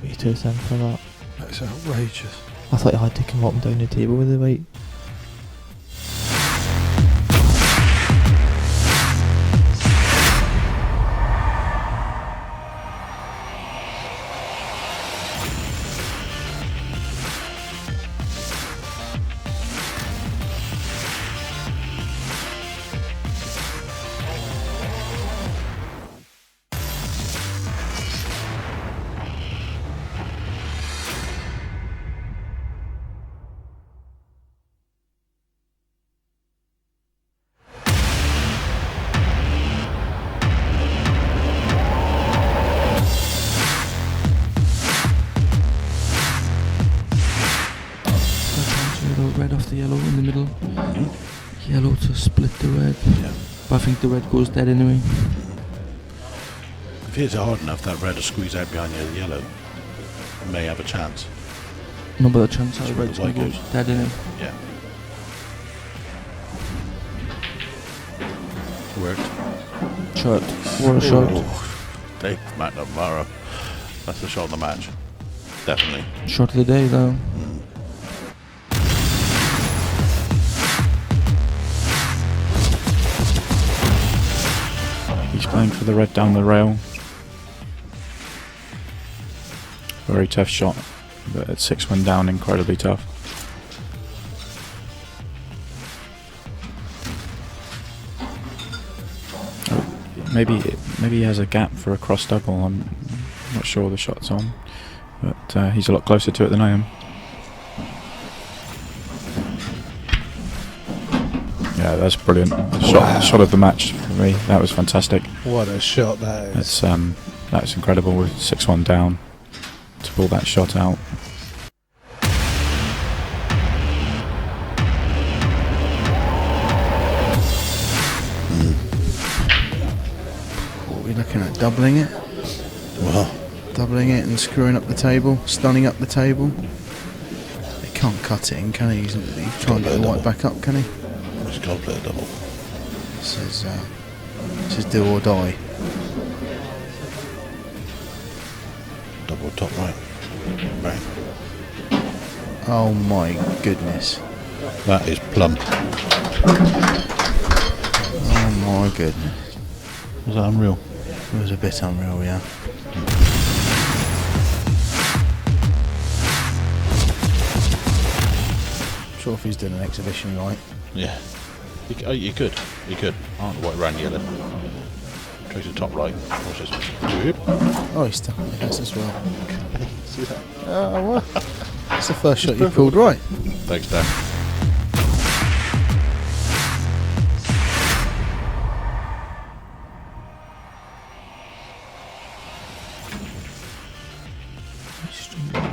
What are you two saying for that? That's outrageous. I thought you had to come up and down the table with the weight. Red off the yellow in the middle. Yellow to split the red. Yeah. But I think the red goes dead anyway. If it hits it hard enough, that red will squeeze out behind the yellow. May have a chance. No, but the chance that the where red's the going white to go goes. dead anyway. Yeah. Worked. Shot. What a shot. Dave McNamara. That's the shot of the match. Definitely. Shot of the day though. He's playing for the red down the rail. Very tough shot, but at 6-1 down, incredibly tough. Maybe he has a gap for a cross double. I'm not sure the shot's on, but he's a lot closer to it than I am. Yeah, that's brilliant. Shot of the match for me. That was fantastic. What a shot that is. That's incredible with 6-1 down to pull that shot out. What are we looking at? Doubling it? Well, Doubling it and screwing up the table, stunning up the table. He can't cut it in, can he? He's trying to get the white back up, can he? he's got to play a double. This is do or die. Double top right. Right. Oh my goodness. That is plump. Oh my goodness. Was that unreal? It was a bit unreal, yeah. I'm sure if he's doing an exhibition right. Yeah. You could. Oh, the white round yellow. Trace the top right. Watch this. Oh, he's done it as well. See that? Oh, well. That's the first shot you pulled right. Thanks, Dan.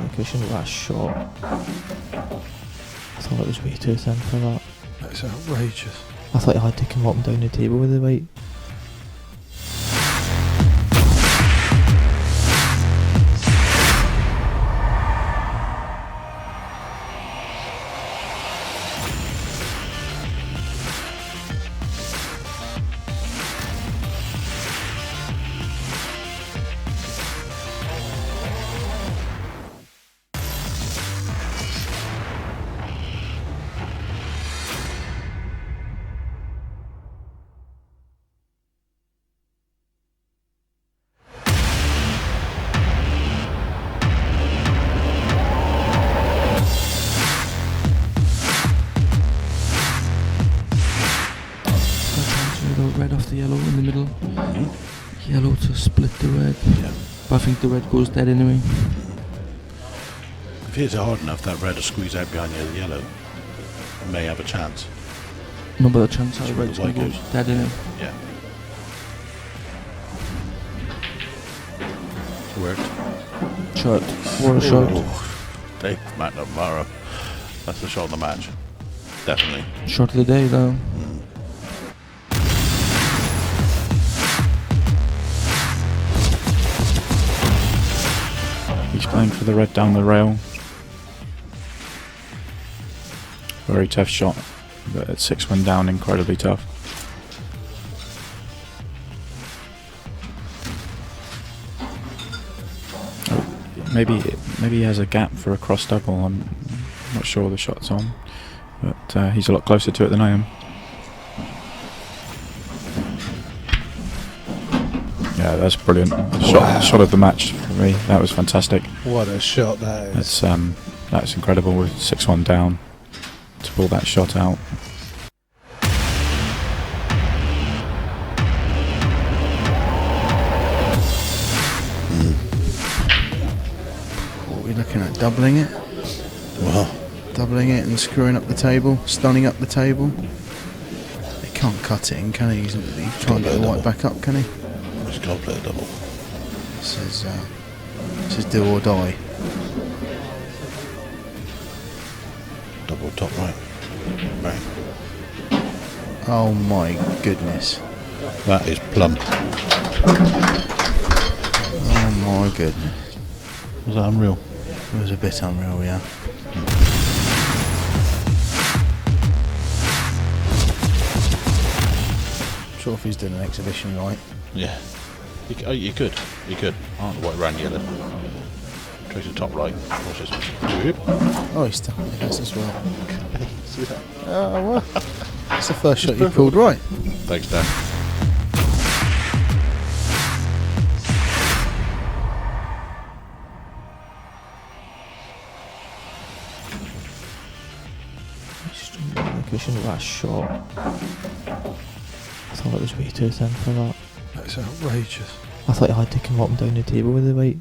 Location of that shot. I thought it was way too thin for that. That's outrageous. I thought you had to come up and down the table with the weight. Red off the yellow in the middle. Yellow to split the red. Yeah. But I think the red goes dead anyway. If it hits it hard enough, that red will squeeze out behind the yellow. May have a chance. No, but the chance that the where red's the going white to go goes. dead anyway. Yeah. Worked. Shot. What a shot. Dave McNamara. That's the shot of the match. Definitely. Shot of the day though. He's playing for the red down the rail. Very tough shot, but at 6-1 down, incredibly tough. maybe he has a gap for a cross double. I'm not sure the shot's on, but he's a lot closer to it than I am. Yeah, that's brilliant. Shot of the match for me. That was fantastic. What a shot that is. That's incredible with 6-1 down to pull that shot out. What are we looking at? Doubling it? Well, Doubling it and screwing up the table, stunning up the table. He can't cut it in, can he? He's not really trying to get the white back up, can he? he's got to play a double. This is do or die. Double top right. Bang. Oh my goodness. That is plump. Oh my goodness. Was that unreal? It was a bit unreal, yeah. Sure if he's doing an exhibition right. Yeah. You could. You could. I don't know what ran yellow. Trace the top right. Watch this. Whoop. Oh, he's done it as well. See that? Oh, well. That's the first shot you pulled right. Thanks, Dan. Cushion of that shot. I thought it was way too thin for that. That's outrageous. I thought he had to come up and down the table with the weight.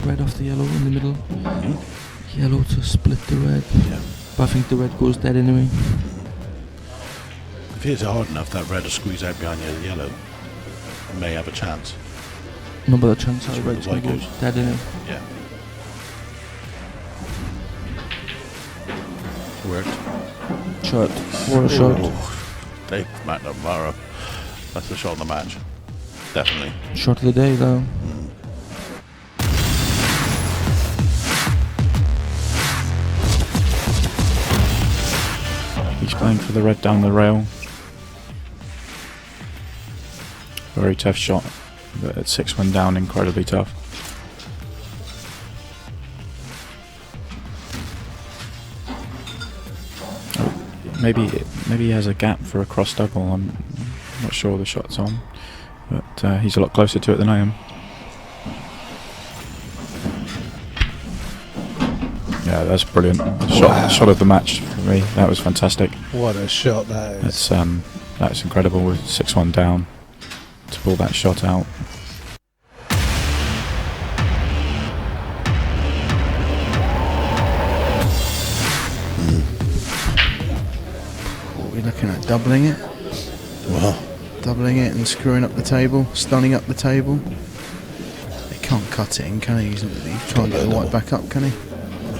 Red off the yellow in the middle. Yellow to split the red. Yeah. But I think the red goes dead anyway. If it hits hard enough, that red will squeeze out behind the yellow. May have a chance. No, but the chance That's are where red's the going to white go goes. dead anyway. Yeah. Worked. Shot. What a shot. Dave McNamara. That's the shot of the match. Definitely. Shot of the day though. He's playing for the red down the rail. Very tough shot, but at 6-1 down, incredibly tough. Oh, maybe he has a gap for a cross double. I'm not sure the shot's on, but he's a lot closer to it than I am. Yeah, that's brilliant. Shot of the match for me. That was fantastic. What a shot that is. That's incredible with 6-1 down to pull that shot out. What are we looking at? Doubling it? Well, Doubling it and screwing up the table, stunning up the table. He can't cut it in, can he? He's not really trying to get the white back up, can he?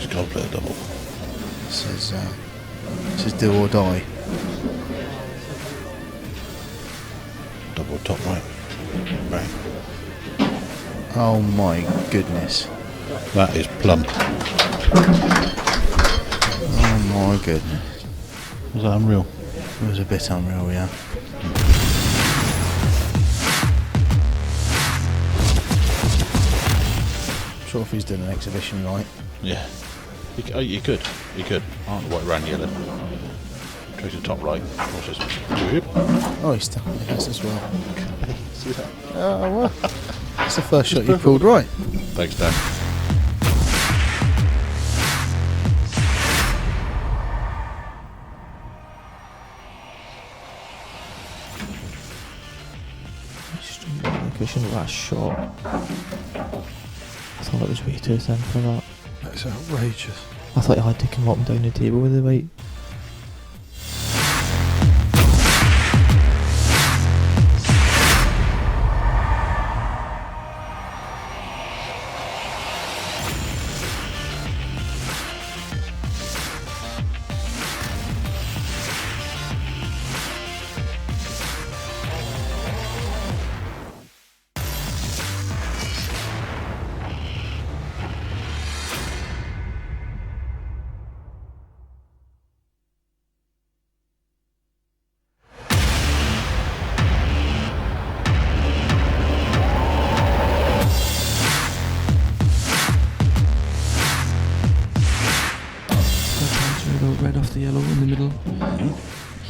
he's got to play a double. This is do or die. Double top right. Bang. Oh my goodness. That is plump. Oh my goodness. Was that unreal? It was a bit unreal, yeah. Sure if he's doing an exhibition right. Yeah. You could. You could. I don't know what ran yellow. Trace the top right. Watch this. Whoop. Oh, he's done it as well. See that? Oh, well. That's the first shot you pulled right. Thanks, Dan. Cushion of that shot. I thought it was way too thin for that. That's outrageous. I thought I had to come up and down the table with the weight. Red off the yellow in the middle.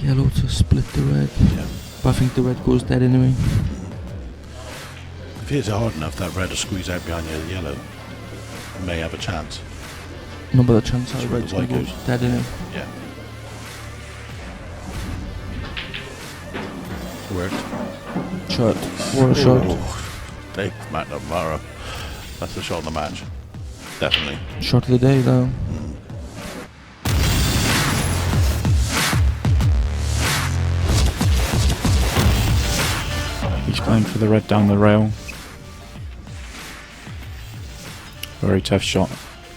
Yellow to split the red. Yeah. But I think the red goes dead anyway. If it hits it hard enough, that red will squeeze out behind the yellow. May have a chance. No, but the chance that That's the where red's the going white to go goes. dead anyway. Yeah. Worked. Shot. What a shot. They McNamara. That's the shot of the match. Definitely. Shot of the day though. He's going for the red down the rail. Very tough shot,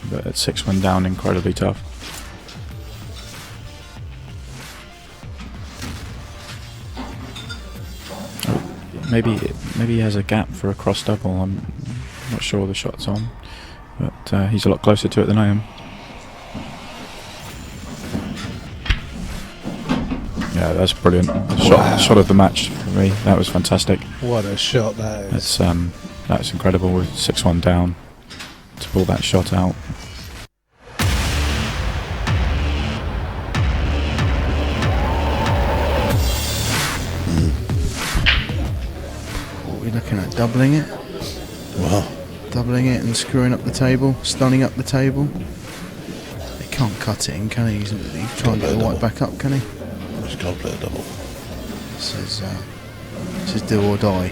but at 6-1 down, incredibly tough. Oh, maybe he has a gap for a cross double. I'm not sure the shot's on, but he's a lot closer to it than I am. Yeah, that's brilliant. Shot of the match for me. That was fantastic. What a shot that is. That's incredible with 6-1 down to pull that shot out. What are we looking at? Doubling it? Well, Doubling it and screwing up the table, stunning up the table. He can't cut it in, can he? He's trying to get the white back up, can he? just can't play a double. This is do or die.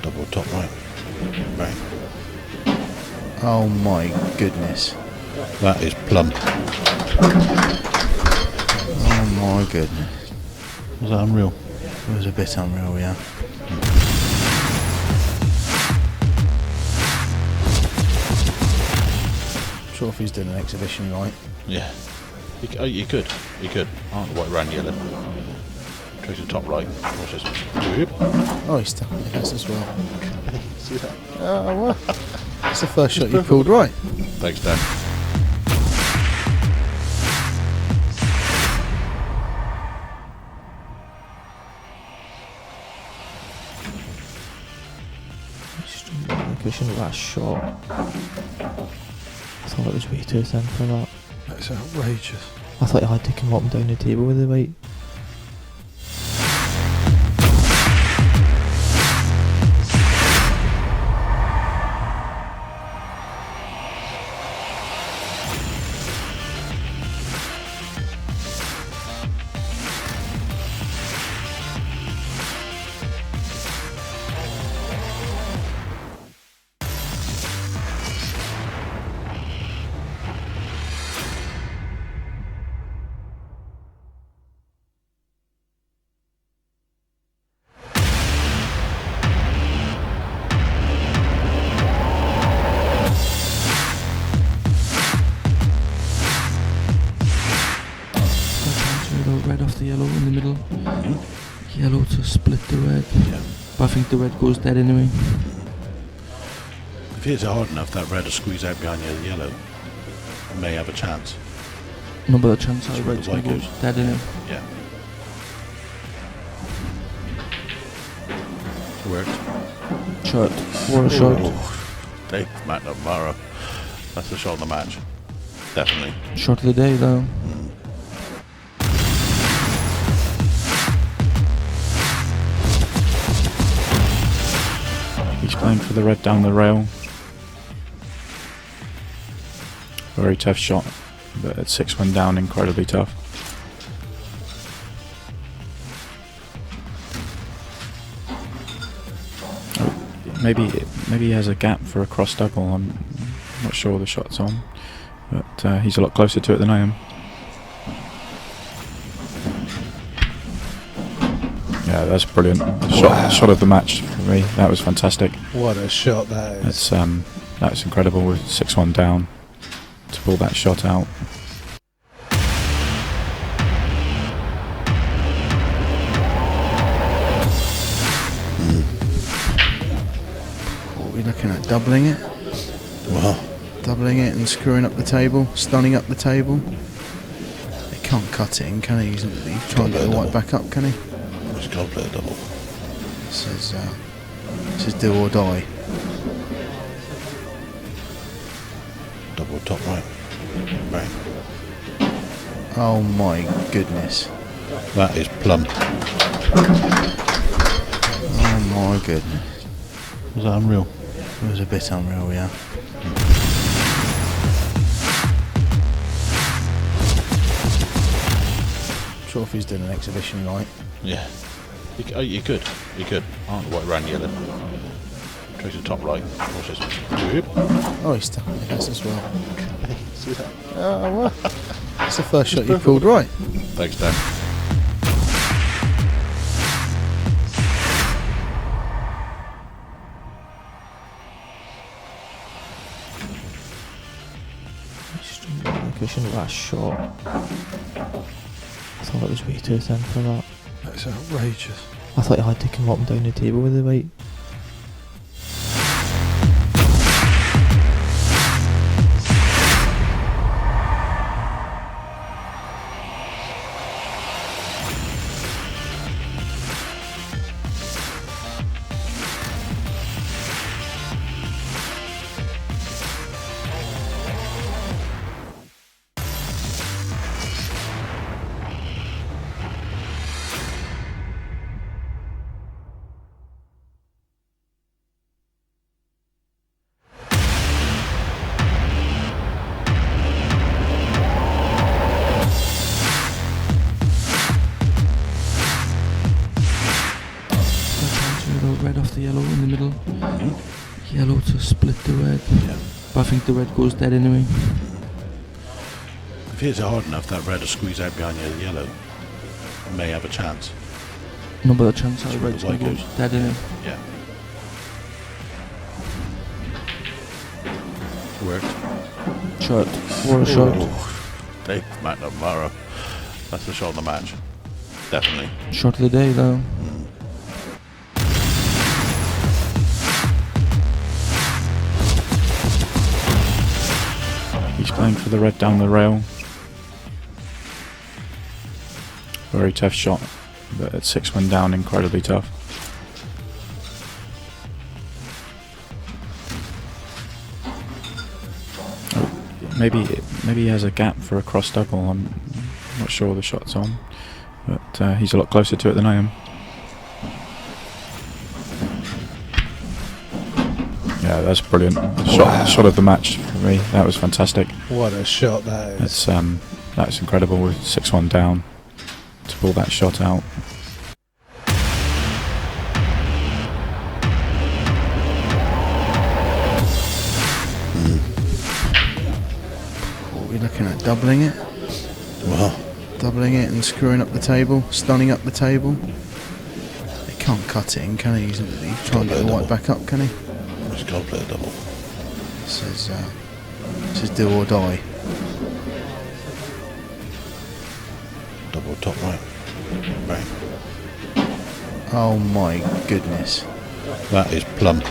Double top right. Bang. Oh my goodness. That is plump. Oh my goodness. Was that unreal? It was a bit unreal, yeah. I'm sure if he's doing an exhibition right. Yeah. You could. I don't know what ran yellow. Tries to top right. Watch this. Whoop. Oh, he's stuck with us as well. See that? Oh, well. It's the first shot you pulled right. Thanks, Dan. Cushion last shot. I thought it was way too thin for that. That's outrageous. I thought I had to come up and down the table with the weight. Red off the yellow in the middle. Yellow to split the red. Yeah. But I think the red goes dead anyway. If it hits it hard enough, that red will squeeze out behind the yellow. May have a chance. No, but the chance that That's the where red's the going to white go goes. dead anyway. Yeah. Worked. Shot. What a shot. They McNamara. That's the shot of the match. Definitely. Shot of the day though. He's going for the red down the rail. Very tough shot, but at 6-1 down, incredibly tough. Oh, maybe maybe he has a gap for a cross double. I'm not sure the shot's on, but he's a lot closer to it than I am. Yeah, that's brilliant. Shot of the match for me. That was fantastic. What a shot that is. That was incredible with 6-1 down to pull that shot out. What are we looking at? Doubling it? Well, Doubling it and screwing up the table, stunning up the table. He can't cut it in, can he? He's trying to get the white back up, can he? he's got to play a double. This is do or die. Double top right. Bang. Oh my goodness. That is plumb. Oh my goodness. Was that unreal? It was a bit unreal, yeah. Sure if he's doing an exhibition right. Yeah. You could. Aren't white, round, yellow. Tries to top right. Watch this. Whoop. Oh, he's done it. That's as well. See that? Oh, well. That's the first shot you pulled right. Thanks, Dan. I shouldn't have that shot. I thought it was way too thin for that. That's outrageous. I thought I had to come up and down the table with the weight. Red off the yellow in the middle. Yellow to split the red. Yeah. But I think the red goes dead anyway. If he hits it hard enough, that red will squeeze out behind the yellow. May have a chance. No, but the chance that That's the where red's the going white to go goes. dead anyway. Yeah. Worked. Shot. What a shot. Dave McNamara. That's the shot of the match. Definitely. Shot of the day though. He's playing for the red down the rail. Very tough shot, but at 6-1 down, incredibly tough. Oh, maybe he has a gap for a cross double. I'm not sure the shot's on, but he's a lot closer to it than I am. Yeah, that's brilliant. Shot of the match for me. That was fantastic. What a shot that is. That's incredible with 6-1 down to pull that shot out. What are we looking at? Doubling it? Well, Doubling it and screwing up the table, stunning up the table. He can't cut it in, can he? He's trying to get the white back up, can he? he's got to play a double. This is do or die. Double top right. Bang. Oh my goodness. That is plumb.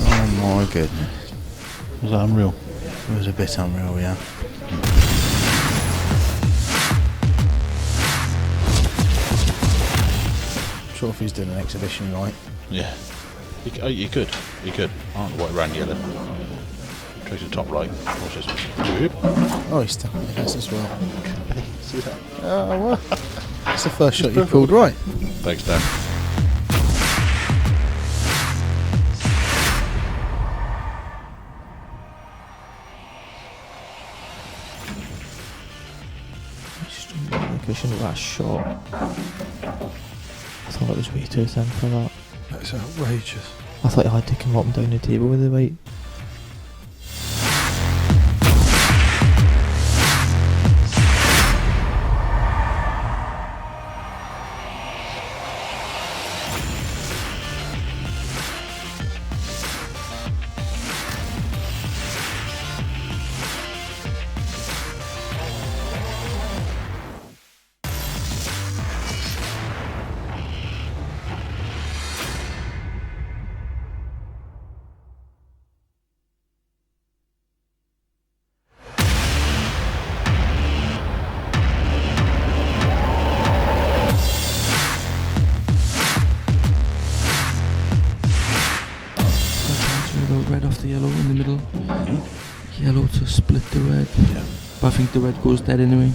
Oh my goodness. Was that unreal? It was a bit unreal, yeah. Sure if he's doing an exhibition right. Yeah. You could. Aren't white, round, yellow. Tries to top right. Watch this. Whoop. Oh, he's done it. That's as well. See that? Oh, well. That's the first shot you pulled right. Thanks, Dan. I shouldn't have that shot. I thought it was way too thin for that. That's It's outrageous. I thought I had to come up and down the table with the weight. Red off the yellow in the middle. Yellow to split the red. Yeah. But I think the red goes dead anyway.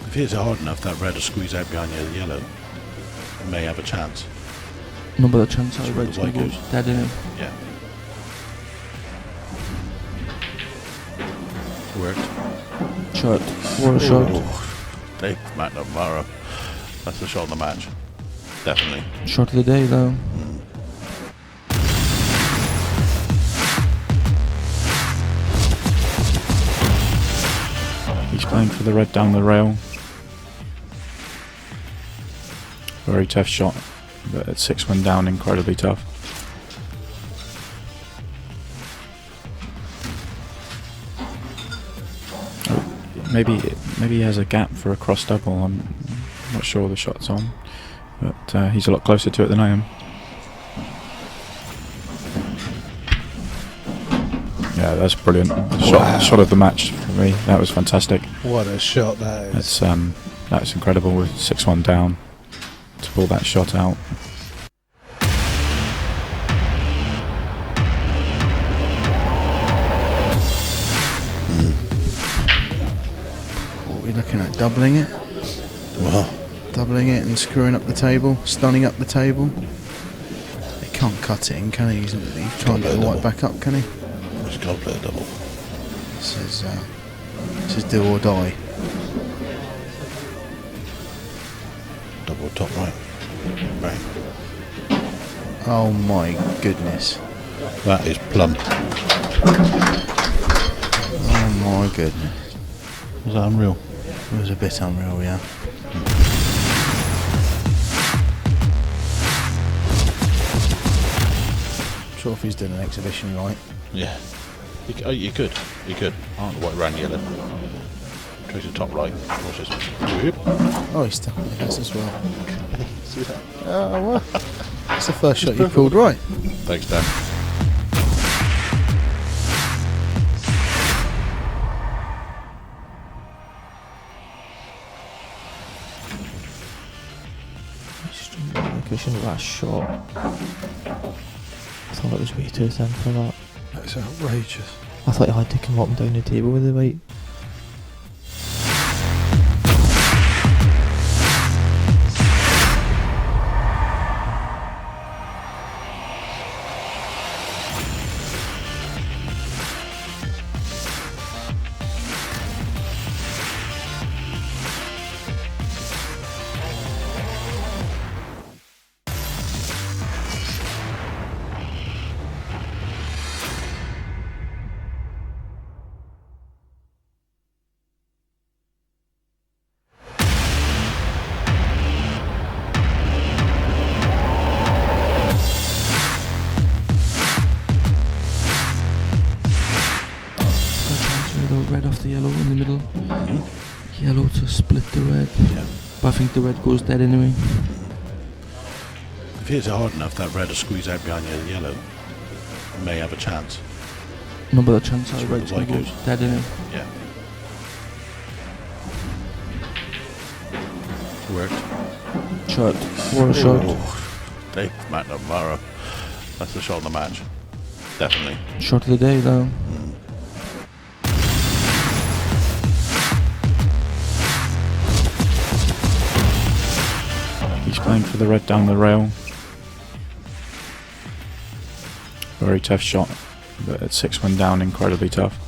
If it hits hard enough, that red will squeeze out behind the yellow. It may have a chance. No, but the chance That's that where red's the gonna white go goes. dead anyway. Yeah. Worked. Shot. What a shot. Dave McNamara. That's the shot of the match. Definitely. Shot of the day though. He's playing for the red down the rail. Very tough shot, but at 6-1 down, incredibly tough. Oh, maybe he has a gap for a cross double. I'm not sure the shot's on, but he's a lot closer to it than I am. Yeah, that's brilliant. Shot of the match for me. That was fantastic. What a shot that is. That's incredible with 6-1 down to pull that shot out. What are we looking at? Doubling it? Well, Doubling it and screwing up the table, stunning up the table. He can't cut it in, can he? He's trying to get the white back up, can he? he's got to play a double. This is do or die. Double top right. Bang. Oh my goodness. That is plump. Oh my goodness. Was that unreal? It was a bit unreal, yeah. I'm sure if he's doing an exhibition right. Yeah. You could. I don't know what ran yellow. Trace the top right. Watch this. Whoop. Oh, he's done it has as well. See that? Oh, well. It's the first shot you pulled right. Thanks, Dan. Cushion last shot. I thought it was way too thin for that. It's outrageous. I thought I had to come up and down the table with the weight. Red off the yellow in the middle. Yellow to split the red. Yeah. But I think the red goes dead anyway. If it hits hard enough, that red will squeeze out behind the yellow. It may have a chance. No, but the chance that That's where red's the gonna white go goes. dead anyway. Yeah. Worked. Shot. What a shot. Dave McNamara. That's the shot of the match. Definitely. Shot of the day though. He's playing for the red down the rail. Very tough shot, but at 6-1 down, incredibly tough.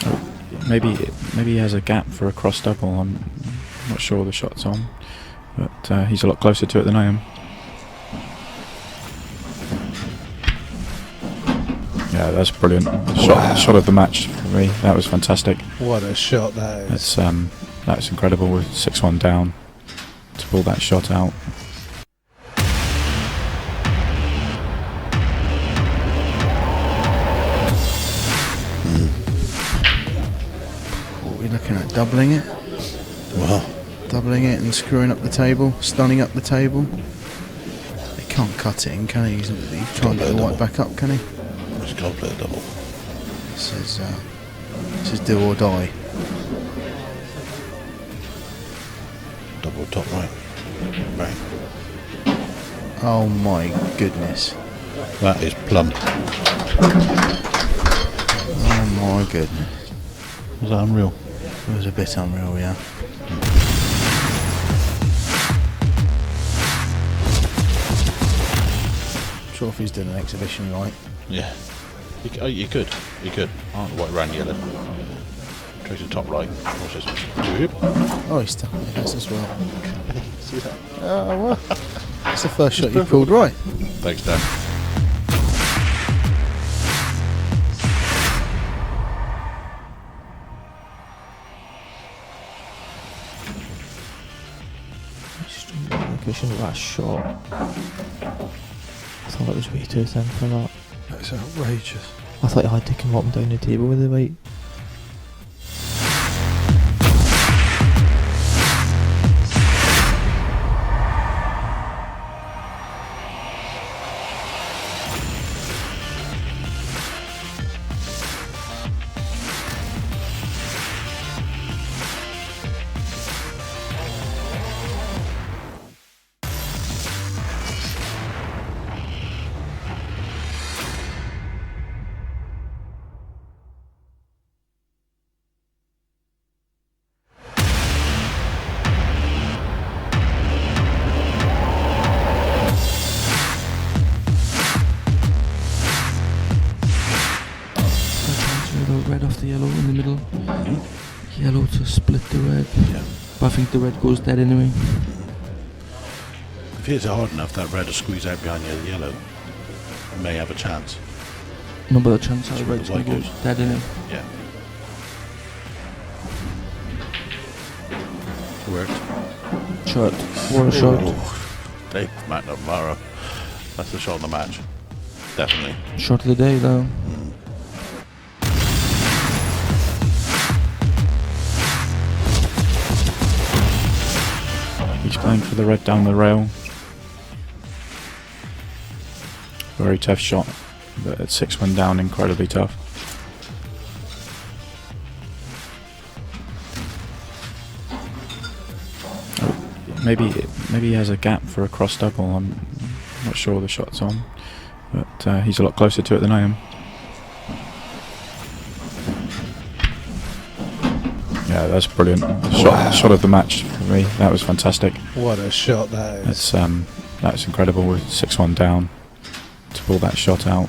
Oh, maybe he has a gap for a cross double. I'm not sure the shot's on, but he's a lot closer to it than I am. Yeah, that's brilliant. Shot of the match for me. That was fantastic. What a shot that is. That's incredible with 6-1 down to pull that shot out. What are we looking at? Doubling it? Well, Doubling it and screwing up the table, stunning up the table. He can't cut it in, can he? He's trying to get the white back up, can he? he's got to play a double. This is do or die. Double top right. Bang. Oh my goodness. That is plumb. Oh my goodness. Was that unreal? It was a bit unreal, yeah. Trophy's doing an exhibition, right? Yeah. You could. You could. I don't know why it ran yellow. Tries to top right. What's this? Whoop. Oh, he's stuck with us as well. See that? Oh, well. That's the first shot you pulled right. Thanks, Dan. Location of that shot. I thought it was way too thin for that. That's outrageous. I thought he had to come up and down the table with the weight. Red off the yellow in the middle. Yellow to split the red. Yeah. But I think the red goes dead anyway. If it's hard enough, that red will squeeze out behind the yellow. May have a chance. No, but the chance That's that where red's the gonna white go goes. dead anyway. Yeah. Worked. Shot. What a shot. Dave McNamara. That's the shot of the match. Definitely. Shot of the day though. He's playing for the red down the rail. Very tough shot, but at 6-1 down, incredibly tough. Oh, maybe he has a gap for a cross double. I'm not sure the shot's on, but he's a lot closer to it than I am. Yeah, that's brilliant. Shot of the match for me. That was fantastic. What a shot that is. That's incredible with 6-1 down to pull that shot out.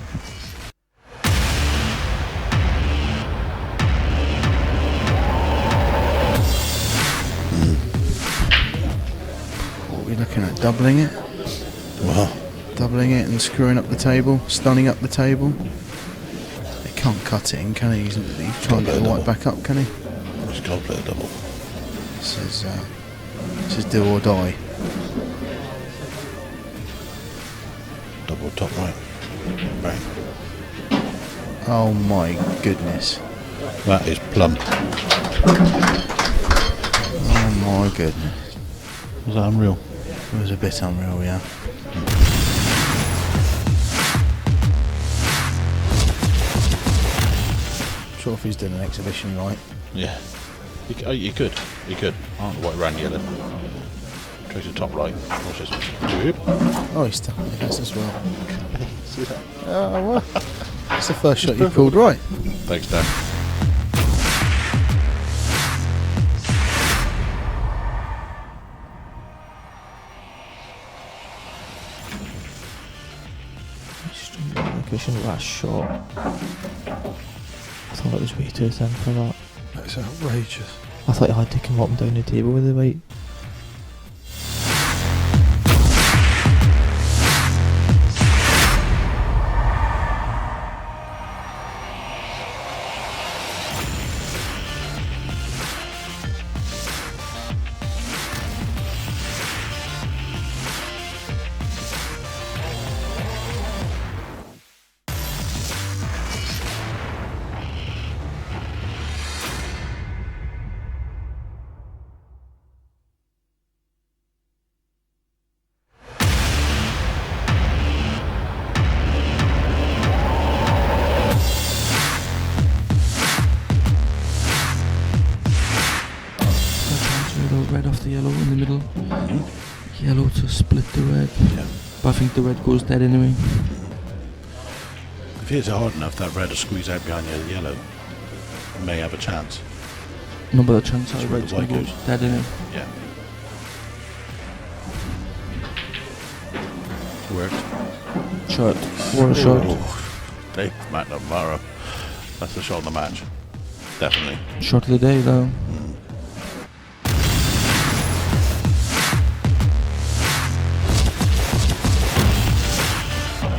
What are we looking at? Doubling it? Well, Doubling it and screwing up the table, stunning up the table. He can't cut it in, can he? He's trying to get the white back up, can he? he's got to play a double. This is do or die. Double top right. Bang. Oh my goodness. That is plumb. Oh my goodness. Was that unreal? It was a bit unreal, yeah. Trophy's doing an exhibition, right? Yeah. You could. You could. I don't know why it ran yellow. Tries to top right. What's this? Whoop. Oh, he's stuck with us as well. See that? Oh, well. That's the first shot you pulled right. Thanks, Dan. Location of that shot. I thought it was way too thin for that. That's outrageous. I thought I had to come up and down the table with the weight. Red off the yellow in the middle. Yellow to split the red. Yeah. But I think the red goes dead anyway. If he hits it hard enough, that red will squeeze out behind the yellow. May have a chance. No, but the chance that That's the where red's the going white to go goes. dead anyway. Yeah. Worked. Shot. What a shot. Dave McNamara. That's the shot of the match. Definitely. Shot of the day though.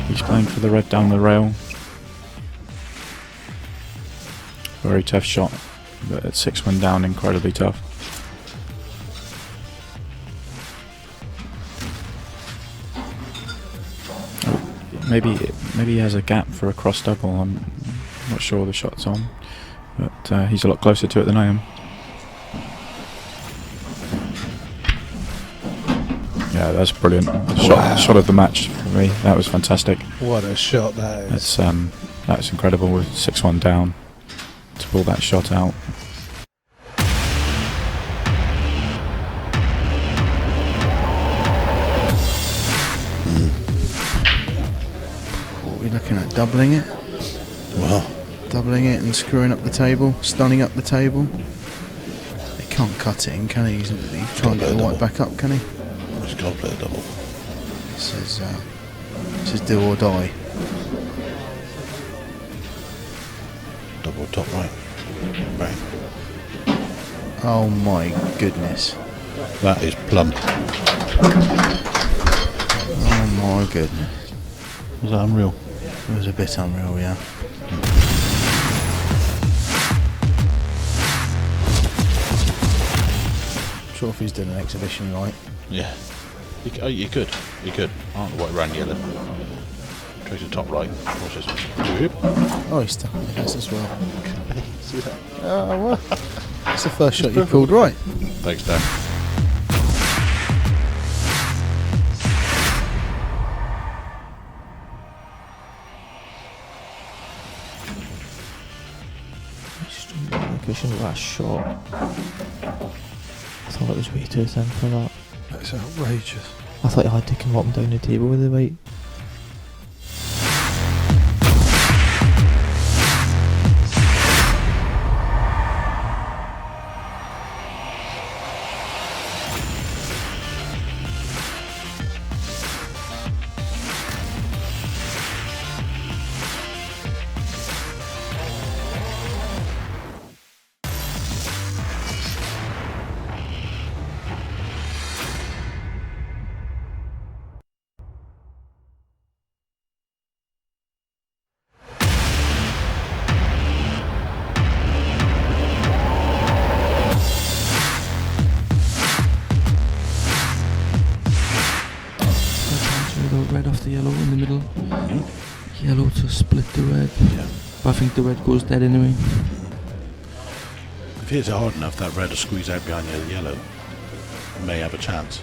He's playing for the red down the rail. Very tough shot, but at 6-1 down, incredibly tough. Oh, maybe he has a gap for a cross double. I'm not sure the shot's on, but he's a lot closer to it than I am. Yeah, that's brilliant. Shot of the match for me. That was fantastic. What a shot that is. That's incredible with 6-1 down to pull that shot out. What are we looking at? Doubling it? Well, Doubling it and screwing up the table, stunning up the table. He can't cut it in, can he? He's trying to get the white back up, can he? he's got to play a double. This is do or die. Double top right. Bang. Oh my goodness. That is plump. Oh my goodness. Was that unreal? It was a bit unreal, yeah. I'm sure if he's doing an exhibition right. Yeah. You could. I don't know what ran yellow. Tries to top right. Watch this. Whoop. Oh, he's stuck on the gas as well. See that? Oh, well. That's the first shot you called right. Thanks, Dan. Location last shot. I thought it was way too thin for that. That's outrageous. I thought I had to come up and down the table with the weight. Red off the yellow in the middle. Yellow to split the red. Yeah. But I think the red goes dead anyway. If he hits it hard enough, that red will squeeze out behind the yellow. May have a chance.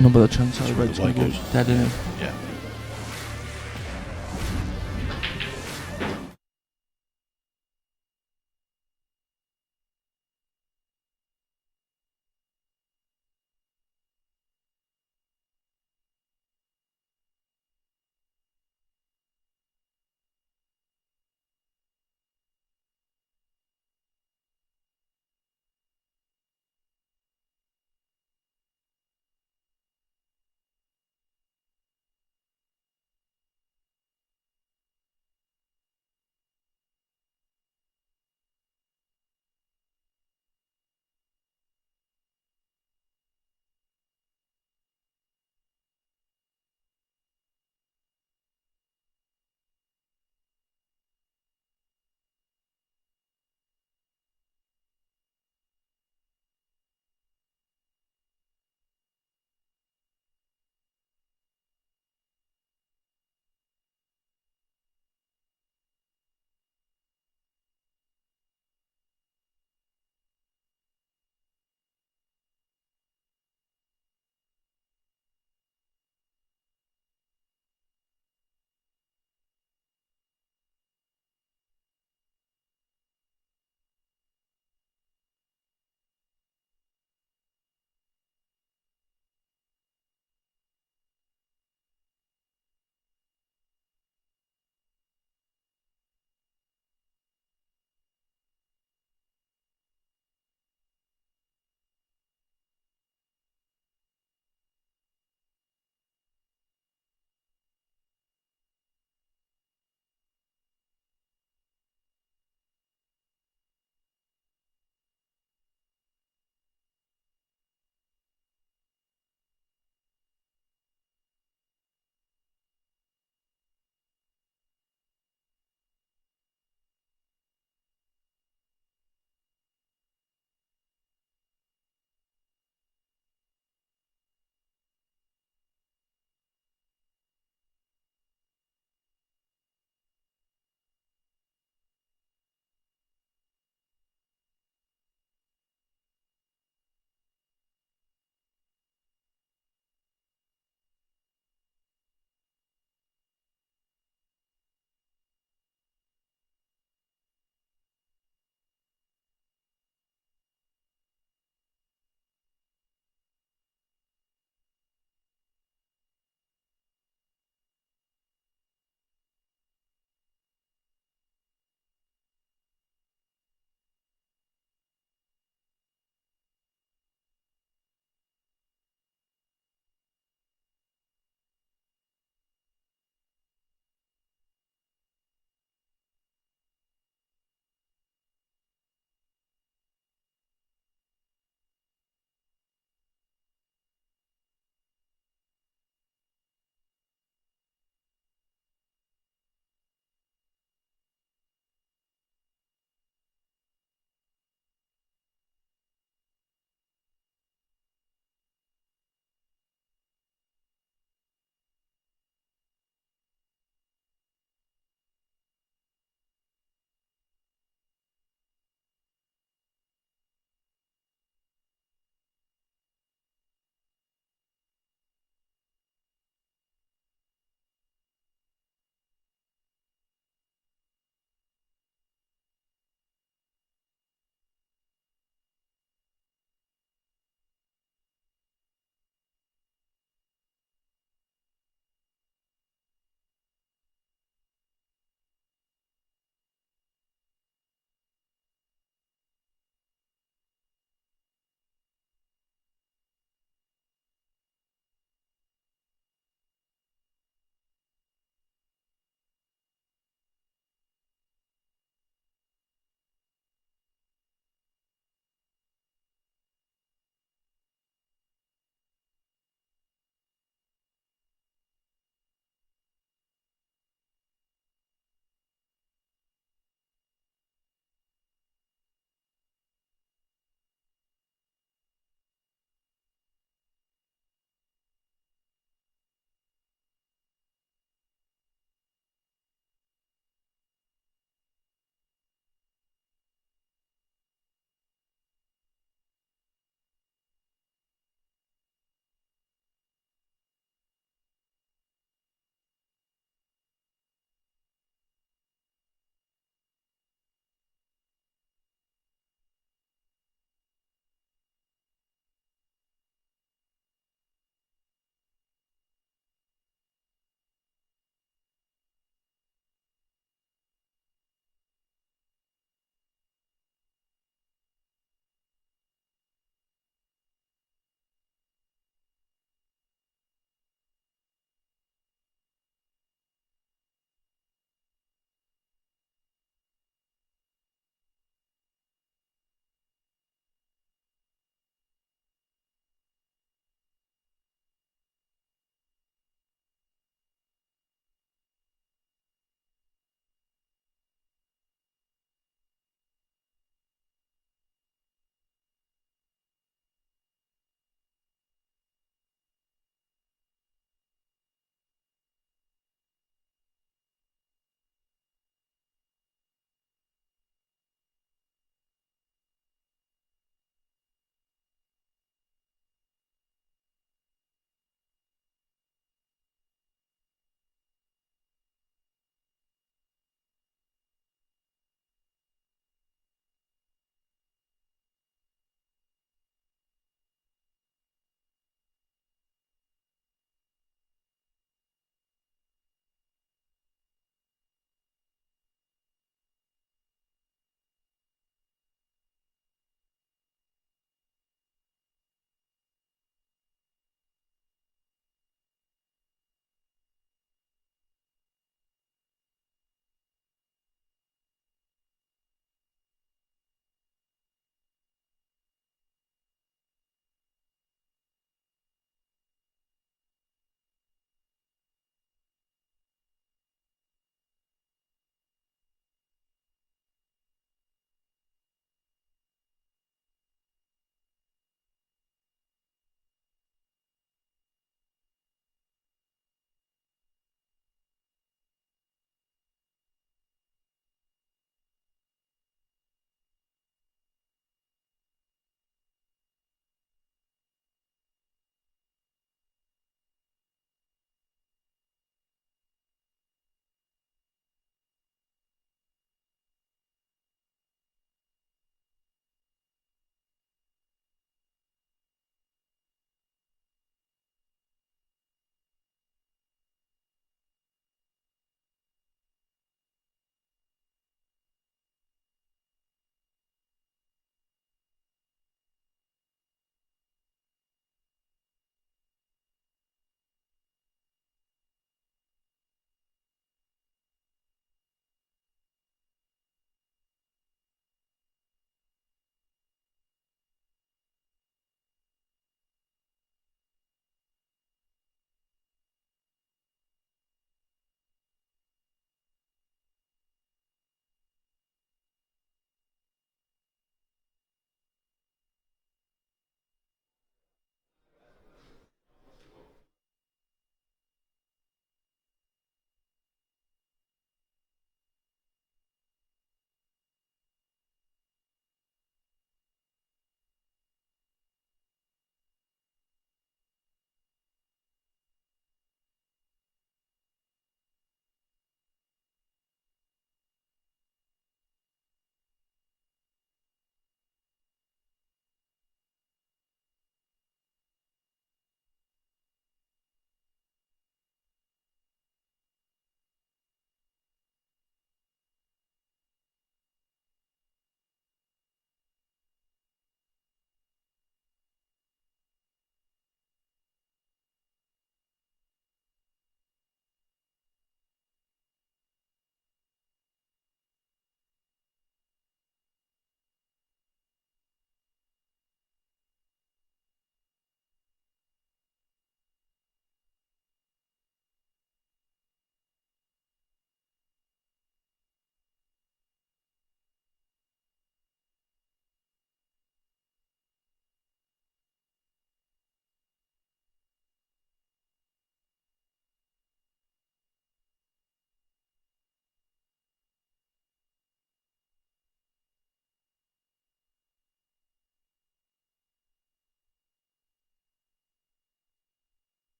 No, but the chance that That's the where red's the going to white go goes. dead anyway. Yeah.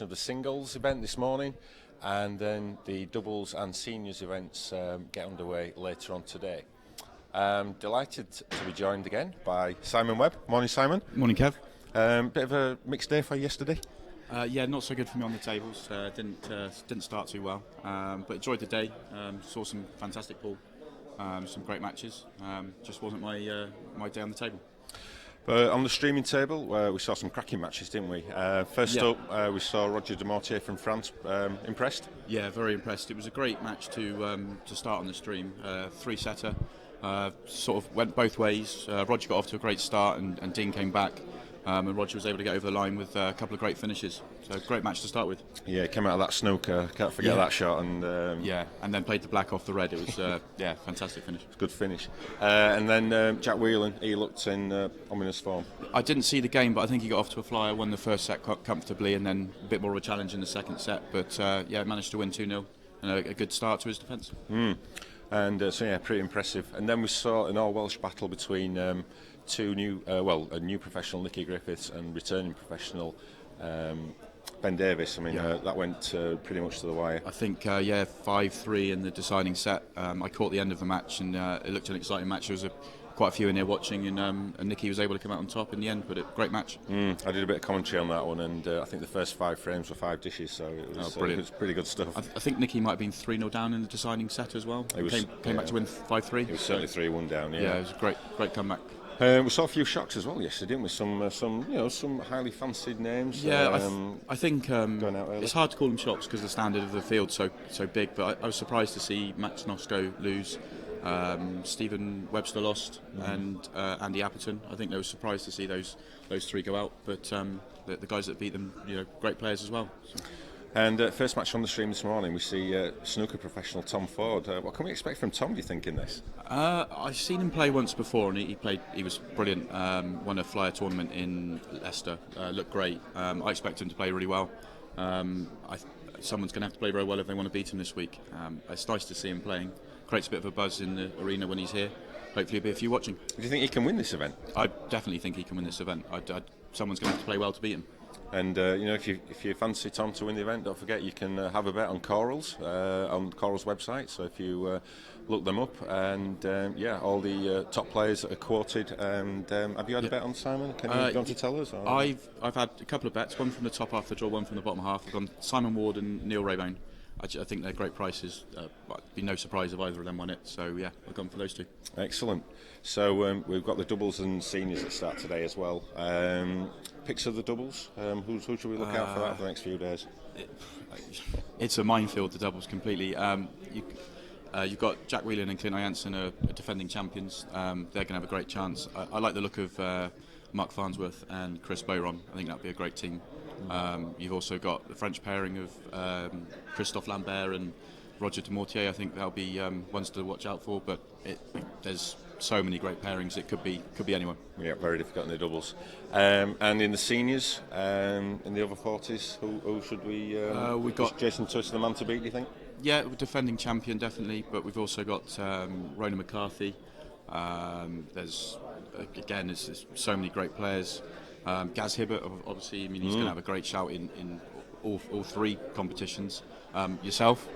of the singles event this morning, and then the doubles and seniors events get underway later on today. Delighted to be joined again by Simon Webb. Morning, Simon. Morning, Kev. Bit of a mixed day for you yesterday. Yeah, not so good for me on the tables. Didn't start too well, but enjoyed the day. Saw some fantastic pool, some great matches. Just wasn't my my day on the table. But on the streaming table, we saw some cracking matches, didn't we? First up, we saw Roger de Mortier from France. Impressed? Yeah, very impressed. It was a great match to start on the stream. Three-setter, sort of went both ways. Roger got off to a great start, and Dean came back. And Roger was able to get over the line with a couple of great finishes. So great match to start with. Yeah, came out of that snooker. Can't forget that shot. And and then played the black off the red. It was fantastic finish. Good finish. And then Jack Whelan, he looked in ominous form. I didn't see the game, but I think he got off to a flyer, won the first set comfortably, and then a bit more of a challenge in the second set. But managed to win 2-0 and a good start to his defence. And pretty impressive. And then we saw an all-Welsh battle between two new, a new professional, Nicky Griffiths, and returning professional Ben Davis. I mean, that went pretty much to the wire. I think 5-3 in the deciding set. I caught the end of the match, and it looked an exciting match. There was quite a few in there watching, and Nicky was able to come out on top in the end. But great match. I did a bit of commentary on that one, and I think the first 5 frames were 5 dishes, so it was pretty good stuff. I think Nicky might have been 3-0 down in the deciding set as well. Came back to win 5-3. It was certainly 3-1 down. Yeah, it was a great comeback. We saw a few shocks as well yesterday, didn't we? Some highly fancied names. I think going out early. it's hard to call them shocks because the standard of the field's so big. But I was surprised to see Max Nosko lose. Stephen Webster lost, and Andy Apperton. I think they were surprised to see those 3 go out. But the guys that beat them, great players as well. So. And first match on the stream this morning, we see snooker professional Tom Ford. What can we expect from Tom, do you think, in this? I've seen him play once before, and he was brilliant. Won a flyer tournament in Leicester. Looked great. I expect him to play really well. Someone's going to have to play very well if they want to beat him this week. It's nice to see him playing. Creates a bit of a buzz in the arena when he's here. Hopefully there'll be a few watching. Do you think he can win this event? I definitely think he can win this event. Someone's going to have to play well to beat him. And if you fancy Tom to win the event, don't forget you can have a bet on Corals on Corals website. So if you look them up, and all the top players are quoted. And have you had a bet on Simon? Can you want to tell us? Or? I've had a couple of bets. One from the top half of the draw, one from the bottom half. I've gone Simon Ward and Neil Raybone. I think they're great prices. It'd be no surprise if either of them won it. So I've gone for those 2. Excellent. So we've got the doubles and seniors that start today as well. Picks of the doubles. Who should we look out for that for the next few days? It's a minefield, the doubles completely. You've got Jack Whelan and Clint Jansen are defending champions. They're going to have a great chance. I like the look of Mark Farnsworth and Chris Bayron. I think that'd be a great team. You've also got the French pairing of Christophe Lambert and Roger de Mortier. I think that'll be ones to watch out for. But there's so many great pairings. It could be anyone. Yeah, very difficult in the doubles. And in the seniors, in the over 40s, who should we? We got Jason Twist, the man to beat. Do you think? Yeah, we're defending champion definitely. But we've also got Rona McCarthy. There's so many great players. Gaz Hibbert, obviously, he's going to have a great shout in all 3 competitions. Yourself,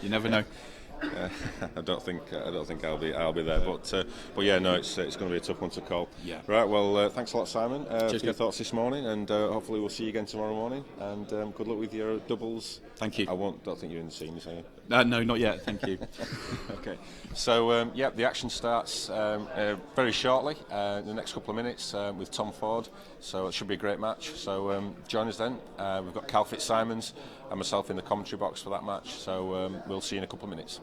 you never know. I don't think I'll be there, but it's going to be a tough one to call. Yeah. Right. Well, thanks a lot, Simon, Cheers, for your thoughts this morning, and hopefully we'll see you again tomorrow morning. And good luck with your doubles. Thank you. Don't think you're in the seniors, are you? No, not yet. Thank you. Okay. So the action starts very shortly, in the next couple of minutes, with Tom Ford. So it should be a great match. So join us then. We've got Cal Fitzsimons and myself in the commentary box for that match. So we'll see you in a couple of minutes.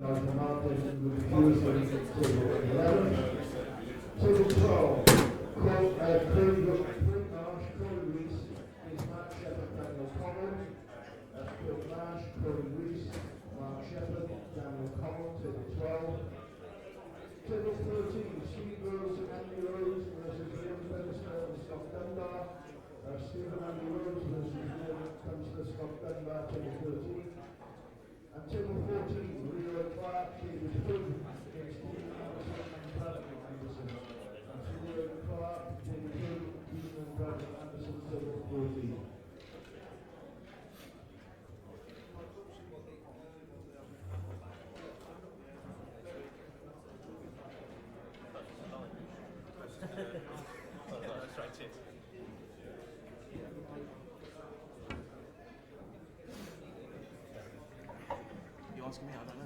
You asking me? I don't know.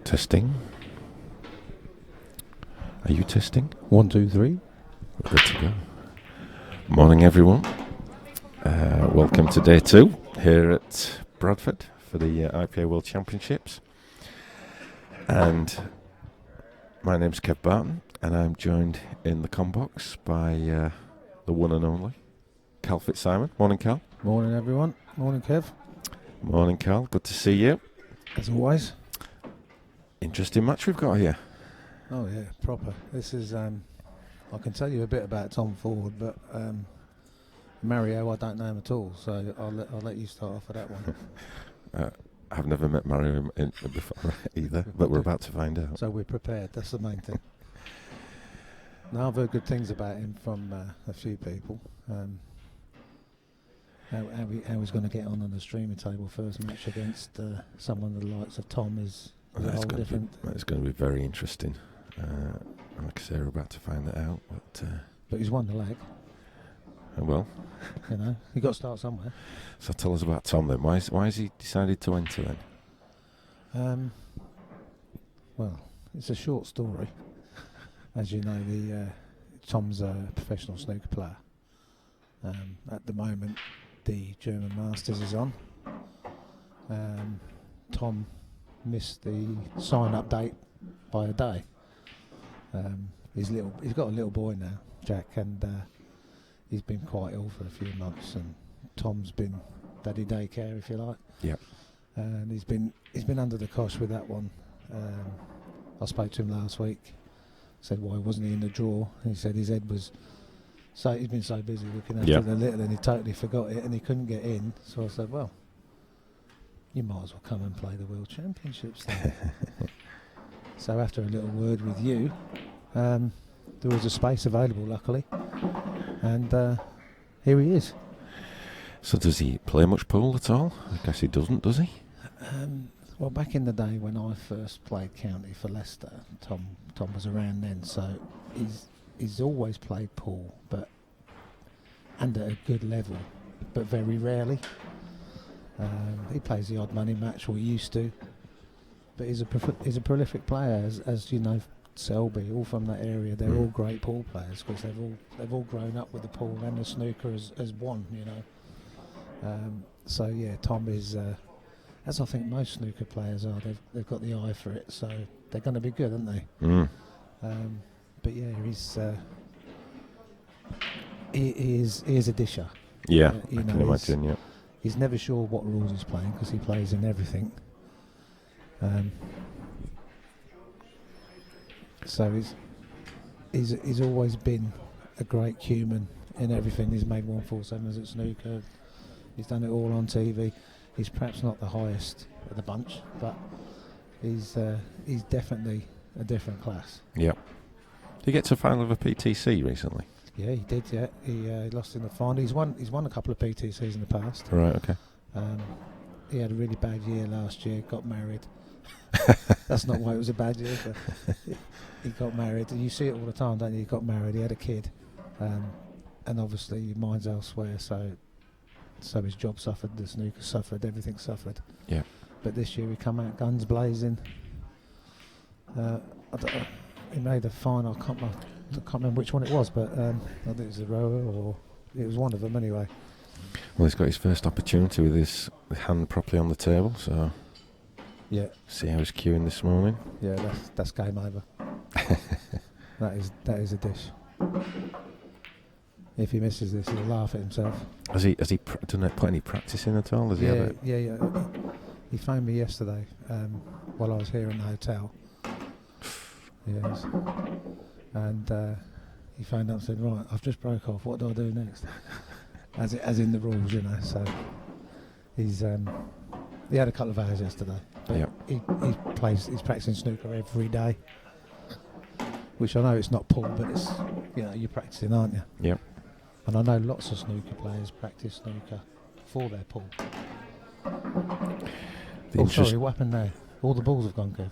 Testing. Are you testing? 1, 2, 3. We're good to go. Morning, everyone. Welcome to day 2 here at Bradford for the IPA World Championships. And my name's Kev Barton, and I'm joined in the combox by the one and only Cal Fitzsimon. Morning, Cal. Morning, everyone. Morning, Kev. Morning, Cal. Good to see you. As always. Interesting match we've got here. Oh yeah, proper. This is. I can tell you a bit about Tom Ford, but Mario, I don't know him at all. So I'll let you start off with that one. I've never met Mario before either, but we're about to find out. So we're prepared. That's the main thing. Now I've heard good things about him from a few people. How he's going to get on the streaming table first match against someone of the likes of Tom is a whole different. It's going to be very interesting. Like I say, we're about to find that out. But he's won the leg. Well, You know, you got to start somewhere. so tell us about Tom then. Why has he decided to enter then? Well, it's a short story. As you know, Tom's a professional snooker player. At the moment, the German Masters is on. Tom missed the sign-up date by a day. He's got a little boy now, Jack, and he's been quite ill for a few months. And Tom's been daddy daycare, if you like. Yeah. And he's been under the cosh with that one. I spoke to him last week. Said why wasn't he in the draw? He said his head was. So he's been so busy looking after the little, and he totally forgot it, and he couldn't get in. So I said, well, you might as well come and play the World Championships then. So after a little word with you, there was a space available, luckily, and here he is. So does he play much pool at all? I guess he doesn't, does he? Well, back in the day when I first played county for Leicester, Tom was around then, so he's always played pool, but and at a good level, but very rarely. He plays the odd money match, or he used to, but he's a prolific player, as you know, Selby, all from that area. They're all great pool players because they've all grown up with the pool and the snooker as one, you know. So yeah, Tom is. As I think most snooker players are, they've got the eye for it, so they're going to be good, aren't they? yeah, he is a disher. Yeah, You I know, can imagine. Yeah. He's never sure what rules he's playing because he plays in everything. So he's always been a great human in everything. He's made 147s at snooker. He's done it all on TV. He's perhaps not the highest of the bunch, but he's definitely a different class. Yeah. Did you get to final of a PTC recently? Yeah, he did. Yeah, he lost in the final. He's won a couple of PTCs in the past. Right. Okay. He had a really bad year last year. Got married. That's not why it was a bad year, but he got married, and you see it all the time, don't you? He got married. He had a kid, and obviously your mind's elsewhere. So his job suffered, the snooker suffered, everything suffered. Yeah. But this year he come out guns blazing. He made a final. I can't remember which one it was, but I think it was a rower, or it was one of them anyway. Well, he's got his first opportunity with his hand properly on the table, so Yeah, see how he's queuing this morning. yeah, that's game over. that is a dish. If he misses this, he'll laugh at himself. Has he done put any practice in at all? Has he Yeah, ever? yeah. He phoned me yesterday while I was here in the hotel. Yes. And he phoned up and said, "Right, I've just broke off. What do I do next?" as in the rules, you know. So he's he had a couple of hours yesterday. But Yeah. He's practicing snooker every day. Which I know it's not pool, but it's, you know, you're practicing, aren't you? Yeah. And I know lots of snooker players practice snooker for their pool. Sorry, what happened there? All the balls have gone, Kev.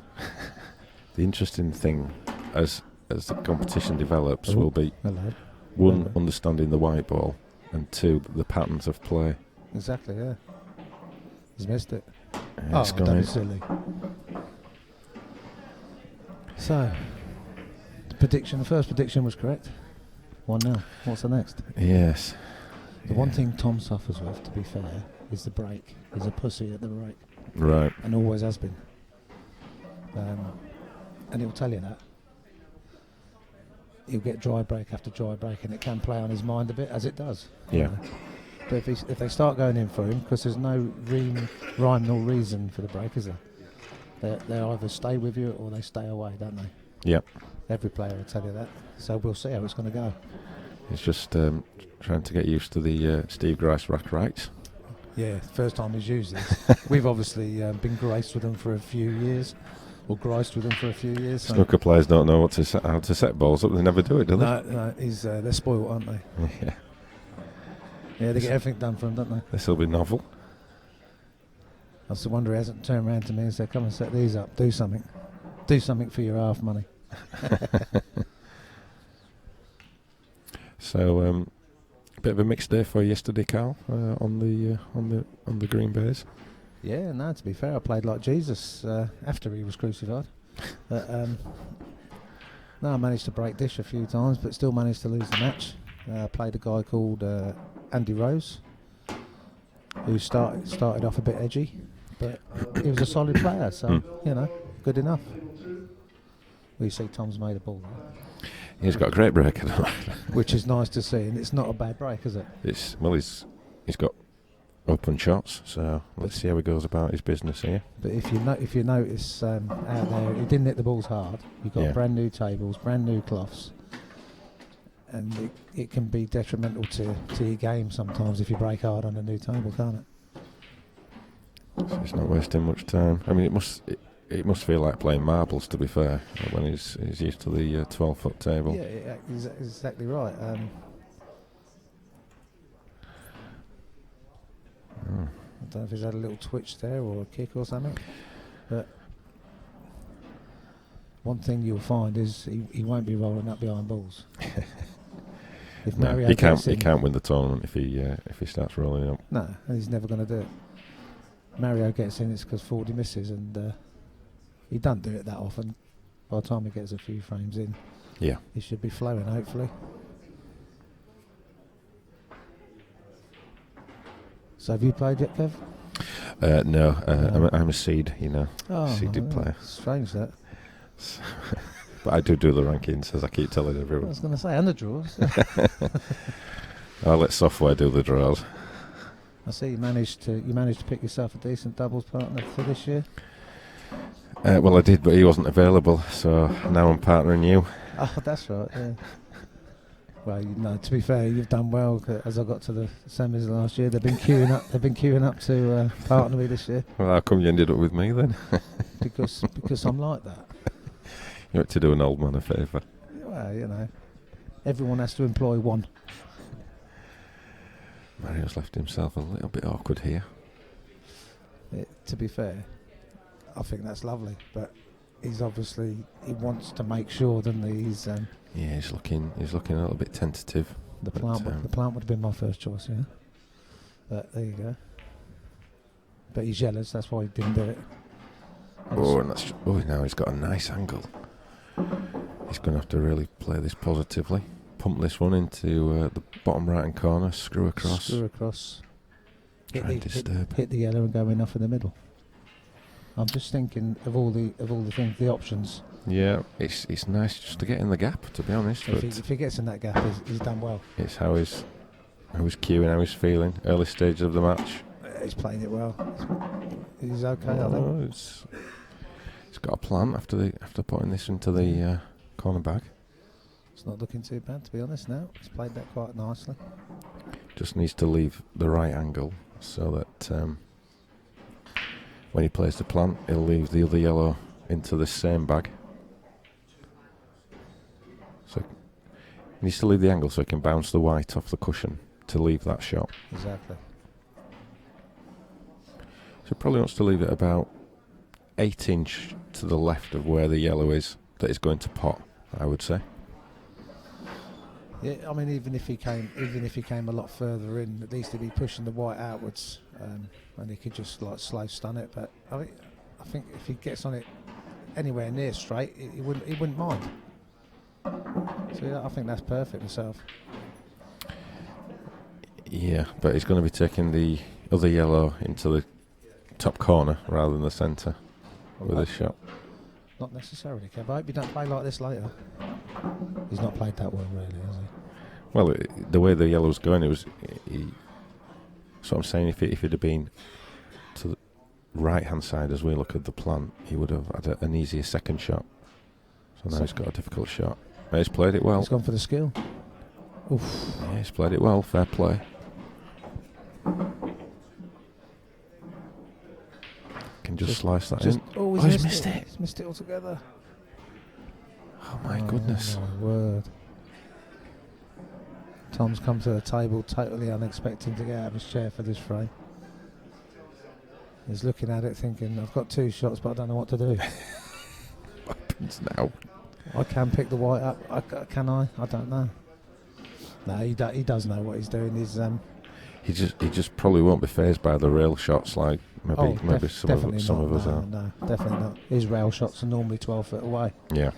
The interesting thing, as the competition develops, will be Hello. one, Hello. understanding the white ball, and two, the patterns of play. Exactly, yeah. He's missed it. It's gone don't in. be silly. So, the first prediction was correct. 1-0. What's the next? Yes. The one thing Tom suffers with, to be fair, is the break. He's a pussy at the break, Right. and always has been. And he'll tell you that. He'll get dry break after dry break, and it can play on his mind a bit, as it does. Yeah. But if they start going in for him, because there's no rhyme nor reason for the break, is there? They either stay with you or they stay away, don't they? Yep. Every player will tell you that. So we'll see how it's going to go. It's just trying to get used to the Steve Grice rack rights. Yeah, first time he's used this. We've obviously been graced with them for a few years, or griced with them for a few years. So Snooker players don't know how to set balls up. They never do it, do they? no, they're spoiled, aren't they? Yeah. Yeah, they get everything done for them, don't they? This will be novel. I just wonder he hasn't turned around to me and said, "Come and set these up. Do something. Do something for your half money." So, bit of a mixed day for yesterday, Carl, on the Green Bays. Yeah, no, to be fair, I played like Jesus after he was crucified. But, no, I managed to break dish a few times, but still managed to lose the match. I played a guy called Andy Rose, who started off a bit edgy, but he was a solid player, so, you know, good enough. We see Tom's made a ball there, He's got a great break, which is nice to see, and it's not a bad break, is it? he's got open shots, so let's see how he goes about his business here. But if you notice out there, he didn't hit the balls hard. You've got Yeah. brand new tables, brand new cloths, and it can be detrimental to your game sometimes if you break hard on a new table, can't it? So he's not wasting much time. I mean, it must feel like playing marbles, to be fair, when he's used to the 12-foot table. Yeah, exactly right. I don't know if he's had a little twitch there or a kick or something, but one thing you'll find is he won't be rolling up behind balls. If No, Mario he gets can't in- win the tournament if he starts rolling up. No, and he's never going to do it. Mario gets in, it's because 40 misses, and he doesn't do it that often. By the time he gets a few frames in, Yeah. he should be flowing, hopefully. So have you played yet, Kev? No, No. I'm a seed, Oh, seeded player. strange that. But I do the rankings, as I keep telling I everyone. was going to say, and the draws. I'll let software do the draws. I see you managed to pick yourself a decent doubles partner for this year. Well, I did, but he wasn't available, so now I'm partnering you. Oh, that's right. Yeah. Well, to be fair, you've done well. As I got to the semis last year, they've been queuing up. They've been queuing up to partner me this year. Well, how come you ended up with me then? because I'm like that. You had to do an old man a favour. Well, everyone has to employ one. Mario's left himself a little bit awkward here. To be fair, I think that's lovely, but he wants to make sure, doesn't he? He's looking a little bit tentative. The plant would have been my first choice, yeah. But there you go. But he's jealous, that's why he didn't do it. Now he's got a nice angle. He's going to have to really play this positively. Pump this one into the bottom right hand corner. Screw across. Hit Disturb. Hit the yellow and go enough in the middle. I'm just thinking of all the things, the options. Yeah, it's nice just to get in the gap, to be honest. If he gets in that gap, he's done well. It's how he's cueing, how he's feeling. Early stage of the match. He's playing it well. He's okay, I think. He's got a plan after putting this into the corner bag. It's not looking too bad, to be honest. Now he's played that quite nicely. Just needs to leave the right angle so that when he plays the plant, he'll leave the other yellow into the same bag. So he needs to leave the angle so he can bounce the white off the cushion to leave that shot. Exactly. So he probably wants to leave it about 8 inch to the left of where the yellow is that is going to pot, I would say. Yeah, I mean, even if he came a lot further in, at least he'd be pushing the white outwards, and he could just slow stun it. But I think if he gets on it anywhere near straight, he wouldn't mind. So yeah, I think that's perfect myself. Yeah, but he's going to be taking the other yellow into the top corner rather than the centre with his shot. Not necessarily, Kev. I hope you don't play like this later. He's not played that well, really, has he? Well, the way the yellow's going, it was. So I'm saying, if it had been to the right-hand side as we look at the plant, he would have had an easier second shot. So now he's got a difficult shot. But he's played it well. He's gone for the skill. Oof. Yeah, he's played it well. Fair play. Can just slice that in. Oh, he's missed it. He's missed it altogether. Oh my goodness. My word. Tom's come to the table totally unexpecting to get out of his chair for this frame. He's looking at it thinking, I've got 2 shots, but I don't know what to do. What happens now? I can pick the white up. Can I? I don't know. No, he does know what he's doing. He just probably won't be fazed by the rail shots like maybe some of us are. No, definitely not. His rail shots are normally 12 foot away. Yeah.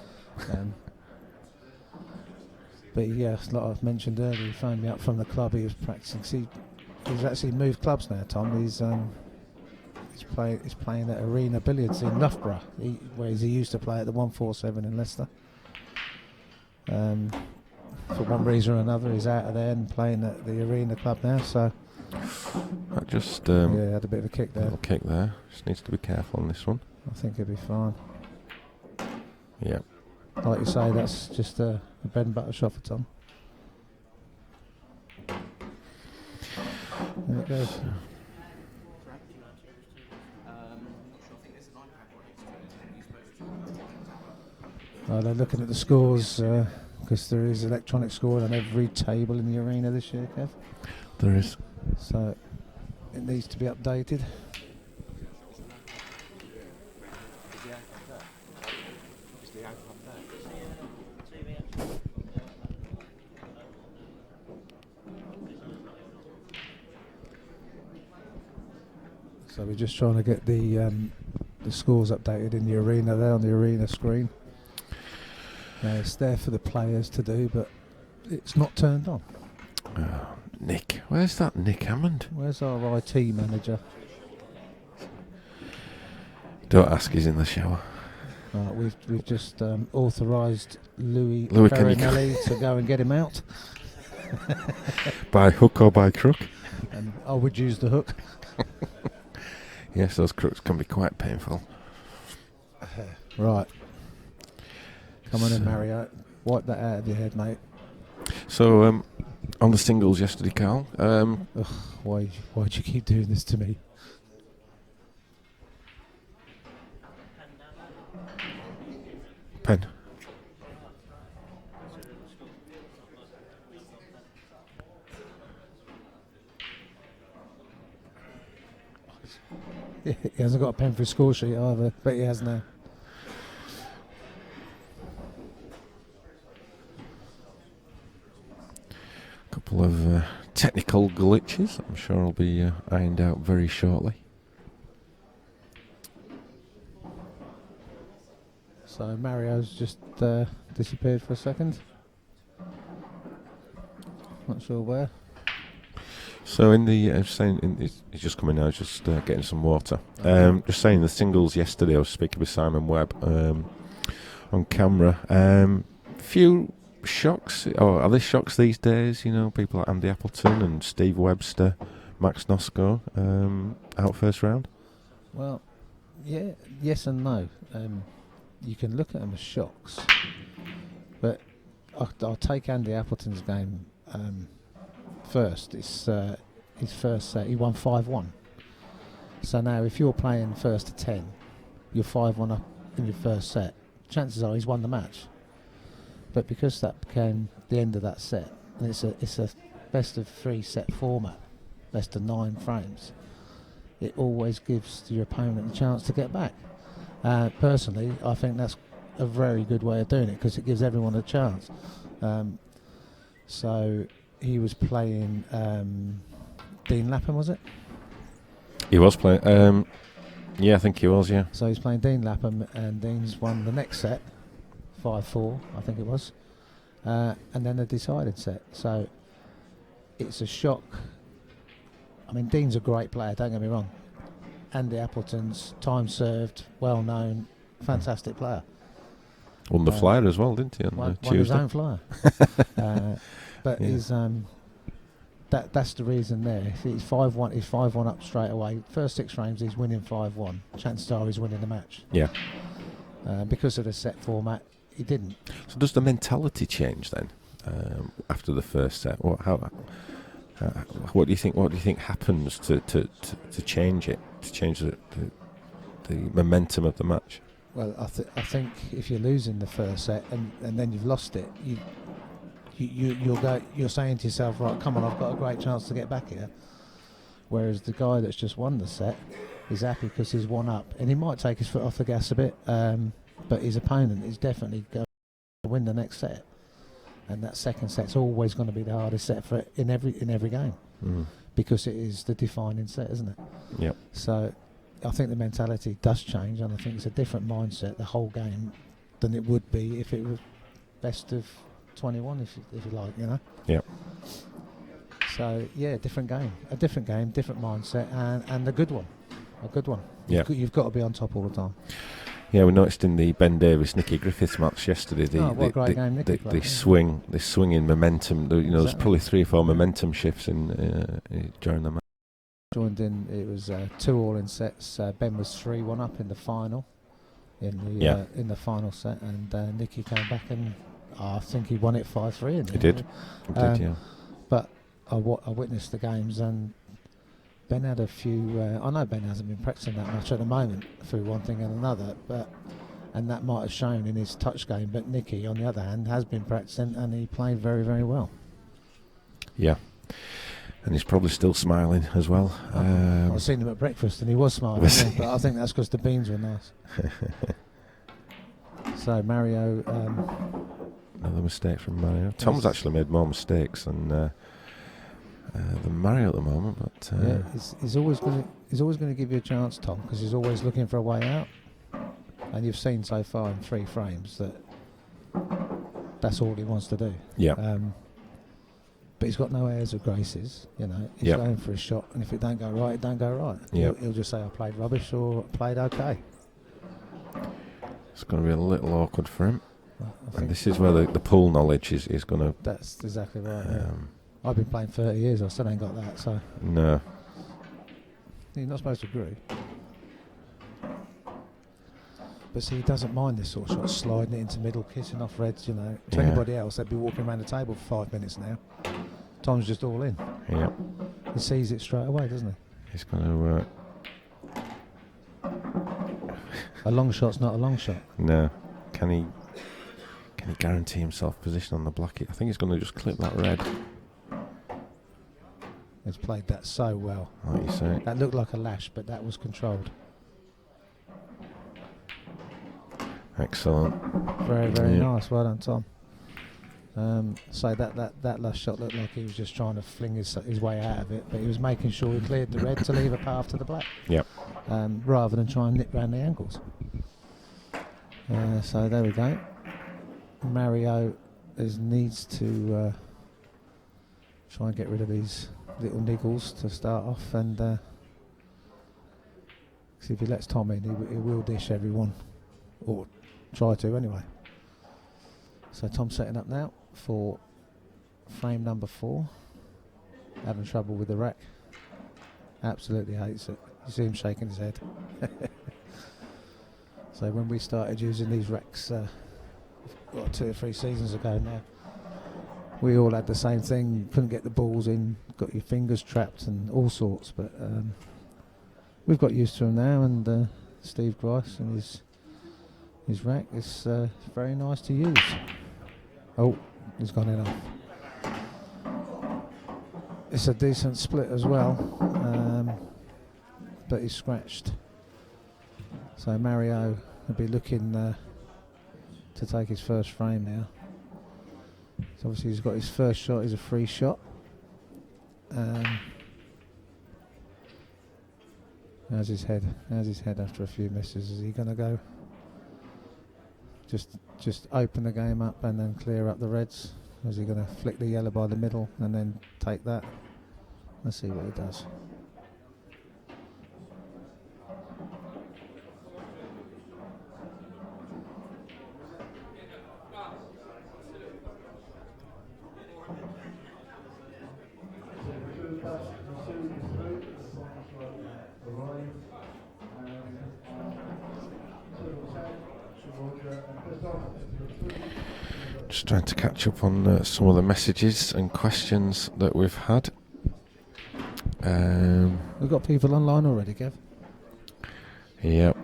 But yeah, like I've mentioned earlier, he phoned me up from the club he was practicing. See, he's actually moved clubs now, Tom. He's playing at Arena Billiards in Loughborough, whereas he used to play at the 147 in Leicester. For one reason or another, he's out of there and playing at the Arena Club now. So that just had a bit of a kick there. Little kick there. Just needs to be careful on this one. I think he'll be fine. Yeah. Like you say, that's just a bread and butter shot for Tom. There it goes. They're looking at the scores because there is electronic scoring on every table in the arena this year, Kev. There is. So it needs to be updated. So we're just trying to get the scores updated in the arena there on the arena screen. It's there for the players to do, but it's not turned on. Nick, where's that Nick Hammond? Where's our IT manager? Don't ask, he's in the shower. We've just authorised Louis can you go- Farinelli to go and get him out, By hook or by crook? and I would use the hook. Yes, those crooks can be quite painful. Right. Come on in, So- Mario. Wipe that out of your head, mate. So, on the singles yesterday, Carl, Why'd you keep doing this to me? pen. He hasn't got a pen for his score sheet either, but he has now. Couple of technical glitches. I'm sure will be ironed out very shortly. So Mario's just disappeared for a second. Not sure where. So in the he's just coming now, just getting some water. Just saying the singles yesterday. I was speaking with Simon Webb on camera. Few shocks, or are there shocks these days? You know, people like Andy Appleton and Steve Webster, Max Nosko out first round. Well, yeah, yes and no. You can look at them as shocks, but I'll take Andy Appleton's game first. It's his first set. He won 5-1. So now, if you're playing first to 10, you're 5-1 up in your first set. Chances are he's won the match. But because that became the end of that set, and it's a best of 3 set format, best of 9 frames, it always gives your opponent a chance to get back. Personally, I think that's a very good way of doing it because it gives everyone a chance. So he was playing Dean Lapham, was it? He was playing. Yeah, I think he was. Yeah. So he's playing Dean Lapham, and Dean's won the next set, 5-4, I think it was, and then a decided set. So it's a shock. I mean, Dean's a great player, don't get me wrong. Andy Appleton's time served, well known, fantastic player. Won the flyer as well, didn't he? On Won his Tuesday. own flyer. But Yeah. he's that's the reason there. He's 5-1. He's 5-1 up straight away. First 6 frames, he's winning 5-1. Chances are he's winning the match. Yeah. Because of the set format, he didn't. So does the mentality change then after the first set? What do you think? What do you think happens to change it? To change the momentum of the match? Well, I think if you're losing the first set and then you've lost it, you're saying to yourself, right, come on, I've got a great chance to get back here. Whereas the guy that's just won the set is happy because he's one up, and he might take his foot off the gas a bit, but his opponent is definitely going to win the next set, and that second set's always going to be the hardest set for in every game because it is the defining set, isn't it? Yep. So I think the mentality does change, and I think it's a different mindset the whole game than it would be if it was best of 21, if you like, you know. Yep. So yeah, different game, different mindset, and a good one. Yeah. You've got to be on top all the time. Yeah, we noticed in the Ben Davis-Nicky Griffiths match yesterday what a great game Nicky played, the swing in momentum. There's probably 3 or 4 momentum shifts in during the match. Joined in, it was 2-2 in sets. Ben was 3-1 up in the final, in the final set, and Nicky came back and I think he won it 5-3 in the He did. end. Yeah. But I witnessed the games, and Ben had a few. I know Ben hasn't been practicing that much at the moment through one thing and another, and that might have shown in his touch game. But Nicky, on the other hand, has been practicing, and he played very, very well. Yeah. And he's probably still smiling as well. I've seen him at breakfast, and he was smiling. Yeah, but I think that's because the beans were nice. So Mario. Another mistake from Mario. Tom's actually made more mistakes than Mario at the moment, but yeah, he's always going to give you a chance, Tom, because he's always looking for a way out. And you've seen so far in 3 frames that that's all he wants to do. yeah, But he's got no airs or graces, you know. He's going for a shot, and if it don't go right, it don't go right. Yeah. He'll just say I played rubbish or I played okay. It's going to be a little awkward for him. I And think this is where the pool knowledge is going to... that's exactly right. Yeah. I've been playing 30 years. I still ain't got that. So No. you're not supposed to agree. But see, he doesn't mind this sort of shot, sliding it into middle, kissing off reds, you know. To Yeah. anybody else, they'd be walking around the table for 5 minutes now. Tom's just all in. Yeah. He sees it straight away, doesn't he? He's going to... A long shot's not a long shot. No. Can he guarantee himself position on the black? I think he's going to just clip that red, He's played that so well. like you say. That looked like a lash, but that was controlled. Excellent. Very, very Yeah. nice. Well done, Tom. So that last shot looked like he was just trying to fling his way out of it, but he was making sure he cleared the red to leave a path to the black. Yep. Rather than try and nip round the angles. So there we go. Mario needs to try and get rid of these little niggles to start off, and cause if he lets Tom in, he will dish everyone, or try to anyway. So Tom's setting up now for frame number 4. Having trouble with the rack. Absolutely hates it. You see him shaking his head. So when we started using these racks 2 or 3 seasons ago now, we all had the same thing. Couldn't get the balls in, got your fingers trapped and all sorts, but we've got used to them now, and Steve Grice and his rack is very nice to use. Oh, he's gone in off. It's a decent split as well, but he's scratched. So Mario will be looking to take his first frame now. So obviously he's got his first shot, is a free shot. How's his head? How's his head after a few misses? Is he going to go just open the game up and then clear up the reds? Or is he going to flick the yellow by the middle and then take that? Let's see what he does. Just trying to catch up on some of the messages and questions that we've had. We've got people online already, Kev. Yep.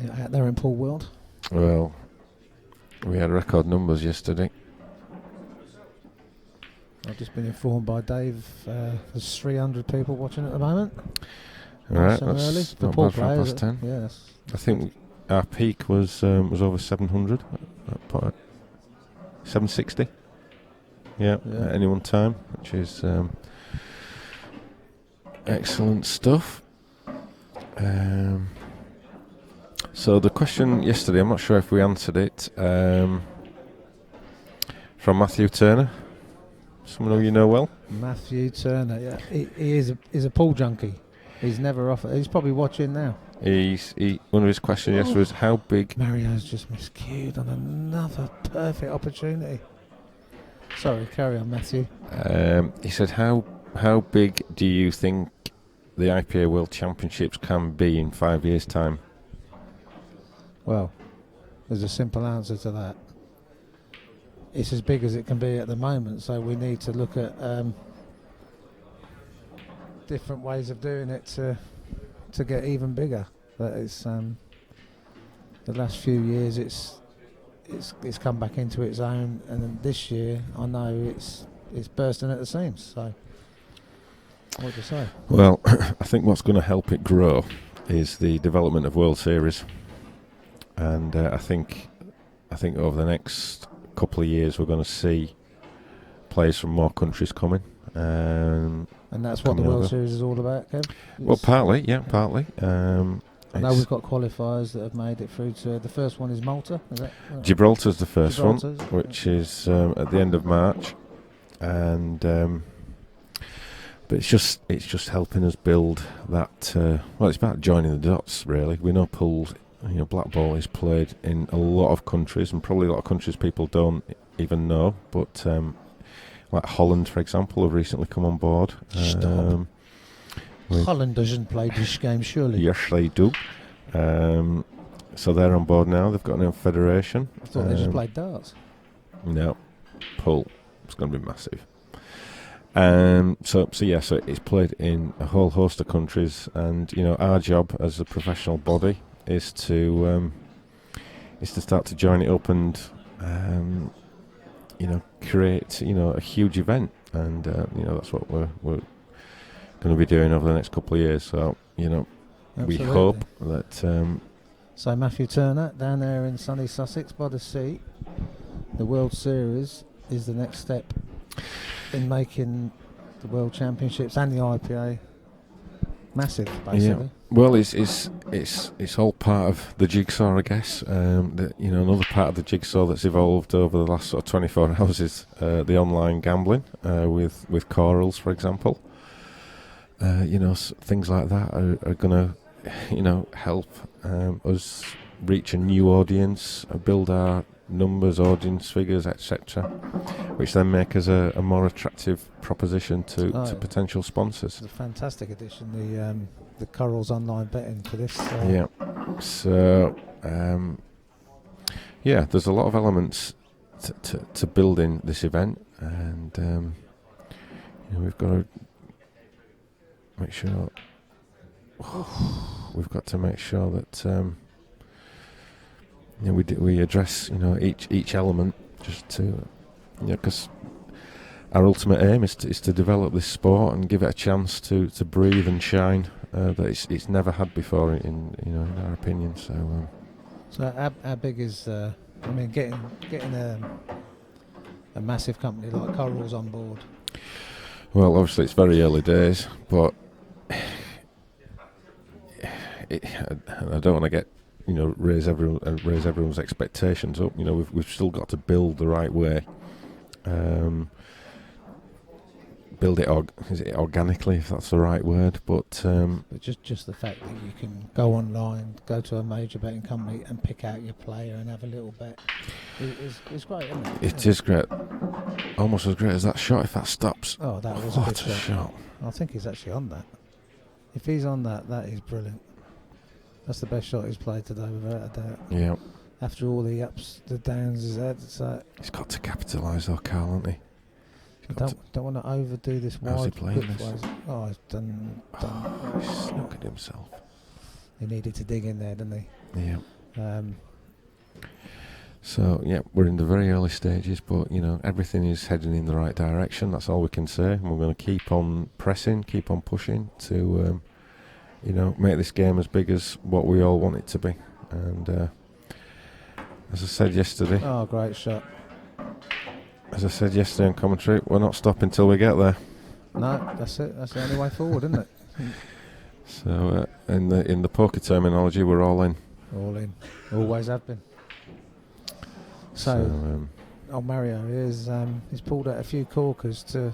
Yeah, out there in pool world. Well, we had record numbers yesterday. I've just been informed by Dave there's 300 people watching at the moment. All right, Nice and early that's for not pool bad for half players. past 10. Yeah, that's I think our peak was over 700 at that point. 760. Yeah, Yeah. at any one time, which is excellent stuff. So the question yesterday, I'm not sure if we answered it, from Matthew Turner, someone who you know well. Matthew Turner. Yeah, he is a pool junkie. He's never off. He's probably watching now. One of his questions yesterday was how big. Mario's just miscued on another perfect opportunity. Sorry, carry on, Matthew. He said, how big do you think the IPA World Championships can be in 5 years' time? Well, there's a simple answer to that. It's as big as it can be at the moment, so we need to look at different ways of doing it to get even bigger. But it's the last few years it's come back into its own, and then this year I know it's bursting at the seams. So what do you say? Well, I think what's going to help it grow is the development of World Series, and I think over the next couple of years we're going to see players from more countries coming. And that's what the coming World over. Series is all about, Kev? Well, partly. I know we've got qualifiers that have made it through to the first one is Malta. Is that right? Gibraltar's the first one, Gibraltar's, which is at the end of March, and but it's just helping us build that. Well, it's about joining the dots, really. We know pools black ball is played in a lot of countries, and probably a lot of countries people don't even know. But like Holland, for example, have recently come on board. Stop. Holland doesn't play this game, surely. Yes, they do. So they're on board now. They've got an own federation. I thought they just played darts. No, pool. It's going to be massive. So it's played in a whole host of countries, and our job as a professional body is to start to join it up and create a huge event, and that's what we're going to be doing over the next couple of years. So we Absolutely. hope that So Matthew Turner down there in sunny Sussex by the sea. The World Series is the next step in making the World Championships and the IPA massive, basically. Yeah. Well, it's all part of the jigsaw, I guess. Another part of the jigsaw that's evolved over the last sort of 24 hours is the online gambling with Corals, for example. Things like that are going to help us reach a new audience, build our numbers, audience figures, etc., which then make us a more attractive proposition to potential sponsors. It's a fantastic addition, the Corals online betting for this. Yeah. So, there's a lot of elements to building this event, and we've got to make sure. We've got to make sure that we address each element, just to because our ultimate aim is to develop this sport and give it a chance to breathe and shine that it's never had before in our opinion. So how big is getting a massive company like Corals on board? Well, obviously it's very early days, but I don't want to get raise everyone's expectations up. We've still got to build the right way. Build it organically, if that's the right word. But just the fact that you can go online, go to a major betting company and pick out your player and have a little bet is great, isn't it? It is great. Almost as great as that shot if that stops. Oh, that was What a good a shot. I think he's actually on that. If he's on that, that is brilliant. That's the best shot he's played today, without a doubt. Yeah. After all the ups, the downs he's had, so He's got to capitalise though, Carl, hasn't he? don't want to overdo this How's he wide playing grip this? wise. Oh, he's done. He's snookered himself. He needed to dig in there, didn't he? Yeah. So, we're in the very early stages, but, everything is heading in the right direction. That's all we can say. And we're going to keep on pressing, keep on pushing to, make this game as big as what we all want it to be. And as I said yesterday... Oh, great shot. As I said yesterday in commentary, we're not stopping till we get there. No, that's it. That's the only way forward, isn't it? So, in the poker terminology, we're all in. All in. Always have been. So Mario he's pulled out a few corkers to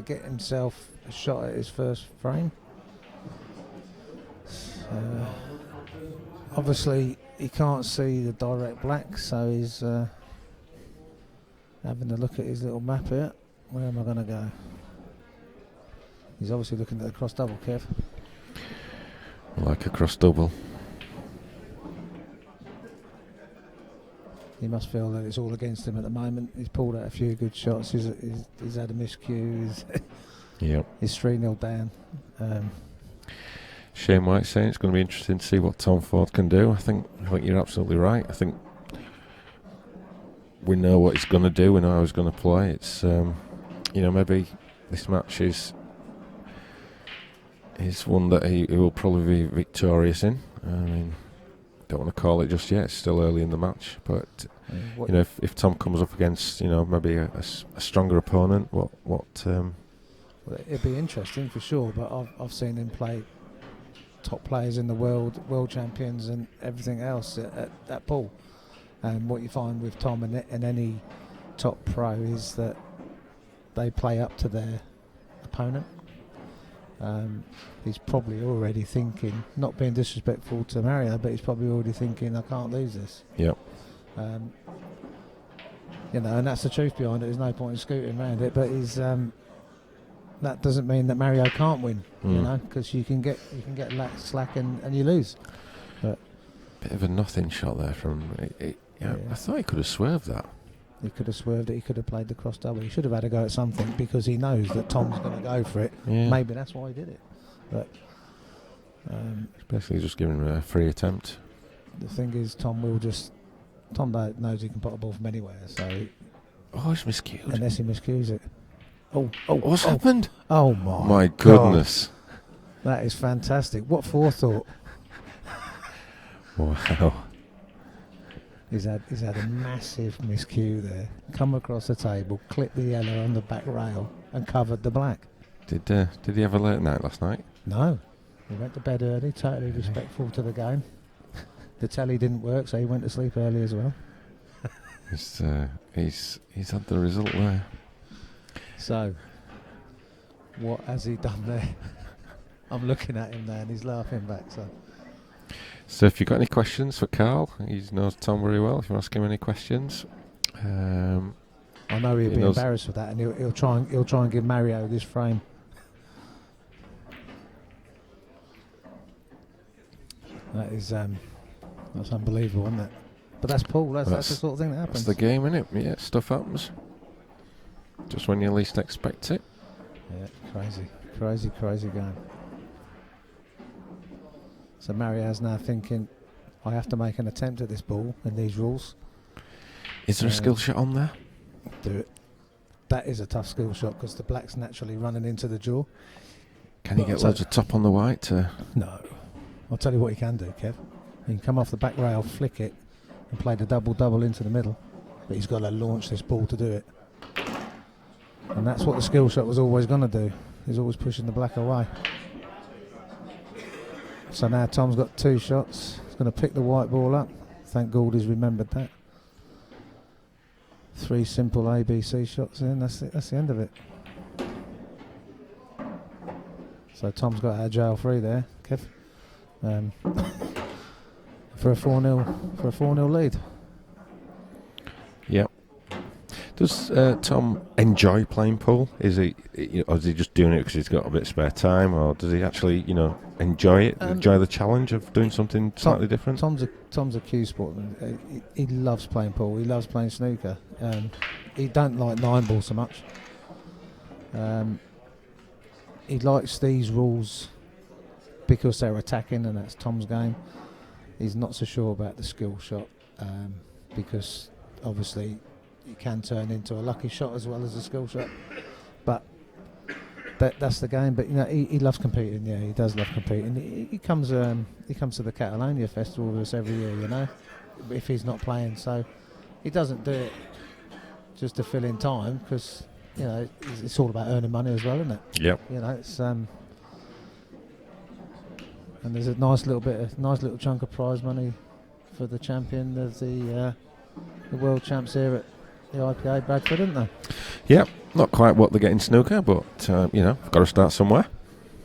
get himself a shot at his first frame. Obviously, he can't see the direct black, so he's having a look at his little map here. Where am I going to go? He's obviously looking at the cross double, Kev. Like a cross double. He must feel that it's all against him at the moment. He's pulled out a few good shots. He's had a miscue. He's 3-0 down. Shane White saying it's going to be interesting to see what Tom Ford can do. I think you're absolutely right. I think we know what he's going to do. We know how he's going to play. It's maybe this match is one that he will probably be victorious in. I mean, don't want to call it just yet. It's still early in the match, but if Tom comes up against maybe a stronger opponent, what well, it'd be interesting for sure. But I've seen him play top players in the world champions and everything else at that pool. And what you find with Tom and any top pro is that they play up to their opponent. He's probably already thinking, not being disrespectful to Mario, but he's probably already thinking, I can't lose this. Yep. You know, and that's the truth behind it. There's no point in scooting around it, but he's that doesn't mean that Mario can't win. You know, because you can get slack and you lose. But bit of a nothing shot there from. Yeah. I thought he could have swerved that. he could have swerved it. He could have played the cross double. He should have had a go at something because he knows that Tom's going to go for it. Yeah. Maybe that's why he did it. But basically just giving him a free attempt. the thing is, Tom knows he can put a ball from anywhere. So Oh, it's miscued. unless he miscues it. What's happened? Oh My God. goodness. That is fantastic. What forethought. Wow. He's had a massive miscue there. Come across the table, clipped the yellow on the back rail, and covered the black. Did he have a late night last night? No, he went to bed early, totally respectful to the game. The telly didn't work, so he went to sleep early as well. He's had the result there. So, what has he done there? I'm looking at him there, and he's laughing back. So if you've got any questions for Carl, he knows Tom very well. If you ask him any questions, I know he'll He be knows- embarrassed with that, and he'll try and give Mario this frame. That is that's unbelievable, isn't it? But that's Paul. That's the sort of thing that happens. that's the game, innit? Yeah, stuff happens. Just when you least expect it. Yeah, crazy game. So Mario's now thinking, I have to make an attempt at this ball in these rules. Is there a skill shot on there? Do it. That is a tough skill shot because the black's naturally running into the jaw. Can you get So- loads of top on the white to... No. I'll tell you what you can do, Kev. You can come off the back rail, flick it, and play the double into the middle. But he's got to launch this ball to do it. And that's what the skill shot was always going to do. He's always pushing the black away. So now Tom's got two shots. He's going to pick the white ball up. Thank God he's remembered that. 3 simple ABC shots in. That's the end of it. So Tom's got out of jail free there, Kev. For a 4-0 lead. Yep. Does Tom enjoy playing pool? Is he just doing it because he's got a bit of spare time, or does he actually, enjoy it? Enjoy the challenge of doing something slightly different? Tom's a cue sportsman. He loves playing pool. He loves playing snooker. He don't like 9-ball so much. He likes these rules because they're attacking, and that's Tom's game. He's not so sure about the skill shot because obviously it can turn into a lucky shot as well as a skill shot. But that's the game. But he loves competing. Yeah, he does love competing. He comes to the Catalonia Festival with us every year. If he's not playing, so he doesn't do it just to fill in time because it's all about earning money as well, isn't it? Yep. It's and there's a nice little chunk of prize money for the champion of the world champs here at the IPA Bradford, isn't there? Yep. Not quite what they get in snooker, but got to start somewhere.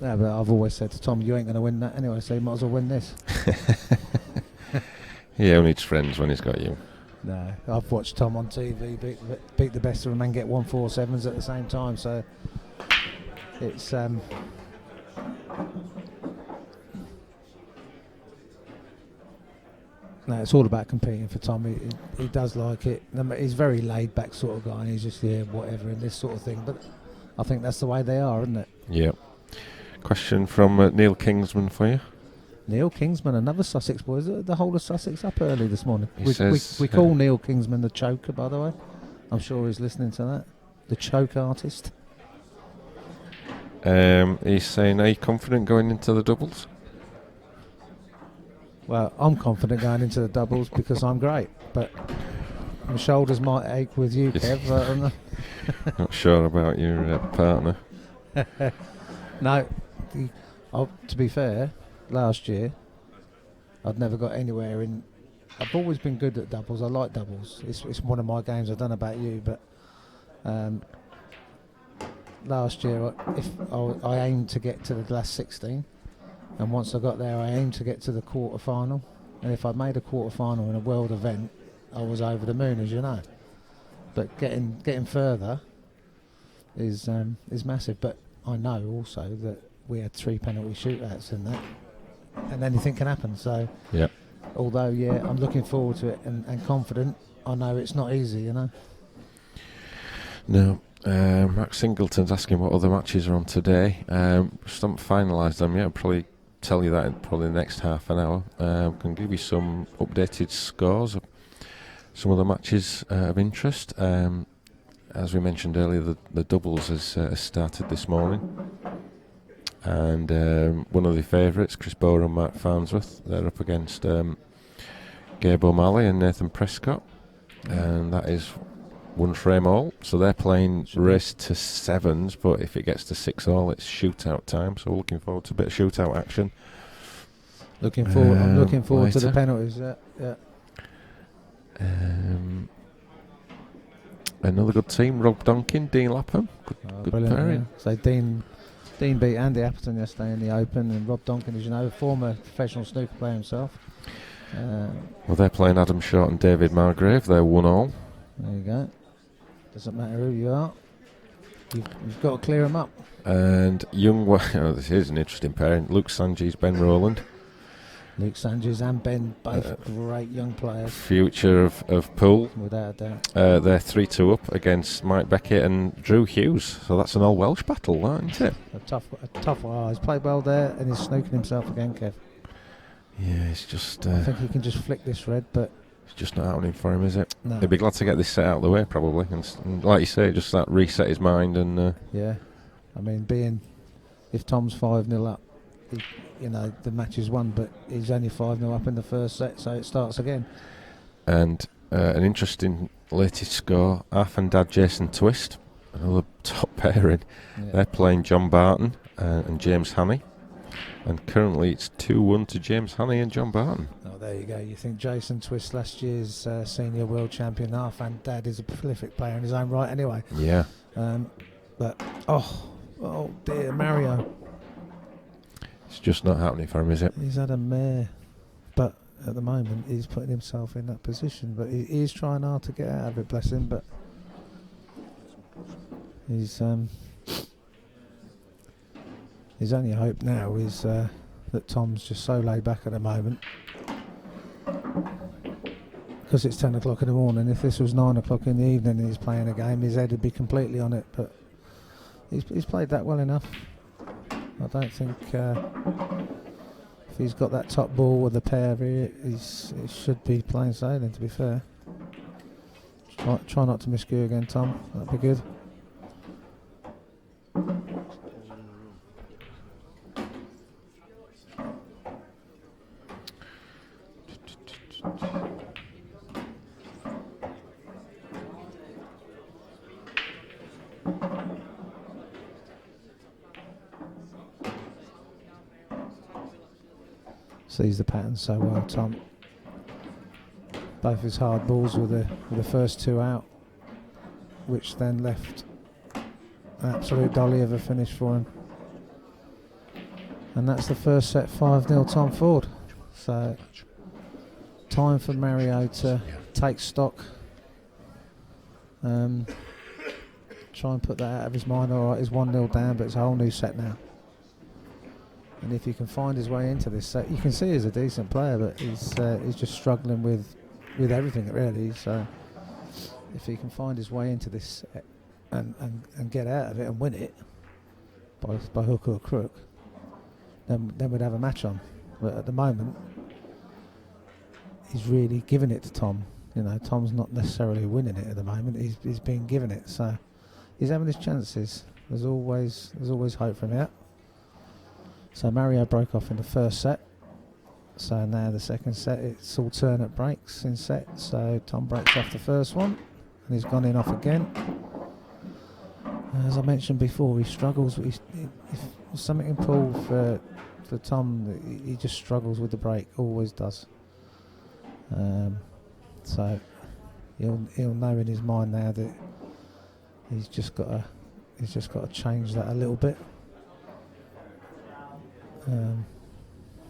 Yeah, but I've always said to Tom, you ain't going to win that anyway, so you might as well win this. He only needs friends when he's got you. No, I've watched Tom on TV beat the best of them and get 1-4-7s at the same time, so it's no, it's all about competing for Tom. He does like it. He's a very laid back sort of guy, and he's just whatever in this sort of thing. But I think that's the way they are, isn't it? Yep. Question from Neil Kingsman for you. Neil Kingsman, another Sussex boy. Is the whole of Sussex up early this morning? He says, we call Neil Kingsman the choker, by the way. I'm sure he's listening to that. The choke artist. He's saying, are you confident going into the doubles? Well, I'm confident going into the doubles because I'm great, but my shoulders might ache with you, Kev. Not sure about your partner. No, to be fair, last year I'd never got anywhere in. I've always been good at doubles. I like doubles. It's one of my games. I don't know about you, but last year, I aimed to get to the last 16, and once I got there, I aimed to get to the quarter final. And if I made a quarter final in a world event, I was over the moon, as you know. But getting further is massive. But I know also that we had 3 penalty shootouts in that, and anything can happen. So, Yeah. although I'm looking forward to it and confident, I know it's not easy, you know. No. Max Singleton's asking what other matches are on today. Just haven't finalised them yet. I'll probably tell you that in probably the next half an hour. Can give you some updated scores of some of the matches of interest. As we mentioned earlier, the doubles has started this morning, and one of the favourites, Chris Bowyer and Mark Farnsworth, they're up against Gabe O'Malley and Nathan Prescott, and that is 1 frame all. So they're playing race to 7s, but if it gets to 6 all, it's shootout time. So we're looking forward to a bit of shootout action. I'm looking forward to the later. penalties. Yeah. Another good team, Rob Donkin, Dean Lapham. Good Brilliant. pairing. Yeah. So Dean beat Andy Appleton yesterday in the Open, and Rob Donkin, as you know, former professional snooker player himself. Well, they're playing Adam Short and David Margrave. They're 1 all. There you go. Doesn't matter who you are. You've got to clear them up. And this is an interesting pairing. Luke Sanjis, Ben Rowland. Luke Sanchez and Ben, both great young players, Future of pool. without a doubt. They're 3-2 up against Mike Beckett and Drew Hughes. So that's an all Welsh battle, that, isn't it? A tough one. He's played well there, and he's snooking himself again, Kev. Yeah, it's just I think he can just flick this red, but it's just not happening for him, is it? no. He'd be glad to get this set out of the way, probably. And like you say, just that reset his mind and. Yeah, I mean, if Tom's 5-0 up, the match is won, but he's only 5-0 up in the first set, so it starts again. And an interesting latest score: Arf and Dad Jason Twist, another top pairing. Yeah. They're playing John Barton and James Hannay, and currently it's 2-1 to James Hannay and John Barton. Oh, there you go. You think Jason Twist, last year's senior world champion, half, and Dad is a prolific player in his own right anyway. Yeah. But oh dear, Mario. It's just not happening for him, is it? He's had a mare, but at the moment he's putting himself in that position. But he's trying hard to get out of it, bless him. But his only hope now is that Tom's just so laid back at the moment, because it's 10 o'clock in the morning. If this was 9 o'clock in the evening and he's playing a game, his head would be completely on it. But he's played that well enough. I don't think if he's got that top ball with the pair here, he should be plain sailing, to be fair. Try not to miscue again, Tom. That'd be good. Sees the pattern so well, Tom. Both his hard balls with the first 2 out, which then left an absolute dolly of a finish for him. And that's the first set, 5-0 Tom Ford. So time for Mario to take stock. Try and put that out of his mind. All right, he's 1-0 down, but it's a whole new set now. And if he can find his way into this set, you can see he's a decent player, but he's just struggling with everything really. So if he can find his way into this set and get out of it and win it by hook or crook, then we'd have a match on. But at the moment, he's really giving it to Tom. Tom's not necessarily winning it at the moment. He's being given it, so he's having his chances. There's always hope from it. So Mario broke off in the first set. So now the second set, it's alternate breaks in set. So Tom breaks off the first one, and he's gone in off again. As I mentioned before, he struggles. If something in pool for Tom, he just struggles with the break. Always does. So he'll know in his mind now that he's just got to he's just got to change that a little bit.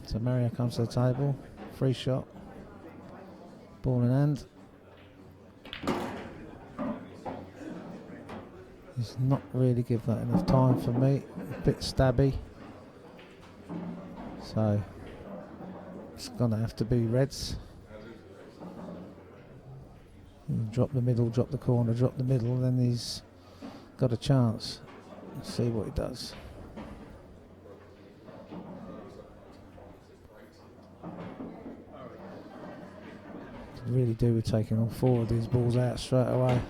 So Mario comes to the table, free shot, ball in hand. He's not really give that enough time for me, a bit stabby. So it's gonna have to be reds. Drop the middle, drop the corner, drop the middle, then he's got a chance. Let's see what he does. Could really do with taking all 4 of these balls out straight away.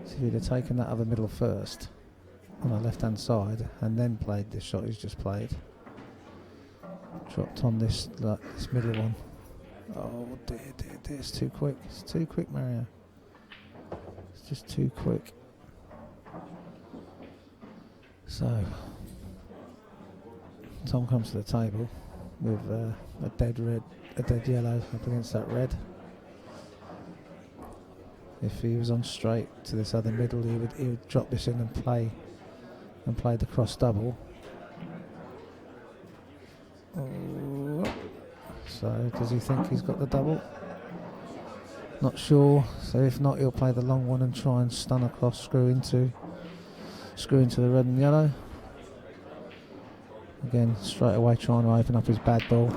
So if he'd have taken that other middle first on the left hand side and then played this shot he's just played. Dropped on this middle one. Oh dear, it's too quick. It's too quick, Mario. It's just too quick. So Tom comes to the table with a dead yellow up against that red. If he was on straight to this other middle, he would drop this in and play the cross double. Oh. So does he think he's got the double? Not sure. So if not, he'll play the long one and try and stun across, screw into the red and yellow. Again, straight away trying to open up his bad ball.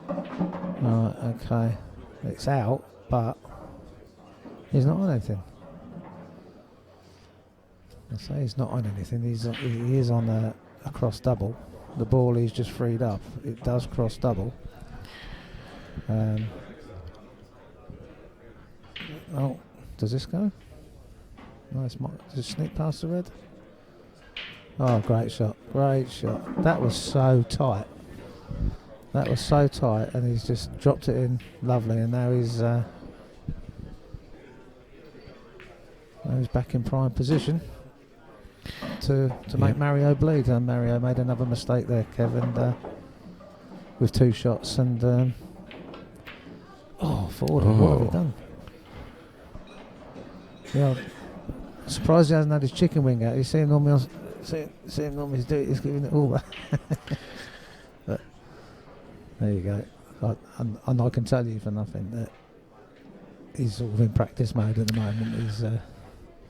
Right, okay. It's out, but he's not on anything. I say he's not on anything. He is on a cross double. The ball he's just freed up. It does cross double. Oh, does this go? Nice. Does it sneak past the red? Oh, great shot. Great shot. That was so tight. That was so tight, and he's just dropped it in. Lovely, and now he's back in prime position to make Mario bleed. And Mario made another mistake there, Kevin, with 2 shots. And forward. What have he done? Yeah, surprised he hasn't had his chicken wing out. You see him normally do it. He's giving it all back. But there you go. And I can tell you for nothing that he's sort of in practice mode at the moment. He's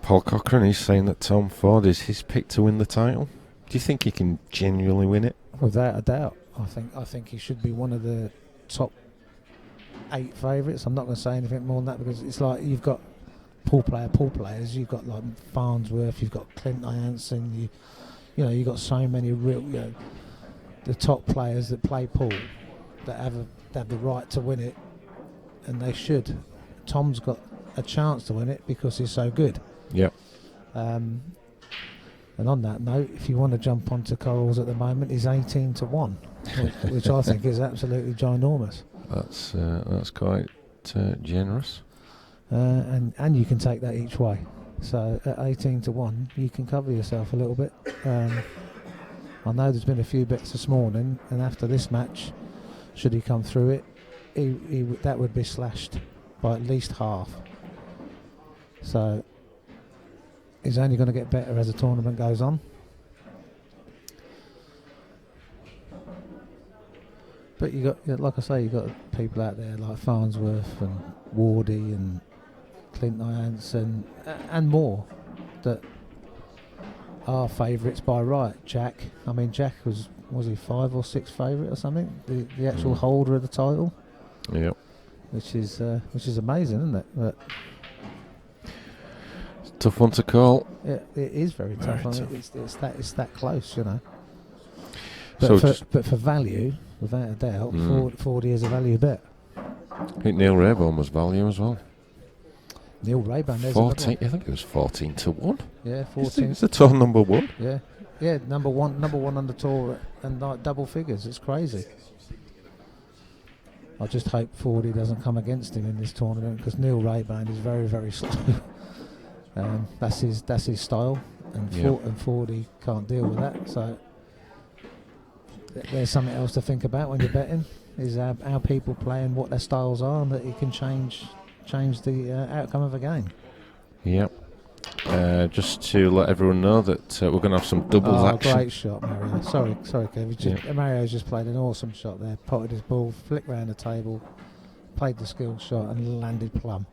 Paul Cochrane is saying that Tom Ford is his pick to win the title. Do you think he can genuinely win it? Without a doubt. I think he should be one of the top 8 favourites. I'm not going to say anything more than that, because it's like you've got pool players. You've got like Farnsworth, you've got Clint Jansen, you've got so many real, the top players that play pool that have the right to win it, and they should. Tom's got a chance to win it because he's so good. Yeah. And on that note, if you want to jump onto Corals at the moment, he's 18 to 1, which I think is absolutely ginormous. That's quite generous. And you can take that each way. So at 18 to 1, you can cover yourself a little bit. I know there's been a few bets this morning, and after this match, should he come through it, that would be slashed by at least half. So he's only going to get better as the tournament goes on. But you got, like I say, you got people out there like Farnsworth and Wardy and Clint Jansen and more that are favourites by right. Jack was he 5 or 6 favourite or something? The actual holder of the title. Yep. Which is amazing, isn't it? But tough one to call. it is very tough. It's that close, But So but for value, without a doubt, 40 is a value bet. I think Neil Rayburn was value as well. Neil Rayburn, there's 14. I think it was 14 to 1. Yeah, 14. It's the tour number 1. Yeah, number one on the tour and like double figures. It's crazy. I just hope 40 doesn't come against him in this tournament, because Neil Rayburn is very, very slow. That's his style, and 40 can't deal with that. So there's something else to think about when you're betting, is how people play and what their styles are, and that it can change the outcome of a game. Yep. just to let everyone know that we're going to have some doubles action. Great shot, Mario. Sorry, Kev. Mario's just played an awesome shot there. Potted his ball, flicked round the table, played the skilled shot, and landed plumb.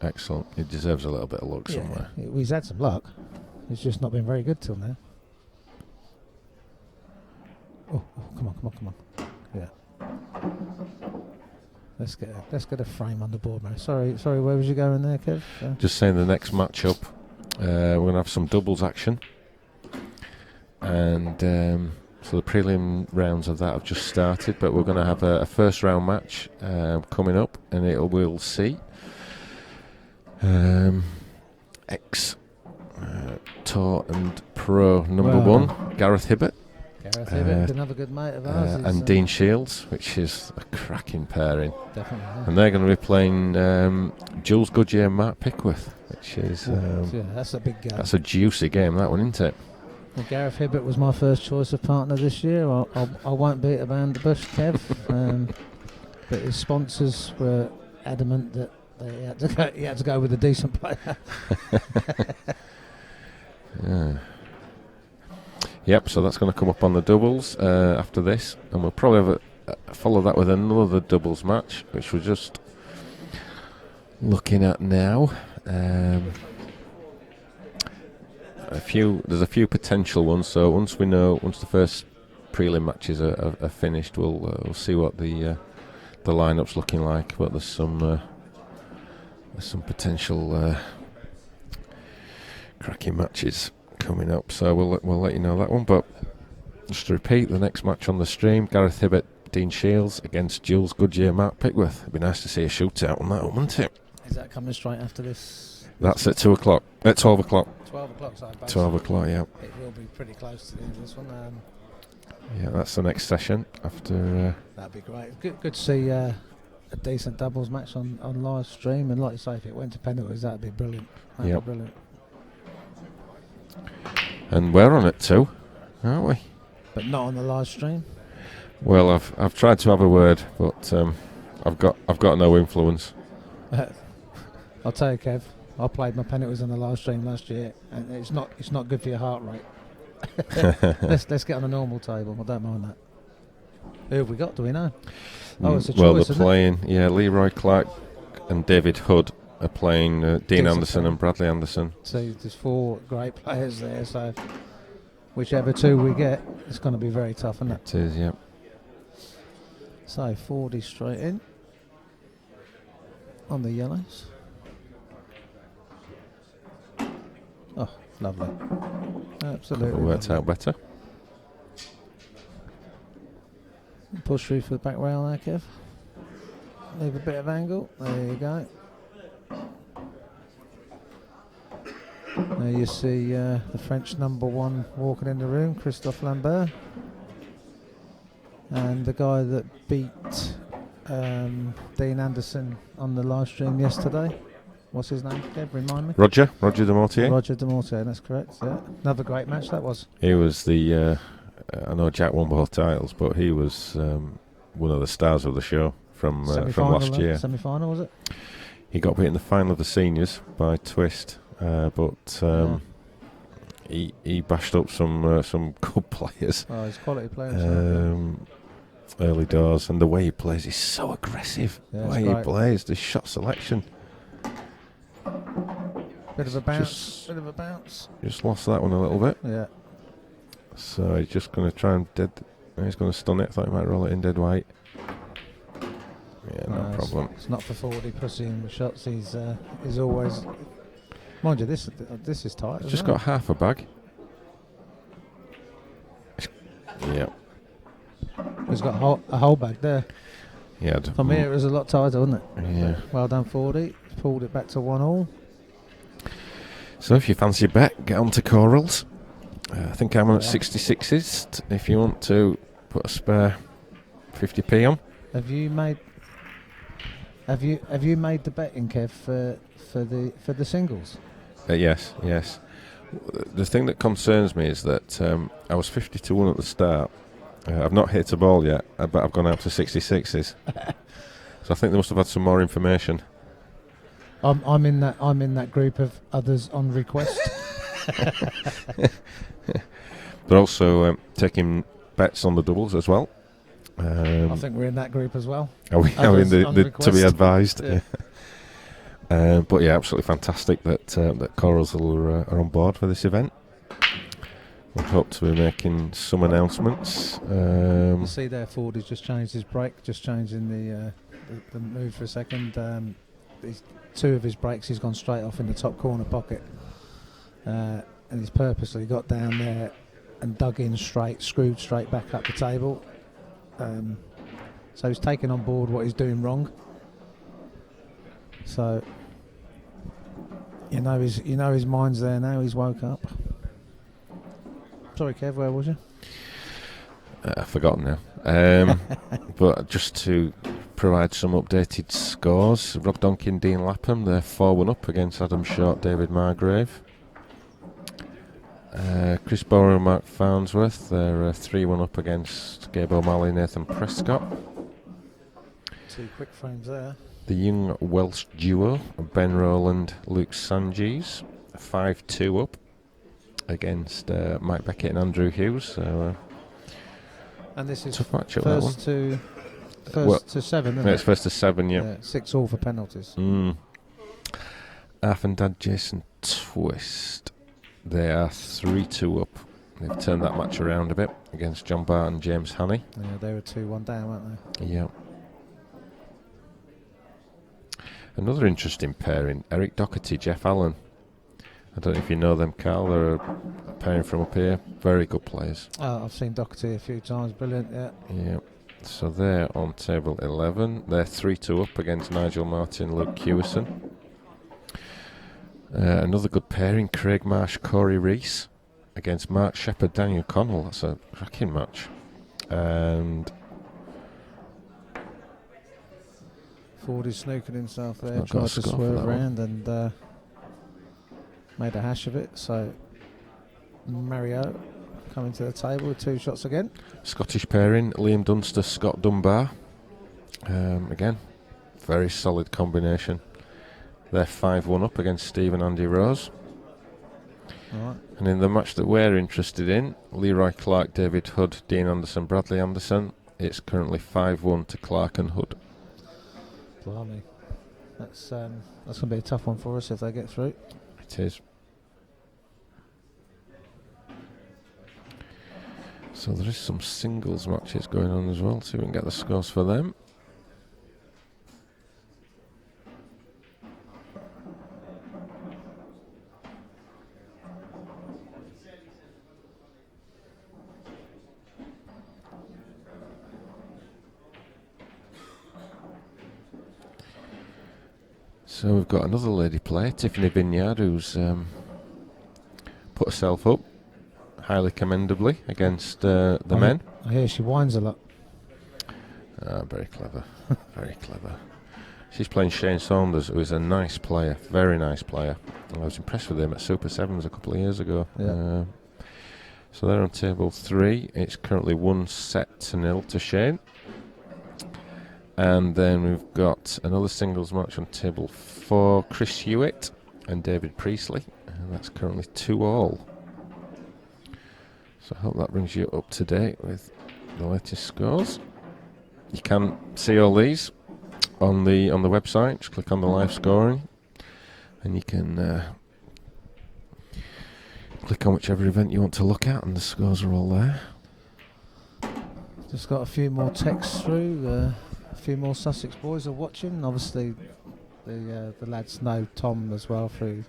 Excellent. He deserves a little bit of luck somewhere. He's had some luck. He's just not been very good till now. Oh, come on. Yeah. Let's get a frame on the board, man. Sorry, where was you going there, Kev? Just saying the next match-up, we're going to have some doubles action. And so the prelim rounds of that have just started, but we're going to have a first round match coming up, and we'll see ex-tour and pro number one, Gareth Hibbert. Gareth Hibbert, another good mate of ours. And Dean Shields, which is a cracking pairing. Definitely. Yeah. And they're going to be playing Jules Goodyear and Mark Pickworth, which is... that's a big game. That's a juicy game, that one, isn't it? Well, Gareth Hibbert was my first choice of partner this year. I won't beat around the bush, Kev. But his sponsors were adamant that he had to go with a decent player. Yeah. Yep, so that's going to come up on the doubles after this, and we'll probably follow that with another doubles match, which we're just looking at now. There's a few potential ones. So once the first prelim matches are finished, we'll see what the lineup's looking like. But there's some potential cracking matches coming up, so we'll let you know that one. But just to repeat, the next match on the stream, Gareth Hibbert, Dean Shields against Jules Goodyear, Mark Pickworth. It'd be nice to see a shootout on that one, wouldn't it? Is that coming straight after this? That's at 2 o'clock. At 12 o'clock. 12 o'clock, so 12 o'clock, yeah. It will be pretty close to the end of this one. Yeah, that's the next session after. That'd be great. Good to see a decent doubles match on live stream, and like you say, if it went to penalties, that'd be brilliant. That'd be brilliant. And we're on it too, aren't we? But not on the live stream. Well, I've tried to have a word, but I've got no influence. I'll tell you, Kev, I played my penalties on the live stream last year, and it's not good for your heart rate. Let's get on a normal table. I don't mind that. Who have we got? Do we know? Oh, it's a choice. Well, they're playing. Yeah, Leroy Clark and David Hood are playing Dean Anderson and Bradley Anderson. So there's 4 great players there. So whichever 2 we get, it's going to be very tough, isn't it? It is, yeah. So 40 straight in on the yellows. Oh, lovely. Absolutely. It worked out better. Push through for the back rail there, Kev. Leave a bit of angle. There you go. There you see the French number 1 walking in the room, Christophe Lambert. And the guy that beat Dean Anderson on the live stream yesterday. What's his name, Kev? Remind me. Roger de Mortier. Roger de Mortier, that's correct. Yeah. Another great match that was. He was the... I know Jack won both titles, but he was one of the stars of the show from last year. Semi-final, was it? He got beat in the final of the seniors by Twist, but he bashed up some good players. Oh, he's quality players. Early doors, and the way he plays, he's so aggressive. Yeah, the way he plays, the shot selection. Bit of a bounce. Just lost that one a little bit. Yeah. So he's just going to try and he's going to stun it. I thought he might roll it in dead white. Yeah, no problem. It's not for 40 pushing shots. He's always. Mind you, this is tight. He's just got half a bag. Yeah. He's got a whole bag there. Yeah. From here, it was a lot tighter, wasn't it? Yeah. Well done, 40. Pulled it back to 1-1. So if you fancy a bet, get on to Corals. I think I'm on at 66s. If you want to put a spare 50p on. Have you made the betting, Kev, for the singles? Yes. The thing that concerns me is that I was 50-1 at the start. I've not hit a ball yet, but I've gone out to 66s. So I think they must have had some more information. I'm in that group of others on request. They're also taking bets on the doubles as well. I think we're in that group as well. Are we Others having on to be request. advised? Yeah. But yeah, absolutely fantastic that Corals are on board for this event. We hope to be making some announcements. You see there, Ford has just changed his brake, just changing the move for a second. Two of his brakes, he's gone straight off in the top corner pocket. And he's purposely got down there and dug in straight, screwed straight back up the table. So he's taken on board what he's doing wrong. So you know his mind's there now. He's woke up. Sorry, Kev, where was you? I've forgotten now. But just to provide some updated scores, Rob Donkin, Dean Lapham, they're 4-1 up against Adam Short, David Margrave. Chris Bower and Mark Farnsworth, they're 3-1 up against Gabe O'Malley, Nathan Prescott. 2 quick frames there. The young Welsh duo, Ben Rowland, Luke Sanjeev, 5-2 up against Mike Beckett and Andrew Hughes. So, and this is tough matchup, that one. First to 7, isn't It's it? first to 7, yeah. 6 all for penalties. Arf and Dad Jason Twist, they are 3-2 up. They've turned that match around a bit against John Bart and James Hannay. Yeah, they were 2-1 down, weren't they? Yeah. Another interesting pairing, Eric Doherty, Jeff Allen. I don't know if you know them, Carl. They're a pairing from up here. Very good players. I've seen Doherty a few times. Brilliant, yeah. Yeah. So they're on table 11. They're 3-2 up against Nigel Martin, Luke Hewison. Another good pairing, Craig Marsh, Corey Rees against Mark Shepherd, Daniel Connell. That's a cracking match. And Ford is snooking himself there, Not got a tried to score for swerve that one. around and made a hash of it. So Mario coming to the table with 2 shots again. Scottish pairing, Liam Dunster, Scott Dunbar. Again, very solid combination. They're 5-1 up against Steve and Andy Rose. All right. And in the match that we're interested in, Leroy Clark, David Hood, Dean Anderson, Bradley Anderson, it's currently 5-1 to Clark and Hood. Blimey. That's going to be a tough one for us if they get through. It is. So there is some singles matches going on as well, see if we can get the scores for them. So we've got another lady player, Tiffany Vineyard, who's put herself up highly commendably against the men. I hear she whines a lot. Very clever, very clever. She's playing Shane Saunders, who is a nice player, very nice player. I was impressed with him at Super Sevens a couple of years ago. Yeah. So they're on table 3. It's currently 1-0 to Shane. And then we've got another singles match on table 4, Chris Hewitt and David Priestley, and that's currently 2-2. So I hope that brings you up to date with the latest scores. You can see all these on the website. Just click on the live scoring, and you can click on whichever event you want to look at, and the scores are all there. Just got a few more texts through. A few more Sussex boys are watching. Obviously, the lads know Tom as well through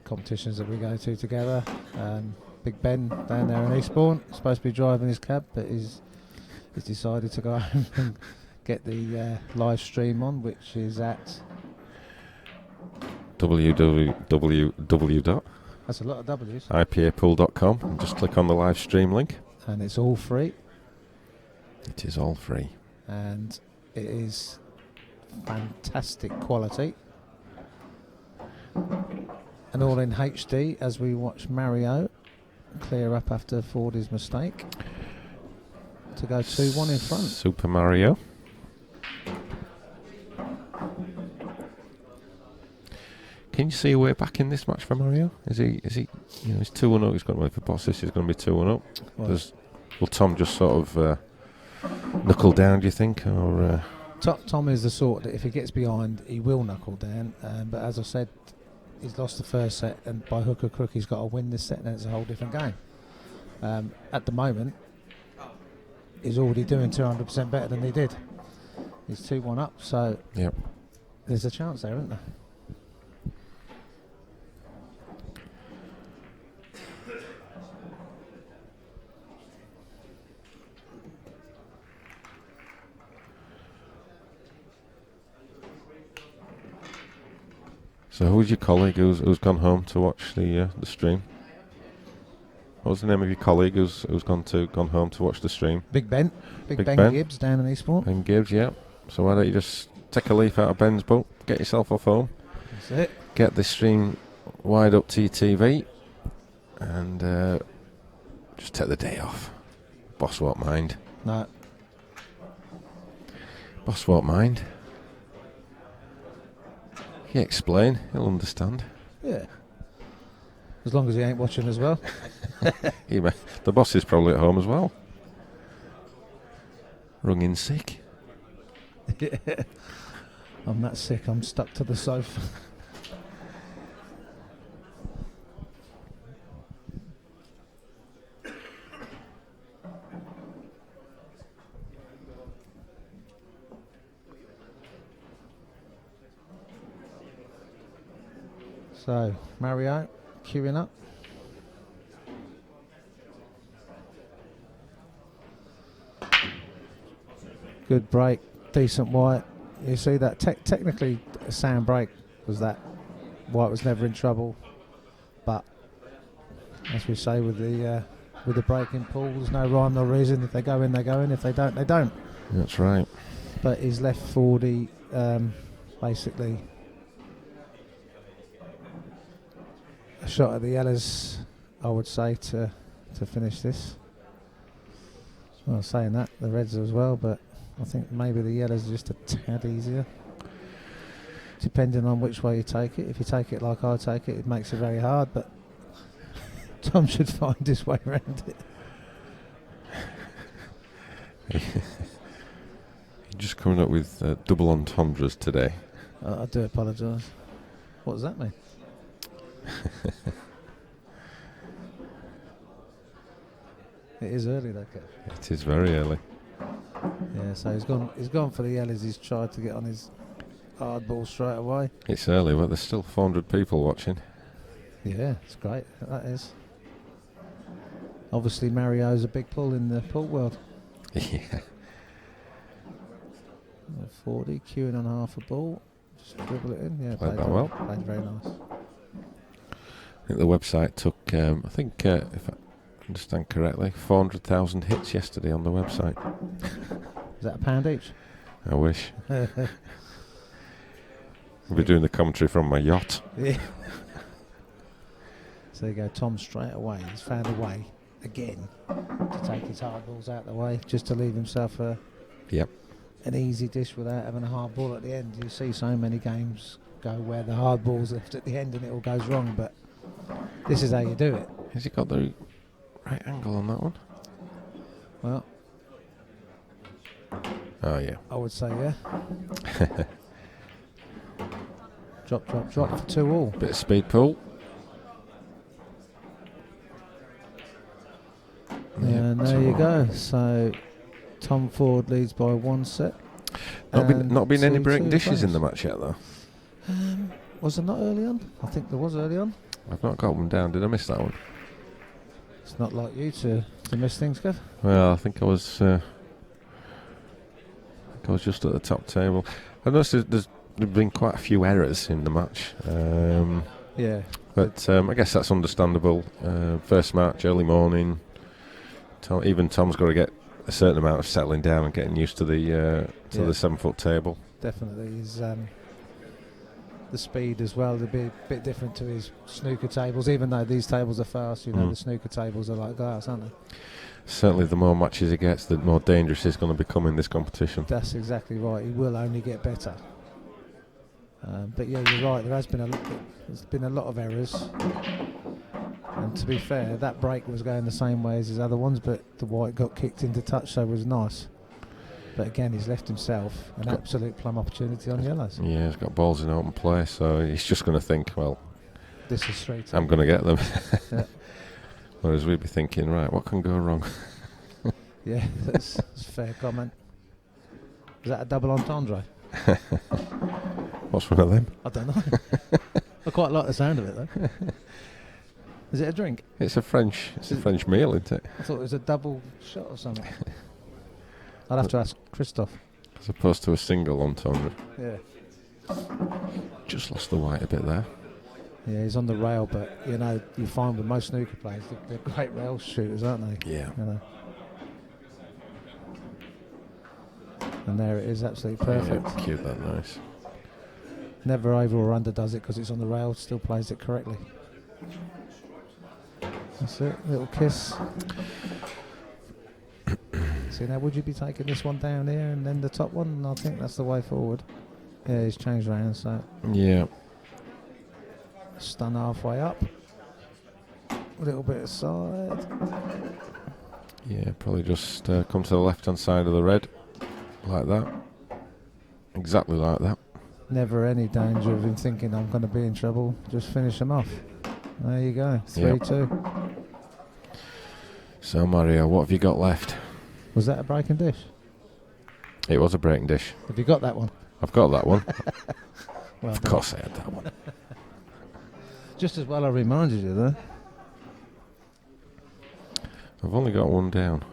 competitions that we go to together. Big Ben down there in Eastbourne, supposed to be driving his cab, but he's decided to go home and get the live stream on, which is at www. That's a lot of W's. IPApool.com, and just click on the live stream link. And it's all free. It is all free. And it is fantastic quality. And all in HD as we watch Mario clear up after Fordy's mistake to go 2-1 in front. Super Mario. Can Can you see a way back in this match for Mario? Is he? You know, he's 2-0. He's got to. If he pots this, he's going to be 2-0. Will Tom just sort of knuckle down? Do you think, or? Tom is the sort that if he gets behind, he will knuckle down. But as I said, he's lost the first set, and by hook or crook, he's got to win this set, and it's a whole different game. At the moment, he's already doing 200% better than he did. He's 2-1 up, so Yep. there's a chance there, isn't there? So who's your colleague who's gone home to watch the stream? What was the name of your colleague who's gone home to watch the stream? Big Ben Gibbs down in Eastport. Ben Gibbs, yeah. So why don't you just take a leaf out of Ben's book, get yourself off home, That's it. get this stream wide up to your TV, and just take the day off. Boss won't mind. No, Boss won't mind. You explain, he'll understand. yeah. As long as he ain't watching as well. The boss is probably at home as well. Rung in sick. I'm that sick, I'm stuck to the sofa. So, Mario, queuing up. Good break, decent white. You see that technically a sound break was that. White was never in trouble, but as we say with the breaking pool, there's no rhyme nor reason. If they go in, they go in. If they don't, they don't. That's right. But his left 40 basically a shot at the yellows, I would say, to finish this. Well, saying that, the reds as well, but I think maybe the yellows are just a tad easier, depending on which way you take it. If you take it like I take it, it makes it very hard, but Tom should find his way around it. You're just coming up with double entendres today. I do apologise. What does that mean? It is early though, Kev. It is very early. Yeah, so he's gone for the yellows. He's tried to get on his hard ball straight away. It's early, but there's still 400 people watching. Yeah, it's great. That is. Obviously, Mario's a big pull in the pool world. Yeah. 40, queuing on half a ball. Just dribble it in. Yeah, Played that very, well. Played very nice. I think the website took, if I understand correctly, 400,000 hits yesterday on the website. Is that £1 each? I wish. I'll be doing the commentary from my yacht. Yeah. So there you go, Tom straight away. He's found a way again to take his hard balls out of the way, just to leave himself an easy dish without having a hard ball at the end. You see so many games go where the hard ball's left at the end and it all goes wrong, but this is how you do it. Has he got the right angle on that one? Well, Oh, yeah. I would say yeah. Drop for 2-all. Bit of speed pull. And there you go. So Tom Ford leads by 1 set. Not been any 2-2 break dishes in plays. the match yet, though. Was there not early on? I think there was early on. I've not got them down. Did I miss that one? It's not like you to miss things, Kev. Well, I think I was just at the top table. I noticed there's been quite a few errors in the match. Yeah. But I guess that's understandable. First match, early morning. Even Tom's got to get a certain amount of settling down and getting used to the 7-foot table. Definitely. His, the speed as well, they'd be a bit different to his snooker tables, even though these tables are fast. You know, the snooker tables are like glass, aren't they? Certainly, the more matches he gets, the more dangerous he's going to become in this competition. That's exactly right. He will only get better. But yeah, you're right. There's been a lot of errors. And to be fair, that break was going the same way as his other ones, but the white got kicked into touch, so it was nice. But again, he's left himself an absolute plum opportunity on yellows. Yeah, he's got balls in open play, so he's just going to think, well, This is straight. I'm going to get them. Yeah. Whereas we'd be thinking, right, what can go wrong? Yeah, that's a fair comment. Is that a double entendre? What's one of them? I don't know. I quite like the sound of it though. Is it a drink? It's a French meal, isn't it? I thought it was a double shot or something. I'll have to ask Christoph. As opposed to a single entendre. Yeah. Just lost the white a bit there. Yeah, he's on the rail, but you know, you find with most snooker players, they're great rail shooters, aren't they? Yeah. You know. And there it is, absolutely perfect. Yeah, cute, that nice. Never over or under does it because it's on the rail, still plays it correctly. That's it, little kiss. See, now would you be taking this one down here and then the top one? I think that's the way forward. Yeah, he's changed round, so Yeah. stun halfway up. A little bit aside. Yeah, probably just come to the left-hand side of the red. Like that. Exactly like that. Never any danger of him thinking I'm going to be in trouble. Just finish him off. There you go, 3-2. So, Mario, what have you got left? Was that a breaking dish? It was a breaking dish. Have you got that one? I've got that one. Well Of done. course I had that one. Just as well I reminded you there. I've only got one down.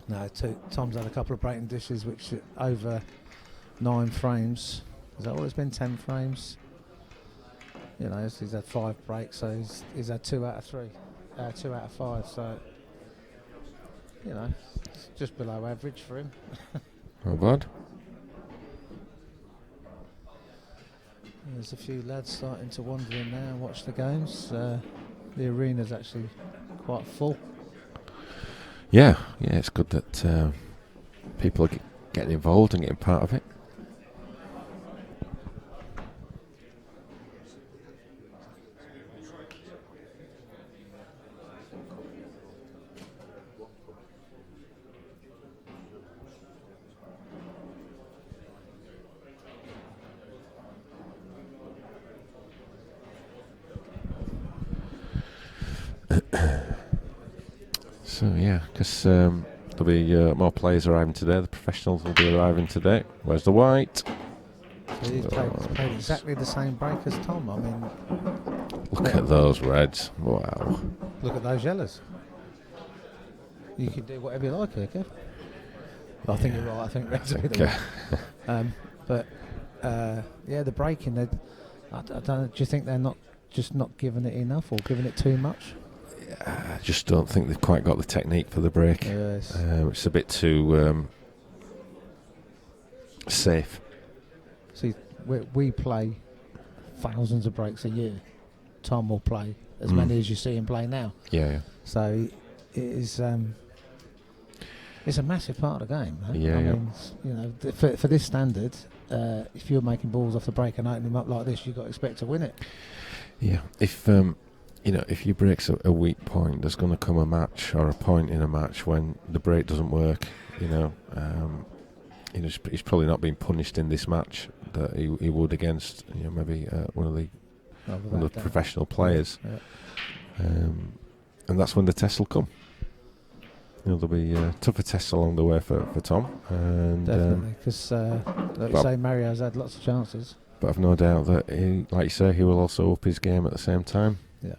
No, Tom's had a couple of breaking dishes which are over 9 frames. Is that what it's been? 10 frames? You know, he's had 5 breaks, so he's had 2 out of 3. 2 out of 5, so, you know, it's just below average for him. Not bad. There's a few lads starting to wander in now and watch the games. The arena's actually quite full. Yeah, it's good that people are getting involved and getting part of it. So yeah, because there'll be more players arriving today. The professionals will be arriving today. Where's the white? So he's played exactly the same break as Tom. I mean, Look at those reds. Wow. look at those yellows. You can do whatever you like here, Kev. I think you're right. I think reds are the one. But yeah, the breaking. I don't know. Do you think they're not giving it enough or giving it too much? I just don't think they've quite got the technique for the break. Yes. It's a bit too safe. See, we play thousands of breaks a year. Tom will play as many as you see him play now. Yeah. So it is. It's a massive part of the game. Man. Yeah, I yeah. mean, you know, for this standard, if you're making balls off the break and opening them up like this, you've got to expect to win it. Yeah. If if you breaks a weak point, there's going to come a match or a point in a match when the break doesn't work. He's probably not being punished in this match that he would against maybe one of the professional players. Yeah. And that's when the tests will come. There'll be tougher tests along the way for Tom. And, Definitely, because like you say, Mario's had lots of chances. But I've no doubt that, like you say, he will also up his game at the same time. Yeah.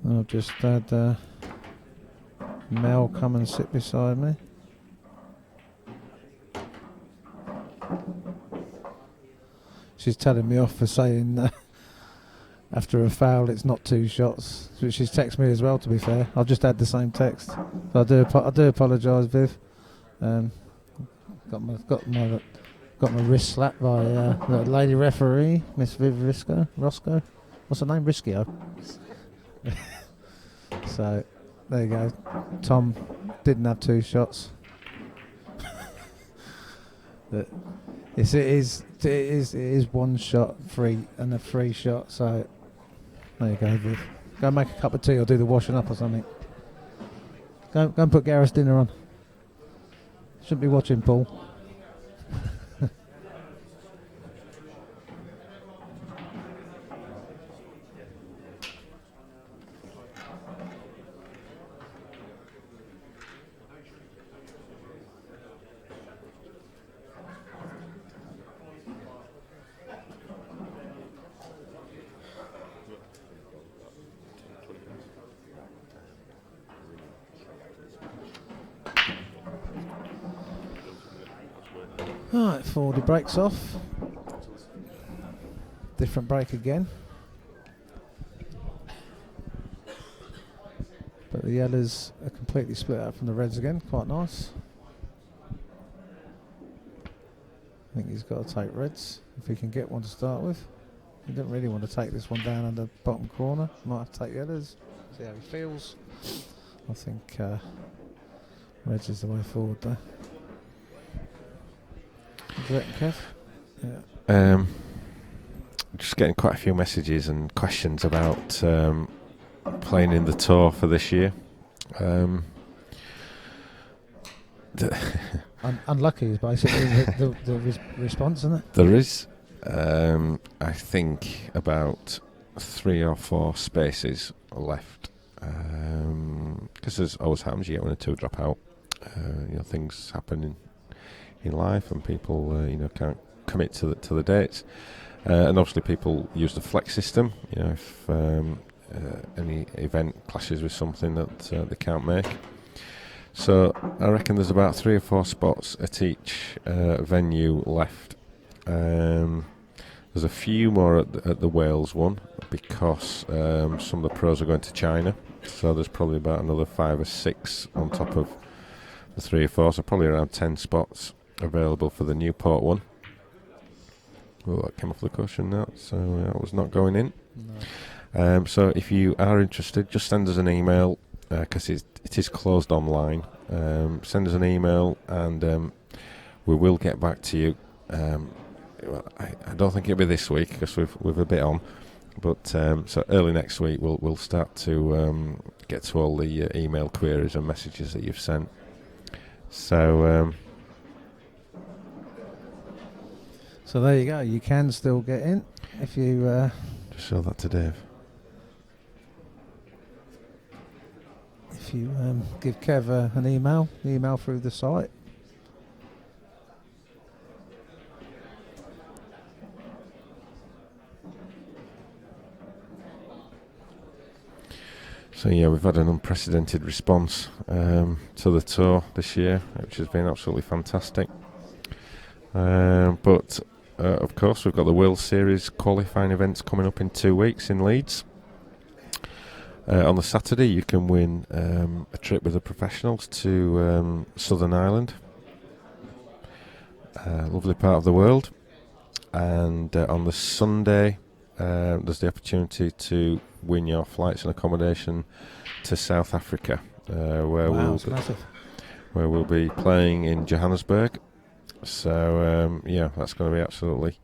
I've just had Mel come and sit beside me. She's telling me off for saying after a foul it's not 2 shots. So she's texted me as well, to be fair. I've just had the same text. So I do apologise, Viv. Got my wrist slapped by the lady referee, Miss Viv Roscoe. What's her name? Rischio. So There you go. Tom didn't have 2 shots. But it is 1 shot free and a free shot. So there you go, Viv. Go make a cup of tea or do the washing up or something. Go and put Gareth's dinner on. Shouldn't be watching Paul. Right, 40 breaks off. Different break again. But the yellows are completely split out from the reds again. Quite nice. I think he's got to take reds if he can get one to start with. He doesn't really want to take this one down on the bottom corner. Might have to take yellows. See how he feels. I think reds is the way forward though. Do you reckon, Kev? Yeah. Just getting quite a few messages and questions about playing in the tour for this year. Unlucky is basically the response, isn't it? There is, I think, about 3 or 4 spaces left. Because as always happens, you get 1 or 2 drop out. Things happen in life, and people can't commit to the dates. And obviously, people use the flex system. If any event clashes with something that they can't make. So I reckon there's about 3 or 4 spots at each venue left. There's a few more at the Wales one because some of the pros are going to China. So there's probably about another 5 or 6 on top of the 3 or 4. So probably around 10 spots available for the Newport one. Oh, that came off the cushion now, so that was not going in. No. So if you are interested, just send us an email because it is closed online. Send us an email and we will get back to you. I don't think it'll be this week because we've a bit on, but so early next week we'll start to get to all the email queries and messages that you've sent. So. So there you go. You can still get in if you. Just show that to Dave. If you give Kev an email through the site. So yeah, we've had an unprecedented response to the tour this year, which has been absolutely fantastic. But of course, we've got the World Series qualifying events coming up in 2 weeks in Leeds. On the Saturday, you can win a trip with the professionals to Southern Ireland, a lovely part of the world. And on the Sunday, there's the opportunity to win your flights and accommodation to South Africa, where we'll be playing in Johannesburg. So that's going to be absolutely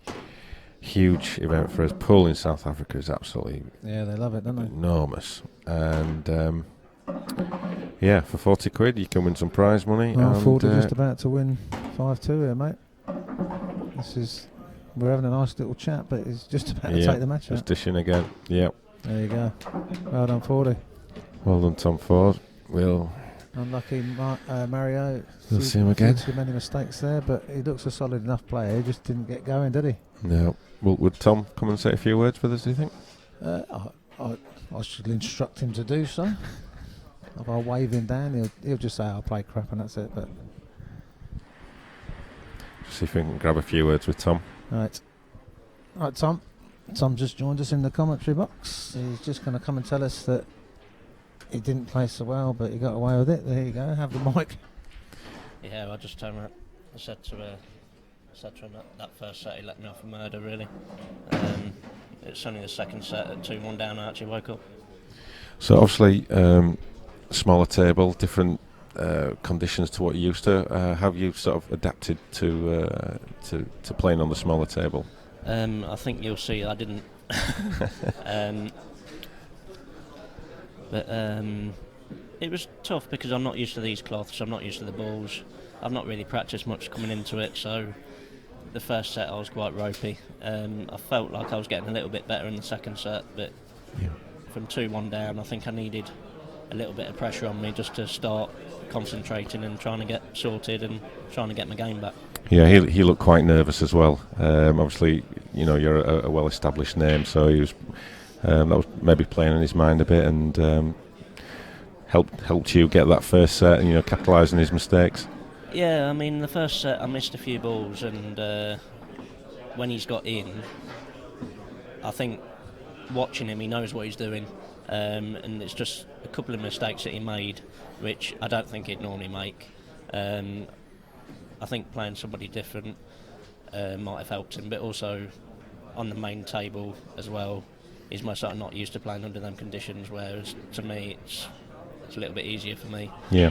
huge event for us. Pool in South Africa is absolutely they love it, don't they? Enormous, and for £40 you can win some prize money. Well, Ford are just about to win 5-2 here, mate. We're having a nice little chat, but he's just about to take the match out. Just dishing again. Yep. There you go. Well done, Fordy. Well done, Tom Ford. Unlucky Mario. We'll see him again. Too many mistakes there, but he looks a solid enough player. He just didn't get going, did he? No. Well, would Tom come and say a few words with us, do you think? I should instruct him to do so. If I wave him down, he'll just say I'll play crap and that's it. But see if we can grab a few words with Tom. Right, Tom. Tom just joined us in the commentary box. He's just going to come and tell us that he didn't play so well, but he got away with it. There you go. Have the mic. Yeah, I just I said to him that first set he let me off a murder, really. It's only the second set at 2-1 down I actually woke up. So obviously smaller table, different conditions to what you're used to. Have you sort of adapted to playing on the smaller table? I think you'll see I didn't. But it was tough because I'm not used to these cloths, I'm not used to the balls. I've not really practiced much coming into it, so the first set I was quite ropey. I felt like I was getting a little bit better in the second set, but from 2-1 down, I think I needed a little bit of pressure on me just to start concentrating and trying to get sorted and trying to get my game back. Yeah, he looked quite nervous as well. Obviously, you're a well-established name, so he was that was maybe playing on his mind a bit, and helped you get that first set and capitalise on his mistakes. Yeah, I mean the first set I missed a few balls, and when he's got in, I think watching him, he knows what he's doing, and it's just a couple of mistakes that he made, which I don't think he'd normally make. I think playing somebody different might have helped him, but also on the main table as well, he's most certainly not used to playing under them conditions, whereas to me it's a little bit easier for me. Yeah.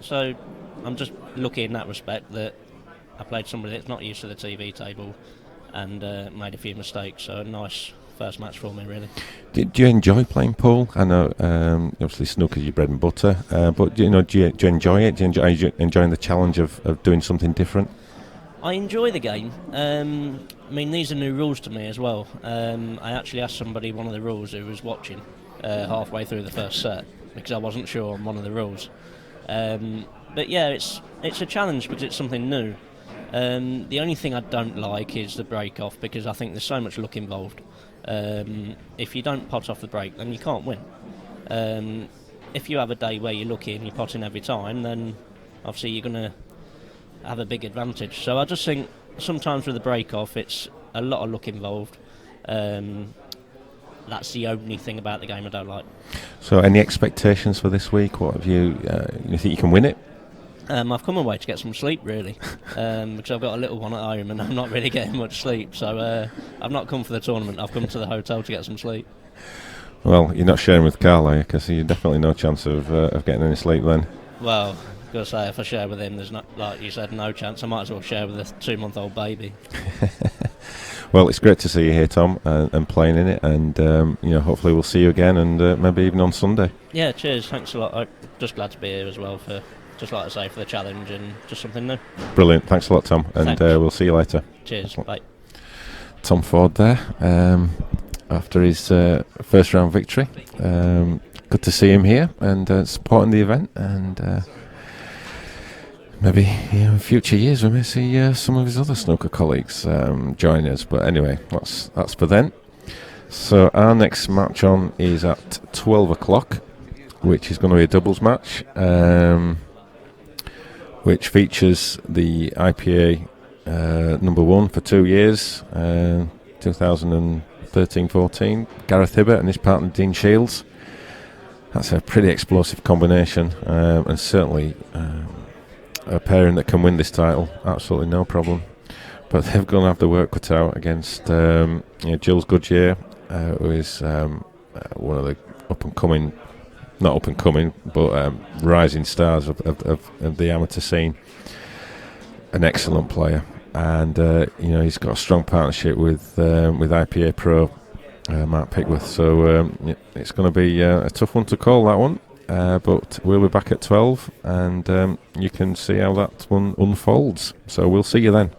So I'm just lucky in that respect that I played somebody that's not used to the TV table and made a few mistakes, so a nice first match for me, really. Do you enjoy playing pool? I know obviously snooker's your bread and butter, but do you enjoy it? Are you enjoying the challenge of doing something different? I enjoy the game. I mean, these are new rules to me as well. I actually asked somebody one of the rules who was watching halfway through the first set because I wasn't sure on one of the rules. But yeah, it's a challenge because it's something new. The only thing I don't like is the break off, because I think there's so much luck involved. If you don't pot off the break, then you can't win. If you have a day where you're lucky and you're potting every time, then obviously you're going to have a big advantage. So I just think sometimes with the break off, it's a lot of luck involved. That's the only thing about the game I don't like. So any expectations for this week? What have you think you can win it? I've come away to get some sleep, really, because I've got a little one at home and I'm not really getting much sleep. So I've not come for the tournament. I've come to the hotel to get some sleep. Well, you're not sharing with Carl, are you? Because you've definitely no chance of getting any sleep then. Well, I've got to say, if I share with him, there's not, like you said, no chance. I might as well share with a 2-month-old baby. Well, it's great to see you here, Tom, and playing in it, and hopefully we'll see you again, and maybe even on Sunday. Yeah, cheers. Thanks a lot. I'm just glad to be here as well for, just like I say, for the challenge and just something new. Brilliant. Thanks a lot, Tom, and we'll see you later. Cheers. Bye. Tom Ford there, after his first round victory. Good to see him here and supporting the event, and maybe in future years we may see some of his other snooker colleagues join us. But anyway, that's for then. So our next match on is at 12 o'clock, which is going to be a doubles match, which features the IPA number one for 2 years, 2013-14, Gareth Hibbert and his partner Dean Shields. That's a pretty explosive combination, and certainly a pairing that can win this title, absolutely no problem. But they're going to have the work cut out against Jules Goodyear, who is one of the not up and coming, but rising stars of the amateur scene. An excellent player, and he's got a strong partnership with IPA Pro Mark Pickworth. So it's going to be a tough one to call, that one. But we'll be back at 12, and you can see how that one unfolds. So we'll see you then.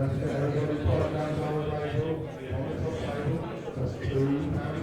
Everybody put down our rifle, on the top table, just £2.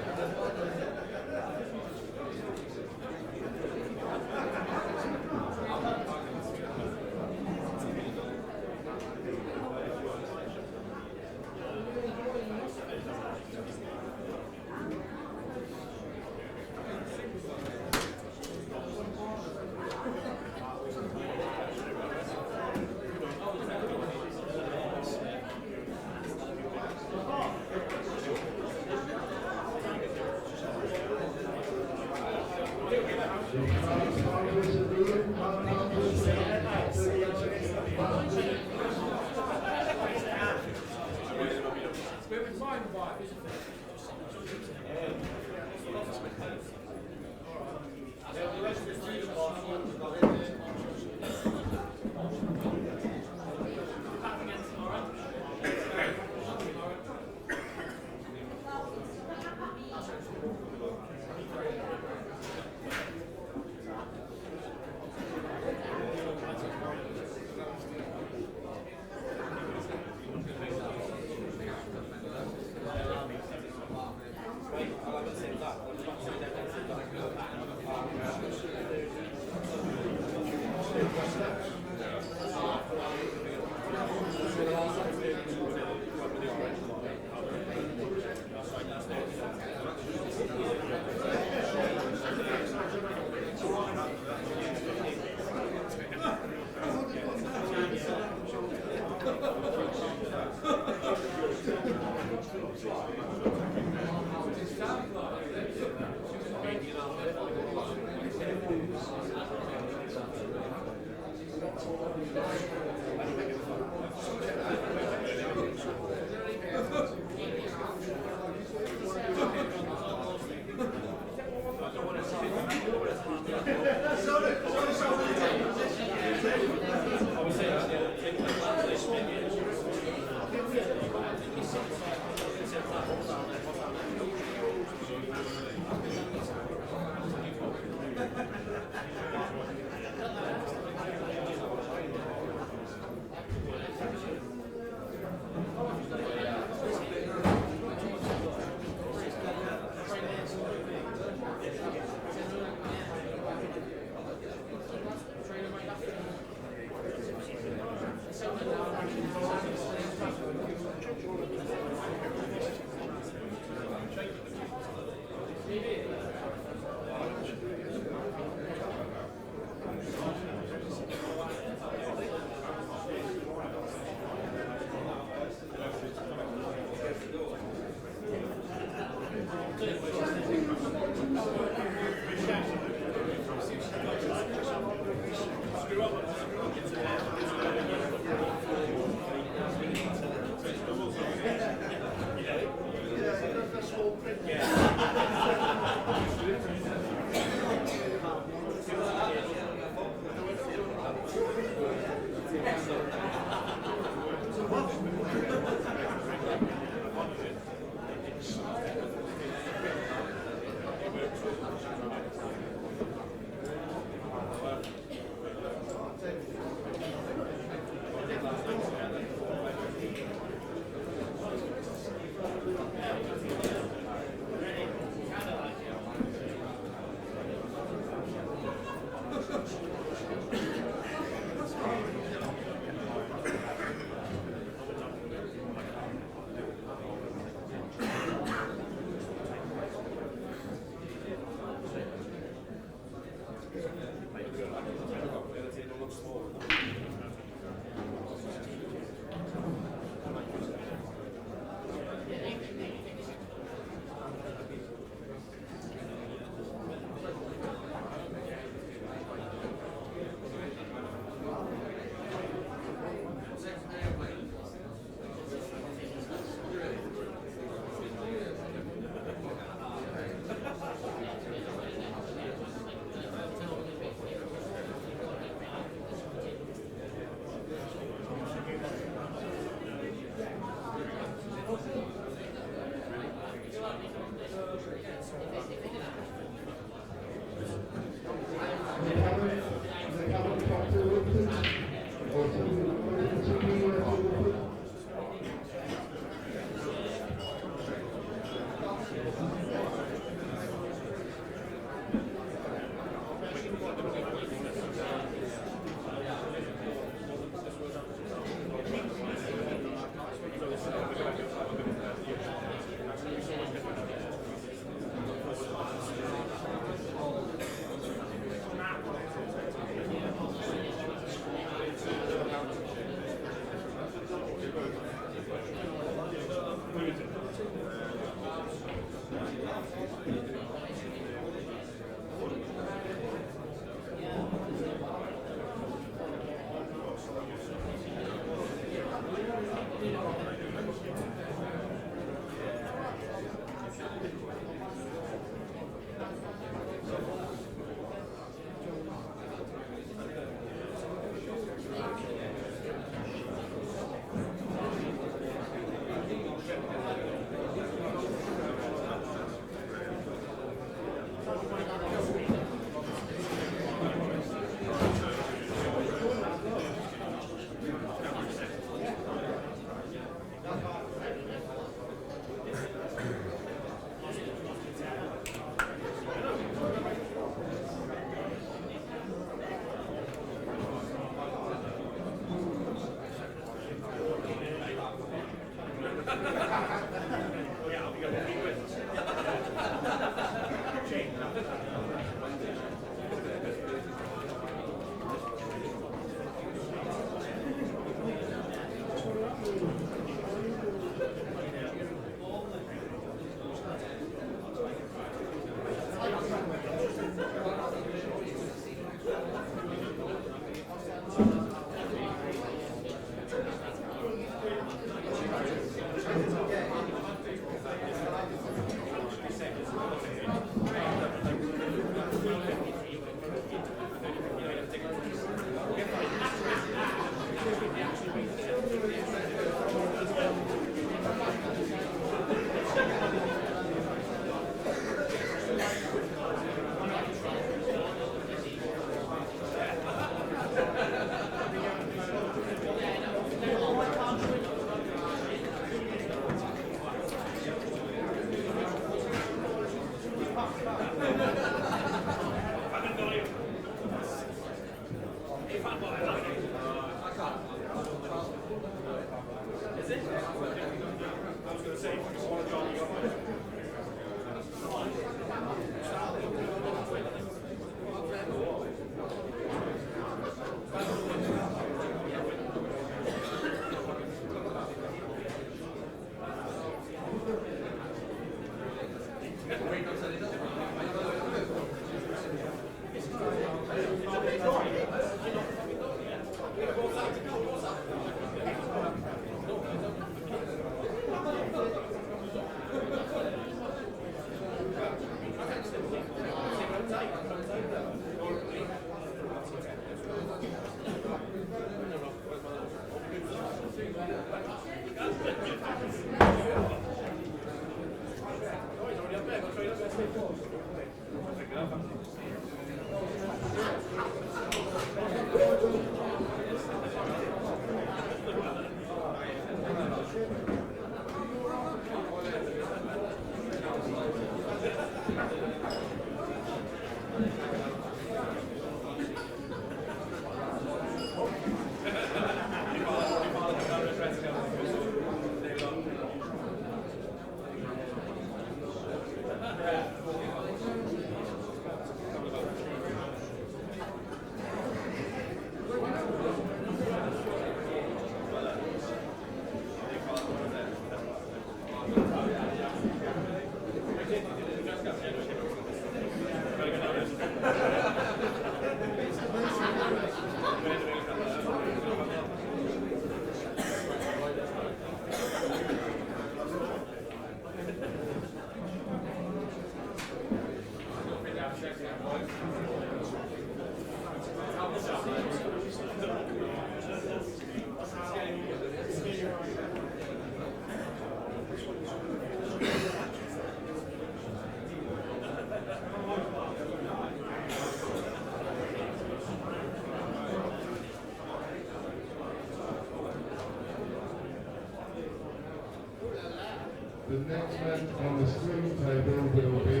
The next man on the screen table will be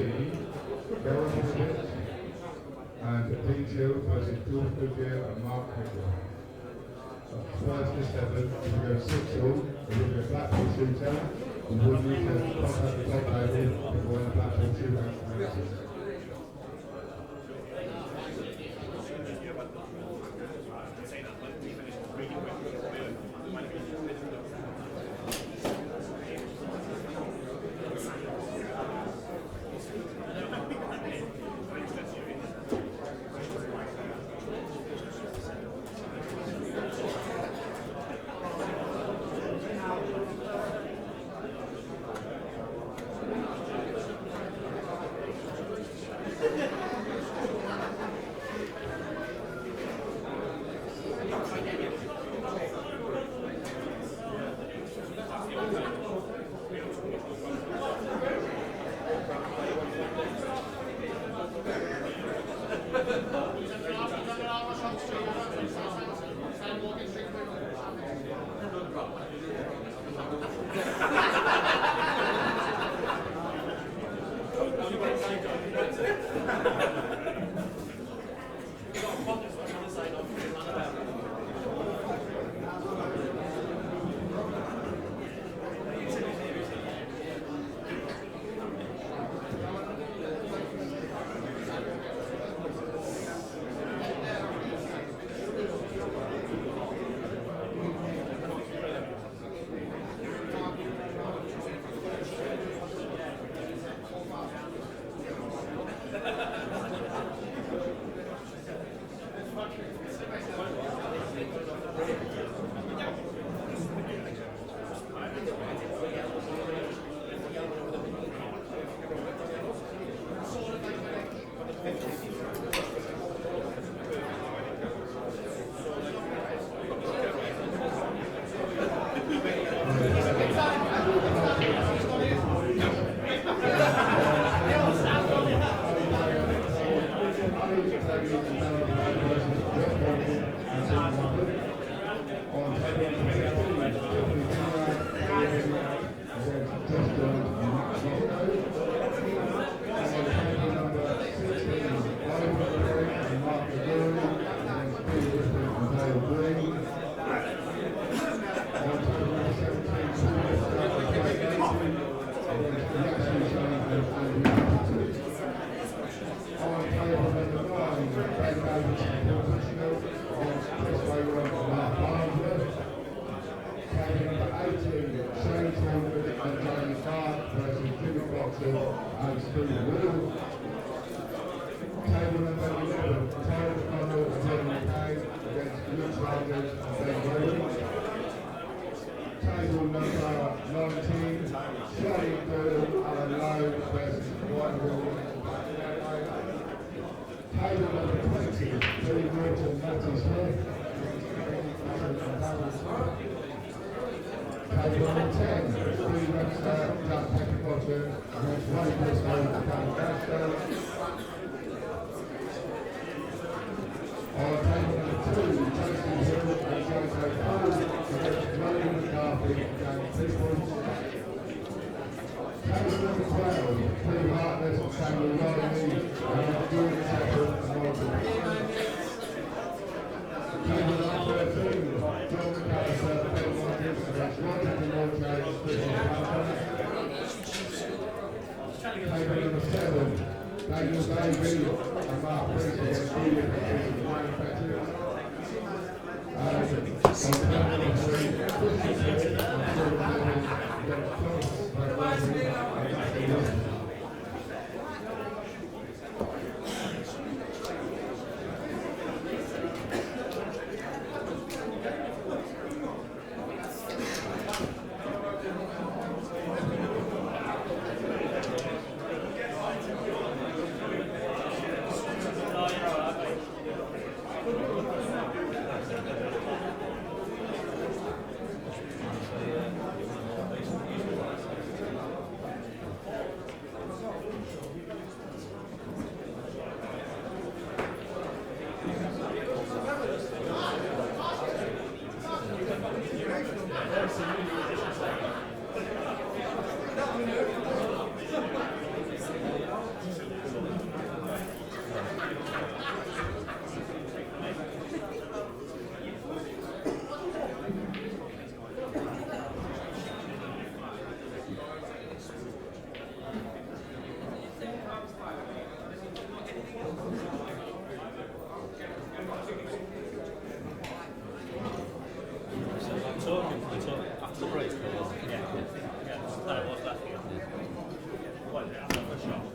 Gareth and Detail versus George Goodyear and Mark Hickler. First to 7, we go 6-all, we will go Blackpool shooter, and we'll need to contact the top table before the Blackpool shooter.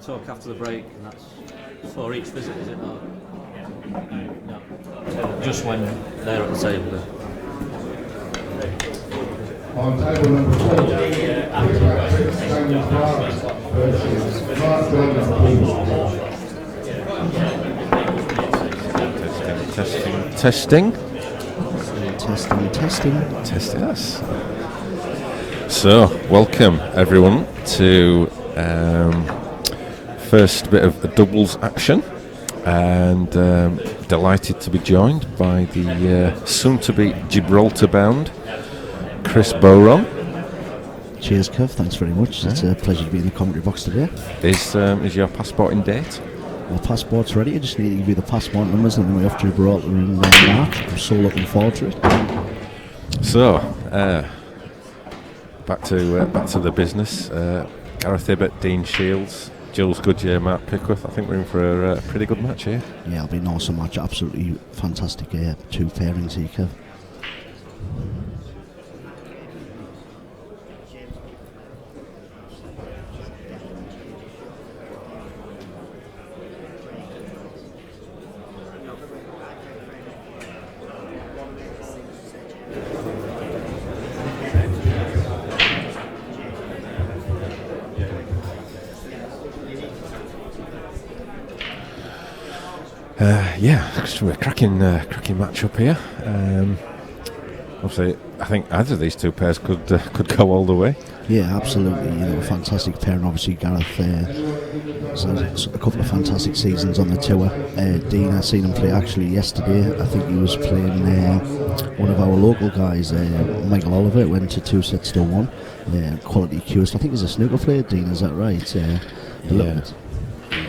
Talk after the break, and that's for each visit, is it not? No. Just when they're at the table. On table number 4, Testing. Testing. Yes. So, welcome everyone to first bit of a doubles action, and delighted to be joined by the soon-to-be Gibraltar-bound Chris Bowron. Cheers, Kev. Thanks very much. It's a pleasure to be in the commentary box today. Is your passport in date? My passport's ready. I just need to give you the passport numbers and then we're off to Gibraltar in March. I'm so looking forward to it. So, back to the business. Gareth Ibbott, Dean Shields, Jules Goodyear, Mark Pickworth. I think we're in for a pretty good match here. Yeah, it'll be an awesome match. Absolutely fantastic. Two pairings here, Kev. It's a cracking match up here. Obviously, I think either of these two pairs could go all the way. Yeah, absolutely. A fantastic pair, and obviously Gareth has a couple of fantastic seasons on the tour. Dean, I seen him play actually yesterday. I think he was playing one of our local guys, Michael Oliver. It went to 2-1. Quality cures. I think he's a snooker player. Dean, is that right?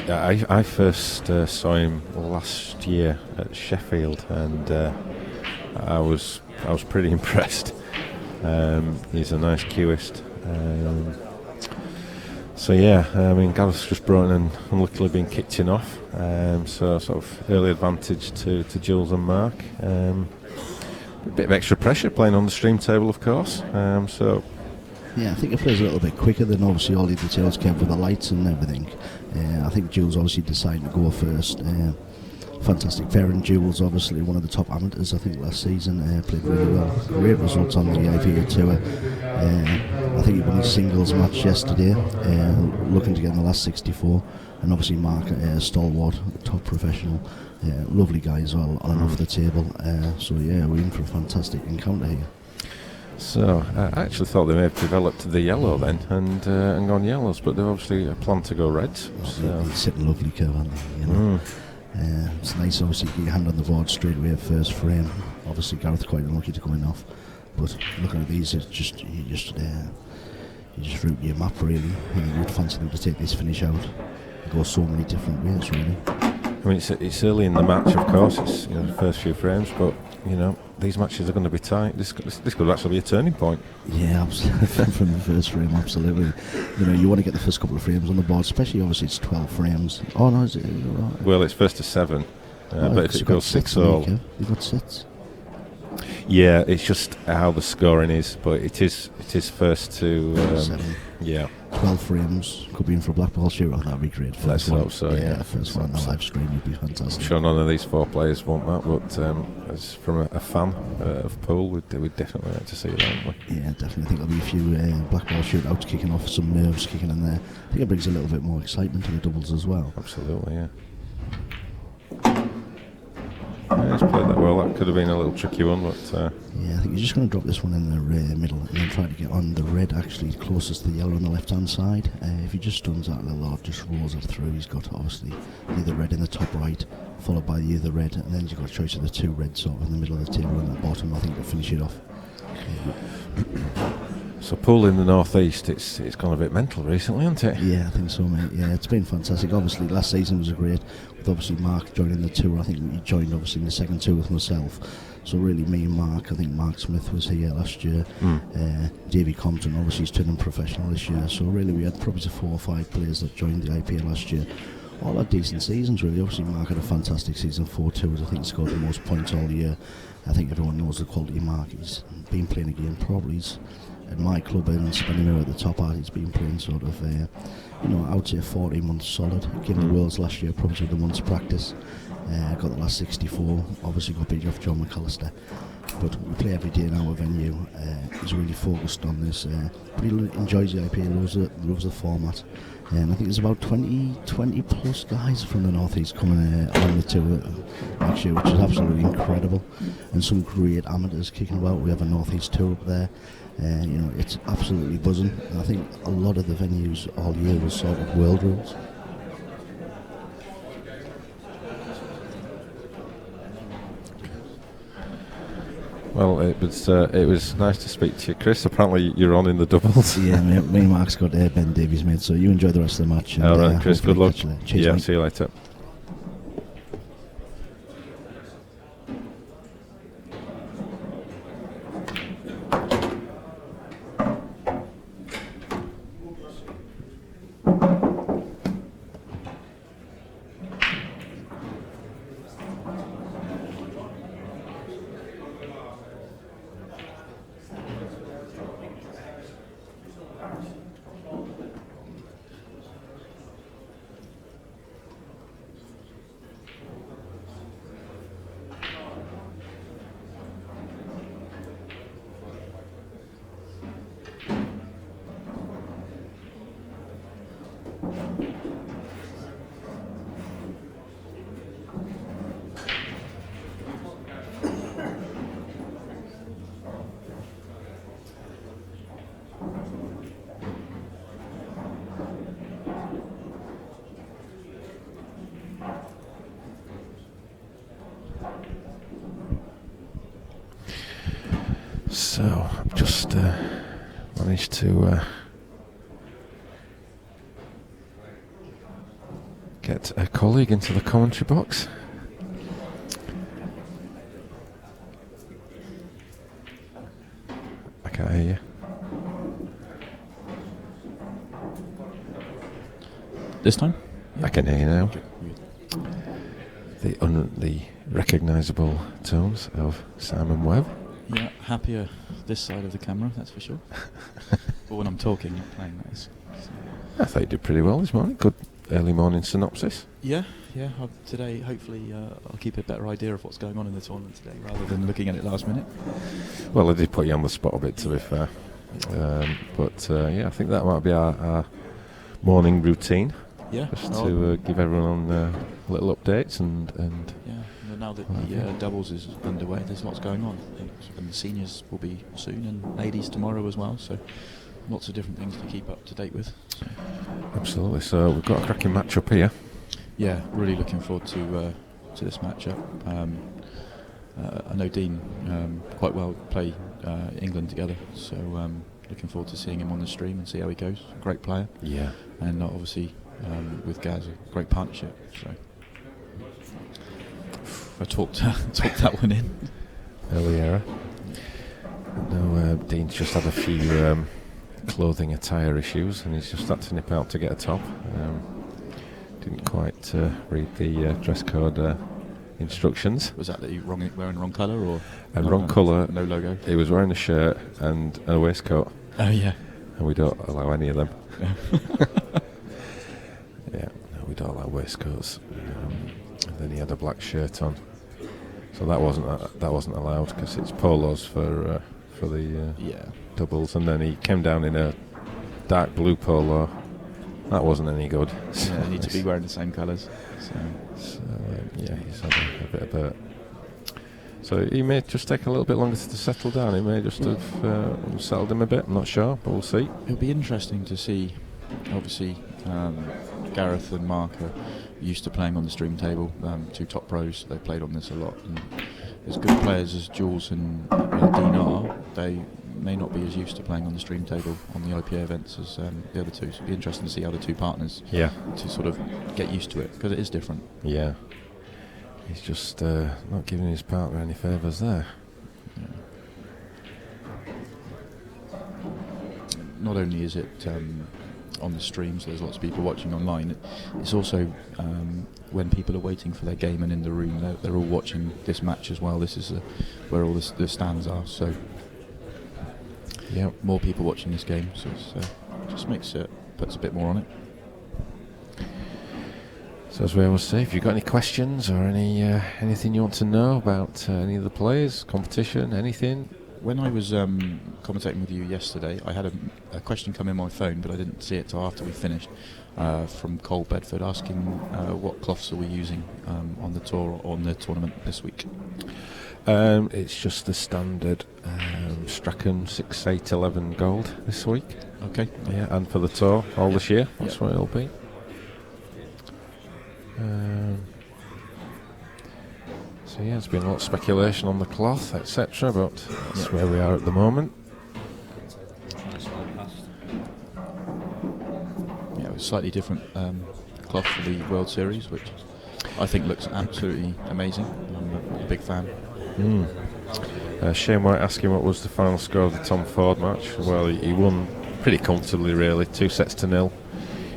I first saw him last year at Sheffield, and I was pretty impressed. He's a nice cueist. Gareth's just brought in and unluckily been kicked in off. So sort of early advantage to Jules and Mark. A bit of extra pressure playing on the stream table, of course. Yeah, I think it plays a little bit quicker than obviously all the details came with the lights and everything. I think Jules obviously decided to go first. Fantastic pair, and Jules obviously one of the top amateurs I think last season, played really well. Great results on the IPA tour. I think he won his singles match yesterday, looking to get in the last 64, and obviously Mark, stalwart, top professional, lovely guy as well on and off the table. We're in for a fantastic encounter here. So I actually thought they may have developed the yellow then and gone yellows, but they've obviously planned to go reds. It's sitting lovely, Kev, aren't they? It's nice, obviously, to get your hand on the board straight away at first frame. Obviously, Gareth quite unlucky to going off, but looking at these, it's just you just route your map really. You'd fancy them to take this finish out. It goes so many different ways, really. I mean, it's early in the match, of course. It's the first few frames, but these matches are going to be tight. This could actually be a turning point. Yeah, absolutely. From the first frame, absolutely. You want to get the first couple of frames on the board, especially obviously it's 12 frames. Oh no, is it? Right? Well, it's first to 7, but if it goes 6 all, you've got 6. Yeah, it's just how the scoring is, but it is first to 7. Yeah. 12 frames, could be in for a black ball shootout, that'd be great. Let's hope so, yeah. First one on the live stream would be fantastic. I'm sure none of these 4 players want that, but as from a fan of pool, we'd definitely like to see that, wouldn't we? Yeah, definitely. I think there'll be a few black ball shootouts kicking off, some nerves kicking in there. I think it brings a little bit more excitement to the doubles as well. Absolutely, yeah. He's played that well. That could have been a little tricky one, but yeah, I think he's just going to drop this one in the middle and then try to get on the red, actually closest to the yellow on the left hand side. If he just stuns that little odd, just rolls it through, he's got obviously the other red in the top right, followed by the other red, and then he's got a choice of the 2 reds sort of in the middle of the table and the bottom, I think, to finish it off. So pool in the northeast, it's gone a bit mental recently, hasn't it? Yeah, I think so, mate. Yeah, it's been fantastic. Obviously, last season was great, with obviously Mark joining the tour. I think he joined obviously in the second tour with myself. So really, me and Mark, I think Mark Smith was here last year. Davey Compton, obviously, he's turning professional this year. So really, we had probably 4 or 5 players that joined the IPA last year. All had decent seasons, really. Obviously, Mark had a fantastic season, 4 tours. I think he scored the most points all year. I think everyone knows the quality of Mark. He's been playing a game probably. At my club and spending her at the top art, he's been playing sort of, I would say 14 months solid. Given the Worlds last year, probably the month's practice. Got the last 64. Obviously got beat off John McAllister. But we play every day in our venue. He's really focused on this. But he enjoys the IPA, loves the format. And I think there's about 20 plus guys from the northeast coming on the tour next year, which is absolutely incredible. And some great amateurs kicking about. We have a northeast tour up there. It's absolutely buzzing. And I think a lot of the venues all year was sort of world rules. Well, it was nice to speak to you, Chris. Apparently you're on in the doubles. Yeah, me and Mark's got Ben Davies, mate, so you enjoy the rest of the match. All right, Chris, good luck. Cheers, yeah, mate. see you later. So I've just managed to get a colleague into the commentary box. I can't hear you. This time? I can hear you now. The recognisable tones of Simon Webb. Yeah, happier this side of the camera, that's for sure. But when I'm talking, not playing, that is. So. I thought you did pretty well this morning. Good early morning synopsis. Yeah. Today, hopefully, I'll keep a better idea of what's going on in the tournament today, rather than looking at it last minute. Well, I did put you on the spot a bit, to be fair. I think that might be our morning routine. Yeah. Just to give everyone little updates and. Yeah. Now that the doubles is underway, there's lots going on, and the seniors will be soon, and ladies tomorrow as well. So lots of different things to keep up to date with. So. Absolutely. So we've got a cracking match up here. Yeah, really looking forward to this matchup. I know Dean quite well play England together, so looking forward to seeing him on the stream and see how he goes. Great player. Yeah. And obviously with Gaz, a great partnership. So. I talked that one in. Early error. No, Dean's just had a few clothing attire issues, and he's just had to nip out to get a top. Didn't quite read the dress code instructions. Was that you wearing the wrong colour or? Wrong colour. No logo. He was wearing a shirt and a waistcoat. Oh yeah. And we don't allow any of them. Yeah, no, we don't allow waistcoats. And then he had a black shirt on. So that wasn't allowed because it's polos for the doubles, and then he came down in a dark blue polo. That wasn't any good. Yeah, you need to be wearing the same colours. He's had a bit of a. So he may just take a little bit longer to settle down. He may just have settled him a bit. I'm not sure, but we'll see. It'll be interesting to see. Obviously, Gareth and Mark are used to playing on the stream table. Two top pros, they played on this a lot. And as good players as Jules and Dean are, they may not be as used to playing on the stream table on the IPA events as the other two. So it'll be interesting to see how the two partners to sort of get used to it, because it is different. Yeah. He's just not giving his partner any favours there. Yeah. Not only is it on the stream, so there's lots of people watching online, it's also when people are waiting for their game and in the room, they're all watching this match as well. This is where all the stands are, so more people watching this game, so it just puts a bit more on it. So as we always say, if you've got any questions or anything you want to know about any of the players, competition, anything. When I was commentating with you yesterday, I had a question come in my phone, but I didn't see it till after we finished, from Cole Bedford asking what cloths are we using on the tour, on the tournament this week. It's just the standard Strachan 6/8/11 gold this week. Okay. Yeah, and for the tour all this year, that's what it'll be. So yeah, there's been a lot of speculation on the cloth, etc., but that's where we are at the moment. Yeah, it was slightly different cloth for the World Series, which I think looks absolutely amazing. I'm a big fan. Shane White asking what was the final score of the Tom Ford match. Well, he won pretty comfortably, really, 2-0.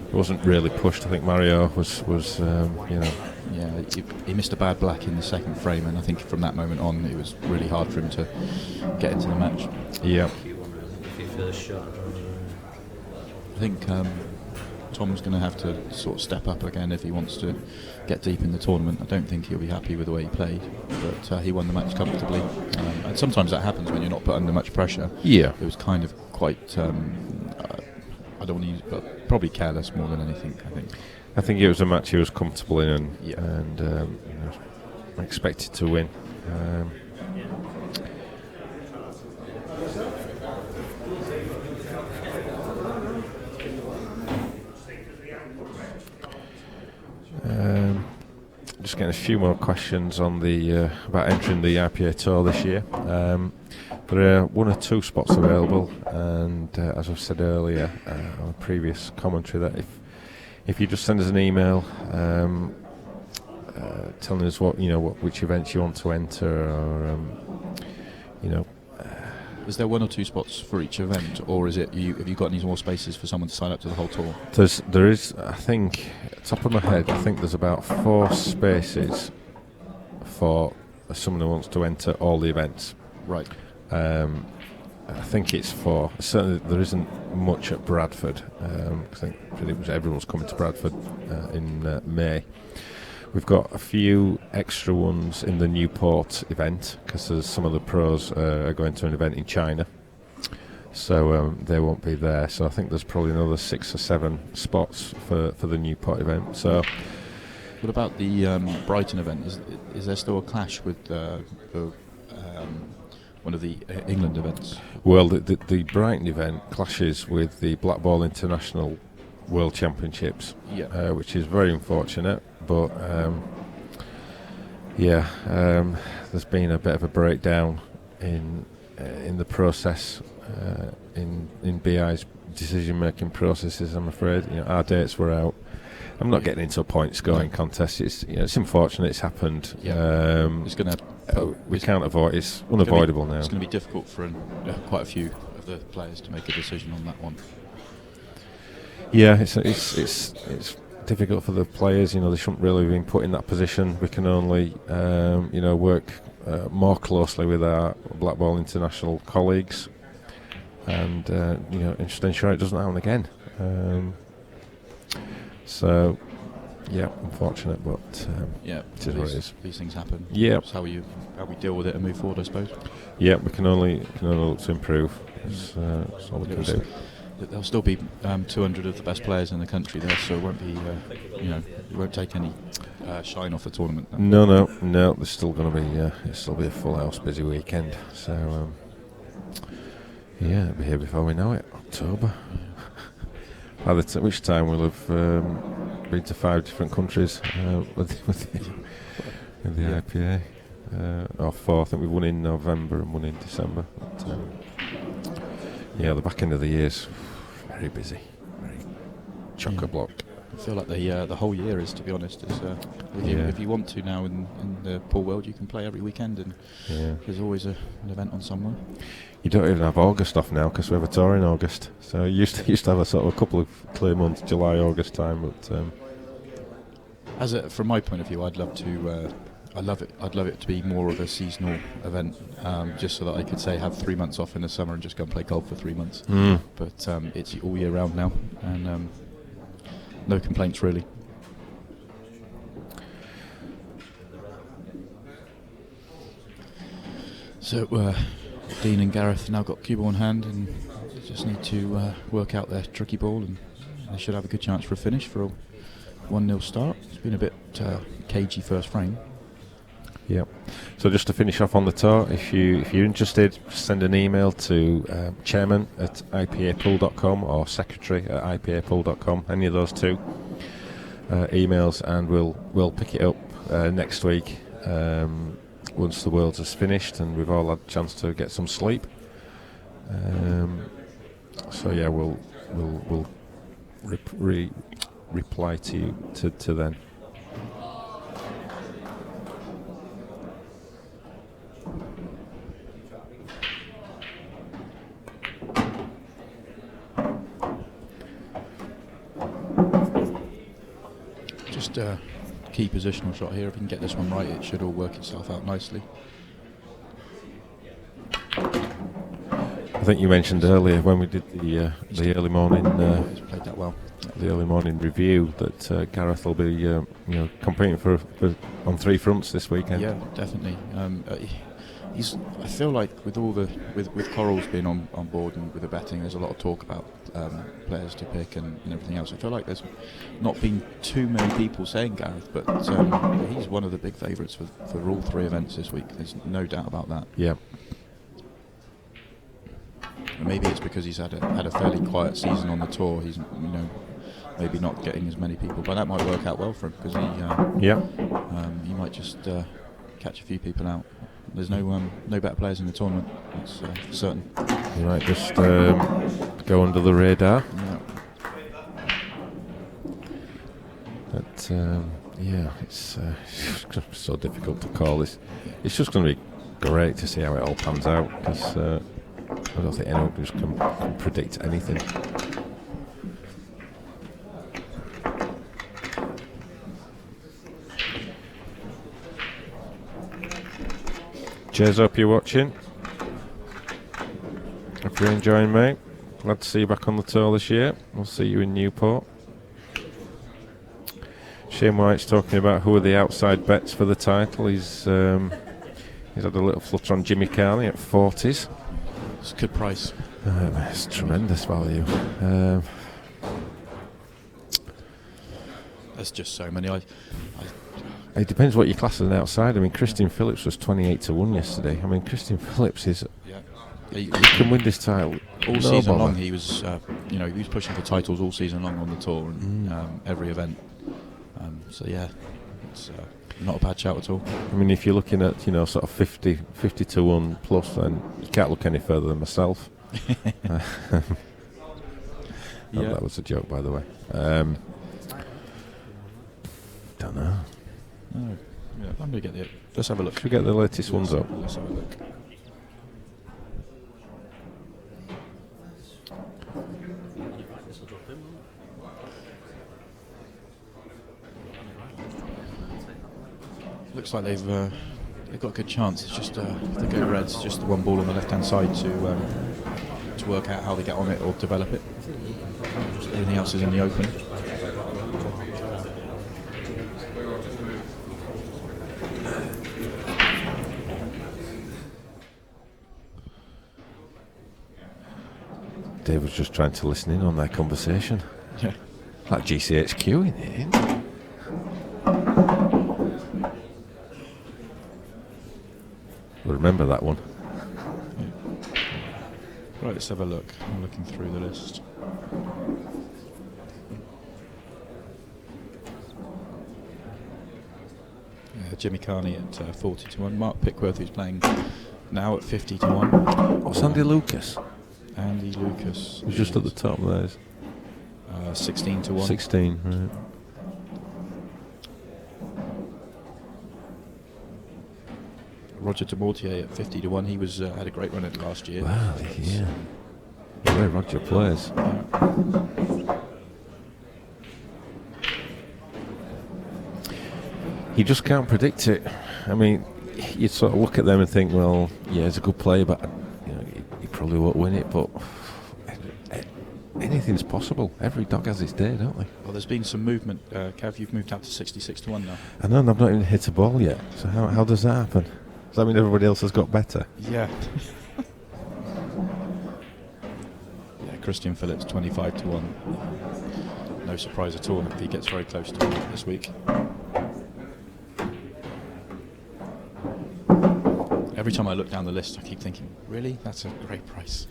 He wasn't really pushed. I think Mario was Yeah, he missed a bad black in the second frame, and I think from that moment on, it was really hard for him to get into the match. Yeah. I think Tom's going to have to sort of step up again if he wants to get deep in the tournament. I don't think he'll be happy with the way he played, but he won the match comfortably. And sometimes that happens when you're not put under much pressure. Yeah. It was kind of quite, I don't want to use, but probably careless more than anything, I think. I think it was a match he was comfortable in and expected to win. Just getting a few more questions on the about entering the IPA Tour this year. There are 1 or 2 spots available, and as I've said earlier on a previous commentary, that if you just send us an email telling us which events you want to enter, or is there 1 or 2 spots for each event, or is it have you got any more spaces for someone to sign up to the whole tour? There is, I think, top of my head, I think there's about 4 spaces for someone who wants to enter all the events. Right. I think it's 4. Certainly there isn't much at Bradford. I think pretty much everyone's coming to Bradford in May. We've got a few extra ones in the Newport event, because there's some of the pros are going to an event in China, so they won't be there. So I think there's probably another 6 or 7 spots for the Newport event. So, what about the Brighton event? Is there still a clash with one of the England events? Well, the Brighton event clashes with the Black Ball International World Championships, which is very unfortunate. But there's been a bit of a breakdown in the process, in BI's decision-making processes. I'm afraid, our dates were out. I'm not getting into a point-scoring contest. It's unfortunate it's happened. It's going to. We can't avoid. It's unavoidable now. It's going to be difficult for quite a few of the players to make a decision on that one. Yeah, it's difficult for the players. They shouldn't really have been put in that position. We can only work more closely with our Black Ball International colleagues, and just ensure it doesn't happen again. So, yeah, unfortunate, but it is what it is. These things happen. Yeah, that's how we deal with it and move forward, I suppose. Yeah, we can only look to improve. That's all we can do. There'll still be 200 of the best players in the country there, so it won't be, it won't take any shine off the tournament. No. There's still going to be, it'll still be a full house, busy weekend. So, it'll be here before we know it. October. By which time we'll have been to 5 different countries with the IPA. Or 4. I think we won in November and one in December. But, the back end of the year's very busy, very chock-a-block. I feel like the whole year is, to be honest. If you want to now in the pool world, you can play every weekend, and there's always an event on somewhere. You don't even have August off now because we have a tour in August. So you used to have a sort of a couple of clear months, July, August time. But from my point of view, I'd love to. I'd love it to be more of a seasonal event, just so that I could have 3 months off in the summer and just go and play golf for 3 months. But it's all year round now, and no complaints really. So Dean and Gareth now got cue ball in hand and just need to work out their tricky ball, and they should have a good chance for a finish for a 1-0 start. It's been a bit cagey first frame. Yep. So just to finish off on the tour, if you're interested, send an email to chairman@ipapool.com or secretary@ipapool.com. Any of those two emails, and we'll pick it up next week once the Worlds is finished and we've all had a chance to get some sleep. So yeah, we'll reply to you to then. Just a key positional shot here. If we can get this one right, it should all work itself out nicely. I think you mentioned earlier when we did the early morning He's played that well. The early morning review that Gareth will be competing for on three fronts this weekend. Yeah, definitely. I feel like with all with Corals being on board and with the betting, there's a lot of talk about players to pick and everything else. I feel like there's not been too many people saying Gareth, but he's one of the big favourites for all three events this week. There's no doubt about that. Yeah. And maybe it's because he's had a fairly quiet season on the tour. He's maybe not getting as many people, but that might work out well for him because he might just catch a few people out. There's no better players in the tournament, that's for certain. You might just go under the radar. Yeah. But it's so difficult to call this. It's just going to be great to see how it all pans out, because I don't think anyone just can predict anything. Cheers, hope you're watching. If you're enjoying, mate, glad to see you back on the tour this year. We'll see you in Newport. Shane White's talking about who are the outside bets for the title. He's had a little flutter on Jimmy Carney at 40s. It's a good price. It's tremendous value. There's just so many. It depends what you class as an outside. I mean, Christian Phillips was 28-1 yesterday. I mean, Christian Phillips is... He can win this title all season long. He was, he was pushing for titles all season long on the tour and every event. So yeah, it's not a bad shout at all. I mean, if you're looking at sort of 50-1 plus, then you can't look any further than myself. That was a joke, by the way. Don't know. No. Yeah, I'm going to get let's have a look. Should we get the latest ones up? Let's have a look. Looks like they've got a good chance. It's just if they go Reds, just the one ball on the left-hand side to work out how they get on it or develop it. Everything else is in the open. Dave was just trying to listen in on their conversation. Yeah. Like GCHQ in it, isn't it? We'll remember that one. Yeah. Right, let's have a look. I'm looking through the list. Jimmy Carney at 40-1. Mark Pickworth, who's playing now at 50-1. What's Andy Lucas? Andy Lucas. He's just at the top there. 16-1. 16, right. Roger de Mortier at 50-1. He was had a great run at it last year. Wow, yeah. The way Roger plays. You just can't predict it. I mean, you sort of look at them and think, well, yeah, he's a good player, but he probably won't win it. But anything's possible. Every dog has its day, don't they? Well, there's been some movement. Kev, you've moved out to 66-1 now. I know, and I've not even hit a ball yet. So how does that happen? Does that mean everybody else has got better? Yeah. Yeah, Christian Phillips 25 to 1. No surprise at all if he gets very close to it this week. Every time I look down the list, I keep thinking, really? That's a great price.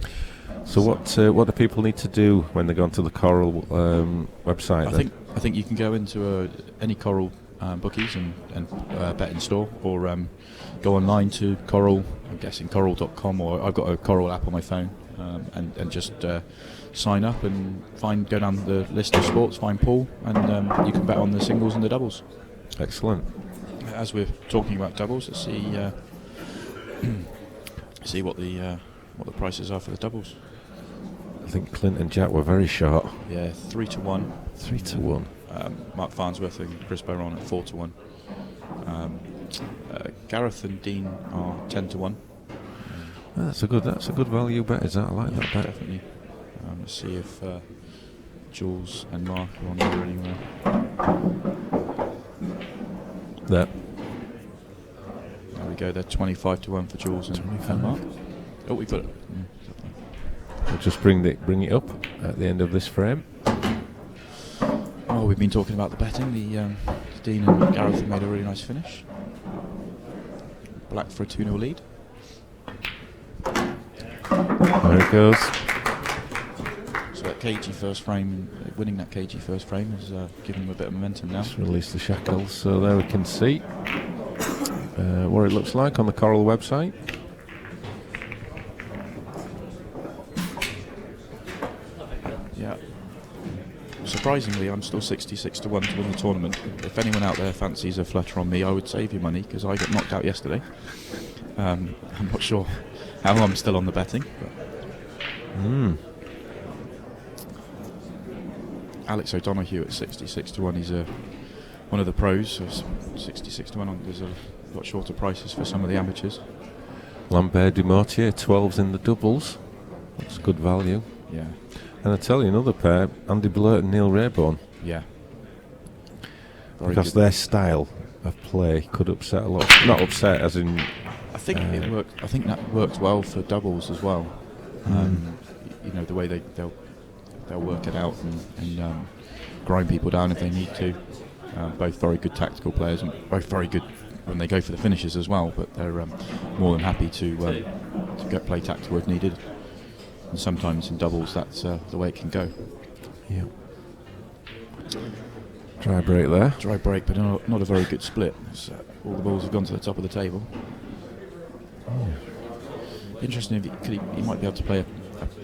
So what do people need to do when they go onto the Coral website? I think you can go into any Coral bookies and bet in store, or go online to Coral. I'm guessing coral.com, or I've got a Coral app on my phone, and just sign up and go down the list of sports, find pool, and you can bet on the singles and the doubles. Excellent. As we're talking about doubles, let's see see what the prices are for the doubles. I think Clint and Jack were very short. Yeah, 3 to 1. 3 to 1. Mark Farnsworth and Chris Barron at 4 to 1. Gareth and Dean are 10 to 1. That's a good value bet. Is that? I like that bet. Definitely. Let's see if Jules and Mark are on there anywhere. There. There we go. They're 25 to 1 for Jules and Mark. Oh, we got it. We'll just bring it up at the end of this frame. Oh, we've been talking about the betting. The Dean and Gareth have made a really nice finish. Black for a 2-0 lead. There it goes. So that cagey first frame, winning that cagey first frame has given them a bit of momentum now. Just release the shackles, so there we can see what it looks like on the Coral website. Yeah. Surprisingly, I'm still 66 to 1 to win the tournament. If anyone out there fancies a flutter on me, I would save your money, because I got knocked out yesterday. I'm not sure how I'm still on the betting. Alex O'Donoghue at 66 to 1. He's one of the pros, so 66 to 1. There's a lot shorter prices for some of the amateurs. Lambert Dumortier, 12s in the doubles. That's good value. Yeah. And I tell you another pair, Andy Blurt and Neil Rayborn. Yeah. Because their style of play could upset a lot. Not upset as in... I think it worked. I think that worked well for doubles as well. You know, the way they'll work it out and grind people down if they need to. Both very good tactical players, and both very good when they go for the finishes as well. But they're more than happy to play tactical if needed. And sometimes in doubles, that's the way it can go. Yeah. Dry break there. Dry break, but not a very good split. All the balls have gone to the top of the table. Interesting if he might be able to play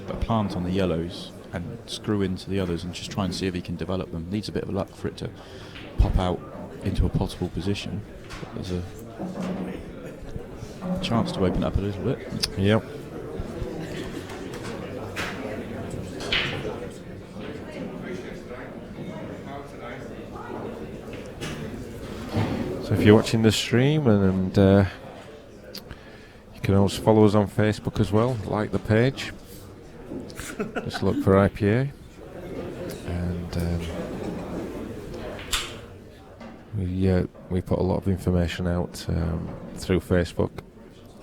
a plant on the yellows and screw into the others and just try and see if he can develop them. Needs a bit of luck for it to pop out into a potable position. But there's a chance to open up a little bit. Yep. So if you're watching the stream and you can also follow us on Facebook as well, like the page. Just look for IPA, and we put a lot of information out through Facebook.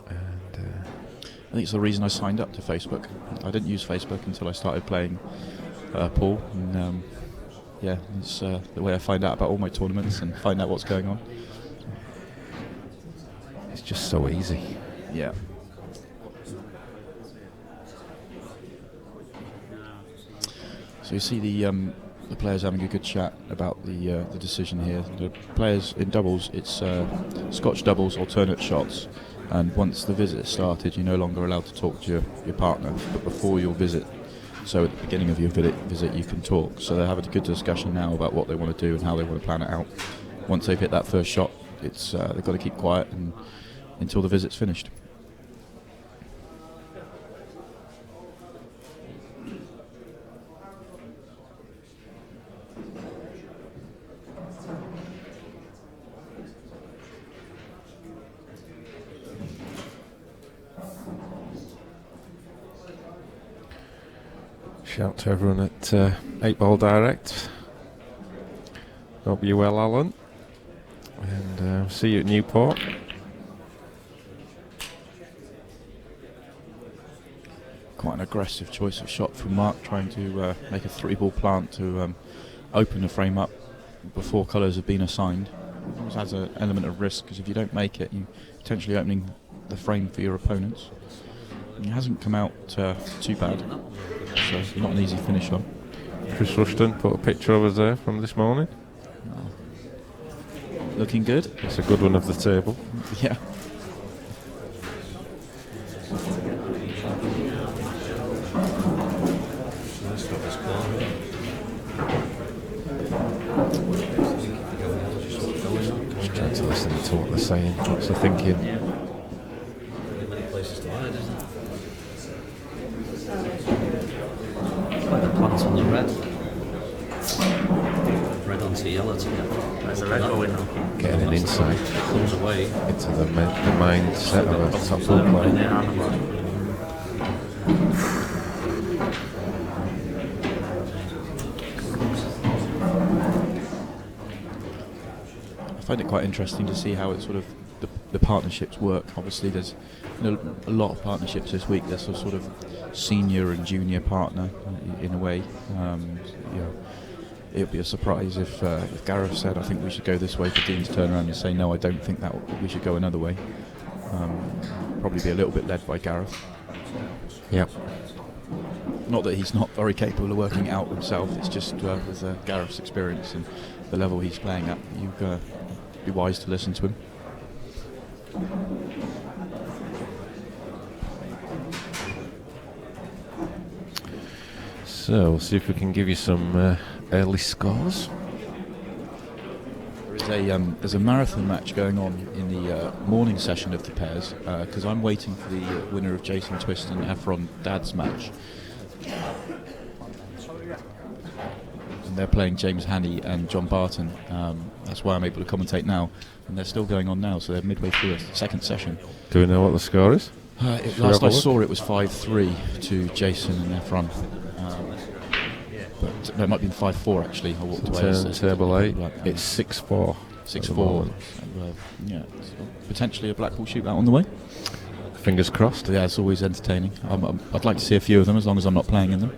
And I think it's the reason I signed up to Facebook. I didn't use Facebook until I started playing pool, and it's the way I find out about all my tournaments and find out what's going on. It's just so easy. Yeah. So you see the players having a good chat about the decision here. The players in doubles, it's Scotch doubles, alternate shots, and once the visit started, you're no longer allowed to talk to your partner, but before your visit. So at the beginning of your visit, you can talk. So they're having a good discussion now about what they want to do and how they want to plan it out. Once they've hit that first shot, it's they've got to keep quiet until the visit's finished. Shout to everyone at 8 Ball Direct. Hope you're well, Alan. And see you at Newport. quite an aggressive choice of shot from Mark, trying to make a 3-ball plant to open the frame up before colours have been assigned. It always has an element of risk, because if you don't make it, you're potentially opening the frame for your opponents. And it hasn't come out too bad, so it's not an easy finish on. Chris Rushton put a picture of us there from this morning. Looking good. It's a good one of the table. Yeah. Just trying to listen to what they're saying, what's they're thinking. Many places to hide, isn't it? Like the plants on the red. Red onto yellow to get. There's a red going on. Getting an insight Comes away into the mindset of a top pool player. I find it quite interesting to see how it sort of the partnerships work. Obviously, there's a lot of partnerships this week. There's a sort of senior and junior partner in a way. It would be a surprise if Gareth said, "I think we should go this way," for Dean to turn around and say, "No, I don't think that we should go another way." Probably be a little bit led by Gareth. Yep. Not that he's not very capable of working out himself. It's just with Gareth's experience and the level he's playing at, you've got to be wise to listen to him. So we'll see if we can give you some early scores. There's a marathon match going on in the morning session of the pairs, because I'm waiting for the winner of Jason Twist and Efron Dad's match. And they're playing James Hannay and John Barton. That's why I'm able to commentate now. And they're still going on now, so they're midway through a second session. Do we know what the score is? Last I saw it was 5-3 to Jason and Efron. But no, it might be 5-4 actually. I walked away. Table 8, it's 6-4. 6-4. Yeah, so potentially a Blackpool shootout on the way. Fingers crossed. Yeah, it's always entertaining. I'd like to see a few of them, as long as I'm not playing in them.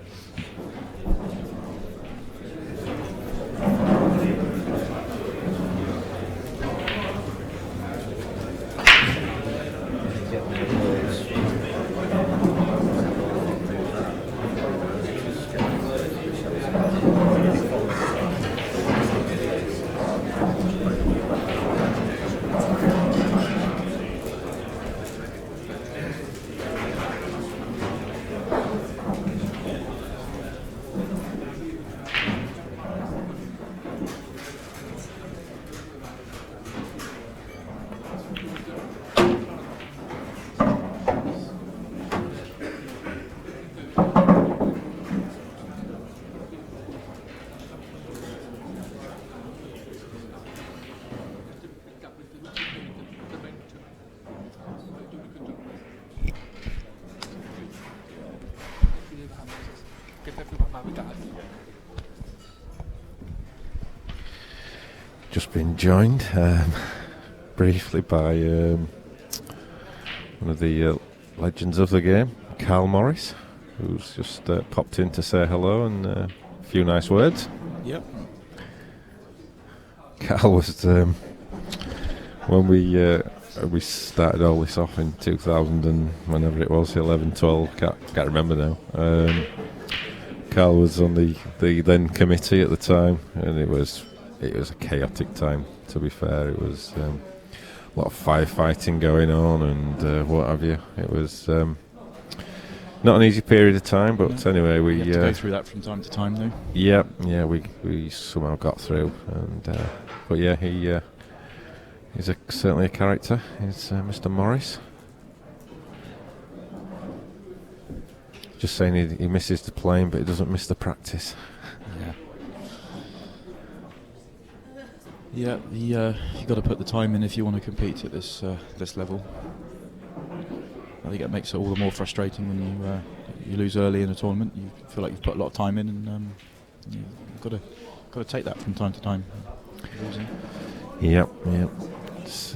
Just been joined briefly by one of the legends of the game, Carl Morris, who's just popped in to say hello and a few nice words. Yep. Carl was when we started all this off in 2000 and whenever it was, 11, 12, can't remember now. Carl was on the then committee at the time, and it was a chaotic time, to be fair. It was a lot of firefighting going on and what have you. It was not an easy period of time, but anyway, we have to go through that from time to time, though. Yeah, we somehow got through, and but yeah, he's certainly a character. He's Mr. Morris. Just saying he misses the playing, but he doesn't miss the practice. Yeah. Yeah, you got to put the time in if you want to compete at this level. I think it makes it all the more frustrating when you lose early in a tournament. You feel like you've put a lot of time in, and you've got to take that from time to time. Yep. It's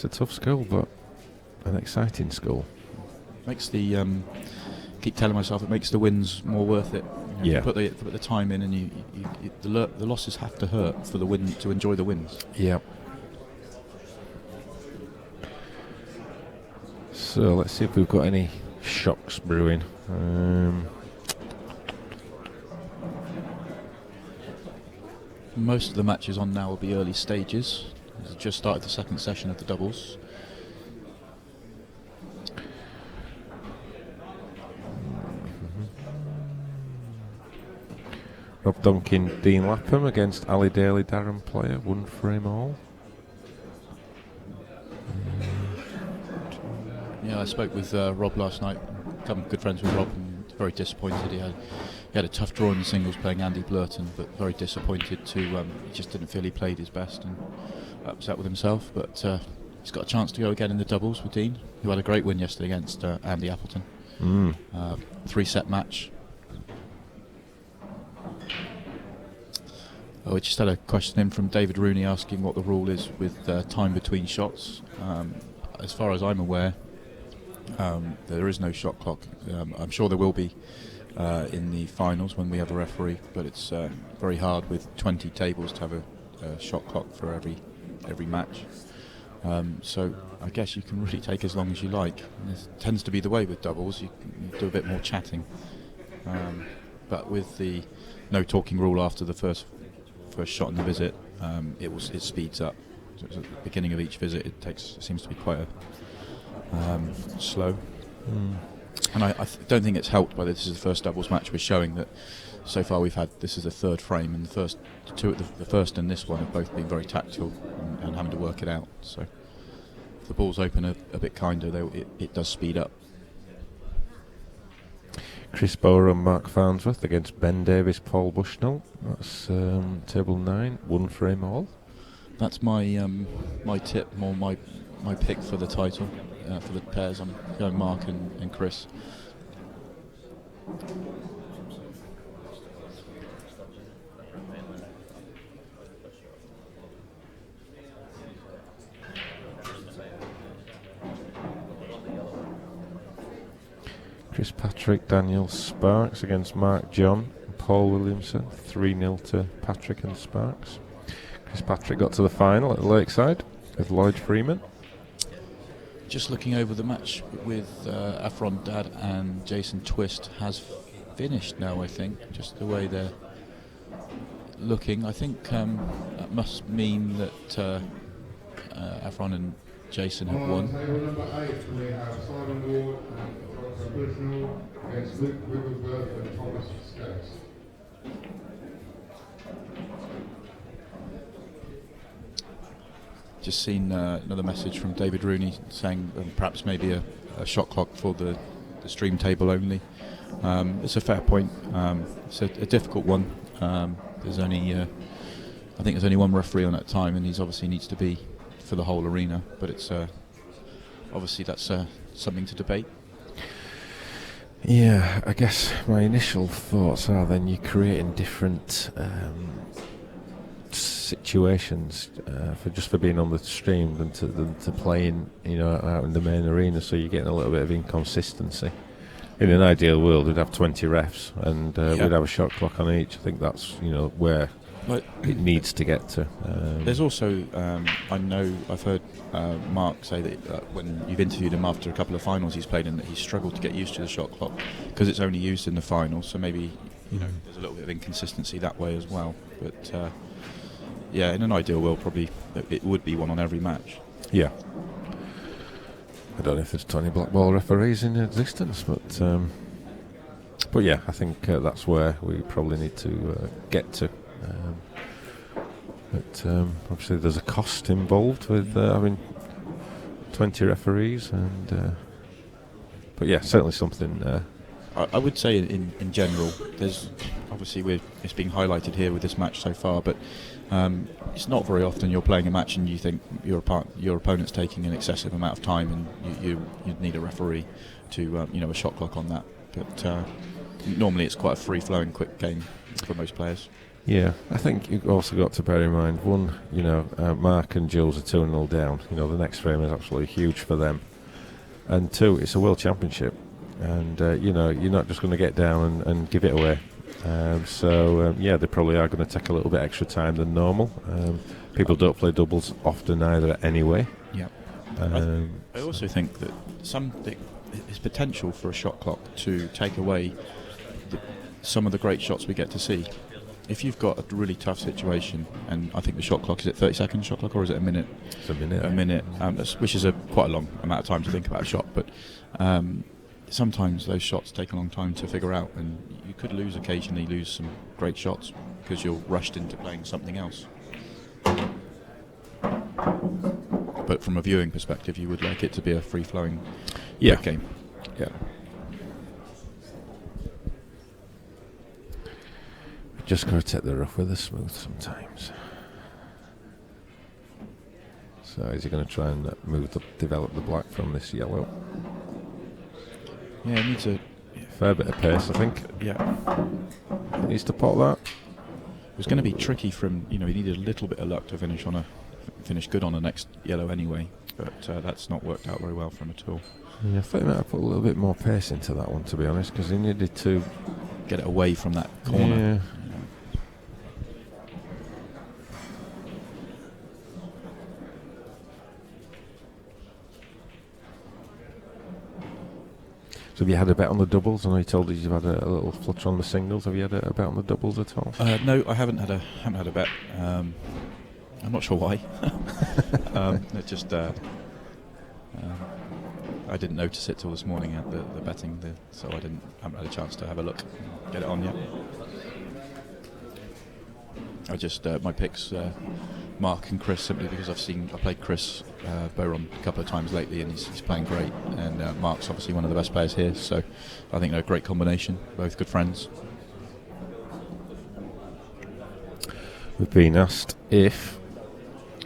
a tough skill, but an exciting score. Makes the keep telling myself it makes the wins more worth it. You Yeah. put the time in, and the losses have to hurt for the win to enjoy the wins. Yeah. So let's see if we've got any shocks brewing. Most of the matches on now will be early stages. It's just started the second session of the doubles. Rob Duncan, Dean Lapham against Ali Daly, Darren Player, 1 frame all. Yeah, I spoke with Rob last night. I'm good friends with Rob, and very disappointed. He had a tough draw in the singles playing Andy Blurton, but very disappointed too. He just didn't feel he played his best and upset with himself. But he's got a chance to go again in the doubles with Dean, who had a great win yesterday against Andy Appleton. 3-set match. We just had a question in from David Rooney asking what the rule is with time between shots. As far as I'm aware, there is no shot clock. I'm sure there will be in the finals when we have a referee, but it's very hard with 20 tables to have a shot clock for every match. So I guess you can really take as long as you like. This tends to be the way with doubles. You do a bit more chatting, but with the no talking rule after the first shot in the visit, it speeds up. So at the beginning of each visit, it seems to be quite slow. And I don't think it's helped by this is the first doubles match. We're showing that so far this is the third frame, and the first and this one have both been very tactical and having to work it out. So if the balls open a bit kinder, it does speed up. Chris Bauer and Mark Farnsworth against Ben Davis, Paul Bushnell. That's table 9, 1 frame all. That's my tip, more my pick for the title, for the pairs. I'm going Mark and Chris. Chris Patrick, Daniel Sparks against Mark John and Paul Williamson. 3-0 to Patrick and Sparks. Chris Patrick got to the final at Lakeside with Lloyd Freeman. Just looking over the match with Afron Dad and Jason Twist has finished now, I think, just the way they're looking. I think that must mean that Afron and Jason have won. Table number 8, we have Simon Ward and Dr. Bushnell against Luke Wigglesworth and Thomas Skaggs. Just seen another message from David Rooney saying perhaps maybe a shot clock for the stream table only. It's a fair point. It's a difficult one. There's only I think there's only one referee on at a time, and he's obviously needs to be for the whole arena. But it's obviously that's something to debate. Yeah, I guess my initial thoughts are then you're creating different situations for being on the stream than to playing out in the main arena, so you're getting a little bit of inconsistency. In an ideal world we'd have 20 refs and we'd have a shot clock on each. I think that's where it needs to get to. There's also I've heard Mark say that when you've interviewed him after a couple of finals he's played in, that he's struggled to get used to the shot clock because it's only used in the finals, so maybe there's a little bit of inconsistency that way as well. But yeah, in an ideal world, probably it would be one on every match. Yeah. I don't know if there's 20 black ball referees in existence, but yeah, I think that's where we probably need to get to. But obviously there's a cost involved with having 20 referees, and but yeah, certainly something. I would say in general, there's obviously it's being highlighted here with this match so far, but it's not very often you're playing a match and you think your opponent's taking an excessive amount of time, and you need a referee to a shot clock on that. But normally it's quite a free-flowing, quick game for most players. Yeah, I think you've also got to bear in mind Mark and Jules are 2-0 down. The next frame is absolutely huge for them. and 2, it's a World Championship, and you know, you're not just going to get down and give it away. Yeah, they probably are going to take a little bit extra time than normal. People don't play doubles often either anyway. Yeah. I also think that there's potential for a shot clock to take away some of the great shots we get to see. If you've got a really tough situation, and I think the shot clock, is it 30 seconds shot clock, or is it a minute? It's a minute. A minute, which is quite a long amount of time to think about a shot, but sometimes those shots take a long time to figure out, and you could occasionally lose some great shots because you're rushed into playing something else. But from a viewing perspective, you would like it to be a free-flowing game. Yeah. Just got to take the rough with the smooth sometimes. So is he going to try and develop the black from this yellow? Yeah, it needs a fair bit of pace, I think. Yeah. He needs to pot that. It was going to be tricky from, he needed a little bit of luck to finish good on the next yellow anyway, but that's not worked out very well for him at all. Yeah, I thought he might have put a little bit more pace into that one, to be honest, because he needed to get it away from that corner. Yeah. So have you had a bet on the doubles? I know you told us you've had a little flutter on the singles. Have you had a bet on the doubles at all? No, I haven't had a bet. I'm not sure why. It just I didn't notice it till this morning at the betting, so I haven't had a chance to have a look, get it on yet. I just my picks, Mark and Chris, simply because I played Chris Boron a couple of times lately, and he's playing great, and Mark's obviously one of the best players here, so I think they're a great combination, both good friends. We've been asked if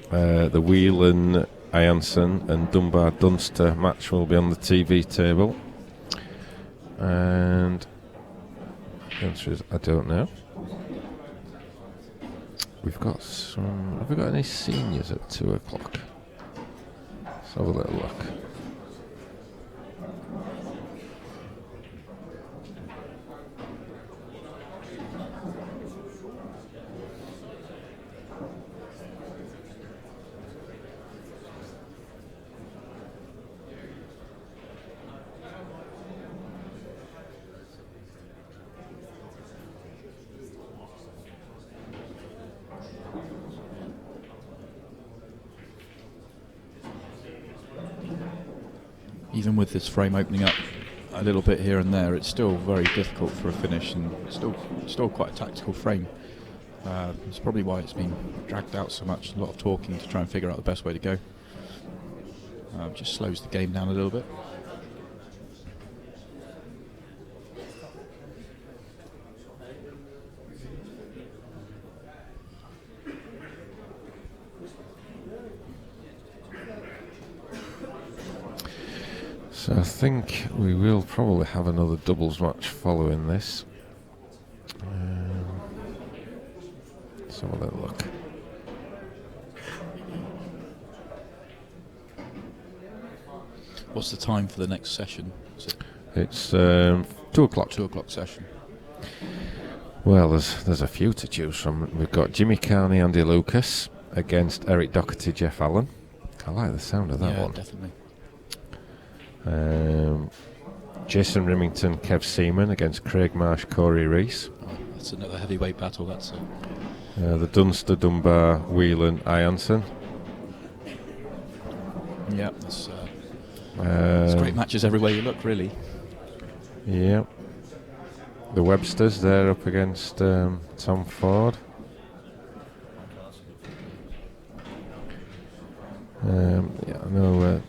the Whelan, Ianson and Dunbar Dunster match will be on the TV table, and the answer is I don't know. We've got some. Have we got any seniors at 2 o'clock? Let's have a little look. Even with this frame opening up a little bit here and there, it's still very difficult for a finish, and still quite a tactical frame. It's probably why it's been dragged out so much. A lot of talking to try and figure out the best way to go. Just slows the game down a little bit. So I think we will probably have another doubles match following this. Let's have a little look. What's the time for the next session? It's 2 o'clock. 2 o'clock session. Well, there's a few to choose from. We've got Jimmy Carney, Andy Lucas against Eric Doherty, Jeff Allen. I like the sound of that one. Definitely. Jason Remington, Kev Seaman against Craig Marsh, Corey Rees. Oh, that's another heavyweight battle. That's the Dunster, Dunbar, Whelan, Ianson. Yeah, that's great matches everywhere you look, really. Yeah. The Websters, they're up against Tom Ford. Yeah, I know.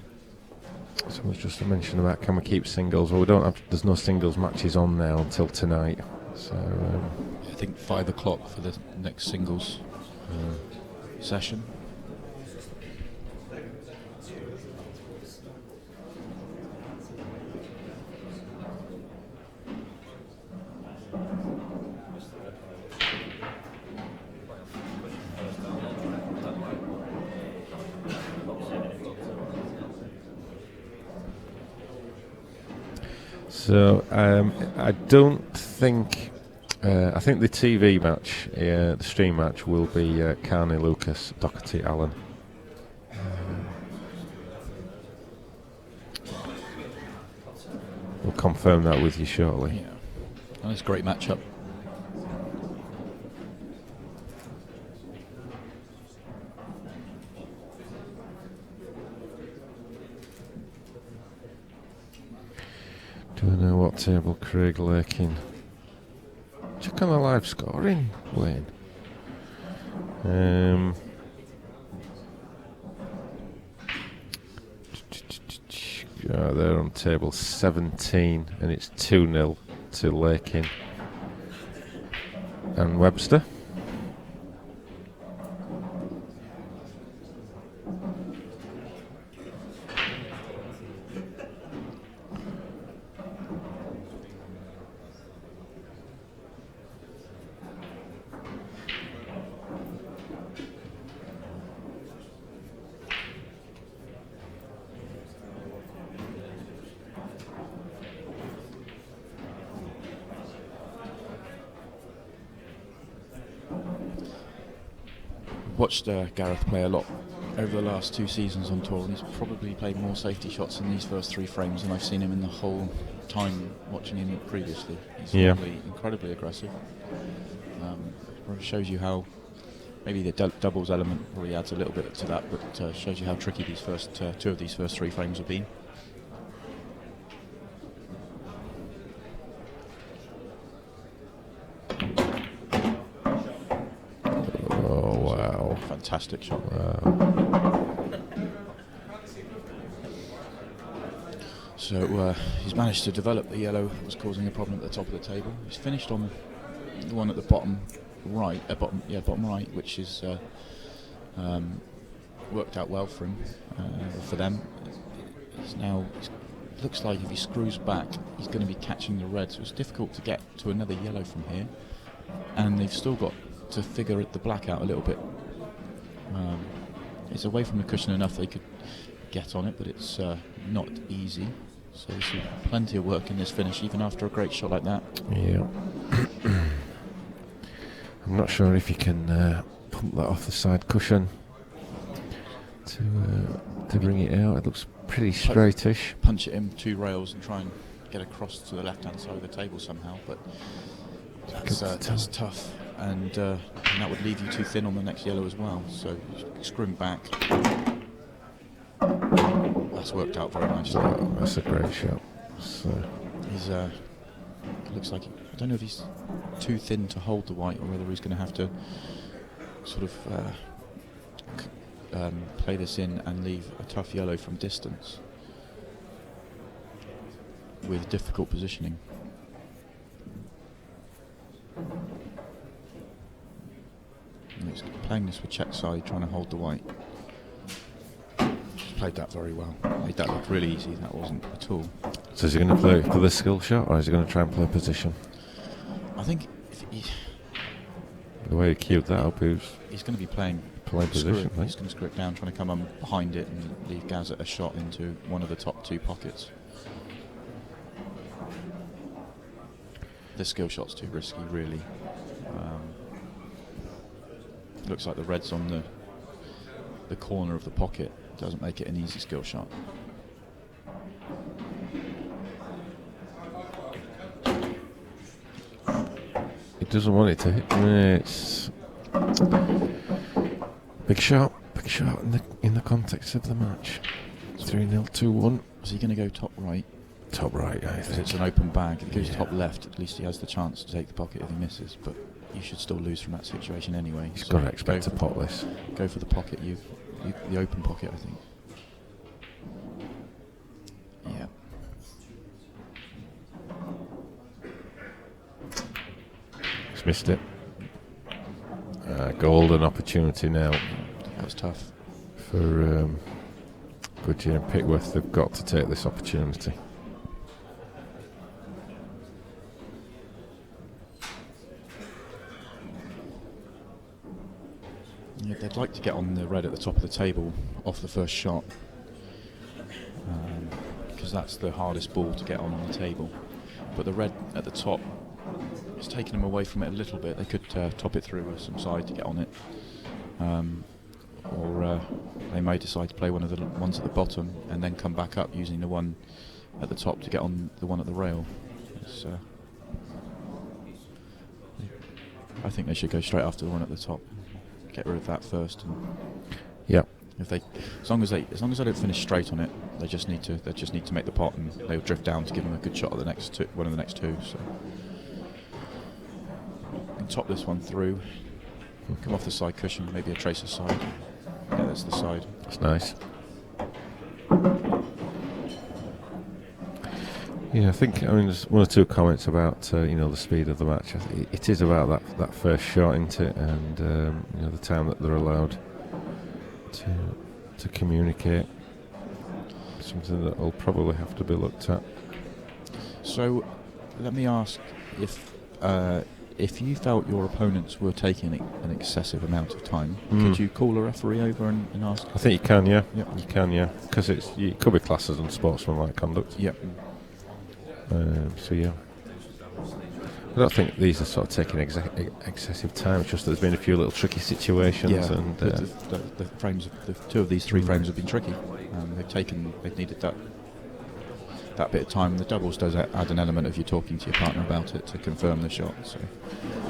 Someone's just mentioned about can we keep singles? Well, we don't have. There's no singles matches on now until tonight. So I think 5 o'clock for the next singles session. So I don't think. I think the TV match, the stream match, will be Carney Lucas, Doherty Allen. We'll confirm that with you shortly. Yeah, that's a great matchup. Do I know what table Craig Lakin? Check on the live scoring, Wayne. They're on table 17 and it's 2-0 to Lakin and Webster. Watched Gareth play a lot over the last 2 seasons on tour, and he's probably played more safety shots in these first 3 frames than I've seen him in the whole time watching him previously. He's incredibly aggressive. Shows you how maybe the doubles element probably adds a little bit to that, but shows you how tricky these first 2 of these first 3 frames have been. Fantastic shot. Wow. So he's managed to develop the yellow that was causing a problem at the top of the table. He's finished on the one at the bottom right, bottom right, which is worked out well for him, for them. Looks like if he screws back, he's going to be catching the red. So it's difficult to get to another yellow from here, and they've still got to figure the black out a little bit. It's away from the cushion enough they could get on it, but it's not easy. So there's plenty of work in this finish, even after a great shot like that. Yeah. I'm not sure if you can pump that off the side cushion to bring it out. It looks pretty straightish. Punch it in 2 rails and try and get across to the left-hand side of the table somehow, but that's tough. And that would leave you too thin on the next yellow as well. So screwing back, that's worked out very nicely. Wow, that's a great shot. So he's looks like I don't know if he's too thin to hold the white or whether he's going to have to sort of play this in and leave a tough yellow from distance with difficult positioning. He's playing this with check side, trying to hold the white. He's played that very well. Made that look really easy. That wasn't at all. is he going to play for the skill shot, or is he going to try and play position? I think if the way he queued that up, he's going to be playing position. He's going to screw it down, trying to come on behind it and leave Gazet a shot into one of the top 2 pockets. This skill shot's too risky, really. Looks like the red's on the corner of the pocket. Doesn't make it an easy skill shot. He doesn't want it to hit. It's big shot in the context of the match. 3-0, 2-1. Is he going to go top right? Top right, I think. It's an open bag. If he goes top left, at least he has the chance to take the pocket if he misses. But you should still lose from that situation anyway. He's got to expect to pot this. Go for the pocket. The open pocket, I think. Yeah. He's missed it. Golden opportunity now. That was tough. For Goodyear and Pickworth, they've got to take this opportunity. Yeah, they'd like to get on the red at the top of the table off the first shot. because that's the hardest ball to get on the table. But the red at the top has taken them away from it a little bit. They could top it through with some side to get on it, or they may decide to play one of the ones at the bottom and then come back up using the one at the top to get on the one at the rail. I think they should go straight after the one at the top, get rid of that first. And if they, as long as they don't finish straight on it, they just need to make the pot, and they'll drift down to give them a good shot at the next one of the next two. So you can top this one through, come off the side cushion, maybe a tracer side. Yeah, that's the side. That's nice. Yeah, I think there's one or two comments about the speed of the match. It is about that first shot, isn't it? And the time that they're allowed to communicate. Something that will probably have to be looked at. So, let me ask if you felt your opponents were taking an excessive amount of time, could you call a referee over and ask? I think you can, yeah. Yep. You can, yeah, because it could be classed as unsportsmanlike conduct. Yep. So yeah, I don't think these are sort of taking excessive time. It's just there's been a few little tricky situations, and the frames, two of these three frames have been tricky. They've needed that bit of time. The doubles does add an element of you talking to your partner about it to confirm the shot. So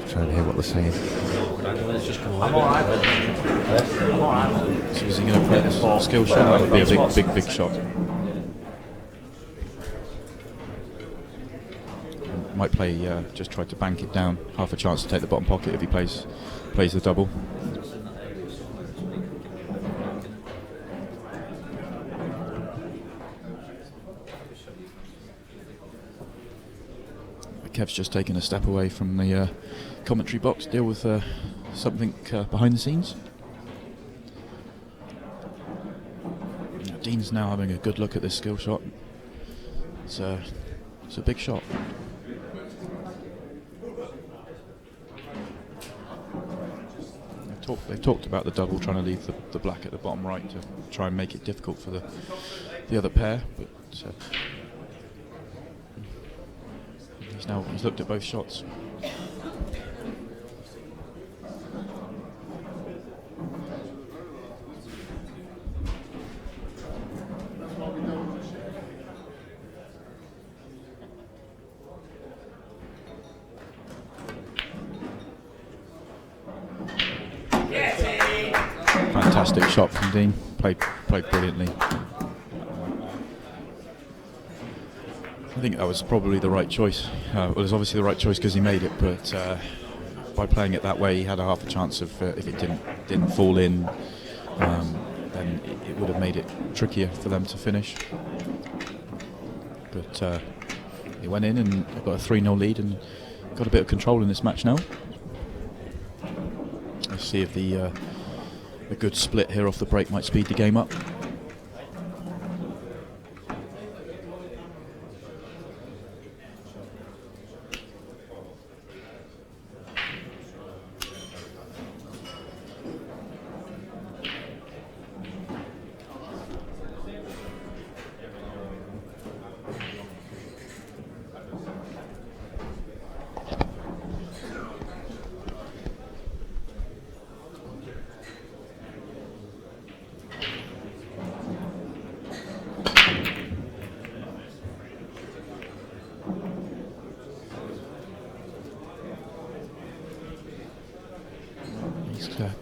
trying to hear what they're saying. So is he going to play a skill shot? That would be a big shot. Might play, just try to bank it down, half a chance to take the bottom pocket if he plays the double. Kev's just taken a step away from the commentary box, deal with something behind the scenes. Dean's now having a good look at this skill shot. It's a big shot. They've talked about the double, trying to leave the black at the bottom right to try and make it difficult for the other pair, but he's looked at both shots. Fantastic shot from Dean. Played brilliantly. I think that was probably the right choice. It was obviously the right choice because he made it, but by playing it that way, he had a half a chance of if it didn't fall in, then it would have made it trickier for them to finish. But he went in and got a 3-0 lead and got a bit of control in this match now. Let's see if the good split here off the break might speed the game up.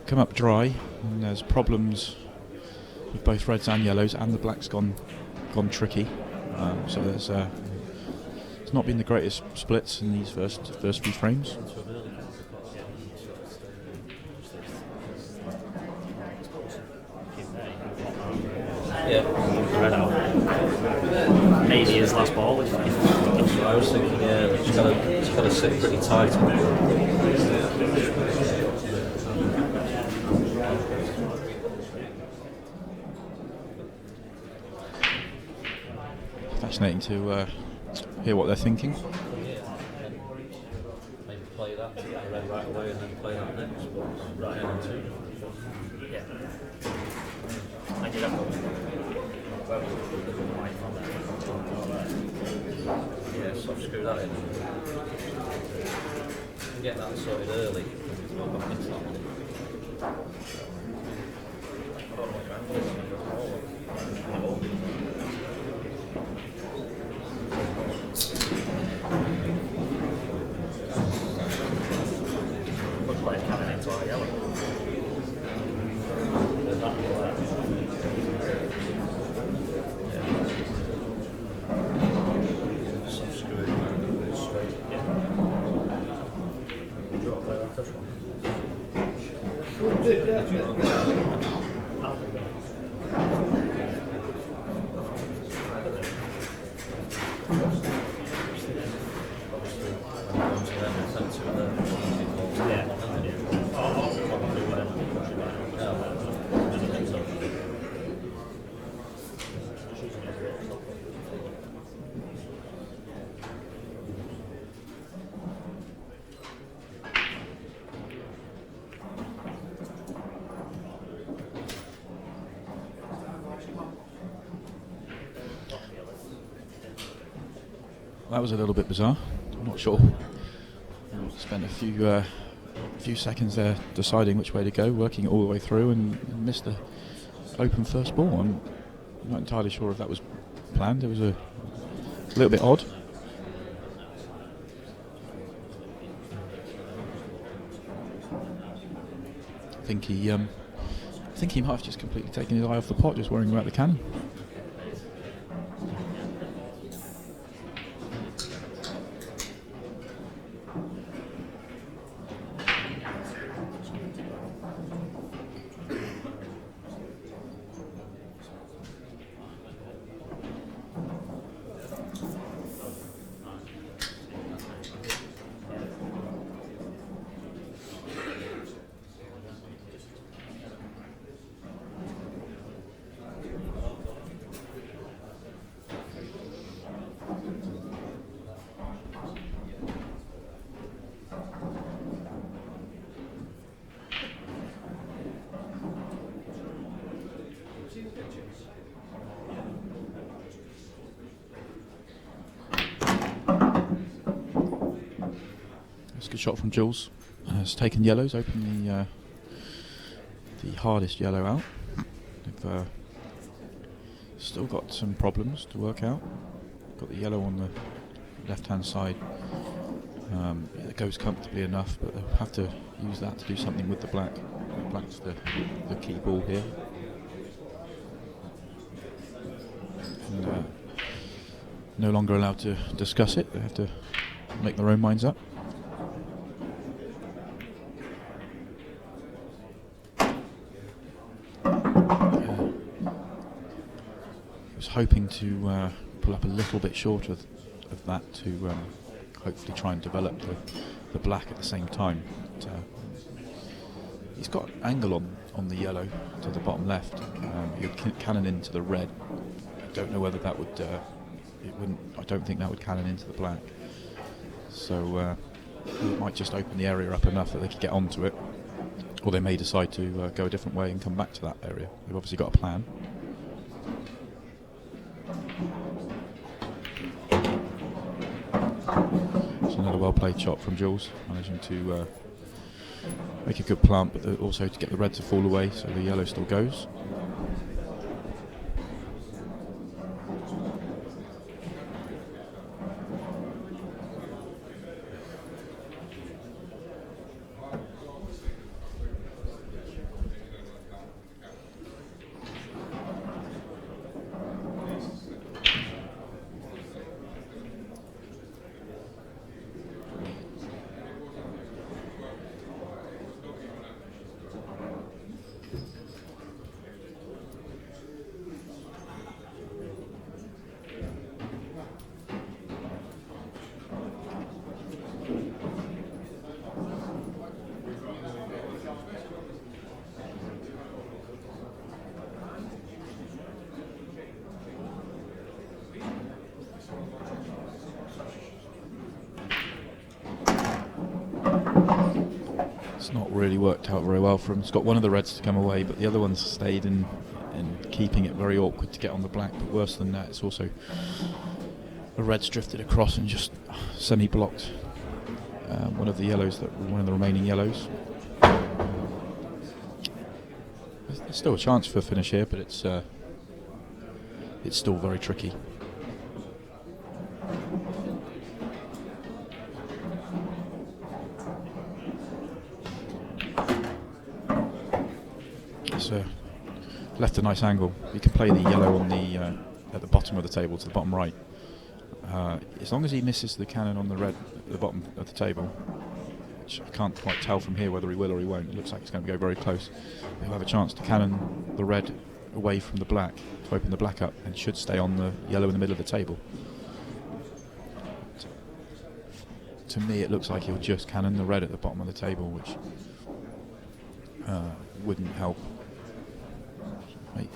Come up dry, and there's problems with both reds and yellows, and the black's gone tricky. So there's it's not been the greatest splits in these first few frames. Yeah, red out. Maybe his last ball. That's what I was thinking. Yeah, it's got to sit pretty tight. Fascinating to hear what they're thinking. Maybe play that, get the red right away, and then play that next. Right into. Yeah. I did that. Yeah, soft screw that in. Get that sorted early. Go back into that one. I don't know what your angle is. Looks like it's coming into our yellow. There's that one there. Yeah. Soft screw it straight. Yeah. Do you want to play that first one? That was a little bit bizarre. I'm not sure. Spent a few seconds there deciding which way to go, working it all the way through, and missed the open first ball. I'm not entirely sure if that was planned. It was a little bit odd. I think he might have just completely taken his eye off the pot, just worrying about the cannon. That's a good shot from Jules. Has taken yellows, opened the hardest yellow out. They've still got some problems to work out. Got the yellow on the left-hand side. It goes comfortably enough, but they'll have to use that to do something with the black. The black's the key ball here. And, no longer allowed to discuss it. They have to make their own minds up. Hoping to pull up a little bit short of that to hopefully try and develop the black at the same time. But, he's got angle on the yellow to the bottom left. He would cannon into the red. I don't know whether that would. It wouldn't. I don't think that would cannon into the black. So it might just open the area up enough that they could get onto it, or they may decide to go a different way and come back to that area. They've obviously got a plan. It's another well-played shot from Jules, managing to make a good plant, but also to get the red to fall away, so the yellow still goes. It's not really worked out very well for him. He's got one of the reds to come away, but the other one's stayed in and keeping it very awkward to get on the black. But worse than that, it's also the red's drifted across and just semi-blocked one of the remaining yellows. There's still a chance for a finish here, but it's still very tricky. It's left a nice angle. You can play the yellow on the at the bottom of the table to the bottom right. As long as he misses the cannon on the red at the bottom of the table, which I can't quite tell from here whether he will or he won't. It looks like it's going to go very close. He'll have a chance to cannon the red away from the black to open the black up, and should stay on the yellow in the middle of the table. To me, it looks like he'll just cannon the red at the bottom of the table, which wouldn't help. Wait.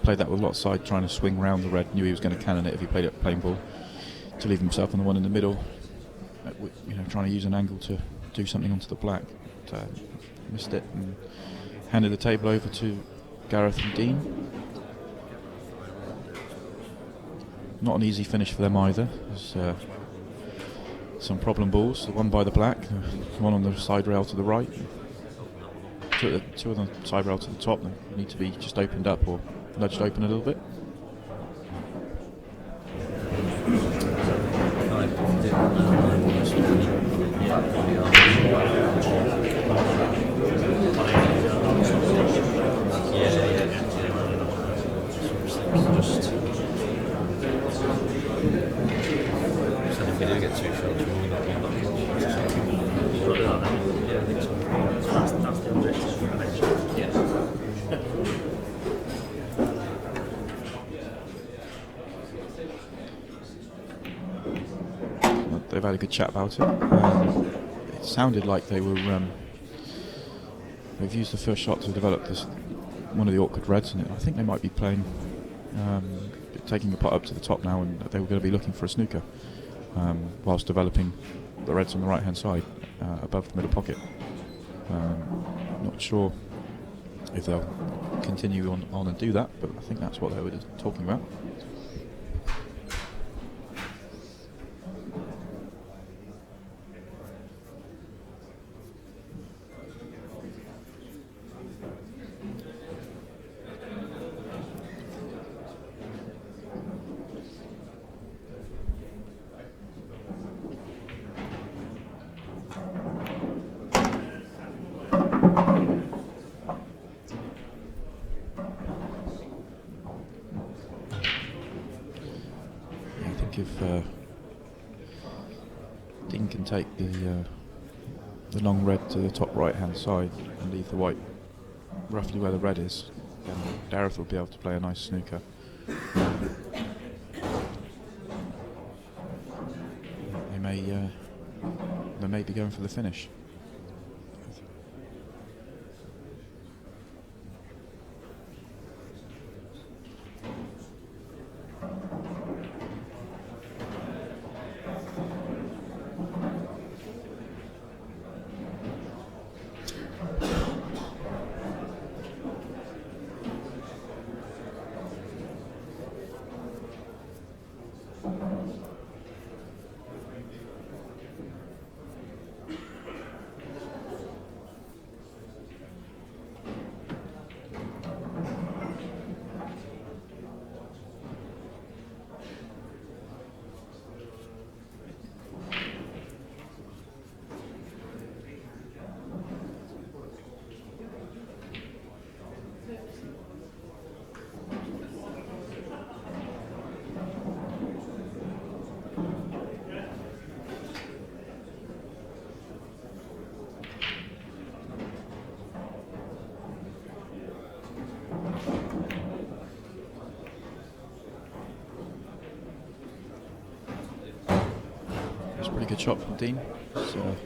Played that with a lot of side, trying to swing round the red. Knew he was going to cannon it if he played it plain ball, to leave himself on the one in the middle. Trying to use an angle to do something onto the black. But, missed it and handed the table over to Gareth and Dean. Not an easy finish for them either. There's some problem balls. The one by the black, the one on the side rail to the right. Two of the side rail to the top. They need to be just opened up or nudged open a little bit. They've had a good chat about it. It sounded like they were. They've used the first shot to develop one of the awkward reds, and I think they might be playing, taking the pot up to the top now, and they were going to be looking for a snooker, whilst developing the reds on the right-hand side above the middle pocket. Not sure if they'll continue on and do that, but I think that's what they were talking about. If Dean can take the long red to the top right hand side and leave the white roughly where the red is, then Gareth will be able to play a nice snooker. They may be going for the finish. It's a pretty good shot from Dean. So,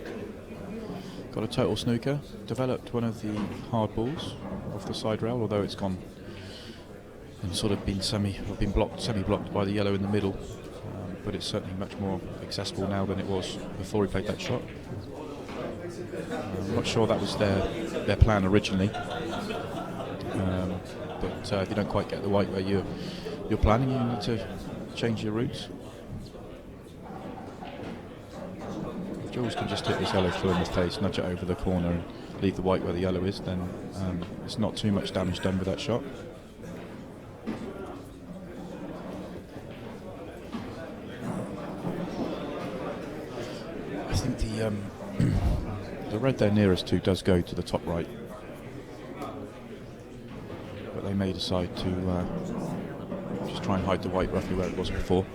got a total snooker. Developed one of the hard balls off the side rail, although it's gone and sort of been semi-blocked by the yellow in the middle. But it's certainly much more accessible now than it was before he played that shot. I'm not sure that was their plan originally. But if you don't quite get the white where you're planning, you need to change your routes. Jules can just hit this yellow full in the face, nudge it over the corner and leave the white where the yellow is, then it's not too much damage done with that shot. I think the red they're nearest to does go to the top right, but they may decide to just try and hide the white roughly where it was before.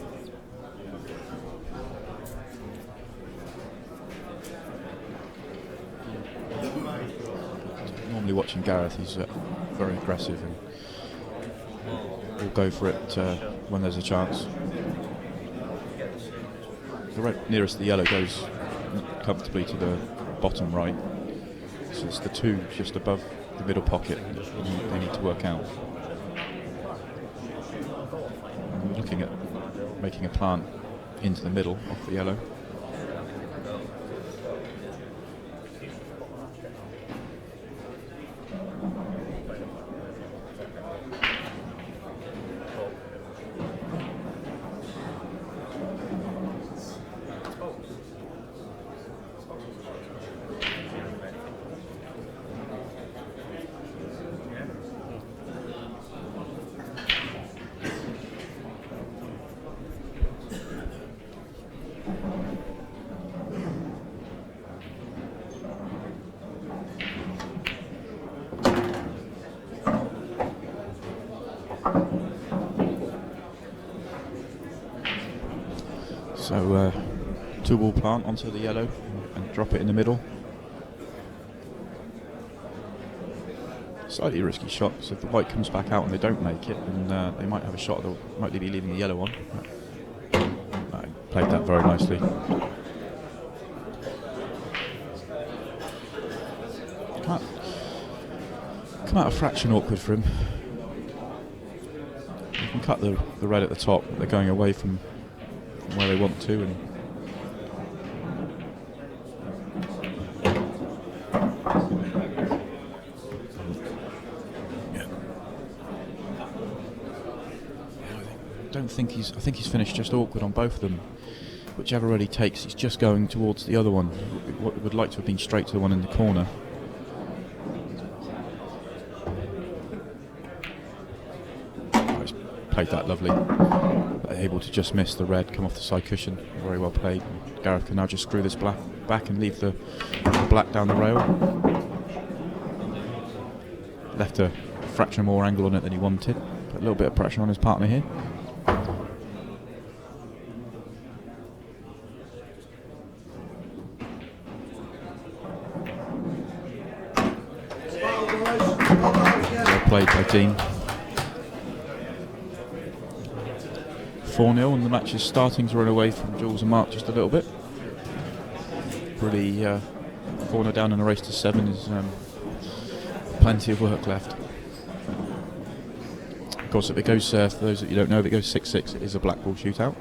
Normally watching Gareth, he's very aggressive and will go for it when there's a chance. The red nearest the yellow goes comfortably to the bottom right, so it's the two just above the middle pocket they need to work out. And we're looking at making a plant into the middle off the yellow. So two ball plant onto the yellow and drop it in the middle. Slightly risky shot, so if the white comes back out and they don't make it, then they might have a shot that might be leaving the yellow on. I played that very nicely. Come out a fraction awkward for him. You can cut the red at the top, but they're going away from where they want to, and I think he's finished just awkward on both of them. Whichever red he takes, he's just going towards the other one. Would like to have been straight to the one in the corner. He's played that lovely. Able to just miss the red, come off the side cushion. Very well played. Gareth can now just screw this back and leave the black down the rail. Left a fraction more angle on it than he wanted. Put a little bit of pressure on his partner here. Well played by Dean. 4-0 and the match is starting to run away from Jules and Mark just a little bit. Really 4-0 down in a race to 7 is plenty of work left. Of course, if it goes, for those that you don't know, if it goes 6-6, it is a black ball shootout.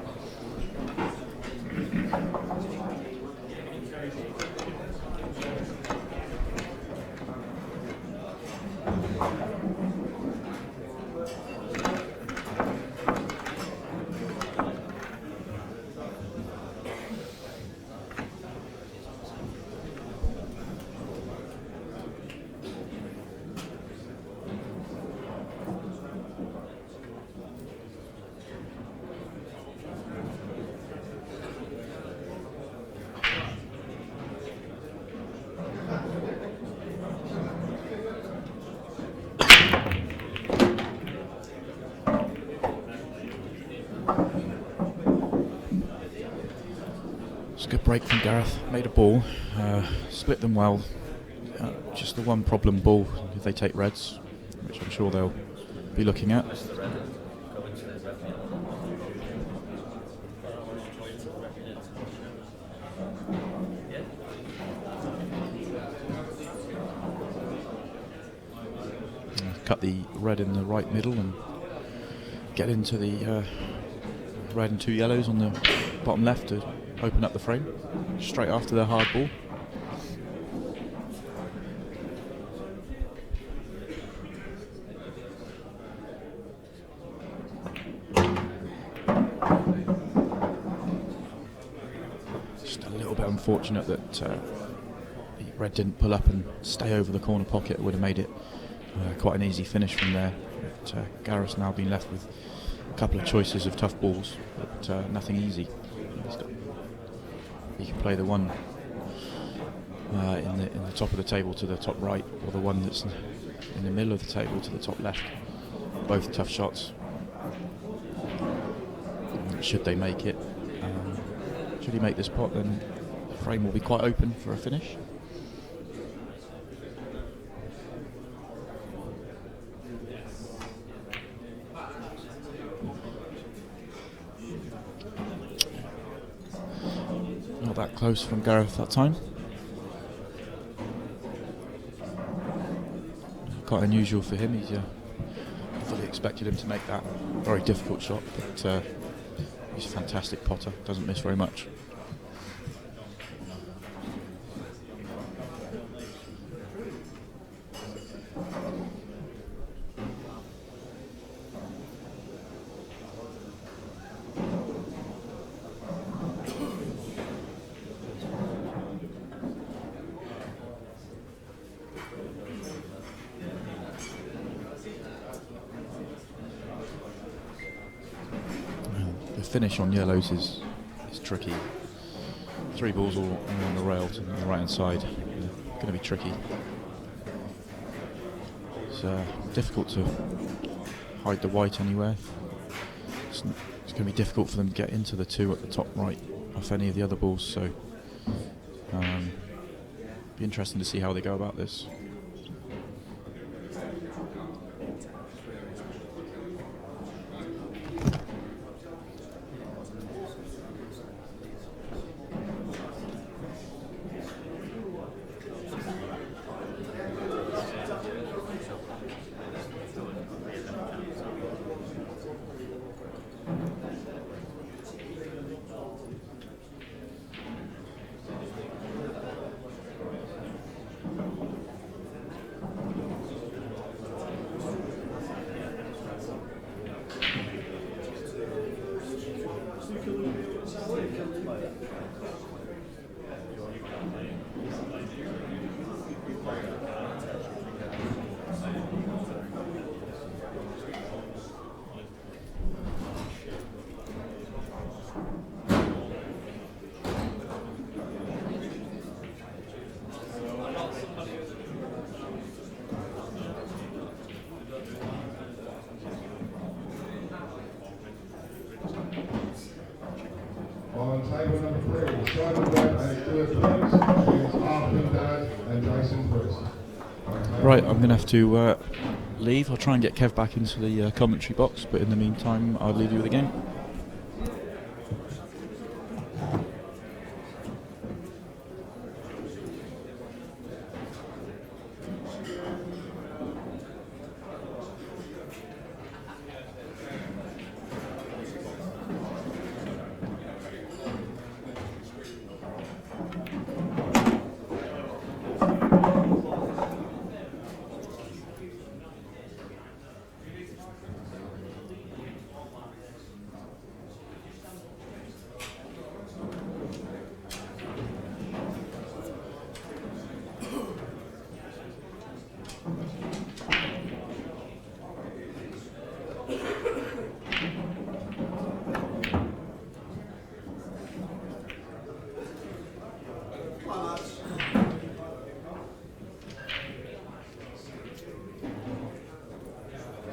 It's a good break from Gareth. Made a ball, split them well. Just the one problem ball if they take reds, which I'm sure they'll be looking at. cut the red in the right middle and get into the red and 2 yellows on the bottom left to open up the frame straight after their hard ball. Just a little bit unfortunate that the red didn't pull up and stay over the corner pocket. It would have made it quite an easy finish from there. But Gareth's now been left with a couple of choices of tough balls, but nothing easy. He can play the one in the top of the table to the top right, or the one that's in the middle of the table to the top left. Both tough shots. Should they make it? Should he make this pot, then the frame will be quite open for a finish. Not that close from Gareth that time. Quite unusual for him. He's fully expected him to make that very difficult shot, but he's a fantastic potter. Doesn't miss very much. The finish on yellows is tricky. 3 balls all on the rail to the right hand side. Going to be tricky. It's difficult to hide the white anywhere. It's going to be difficult for them to get into the 2 at the top right off any of the other balls. So be interesting to see how they go about this. On table number 3, Simon Webb and Stuart Price against Arthur Dad and Jason Priest. Right, I'm going to have to leave. I'll try and get Kev back into the commentary box, but in the meantime, I'll leave you with the game.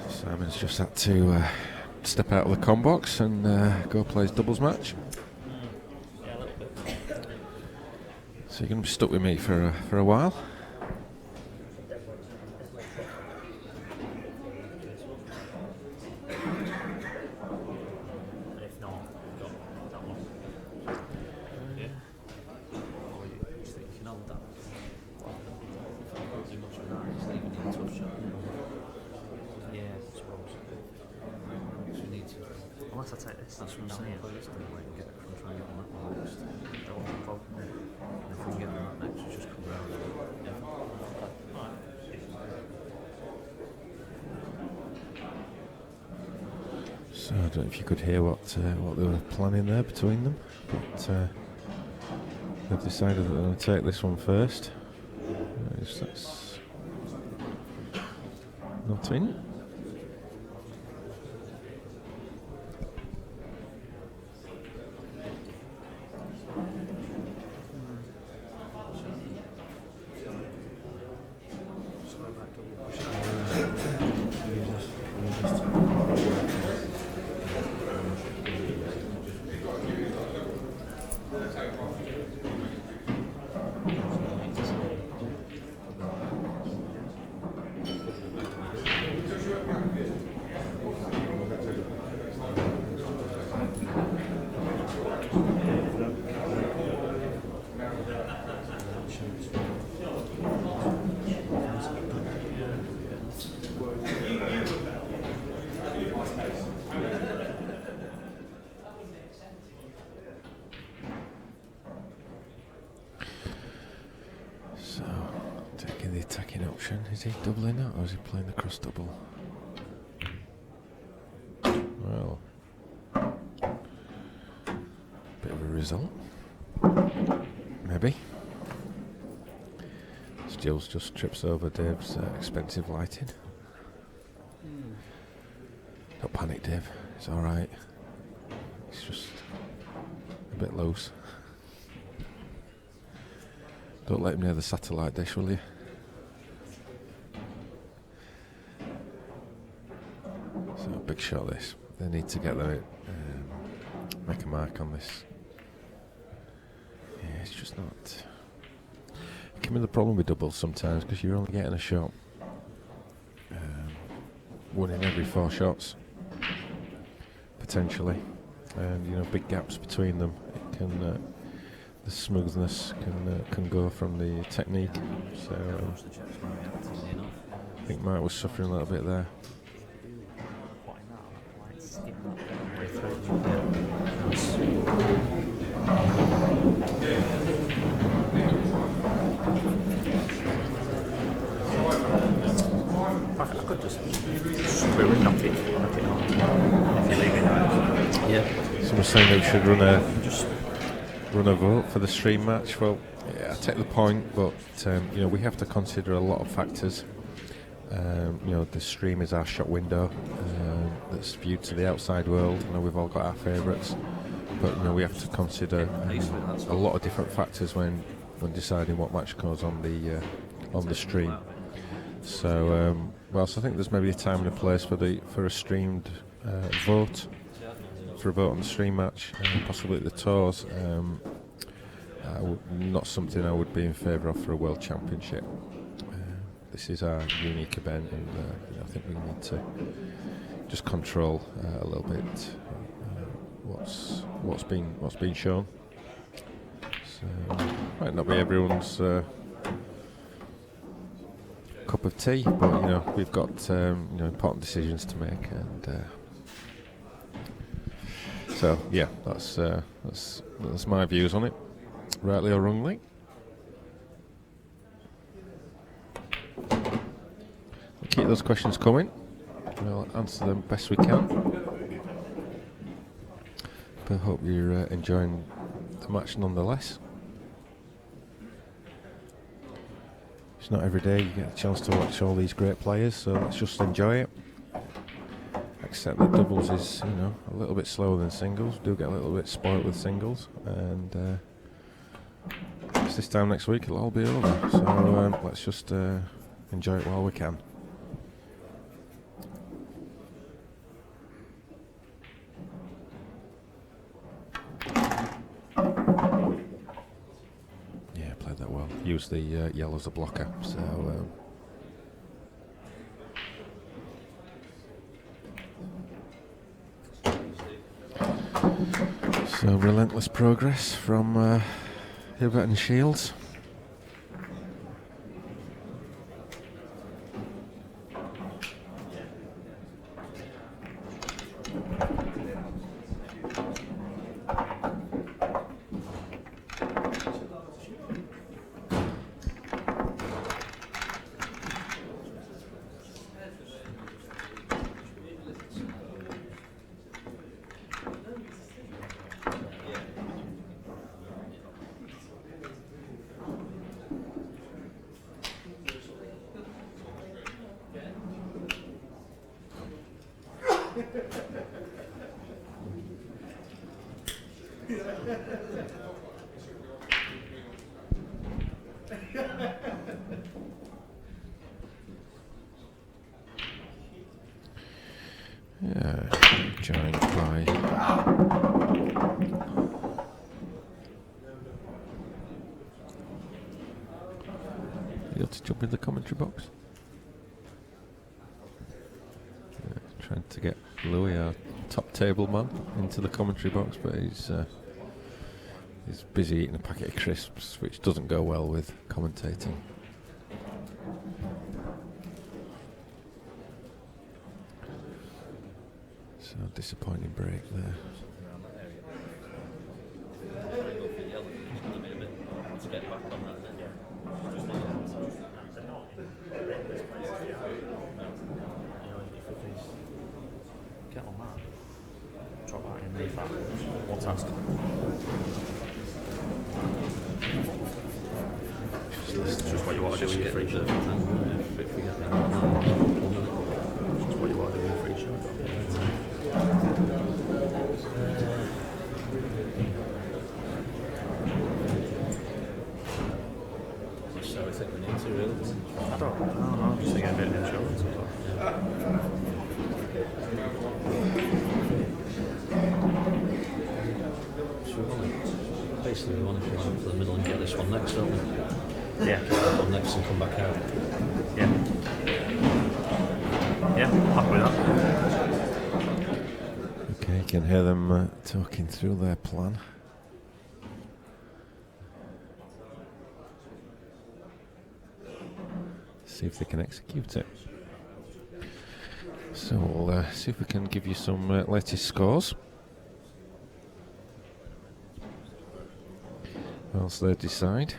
Simon's just had to step out of the com box and go play his doubles match. Yeah, a little bit. So you're going to be stuck with me for a while. If not, got that one. Yeah. Or you just think you can hold that. If I put too much on that, it's leaving you a tough shot. I'm saying. Let's get try and get on that one next. Don't have a problem. And if we can get on that next, just come round. So I don't know if you could hear what they were planning there between them, but they've decided that they're going to take this one first. That's not in. Is he doubling that or is he playing the cross double? Well, bit of a result. Maybe. Jules just trips over Dave's expensive lighting. Don't panic, Dave. It's alright. It's just a bit loose. Don't let him near the satellite dish, will you? Big shot this. They need to get their make a mark on this. Yeah, it's just not. It can be the problem with doubles sometimes because you're only getting a shot. One in every 4 shots, potentially, and big gaps between them. It can the smoothness can go from the technique. So I think Mark was suffering a little bit there. I could just screw and knock it on if you leave it out. Yeah. Someone's saying that we should run a vote for the stream match. Well, yeah, I take the point, but we have to consider a lot of factors. The stream is our shop window that's viewed to the outside world. We've all got our favourites, but we have to consider a lot of different factors when deciding what match goes on the stream. So, so I think there's maybe a time and a place for a streamed vote, for a vote on the stream match, possibly at the tours. Not something I would be in favour of for a World Championship. This is our unique event, and I think we need to just control a little bit what's been shown. So might not be everyone's cup of tea, but we've got important decisions to make, and so yeah, that's my views on it, rightly or wrongly. Keep those questions coming. We'll answer them best we can. But I hope you're enjoying the match nonetheless. It's not every day you get a chance to watch all these great players, so let's just enjoy it. Except that doubles is, a little bit slower than singles. Do get a little bit spoilt with singles, and this time next week it'll all be over. So let's just enjoy it while we can. Use the yellow as a blocker, so relentless progress from Hibbert and Shields. Yeah, joined by you have to jump in the commentary box. Trying to get Louis, our top table man, into the commentary box, but he's busy eating a packet of crisps, which doesn't go well with commentating. So disappointing break there. To get back on that, then, get on that. Drop that in, leave that. One task. Just what you want to do with your free shot. Just what you want to do with your free shot. So I think we need to really. I don't know. I'm just thinking a bit of insurance as well. Basically, we want to go for the middle and get this one next, don't we? Yeah. Get that one next and come back out. Yeah. Yeah, happy with that. Okay, you can hear them talking through their plan. See if they can execute it. So we'll see if we can give you some latest scores whilst they decide.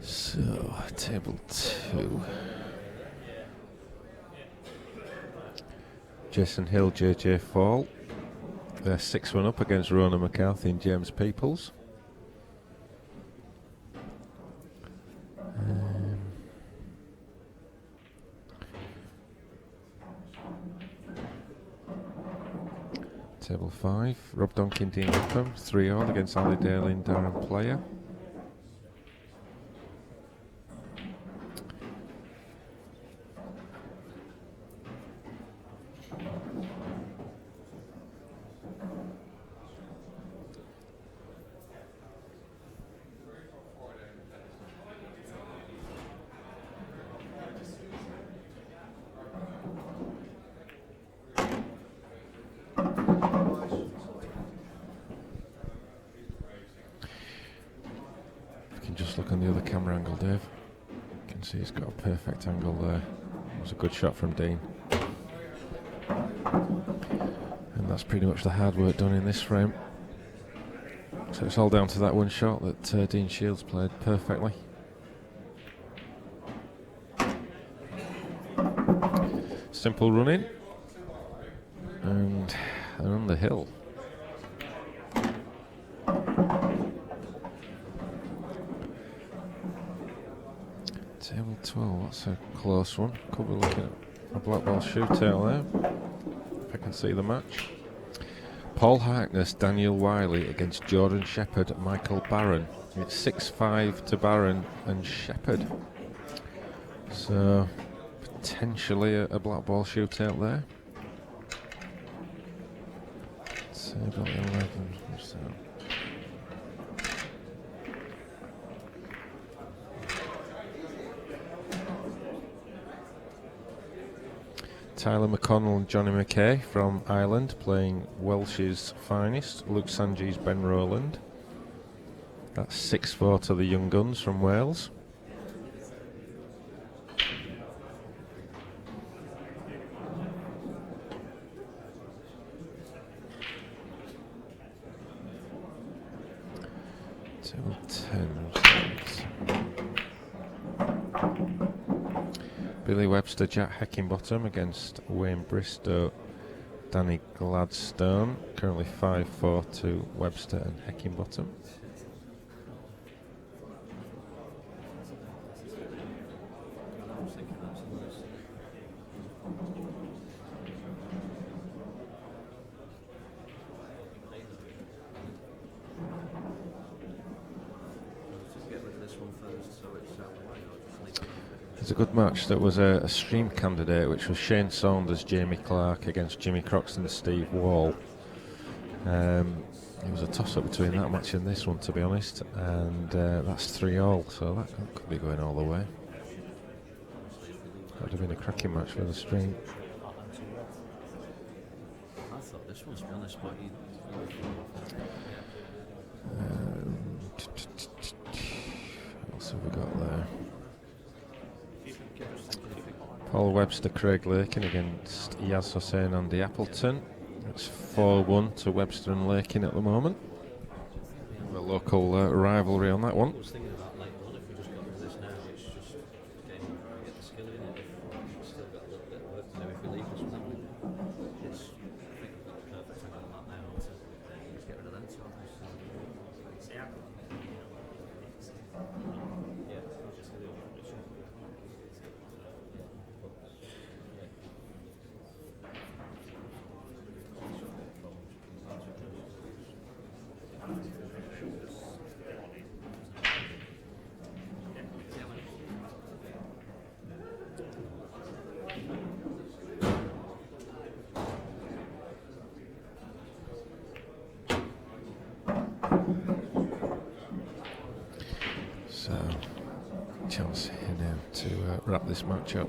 So, table 2. Jason Hill, JJ Fall. They're 6-1 up against Rona McCarthy and James Peoples. Table 5, Rob Donkin, Dean Upham, 3-odd against Ali Daly and Darren Player. Just look on the other camera angle, Dave. You can see he's got a perfect angle there. It was a good shot from Dean. And that's pretty much the hard work done in this frame. So it's all down to that one shot that Dean Shields played perfectly. Simple running. And they're on the hill. Table 12, that's a close one. Could be looking at a black ball shootout there, if I can see the match. Paul Harkness, Daniel Wiley against Jordan Shepherd, Michael Barron. It's 6-5 to Barron and Shepherd. So, potentially a black ball shootout there. Table 11, so. Tyler McConnell and Johnny McKay from Ireland playing Welsh's finest, Luke Sanji's Ben Rowland. That's 6-4 to the Young Guns from Wales. Table 10. Billy Webster, Jack Heckingbottom against Wayne Bristow, Danny Gladstone. Currently 5-4 to Webster and Heckingbottom. It's a good match. That was a stream candidate, which was Shane Saunders, Jamie Clark against Jimmy Croxton and Steve Wall. It was a toss-up between that match and this one, to be honest, and that's 3-all, so that could be going all the way. That would have been a cracking match for the stream. I thought this was, to be honest, but what else have we got there? Paul Webster, Craig Lakin against Yaz Hossain and Andy Appleton. It's 4-1 to Webster and Lakin at the moment. A local rivalry on that one. So, chance here now to wrap this match up.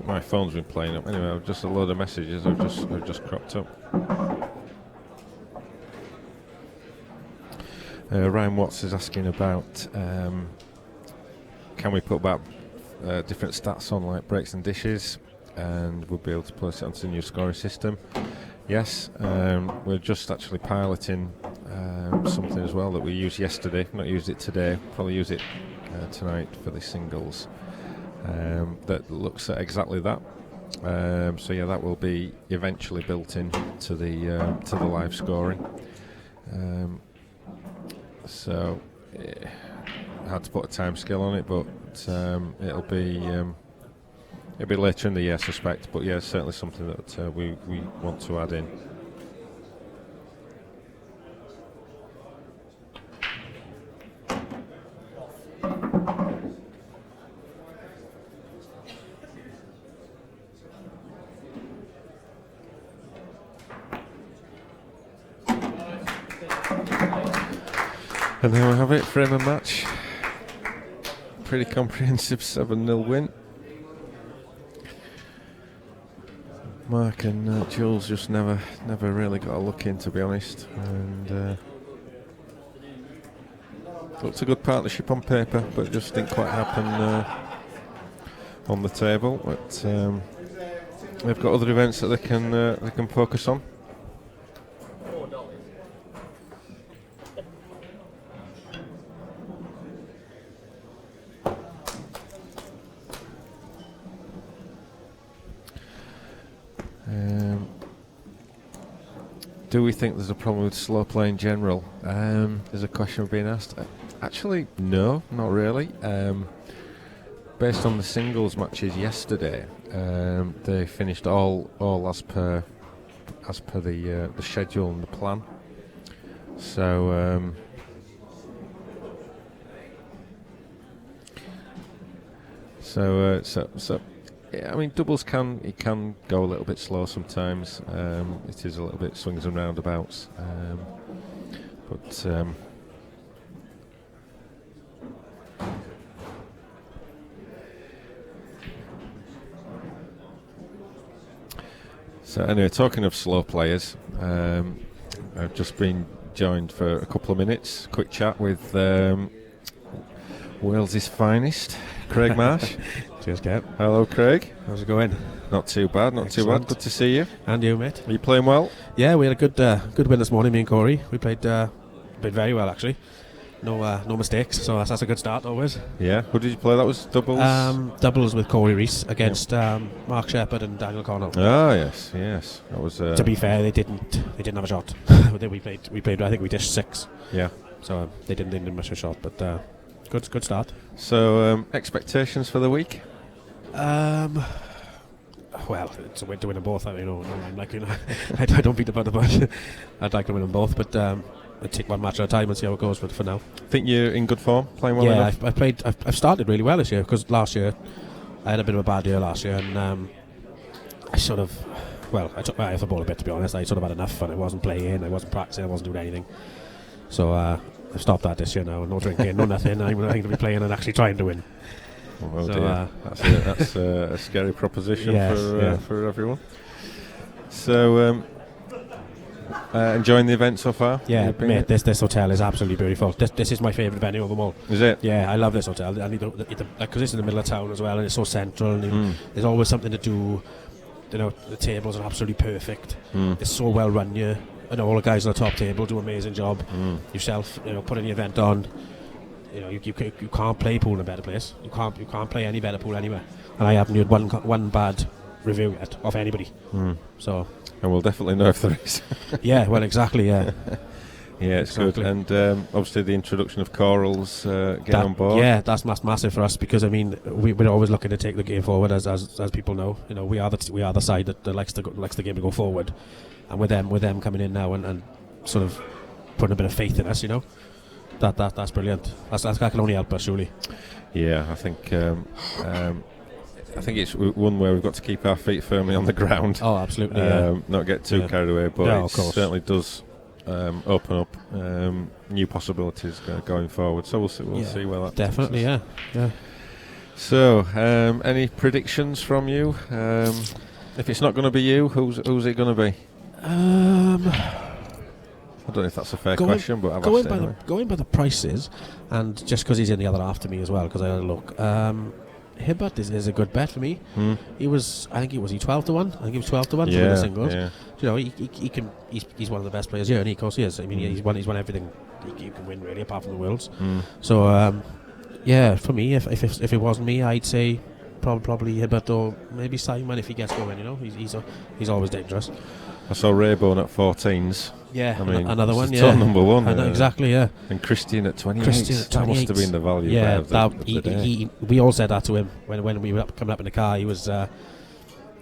My phone's been playing up. Anyway, just a load of messages have just cropped up. Ryan Watts is asking about can we put back different stats on, like breaks and dishes, and we'll be able to place it onto the new scoring system. Yes, we're just actually piloting something as well that we used yesterday. Not used it today. Probably use it tonight for the singles. That looks at exactly that. So yeah, that will be eventually built in to the live scoring. So hard to put a time scale on it, but it'll be later in the year, I suspect. But yeah, certainly something that we want to add in. And there we have it, frame and match. Pretty comprehensive 7-0 win. Mark and Jules just never really got a look in, to be honest. And looked a good partnership on paper, but it just didn't quite happen on the table. But they've got other events that they can focus on. Do we think there's a problem with slow play in general? There's a question being asked. Actually, no, not really. Based on the singles matches yesterday, they finished all as per the schedule and the plan. So yeah, I mean, doubles can go a little bit slow sometimes. It is a little bit swings and roundabouts, but So anyway, talking of slow players, I've just been joined for a couple of minutes, quick chat with Wales's finest, Craig Marsh. Cheers, Kev. Hello, Craig. How's it going? Not too bad, not too bad. Good to see you. And you, mate? Are you playing well? Yeah, we had a good win this morning, me and Corey. We played very well, actually. No mistakes, so that's a good start always. Yeah. Who did you play? That was doubles? Doubles with Corey Rees against Mark Shepherd and Daniel Connell. Oh, yes. That was... To be fair, they didn't have a shot. we played. I think we dished 6. Yeah. So they didn't much of a shot, but good start. So expectations for the week? Well, it's a win to win them both. I'm like, I don't beat about the bush. I'd like to win them both, but I'll take one match at a time and see how it goes. But for now, think you're in good form, playing well yeah, enough? I've started really well this year, because last year I had a bit of a bad year last year, and I took my eye off the ball a bit, to be honest. I sort of had enough, and I wasn't playing, I wasn't practicing, I wasn't doing anything. So I've stopped that this year now. No drinking, no nothing. I'm going to be playing and actually trying to win. Oh dear. That's a scary proposition for everyone. So, enjoying the event so far? Yeah, mate, this hotel is absolutely beautiful. This is my favourite venue of them all. Is it? Yeah, I love this hotel. Because it's in the middle of town as well, and it's so central. And there's always something to do. The tables are absolutely perfect. It's so well run here. All the guys on the top table do an amazing job. Yourself, putting the event on. You can't play pool in a better place. You can't play any better pool anywhere. And I haven't heard one bad review yet of anybody. So. And we'll definitely know if there is. Yeah, well, exactly, yeah. Yeah, it's exactly. Good. And obviously the introduction of Corals getting on board. Yeah, that's massive for us, because we're always looking to take the game forward, as people know. We are the side that likes the game to go forward, and with them coming in now and sort of putting a bit of faith in us, that's brilliant. That can only help us, surely. Yeah, I think it's one where we've got to keep our feet firmly on the ground. Oh, absolutely. Not get too carried away, but no, it certainly does open up new possibilities going forward. So we'll see where that definitely takes us. Yeah. So, any predictions from you? If it's not going to be you, who's it going to be? I don't know if that's a fair question, but going by the prices, and just because he's in the other half to me as well, because I had a look. Hibbert is a good bet for me. He was 12 to 1. I think he was 12 to 1 to win the singles. Yeah. He's one of the best players here, and of course he is. I mean, he's won everything he can win, really, apart from the Worlds. So for me, if it wasn't me, I'd say probably Hibbert, or maybe Simon if he gets going. He's always dangerous. I saw Raybone at 14s. Yeah, I mean, another one. Yeah, number one. Exactly. Yeah. And Christian at 28. That must have been the value. Yeah, of the day. We all said that to him when we were coming up in the car. He was, that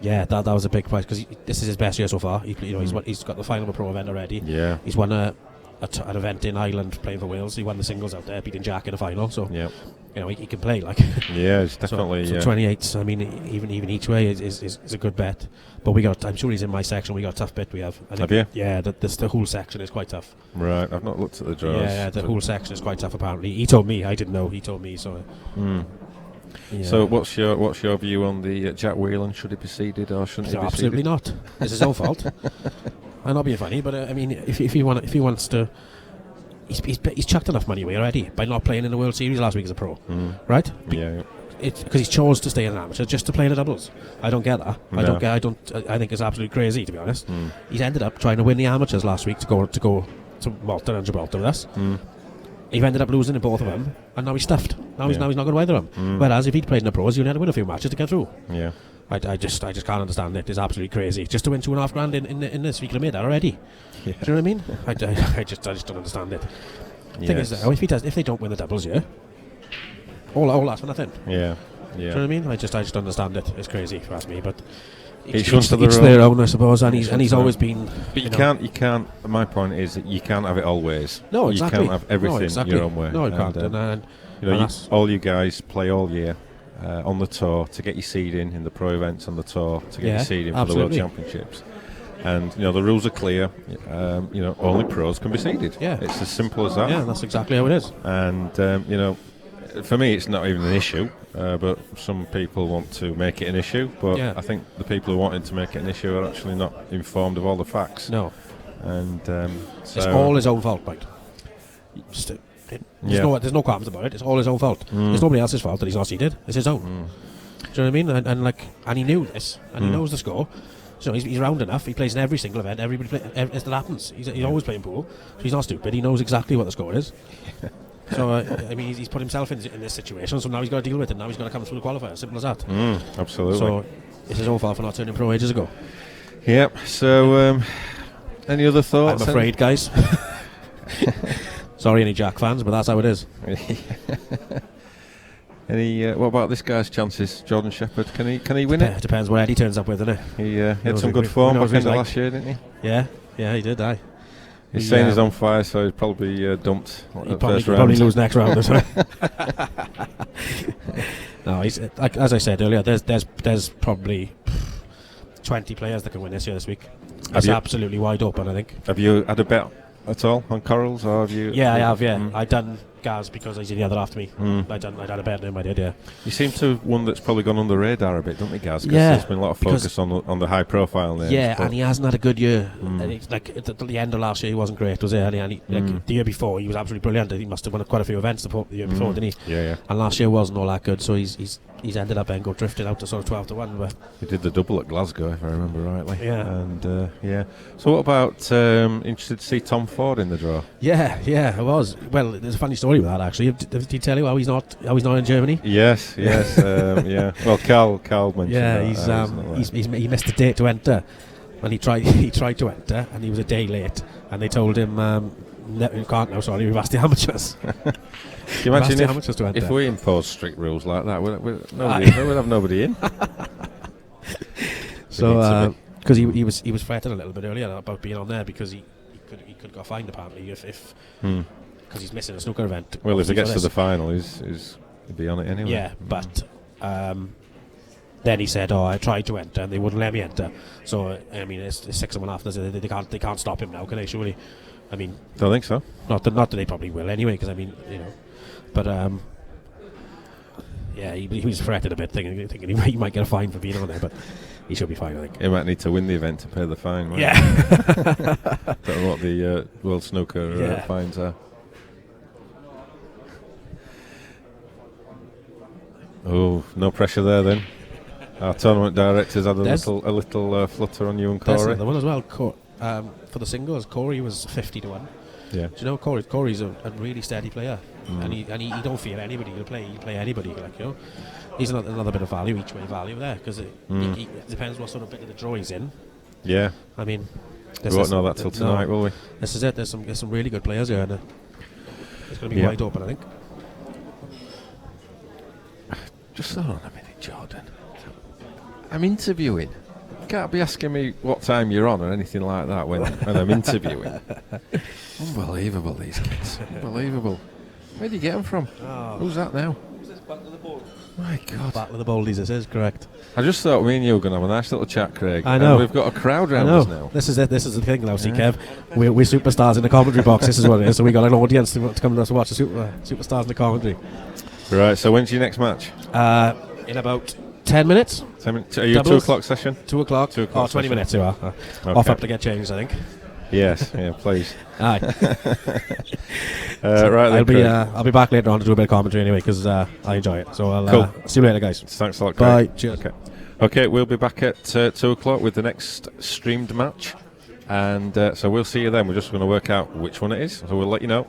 was a big price, because this is his best year so far. He's got the final of a pro event already. Yeah. He's won an event in Ireland playing for Wales. He won the singles out there, beating Jack in the final. So he can play like. Yeah, it's definitely. So 28. I mean, even each way is a good bet. But I'm sure he's in my section. We got a tough bit. We have. Have you? Yeah, the whole section is quite tough. Right, I've not looked at the draws. Yeah, the whole section is quite tough. Apparently, he told me. I didn't know. He told me. So. Yeah. So what's your view on the Jack Whelan? Should he be seeded or shouldn't he be absolutely seeded? Not. It's his own fault. I'm not being funny, but I mean, if he wants to. He's chucked enough money away already by not playing in the World Series last week as a pro, right? Yeah. It's because he's chose to stay as an amateur just to play in the doubles. I don't get that. No. I think it's absolutely crazy, to be honest. He's ended up trying to win the amateurs last week to go to Malta and Gibraltar with us. He ended up losing in both of them, and now he's stuffed. Now he's not going to either of them. Whereas if he'd played in the pros, he'd have to win a few matches to get through. Yeah. I just can't understand it. It's absolutely crazy. Just to win $2,500 in this, we could have made that already. Yeah. Do you know what I mean? I just don't understand it. Thing is, if they don't win the doubles, all that's for nothing. Yeah. Do you know what I mean? I just don't understand it. It's crazy if you ask me, but Each their own, I suppose, and he's always been. But you can't. My point is that you can't have it always. No, exactly. You can't have everything your own way. No, you can't. All you guys play all year on the tour to get your seed in the pro events on the tour to get your seed in for the World Championships. And the rules are clear. Only pros can be seeded. Yeah, it's as simple as that. Yeah, that's exactly how it is. And for me, it's not even an issue. But some people want to make it an issue. But Yeah. I think the people who wanted to make it an issue are actually not informed of all the facts. No. And it's all his own fault, right? There's no qualms about it. It's all his own fault. It's nobody else's fault that he's not seeded. It's his own. Do you know what I mean? And he knew this, and he knows the score. So he's round enough. He plays in every single event. Everybody as that happens. He's always playing pool. So he's not stupid. He knows exactly what the score is. So I mean, he's put himself in this situation. So now he's got to deal with it. Now he's got to come through the qualifier. Simple as that. Absolutely. So it's his own fault for not turning pro ages ago. Yep. So any other thoughts? I'm afraid, guys. Sorry, any Jack fans, but that's how it is. What about this guy's chances, Jordan Shepherd? Can he win it? It depends what Eddie turns up with, doesn't it? He had some good form back in the last year, didn't he? Yeah, he did. He's saying he's on fire, so he's probably dumped. He'll probably lose next round. No, he's as I said earlier. There's probably 20 players that can win this week. It's absolutely wide open, I think. Have you had a bet at all on Corals, or have you? Yeah, I have. Yeah, I done Gaz because he's in the other after me. I had a bet on him. I did. Yeah. You seem to have one that's probably gone under the radar a bit, don't you, Gaz? Yeah. There's been a lot of focus on the high profile names. Yeah, and he hasn't had a good year. It's like at the end of last year, he wasn't great, was he? And the year before, he was absolutely brilliant. He must have won quite a few events the year before, didn't he? Yeah. And last year wasn't all that good, so he's ended up drifting out to sort of 12-1. But he did the double at Glasgow, if I remember rightly. Yeah. And So what about interested to see Tom Ford in the draw? Yeah, I was. Well, there's a funny story with that actually. Did he tell you how he's not in Germany? Yes. Yeah. Well, Carl mentioned. Yeah, he missed the date to enter, and he tried to enter, and he was a day late, and they told him, no, you can't now. Sorry, we've asked the amateurs. Can you imagine if we impose strict rules like that? We'd have nobody in. So because he was fretting a little bit earlier about being on there because he could go fined apparently if because he's missing a snooker event. Well, if he gets to the final, he'll be on it anyway. Yeah, but then he said, "Oh, I tried to enter and they wouldn't let me enter." So I mean, it's 6 of them after. They can't stop him now, can they? Surely. I mean, don't think so. Not that they probably will anyway, because I mean, but yeah, he was fretted a bit, thinking he might get a fine for being on there, but he should be fine, I think. He might need to win the event to pay the fine. Right? Yeah. Don't know what the World Snooker fines are. Oh, no pressure there then. Our tournament directors had a little flutter on you and Corey. There's another one as well. For the singles, Corey was 50-1. Yeah. Do you know Corey's a really steady player, and he don't fear anybody. He'll play anybody. He's another bit of value, each way value there, because it depends what sort of bit of the draw he's in. Yeah. I mean, we won't know that till tonight, will we? This is it. There's some really good players here, and it's going to be wide open, I think. Just hold on a minute, Jordan. I'm interviewing. You can't be asking me what time you're on or anything like that when I'm interviewing. Unbelievable, these kids. Unbelievable. Where do you get them from? Oh. Who's that now? Back to the board. My God. Battle of the Boldies, this is correct. I just thought me and you were going to have a nice little chat, Craig. I know. And we've got a crowd round us now. This is it. This is the thing now, see, Kev. We're superstars in the commentary box. This is what it is. So we got an audience to come to watch the superstars in the commentary. Right, so when's your next match? In about 10 minutes. 10 minutes. Are you a 2 o'clock session? 2 o'clock. 2 o'clock. 20 minutes, you are. Okay. Off up to get changed, I think. Yes, yeah, please. Aye. Right, then, I'll be back later on to do a bit of commentary anyway, because I enjoy it. So I'll see you later, guys. Thanks a lot, Craig. Bye. Cheers. Okay, we'll be back at 2 o'clock with the next streamed match. And so we'll see you then. We're just going to work out which one it is. So we'll let you know.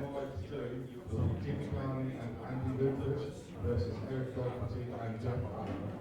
5-2 will be Jimmy Clowney and Andy Lucas versus Eric Doherty and Jack Allen.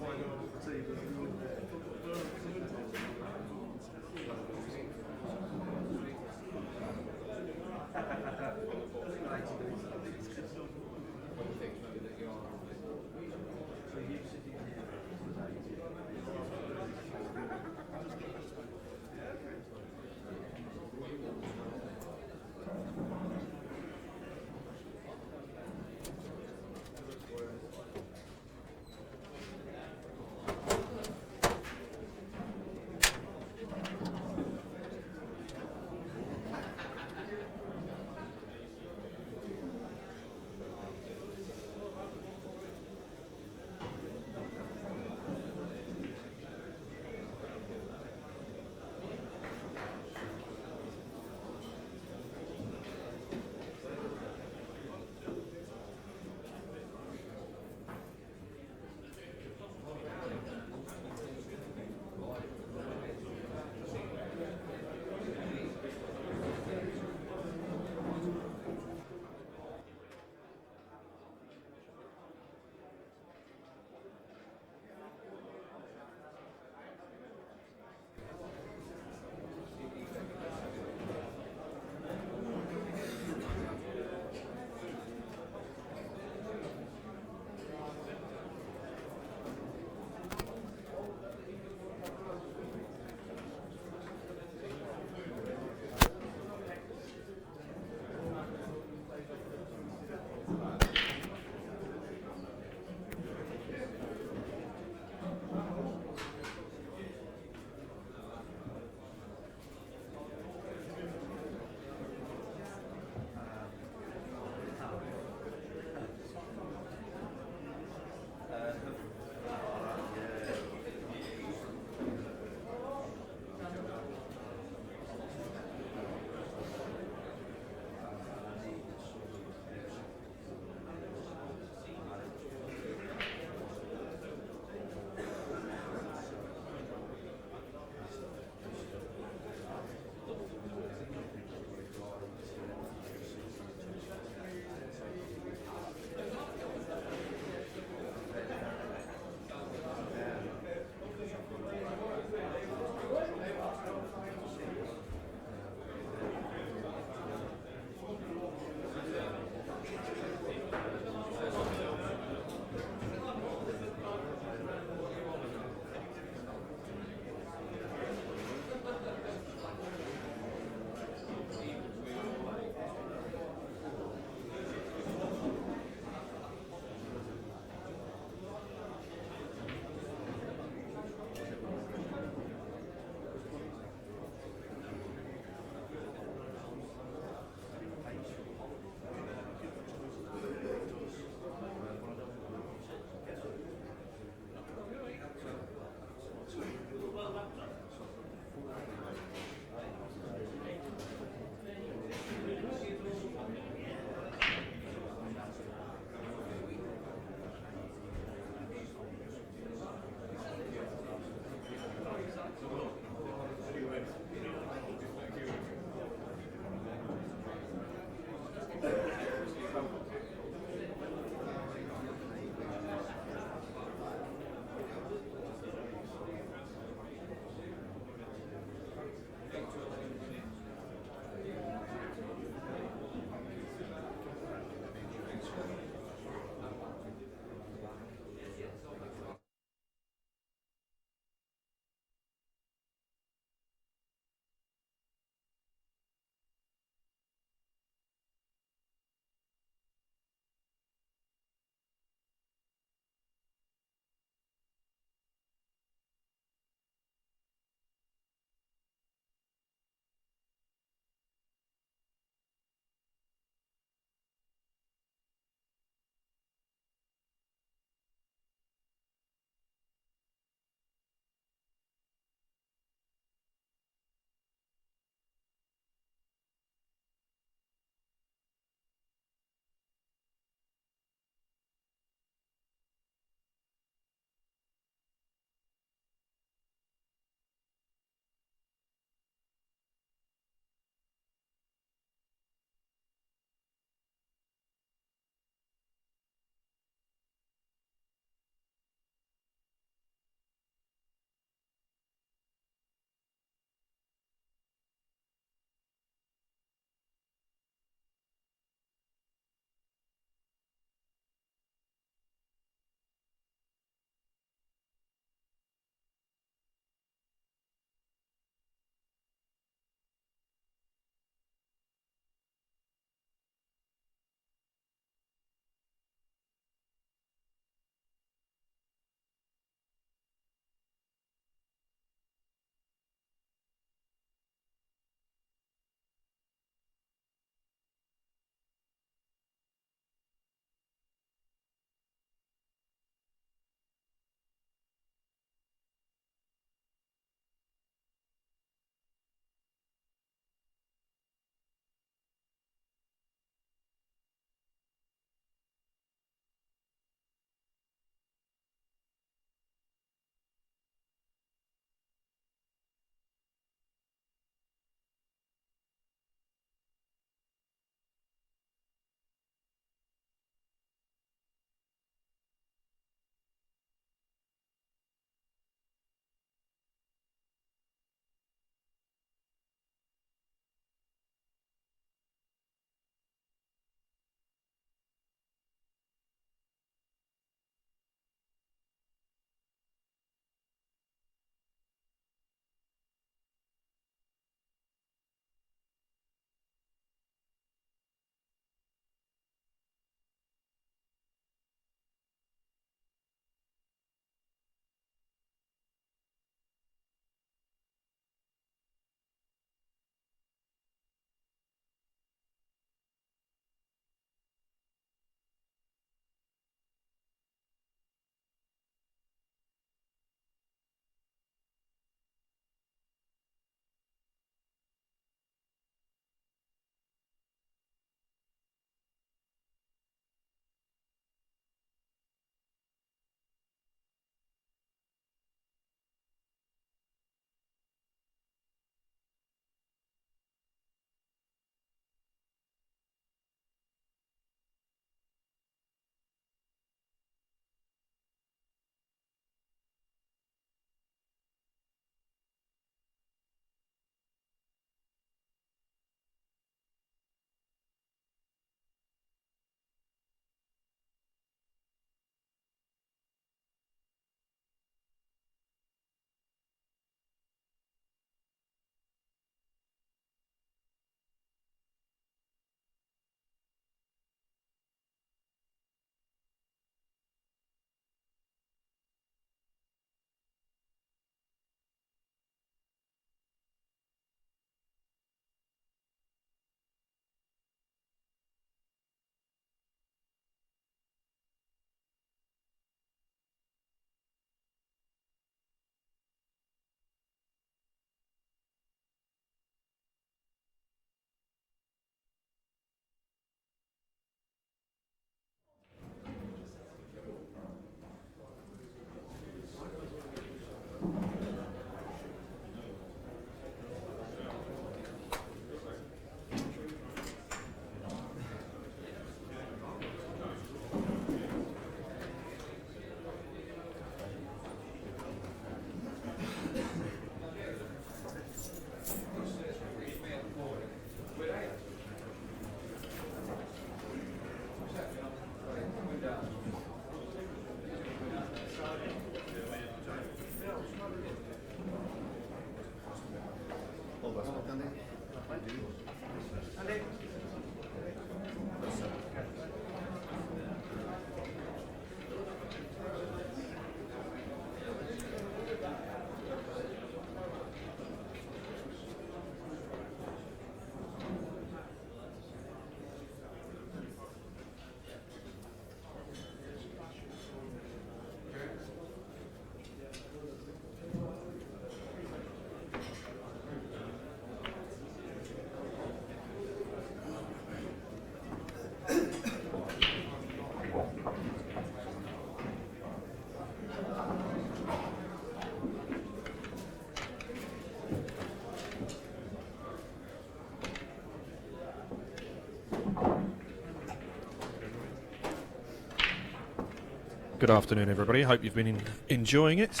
Good afternoon, everybody. Hope you've been enjoying it.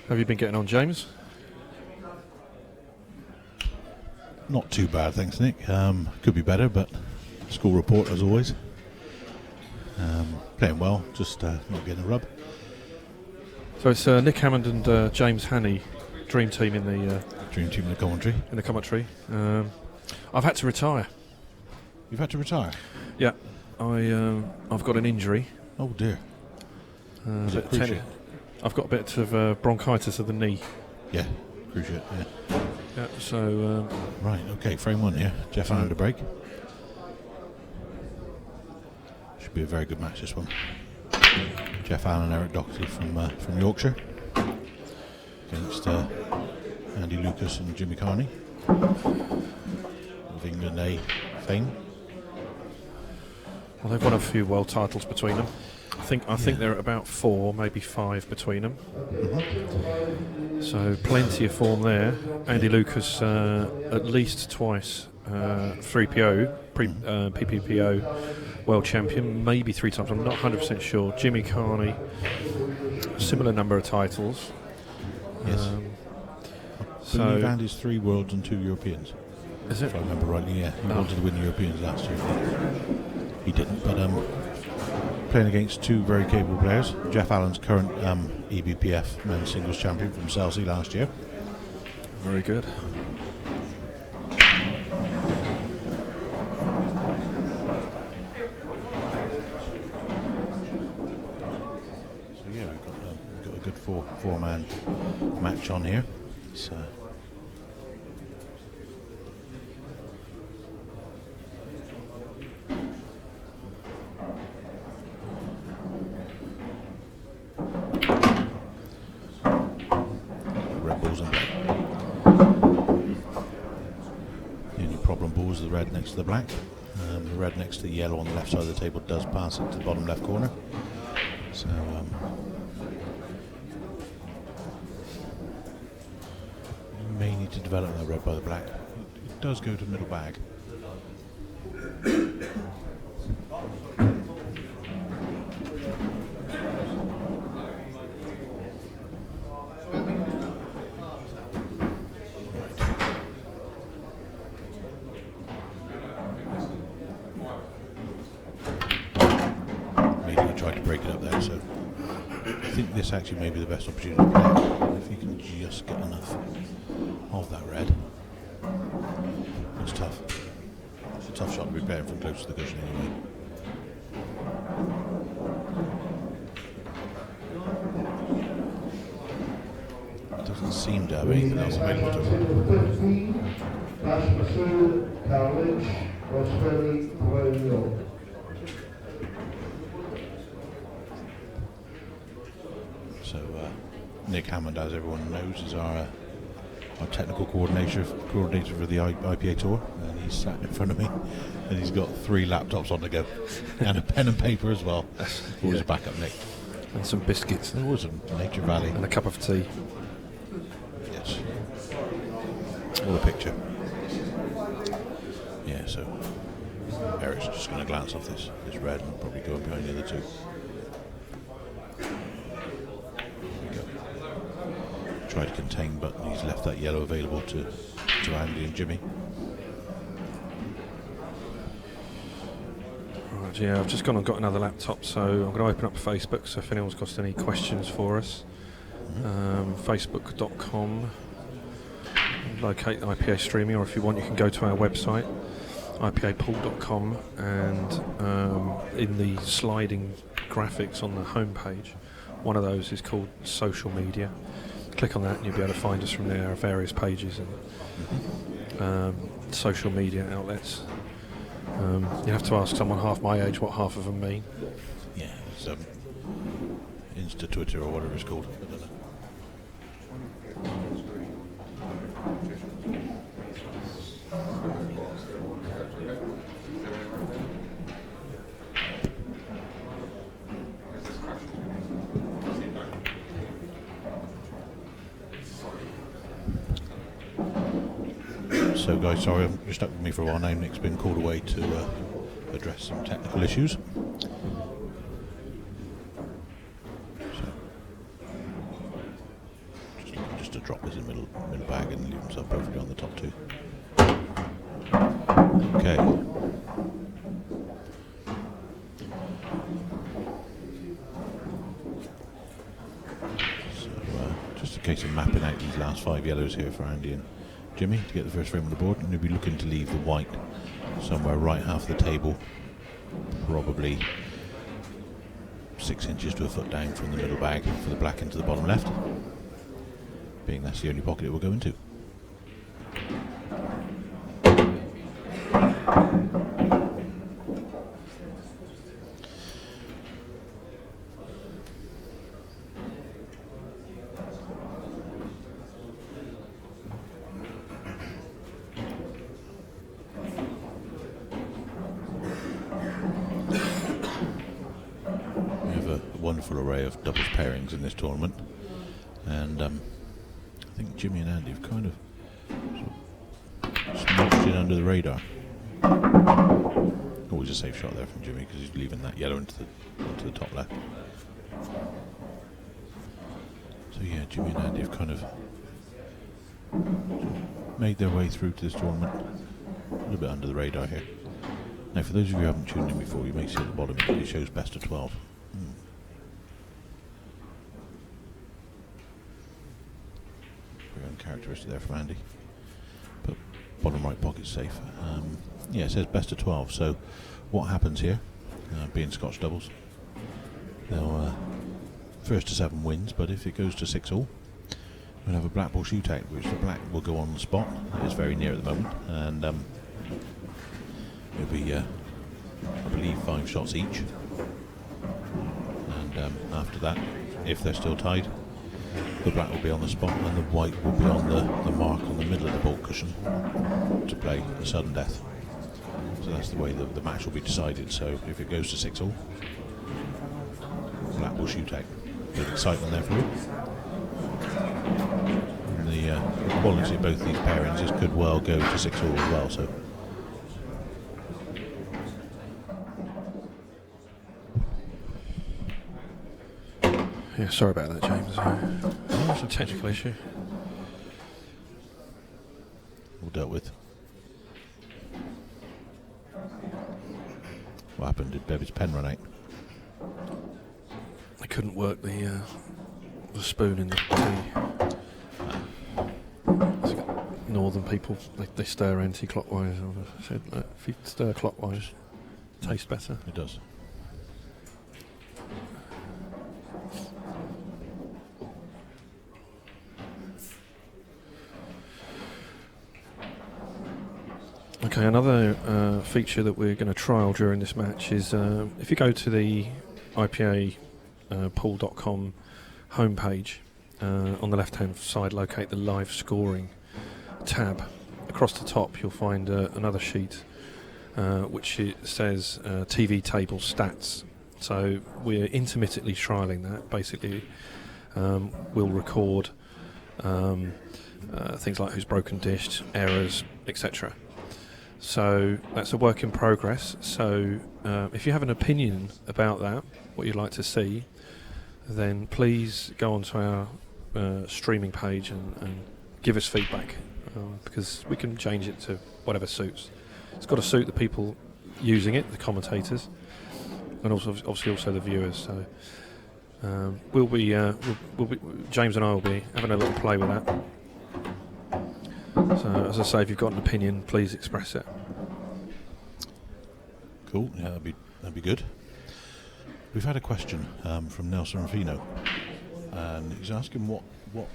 Have you been getting on, James? Not too bad, thanks, Nick. Could be better, but school report as always. Playing well, just not getting a rub. So it's Nick Hammond and James Hannay, dream team in the commentary. In the commentary. I've had to retire. You've had to retire? Yeah. I've got an injury. Oh dear. Was it cruciate? I've got a bit of bronchitis of the knee. Yeah, cruciate. Yeah. Yeah. So. Right. Okay. Frame one here. Jeff Allen to break. Should be a very good match, this one. Jeff Allen, Eric Doherty from Yorkshire against Andy Lucas and Jimmy Carney of England A fame. Well, they've won a few world titles between them. I think they're at about 4, maybe 5 between them. Mm-hmm. So plenty of form there. Andy Lucas at least twice 3PO, PPPO world champion, maybe 3 times. I'm not 100% sure. Jimmy Carney, similar number of titles. Yes. I believe Andy's 3 worlds and 2 Europeans. Is it? If I remember rightly, yeah. He wanted to win Europeans last year. He didn't, but playing against 2 very capable players. Jeff Allen's current EBPF men's singles champion from Chelsea last year. Very good. So yeah, we've got a good four-man match on here. So. The red next to the black. The red next to the yellow on the left side of the table does pass it to the bottom left corner. So you may need to develop that red by the black. It does go to middle bag. This actually may be the best opportunity to play if you can just get enough of that red. It's tough. It's a tough shot to be playing from close to the cushion anyway. It doesn't seem to have anything else available to him. Nick Hammond, as everyone knows, is our technical coordinator for the IPA tour, and he's sat in front of me, and he's got 3 laptops on the go, and a pen and paper as well. Always a backup, Nick. And some biscuits. There was some Nature Valley. And a cup of tea. Yes. All a picture. Yeah, so Eric's just going to glance off this red and probably go behind the other 2. Try to contain, but he's left that yellow available to Andy and Jimmy. Right, yeah, I've just gone and got another laptop, so I'm going to open up Facebook, so if anyone's got any questions for us, facebook.com locate IPA streaming, or if you want, you can go to our website, ipapool.com, and in the sliding graphics on the homepage, one of those is called social media. Click on that and you'll be able to find us from there, various pages and social media outlets. You have to ask someone half my age what half of them mean. Yeah, it's Insta, Twitter, or whatever it's called. I don't know. So guys, sorry, you're stuck with me for a while now. Nick's been called away to address some technical issues. So, just to drop this in the middle bag and leave himself perfectly on the top two. Okay. So, just a case of mapping out these last 5 yellows here for Andy and Jimmy to get the first frame on the board, and you'll be looking to leave the white somewhere right half of the table, probably 6 inches to a foot down from the middle bag for the black into the bottom left, being that's the only pocket it will go into. Wonderful array of doubles pairings in this tournament, and I think Jimmy and Andy have kind of smudged in under the radar. Always a safe shot there from Jimmy because he's leaving that yellow into the top left. So yeah, Jimmy and Andy have kind of made their way through to this tournament a little bit under the radar here. Now, for those of you who haven't tuned in before, you may see at the bottom it shows best of 12. Uncharacteristic there from Andy, but bottom right pocket's safe. Yeah, it says best of 12. So what happens here, being Scotch doubles, they'll first to 7 wins, but if it goes to 6-all, we'll have a black ball shootout, which the black will go on the spot. It is very near at the moment, and it'll be I believe 5 shots each, and after that, if they're still tied, the black will be on the spot and the white will be on the mark on the middle of the ball cushion to play the sudden death. So that's the way the match will be decided. So if it goes to 6-all, black will shoot out. Bit of excitement there for you. And the quality of both these pairings, this could well go to 6-all as well. So. Yeah, sorry about that, James. It's a technical issue. All dealt with. What happened? Did Bevy's pen run out? I couldn't work the spoon in the tea. Northern people, they stir anti-clockwise. I said, if you stir clockwise, it tastes better. It does. Okay, another feature that we're going to trial during this match is if you go to the IPA pool.com homepage, on the left-hand side, locate the live scoring tab. Across the top, you'll find another sheet which says TV table stats. So we're intermittently trialling that. Basically, we'll record things like who's broken dish, errors, etc. So that's a work in progress. So if you have an opinion about that, what you'd like to see, then please go onto our streaming page and give us feedback, because we can change it to whatever suits. It's got to suit the people using it, the commentators, and also obviously also the viewers. So we'll be James and I will be having a little play with that. So, as I say, if you've got an opinion, please express it. Cool. Yeah, that'd be good. We've had a question from Nelson Rufino, and he's asking what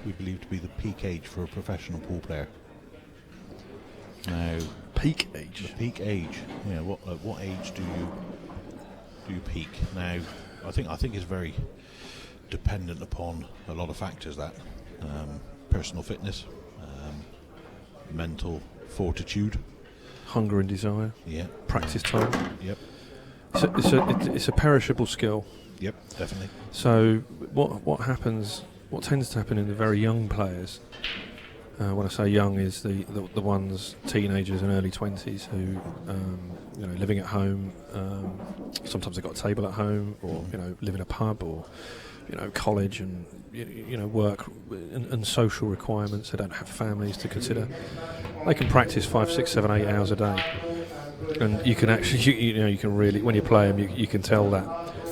we believe to be the peak age for a professional pool player. Now, peak age. The peak age. Yeah. What age do you peak? Now, I think it's very dependent upon a lot of factors. That personal fitness, mental fortitude, hunger and desire. Yeah. Practice time. Yep. It's a perishable skill. Yep, definitely. So what happens? What tends to happen in the very young players? When I say young, is the ones, teenagers and early 20s who living at home. Sometimes they've got a table at home, or live in a pub, or college and work and social requirements. They don't have families to consider. They can practice 5, 6, 7, 8 hours a day, and you can actually you can really, when you play them, you can tell that.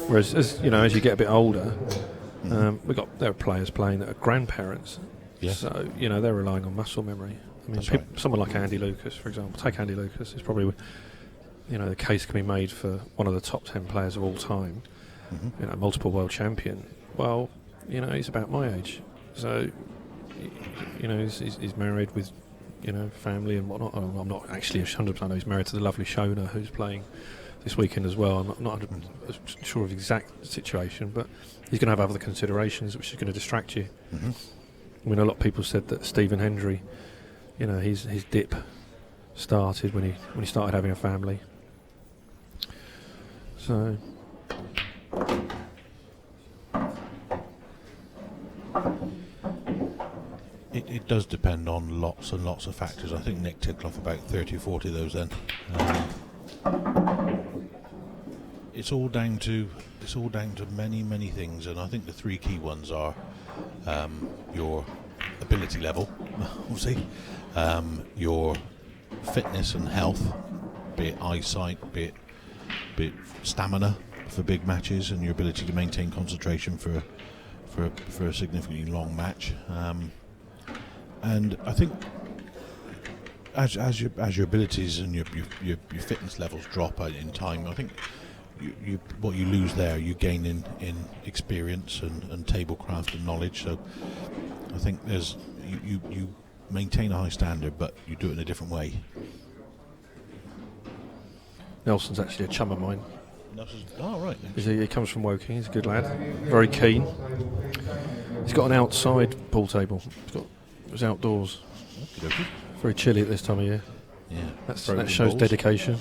Whereas as you get a bit older, there are players playing that are grandparents. Yeah. So they're relying on muscle memory. I mean, someone like Andy Lucas, for example. Take Andy Lucas. It's probably the case can be made for one of the top 10 players of all time. Mm-hmm. Multiple world champion. Well, he's about my age, so he's married with family and whatnot. I'm not actually 100%. I know he's married to the lovely Shona, who's playing this weekend as well. I'm not 100% sure of the exact situation, but he's going to have other considerations, which is going to distract you. Mm-hmm. I mean, a lot of people said that Stephen Hendry, his dip started when he started having a family. So. It does depend on lots and lots of factors. I think Nick ticked off about 30 or 40 of those then. It's all down to many things, and I think the three key ones are your ability level, obviously, your fitness and health, be it eyesight, be it stamina for big matches, and your ability to maintain concentration for a significantly long match. And I think as your abilities and your fitness levels drop in time, I think you what you lose there, you gain in experience and tablecraft and knowledge. So I think you maintain a high standard, but you do it in a different way. Nelson's actually a chum of mine. Oh, right. He comes from Woking. He's a good lad. Very keen. He's got an outside pool table. It's outdoors. Okay. Very chilly at this time of year. Yeah. That shows dedication.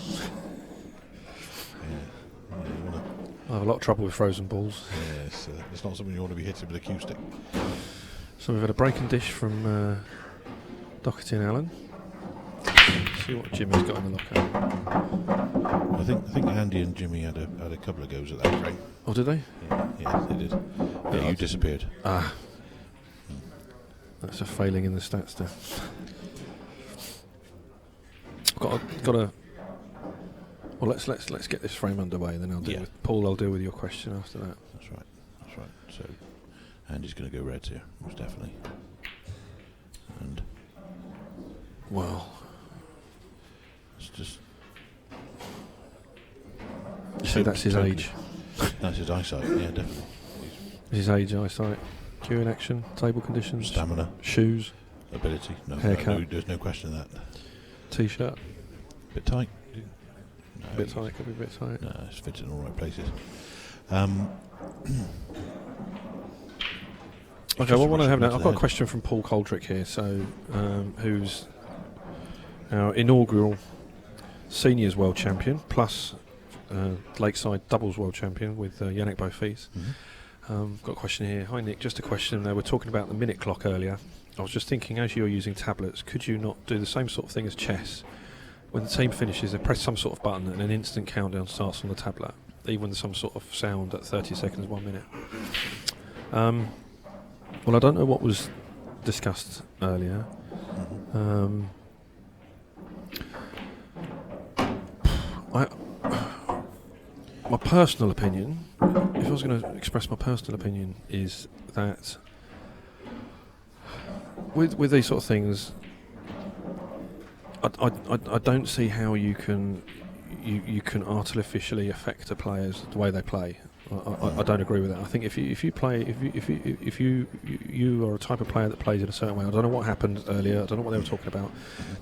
I have a lot of trouble with frozen balls. Yes, it's not something you want to be hitting with a cue stick. So we've had a break and dish from Doherty and Allen. See what Jimmy's got in the locker. I think Andy and Jimmy had a couple of goes at that frame. Oh, did they? Yeah, they did. Yeah, you disappeared. That's a failing in the stats there. Got a. Well, let's get this frame underway, then I'll deal with Paul. I'll deal with your question after that. That's right. So Andy's going to go reds here, most definitely. And well, it's just. You say that's his age. That's his eyesight. Yeah, definitely. His age, eyesight, cue in action, table conditions, stamina, shoes, ability. No, haircut. There's no question of that. T-shirt. Bit tight. No, bit tight. Could be a bit tight. No, it's fitting in all right places. Okay, well, what I have now, I've got a question from Paul Coldrick here. So, who's our inaugural seniors world champion, plus Lakeside doubles world champion with Yannick Beaufils. Got a question here. Hi Nick, just a question. We're talking about the minute clock earlier. I was just thinking, as you're using tablets, could you not do the same sort of thing as chess? When the team finishes, they press some sort of button and an instant countdown starts on the tablet, even with some sort of sound at 30 seconds, 1 minute. Well, I don't know what was discussed earlier. My personal opinion, if I was going to express my personal opinion, is that with these sort of things, I don't see how you can artificially affect the players the way they play. I don't agree with that. I think if you are a type of player that plays in a certain way, I don't know what happened earlier, I don't know what they were talking about,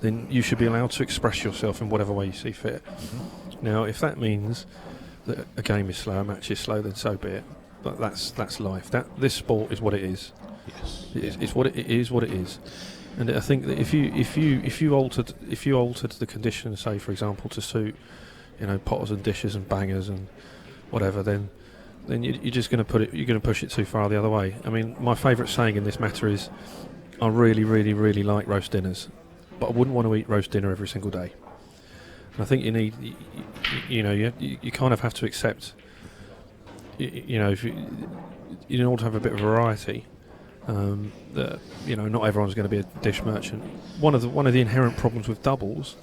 then you should be allowed to express yourself in whatever way you see fit. Now, if that means that a game is slow, a match is slow, then so be it. But that's life. This sport is what it is. Yes. It's what it is. What it is. And I think that if you altered the conditions, say for example, to suit, potters and dishes and bangers and whatever, then you're just going to push it too far the other way. I mean, my favourite saying in this matter is, I really, really, really like roast dinners, but I wouldn't want to eat roast dinner every single day. And I think you need, you kind of have to accept, if in order to have a bit of variety, that not everyone's going to be a dish merchant. One of the inherent problems with doubles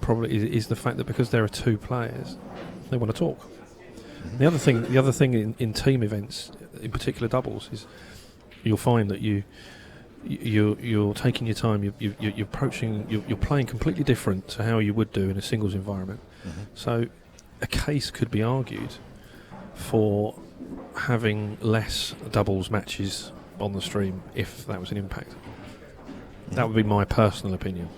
probably is the fact that because there are two players, they want to talk. The other thing in team events, in particular doubles, is you'll find that you're taking your time. You're playing completely different to how you would do in a singles environment. So a case could be argued for having less doubles matches on the stream if that was an impact. That would be my personal opinion.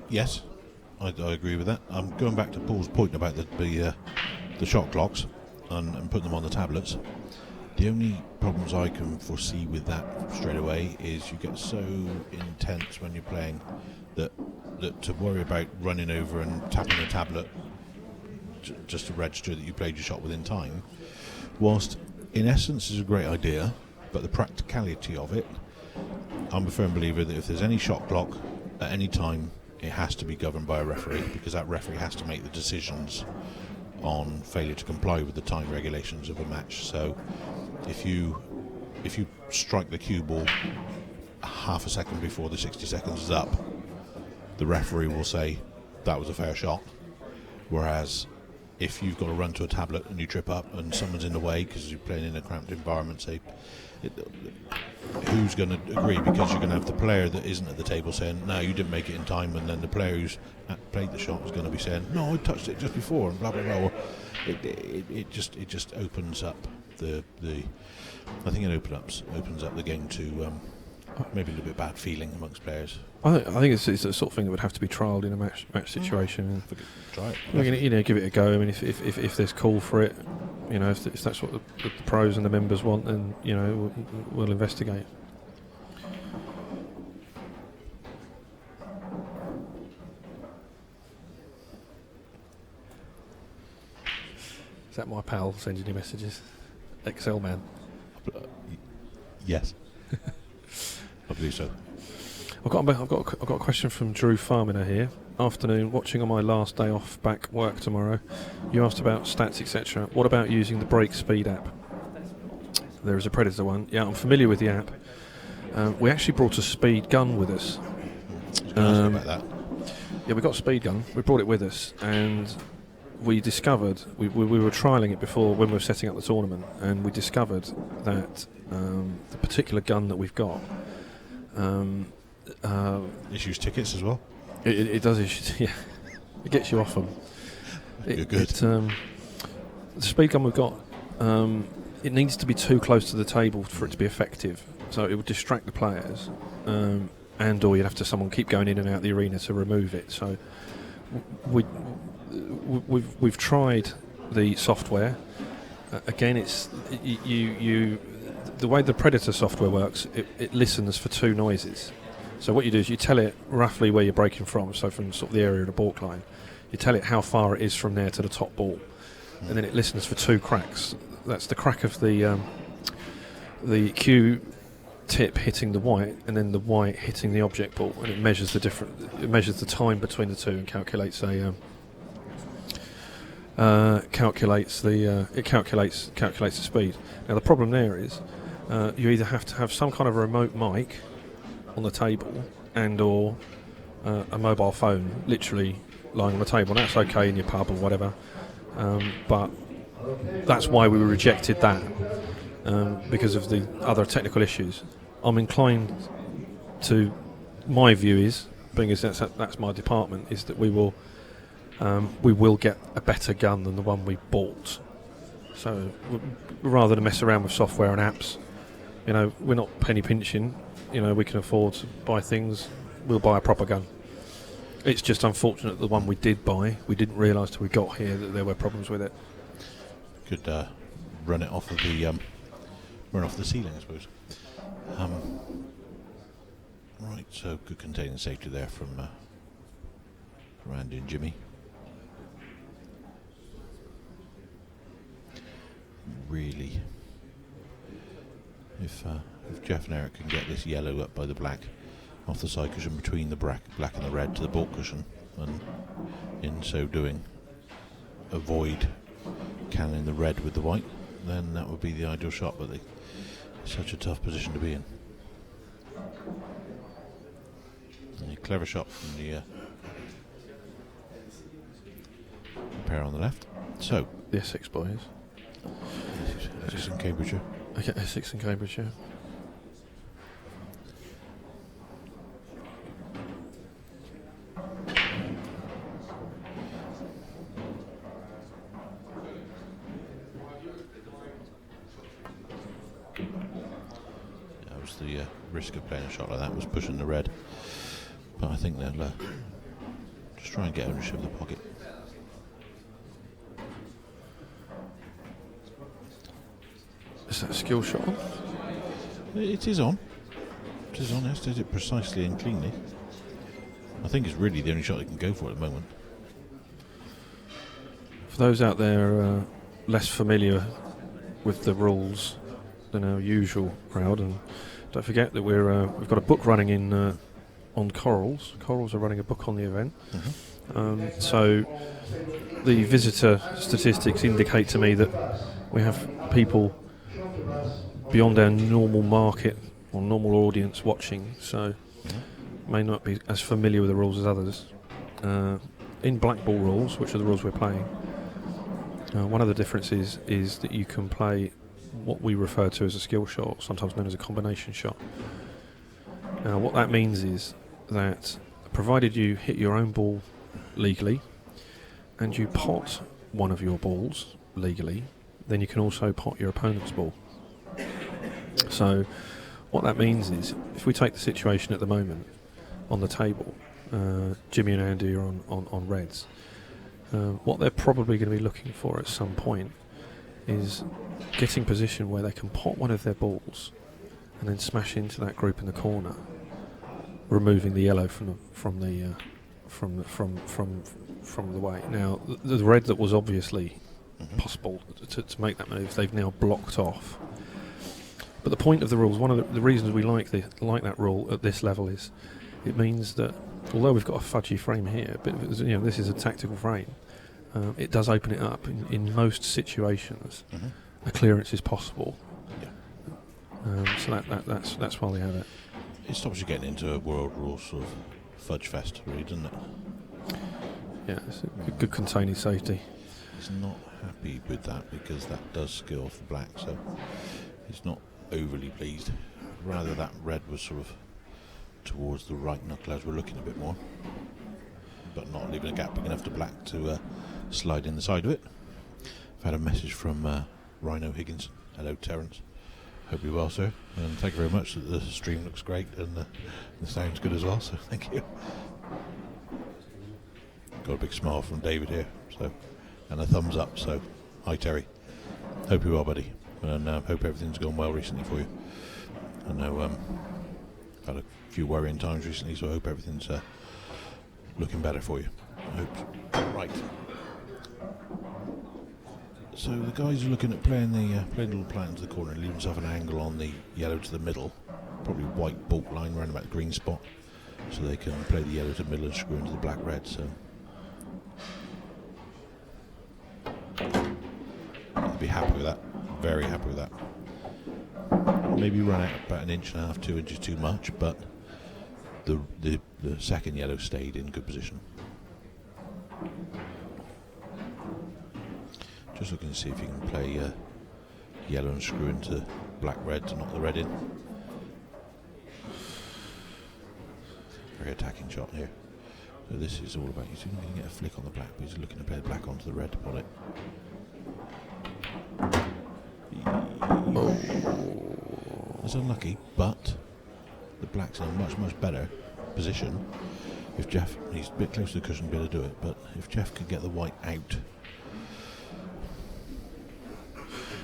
Yes, I agree with that. I'm going back to Paul's point about the shot clocks and putting them on the tablets. The only problems I can foresee with that straight away is you get so intense when you're playing that to worry about running over and tapping the tablet just to register that you played your shot within time, whilst in essence is a great idea, but the practicality of it, I'm a firm believer that if there's any shot clock at any time, it has to be governed by a referee, because that referee has to make the decisions on failure to comply with the time regulations of a match. So if you strike the cue ball half a second before the 60 seconds is up, the referee will say that was a fair shot. Whereas if you've got to run to a tablet and you trip up and someone's in the way because you're playing in a cramped environment, say, who's going to agree? Because you're going to have the player that isn't at the table saying, no, you didn't make it in time, and then the player who's played the shot is going to be saying, no, I touched it just before, and blah blah blah. It just opens up the I think it opens up the game to maybe a little bit bad feeling amongst players. I think it's the sort of thing that would have to be trialled in a match situation. Try it. Give it a go. I mean, if there's call for it, if that's what the pros and the members want, then we'll investigate. Is that my pal sending you messages? Excel man. Yes. I believe so. I've got a question from Drew Farminer here. Afternoon, watching on my last day off back work tomorrow. You asked about stats, etc. What about using the Break Speed app? There is a Predator one. Yeah, I'm familiar with the app. We actually brought a speed gun with us. About that. Yeah, we got a speed gun. We brought it with us, and we discovered we were trialling it before when we were setting up the tournament, and we discovered that the particular gun that we've got issues tickets as well. It does issue. Yeah, it gets you off them. You're good. The speed gun we've got, it needs to be too close to the table for it to be effective. So it would distract the players, and/or you'd have to someone keep going in and out the arena to remove it. So we've tried the software. Again, it's the way the Predator software works. It listens for two noises. So what you do is you tell it roughly where you're breaking from, so from sort of the area of the balk line. You tell it how far it is from there to the top ball, and then it listens for two cracks. That's the crack of the cue tip hitting the white, and then the white hitting the object ball, and it measures the time between the two and calculates the speed. Now the problem there is you either have to have some kind of a remote mic on the table and/or a mobile phone literally lying on the table. And that's okay in your pub or whatever, but that's why we rejected that because of the other technical issues. I'm inclined to my view is, being as that's my department, is that we will get a better gun than the one we bought. So rather than mess around with software and apps, we're not penny pinching. We can afford to buy things. We'll buy a proper gun. It's just unfortunate the one we did buy, we didn't realise till we got here that there were problems with it. Could run it off of the ceiling, I suppose. Right, so good containing safety there from Andy and Jimmy. Really, if Jeff and Eric can get this yellow up by the black off the side cushion between the black and the red to the baulk cushion, and in so doing avoid canning the red with the white, then that would be the ideal shot, but it's such a tough position to be in. And a clever shot from the pair on the left. So the Essex boys. Essex in Cambridgeshire. Okay, Essex in Cambridgeshire. That was the risk of playing a shot like that, was pushing the red. But I think they'll just try and get ownership of the pocket. Is that a skill shot on? It is on. It is on. It does it precisely and cleanly. I think it's really the only shot they can go for at the moment. For those out there less familiar with the rules than our usual crowd, and don't forget that we've got a book running in on Corals. Corals are running a book on the event. Mm-hmm. So the visitor statistics indicate to me that we have people beyond our normal market or normal audience watching, so may not be as familiar with the rules as others. In black ball rules, which are the rules we're playing, one of the differences is that you can play what we refer to as a skill shot, sometimes known as a combination shot. Now what that means is that provided you hit your own ball legally and you pot one of your balls legally, then you can also pot your opponent's ball. So what that means is, if we take the situation at the moment on the table, Jimmy and Andy are on reds, what they're probably going to be looking for at some point is getting position where they can pot one of their balls and then smash into that group in the corner, removing the yellow from the way. Now the red that was obviously possible to make that move, they've now blocked off. But the point of the rules, one of the reasons we like that rule at this level, is it means that although we've got a fudgy frame here, but this is a tactical frame, it does open it up. In most situations, a clearance is possible. Yeah. So that's why we have it. It stops you getting into a world rules sort of fudge fest, really, doesn't it? Yeah, it's a good containing safety. He's not happy with that because that does skill off the black, so he's not overly pleased. Rather that red was sort of towards the right knuckle as we're looking a bit more, but not leaving a gap big enough to black to slide in the side of it. I've had a message from Rhino Higgins. Hello, Terence. Hope you're well, sir, and thank you very much. The stream looks great and the sound's good as well, so thank you. Got a big smile from David here, so, and a thumbs up, so hi Terry. Hope you're well, buddy, and hope everything's gone well recently for you. I know had a few worrying times recently, so I hope everything's looking better for you. I hope. Right. So the guys are looking at playing a little plant into the corner, leaving himself an angle on the yellow to the middle, probably white baulk line around about the green spot, so they can play the yellow to the middle and screw into the black red. So I'd be happy with that, very happy with that. Maybe run out about 1.5 inches, 2 inches too much, but the second yellow stayed in good position. Just looking to see if you can play yellow and screw into black red to knock the red in. very attacking shot here. So this is all about, he's going to get a flick on the black, but he's looking to play the black onto the red to pot it. That's unlucky, but the black's in a much, much better position. If Jeff, he's a bit close to the cushion to be able to do it, but if Jeff could get the white out.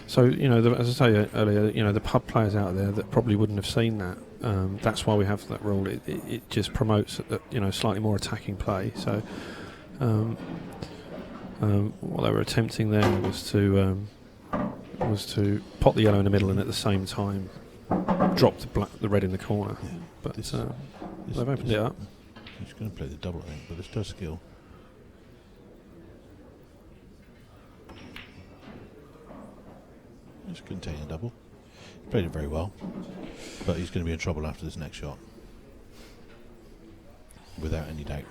So, as I say earlier, the pub players out there that probably wouldn't have seen that. That's why we have that rule. It just promotes slightly more attacking play. So, what they were attempting there was to pot the yellow in the middle and at the same time drop the red in the corner. Yeah, but they've opened it up. He's going to play the double, I think, but this does skill. It's containing a double. He played it very well, but he's going to be in trouble after this next shot, without any doubt.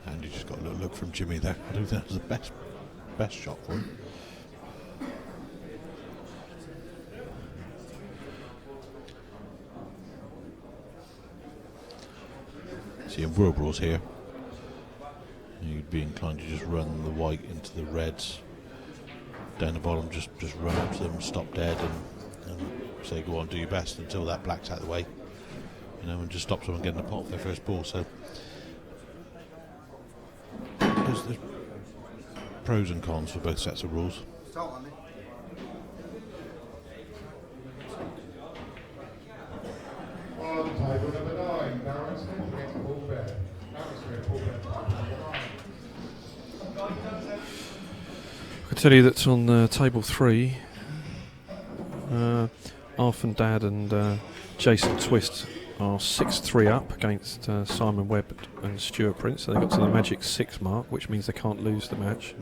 And you just got a little look from Jimmy there. I don't think that was the best shot for him. See, in World Rules here, you'd be inclined to just run the white into the reds down the bottom, just run up to them, stop dead, and say, go on, do your best until that black's out of the way, and just stop someone getting a pot for their first ball. So there's pros and cons for both sets of rules. On table number 9, Darren Smith against Paul Bear. Darren Smith, Paul Bear, number 9. I can tell you that on table 3, Arf and Dad and Jason Twist are 6-3 up against Simon Webb and Stuart Prince. So they got to the magic 6 mark, which means they can't lose the match.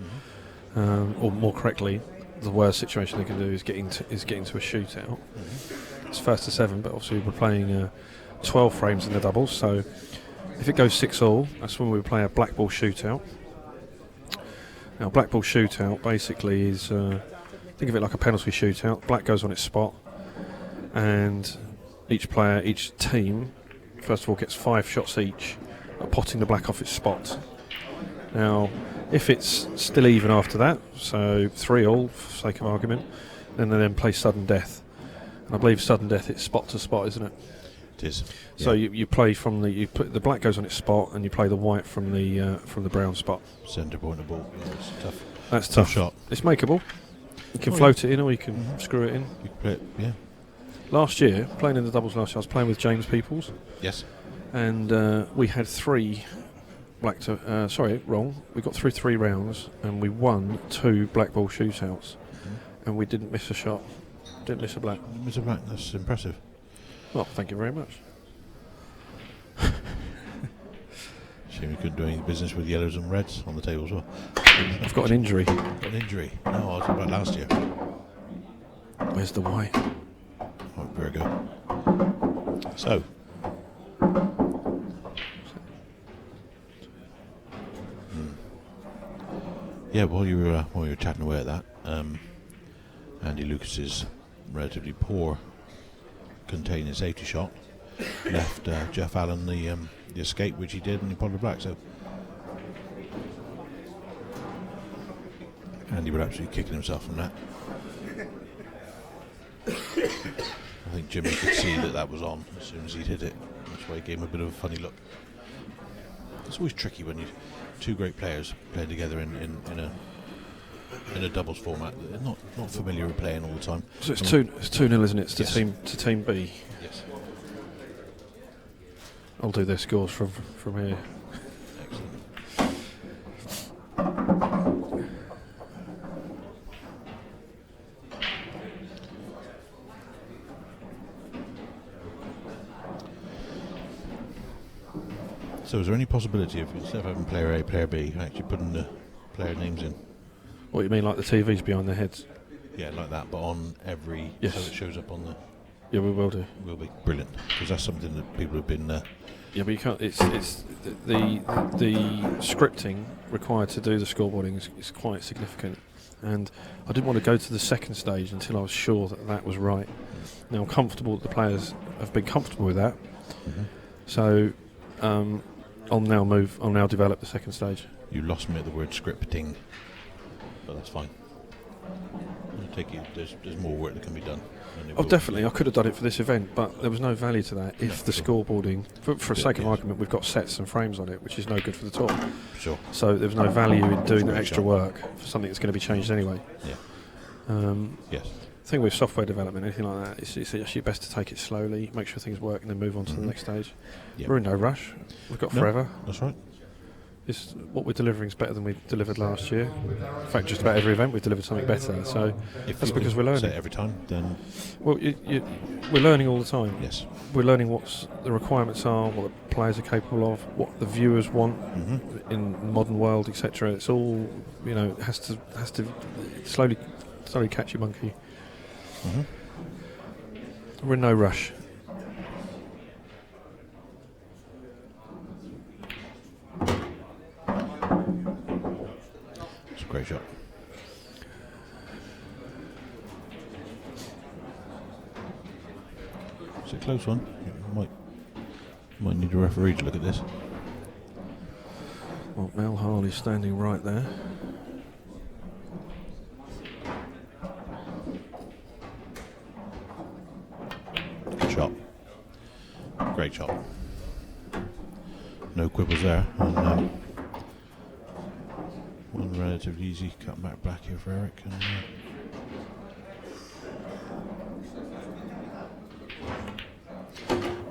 Or more correctly, the worst situation they can do is get into a shootout. It's first to 7, but obviously we're playing 12 frames in the doubles. So if it goes 6-all, that's when we play a black ball shootout. Now, black ball shootout basically is think of it like a penalty shootout. Black goes on its spot, and each team, first of all, gets 5 shots each at potting the black off its spot. Now, if it's still even after that, so 3-all for sake of argument, then they then play sudden death. And I believe sudden death is spot to spot, isn't it? It is. So you play from the black goes on its spot, and you play the white from the brown spot. Centre point of ball. Yeah, it's tough. That's tough shot. It's makeable. You can float it in, or you can screw it in. You can play it, yeah. Last year, playing in the doubles last year, I was playing with James Peoples. Yes. And we had 3 black to... sorry, wrong. We got through 3 rounds, and we won 2 black ball shootouts. And we didn't miss a shot. Didn't miss a black. Didn't miss a black, that's impressive. Well, thank you very much. Shame we couldn't do any business with yellows and reds on the table as well. I've got an injury. Got an injury? No, I was talking about last year. Where's the white? Oh, very good. So. Yeah, while you were chatting away at that, Andy Lucas's relatively poor containing safety shot left Jeff Allen the escape, which he did, and he potted black. So Andy was absolutely kicking himself from that. I think Jimmy could see that was on as soon as he hit it. That's why he gave him a bit of a funny look. It's always tricky when you 2 great players playing together in a doubles format. They're not familiar with playing all the time. So it's 2-0, isn't it? It's Yes. to team B. Yes. I'll do their scores from here. So is there any possibility of, instead of having player A, player B, actually putting the player names in? What you mean, like the TVs behind their heads? Yeah, like that, but on every... Yes. So it shows up on the... Yeah, we will do. Will be. Brilliant. Because that's something that people have been... Yeah, but you can't. It's the scripting required to do the scoreboarding is quite significant, and I didn't want to go to the second stage until I was sure that was right. Now I'm comfortable that the players have been comfortable with that, so I'll now develop the second stage. You lost me at the word scripting, but that's fine. I take it there's more work that can be done. Oh, definitely. I could have done it for this event, but there was no value to that if the scoreboarding, for sake of argument, we've got sets and frames on it, which is no good for the tour. Sure. So there was no value in doing that extra work for something that's going to be changed anyway. Yeah. Yes. The thing with software development, anything like that, it's actually best to take it slowly, make sure things work, and then move on to the next stage. Yep. We're in no rush. We've got forever. That's right. What we're delivering is better than we delivered last year. In fact, just about every event we've delivered something better. So that's because we're learning. Say it every time, then. Well, we're learning all the time. Yes. We're learning what the requirements are, what the players are capable of, what the viewers want in the modern world, etc. It's all, has to slowly catch your monkey. We're in no rush. It's a great shot. It's a close one. Might need a referee to look at this. Well, Mel Harley's standing right there. Good shot. Great shot. No quibbles there. And, one relatively easy cut back here for Eric. And,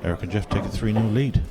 Eric and Jeff take a 3-0 lead.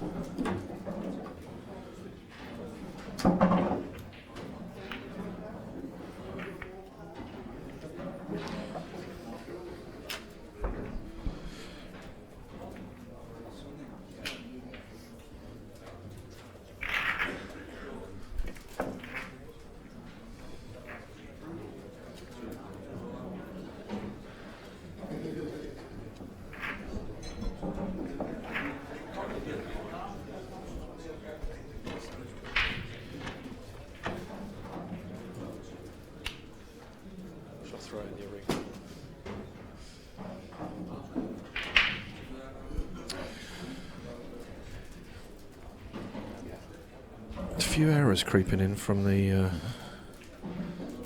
A few errors creeping in from the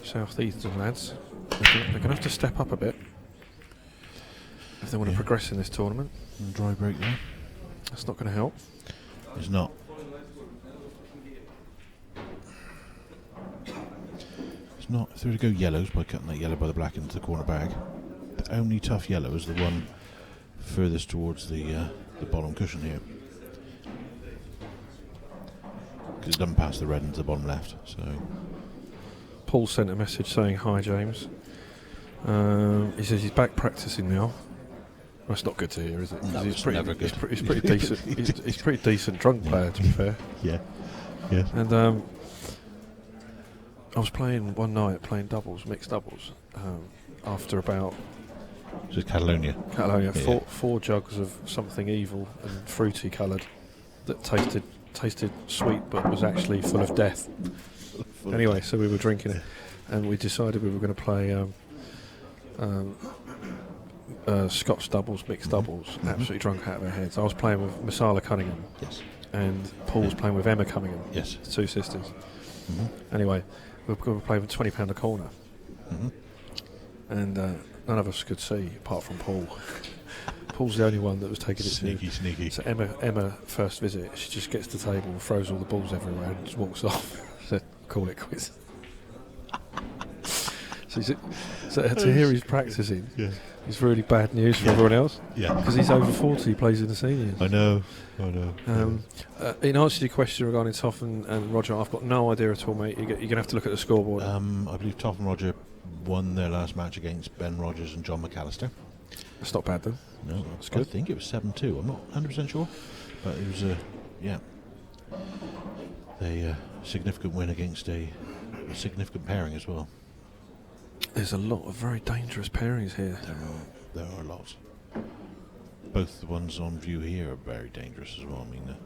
southeastern lads. They're going to have to step up a bit if they want to progress in this tournament. And dry break there. That's not going to help. It's not. It's not. If they were to go yellows by cutting that yellow by the black into the corner bag, the only tough yellow is the one furthest towards the bottom cushion here. Because it doesn't pass the red into the bottom left. So Paul sent a message saying, "Hi James." He says he's back practicing now. Well, that's not good to hear, is it? No, he's it's pretty, never good. He's pretty decent. He's pretty decent drunk player, to be fair. Yeah. Yeah. And I was playing one night, mixed doubles, after about. Just Catalonia. Catalonia. Yeah. Four jugs of something evil and fruity coloured that tasted sweet but was actually full of death. Anyway, so we were drinking it, and we decided we were going to play Scotch doubles, mixed doubles, absolutely drunk out of our heads. I was playing with Masala Cunningham, yes, and Paul was playing with Emma Cunningham, yes, the two sisters. Anyway, we were playing with £20 a corner, and none of us could see apart from Paul. Paul's the only one that was taking it sneaky. So Emma first visit, she just gets to the table and throws all the balls everywhere and just walks off. Said, "Call it quits." So to hear he's practicing, it's really bad news for everyone else. Yeah, because he's over 40, he plays in the seniors. I know. In answer to your question regarding Toff and Roger, I've got no idea at all, mate. You're going to have to look at the scoreboard. I believe Toff and Roger won their last match against Ben Rogers and John McAllister. That's not bad then. No, that's good. I think it was 7-2. I'm not 100% sure, but it was a significant win against a significant pairing as well. There's a lot of very dangerous pairings here. There are lots. Both the ones on view here are very dangerous as well. I mean,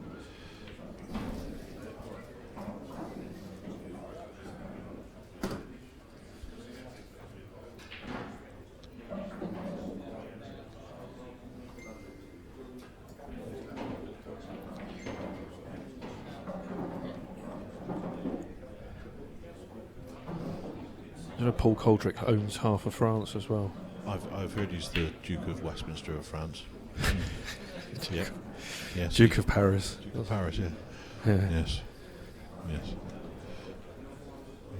You know, Paul Coldrick owns half of France as well. I've heard he's the Duke of Westminster of France. Yeah. Yes. Duke of Paris. Duke of Paris, yeah. Yeah. Yes. Yes.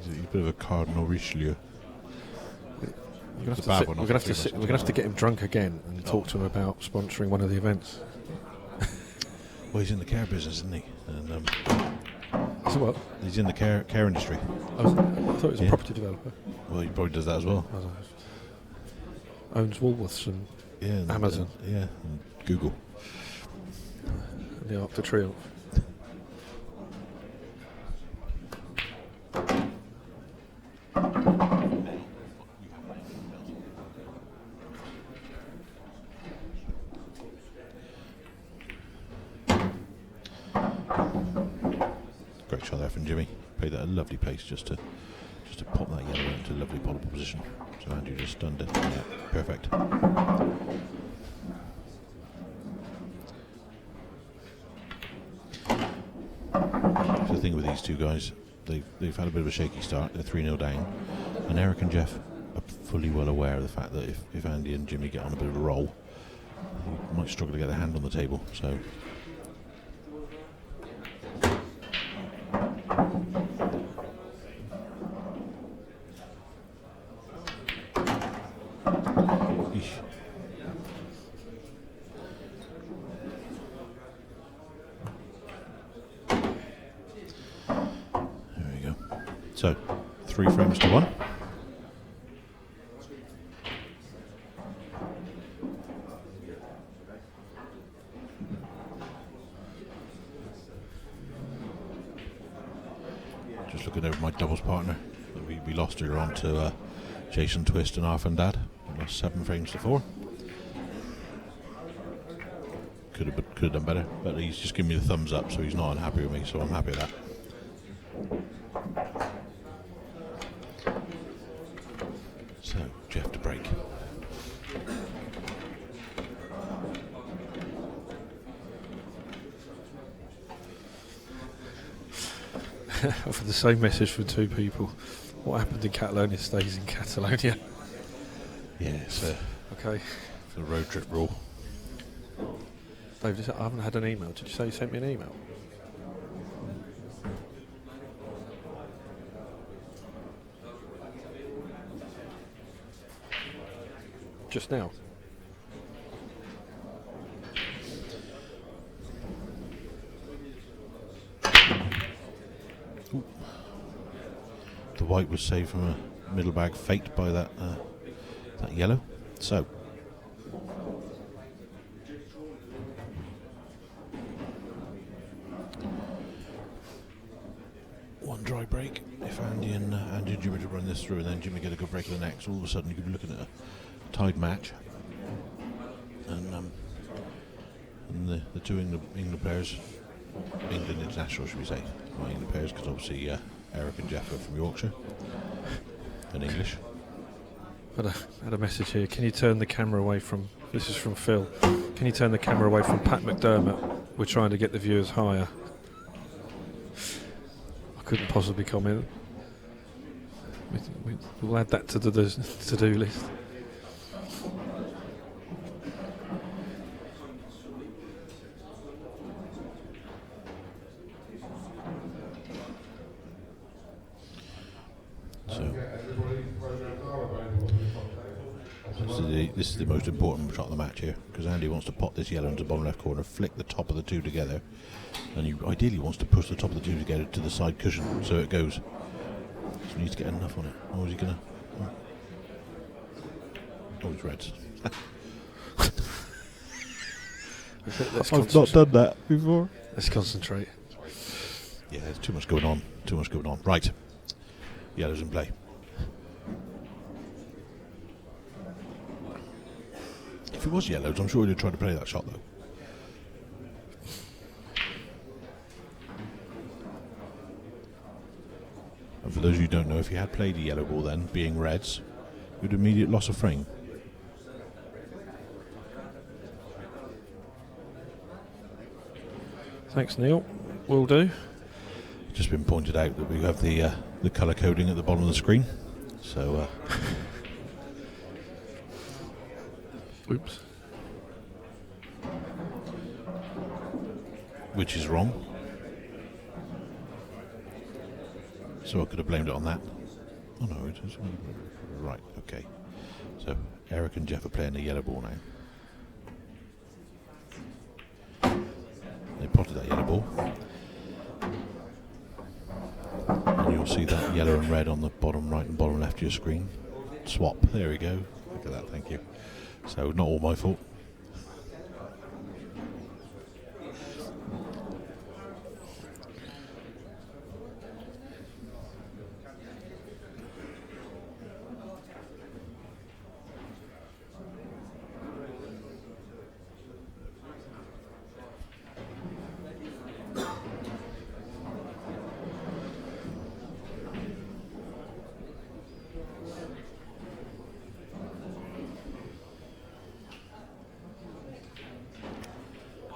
He's a bit of a Cardinal Richelieu. We're gonna have to get him drunk again and talk to him about sponsoring one of the events. Well, he's in the care business, isn't he? And so what? He's in the care industry. I thought he was a property developer. Well, he probably does that as well. Owns Woolworths and Amazon. And Google. And the Arc de Triomphe. Great shot there from Jimmy. Played that at a lovely pace just to pop that yellow into a lovely bottle position. So Andrew just stunned it. Yeah, perfect. So the thing with these two guys, they've had a bit of a shaky start. They're 3-0 down, and Eric and Jeff are fully well aware of the fact that if Andy and Jimmy get on a bit of a roll, they might struggle to get their hand on the table. So. So, 3 frames to 1. Just looking over my doubles partner that we lost earlier on to Jason Twist and Arf and Dad. Lost 7 frames to 4. Could have done better, but he's just giving me the thumbs up, so he's not unhappy with me, so I'm happy with that. So, Jeff to break. I've had the same message from 2 people. What happened in Catalonia stays in Catalonia. Yes. Okay. The road trip rule. Dave, I haven't had an email. Did you say you sent me an email? Just now? Ooh. The white was saved from a middle bag fate by that yellow. So. One dry break. If Andy and Jimmy to run this through, and then Jimmy get a good break in the next, all of a sudden you could be looking at a tied match, and the 2 England pairs, England international should we say, not England pairs, because obviously Eric and Jeff are from Yorkshire and English. Had a message here. Can you turn the camera away from? This is from Phil. Can you turn the camera away from Pat McDermott? We're trying to get the viewers higher. I couldn't possibly comment. We'll add that to the to-do list. This is the most important shot of the match here, because Andy wants to pop this yellow into the bottom left corner, flick the top of the 2 together, and he ideally wants to push the top of the 2 together to the side cushion so it goes. So he needs to get enough on it. Or is he gonna? Oh, it's reds. Let's I've not done that before. Let's concentrate. Yeah, there's too much going on. Too much going on. Right. Yellow's in play. If it was yellows, I'm sure he'd try to play that shot though. And for those of you who don't know, if he had played a yellow ball then, being reds, you'd immediate loss of frame. Thanks, Neil. Will do. Just been pointed out that we have the colour coding at the bottom of the screen. So, oops. Which is wrong. So I could have blamed it on that. Oh no, it is right. Okay. So Eric and Jeff are playing the yellow ball now. They potted that yellow ball. And you'll see that yellow and red on the bottom right and bottom left of your screen. Swap. There we go. Look at that. Thank you. So not all my fault.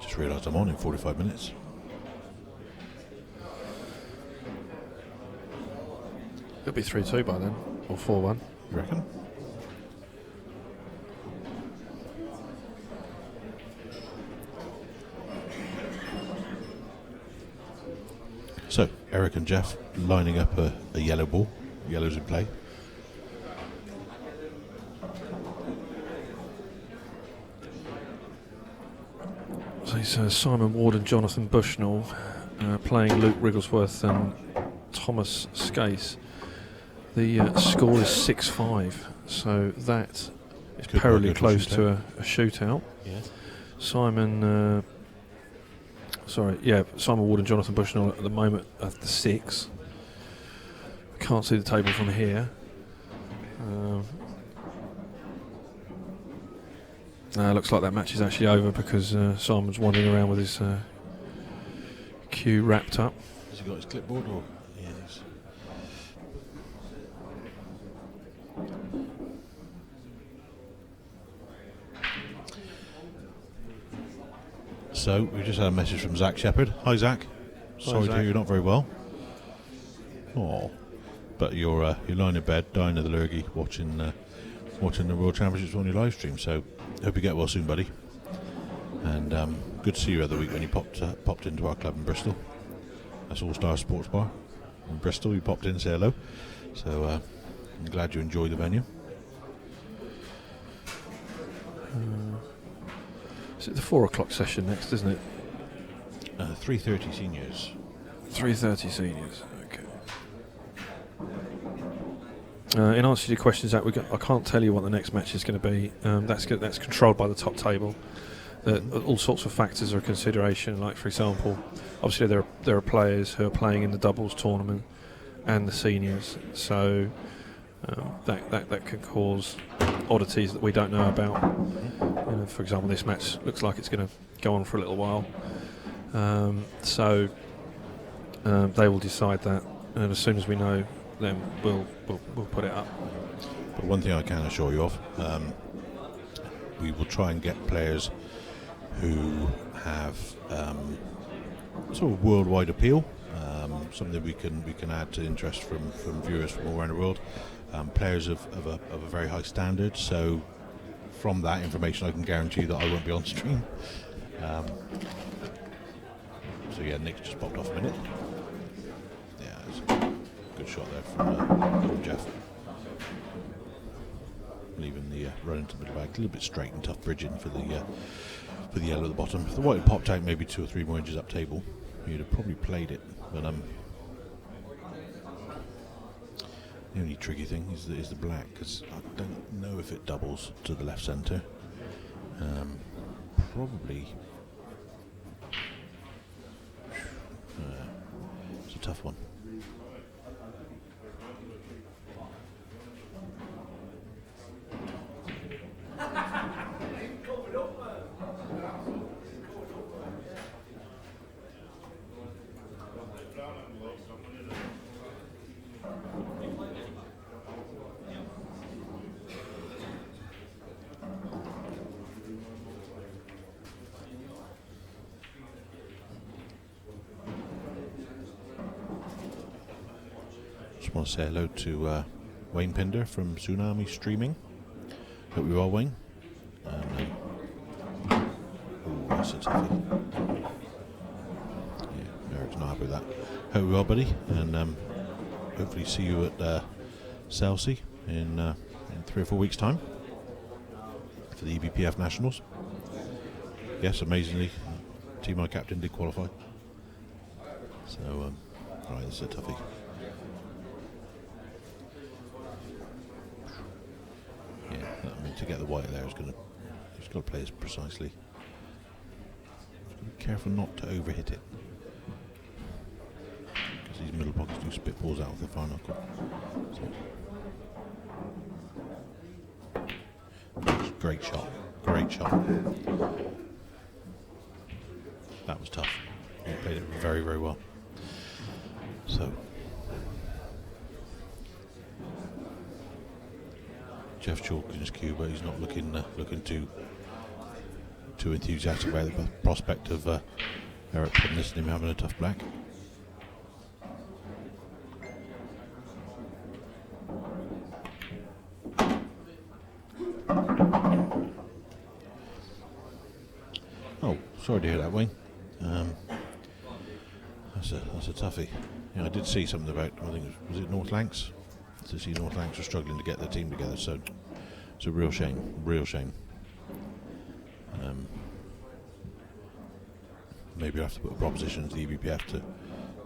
Just realised I'm on in 45 minutes. It'll be 3-2 by then, or 4-1. You reckon? So, Eric and Jeff lining up a yellow ball. Yellow's in play. So it's Simon Ward and Jonathan Bushnell playing Luke Wrigglesworth and Thomas Skase. The score is 6-5, so that is perilously close to a shootout. Yeah. Simon Ward and Jonathan Bushnell at the moment are the 6. Can't see the table from here. Looks like that match is actually over because Simon's wandering around with his cue wrapped up. Has he got his clipboard or? Yes. So we just had a message from Zach Shepherd. Hi Zach. Sorry to hear you're not very well. Oh, but you're lying in bed, dying of the lurgy, watching the World Championships on your live stream. So hope you get well soon, buddy. And good to see you the other week when you popped into our club in Bristol. That's All Star Sports Bar in Bristol. You popped in to say hello. So I'm glad you enjoyed the venue. Is it the 4 o'clock session next, isn't it? 3:30 seniors. 3:30 seniors. Okay. In answer to your questions, Zach, I can't tell you what the next match is going to be. That's controlled by the top table. All sorts of factors are a consideration. Like, for example, obviously there are players who are playing in the doubles tournament and the seniors, so that can cause oddities that we don't know about. For example, this match looks like it's going to go on for a little while, so they will decide that, and as soon as we know, then we'll put it up. But one thing I can assure you of, we will try and get players who have sort of worldwide appeal, something we can add to interest from viewers from all around the world. Players of a very high standard. So from that information, I can guarantee that I won't be on stream. So yeah, Nick's just popped off a minute. Yeah, it's a good shot there from Jeff. Leaving the run into the middle bag, a little bit straight and tough bridging for the yellow at the bottom. If the white had popped out maybe 2 or 3 more inches up table, you'd have probably played it. But the only tricky thing is the black, because I don't know if it doubles to the left centre. Probably. It's a tough one. Just want to say hello to Wayne Pinder from Tsunami Streaming. Hope you're well, Wayne. And, that's a toughie. Yeah, Eric's not happy with that. Hope you're well, buddy, and hopefully see you at Chelsea in 3 or 4 weeks' time for the EBPF Nationals. Yes, amazingly, Team I captain did qualify. So, right, this is a toughie. Yeah, I mean, to get the white there is going to, he's got to play this precisely. Be careful not to overhit it, because these middle pockets do spit balls out of the far knuckle. So. Great shot, great shot. That was tough. He played it very, very well. So. Jeff Chalk in his cue, but he's not looking too enthusiastic about the prospect of Eric putting this in him having a tough black. Oh, sorry to hear that, Wayne. That's a toughie. Yeah, I did see something about, I think was it North Lancs? To see North Lancs were struggling to get their team together, so it's a real shame, real shame. Maybe I have to put a proposition to the EBPF to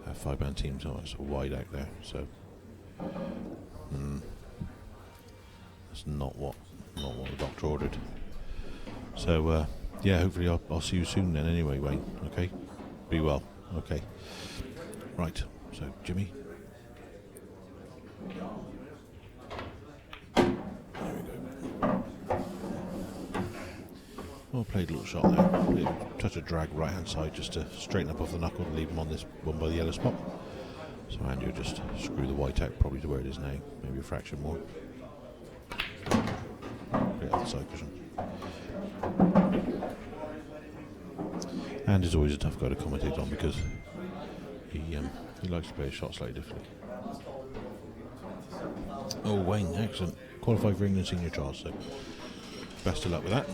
have 5-man teams. Oh, it's wide out there, so that's not what the doctor ordered. So yeah, hopefully I'll see you soon then. Anyway, Wayne. Okay, be well. Okay, right. So Jimmy. Well played, little shot there. Touch a drag right hand side just to straighten up off the knuckle and leave him on this one by the yellow spot. So Andy will just screw the white out probably to where it is now, maybe a fraction more. Great off the side cushion. Andy's always a tough guy to commentate on because he likes to play his shot slightly differently. Oh, Wayne, excellent. Qualified for England senior trials, so best of luck with that.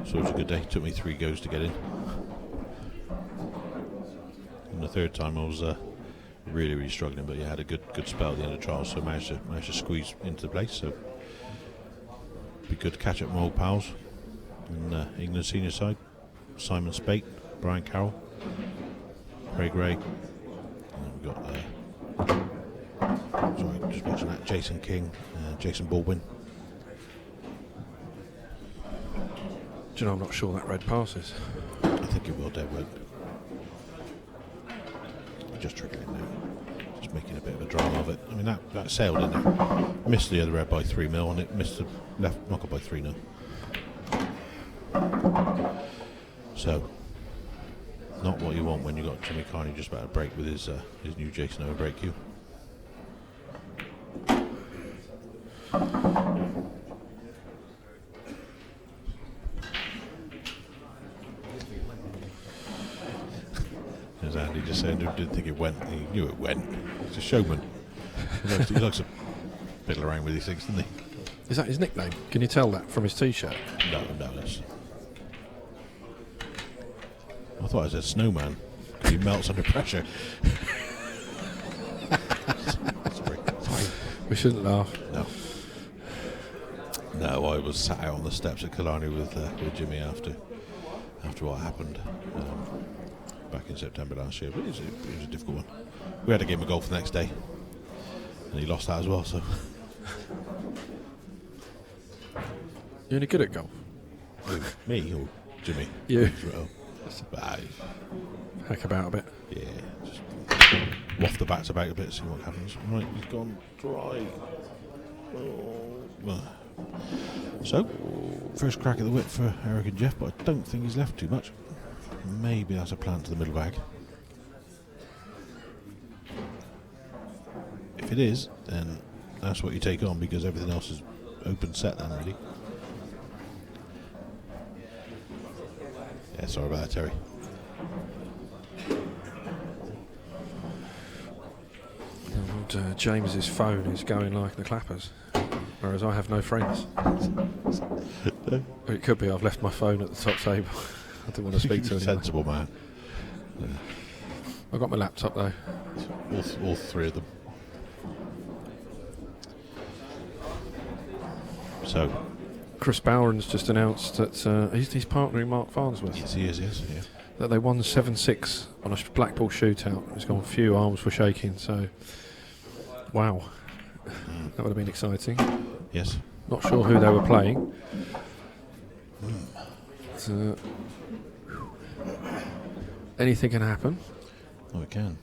So it was a good day. It took me 3 goes to get in. And the third time I was really, really struggling, but yeah, had a good spell at the end of the trials, so managed to squeeze into the place. So be good to catch up with my old pals in England senior side. Simon Spate, Brian Carroll, Craig Ray, and then we've got sorry, just watching that, Jason King, Jason Baldwin. Do you know, I'm not sure that red passes. I think it will, Deadwood. Just trickling now. Just making a bit of a drama of it. I mean, that sailed in there. Missed the other red by 3 mil, and it missed the left knuckle by 3 0. So, not what you want when you got Jimmy Carney just about to break with his new Jason over break cue. As Andy just said, didn't think it went. He knew it went. He's a showman. He likes to fiddle around with these things, doesn't he? Is that his nickname? Can you tell that from his t-shirt? No, that's... I thought I said snowman, because he melts under pressure. Sorry. We shouldn't laugh. No, I was sat out on the steps at Killarney with Jimmy after what happened back in September last year. But it was a difficult one. We had a game of golf the next day, and he lost that as well. So you're any good at golf? Me or Jimmy? You. Hack about a bit. Yeah, just waft the bats about a bit, see what happens. Right, he's gone dry. So, first crack at the whip for Eric and Jeff, but I don't think he's left too much. Maybe that's a plant to the middle bag. If it is, then that's what you take on, because everything else is open set then, really. Yeah, sorry about that, Terry. And James's phone is going like the clappers, whereas I have no friends. Or it could be I've left my phone at the top table. I didn't want to speak to anyone. Sensible man. Yeah. I got my laptop though. All three of them. So, Chris Bowen's just announced that he's partnering Mark Farnsworth. Yes, he is. Yes, yeah. That they won 7-6 on a Blackpool shootout. It's gone, few arms were shaking. So, wow, that would have been exciting. Yes. Not sure who they were playing. Anything can happen. Oh, it can.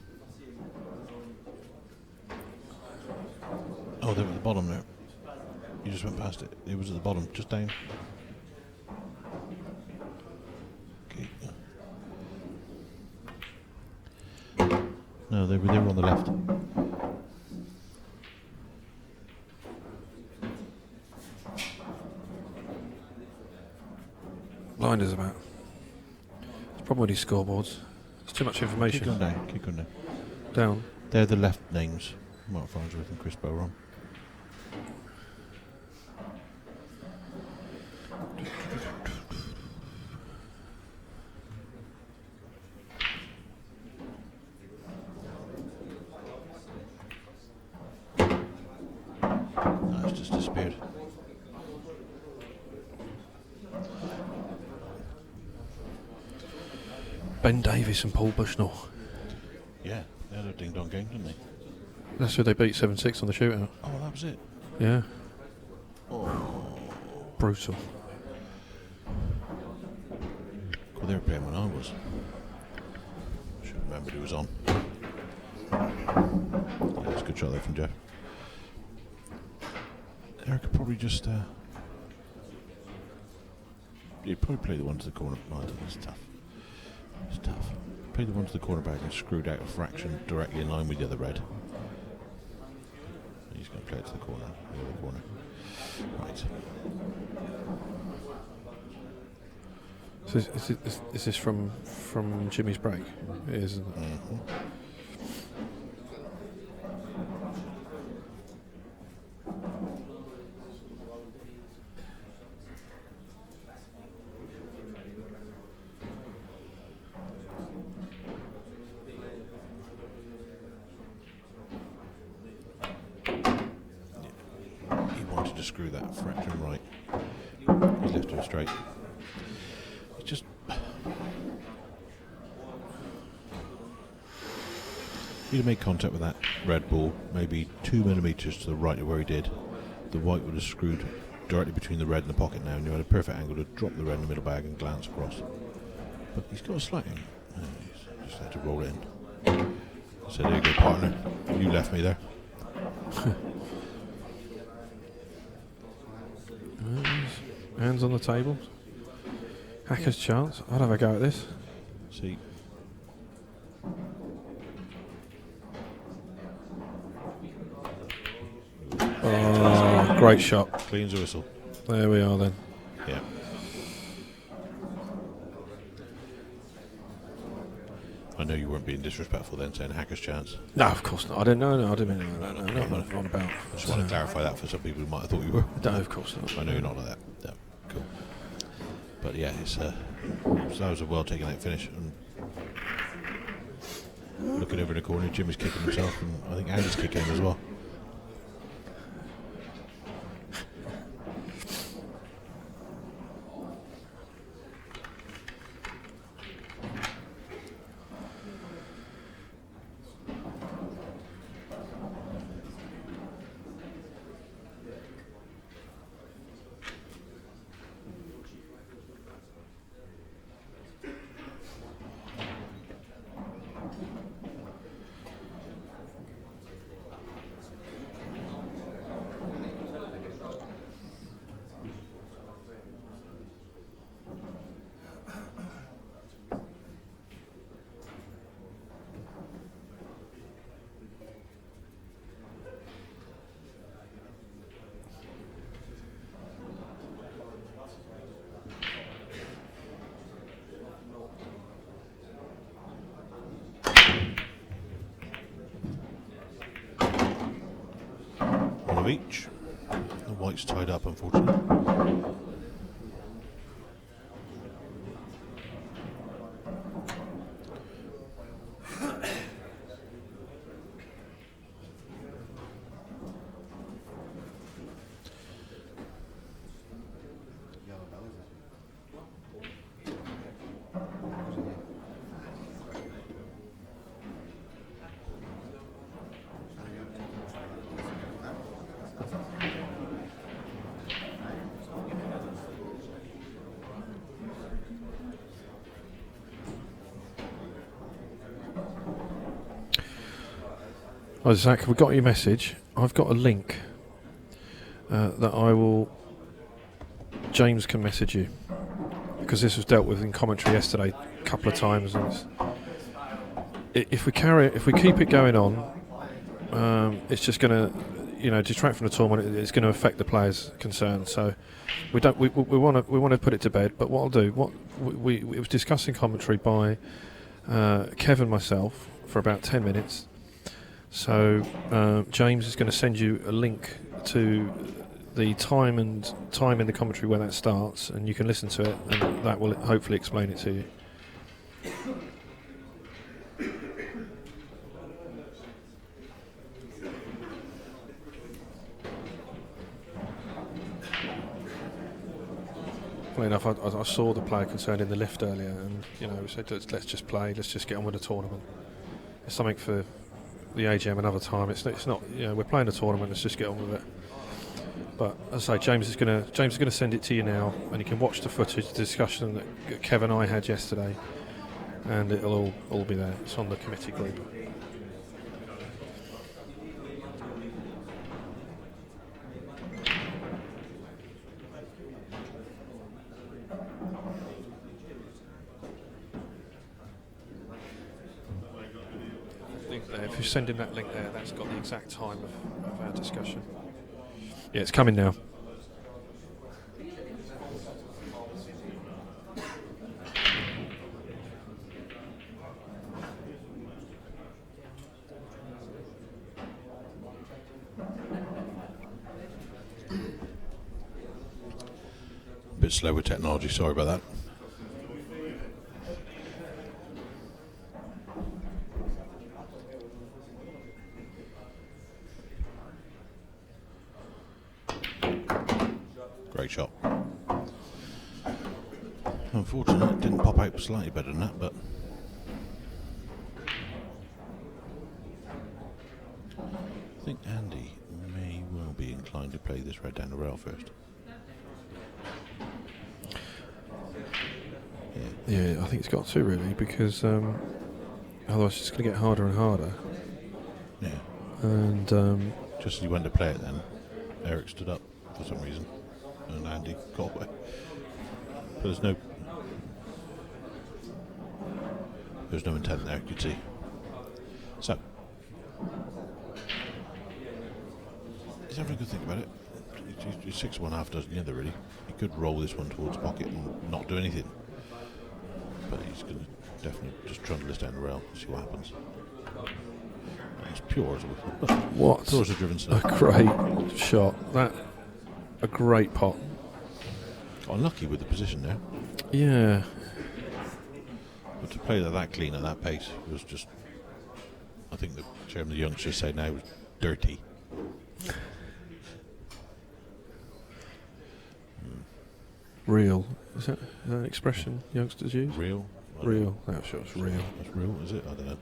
Oh, they're at the bottom there. You just went past it. It was at the bottom, just down. Okay. No, they were on the left. Blinders about. It's problem with these scoreboards. It's too much information. Keep going down. Keep going down. Down. They're the left names. Mark Farnsworth and Chris Bowen. No, it's just disappeared. Ben Davies and Paul Bushnell. Yeah, they had a ding-dong game, didn't they? That's who they beat 7-6 on the shootout. Oh, that was it. Yeah. Oh. Brutal. Well, they were playing when I was. Should have remembered who was on. That's a good shot there from Jeff. Eric could probably just... he'd probably play the one to the corner. Oh, it's tough. It's tough. Play the one to the corner bag and screwed out a fraction directly in line with the other red. He's going to play it to the corner. The other corner. Right. So is this from Jimmy's break? It is, isn't it? Mm-hmm. Screw that fraction right. He's left her straight. It's just... He'd have made contact with that red ball maybe 2 millimetres to the right of where he did. The white would have screwed directly between the red and the pocket now, and you had a perfect angle to drop the red in the middle bag and glance across. But he's got a slight angle. He's just had to roll in. So there you go, partner. You left me there. Hands on the table. Hacker's chance. I'd have a go at this. See. Oh, great shot. Clean as a whistle. There we are then. Yeah. I know you weren't being disrespectful then, saying Hacker's chance. No, of course not. I didn't know. No, I didn't mean that. No, not about. I just want to clarify that for some people who might have thought you were. No, of course not. I know you're not like that. No, cool. But yeah, it's so that was a well taken out finish. And looking over in the corner, Jimmy's kicking himself, and I think Andy's kicking him as well. each. The white's tied up, unfortunately. Oh, Zach, we got your message. I've got a link that I will. James can message you because this was dealt with in commentary yesterday a couple of times, and if we keep it going on, it's just going to, detract from the tournament. It's going to affect the players concerned. So we want to put it to bed. But what I'll do, it was discussed in commentary by Kevin and myself for about 10 minutes. So James is going to send you a link to the time in the commentary where that starts, and you can listen to it, and that will hopefully explain it to you. Funny enough, I saw the player concerned in the lift earlier, and we said let's just play, let's just get on with the tournament. It's something for the AGM another time. It's not. We're playing a tournament. Let's just get on with it. But as I say, James is going to send it to you now, and you can watch the footage, the discussion that Kevin and I had yesterday, and it'll all be there. It's on the committee group. If you send him that link there, that's got the exact time of our discussion. Yeah, it's coming now. A bit slow with technology, sorry about that. Great shot. Unfortunately, it didn't pop out slightly better than that, but I think Andy may well be inclined to play this right down the rail first. Yeah, I think it's got to really, because otherwise it's going to get harder and harder. Yeah. And just as he went to play it, then Eric stood up for some reason, and Andy got away. But there's no intent there, you could see. So, he's having a good think about it. He's 6-1, half dozen the other, really. He could roll this one towards pocket and not do anything. But he's going to definitely just trundle this down the rail and see what happens. And it's pure as a what? Pure as a driven snake. A great shot. A great pot. Got unlucky with the position there. Yeah. But to play that clean at that pace was just, I think the chairman of the youngsters say now, was dirty. Real. Is that an expression youngsters use? Real. Real. That shot's real. That's real, is it? I don't know.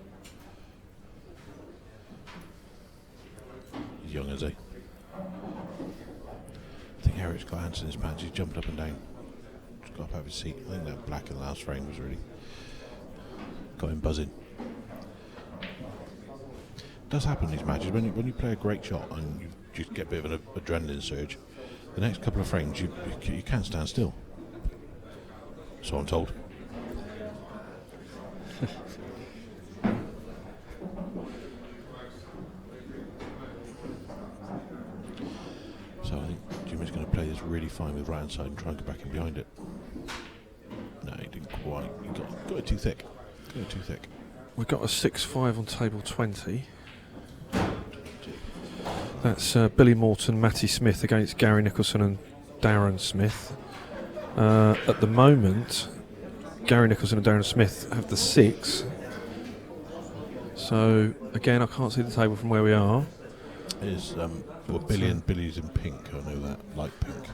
He's young, is he? I think Eric's got hands in his pants. He's jumped up and down. Just got up out of his seat. I think that black in the last frame was really got him buzzing. It does happen in these matches when you play a great shot and you just get a bit of an adrenaline surge. The next couple of frames you can't stand still. So I'm told. So I think Jimmy's going to play this really fine with right hand side and try and get back in behind it. No, he didn't quite. He got it too thick. Got it too thick. We've got a 6-5 on table 20. That's Billy Morton, Matty Smith against Gary Nicholson and Darren Smith. At the moment, Gary Nicholson and Darren Smith have the 6. So again, I can't see the table from where we are. Is Billy's in pink. I know that, light pink.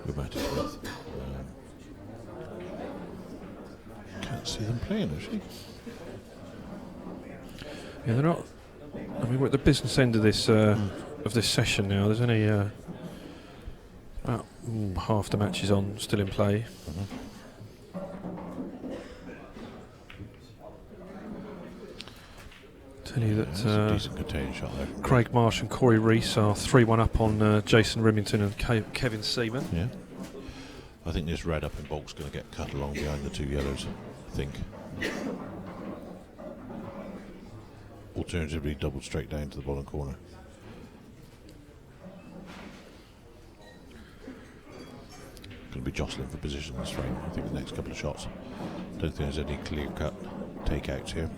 With Matty Smith. Can't see them playing, actually. Yeah, they're not. I mean, we're at the business end of this session now. There's only about half the matches on, still in play. Tell you that a decent contained shot there. Craig Marsh and Corey Rees are 3-1 up on Jason Remington and Kevin Seaman. Yeah. I think this red up in bulk's going to get cut along behind the 2 yellows, I think. Alternatively, double straight down to the bottom corner. Going to be jostling for position in this frame. I think the next couple of shots. Don't think there's any clear-cut takeouts here.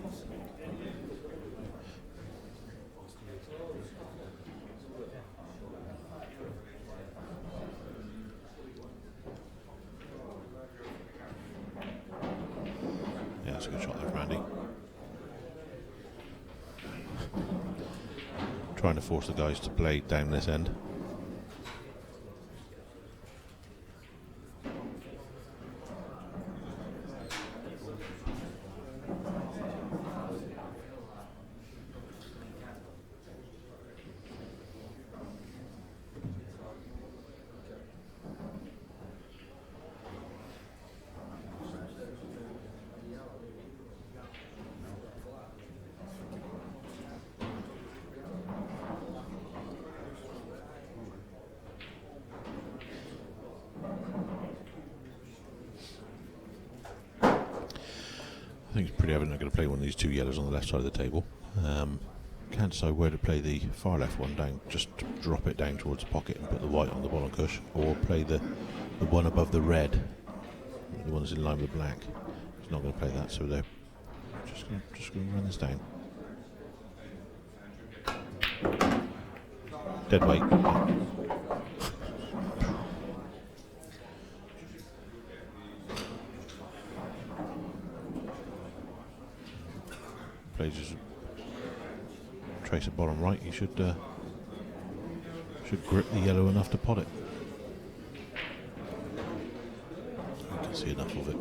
Yeah, that's a good shot there from Andy. Trying to force the guys to play down this end. I think it's pretty evident I'm going to play one of these 2 yellows on the left side of the table. Can't decide where to play the far left one down, just drop it down towards the pocket and put the white on the bottom cush, or play the one above the red, the one that's in line with the black. He's not going to play that, so they're just going to run this down. Dead weight. Plays just trace at bottom right. He should grip the yellow enough to pot it. You can see enough of it.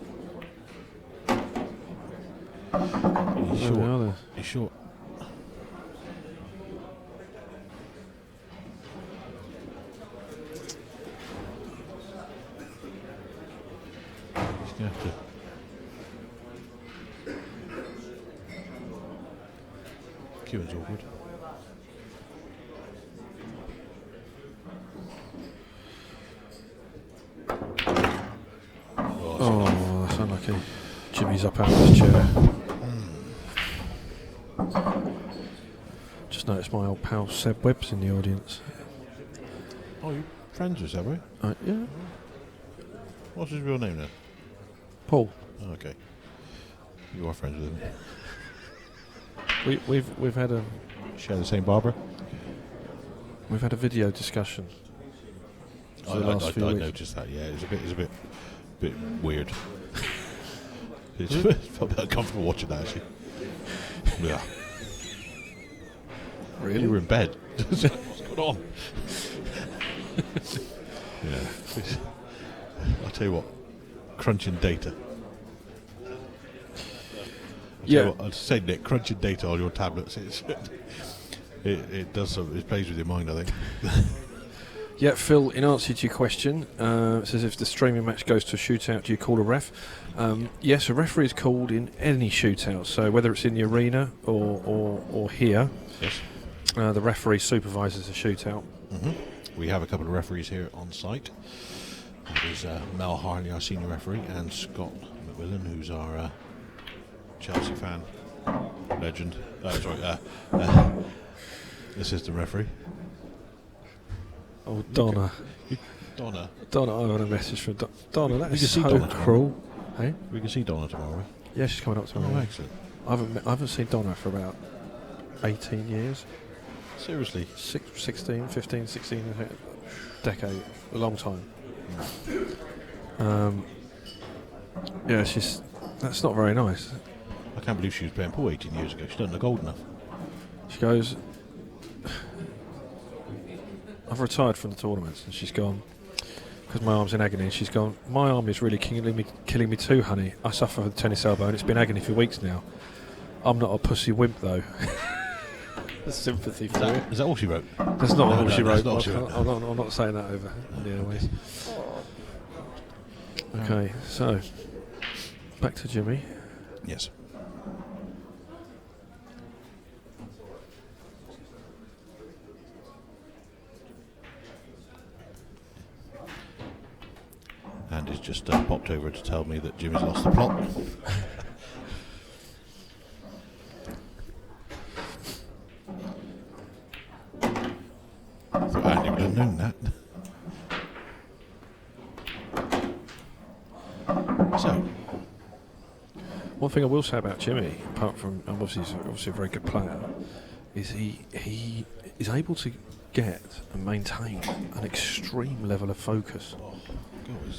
He's short. He's short. He's going to have to. Kieran's awkward. Oh, that's unlucky. Jimmy's up out of his chair. Just noticed my old pal Seb Webb's in the audience. Oh, you're friends with Seb, are you? Yeah. What's his real name then? Paul. Oh, okay. You are friends with him. We've had a share the same barber. We've had a video discussion. I noticed that. Yeah, it's a bit weird. It's felt a bit uncomfortable watching that actually. Yeah. Really? You were in bed. What's going on? Yeah. I'll tell you what. Crunching data. Yeah, I'd say Nick, crunching data on your tablets, it does something. It plays with your mind, I think. Yeah, Phil, in answer to your question, it says if the streaming match goes to a shootout, do you call a ref? Yes, a referee is called in any shootout, so whether it's in the arena or here, yes. The referee supervises the shootout. We have a couple of referees here on site. There's Mel Harley, our senior referee, and Scott McMillan, who's our Chelsea fan, legend. Assistant referee. Oh, Donna. Donna, I got a message from Donna. That we is can so see Donna cruel. Hey? We can see Donna tomorrow. Yeah, she's coming up tomorrow. Oh, excellent. I haven't seen Donna for about 18 years. Seriously? 16, 15, 16 decade, a long time. Yeah, that's not very nice. I can't believe she was playing pool 18 years ago. She doesn't look old enough. She goes, I've retired from the tournaments, and she's gone, because my arm's in agony, and she's gone, my arm is really killing me too, honey. I suffer with a tennis elbow, and it's been agony for weeks now. I'm not a pussy wimp, though. The sympathy for it. Is that all she wrote? That's not all she wrote. Not all she wrote. I'm not saying that over the airways. Okay, so back to Jimmy. Yes. And he's just popped over to tell me that Jimmy's lost the plot. I thought Andy would have known that. So, one thing I will say about Jimmy, apart from obviously he's a very good player, is he is able to get and maintain an extreme level of focus. God,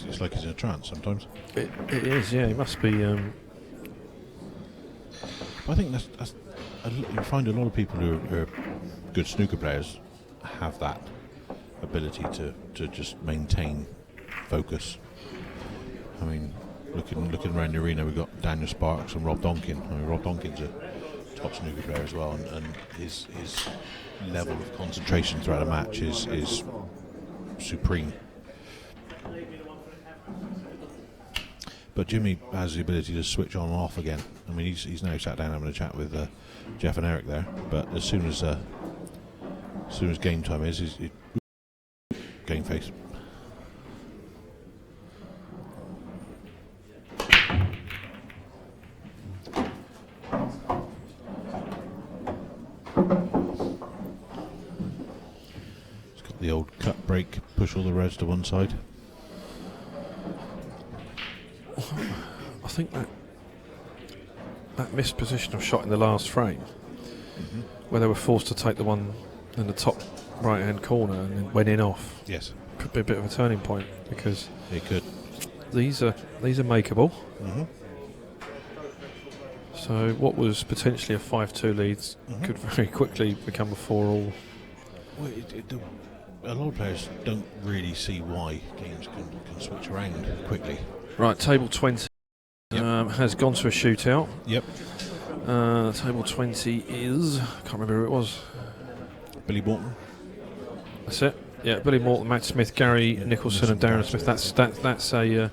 it's like he's in a trance sometimes. It is, yeah. He must be. I think that's you find a lot of people who are good snooker players have that ability to just maintain focus. I mean, looking around the arena, we've got Daniel Sparks and Rob Donkin. I mean, Rob Donkin's a top snooker player as well, and his level of concentration throughout a match is supreme. But Jimmy has the ability to switch on and off again. I mean, he's now sat down having a chat with Jeff and Eric there. But as soon as game time is, he's game face. He's got the old cut break, push all the reds to one side. I think that missed position of shot in the last frame, where they were forced to take the one in the top right hand corner and then went in off. Yes, could be a bit of a turning point, because it could. These are makeable. Mm-hmm. So what was potentially a 5-2 lead could very quickly become a 4-all. Well, a lot of players don't really see why games can switch around quickly. Right, table 20 has gone to a shootout. Yep. Table 20 is, I can't remember who it was. Billy Morton. That's it. Yeah, Billy Morton, Matt Smith, Gary Nicholson and Darren Smith. That's a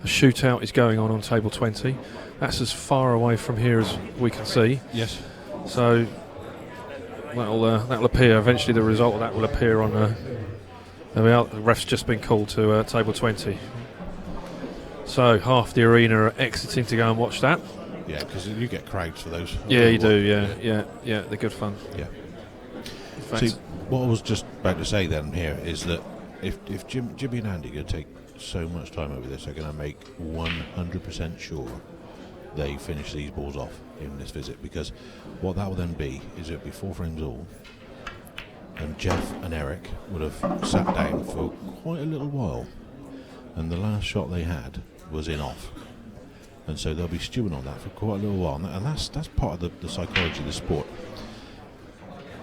shootout is going on table 20. That's as far away from here as we can see. Yes. So that'll appear eventually. The result of that will appear on. There we are. The ref's just been called to table 20. So half the arena are exiting to go and watch that. Yeah, because you get crowds for those. Yeah, you do. Yeah. They're good fun. Yeah. In fact, See, what I was just about to say then here is that if Jimmy and Andy are going to take so much time over this, they're going to make 100% sure they finish these balls off in this visit, because what that will then be is it'll be 4 frames all, and Jeff and Eric would have sat down for quite a little while, and the last shot they had was in off, and so they'll be stewing on that for quite a little while, and that's part of the psychology of the sport.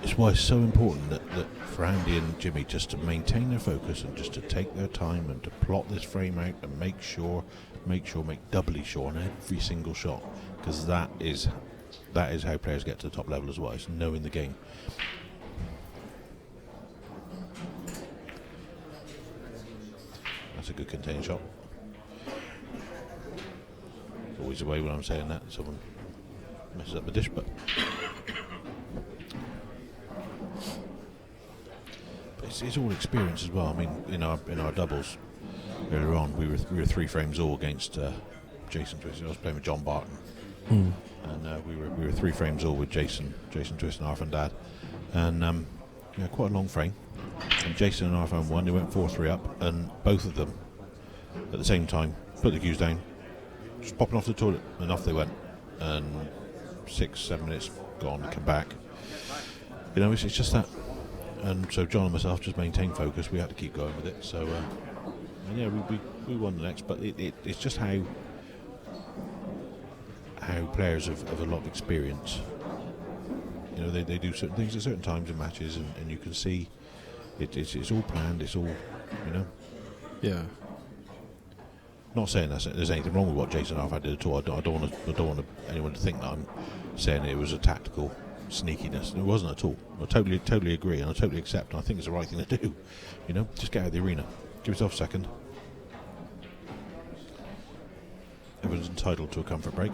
It's why it's so important that for Andy and Jimmy just to maintain their focus and just to take their time and to plot this frame out and make doubly sure on every single shot, because that is how players get to the top level as well. It's knowing the game. That's a good contained shot. It's always the way when I'm saying that someone messes up the dish, but it's all experience as well. I mean, in our doubles earlier on, we were 3 frames all against Jason Twist. I was playing with John Barton, and we were 3 frames all with Jason Twist and Arthur and Dad, and quite a long frame. And Jason and Arthur won. They went 4-3 up, and both of them at the same time put the cues down, just popping off the toilet, and off they went. And 6-7 minutes gone, come back. You know, it's just that. And so John and myself just maintained focus. We had to keep going with it. So, and yeah, we won the next. But it's just how players have a lot of experience. You know, they do certain things at certain times in matches, and you can see it's all planned. It's all, you know. Yeah. Not saying there's anything wrong with what Jason and I did at all. I don't want anyone to think that I'm saying it was a tactical sneakiness. It wasn't at all. I totally agree, and I totally accept. And I think it's the right thing to do. You know, just get out of the arena. Give yourself a second. Everyone's entitled to a comfort break.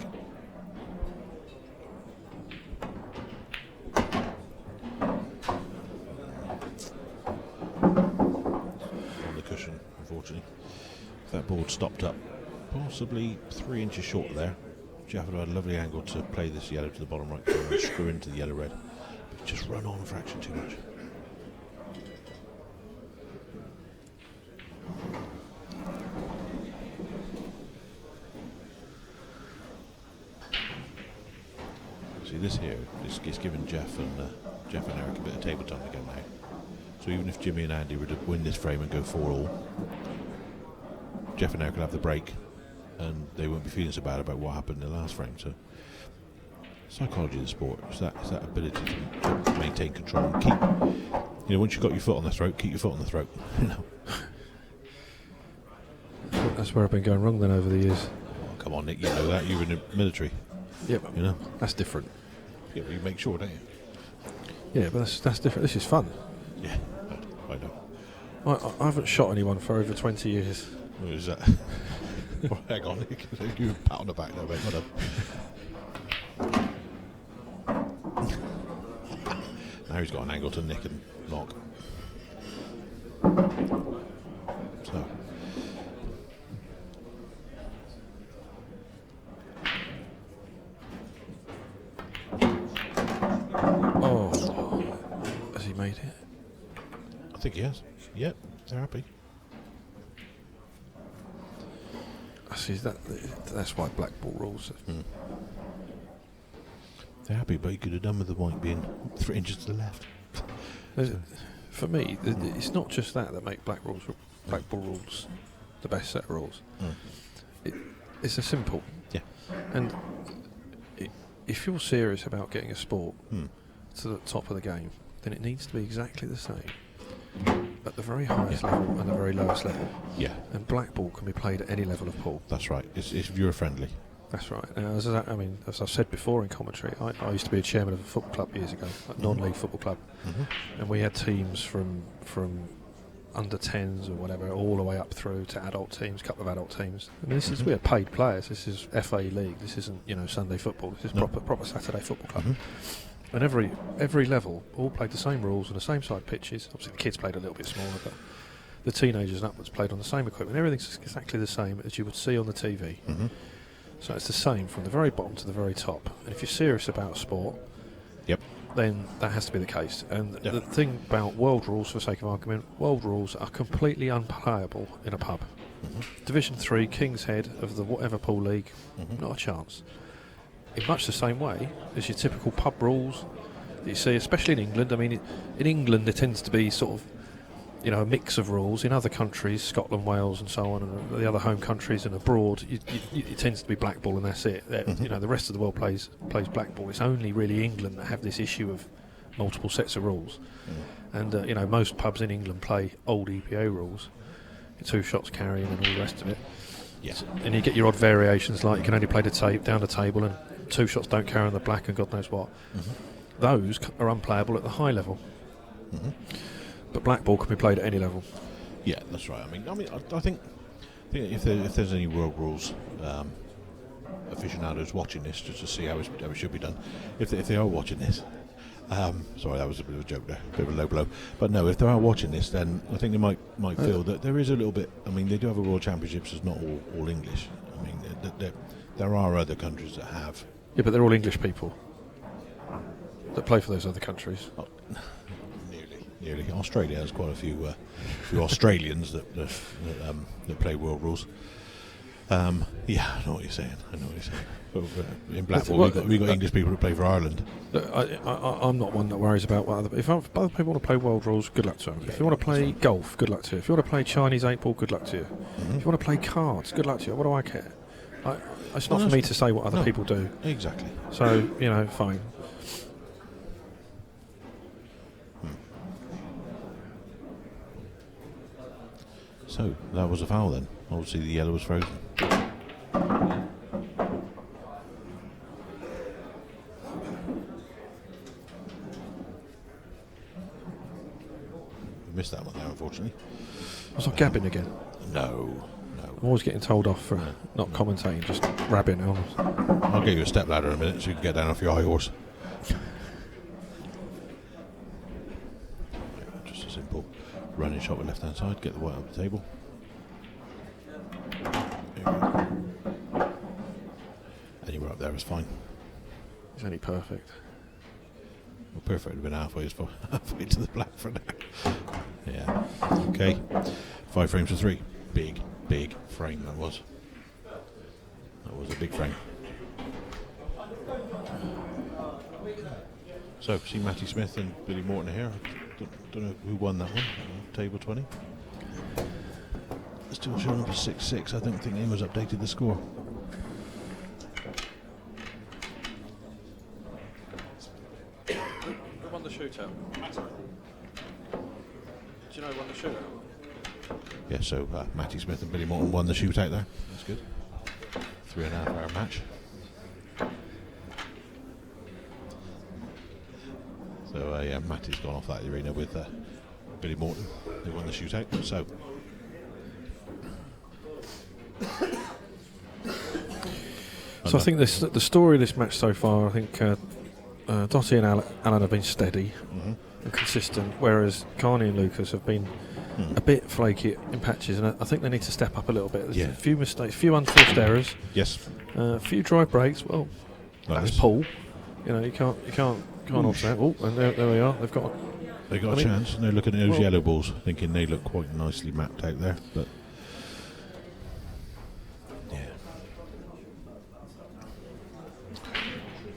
On the cushion, unfortunately. If that board stopped up possibly 3 inches short there, Jeff would have had a lovely angle to play this yellow to the bottom right corner and screw into the yellow-red. But just run on a fraction too much. See, this here is giving Jeff and Eric a bit of table time to go now. So even if Jimmy and Andy were to win this frame and go 4-all, Jeff and Eric will have the break, and they won't be feeling so bad about what happened in the last frame. So, psychology of the sport is that ability to maintain control and keep. You know, once you've got your foot on the throat, keep your foot on the throat. You know. That's where I've been going wrong then over the years. Oh, come on, Nick, you know that. You were in the military. Yeah, but you know that's different. Yeah, but you make sure, don't you? Yeah, but that's different. This is fun. Yeah, I know. I haven't shot anyone for over 20 years. What is that? Oh, hang on, Nick. You pat on the back there, mate. Well done. Now he's got an angle to nick and knock. So. Oh, has he made it? I think he has. Yep, they're happy. See, that's why black ball rules. They're happy, but you could have done with the white being 3 inches to the left. For me, it's not just that make black ball rules the best set of rules. It's a simple. Yeah. And if you're serious about getting a sport to the top of the game, then it needs to be exactly the same at the very highest level and the very lowest level. Yeah. And black ball can be played at any level of pool. That's right. It's viewer friendly. That's right. As I've said before in commentary, I used to be a chairman of a football club years ago, a non-league football club, and we had teams from under 10s or whatever, all the way up through to adult teams, couple of adult teams. I mean, we are paid players. This is FA League. This isn't Sunday football. This is proper Saturday football club. And every level all played the same rules on the same side pitches. Obviously, the kids played a little bit smaller, but the teenagers and upwards played on the same equipment. Everything's exactly the same as you would see on the TV. So it's the same from the very bottom to the very top. And if you're serious about sport, then that has to be the case. And the thing about world rules, for the sake of argument, world rules are completely unplayable in a pub. Division 3, King's Head of the whatever pool league, not a chance. In much the same way as your typical pub rules that you see, especially in England. I mean, in England there tends to be sort of, a mix of rules. In other countries, Scotland, Wales and so on, and the other home countries and abroad, it tends to be black ball and that's it. The rest of the world plays black ball. It's only really England that have this issue of multiple sets of rules. And, most pubs in England play old EPA rules, 2 shots carrying and all the rest of it. Yes. And you get your odd variations, like you can only play down the table and 2 shots don't carry on the black and God knows what. Those are unplayable at the high level. But black ball can be played at any level. Yeah, that's right. I think if there's any world rules aficionados watching this, just to see how it should be done, if they are watching this, sorry, that was a bit of a joke there, a bit of a low blow. But no, if they are watching this, then I think they might feel that there is a little bit. I mean, they do have a World Championships. It's not all English. I mean, there are other countries that have. Yeah, but they're all English people that play for those other countries. Oh, nearly. Australia has quite a few Australians that play world rules. Yeah, I know what you're saying. But, in Blackpool, we got English people that play for Ireland. I'm not one that worries about what if other people want to play world rules, good luck to them. If you want to play golf, good luck to you. If you want to play Chinese 8-ball, good luck to you. If you want to play cards, good luck to you. What do I care? It's not for me to say what other people do. Exactly. So, fine. So, that was a foul then. Obviously the yellow was frozen. We missed that one there, unfortunately. Was I gabbing again? No. I'm always getting told off for not commentating, just rabbing on. I'll get you a step ladder in a minute so you can get down off your high horse. Just a simple running shot with left hand side, get the white up the table. Anywhere up there is fine. It's only perfect. Well, perfect would have been halfway to the black for now. Yeah. Okay. 5 frames for 3. Big frame that was. That was a big frame. So, see Matty Smith and Billy Morton here. Don't know who won that one. Table 20. Still showing up as 6-6. I don't think Emma's updated the score. Who won the shootout? Do you know who won the shootout? Yeah, so Matty Smith and Billy Morton won the shootout there. That's good. 3.5 hour match. So yeah, Matty's gone off that arena with Billy Morton. They won the shootout. So I think the story of this match so far, I think Dottie and Alan have been steady and consistent, whereas Carney and Lucas have been a bit flaky in patches, and I think they need to step up a little bit. There's a few mistakes, a few unforced errors. Yes. A few drive breaks. Well, that's Paul. You can't alter that. Oh, and there we are. They got a chance, and they're looking at those yellow balls, thinking they look quite nicely mapped out there. But yeah,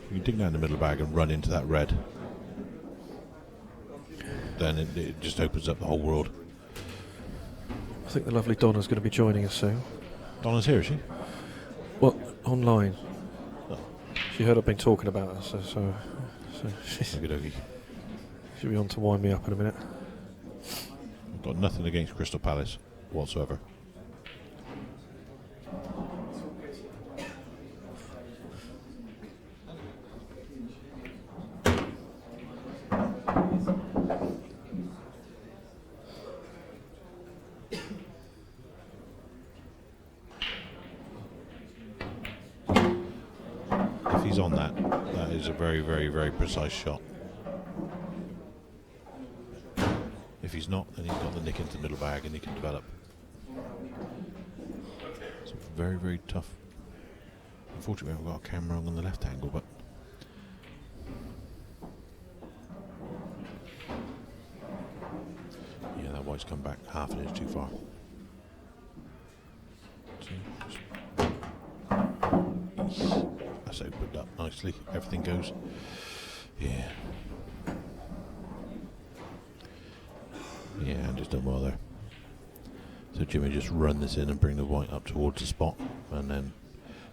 you can dig down the middle bag and run into that red. Then it just opens up the whole world. I think the lovely Donna's going to be joining us soon. Donna's here, is she? Well, online. Oh. She heard I've been talking about her, so she'll be on to wind me up in a minute. I've got nothing against Crystal Palace whatsoever. If he's on that is a very, very, very precise shot. If he's not, then he's got the nick into the middle bag and he can develop. It's very, very tough. Unfortunately, I've got a camera on the left angle, but yeah, that white's come back half an inch too far. That's opened up nicely. Everything goes. Yeah. Yeah, and just done well there. So Jimmy just run this in and bring the white up towards the spot, and then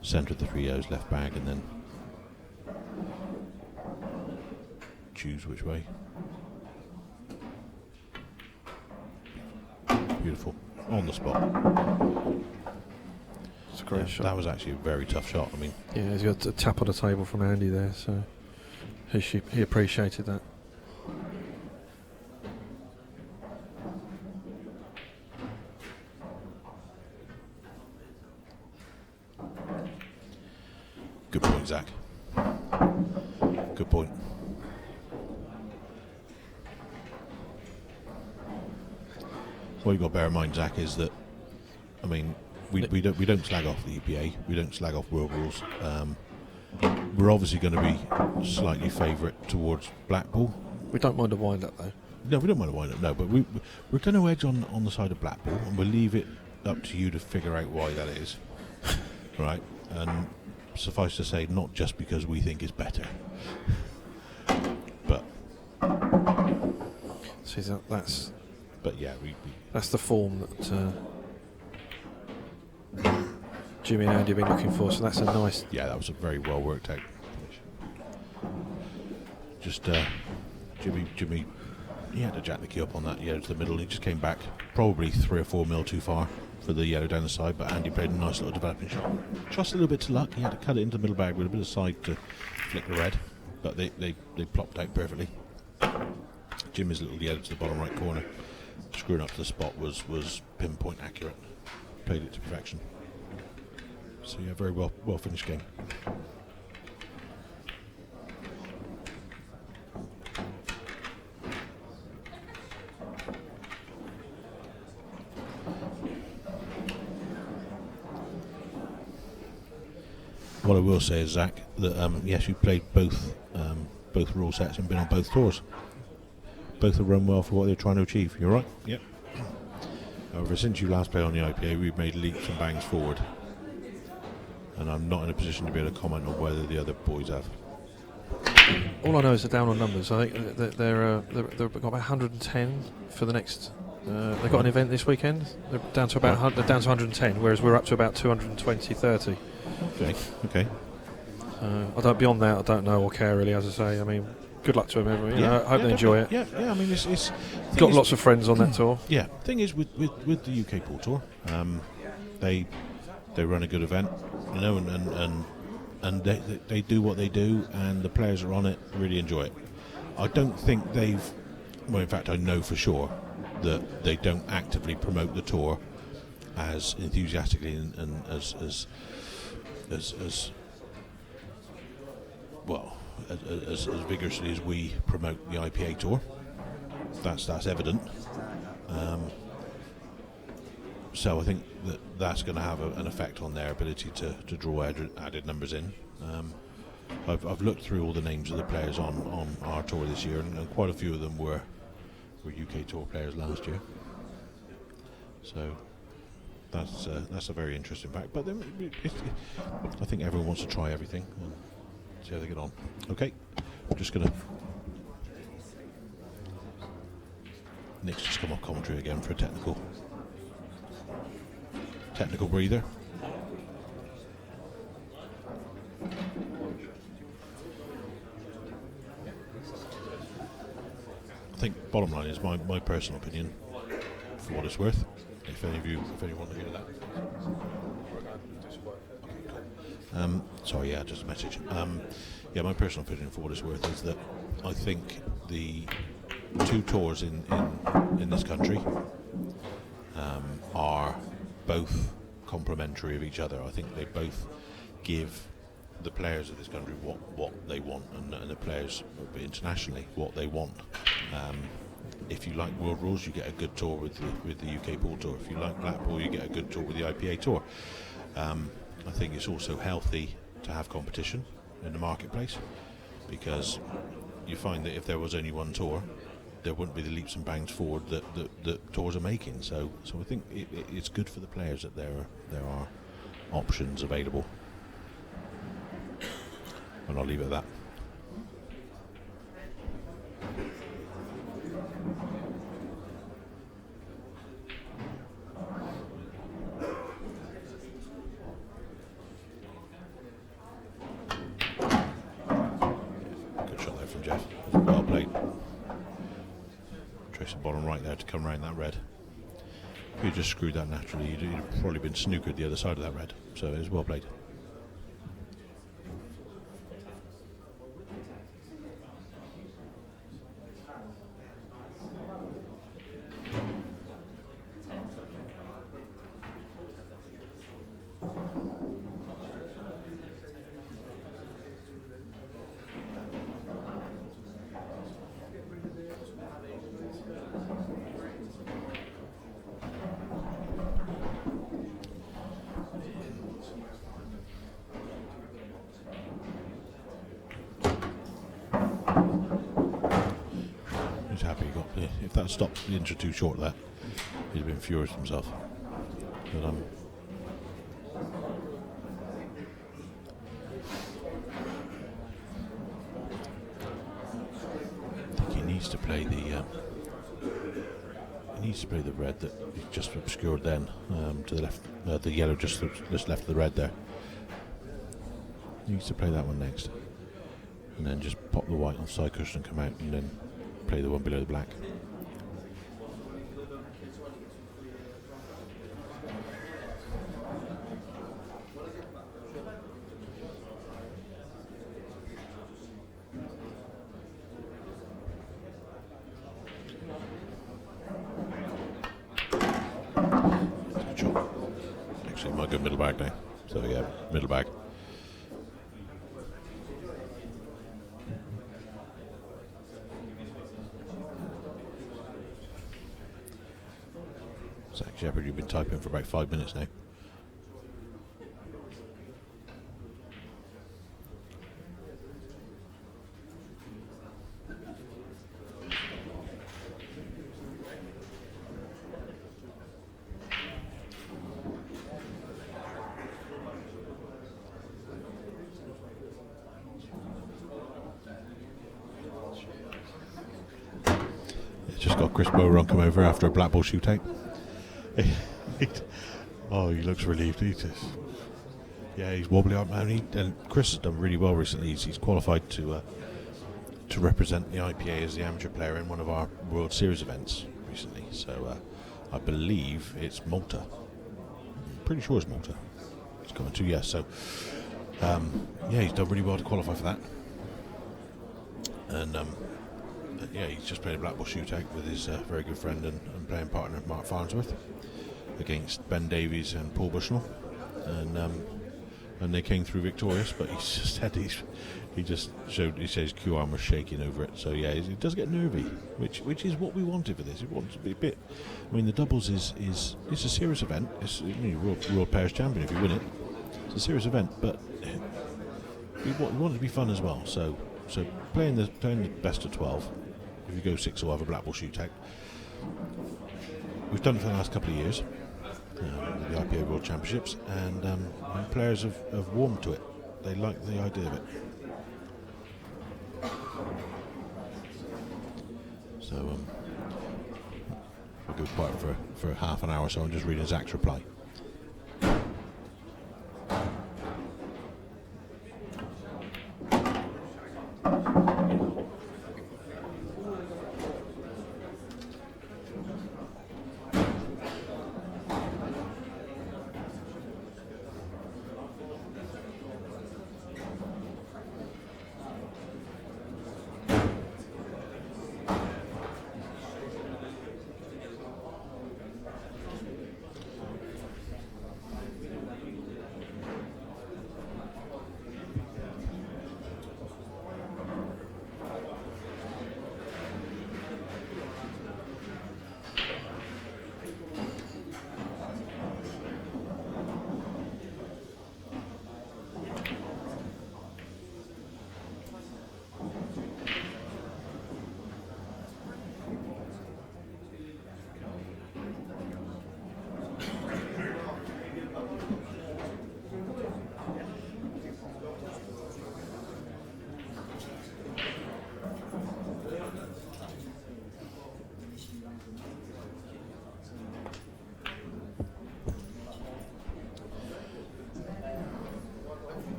centre the 3 O's left bag, and then choose which way. Beautiful. On the spot. It's a great shot. That was actually a very tough shot. I mean, yeah, he's got a tap on the table from Andy there, so he appreciated that. good point, Zach. Good point. What you've got to bear in mind, Zach, is that, I mean, we don't slag off the EPA, we don't slag off world rules. We're obviously going to be slightly favourite towards Blackpool. We don't mind a wind-up, though. No, we don't mind a wind-up, no, but we're going to edge on the side of Blackpool, and we'll leave it up to you to figure out why that is. right? And suffice to say, not just because we think it's better, but see that's. But yeah, that's the form that Jimmy and Andy have been looking for. So that's a nice. Yeah, that was a very well worked out finish. Just Jimmy, he had to jack the key up on that yellow to the middle. He just came back probably 3 or 4 mil too far for the yellow down the side. But Andy played a nice little developing shot. Trust a little bit to luck. He had to cut it into the middle bag with a bit of side to flick the red, but they plopped out perfectly. Jimmy's little yellow to the bottom right corner, screwing up to the spot was pinpoint accurate. Played it to perfection. So yeah, very well finished game. What I will say is, Zach, that yes, you played both rule sets and been on both tours. Both have run well for what they're trying to achieve. You're right. Yep. However, since you last played on the IPA, we've made leaps and bangs forward, and I'm not in a position to be able to comment on whether the other boys have. All I know is they're down on numbers. I think they've got about 110 for the next. They've got an event this weekend. They're down to about they're down to 110, whereas we're up to about 220, 30. Okay. Beyond that, I don't know or care really. As I say, I mean, good luck to them. Everyone. I hope they enjoy it. Yeah. I mean, it's got lots of friends on that tour. Yeah. Thing is, with the UK Pool Tour, they run a good event, you know, and they do what they do, and the players are on it really enjoy it. I don't think they've. Well, in fact, I know for sure that they don't actively promote the tour as enthusiastically and as vigorously as we promote the IPA tour. That's evident. So I think that's going to have an effect on their ability to draw added numbers in. I've looked through all the names of the players on our tour this year, and quite a few of them were UK tour players last year. So that's a very interesting fact. But then I think everyone wants to try everything and see how they get on. Okay, I'm just going to. Nick's just come off commentary again for a technical breather. I think bottom line is my personal opinion, for what it's worth. If anyone want to hear that. Sorry, yeah, just a message. My personal opinion, for what it's worth, is that I think the two tours in this country are both complementary of each other. I think they both give the players of this country what they want, and the players internationally what they want. If you like World Rules, you get a good tour with the UK Pool Tour. If you like Blackpool, you get a good tour with the IPA Tour. I think it's also healthy to have competition in the marketplace, because you find that if there was only one tour, there wouldn't be the leaps and bangs forward that tours are making. So I think it's good for the players that there are options available. And I'll leave it at that. Good shot there from Jeff. Well played. Trace the bottom right there to come round that red. If you just screwed that naturally, you'd have probably been snookered the other side of that red. So it was well played. He's happy he got. If that stopped the intro too short, there, he'd have been furious with himself. But to play the red that he just obscured then to the left. The yellow just left the red there. He needs to play that one next, and then just pop the white on side cushion and come out, and then play the one below the black. Actually, might go middle bag now. So yeah, middle bag. Zach Shepard, you've been typing for about 5 minutes now. Just got Chris Bowron come over after a black ball shootout. Oh, he looks relieved. He's wobbly up, man. And Chris has done really well recently. He's qualified to represent the IPA as the amateur player in one of our World Series events recently. So I believe it's Malta. I'm pretty sure it's Malta. It's coming to, yes. So he's done really well to qualify for that. And he's just played a black ball shootout with his very good friend and playing partner Mark Farnsworth against Ben Davies and Paul Bushnell, and they came through victorious. But he just said he showed his Q arm was shaking over it. So yeah, it does get nervy, which is what we wanted for this. It wants to be a bit. I mean, the doubles is it's a serious event. It's World Pairs Champion if you win it. It's a serious event, but we want it to be fun as well. So playing the best of 12. If you go 6 or have a black ball shootout. We've done it for the last couple of years with the IPA World Championships, and players have warmed to it. They like the idea of it. So we'll go quiet for half an hour or so and just reading Zach's reply.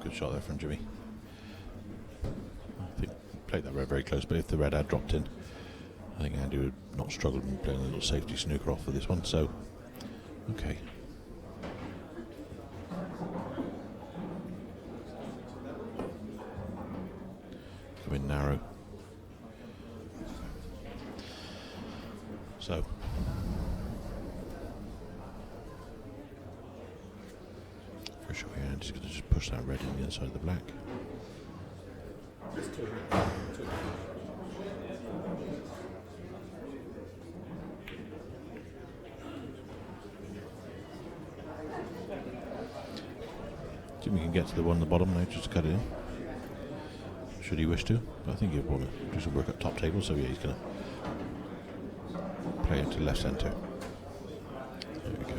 Good shot there from Jimmy. I think played that red very close, but if the red had dropped in, I think Andy would not struggle in playing a little safety snooker off for this one. So, okay. Come in narrow. So. For sure, yeah, Andy's going to just push that red in the inside of the black. Jimmy can get to the one on the bottom now, just to cut it in. Should he wish to, but I think he'll want to do some work at top table, so yeah, he's going to play into left centre. There we go.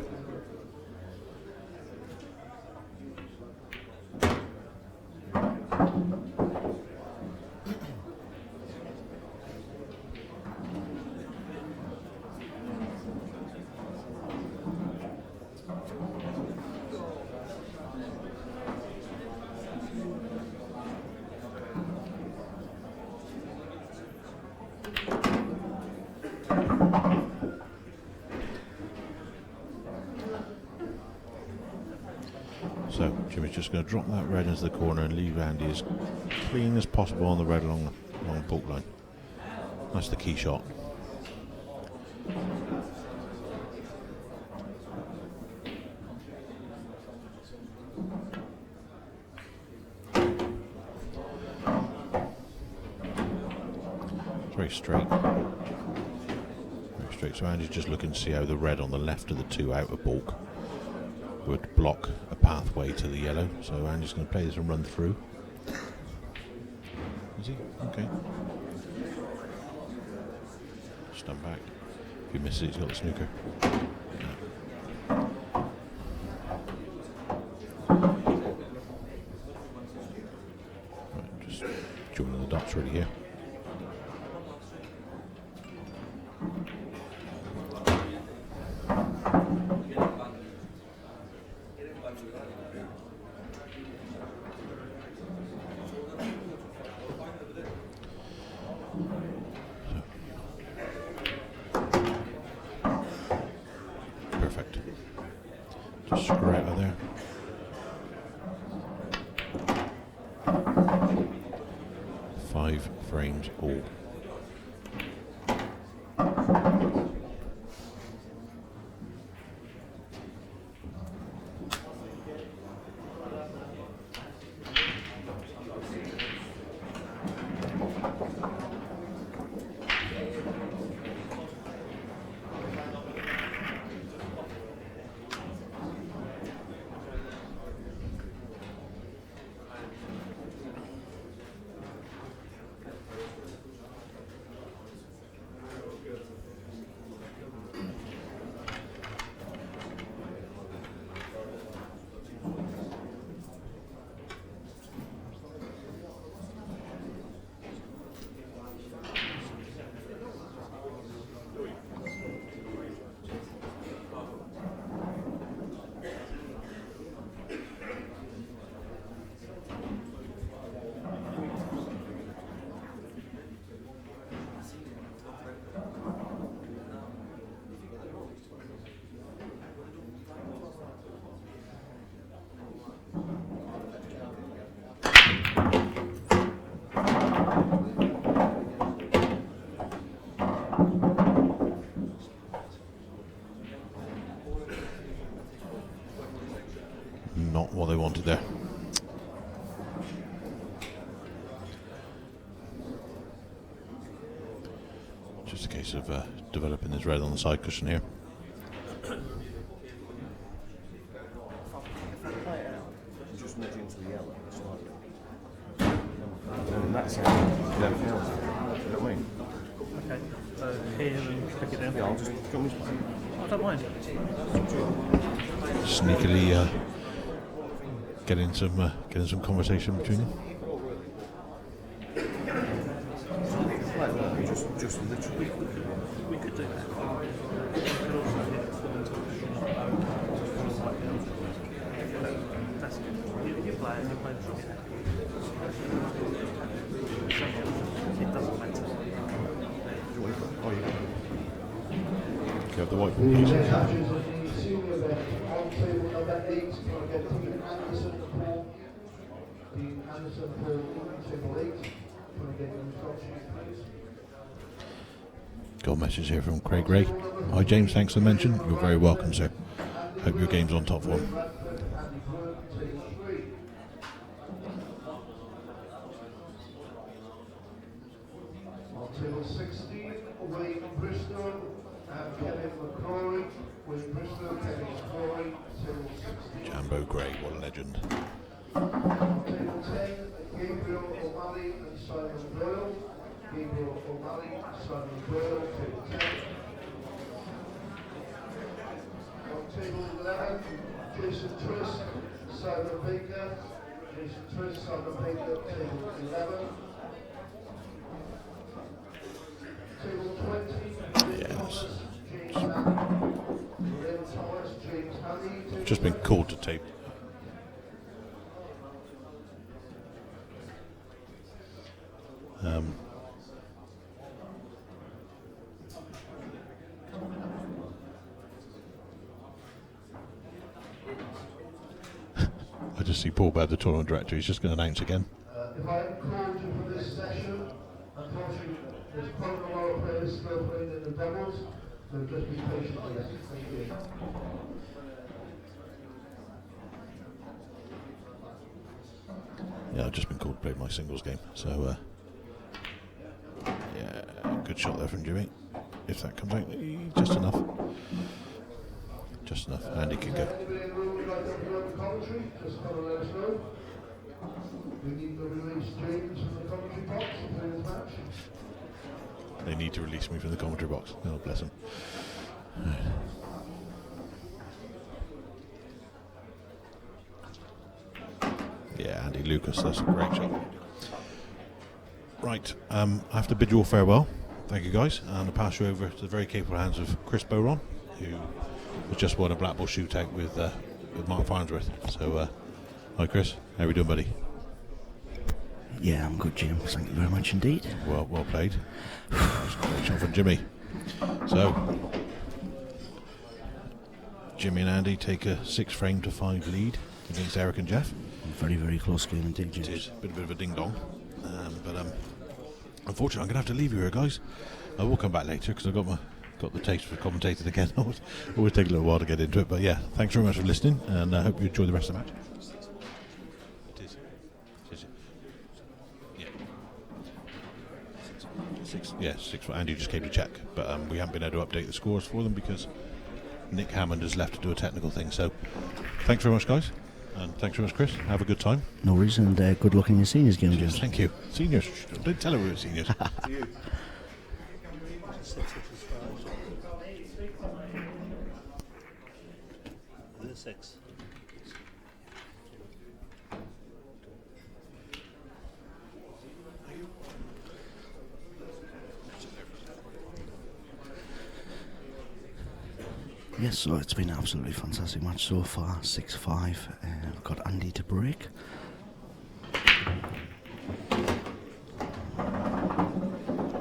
So Jimmy's just going to drop that red into the corner and leave Andy as clean as possible on the red along the baulk line. That's the key shot. It's very straight. Very straight. So Andy's just looking to see how the red on the left of the two outer baulk would block a pathway to the yellow. So Andy's going to play this and run through. Is he? Okay. Stand back. If he misses it, he's got the snooker. Right, just joining the dots really here. Perfect. Just screw out of there. Five frames all. Not what they wanted there. Just a case of developing this red on the side cushion here. Just nudge into the yellow slightly. And that's how you don't feel it. You know what I mean? Okay, here and pick it down. Yeah, I'll just come this way. I don't mind. Sneakily getting some conversation between them. Just literally. We could do that. We could also hit that's good. You play the truck. It doesn't matter. Oh, yeah. Okay, have the white ball, please. Got a message here from Craig Ray. Hi James, thanks for the mention. You're very welcome, sir. Hope your game's on top form. Table 16, Wayne Bristol and Kevin McCrory. Wayne Bristol, Kevin McCrory, table 16. Jambo Gray, what a legend. Table 10, Gabriel O'Malley and Simon Doyle. Gabriel O'Malley, Simon Doyle, table 10. On table 11, Jason Twist, Simon Baker. Jason Twist, Simon Baker, table 11. Table 20, Yes. James Thomas, James Hanley. Just been called to tape. to see Paul Baird, the tournament director. He's just going to announce again. If I haven't called you for this session, unfortunately, there's quite a lot of players still playing in the doubles, so just be patient with us. Thank you. Yeah, I've just been called to play my singles game, so yeah, good shot there from Jimmy. If that comes out, just enough. Just enough. Andy can go. Anybody in the room would like to come on the commentary? Just come and let us know. We need to release James from the commentary box to play this match. They need to release me from the commentary box. Oh, bless them. Yeah, Andy Lucas, that's a great shot. Right, I have to bid you all farewell. Thank you, guys, and I'll pass you over to the very capable hands of Chris Boron, who has just won a black ball shootout with Mark Farnsworth. So, hi, Chris. How are we doing, buddy? Yeah, I'm good, Jim. Thank you very much indeed. Well played. That's a great shot from Jimmy. So, Jimmy and Andy take a 6-frame-to-5 lead against Eric and Jeff. Very, very close game indeed, James. It is a bit of a ding-dong. But unfortunately, I'm going to have to leave you here, guys. I will come back later because I've got the taste for commentating again. always take a little while to get into it. But yeah, thanks very much for listening, and I hope you enjoy the rest of the match. It is. Yeah. Six. Andy just came to check, but we haven't been able to update the scores for them because Nick Hammond has left to do a technical thing. So, thanks very much, guys. And thanks very much, Chris. Have a good time. No reason, and good luck in your seniors game, James. Thank you. Seniors. Don't tell her we were seniors. Six. Yes, so it's been an absolutely fantastic match so far, 6-5. We've got Andy to break.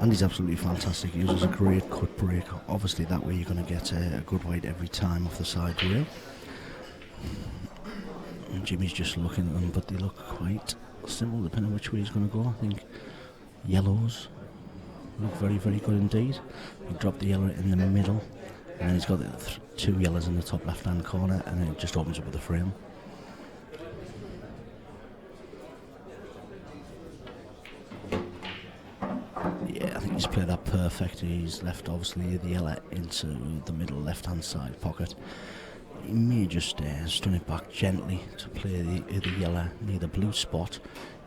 Andy's absolutely fantastic. He uses a great cut break. Obviously that way you're going to get a good weight every time off the side rail. And Jimmy's just looking at them, but they look quite simple depending on which way he's going to go. I think yellows look very, very good indeed. He dropped the yellow in the middle. And then he's got the two yellows in the top left-hand corner, and it just opens up with the frame. Yeah, I think he's played that perfect. He's left, obviously, the yellow into the middle left-hand side pocket. He may just stun it back gently to play the yellow near the blue spot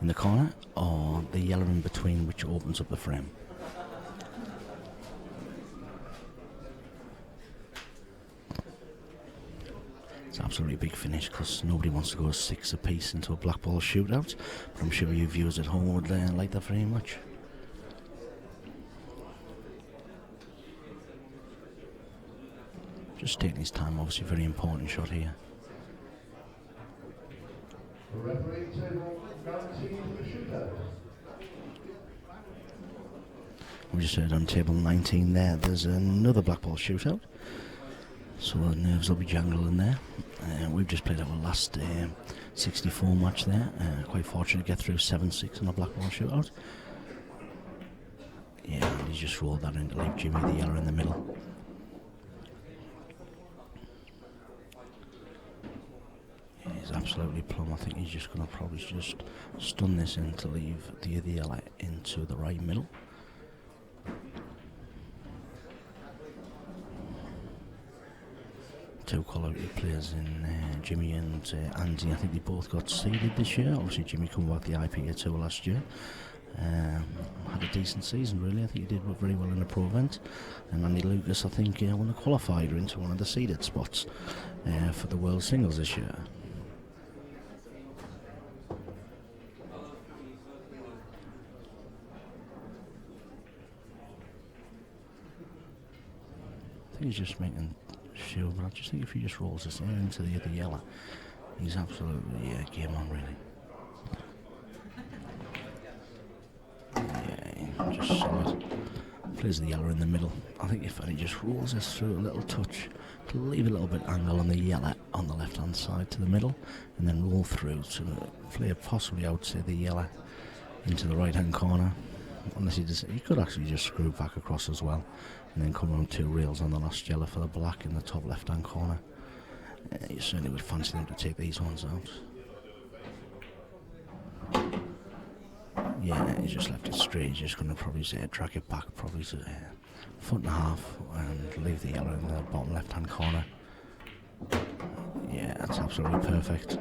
in the corner, or the yellow in between, which opens up the frame. It's an absolutely big finish because nobody wants to go 6 apiece into a black ball shootout, but I'm sure you viewers at home would like that very much. Just taking his time, obviously very important shot here. Referee table 19 for the shootout. We just heard on table 19 there, there's another black ball shootout. So our nerves will be jangling there. We've just played our last 64 match there. Quite fortunate to get through 7-6 in a black ball shootout. Yeah, and he's just rolled that in to leave Jimmy the yellow in the middle. Yeah, he's absolutely plumb. I think he's just going to probably just stun this in to leave the other yellow into the right middle. Two quality players in Jimmy and Andy. I think they both got seeded this year. Obviously Jimmy come back the IPA tour last year. Had a decent season really. I think he did very well in the pro event. And Andy Lucas, I think, won a qualifier into one of the seeded spots for the World Singles this year. I think he's just making sure, but I just think if he just rolls this into the other yellow, he's absolutely game on really. Yeah, just solid. plays the yellow in the middle. I think if he just rolls this through a little touch to leave a little bit angle on the yellow on the left hand side to the middle, and then roll through to play possibly, I would say, the yellow into the right hand corner. Unless he could actually just screw back across as well, and then come around 2 rails on the last yellow for the black in the top left hand corner. You certainly would fancy them to take these ones out. Yeah, he's just left it straight. He's just going to probably say drag it back probably to 1.5 foot and leave the yellow in the bottom left hand corner. Yeah, that's absolutely perfect.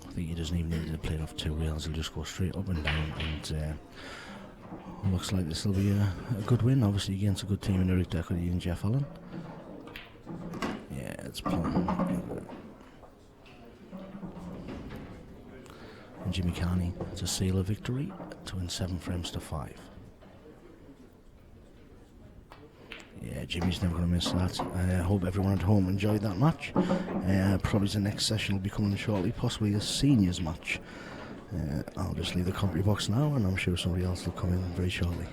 I think he doesn't even need to play it off 2 rails. He'll just go straight up and down, and looks like this will be a good win, obviously against a good team in Eric Deckley and Jeff Allen. Yeah, it's plum. And Jimmy Carney to seal a victory to win 7 frames to 5. Yeah, Jimmy's never going to miss that. I hope everyone at home enjoyed that match. Probably the next session will be coming shortly, possibly a seniors match. I'll just leave the commentary box now, and I'm sure somebody else will come in very shortly.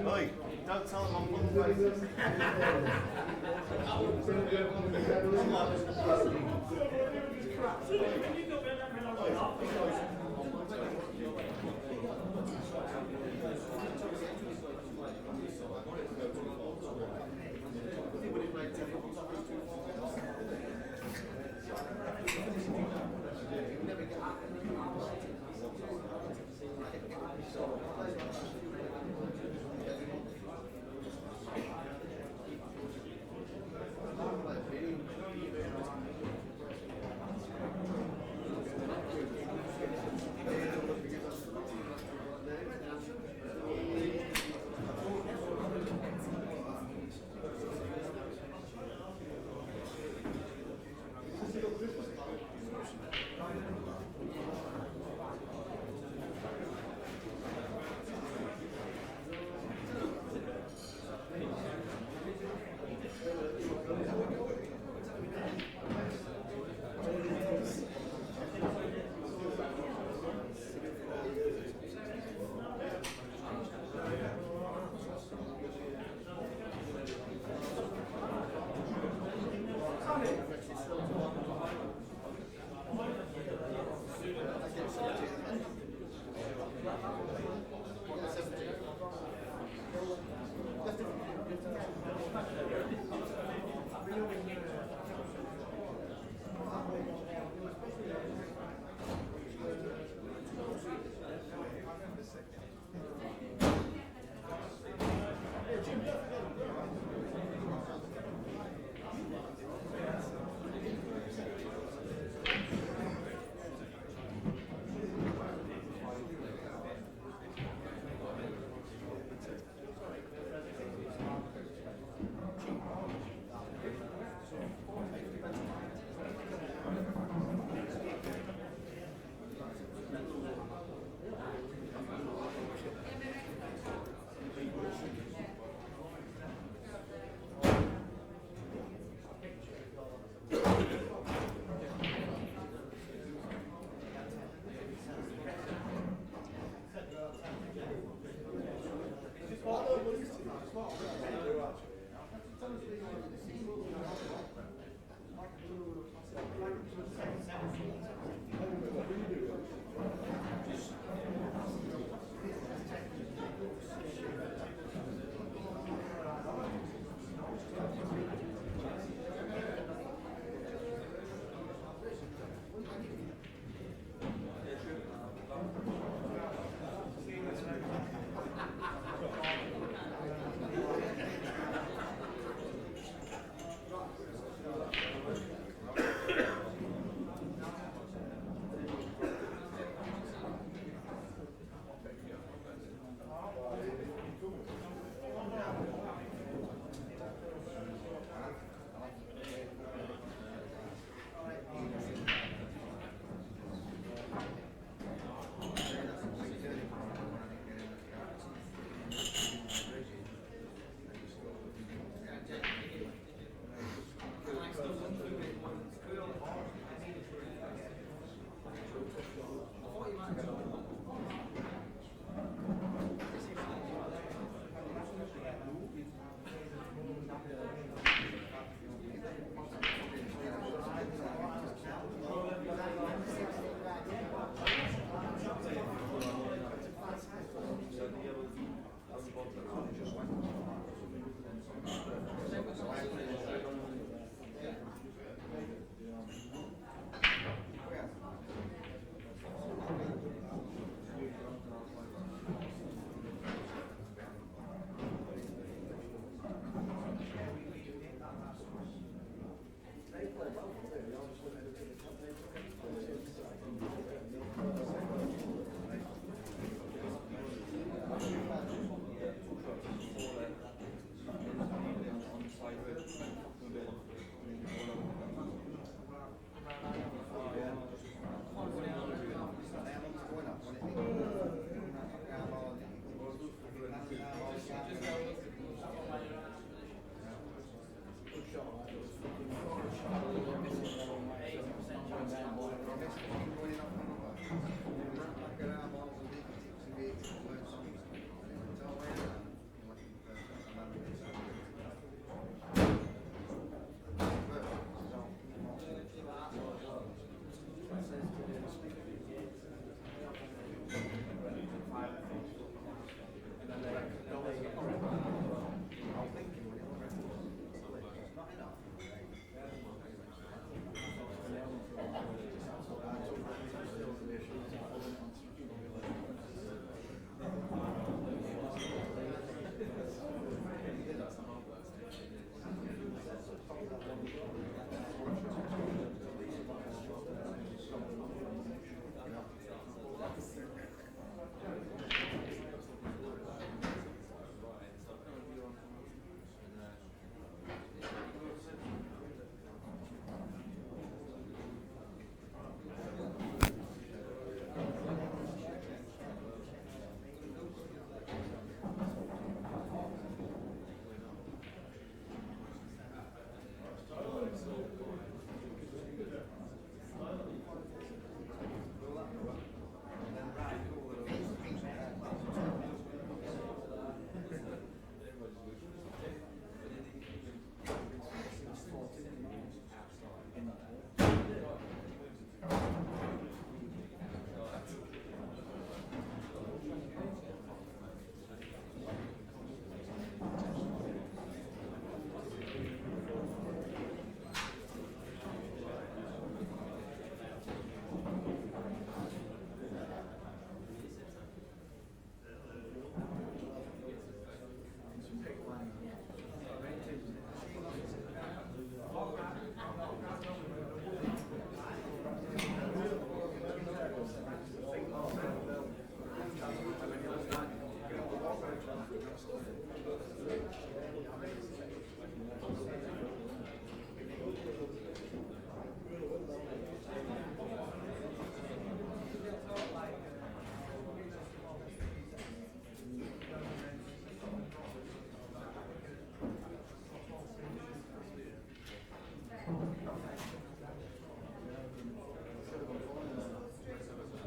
Oi, don't tell them I'm full places.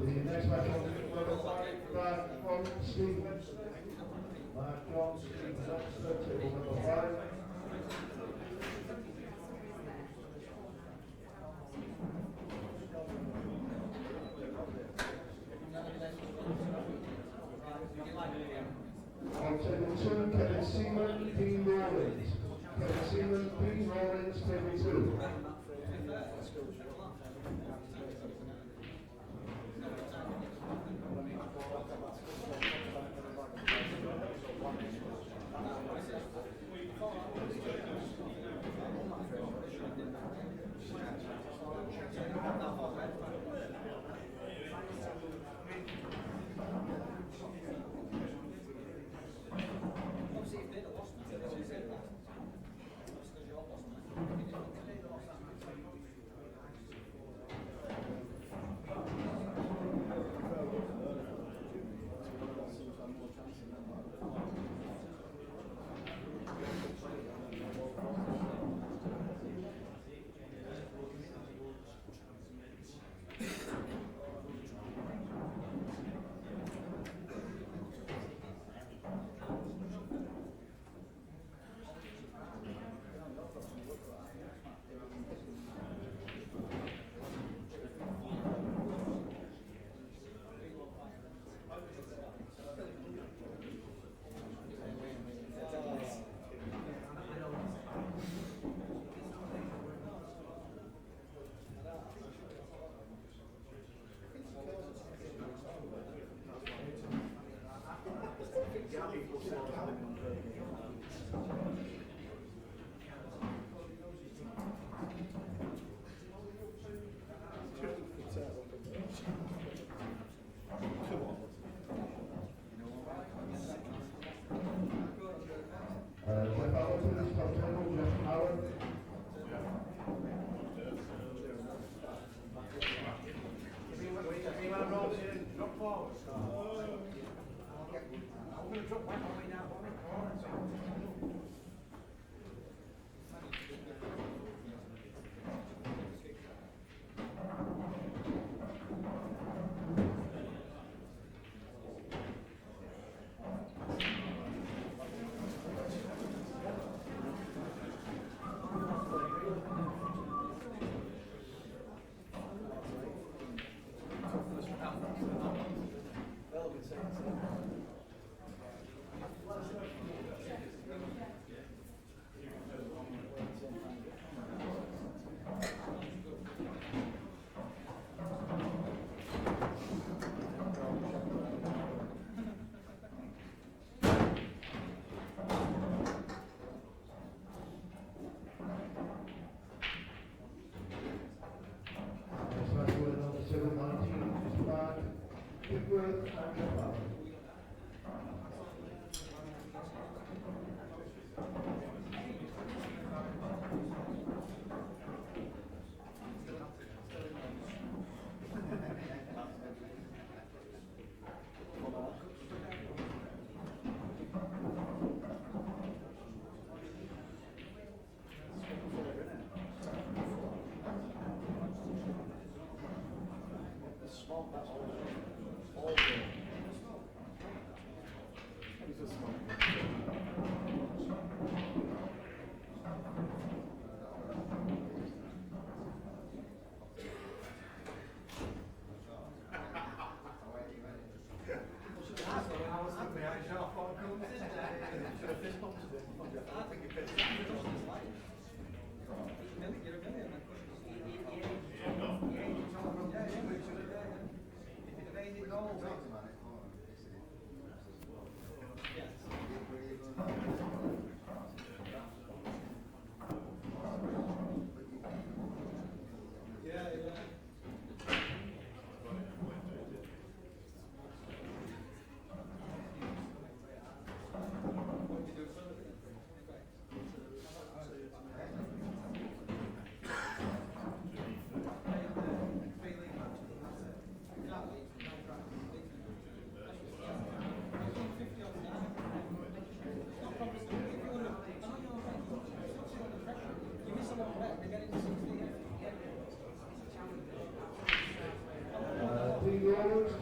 The next match on number 5, Brad from Stephen. Mark John, Stephen Oxford, table number 5. On table 2, Kevin Seaman, Dean Rawlins. Kevin Seaman, Dean Rawlins, table 2.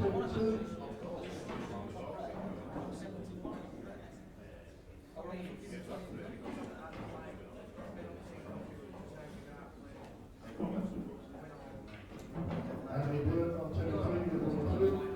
And we do it on 23 with number 2.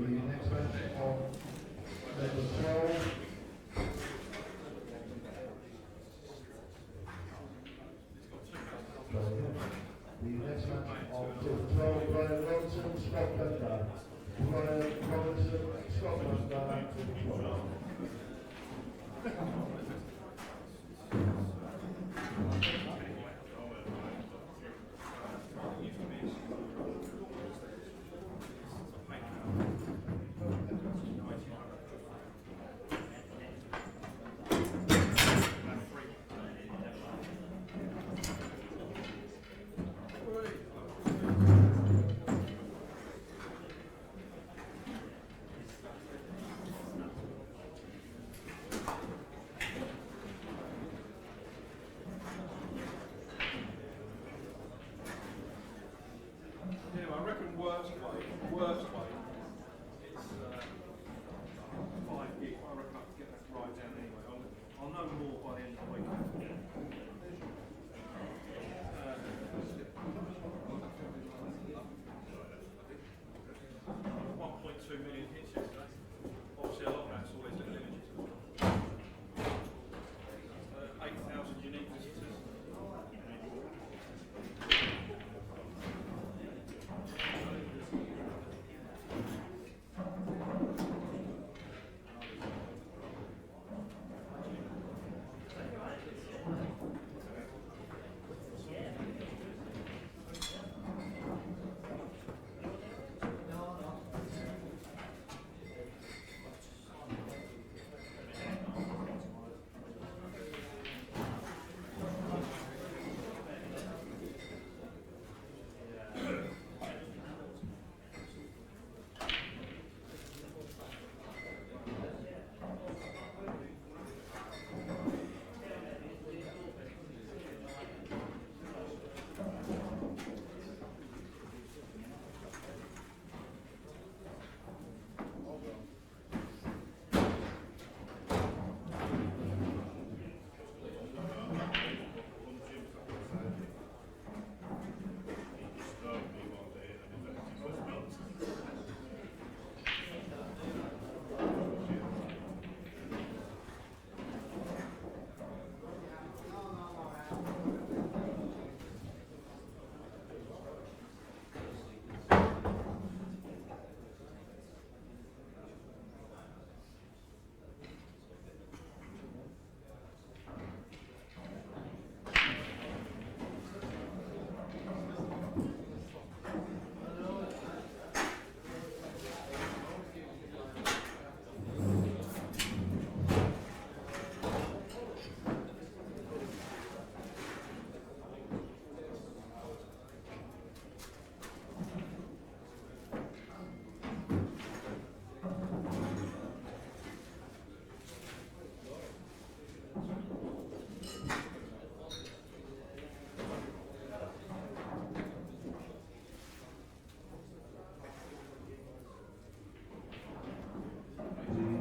next match on level 12. The next match on level 12, Brian Robinson, Scotland. Brian Robinson, Scotland, level 12. Yeah, I reckon worst way, it's 5 gig. I reckon I can get that right down anyway. I'll know more by the end of the week. 1.2 million hits yesterday. Obviously, a lot of that's all these little images. 8,000 unique visitors.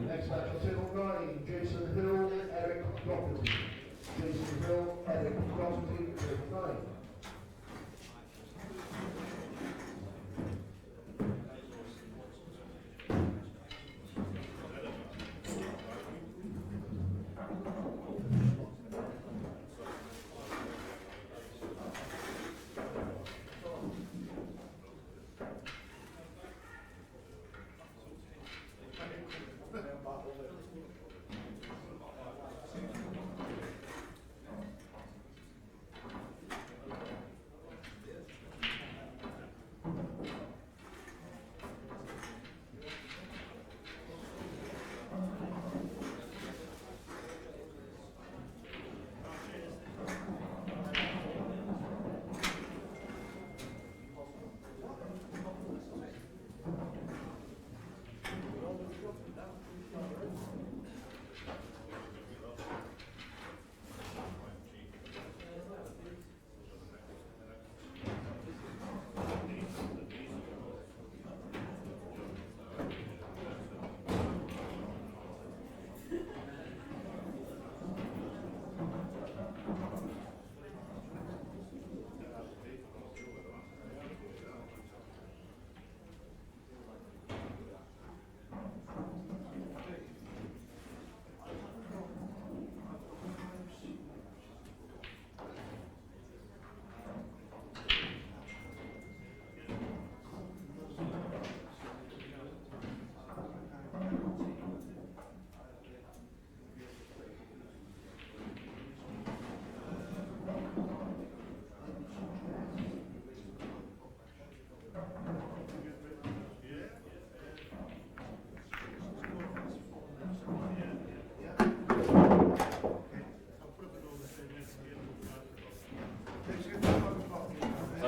Next match on table 9, Jason Hill, Eric Doherty. Jason Hill, Eric Doherty, table 9.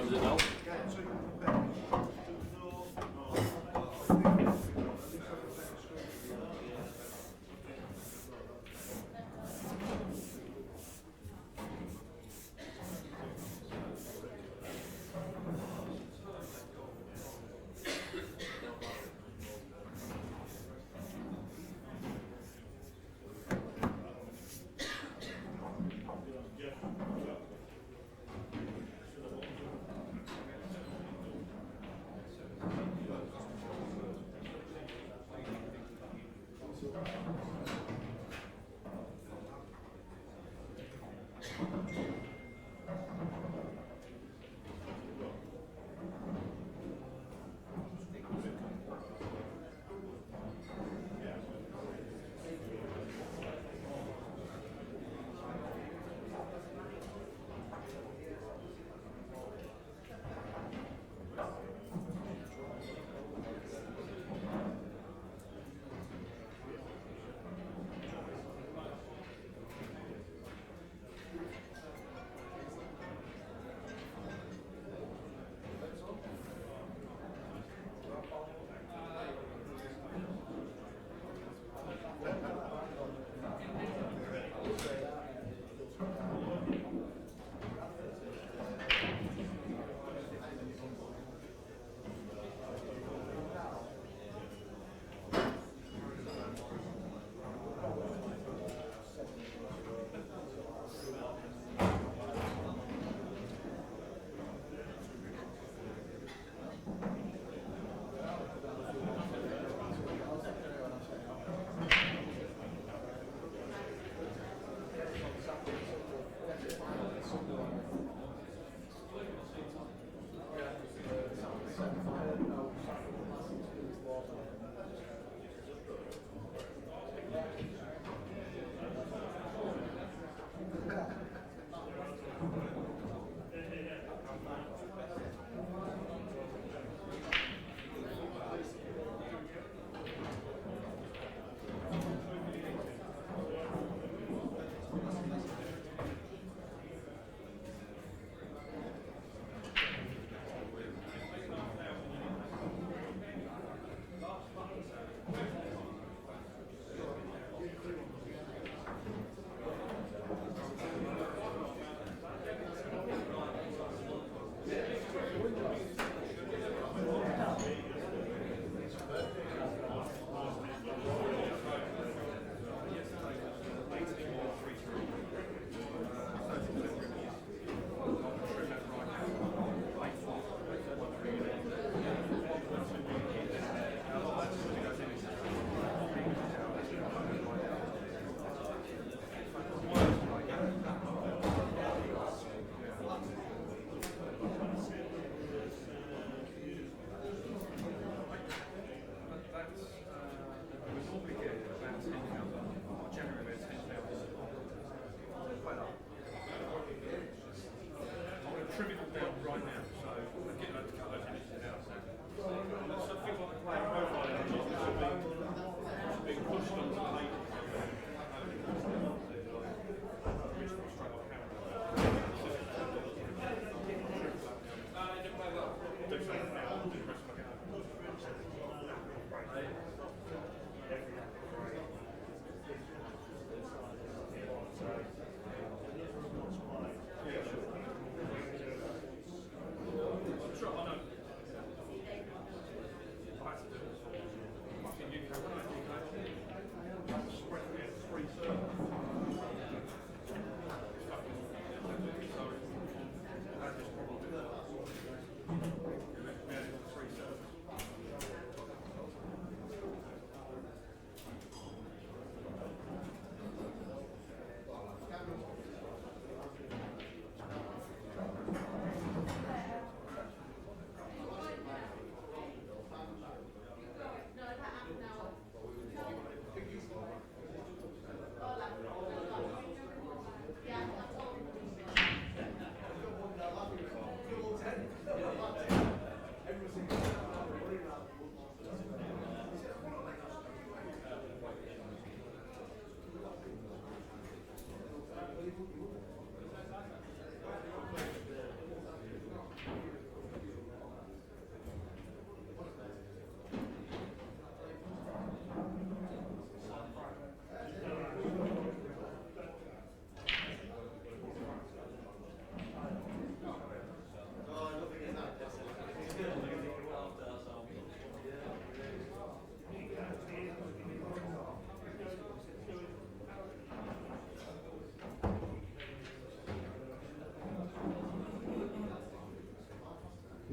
time is it now?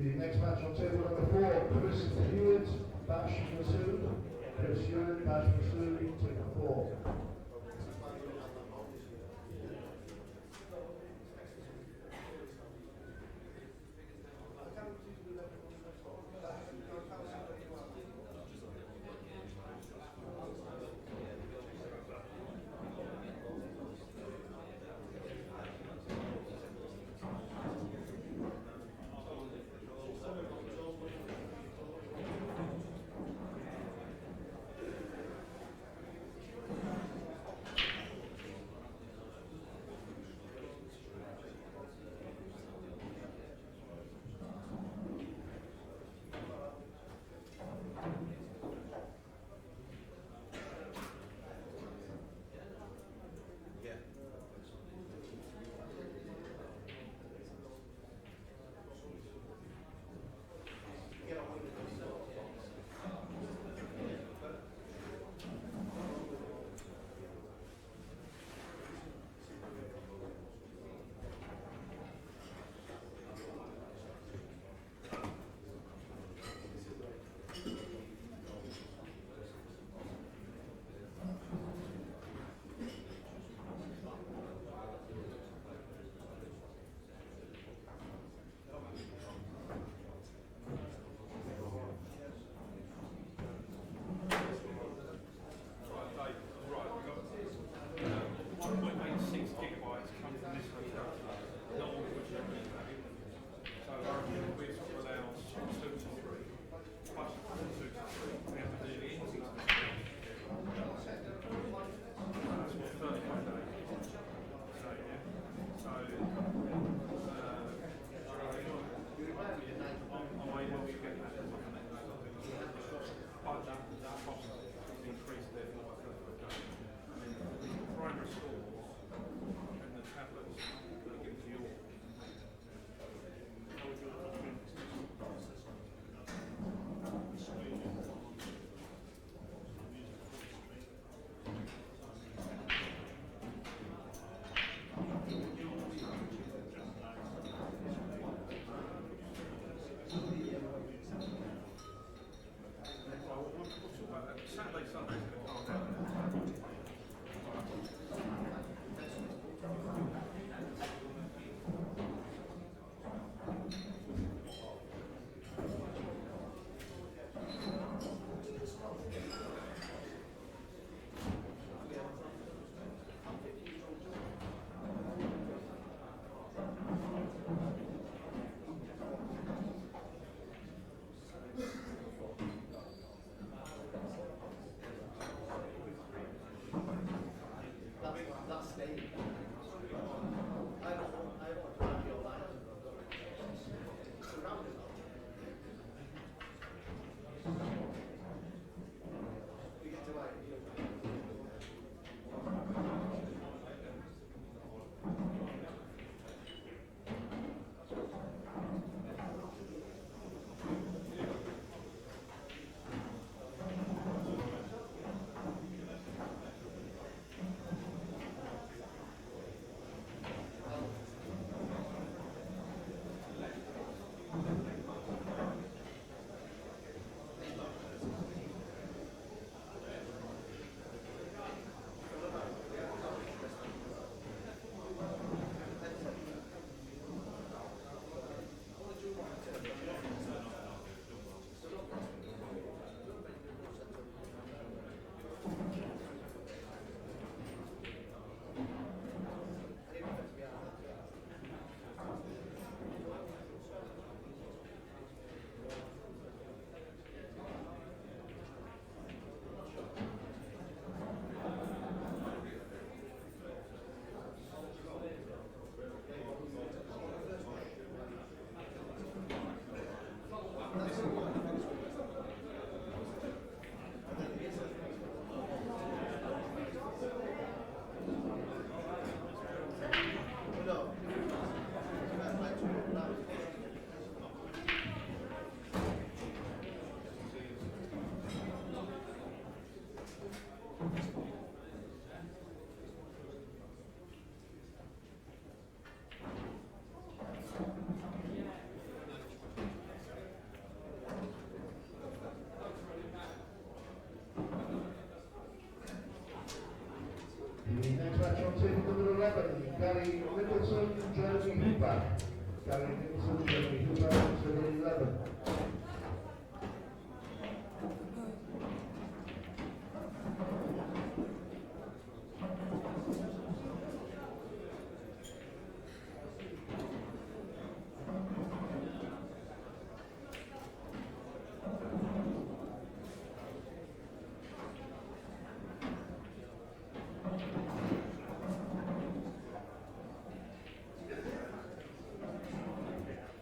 The next match on table number 4, Chris Hewitt, Bash Masood. Chris Hewitt, Bash Masood, table 4.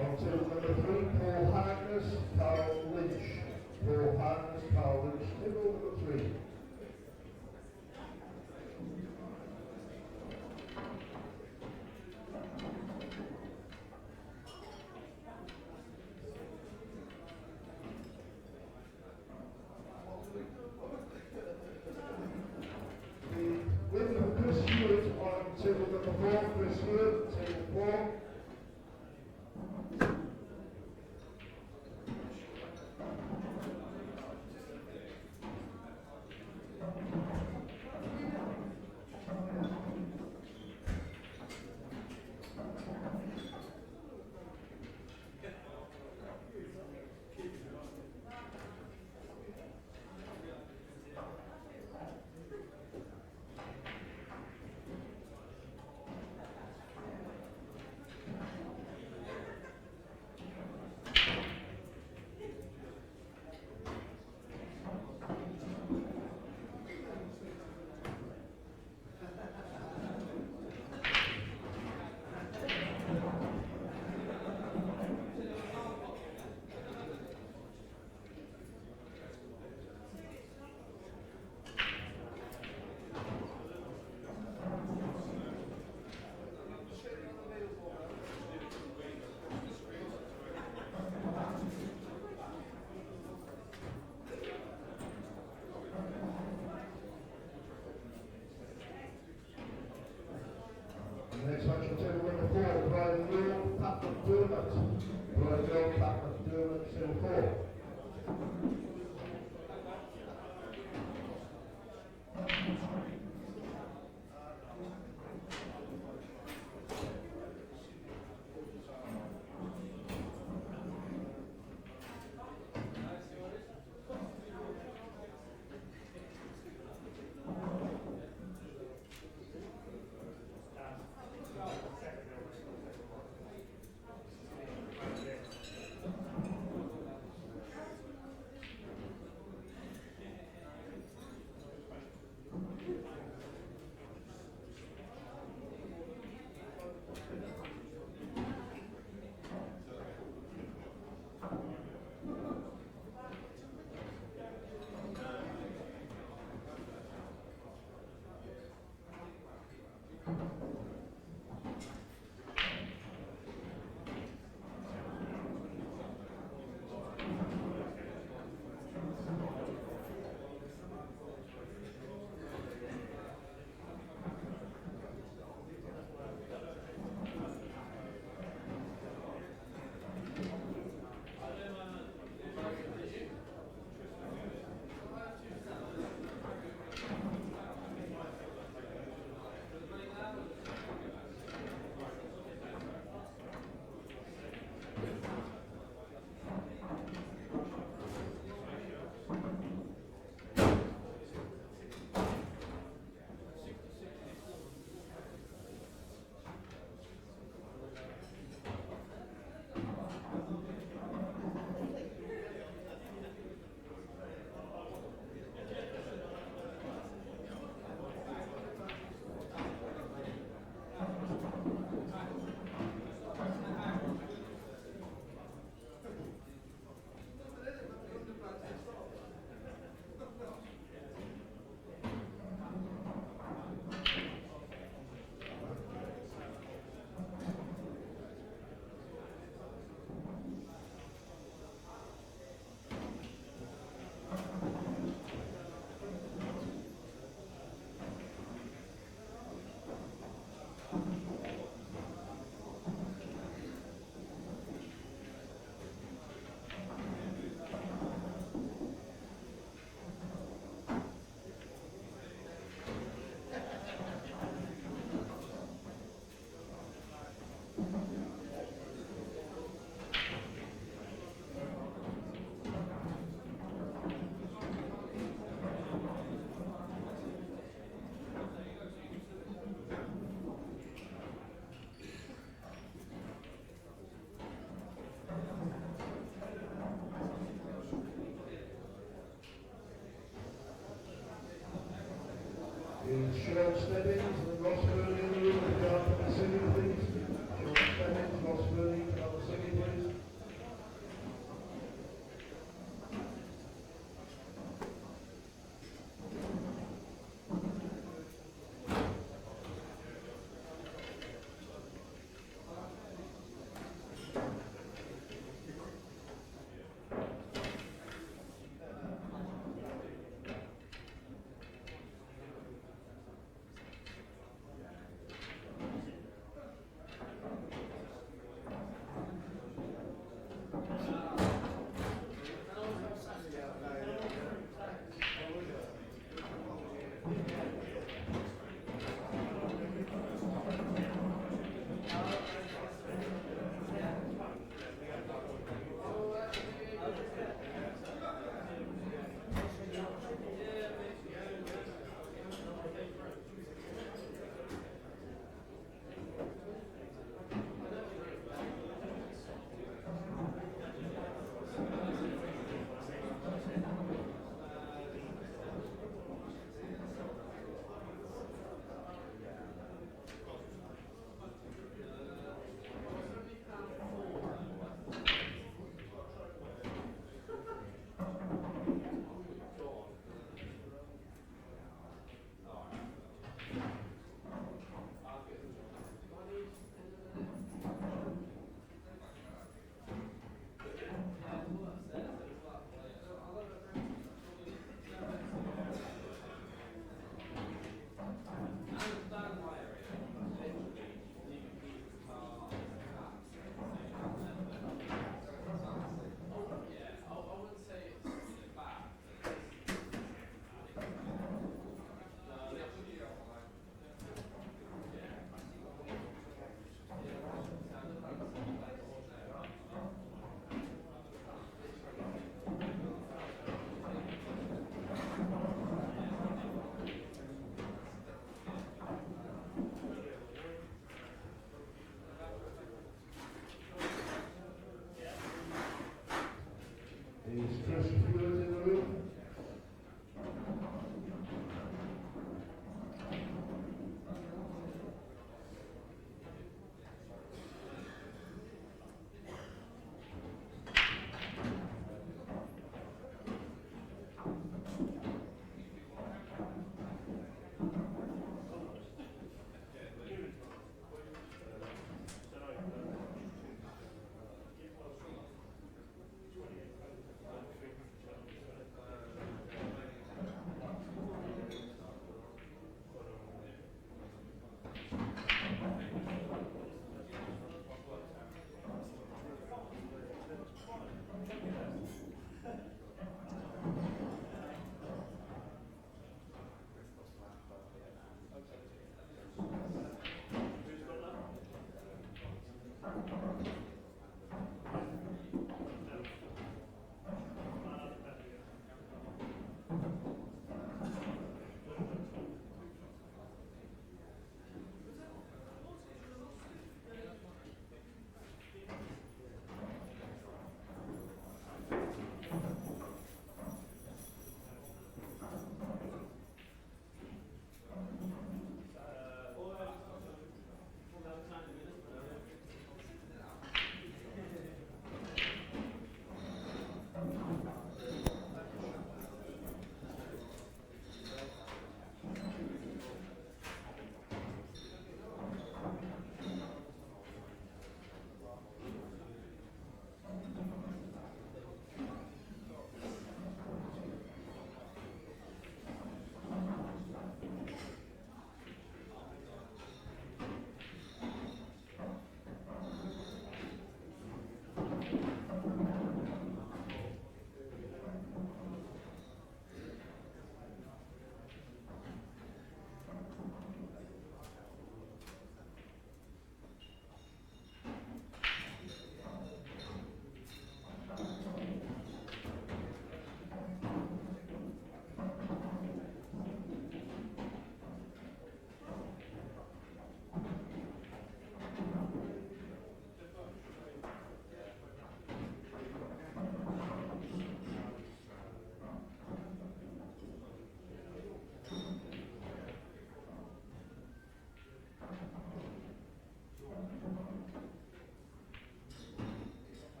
On to number 3, Paul Hag.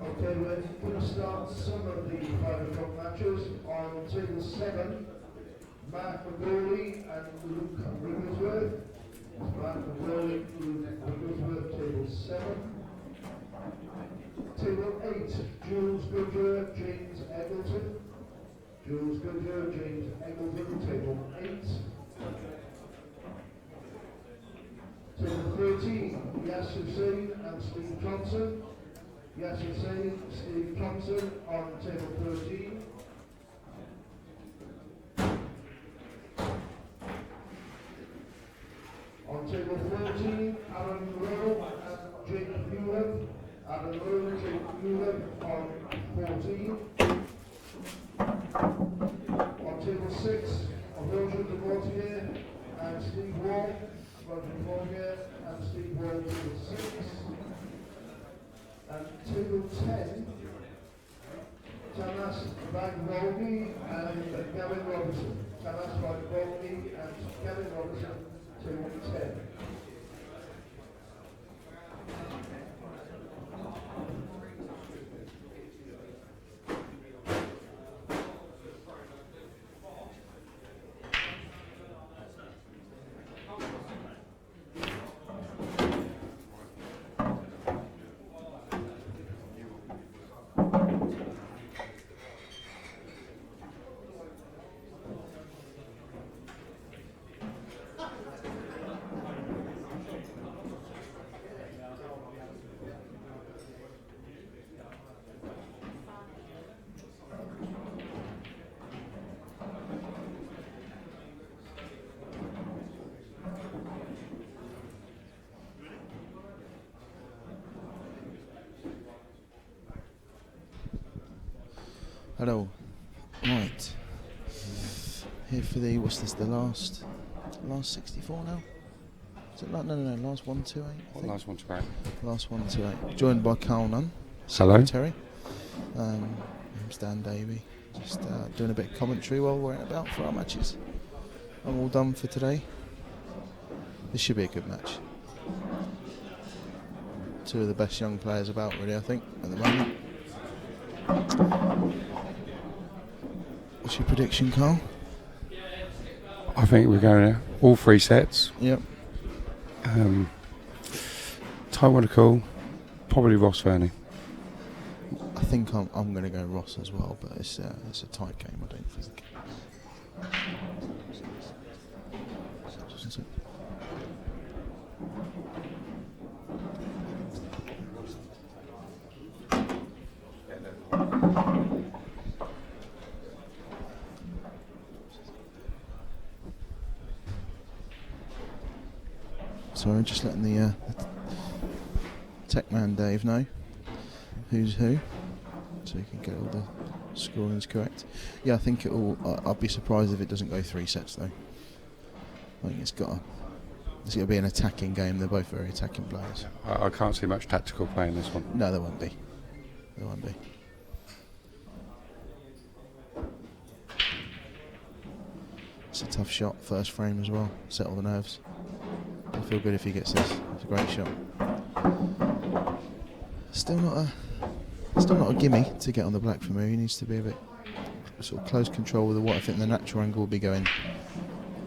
Okay, we're going to start some of the 5 o'clock match. matches. On table 7, Matt McGawley and Luke Wigglesworth. Matt McGawley, Luke Wigglesworth, table 7. Table 8, Jules Goodyear, James Eggleton. Jules Goodyear, James Eggleton, table 8. Table 13, Yas Hussain and Steve Thompson. Yas Hussain, Steve Thompson on table 13. On table 14, Aaron Rowe and Jake Newland. Aaron Rowe and Jake Newland on 14. On table 6, Roger de Mortier and Steve Wall. Roger de Mortier and Steve Wall, table 6. And table 10, Tamas Bagvolgi and Gavin Robertson. Tamas Bagvolgi and Gavin Robertson, table 10. Hello. Right. Here for the, what's this, the last 64 now? Is it like, no, last 128? Last 128. Last 128. Joined by Carl Nunn, Hello. secretary. I'm Stan Davey. Just doing a bit of commentary while we're out about for our matches. I'm all done for today. This should be a good match. Two of the best young players about, really, I think, at the moment. What's your prediction, Carl? I think we're going all 3 sets. Yep. Time to call, probably Ross Verney. I think I'm going to go Ross as well, but it's a tight game, I don't think. Sorry, just letting the tech man Dave know who's who, so you can get all the scorings correct. Yeah, I think it will. I'd be surprised if it doesn't go 3 sets though. I think it's got to be an attacking game. They're both very attacking players. I can't see much tactical play in this one. No, there won't be. There won't be. It's a tough shot, first frame as well. Settle the nerves. I feel good if he gets this. It's a great shot. Still not a gimme to get on the black for me. He needs to be a bit sort of close control with the white. I think the natural angle will be going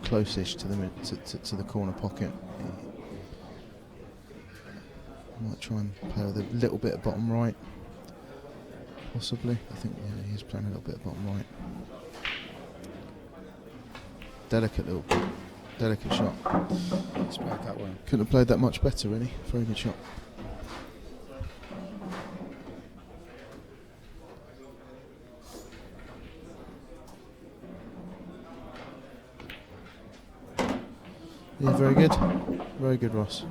close-ish to the corner pocket. I might try and play with a little bit of bottom right, possibly. I think he's playing a little bit of bottom right. Delicate shot. It's played that well. Couldn't have played that much better, really. Very good shot. Yeah, very good. Very good, Ross.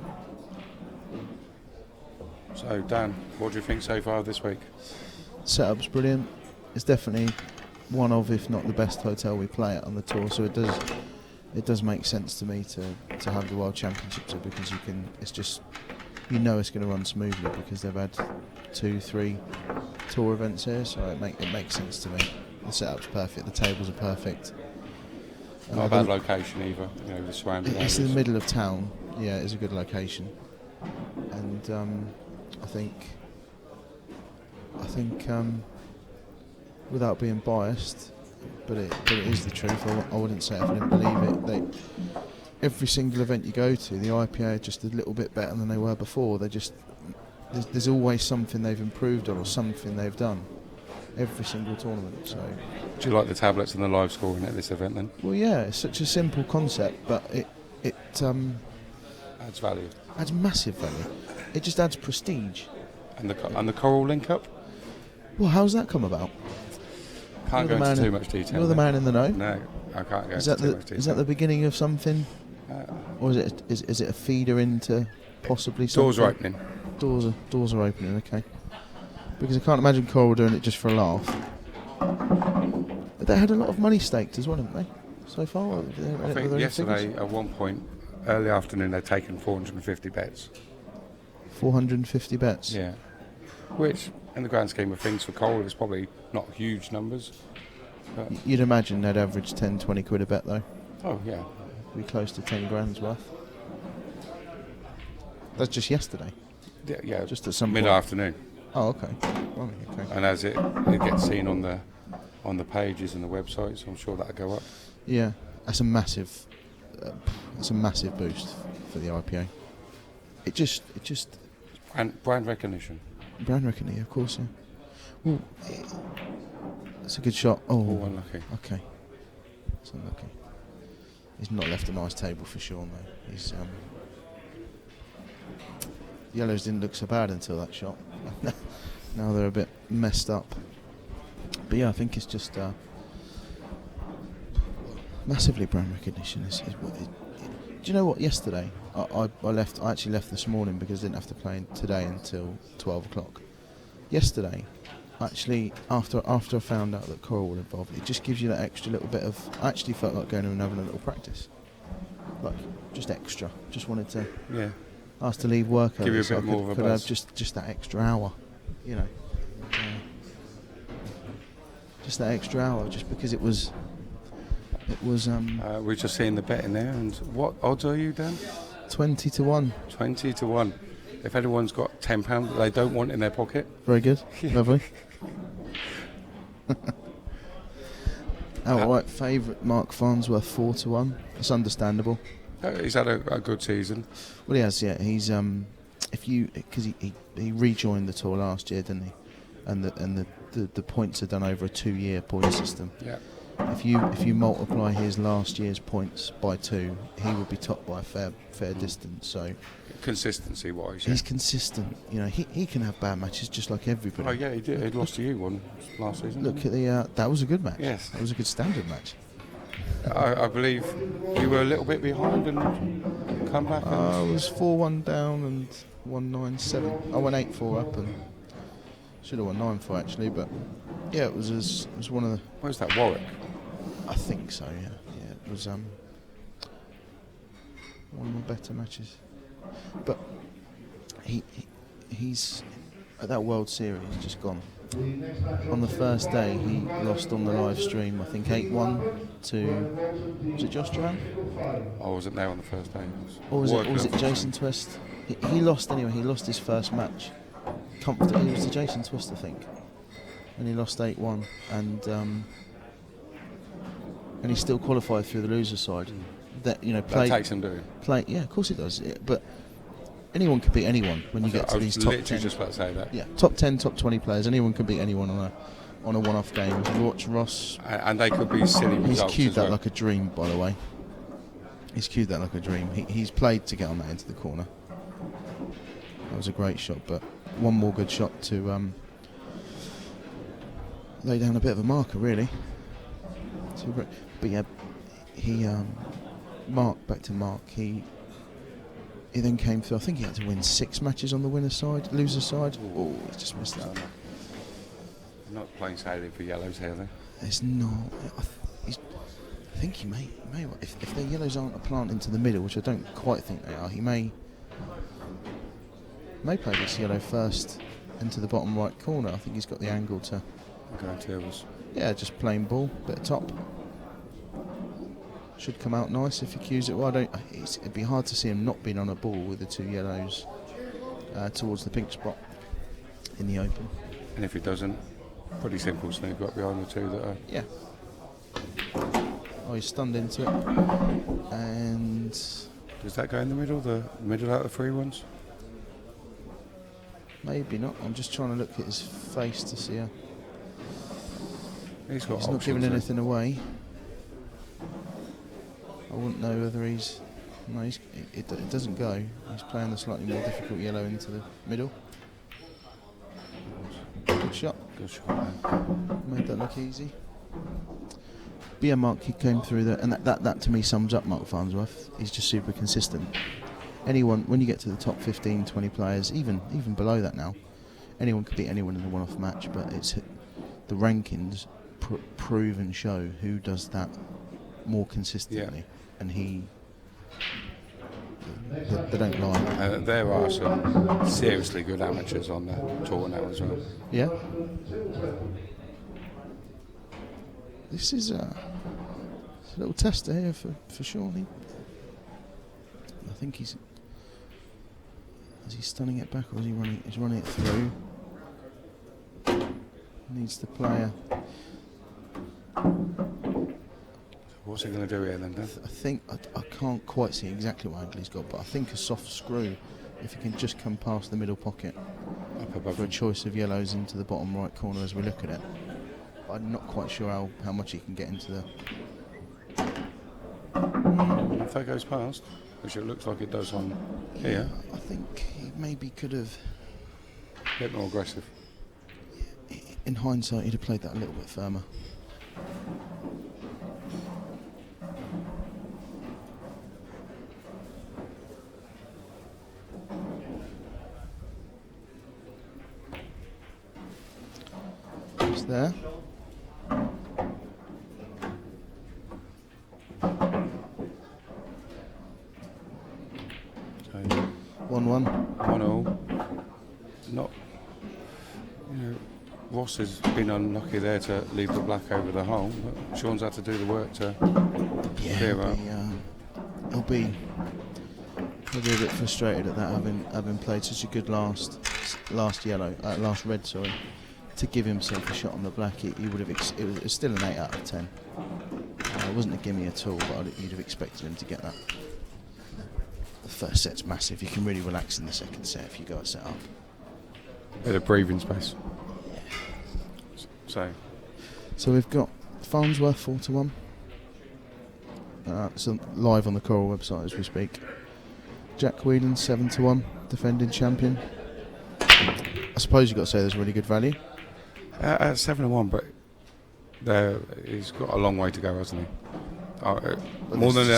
So, Dan, what do you think so far this week? Setup's brilliant. It's definitely one of, if not the best hotel we play at on the tour, so it does make sense to me to have the World Championships there, because it's just, it's going to run smoothly because they've had 2-3 tour events here, so it makes sense to me. The setup's perfect, the tables are perfect. Not a bad location either, the surrounding It's areas. in the middle of town, yeah, it's a good location. And I think without being biased, but it is the truth. I wouldn't say it if I didn't believe it. Every single event you go to, the IPA are just a little bit better than they were before. There's always something they've improved on or something they've done. Every single tournament. So, do you like the tablets and the live scoring at this event then? Well, yeah, it's such a simple concept, but it adds value. Adds massive value. It just adds prestige. And the Coral link up? Well, how's that come about? Can't go into too much detail. You're the man in the know. No, I can't go into too much detail. Is that the beginning of something, or is it a feeder into possibly something? Doors are opening. Doors are opening. Okay. Because I can't imagine Coral doing it just for a laugh. They had a lot of money staked as well, haven't they? So far, I think yesterday at one point, early afternoon, they'd taken 450 bets. 450 bets. Yeah. Which, in the grand scheme of things, for Coral, is probably not huge numbers. But You'd imagine they'd average 10, 20 quid a bet, though. Oh, yeah. Be close to 10 grand's worth. That's just yesterday? Yeah, just at some mid-afternoon. Oh, okay. Well, okay. And as it gets seen on the pages and the websites, I'm sure that'll go up. Yeah, that's a massive boost for the IPA. It just and brand recognition. Brand recognition, of course. Yeah. Well, it's a good shot. Oh, unlucky. Okay, it's unlucky. He's not left a nice table for sure, mate. He's yellows didn't look so bad until that shot. Now they're a bit messed up. But yeah, I think it's just massively brand recognition. Do you know what? Yesterday, I actually left this morning because I didn't have to play today until 12 o'clock. Yesterday, actually, after I found out that Coral were involved, it just gives you that extra little bit of. I actually felt like going and having a little practice, like just extra. Just wanted to. Yeah. Asked to leave work. Give you a bit more of a could buzz. have just that extra hour, you know. Just that extra hour, just because it was. We're just seeing the bet in there, and what odds are you, Dan? 20 to 1. 20 to 1. If anyone's got £10 that they don't want in their pocket. Very good. Lovely. Outright favourite Mark Farnsworth 4 to 1. It's understandable. He's had a good season. Well, he has. Yeah, he's because he rejoined the tour last year, didn't he? And the points are done over a 2-year point system. Yeah. If you multiply his last year's points by 2, he would be top by a fair distance. So consistency wise, he's consistent. You know, he can have bad matches just like everybody. Oh yeah, he did. He lost to you one last season. Look at that was a good match. Yes, that was a good standard match. I believe you were a little bit behind and come back. I was 4-1 down and 1-9-7. I went 8-4 up and should have won 9-4 actually, but yeah, it was one of the. Where's that, Warwick? I think so. Yeah, it was one of my better matches. But he's at that World Series just gone. On the first day, he lost on the live stream, I think 8-1 to. Was it Josh Duran? I wasn't there on the first day. Or was it Jason Twist? He lost anyway. He lost his first match. Comfortably, it was to Jason Twist, I think, and he lost 8-1, and he still qualified through the loser side. That that takes him doing. Yeah, of course it does. But anyone can beat anyone when you get to these top 10. Just about to say that. Yeah, top 10, top 20 players. Anyone can beat anyone on a one-off game. Watch Ross, and they could be silly results. He's cued that well. like a dream, by the way. He's cued that like a dream. He's played to get on that into the corner. That was a great shot, but one more good shot to lay down a bit of a marker, really. But yeah, back to Mark. He then came through. I think he had to win 6 matches on the winner's side, loser's side. Oh, he just missed that. Not playing sailing for yellows here, though. It's not. I think he may. If their yellows aren't a plant into the middle, which I don't quite think they are, he may play this yellow first into the bottom right corner. I think he's got the angle to. Going tails. Yeah, just plain ball, bit of top. Should come out nice if he cues it well. It'd be hard to see him not being on a ball with the 2 yellows towards the pink spot in the open. And if he doesn't, pretty simple sneak up behind the two that are. Yeah. Oh, he's stunned into it. And does that go in the middle? The middle out of the three ones? Maybe not. I'm just trying to look at his face to see how. He's not giving anything away. I wouldn't know whether he's. No, it doesn't go. He's playing the slightly more difficult yellow into the middle. Good shot. Good shot. Made that look easy. But yeah, Mark, he came through there, and that to me sums up Mark Farnsworth. He's just super consistent. Anyone, when you get to the top 15, 20 players, even below that now, anyone could beat anyone in a one-off match, but it's the rankings prove and show who does that more consistently, and they don't lie. There are some seriously good amateurs on the tour now as well. Yeah. This is a little tester here for Shawnee. I think is he stunning it back or is he running? He's running it through. Needs the player. What's he going to do here then, Dan? I think I can't quite see exactly what angle he's got, but I think a soft screw, if he can just come past the middle pocket up above for a choice of yellows into the bottom right corner as we look at it. I'm not quite sure how much he can get into the. If that goes past, which it looks like it does on here. I think he maybe could have. A bit more aggressive. In hindsight, he'd have played that a little bit firmer. Just there. So 1-1. 1-0. Not. Ross has been unlucky there to leave the black over the hole, but Sean's had to do the work to clear out. He'll be a bit frustrated at that, having played such a good last red, to give himself a shot on the black. He would have. It was still an 8 out of 10. It wasn't a gimme at all, but you'd have expected him to get that. The first set's massive. You can really relax in the second set if you go a set up. Bit of breathing space. So we've got Farnsworth 4-1. It's live on the Coral website as we speak. Jack Whelan 7-1, defending champion. I suppose you've got to say there's really good value. At 7-1, but he's got a long way to go, hasn't he? More than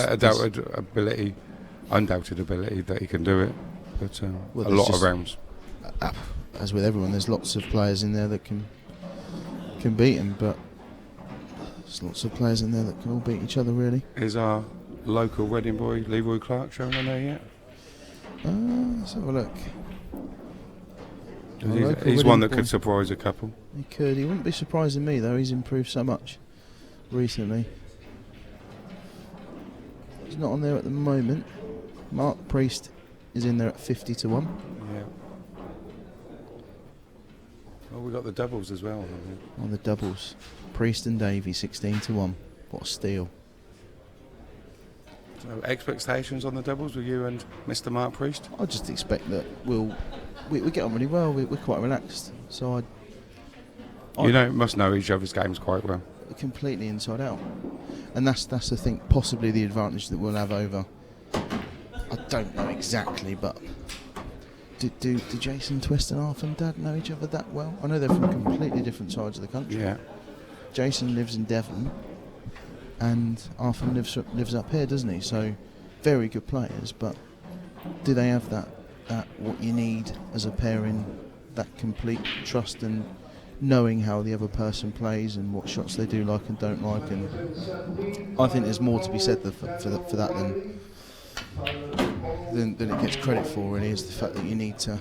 undoubted ability that he can do it, but a lot of rounds. As with everyone, there's lots of players in there that can beat him, but there's lots of players in there that can all beat each other, really. Is our local Reading boy Leroy Clark showing on there yet? Let's have a look. He's one that could surprise a couple. He could. He wouldn't be surprising me, though. He's improved so much recently. He's not on there at the moment. Mark Priest is in there at 50-1. Yeah. Well, we got the doubles as well. On the doubles, Priest and Davey 16-1. What a steal! So expectations on the doubles with you and Mr. Mark Priest? I just expect that we get on really well. We're quite relaxed, so must know each other's games quite well. Completely inside out, and that's I think possibly the advantage that we'll have over. I don't know exactly, but do Jason Twist and Arthur and Dad know each other that well? I know they're from completely different sides of the country. Yeah. Jason lives in Devon, and Arthur lives up here, doesn't he? So very good players, but do they have that what you need as a pairing, that complete trust and knowing how the other person plays and what shots they do like and don't like? And I think there's more to be said for that than it gets credit for, really, is the fact that you need to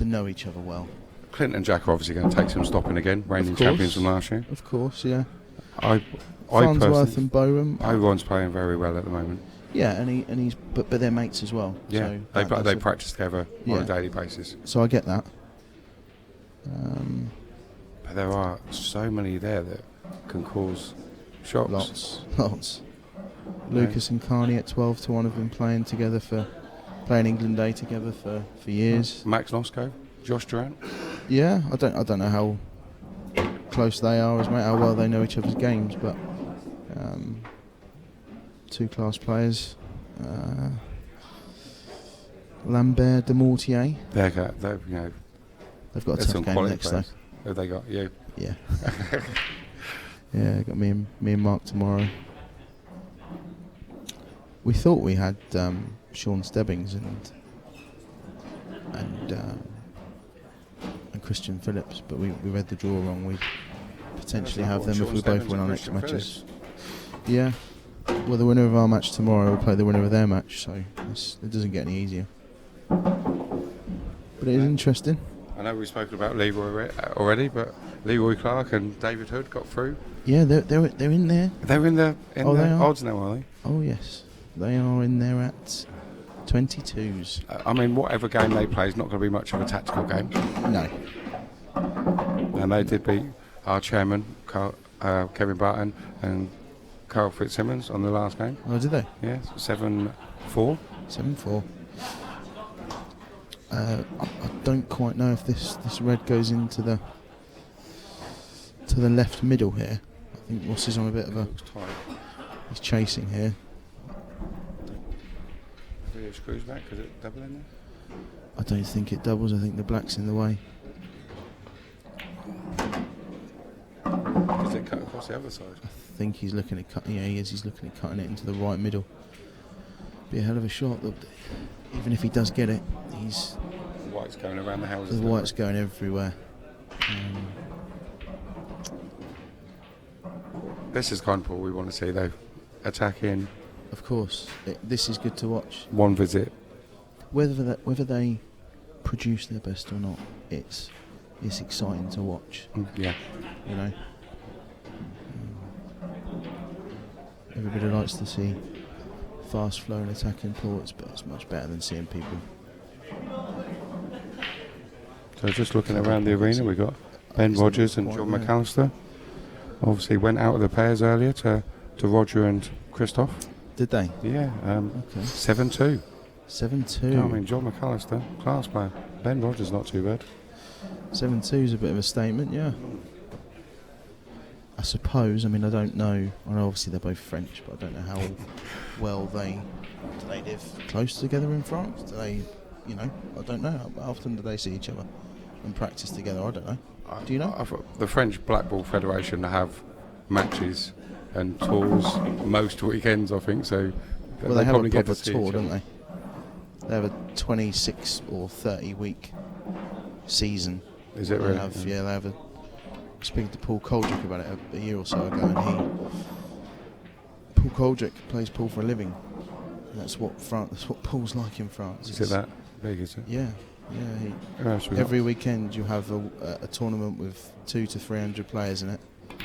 know each other well. Clint and Jack are obviously going to take some stopping again, reigning champions from last year. Of course, yeah. Farnsworth and Bowen. Everyone's playing very well at the moment. Yeah, and he's but they're mates as well. Yeah, so they practice together on a daily basis. So I get that. But there are so many there that can cause shocks. Lots. Lucas and Carney at 12-1 have been playing England Day together for years. Max Nosko, Josh Durant. Yeah, I don't know how close they are as mate, how well they know each other's games, but two class players. Lambert, de Mortier. They've got a some tough game quality next players. though. Have they got you? Yeah. Yeah, got me and Mark tomorrow. We thought we had Sean Stebbings and Christian Phillips, but we read the draw wrong. We potentially have them if we both win our next matches. Yeah. Well, the winner of our match tomorrow will play the winner of their match, so it doesn't get any easier. But it is interesting. I know we've spoken about Leroy already, but Leroy Clark and David Hood got through. Yeah, they're in there. They're in the They are. odds now, are they? Oh yes, they are in there at 22s. I mean, whatever game they play is not going to be much of a tactical game. No. And they did beat our chairman, Kevin Barton, and Carl Fitzsimmons on the last game. Oh, did they? Yes, 7-4. 7-4. I don't quite know if this red goes into the left middle here. I think Ross is on a bit of a... He's chasing here. Really screws back, is it double in there? I don't think it doubles. I think the black's in the way. Does it cut across the other side? I think he's looking at cutting. Yeah, he is. He's looking at cutting it into the right middle. Be a hell of a shot. Even if he does get it, he's... The white's going around the houses. The white's going everywhere. This is kind of what we want to see, though. Attacking. Of course. This is good to watch. One visit. Whether they produce their best or not, it's exciting to watch. Yeah. You know. Everybody likes to see fast flowing attacking ports, but it's much better than seeing people. So just looking around the arena, we've got Ben Rogers and John McAllister. Obviously went out of the pairs earlier to Roger and Christoph. Did they? Yeah. Okay. 7-2. 7-2. I mean, John McAllister, class player. Ben Rogers not too bad. 7-2 is a bit of a statement, yeah. I suppose. I mean, I don't know. I know obviously they're both French, but I don't know how well do they live close together in France? Do they, I don't know. How often do they see each other and practice together? I don't know. Do you know? The French Blackball Federation have matches and tours most weekends, I think. So well, they have a probably proper get to see tour, each don't other. they? They have a 26 or 30 week season. Is it really? They have a... Speaking to Paul Koldrick about it a year or so ago, and Paul Koldrick plays pool for a living. And that's what pool's like in France. Is it that big? Is it? Yeah. Every weekend you have a tournament with 200 to 300 players in it,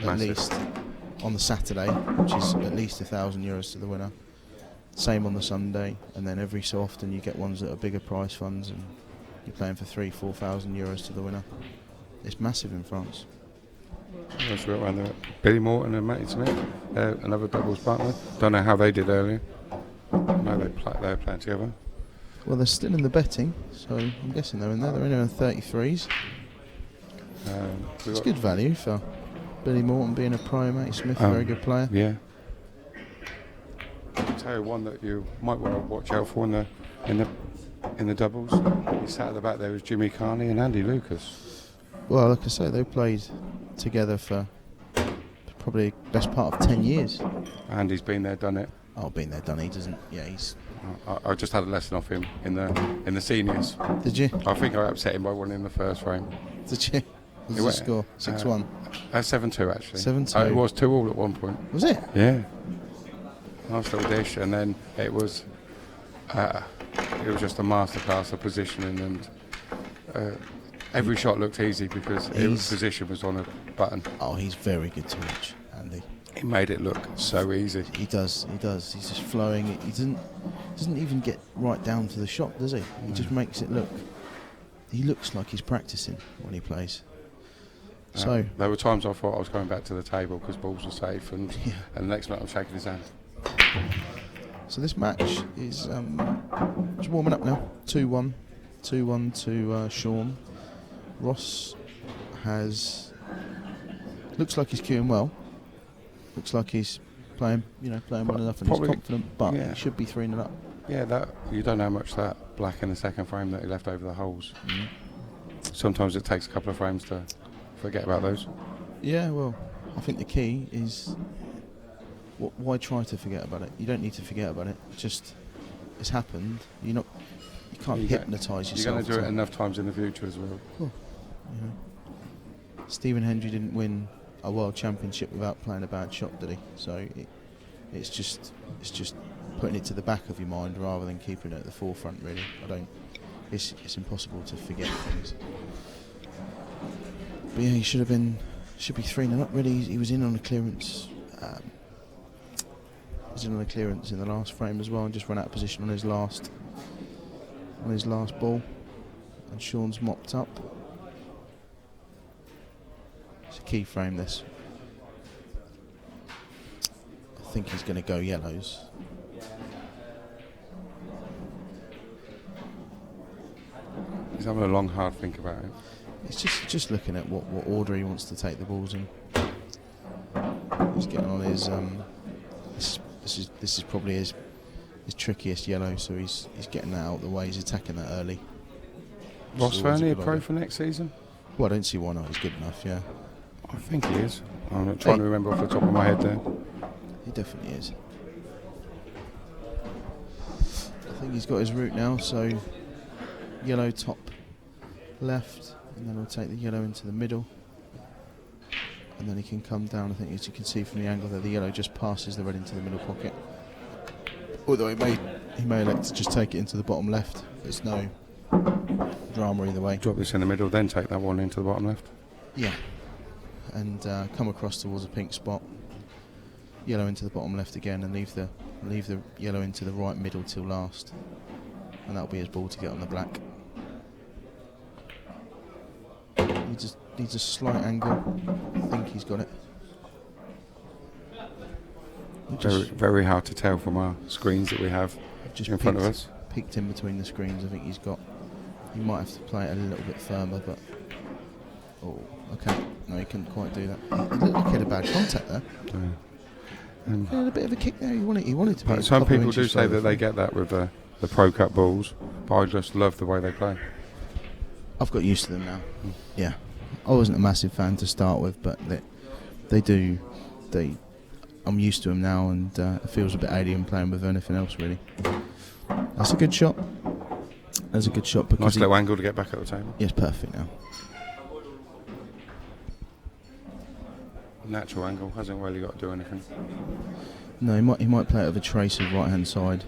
at least on the Saturday, which is at least €1,000 to the winner. Same on the Sunday, and then every so often you get ones that are bigger prize funds, and you're playing for €3,000-4,000 to the winner. It's massive in France. That's right around there. Billy Morton and Matty Smith, another doubles partner. Don't know how they did earlier. No, they were playing together. Well, they're still in the betting, so I'm guessing they're in there. They're in there in 33s. It's good value for Billy Morton being a pro. Matty Smith, a very good player. Yeah. I'll tell you one that you might want to watch out for in the doubles. He sat at the back there was Jimmy Carney and Andy Lucas. Well, like I say, they played together for probably best part of 10 years. Andy's been there, done it. Oh, been there, done it. He doesn't. Yeah, he's. I just had a lesson off him in the seniors. Did you? I think I upset him by winning the first frame. Did you? What was the score? 6-1. 7-2 actually. 7-2. It was 2-2 at one point. Was it? Yeah. Nice little dish, and then it was just a masterclass of positioning, and every shot looked easy because his position was on a button. Oh, he's very good to watch, Andy. He made it look so easy. He does. He's just flowing. He doesn't even get right down to the shot, does he? He just makes it look. He looks like he's practicing when he plays. So there were times I thought I was going back to the table because balls were safe, and the next minute I'm shaking his hand. So this match is just warming up now. 2-1 to Sean. Ross looks like he's queuing well. Looks like he's playing well enough, and he's confident, but he should be 3-0 up. Yeah, that you don't know how much that black in the second frame that he left over the holes. Sometimes it takes a couple of frames to forget about those. Yeah, well, I think the key is why try to forget about it? You don't need to forget about it. It's happened. You can't hypnotise yourself. You're going to do it enough times in the future as well. Cool. Stephen Hendry didn't win a world championship without playing a bad shot, did he? So it's just putting it to the back of your mind rather than keeping it at the forefront. Really, it's impossible to forget things. But yeah, he should be 3-0 up. Really, he was in on a clearance. In the last frame as well, and just ran out of position on his last ball. And Sean's mopped up. It's a key frame, this. I think he's going to go yellows. He's having a long, hard think about it. It's just looking at what order he wants to take the balls in. He's getting on his. This is probably his trickiest yellow, so he's getting that out of the way. He's attacking that early. Ross Fernie, a pro for next season? Well, I don't see why not. He's good enough, yeah. I think he is. I'm not trying to remember off the top of my head there. He definitely is. I think he's got his route now, so yellow top left, and then we'll take the yellow into the middle. And then he can come down. I think, as you can see from the angle there, the yellow just passes the red into the middle pocket. Although he may elect to just take it into the bottom left. There's no drama either way. Drop this in the middle, then take that one into the bottom left. Yeah, and come across towards a pink spot. Yellow into the bottom left again, and leave the yellow into the right middle till last. And that'll be his ball to get on the black. Needs a slight angle. I think he's got it. Very hard to tell from our screens that we have in front of us. Peeked in between the screens. I think he might have to play it a little bit firmer, but okay. No, he couldn't quite do that. It looked like he had a bad contact there. He had a bit of a kick there. He wanted to be. Some people do say that they get that with the Pro Cup balls, but I just love the way they play. I've got used to them now. Yeah, I wasn't a massive fan to start with, but I'm used to them now, and it feels a bit alien playing with anything else really. That's a good shot. Because nice little angle to get back at the table. Yes, perfect now. Natural angle, hasn't really got to do anything. No, he might play it with a trace of right hand side.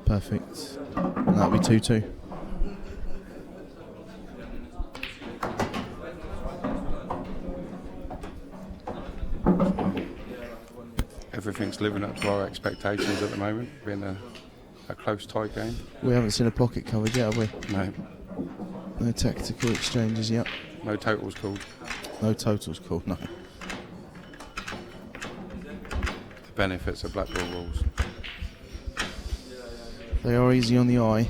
Perfect. And that'll be 2-2. Everything's living up to our expectations at the moment, being a close, tight game. We haven't seen a pocket covered yet, have we? No. No tactical exchanges yet. No totals called. No totals called, no. The benefits of black ball rules. They are easy on the eye.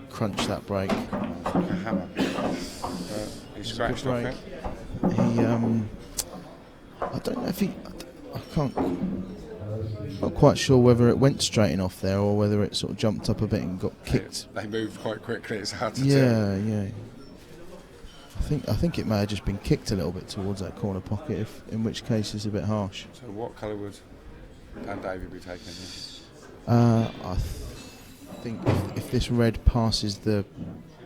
Crunch that break. Like a hammer. He scratched off it. I don't know if I can't. Not quite sure whether it went straight off there or whether it sort of jumped up a bit and got kicked. They moved quite quickly. It's hard to tell. Yeah. I think it may have just been kicked a little bit towards that corner pocket. In which case it's a bit harsh. So what colour would Dan Davey be taking here? I think if this red passes the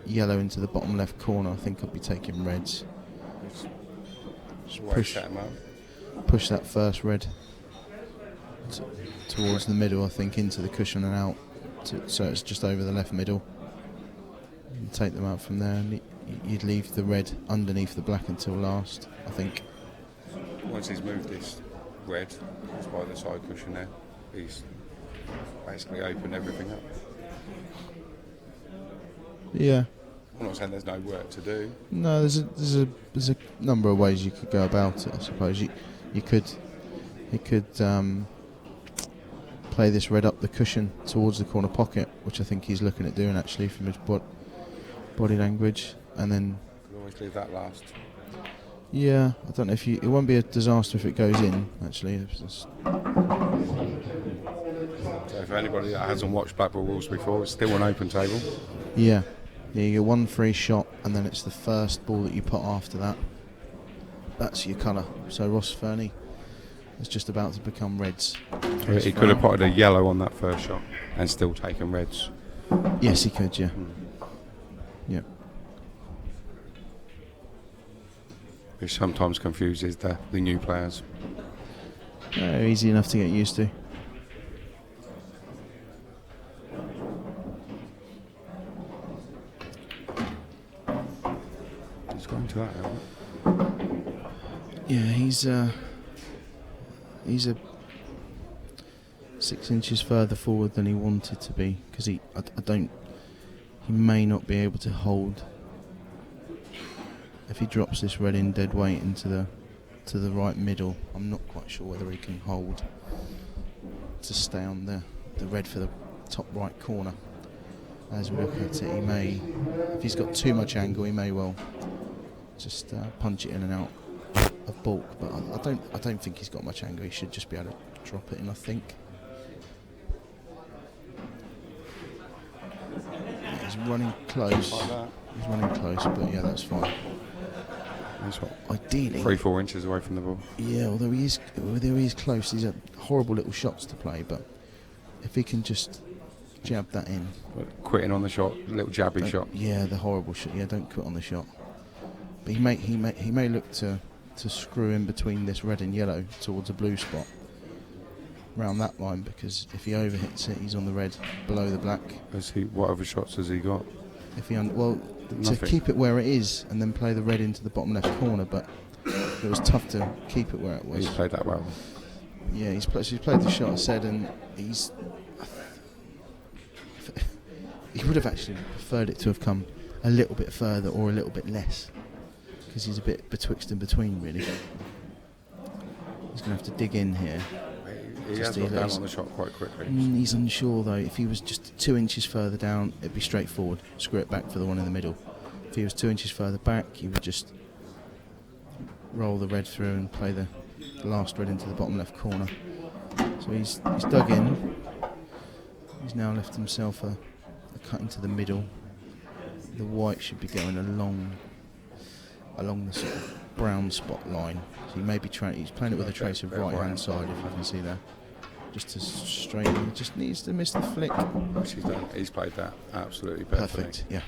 yellow into the bottom left corner, I think I'll be taking reds. Push that first red towards the middle, I think, into the cushion and out, so it's just over the left middle. and take them out from there, and you'd leave the red underneath the black until last, I think. Once he's moved this red, it's by the side cushion there, he's basically opened everything up. Yeah. I'm not saying there's no work to do. No, there's a number of ways you could go about it. I suppose you could play this red up the cushion towards the corner pocket, which I think he's looking at doing actually from his body language, and then Could always leave that last. yeah, I don't know if it won't be a disaster if it goes in. Actually, So for anybody that hasn't watched Blackpool rules before, it's still an open table. yeah, you get one free shot, and then it's the first ball that you put after that. That's your colour. So Ross Fernie is just about to become reds. He could have potted a yellow on that first shot and still taken reds. Yes, he could. Yeah. Yeah. Which sometimes confuses the new players. Easy enough to get used to. He's going to that now. Yeah, he's a 6 inches further forward than he wanted to be, because he may not be able to hold if he drops this red in dead weight into the right middle. I'm not quite sure whether he can hold to stay on the red for the top right corner. As we look at it, he may, if he's got too much angle, he may well just punch it in and out of bulk. But I don't think he's got much angle. He should just be able to drop it in, I think. Yeah, he's running close. Like that. He's running close, but yeah, that's fine. He's what, ideally 3-4 inches away from the ball. Yeah, although he is close, these are horrible little shots to play. But if he can just jab that in, But quitting on the shot, little jabby shot. Yeah, the horrible shot. Yeah, don't quit on the shot. But he may look to screw in between this red and yellow towards a blue spot, round that line, because if he overhits it, he's on the red below the black. What other shots has he got? If he to Nothing. keep it where it is and then play the red into the bottom left corner, but it was tough to keep it where it was. He's played that well. Yeah, he's played the shot, I said, and he would have actually preferred it to have come a little bit further or a little bit less, because he's a bit betwixt and between, really. He's going to have to dig in here. He has got down on the shot quite quickly. He's unsure though. If he was just 2 inches further down, it'd be straightforward. Screw it back for the one in the middle. If he was 2 inches further back, he would just roll the red through and play the last red into the bottom left corner. So he's dug in. He's now left himself a cut into the middle. The white should be going along the sort of brown spot line. So he may be he's playing it with a trace of right hand side, if you can see there. Just to straighten, he just needs to miss the flick. Which he's done. He's played that absolutely perfectly. Perfect, yeah.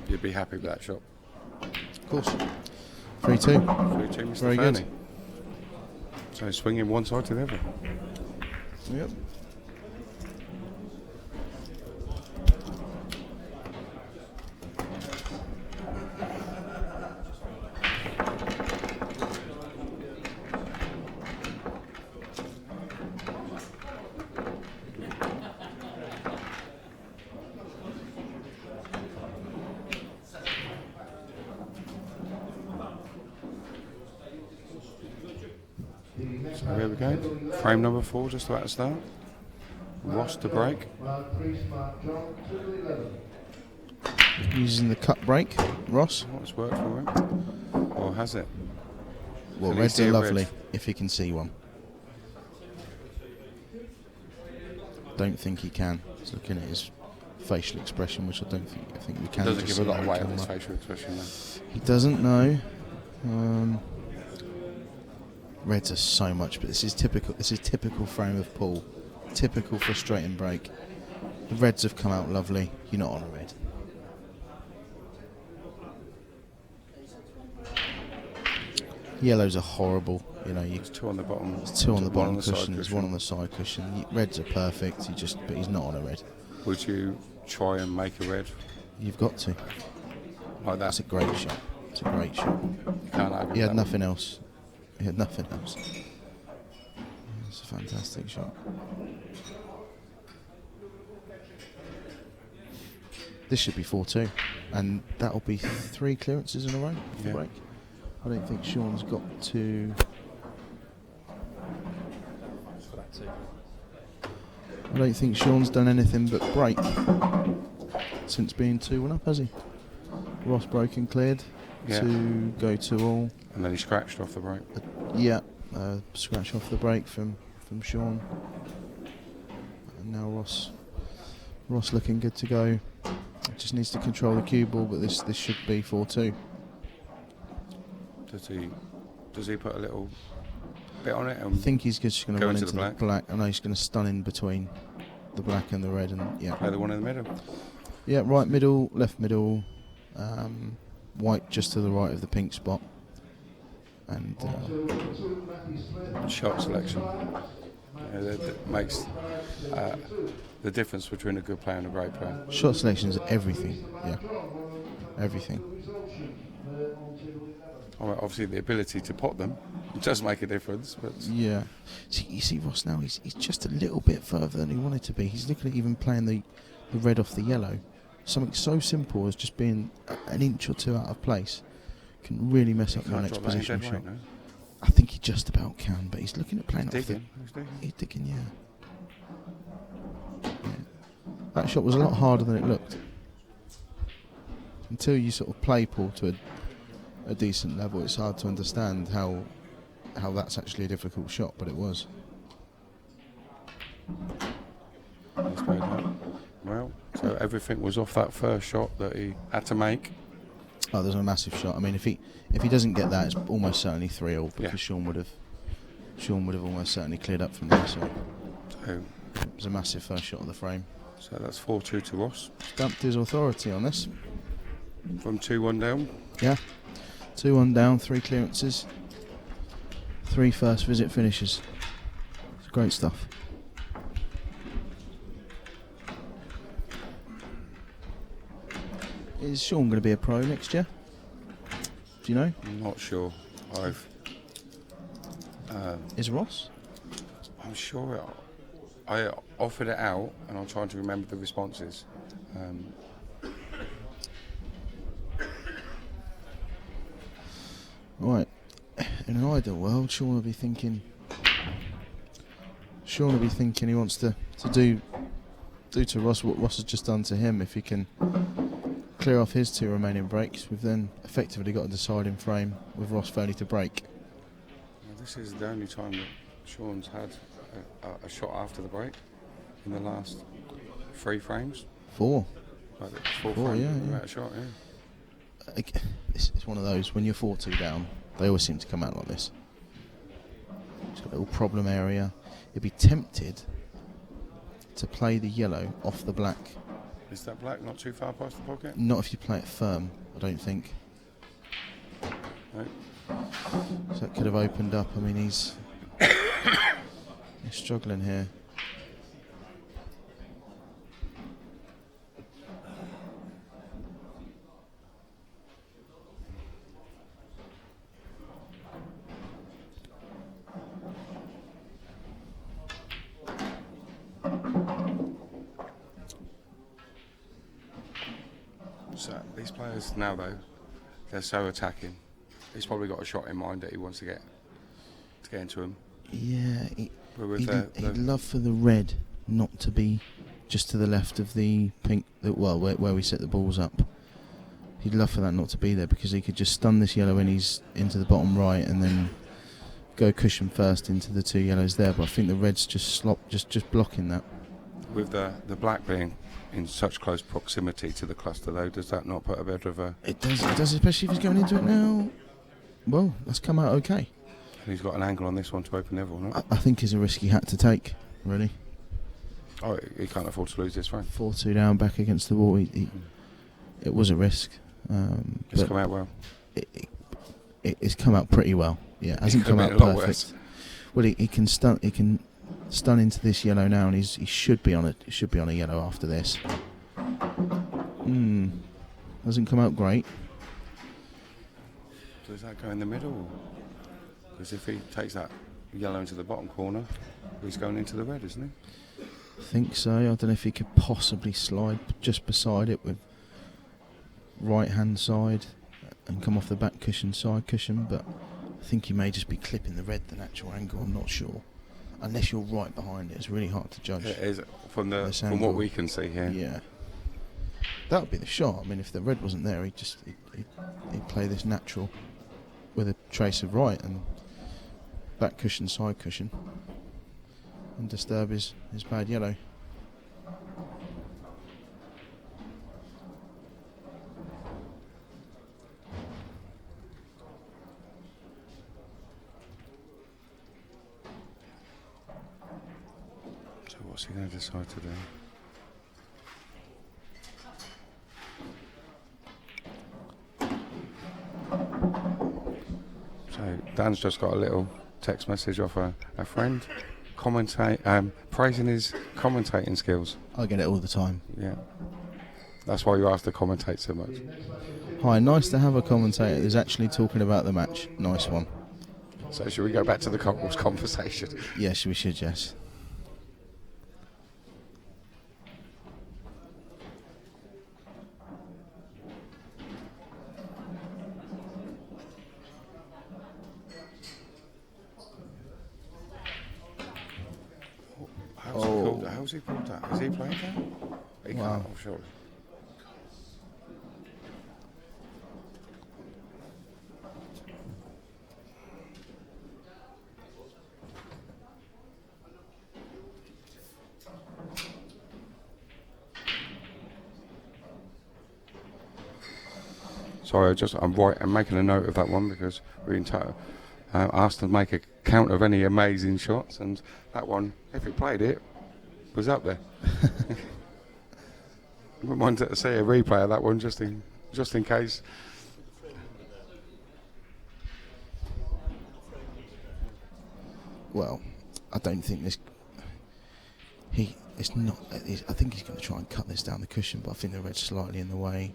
You'd be happy with that shot. Of course. 3-2. 3-2, Mr. Very Fernie. good. So swinging one side to the other. Yep. So here we go. Frame number 4 just about to start. Ross to break. Using the cut break, Ross. What's worked for him? Or has it? Well, Can he reds see are a lovely red? if he can see one. Don't think he can. He's looking at his facial expression, which I think we can. Doesn't just give a see lot of on weight on his camera. facial expression though. He doesn't know. Reds are so much, but this is typical. This is typical frame of pull, typical frustrating break. The reds have come out lovely. You're not on a red. Yellows are horrible. You know, There's 2 on the bottom. There's 2 on the one bottom on the side cushion. There's 1 on the side cushion. Reds are perfect. But he's not on a red. would you try and make a red? You've got to. Like that? That's a great shot. It's a great shot. You can't argue He had with that. nothing else. He had nothing else. It's a fantastic shot. This should be 4-2, and that'll be 3 clearances in a row for Yeah. break. I don't think Sean's got to. I don't think Sean's done anything but break since being 2-1 up, has he? Ross broke and cleared to go 2-all. And then he scratched off the break. Scratch off the break from Sean. And now Ross looking good to go. Just needs to control the cue ball, but this should be 4-2. Does he put a little bit on it? I think he's just going to go run into into the the black. I know he's going to stun in between the black and the red, and play the one in the middle. Yeah, right middle, left middle, white just to the right of the pink spot, and shot selection. That makes the difference between a good player and a great player. Shot selection is everything. Yeah, everything. Obviously, the ability to pot them does make a difference. But yeah, you see Ross now. He's just a little bit further than he wanted to be. He's looking at even playing the red off the yellow. Something so simple as just being an inch or two out of place can really mess up your next position shot. Right, no? I think he just about can, but he's looking at playing He's off the. digging. He's digging, yeah. That shot was a lot harder than it looked. Until you sort of play Paul to a decent level, it's hard to understand how that's actually a difficult shot, but it was. Well, so everything was off that first shot that he had to make. Oh, there's a massive shot. I mean, if he doesn't get that, it's almost certainly 3-all because Sean would have almost certainly cleared up from there. So it was a massive first shot of the frame. So that's 4-2 to Ross. Stamped his authority on this. From 2-1 down. Yeah, 2-1 down, 3 clearances, 3 first visit finishes. It's great stuff. Is Sean going to be a pro next year? Do you know? I'm not sure. Is Ross? I'm sure I offered it out, and I'm trying to remember the responses. Right. In an ideal world, Sean will be thinking he wants to do to Ross what Ross has just done to him. If he can clear off his 2 remaining breaks, we've then effectively got a deciding frame with Ross fairly to break. Well, this is the only time that Sean's had a shot after the break in the last 3 frames. 4. Like 4 4, frames yeah. without a shot, yeah. It's one of those, when you're 4-2 down, they always seem to come out like this. It's got a little problem area. You'd be tempted to play the yellow off the black. Is that black not too far past the pocket? Not if you play it firm, I don't think. No. So that could have opened up. I mean, he's struggling here. So these players now, though, they're so attacking. He's probably got a shot in mind that he wants to get into him. Yeah, He'd love for the red not to be just to the left of the pink, where we set the balls up. He'd love for that not to be there, because he could just stun this yellow in into the bottom right and then go cushion first into the 2 yellows there. But I think the red's just blocking that. With the black being in such close proximity to the cluster, though, does that not put a bit of a... It does, especially if he's going into it now. Well, that's come out okay. And he's got an angle on this one to open everyone up. I think it's a risk he had to take, really. Oh, he can't afford to lose this frame. 4-2 down, back against the wall. It was a risk. It's come out well. It's come out pretty well. Yeah, it hasn't could come have out been a lot perfect. worse. Well, he can stun into this yellow now, and he should be on a yellow after this. Doesn't come out great. Does that go in the middle? Because if he takes that yellow into the bottom corner, he's going into the red, isn't he? I think so. I don't know if he could possibly slide just beside it with right hand side and come off the back cushion, side cushion, but I think he may just be clipping the red the natural angle. I'm not sure. Unless you're right behind it, it's really hard to judge. It is from what we can see here. Yeah, that would be the shot. I mean, if the red wasn't there, he'd play this natural with a trace of right and back cushion, side cushion, and disturb his bad yellow. So what's he going to decide to do? So Dan's just got a little text message off a friend, praising his commentating skills. I get it all the time. Yeah, that's why you have to commentate so much. Hi, nice to have a commentator who's actually talking about the match. Nice one. So should we go back to the couples conversation? Yes, we should, yes. How's he pulled that? Is he playing that? He can't, I'm sure. Sorry, I'm making a note of that one because we're asked to make a count of any amazing shots, and that one, if he played it, was up there. Wouldn't mind to see a replay of that one just in case. Well, I don't think this. It's not. I think he's going to try and cut this down the cushion, but I think the red's slightly in the way.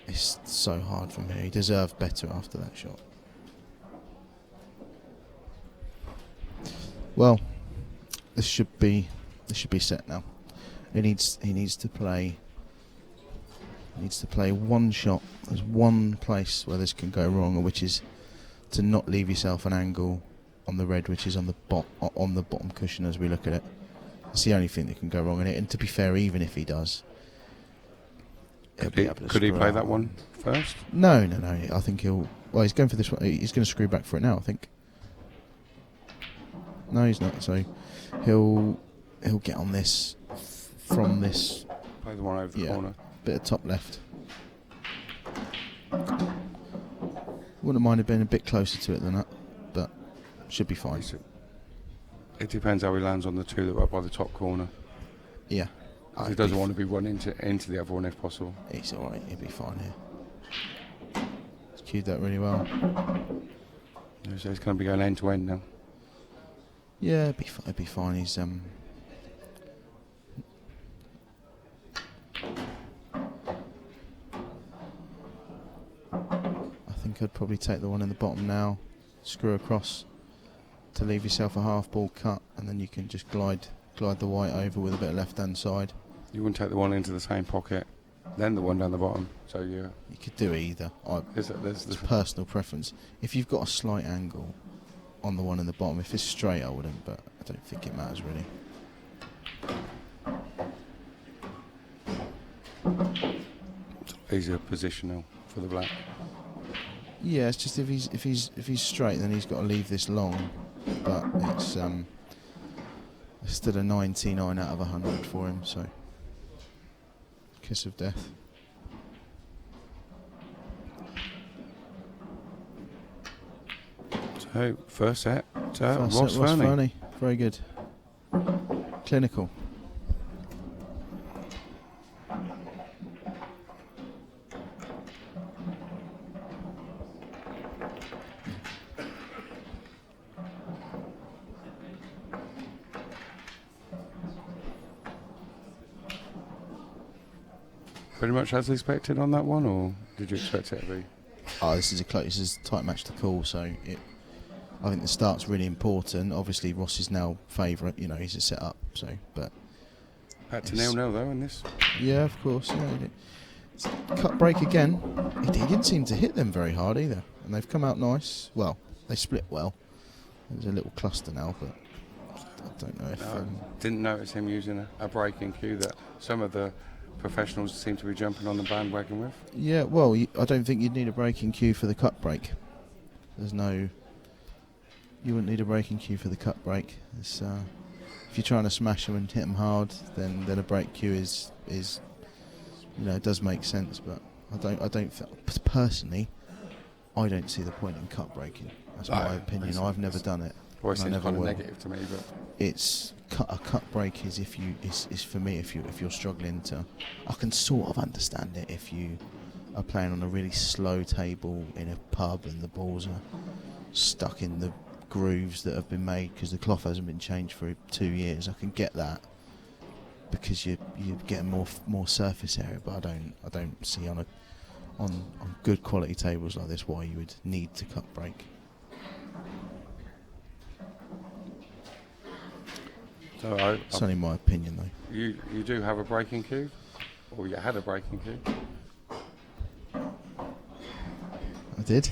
It's so hard from here. He deserved better after that shot. Well, this should be set now. He needs to play one shot. There's one place where this can go wrong, which is to not leave yourself an angle on the red, which is on the bottom cushion as we look at it. It's the only thing that can go wrong in it. And to be fair, even if he does, could he play that one first? No. I think he's going for this one. He's going to screw back for it now, I think. No, he's not. So he'll get on this from this. Play the one over the corner. Bit of top left. Wouldn't mind it being a bit closer to it than that, but should be fine. It depends how he lands on the two that are by the top corner. Yeah. He doesn't want to be run into the other one if possible. He's alright, he'll be fine here. He's cued that really well. So he's going to be going end to end now. Yeah, it'd be fine. He's I think I'd probably take the one in the bottom now, screw across to leave yourself a half ball cut, and then you can just glide the white over with a bit of left hand side. You wouldn't take the one into the same pocket, then the one down the bottom. So you could do either. It's personal preference. If you've got a slight angle on the one in the bottom, if it's straight, I wouldn't, but I don't think it matters really. Easier positional for the black. Yeah, it's just if he's straight, then he's got to leave this long, but it's still a 99 out of 100 for him, so kiss of death. So first set, Ross Fernie. Very good. Clinical. pretty much as expected on that one, or did you expect it to be? Oh, this is a tight match to call, so I think the start's really important. Obviously, Ross is now favourite. You know, he's a set up. So, but Back to 0-0 though in this. yeah, of course. Yeah, cut break again. He didn't seem to hit them very hard either, and they've come out nice. Well, they split well. There's a little cluster now, but I don't know if. Didn't notice him using a breaking cue that some of the professionals seem to be jumping on the bandwagon with. Yeah, well, I don't think you'd need a breaking cue for the cut break. You wouldn't need a breaking cue for the cut break. It's, if you're trying to smash them and hit them hard, then a break cue is it does make sense. But personally, I don't see the point in cut breaking. That's my opinion. I've never done it. Well, it seems never kind of will. negative to me, but It's a cut break is is for me if you're struggling to. I can sort of understand it if you are playing on a really slow table in a pub and the balls are stuck in the grooves that have been made because the cloth hasn't been changed for 2 years. I can get that because you're getting more surface area, but I don't see on good quality tables like this why you would need to cut break. so It's only my opinion though. you do have a breaking cue, or you had a breaking cue. I did.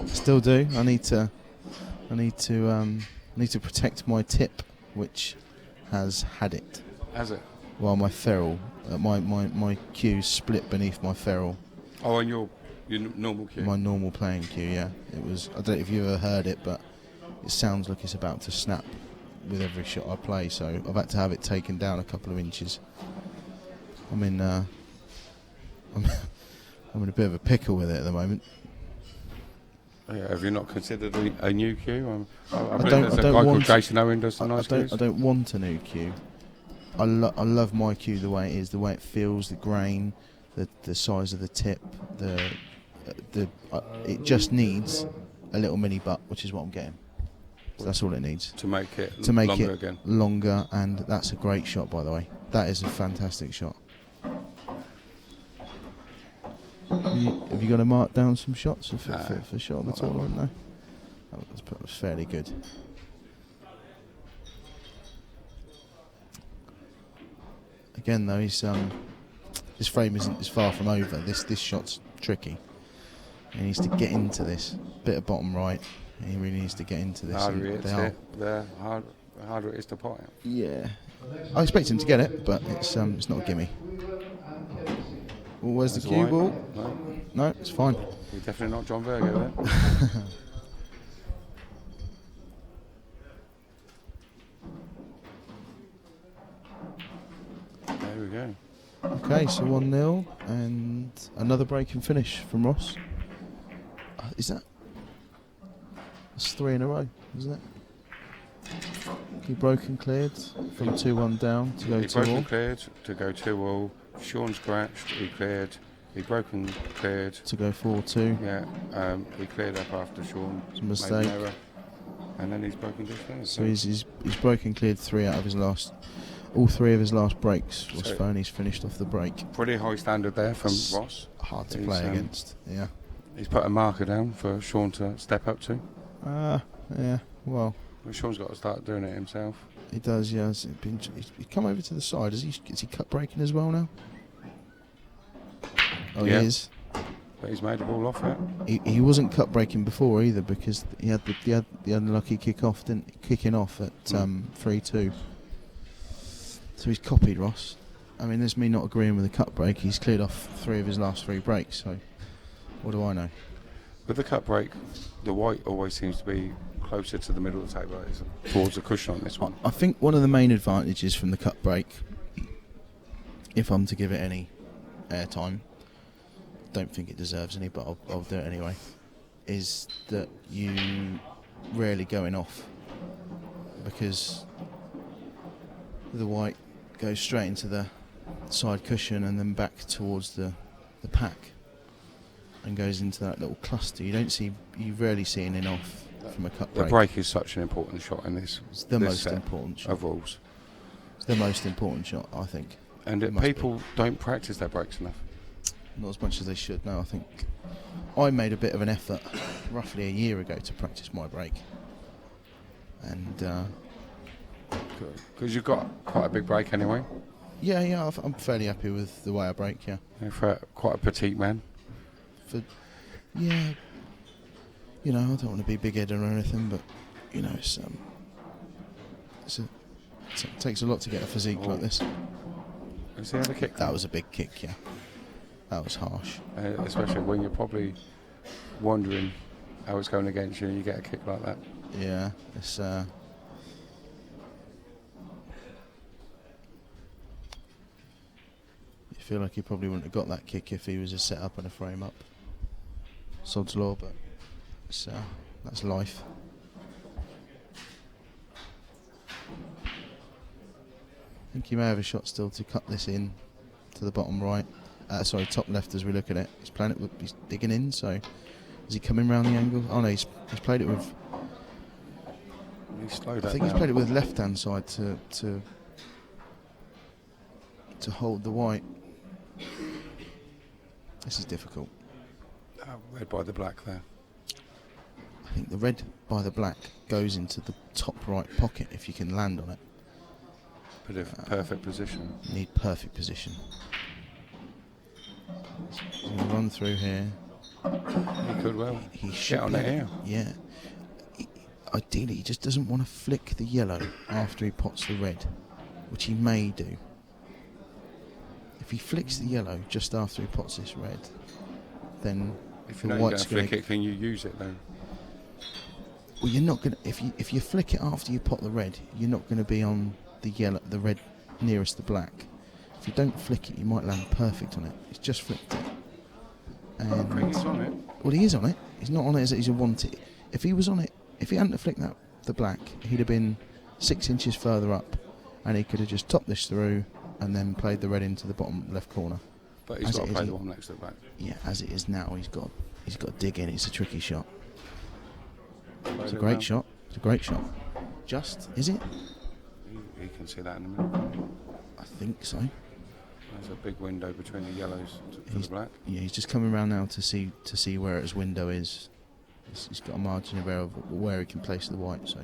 Still do. I need to protect my tip, which has had it. Has it? Well, my ferrule, my cue split beneath my ferrule. Oh, and your normal cue. My normal playing cue, yeah. It was. I don't know if you ever heard it, but it sounds like it's about to snap with every shot I play. So I've had to have it taken down a couple of inches. I'm in a bit of a pickle with it at the moment. Yeah, have you not considered a new cue? I I believe don't- there's I a don't guy want called to- Jason Owen does some nice cues. I don't want a new cue. I love my cue the way it is, the way it feels, the grain, the size of the tip, it just needs a little mini butt, which is what I'm getting. So that's all it needs to make it longer again. Longer, and that's a great shot, by the way. That is a fantastic shot. Have you got to mark down some shots for shot on the tournament? No, that was fairly good. Again, though, his frame is far from over. This shot's tricky. He needs to get into this bit of bottom right. He really needs to get into this. The harder it is to pot it. Yeah, I expect him to get it, but it's not a gimme. Well, where's the cue ball? No, it's fine. You're definitely not John Virgo then. There we go. Okay, so 1-0 and another break and finish from Ross. Is that? That's 3 in a row, isn't it? He broke and cleared from 2-1 down to go 2-all. He broke and cleared to go 2-all. Sean scratched. He cleared. He broke and cleared to go 4-2. Yeah, he cleared up after Sean It's a made mistake. an error, and then he's broken this thing. So he's broken cleared 3 out of his last. All 3 of his last breaks was So phone. He's finished off the break. Pretty high standard there from Ross. Hard to play against. Yeah. He's put a marker down for Sean to step up to. Yeah. Well, Sean's got to start doing it himself. he does. Yeah. He's come over to the side. Is he cut breaking as well now? Oh, Yeah. he is. But he's made the ball off it. He wasn't cut breaking before either because he had the unlucky kicking off at 3-2. So he's copied Ross. I mean, there's me not agreeing with the cut break. He's cleared off 3 of his last 3 breaks. So what do I know? With the cut break, the white always seems to be closer to the middle of the table, towards the cushion on this one. I think one of the main advantages from the cut break, if I'm to give it any airtime, don't think it deserves any, but I'll do it anyway, is that you rarely going off because the white goes straight into the side cushion and then back towards the pack and goes into that little cluster. You rarely see an in off from a cut break. The break is such an important shot in this. It's the this most set important shot of rules. It's the most important shot, I think. And people don't practice their breaks enough. Not as much as they should. No, I think I made a bit of an effort roughly a year ago to practice my break. And because you've got quite a big break anyway. Yeah, I'm fairly happy with the way I break. Yeah. For quite a petite man. Yeah. You know, I don't want to be big-headed or anything, but you know, it takes a lot to get a physique like this. Was the other kick? That was a big kick. Yeah. That was harsh. Especially when you're probably wondering how it's going against you and you get a kick like that. Yeah, it's you feel like he probably wouldn't have got that kick if he was a set up and a frame up. Sod's law, but it's, that's life. I think he may have a shot still to cut this in to the bottom right. Sorry, top left as we look at it. He's playing it with, he's digging in, so is he coming round the angle? Oh no, he's played it with. I think he's played it with left hand side to hold the white. This is difficult. Red by the black there. I think the red by the black goes into the top right pocket if you can land on it. But if perfect position. Need perfect position. He's going to run through here. He could well. He get on it here. Yeah. Ideally, he just doesn't want to flick the yellow after he pots the red, which he may do. If he flicks the yellow just after he pots this red, then if you know you're going to flick it, can you use it though? Well, you're not going to. If you flick it after you pot the red, you're not going to be on the red nearest the black. If you don't flick it, you might land perfect on it. He's just flicked it. And he's on it. Well, he is on it. He's not on it as he wanted it. If he was on it, if he hadn't flicked the black, he'd have been 6 inches further up, and he could have just topped this through and then played the red into the bottom left corner. But he's got to play the one next to the black. Yeah, as it is now, he's got to dig in. It's a tricky shot. It's a great shot. It's a great shot. Just, is it? You can see that in a minute. I think so. There's a big window between the yellows to the black. Yeah, he's just coming around now to see where his window is. He's got a margin of error of where he can place the white. So.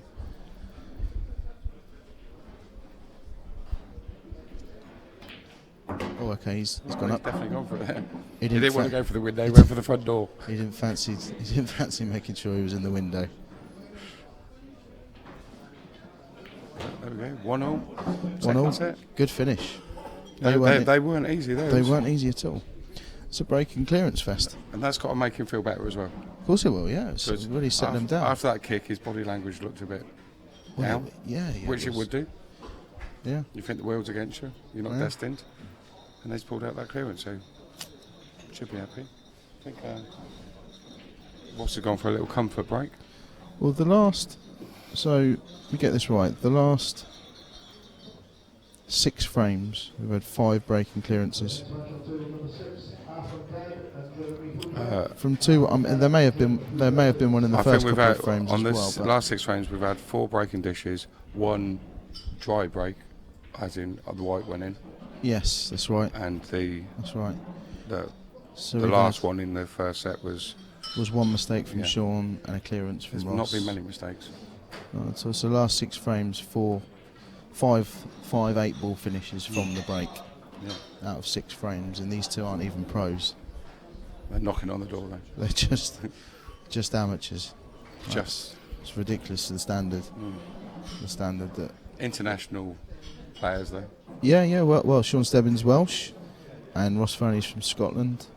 Oh, okay. He's gone up. Definitely gone for it there. He didn't want to go for the window. He went for the front door. He didn't fancy making sure he was in the window. There we go. 1-0. 1-0. Good finish. They weren't easy. They weren't easy at all. It's a break and clearance fest. And that's got to make him feel better as well. Of course it will, yeah. It's really setting him down. After that kick, his body language looked a bit down. Yeah. Which it would do. Yeah. You think the world's against you. You're not destined. And they've pulled out that clearance, so should be happy. I think Ross has gone for a little comfort break. Well, so we get this right, the last 6 frames, we've had 5 breaking clearances. From 2, there may have been one in the first couple of frames on as this well. Last 6 frames, we've had 4 breaking dishes, 1 dry break, as in the white went in. Yes, that's right. And that's right. The last one in the first set was 1 mistake from Sean and a clearance from Ross. There's not been many mistakes. So it's the last 6 frames, 5 8-ball finishes from the break out of 6 frames, and these 2 aren't even pros. They're knocking on the door though. They're just amateurs. It's ridiculous, the standard. The standard that international players though. Yeah. Well, Sean Stebbins Welsh, and Ross Fernie's from Scotland.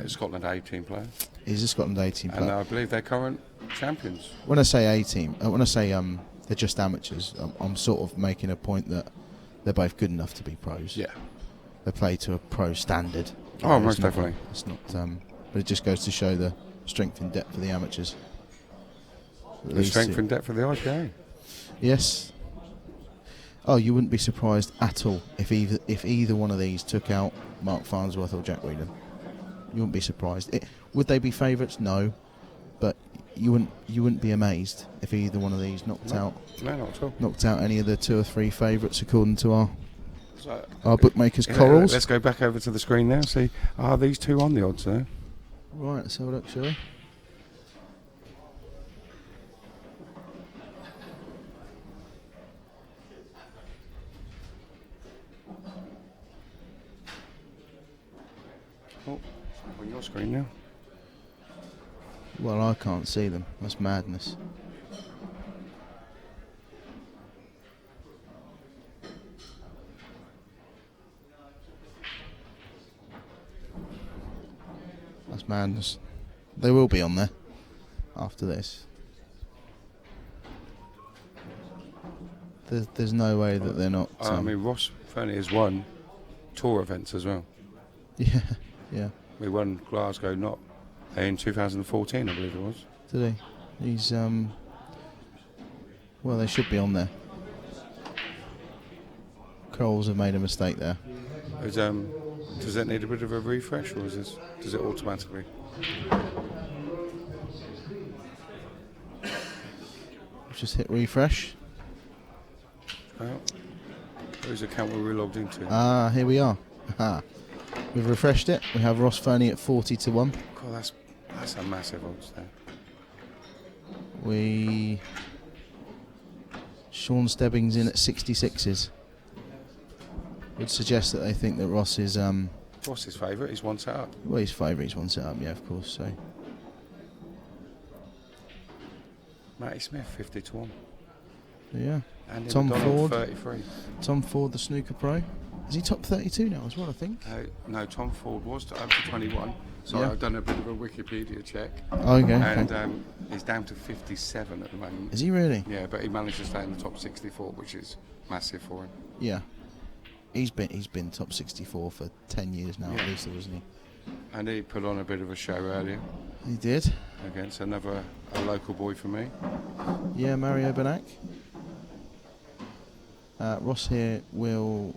Scotland A-team player. He's a Scotland A-team player. And I believe they're current champions. When I say A-team, when I say they're just amateurs, I'm sort of making a point that they're both good enough to be pros. Yeah. They play to a pro standard. Oh, most definitely. It's not, but it just goes to show the strength and depth of the amateurs. The strength and depth of the IPA. Yes. Oh, you wouldn't be surprised at all if either one of these took out Mark Farnsworth or Jack Whelan. You wouldn't be surprised. Would they be favourites? No, but you wouldn't be amazed if either one of these knocked out. No, not at all. Knocked out any of the 2 or 3 favourites according to our So, our bookmakers' yeah, corals. Let's go back over to the screen now. See, are these two on the odds there? Right, let's have a look, shall we? Oh, it's on your screen now. Well, I can't see them. That's madness. That's madness. They will be on there after this. There's no way that they're not. I mean, Ross Fernie has won tour events as well. Yeah, yeah. We won Glasgow not in 2014, I believe it was. Did he? He's well, they should be on there. Coles have made a mistake there. Does that need a bit of a refresh, or does it automatically? Just hit refresh. Well, whose account were we logged into? Ah, here we are. Aha. We've refreshed it. We have Ross Fernie at 40-1. God, that's a massive odds there. Sean Stebbings in at 66s. Would suggest that they think that Ross is What's his favourite? He's one set up. Well, his favourite. He's one set up. Yeah, of course. So Matty Smith 50-1. yeah. Andy Tom McDonald, Ford. 33. Tom Ford, the snooker pro. Is he top 32 now as well? I think. No, Tom Ford was up to 21. So Yeah. I've done a bit of a Wikipedia check. Okay. And he's down to 57 at the moment. Is he really? Yeah, but he managed to stay in the top 64, which is massive for him. Yeah. He's been top 64 for 10 years now at least, wasn't he? And he put on a bit of a show earlier. He did. Against a local boy for me. Yeah, Mario Benak. Ross here will.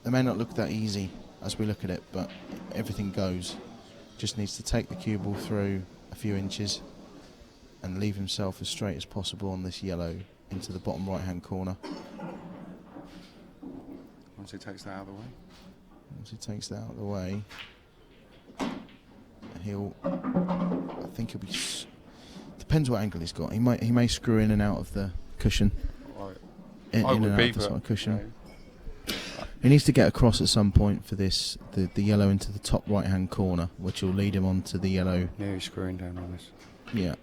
They may not look that easy as we look at it, but everything goes. Just needs to take the cue ball through a few inches and leave himself as straight as possible on this yellow into the bottom right hand corner. Once he takes that out of the way. Once he takes that out of the way, I think he'll be. Depends what angle he's got. He may screw in and out of the cushion. Right. In and out of the side cushion. He needs to get across at some point for this, the yellow into the top right hand corner, which will lead him onto the yellow. Yeah, he's screwing down on this. Yeah.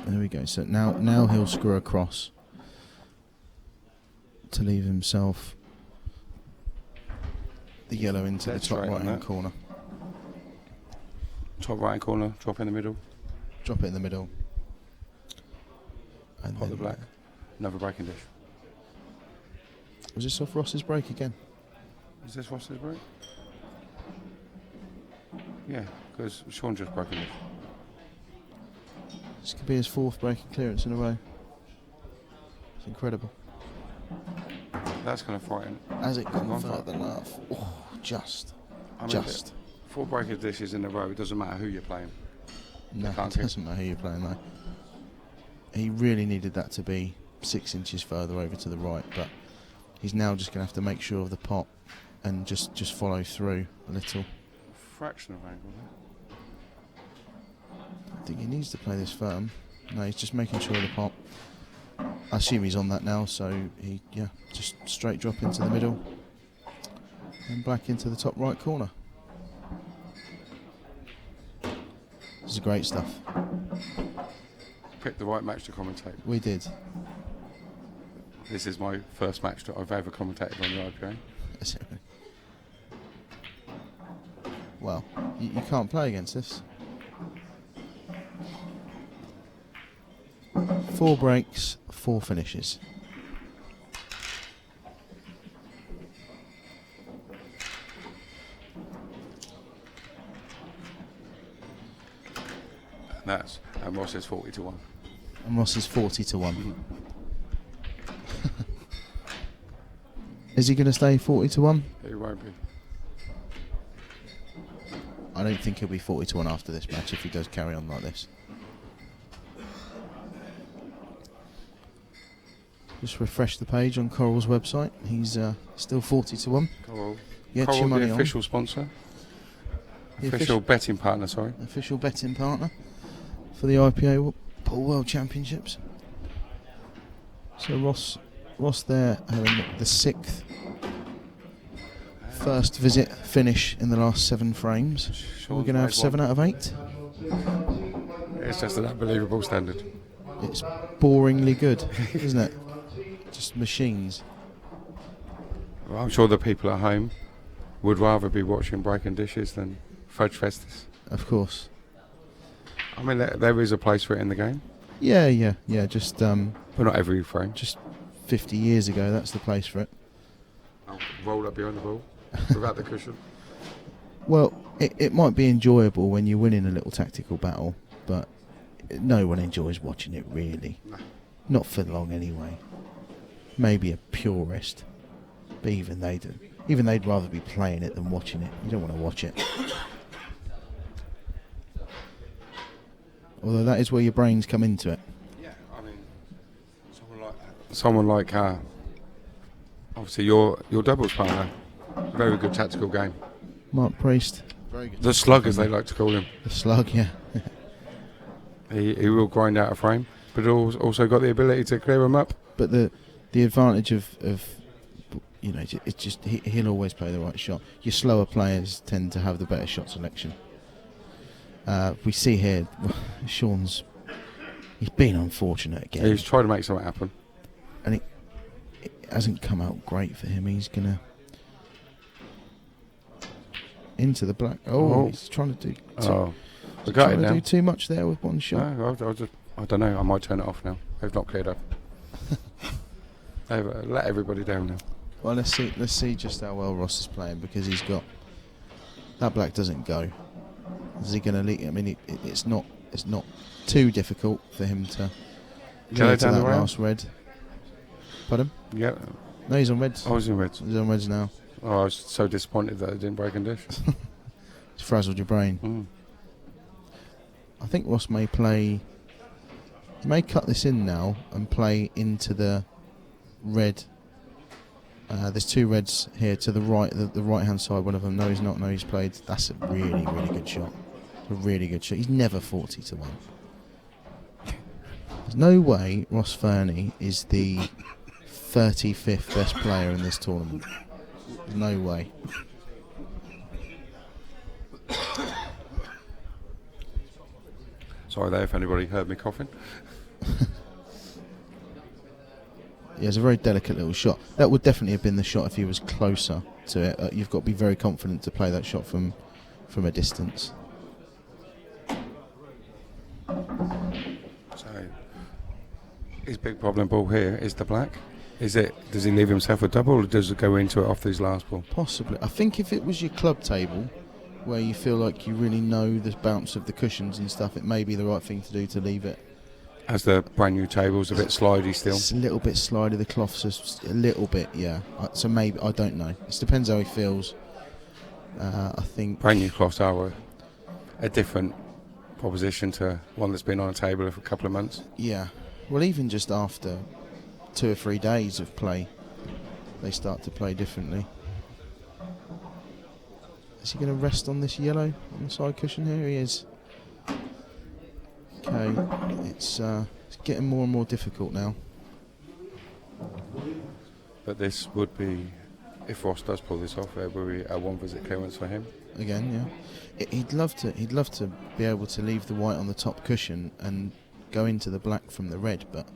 There we go. So now he'll screw across to leave himself the yellow into the top right hand corner. Top right hand corner, drop in the middle. Drop it in the middle. And Pot the black. Another breaking dish. Was this off Ross's break again? Is this Ross's break? Yeah, because Sean just broke it. This could be his fourth breaking clearance in a row. It's incredible. That's going to frighten. Has it gone further enough? Oh, just. Four breaking dishes in a row, it doesn't matter who you're playing. No, it doesn't matter who you're playing though. He really needed that to be 6 inches further over to the right, but he's now just going to have to make sure of the pot and just follow through a little. Fraction of angle there. I think he needs to play this firm. No, he's just making sure of the pot. I assume he's on that now, so just straight drop into the middle and black into the top right corner. This is great stuff. Picked the right match to commentate. We did. This is my first match that I've ever commentated on the IPA. Is it really? Well, you can't play against this. 4 breaks, 4 finishes. And Ross is 40-1. And Ross is 40-1. Is he going to stay 40-1? He won't be. I don't think he'll be 40-1 after this match if he does carry on like this. Just refresh the page on Coral's website. He's still 40 to 1. Coral. Get Coral, your money the on. official sponsor. The Official betting partner, sorry. Official betting partner for the IPA Pool World Championships. So Ross there having the 6th first visit finish in the last 7 frames. We're going to have 7 out of 8. It's just an unbelievable standard. It's boringly good, isn't it? Just machines. Well, I'm sure the people at home would rather be watching Breaking Dishes than Fudge Festus. Of course. I mean, there is a place for it in the game. Yeah. Just but not every frame. Just 50 years ago, that's the place for it. I'll roll up behind the ball without the cushion. Well, it might be enjoyable when you're winning a little tactical battle, but no one enjoys watching it really. No. Not for long anyway. Maybe a purist, but even they do. Even they'd rather be playing it than watching it. You don't want to watch it. Although that is where your brains come into it. Yeah, I mean, someone like obviously your doubles partner, very good tactical game. Mark Priest, very good. The slug, as they like to call him. The slug, yeah. he will grind out a frame, but also got the ability to clear them up. But the advantage of it's just he'll always play the right shot. Your slower players tend to have the better shot selection. We see here, he's been unfortunate again. He's tried to make something happen, and it hasn't come out great for him. He's gonna into the black. He's trying to do. Do too much there with one shot. No, I don't know. I might turn it off now. They've not cleared up. They've let everybody down now. Well, let's see just how well Ross is playing, because he's got that black doesn't go. Is he going to lead? I mean, it's not too difficult for him to go to that last red. Pardon? Yeah. No, he's on reds. Oh, he's on reds. He's on reds now. Oh, I was so disappointed that I didn't break and dish. It's frazzled your brain. Mm. I think Ross may cut this in now and play into the red. There's 2 reds here to the right, the right hand side. One of them, no, he's not. No, he's played. That's a really, really good shot. A really good shot. He's never 40 to 1. There's no way Ross Fernie is the 35th best player in this tournament. No way. Sorry there if anybody heard me coughing. Yeah, it's a very delicate little shot. That would definitely have been the shot if he was closer to it. You've got to be very confident to play that shot from a distance. So, his big problem ball here is the black. Does he leave himself a double, or does it go into it off his last ball? Possibly. I think if it was your club table, where you feel like you really know the bounce of the cushions and stuff, it may be the right thing to do to leave it. As the brand new table's a bit slidey still. It's a little bit slidey, the cloth's just a little bit, yeah. So maybe, I don't know. It depends how he feels. I think brand new cloths are a different proposition to one that's been on a table for a couple of months. Yeah. Well, even just after 2 or 3 days of play, they start to play differently. Is he going to rest on this yellow on the side cushion here? He is. Okay, it's getting more and more difficult now. But this would be, if Ross does pull this off, it would be a 1 visit clearance for him. Again, yeah. He'd love to be able to leave the white on the top cushion and go into the black from the red, but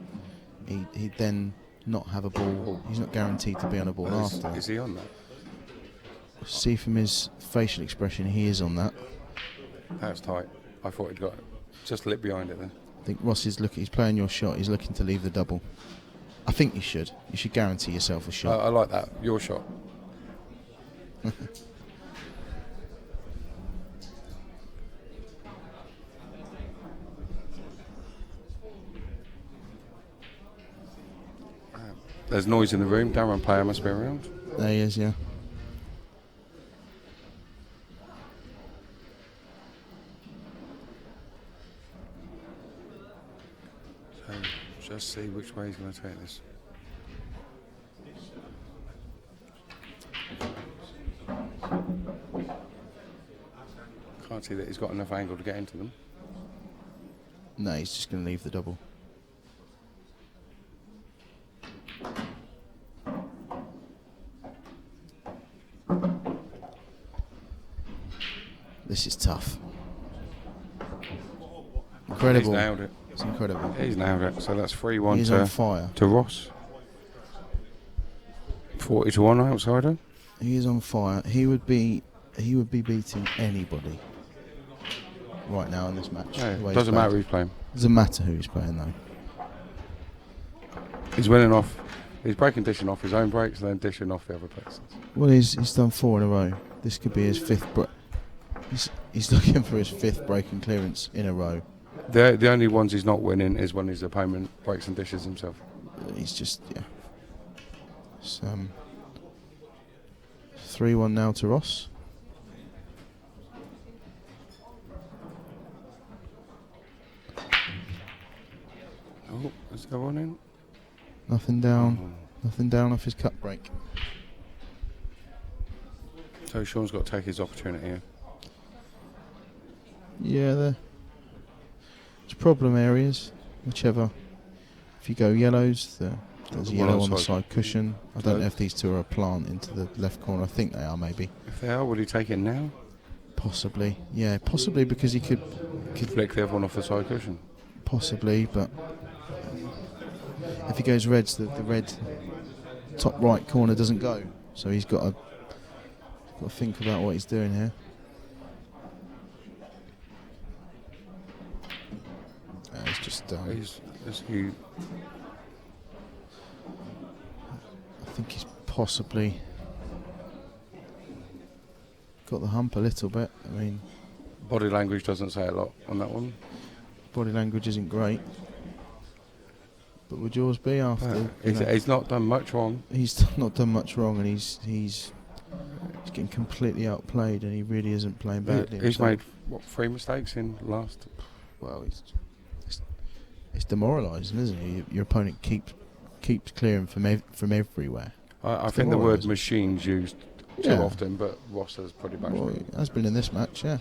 he'd then not have a ball. He's not guaranteed to be on a ball after. Is he on that? See from his facial expression, he is on that. That's tight. I thought he'd got it. Just a lip behind it then. I think Ross is he's playing your shot, he's looking to leave the double. I think you should. You should guarantee yourself a shot. I like that. Your shot. There's noise in the room. Darren Player must be around. There he is, yeah. So just see which way he's going to take this. possibility that he's got enough angle to get into them. No, he's just going to leave the double. This is tough. Incredible. He's nailed it. It's incredible. He's nailed it. So that's 3-1 He's on fire. to Ross. 40-1 outsider. He is on fire. He would be beating anybody right now in this match. Yeah, the way doesn't he's matter played. who's playing. Doesn't matter who he's playing though. He's winning off. He's breaking dishing off his own breaks and then dishing off the other players. Well, he's done 4 in a row. This could be his 5th break. He's looking for his 5th break and clearance in a row. The only ones he's not winning is when his opponent breaks and dishes himself. He's just, yeah. It's 3-1 now to Ross. Oh, is there one in? Nothing down. Nothing down off his cut break. So Sean's got to take his opportunity here. Yeah, there's problem areas. Whichever. If you go yellows, there's a yellow on the side cushion. I don't know if these two are a plant into the left corner. I think they are, maybe. If they are, would he take it now? Possibly. Yeah, possibly because he could flick the other one off the side cushion. Possibly, but if he goes reds, the red top right corner doesn't go. So he's got to think about what he's doing here. It's just. I think he's possibly got the hump a little bit. I mean, body language doesn't say a lot on that one. Body language isn't great. But would yours be after? He's not done much wrong. He's not done much wrong, and he's getting completely outplayed, and he really isn't playing badly. He's himself. made what 3 mistakes in last. Well, it's demoralising, isn't it? Your opponent keeps clearing from everywhere. I think the word machine's used too often, but Ross has pretty much. Well, it has been in this match, yeah.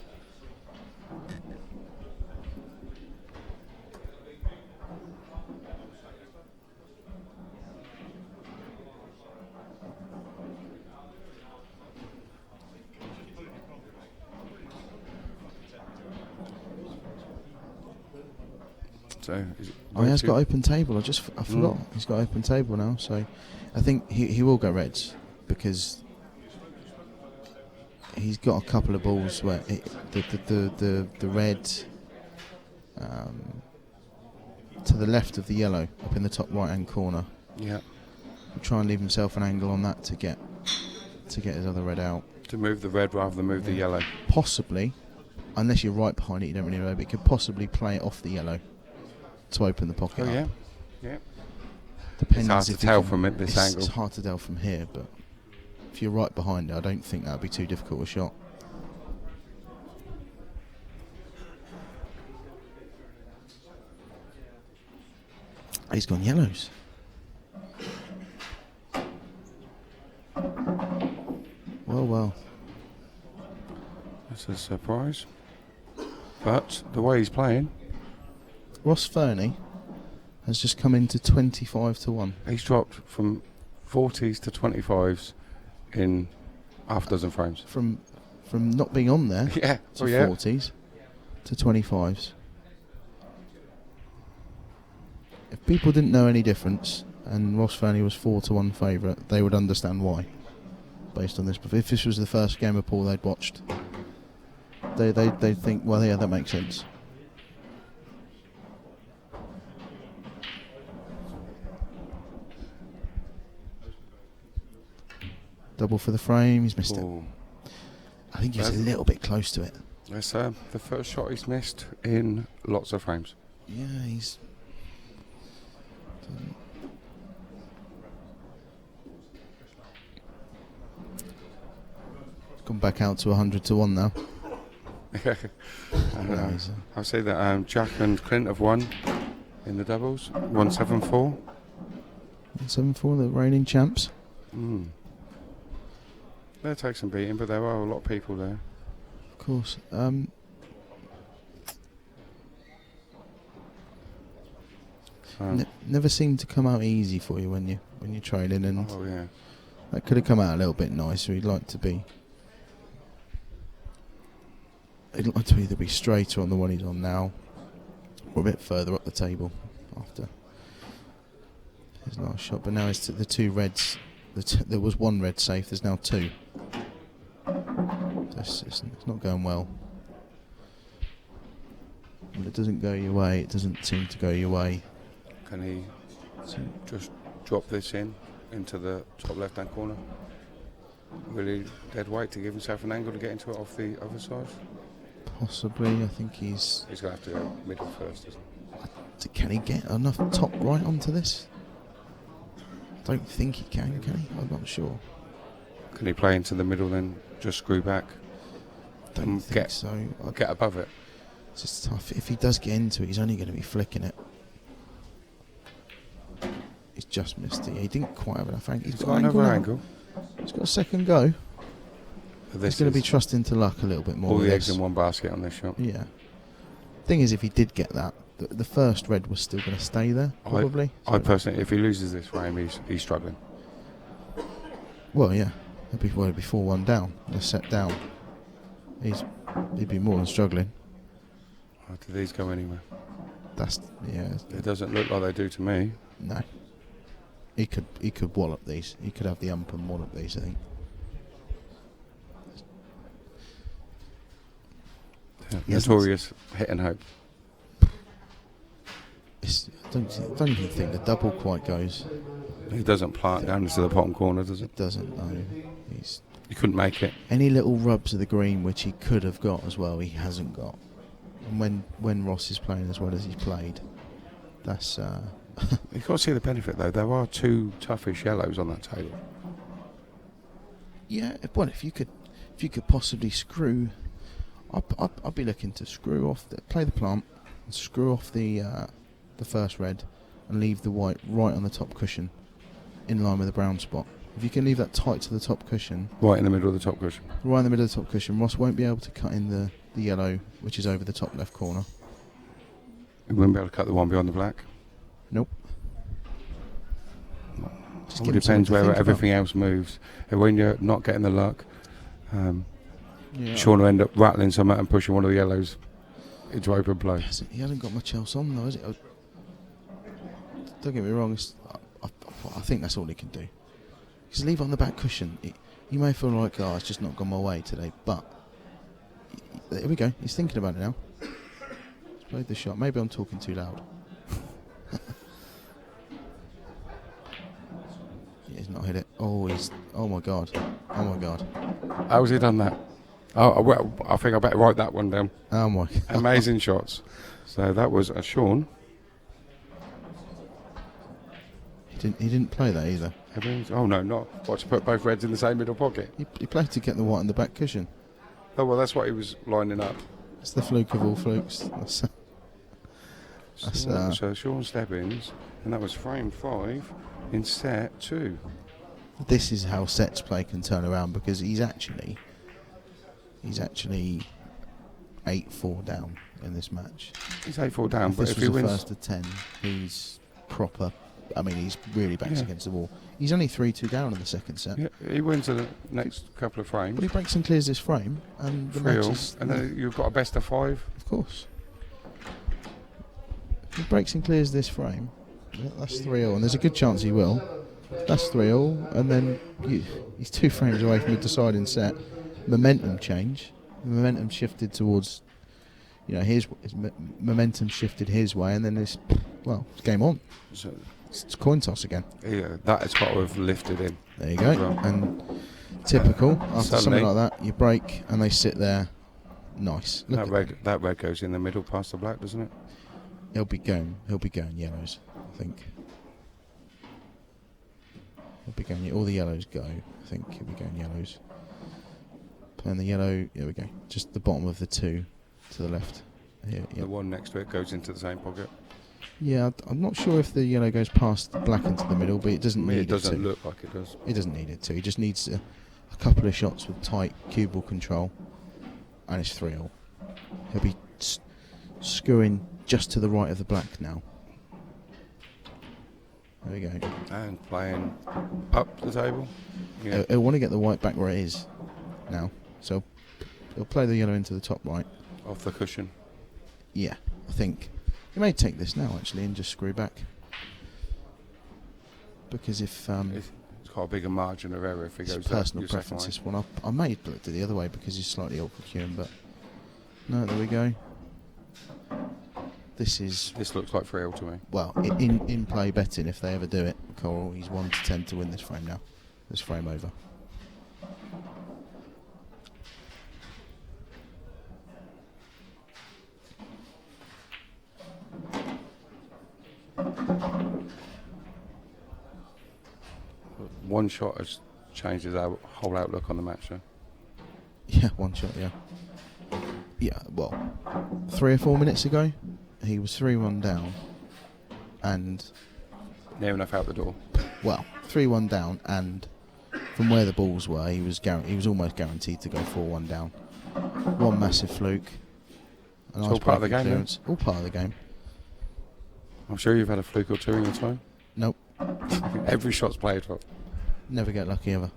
So he has got open table. I forgot. He's got open table now, so I think he will go reds because he's got a couple of balls where the red to the left of the yellow up in the top right hand corner. Yeah. He'll try and leave himself an angle on that to get his other red out. To move the red rather than move the yellow. Possibly, unless you're right behind it, you don't really know. But he could possibly play it off the yellow to open the pocket up. Yeah, yeah. Depends. It's hard to tell from this angle. It's hard to tell from here, but if you're right behind it, I don't think that would be too difficult a shot. He's gone yellows. Well. That's a surprise. But the way he's playing, Ross Fernie has just come into 25-1. He's dropped from 40s to 25s in half a dozen frames. From not being on there to 40s to 25s. If people didn't know any difference and Ross Fernie was 4-1 favourite, they would understand why. Based on this, but if this was the first game of pool they'd watched, they'd think, well, yeah, that makes sense. Double for the frame, he's missed it. I think he's a little bit close to it. That's the first shot he's missed in lots of frames. Yeah, he's... gone back out to 100-1 now. I'll say that Jack and Clint have won in the doubles, 174. 174, the reigning champs. They'll take some beating, but there are a lot of people there. Of course. Never seemed to come out easy for you when you're trailing, and that could have come out a little bit nicer. He'd like to either be straighter on the one he's on now, or a bit further up the table after his last shot. But now it's the two reds. There was one red safe. There's now two. It's not going well. When it doesn't go your way, it doesn't seem to go your way. Can he just drop this into the top left-hand corner? Really dead weight to give himself an angle to get into it off the other side? Possibly. I think he's going to have to go middle first, isn't he? Can he get enough top right onto this? I don't think he can he? I'm not sure. Can he play into the middle then, just screw back? Don't think so. Get above it. It's just tough. If he does get into it, he's only going to be flicking it. He's just missed it. He didn't quite have enough angle. He's got another angle. He's got a second go. He's going to be trusting to luck a little bit more. All the eggs in one basket on this shot. Yeah. Thing is, if he did get that, the first red was still going to stay there, probably. I personally, if he loses this frame, he's struggling. Well, yeah. It'd be 4-1 down. The set down. He'd be more than struggling. Do these go anywhere? It doesn't look like they do to me. No. He could wallop these. He could have the ump and wallop these, I think. Notorious hit and hope. I don't even think the double quite goes. He doesn't plant down into the bottom corner, does it? It doesn't, no. He couldn't make it. Any little rubs of the green which he could have got as well, he hasn't got. And when Ross is playing as well as he's played, that's... You've got to see the benefit, though. There are two toughish yellows on that table. Yeah, well, if you could possibly screw... I'd be looking to screw off... play the plant, and screw off the first red, and leave the white right on the top cushion, in line with the brown spot. If you can leave that tight to the top cushion... Right in the middle of the top cushion. Right in the middle of the top cushion. Ross won't be able to cut in the yellow, which is over the top left corner. He won't be able to cut the one behind the black? Nope. It all depends where everything else moves. And when you're not getting the luck, Sean will end up rattling something and pushing one of the yellows into open play. He hasn't got much else on, though, has it? Don't get me wrong. I think that's all he can do. Just leave it on the back cushion. You may feel like, it's just not gone my way today, but here we go. He's thinking about it now. He's played the shot. Maybe I'm talking too loud. He's not hit it. Oh my god. Oh my god. How's he done that? Oh, well, I think I better write that one down. Oh my god. Amazing shots. So that was a Sean. He didn't play that either. Oh no, not what, to put both reds in the same middle pocket. He played to get the white on the back cushion. Oh well, that's what he was lining up. It's the fluke of all flukes. So Sean Stebbins, and that was frame 5 in set 2. This is how sets play can turn around, because he's actually 8-4 down in this match. He's 8-4 down, if but this if was he wins, first to 10, he's proper. I mean, he's really backs against the wall. He's only 3-2 down in the second set. Yeah, he wins the next couple of frames. Well, he breaks and clears this frame, and the match is... And then you've got a best of 5. Of course. If he breaks and clears this frame, that's 3-0, and there's a good chance he will. That's 3-0, and then he's 2 frames away from a deciding set. Momentum change. The momentum shifted towards... his momentum shifted his way, and then it's game on. So it's coin toss again. Yeah, that has got to have lifted in. There you go. Well. And typical, after something like that, you break and they sit there. Nice. That red goes in the middle past the black, doesn't it? He'll be going yellows, I think. All the yellows go. I think he'll be going yellows. Playing the yellow, here we go. Just the bottom of the 2 to the left. Here, the one next to it goes into the same pocket. Yeah, I'm not sure if the yellow goes past the black into the middle, but it doesn't need it to. It doesn't look like it does. It doesn't need it to. He just needs a couple of shots with tight cue ball control, and it's 3-0. He'll be skewing just to the right of the black now. There we go. And playing up the table. Yeah. He'll want to get the white back where it is now. So he'll play the yellow into the top right. Off the cushion. Yeah, I think. He may take this now, actually, and just screw back. Because if... it's got a bigger margin of error if he goes personal preference, this one. I may do it the other way because he's slightly awkward queuing, but... No, there we go. This looks like 3-0 to me. Well, in play betting, if they ever do it, Coral, he's 1 to 10 to win this frame now. This frame over. One shot has changed his whole outlook on the match, though. Yeah, one shot, yeah. Yeah, well, 3 or 4 minutes ago, he was 3-1 down, and... Near enough out the door. Well, 3-1 down, and from where the balls were, he was almost guaranteed to go 4-1 down. One massive fluke. It's all part of the game, then? All part of the game. I'm sure you've had a fluke or two in your time. Nope. Every shot's played for. Never get lucky ever.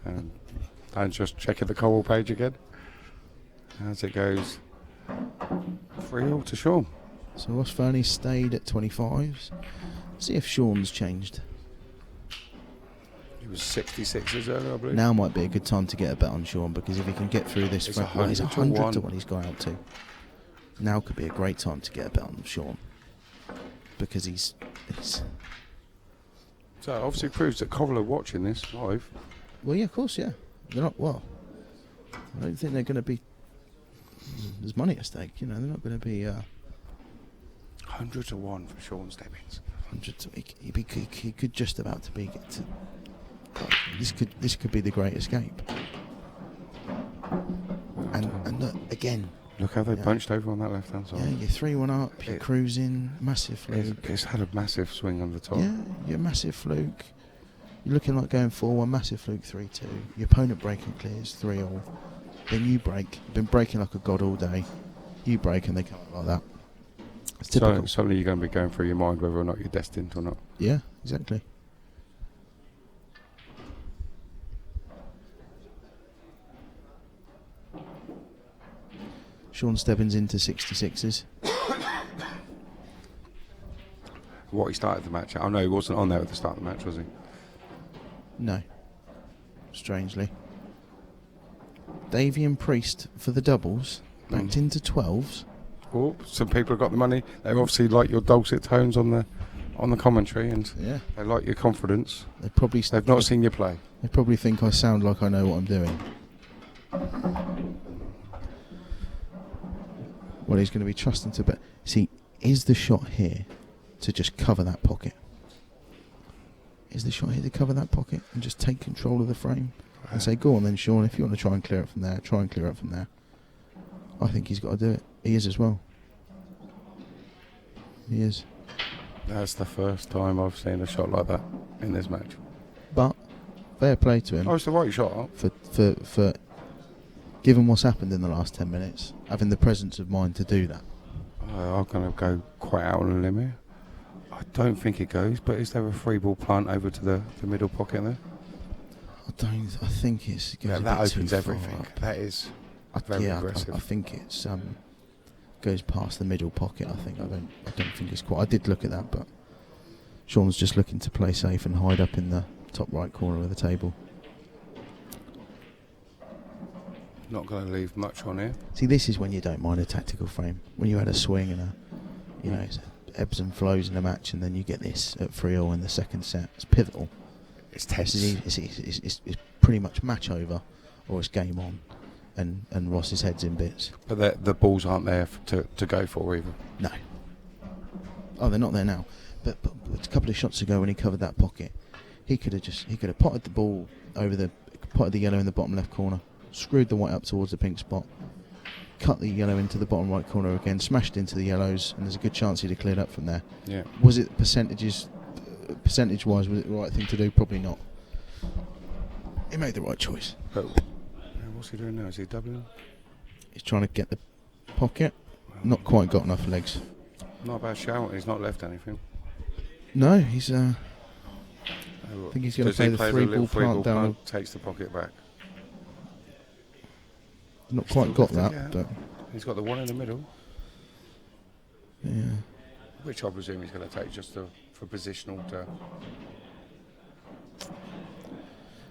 And just checking the Coral page again. As it goes 3-0 to Sean. So Ross Fernie stayed at 25s. See if Sean's changed. He was 66s earlier, I believe. Now might be a good time to get a bet on Sean, because if he can get through this, It's he's 100 to 1 he's gone out to. Now could be a great time to get a bet on Sean, because he's so it obviously proves that Coral are watching this live. well, yeah, of course, yeah. They're not, well, I don't think they're going to be, there's money at stake, you know, they're not going to be 100 to 1 for Sean Stebbins. 100 to, he could just about to be this could be the great escape. And look, again, look how they punched over on that left hand side. Yeah, you're 3-1 up, you're cruising, massive fluke. It's had a massive swing on the top. Yeah, you're massive fluke. You're looking like going 4-1, massive fluke 3-2. Your opponent breaking clears 3-all. Then you break. You've been breaking like a god all day. You break and they come out like that. It's typical. So suddenly you're going to be going through your mind whether or not you're destined or not. Yeah, exactly. Sean Stebbins into 66s. What he started the match at. Oh no, he wasn't on there at the start of the match, was he? No. Strangely. Davian Priest for the doubles. Backed into 12s. Oh, some people have got the money. They obviously like your dulcet tones on the commentary, and yeah, they like your confidence. They've not seen you play. They probably think I sound like I know what I'm doing. Well, he's going to be trusting to bet. See, is the shot here to just cover that pocket? Is the shot here to cover that pocket and just take control of the frame and say, go on then, Sean, if you want to try and clear it from there, try and clear it from there. I think he's got to do it. He is as well. He is. That's the first time I've seen a shot like that in this match. But fair play to him. Oh, it's the right shot. For given what's happened in the last 10 minutes, having the presence of mind to do that. I'm going to go quite out on a limb here. I don't think it goes, but is there a free ball plant over to the middle pocket there? I think it's goes a that bit opens too everything. far up. That is very aggressive. I think it's goes past the middle pocket. I don't think it's quite. I did look at that, but Sean's just looking to play safe and hide up in the top right corner of the table. Not going to leave much on here. See, this is when you don't mind a tactical frame. When you had a swing and it's ebbs and flows in a match, and then you get this at 3-all in the second set. It's pivotal. It's tense. It's pretty much match over, or it's game on, and Ross's head's in bits. But the balls aren't there to go for either. No. Oh, they're not there now. But a couple of shots ago when he covered that pocket, he could have potted the ball over potted the yellow in the bottom left corner, screwed the white up towards the pink spot, cut the yellow into the bottom right corner again, smashed into the yellows, and there's a good chance he'd have cleared up from there. Yeah. Was it percentage-wise, was it the right thing to do? Probably not. He made the right choice. But what's he doing now? Is he doubling? He's trying to get the pocket. Not quite got enough legs. Not a bad shout. He's not left anything. No, he's. I think he's going to play the three-ball plant down. Takes the pocket back. Not quite got that, yeah. but He's got the one in the middle. Yeah. Which I presume he's going to take just for positional.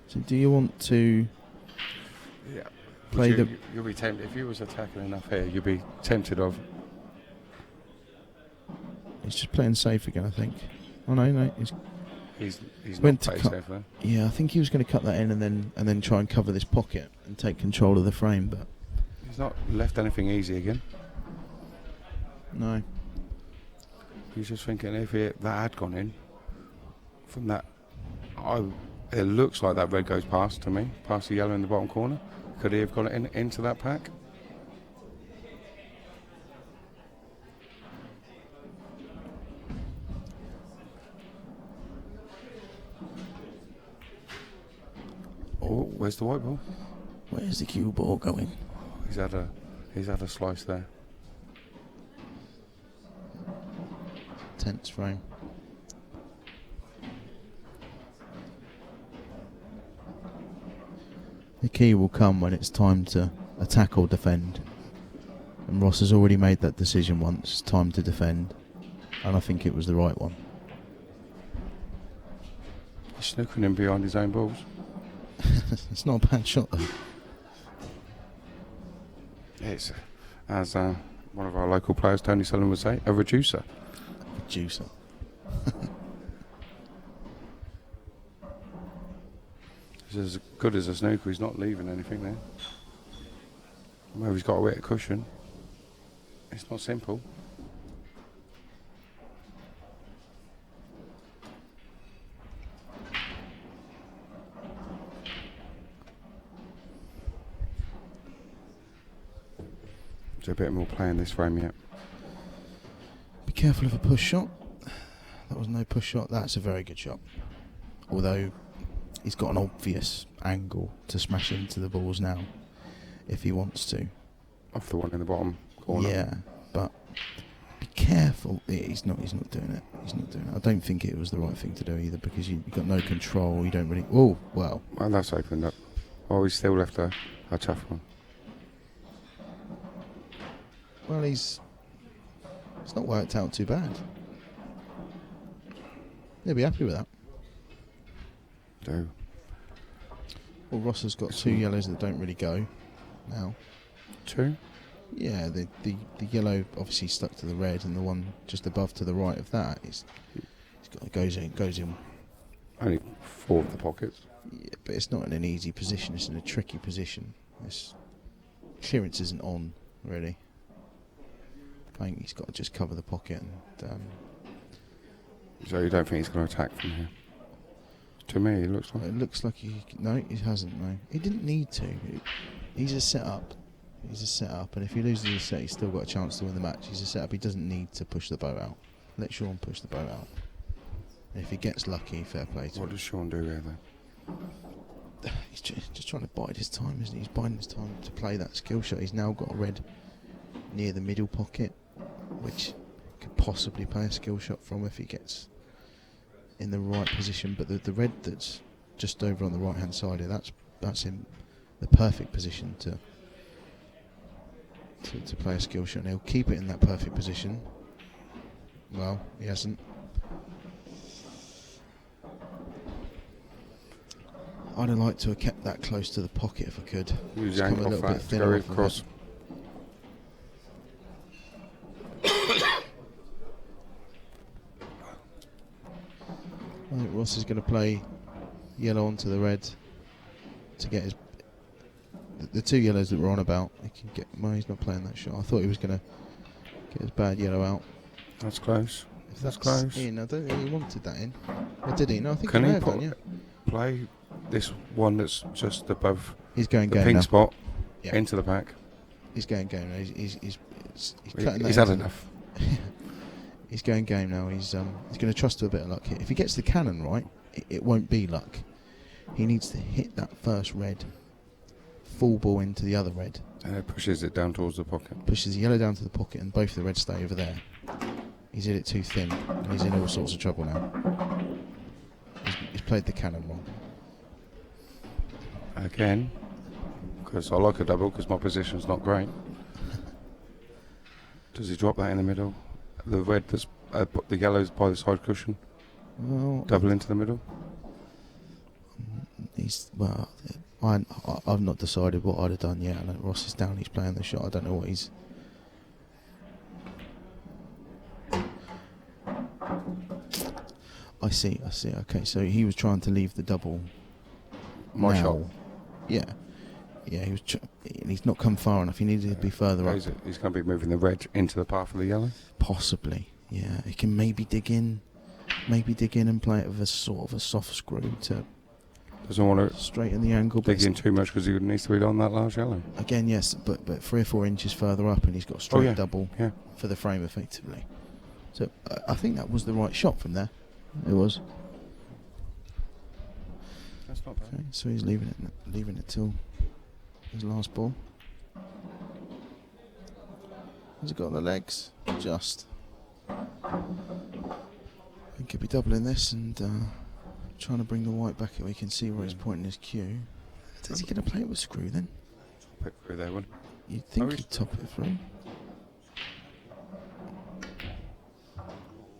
So do you want to? Yeah. Play You'll be tempted if you was attacking enough here. You'd be tempted of. He's just playing safe again, I think. Oh no, he's went not to playing cut. safe then. Yeah, I think he was going to cut that in and then try and cover this pocket and take control of the frame, but he's not left anything easy again. No. He's just thinking if that had gone in from that, it looks like that red goes past to me, past the yellow in the bottom corner. Could he have got it into that pack? Oh, where's the white ball? Where's the cue ball going? He's had a slice there. Tense frame. The key will come when it's time to attack or defend. And Ross has already made that decision once. It's time to defend. And I think it was the right one. He's snooking him behind his own balls. It's not a bad shot though. It's, as one of our local players, Tony Sullivan, would say, a reducer. Reducer. He's as good as a snooker. He's not leaving anything there. Well, he's got a bit of cushion. It's not simple. There's a bit more play in this frame yet. Be careful of a push shot. That was no push shot. That's a very good shot. Although he's got an obvious angle to smash into the balls now, if he wants to. Off the one in the bottom corner. Yeah, but be careful. He's not doing it. He's not doing it. I don't think it was the right thing to do either, because you've got no control. You don't really. Oh well. Well, that's opened up. Oh, he's still left a tough one. Well, it's not worked out too bad. He'll be happy with that. Do. Well, Ross has got two yellows that don't really go now. Two? Yeah, the yellow obviously stuck to the red, and the one just above to the right of that goes in. Only 4 of the pockets. Yeah, but it's not in an easy position. It's in a tricky position. Clearance isn't on really. I think he's got to just cover the pocket and. So you don't think he's going to attack from here? To me, it looks like. It looks like he hasn't. No, he didn't need to. He's a set-up. And if he loses his set, he's still got a chance to win the match. He's a set-up. He doesn't need to push the boat out. Let Sean push the boat out. And if he gets lucky, fair play to him. What does Sean do here then? He's just trying to bide his time, isn't he? He's biding his time to play that skill shot. He's now got a red near the middle pocket, which could possibly play a skill shot from if he gets in the right position. But the red that's just over on the right hand side here, that's in the perfect position to play a skill shot. And he'll keep it in that perfect position. Well, he hasn't. I'd have liked to have kept that close to the pocket if I could. Use Just come a little bit thinner off of across. I think Ross is going to play yellow onto the red to get the two yellows that we're on about. He can get. Well, he's not playing that shot. I thought he was going to get his bad yellow out. That's close. If that's close. In, I don't think he wanted that in. Or did he? No, I think Can he may he have done, yeah. play this one that's just above He's going the game pink now. spot Yeah. into the pack? He's going game now. He's cutting He's that had into- enough. He's going game now. He's going to trust to a bit of luck here. If he gets the cannon right, it won't be luck. He needs to hit that first red, full ball into the other red. And it pushes it down towards the pocket. Pushes the yellow down to the pocket, and both the reds stay over there. He's hit it too thin, and he's in all sorts of trouble now. He's played the cannon wrong. Again, because I like a double because my position's not great. Does he drop that in the middle? The red that's the yellow's by the side cushion. Well, double into the middle. I've not decided what I'd have done yet. I know Ross is down. He's playing the shot. I don't know what he's. I see. Okay, so he was trying to leave the double. My now. shot. Yeah. He was. He's not come far enough. He needed to be further up. He's going to be moving the red into the path of the yellow. Possibly. Yeah. He can maybe dig in and play it with a sort of a soft screw to. Doesn't want to straighten the angle. Dig in too much because he needs to be on that large yellow. Again, yes, but 3 or 4 inches further up, and he's got a straight double for the frame effectively. So I think that was the right shot from there. It was. That's not bad. Okay, so he's leaving it till his last ball. Has he got the legs? Just. He could be doubling this and trying to bring the white back. We can see where he's pointing his cue. Is he going to play it with screw then? Top it through there, wouldn't You'd think he'd top it through.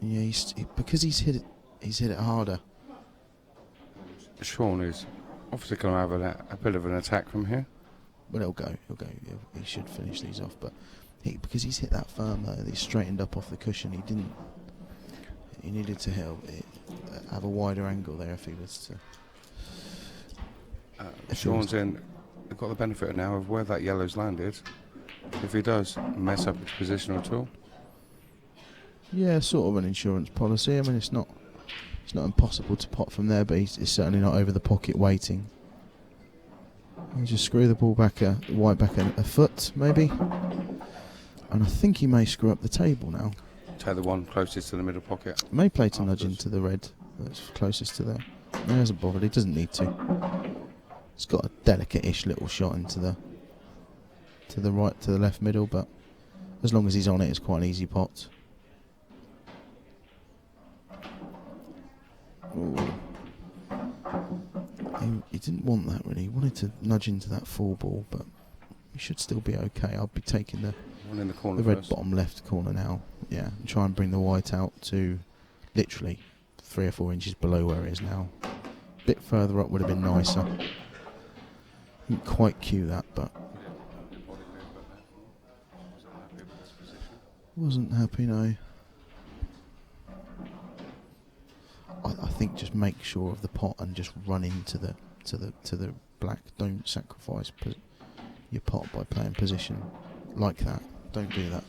Yeah, because he's hit it harder. Sean is obviously going to have a bit of an attack from here. But he'll go. He should finish these off. But because he's hit that firm though, he's straightened up off the cushion. He didn't. He needed to have a wider angle there if he was to. Sean's got the benefit now of where that yellow's landed. If he does mess up his position at all. Yeah, sort of an insurance policy. I mean, it's not impossible to pot from there, but he's certainly not over the pocket waiting. He'll just screw the ball back, white back a foot, maybe. And I think he may screw up the table now. Take the one closest to the middle pocket. May play to nudge into the red that's closest to there. He hasn't bothered, he doesn't need to. He's got a delicate-ish little shot into the right, to the left middle, but as long as he's on it, it's quite an easy pot. He didn't want that really. He wanted to nudge into that full ball, but he should still be okay. I'll be taking the one in the corner red first. bottom left corner now. Yeah, and try and bring the white out to literally 3 or 4 inches below where it is now. A bit further up would have been nicer. Didn't quite cue that, but wasn't happy, no. I think just make sure of the pot and just run into the black. Don't sacrifice your pot by playing position like that. Don't do that.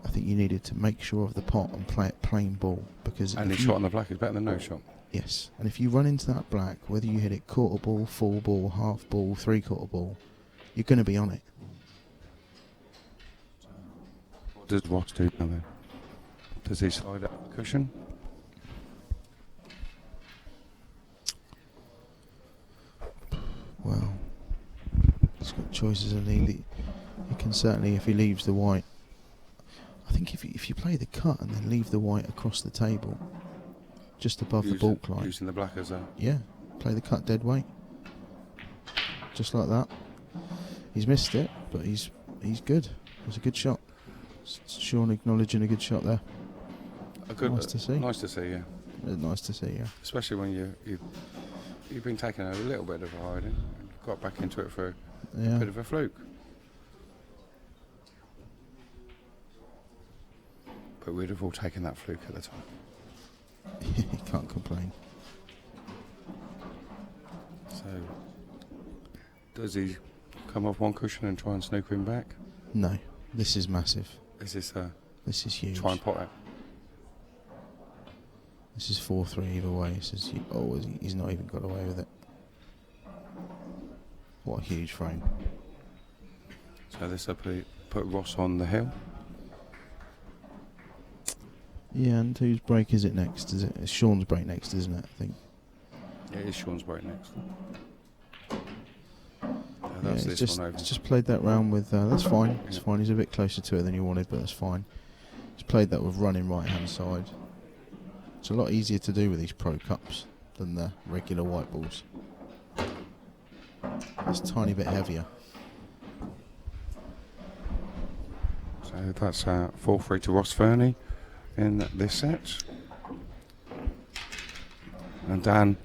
I think you needed to make sure of the pot and play it plain ball, because any shot on the black is better than no shot. Yes, and if you run into that black, whether you hit it quarter ball, full ball, half ball, 3/4 ball, you're going to be on it. What does Ross do now then? Does he slide up the cushion? Well, he's got choices, and he can certainly, if he leaves the white. I think if you play the cut and then leave the white across the table, just above the baulk line. Using the black as a... Yeah, play the cut dead weight. Just like that. He's missed it, but he's good. It was a good shot. Sean acknowledging a good shot there. Nice to see. Nice to see, yeah. Nice to see, yeah. Especially when you've been taking a little bit of a hiding and got back into it for a bit of a fluke. But we'd have all taken that fluke at the time. You can't complain. So, does he come off one cushion and try and snooker him back? No, this is massive. This is huge. Try and pot it. This is 4-3 either way. He's not even got away with it. What a huge frame. So this will put Ross on the hill. Yeah, and whose break is it next? It's Sean's break next, isn't it? I think. Yeah, it is Sean's break next. It's this one over. just played that round with. That's fine. It's fine. He's a bit closer to it than you wanted, but that's fine. He's played that with running right hand side. It's a lot easier to do with these Pro Cups than the regular white balls. It's a tiny bit heavier. So that's 4-3 to Ross Fernie in this set. And Dan,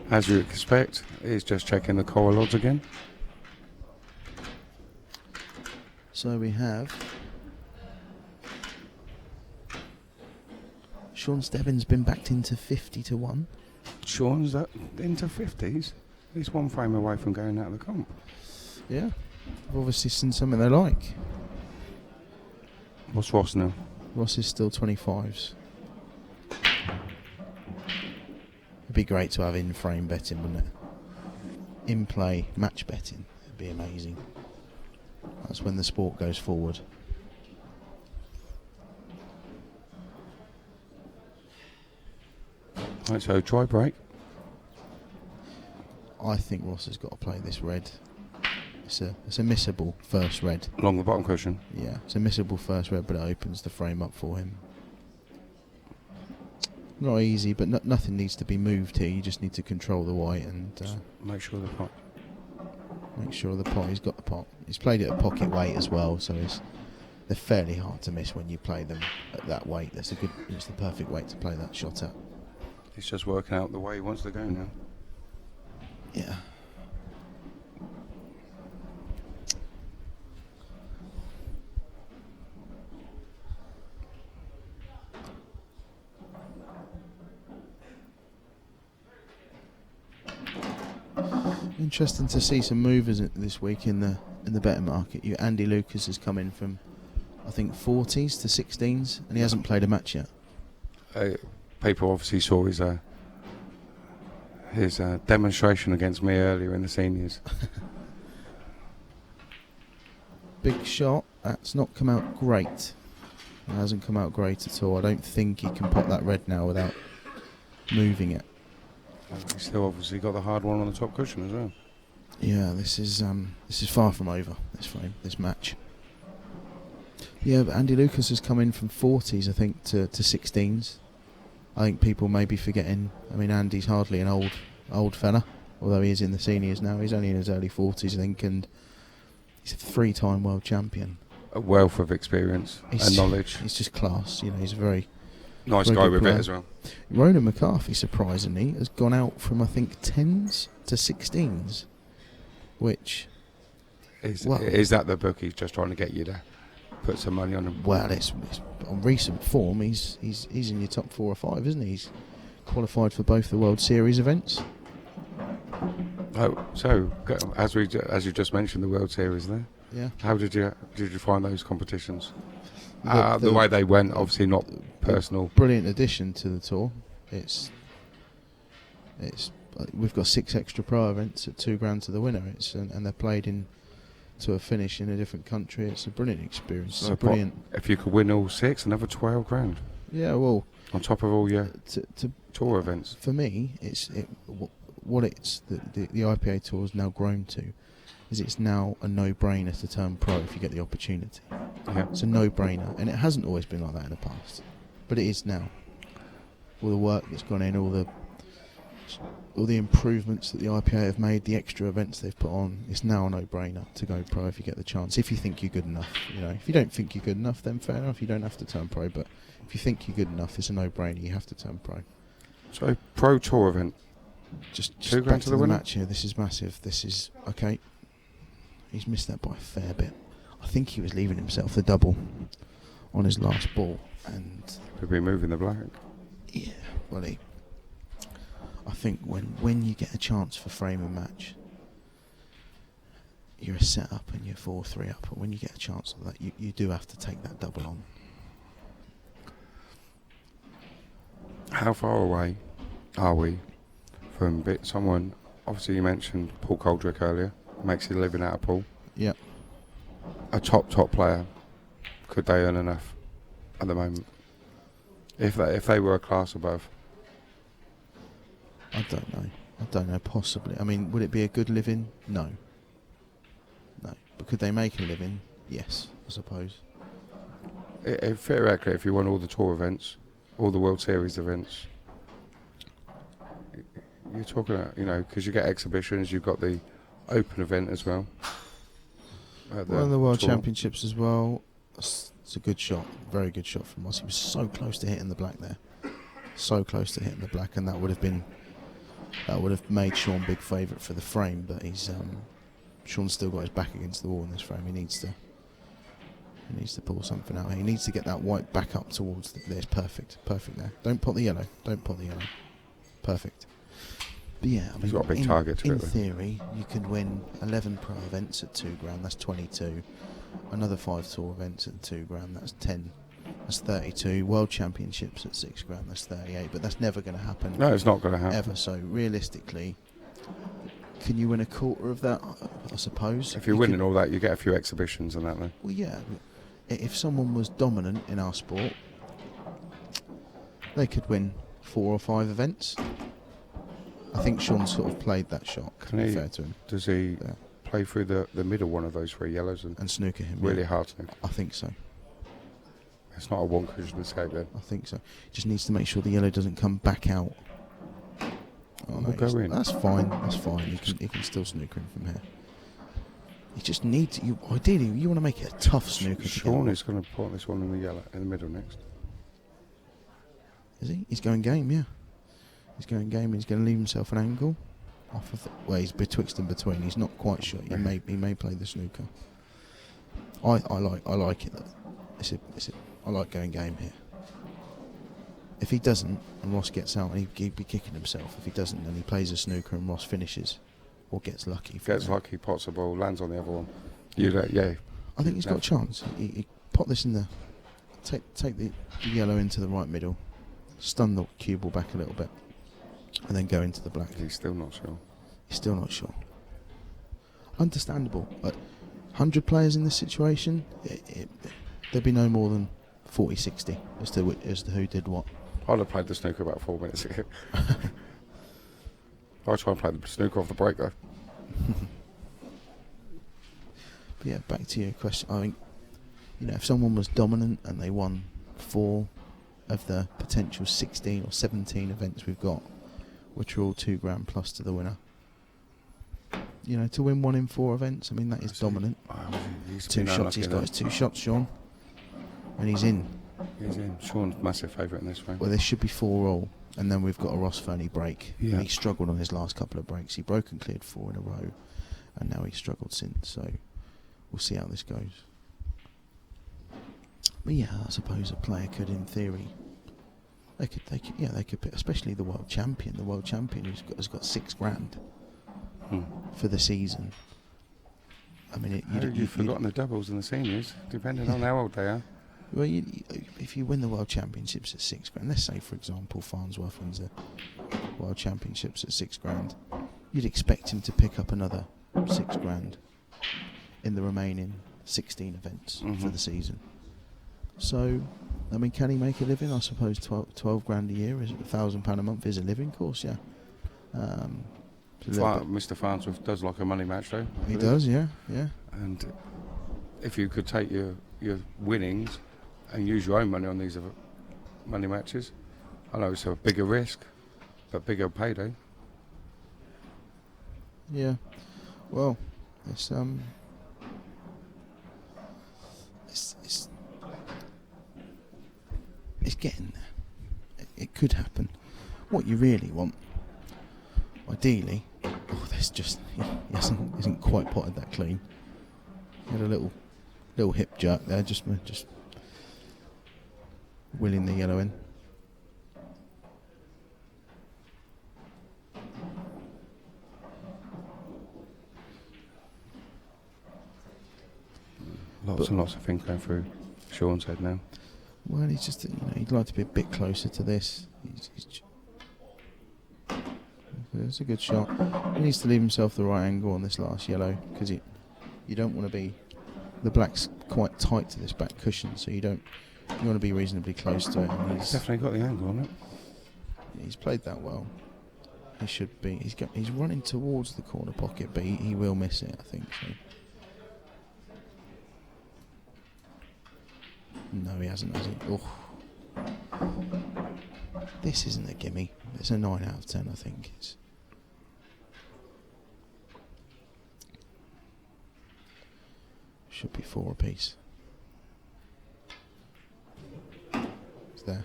as you expect, is just checking the coral odds again. So we have Sean Stebbins been backed into 50 to 1. Sean's into 50s. He's one frame away from going out of the comp. Yeah, I've obviously seen something they like. What's Ross now? Ross is still 25s. It'd be great to have in-frame betting, wouldn't it? In-play match betting. It'd be amazing. That's when the sport goes forward. Right, so try break. I think Ross has got to play this red. It's a missable first red. Along the bottom cushion? Yeah, it's a missable first red, but it opens the frame up for him. Not easy, but nothing needs to be moved here. You just need to control the white and make sure the pot. Make sure the pot. He's got the pot. He's played it at pocket weight as well, so they're fairly hard to miss when you play them at that weight. It's the perfect weight to play that shot at. He's just working out the way he wants to go now. Yeah. Interesting to see some movers this week in the betting market. Andy Lucas has come in from, I think, 40s to 16s, and he hasn't played a match yet. People obviously saw his demonstration against me earlier in the seniors. Big shot. That's not come out great. It hasn't come out great at all. I don't think he can put that red now without moving it. He's still obviously got the hard one on the top cushion as well. Yeah, this is far from over, this match. Yeah, but Andy Lucas has come in from 40s, I think, to 16s. I think people may be forgetting. I mean, Andy's hardly an old fella, although he is in the seniors now. He's only in his early 40s, I think, and he's a 3-time world champion. A wealth of experience and knowledge. He's just class. He's a very nice guy with it as well. Ronan McCarthy, surprisingly, has gone out from, I think, 10s to 16s, which... Is that the bookie just trying to get you to put some money on him? Well, it's on recent form, he's in your top 4 or 5, isn't he? He's qualified for both the World Series events. Oh, so as you just mentioned, the World Series there. Yeah. How did you find those competitions? The way they went, obviously not personal. Brilliant addition to the tour. It's we've got 6 extra pro events at £2,000 to the winner. And they're played to a finish in a different country. It's a brilliant experience. It's brilliant. If you could win all 6, another £12,000. Yeah, well, on top of all your tour events. For me, the IPA tour has now grown to is it's now a no-brainer to turn pro if you get the opportunity. Yeah. It's a no-brainer, and it hasn't always been like that in the past, but it is now. All the work that's gone in, all the improvements that the IPA have made, the extra events they've put on, it's now a no-brainer to go pro if you get the chance. If you think you're good enough, if you don't think you're good enough, then fair enough, you don't have to turn pro. But if you think you're good enough, it's a no-brainer. You have to turn pro. So pro tour event, just £2,000 to the winner. Match here. This is massive. This is okay. He's missed that by a fair bit. I think he was leaving himself the double on his last ball, and could be moving the black. Yeah, well, I think when you get a chance for frame and match, you're a set up and you're 4-3 up. But when you get a chance like that, you do have to take that double on. How far away are we from someone? Obviously, you mentioned Paul Coldrick earlier. Makes his living out of pool. Yeah. A top player, could they earn enough at the moment? If they were a class above? I don't know, possibly. I mean, would it be a good living? No. But could they make a living? Yes, I suppose. theoretically, if you won all the tour events, all the World Series events, you're talking about, because you get exhibitions, you've got the Open event as well. Won the World Championships as well. It's a good shot, very good shot from Moss. He was so close to hitting the black there, so close to hitting the black, and that would have made Sean big favourite for the frame. But Sean's still got his back against the wall in this frame. He needs to pull something out. He needs to get that white back up towards there's perfect there. Don't pot the yellow. Perfect. But yeah, I mean, got a big target to in it, though. theory, you could win 11 pro events at £2,000. That's 22. Another 5 tour events at £2,000. That's 10. That's 32. World Championships at £6,000. That's 38. But that's never going to happen. No, it's not going to happen ever. So realistically, can you win a quarter of that? I suppose. If you're winning all that, you get a few exhibitions and that, though. Well, yeah. If someone was dominant in our sport, they could win 4 or 5 events. I think Sean sort of played that shot. Can he? Fair to him. Does he play through the middle one of those 3 yellows and snooker him? Really hard to. I think so. It's not a one cushion escape then. I think so. Just needs to make sure the yellow doesn't come back out. Oh, no, We'll go in. That's fine. He can still snooker him from here. You just need to. Ideally, you want to make it a tough snooker. Sean is going to put this one in the yellow in the middle next. Is he? He's going game, yeah. He's going game. He's going to leave himself an angle. Off of well, he's betwixt and between. He's not quite sure. He may play the snooker. I like it. I like going game here. If he doesn't, and Ross gets out, and he'd be kicking himself. If he doesn't, then he plays a snooker, and Ross finishes, or gets lucky. Gets lucky, pots a ball, lands on the other one. I think he's got a chance. He pot this in the. Take the yellow into the right middle, stun the cue ball back a little bit, and then go into the black. He's still not sure. He's still not sure. Understandable. 100 players in this situation, there'd be no more than 40, 60 as to who did what. I'd have played the snooker about 4 minutes ago. I try and play the snooker off the break though. But yeah, back to your question. I think, if someone was dominant and they won 4 of the potential 16 or 17 events we've got, which are all £2,000 plus to the winner. To win 1 in 4 events, I mean, that is dominant. He's 2 shots, he's got his 2 shots, Sean. And he's in. He's in. Sean's massive favourite in this frame. Well, there should be 4 all, and then we've got a Ross Fernie break. Yeah. And he struggled on his last couple of breaks. He broke and cleared 4 in a row, and now he's struggled since. So we'll see how this goes. But yeah, I suppose a player could, in theory, they could pick, especially the world champion. The world champion has got £6,000 for the season. I mean, you've forgotten the doubles and the seniors, depending on how old they are. Well, if you win the World Championships at £6,000, let's say, for example, Farnsworth wins the World Championships at £6,000, you'd expect him to pick up another £6,000 in the remaining 16 events for the season. So, I mean, can he make a living? I suppose 12 grand a year, is £1,000 a month is a living course, yeah. Mr. Farnsworth does like a money match, though. He does, yeah. And if you could take your winnings and use your own money on these money matches, I know it's a bigger risk, but bigger payday. Yeah. Well, it's getting there. It could happen. What you really want, ideally, there's just he isn't quite potted that clean. He had a little hip jerk there, just willing the yellow in. Lots and lots of things going through Sean's head now. Well, he's just, he'd like to be a bit closer to this. It's a good shot. He needs to leave himself the right angle on this last yellow, because you don't want to be. The black's quite tight to this back cushion, so you want to be reasonably close to it. And He's definitely got the angle on it. He's played that well. He should be. He's running towards the corner pocket, but he will miss it, I think. So. No, he hasn't, has he? Oh. This isn't a gimme. It's a 9 out of 10, I think. Should be 4 apiece. It's there.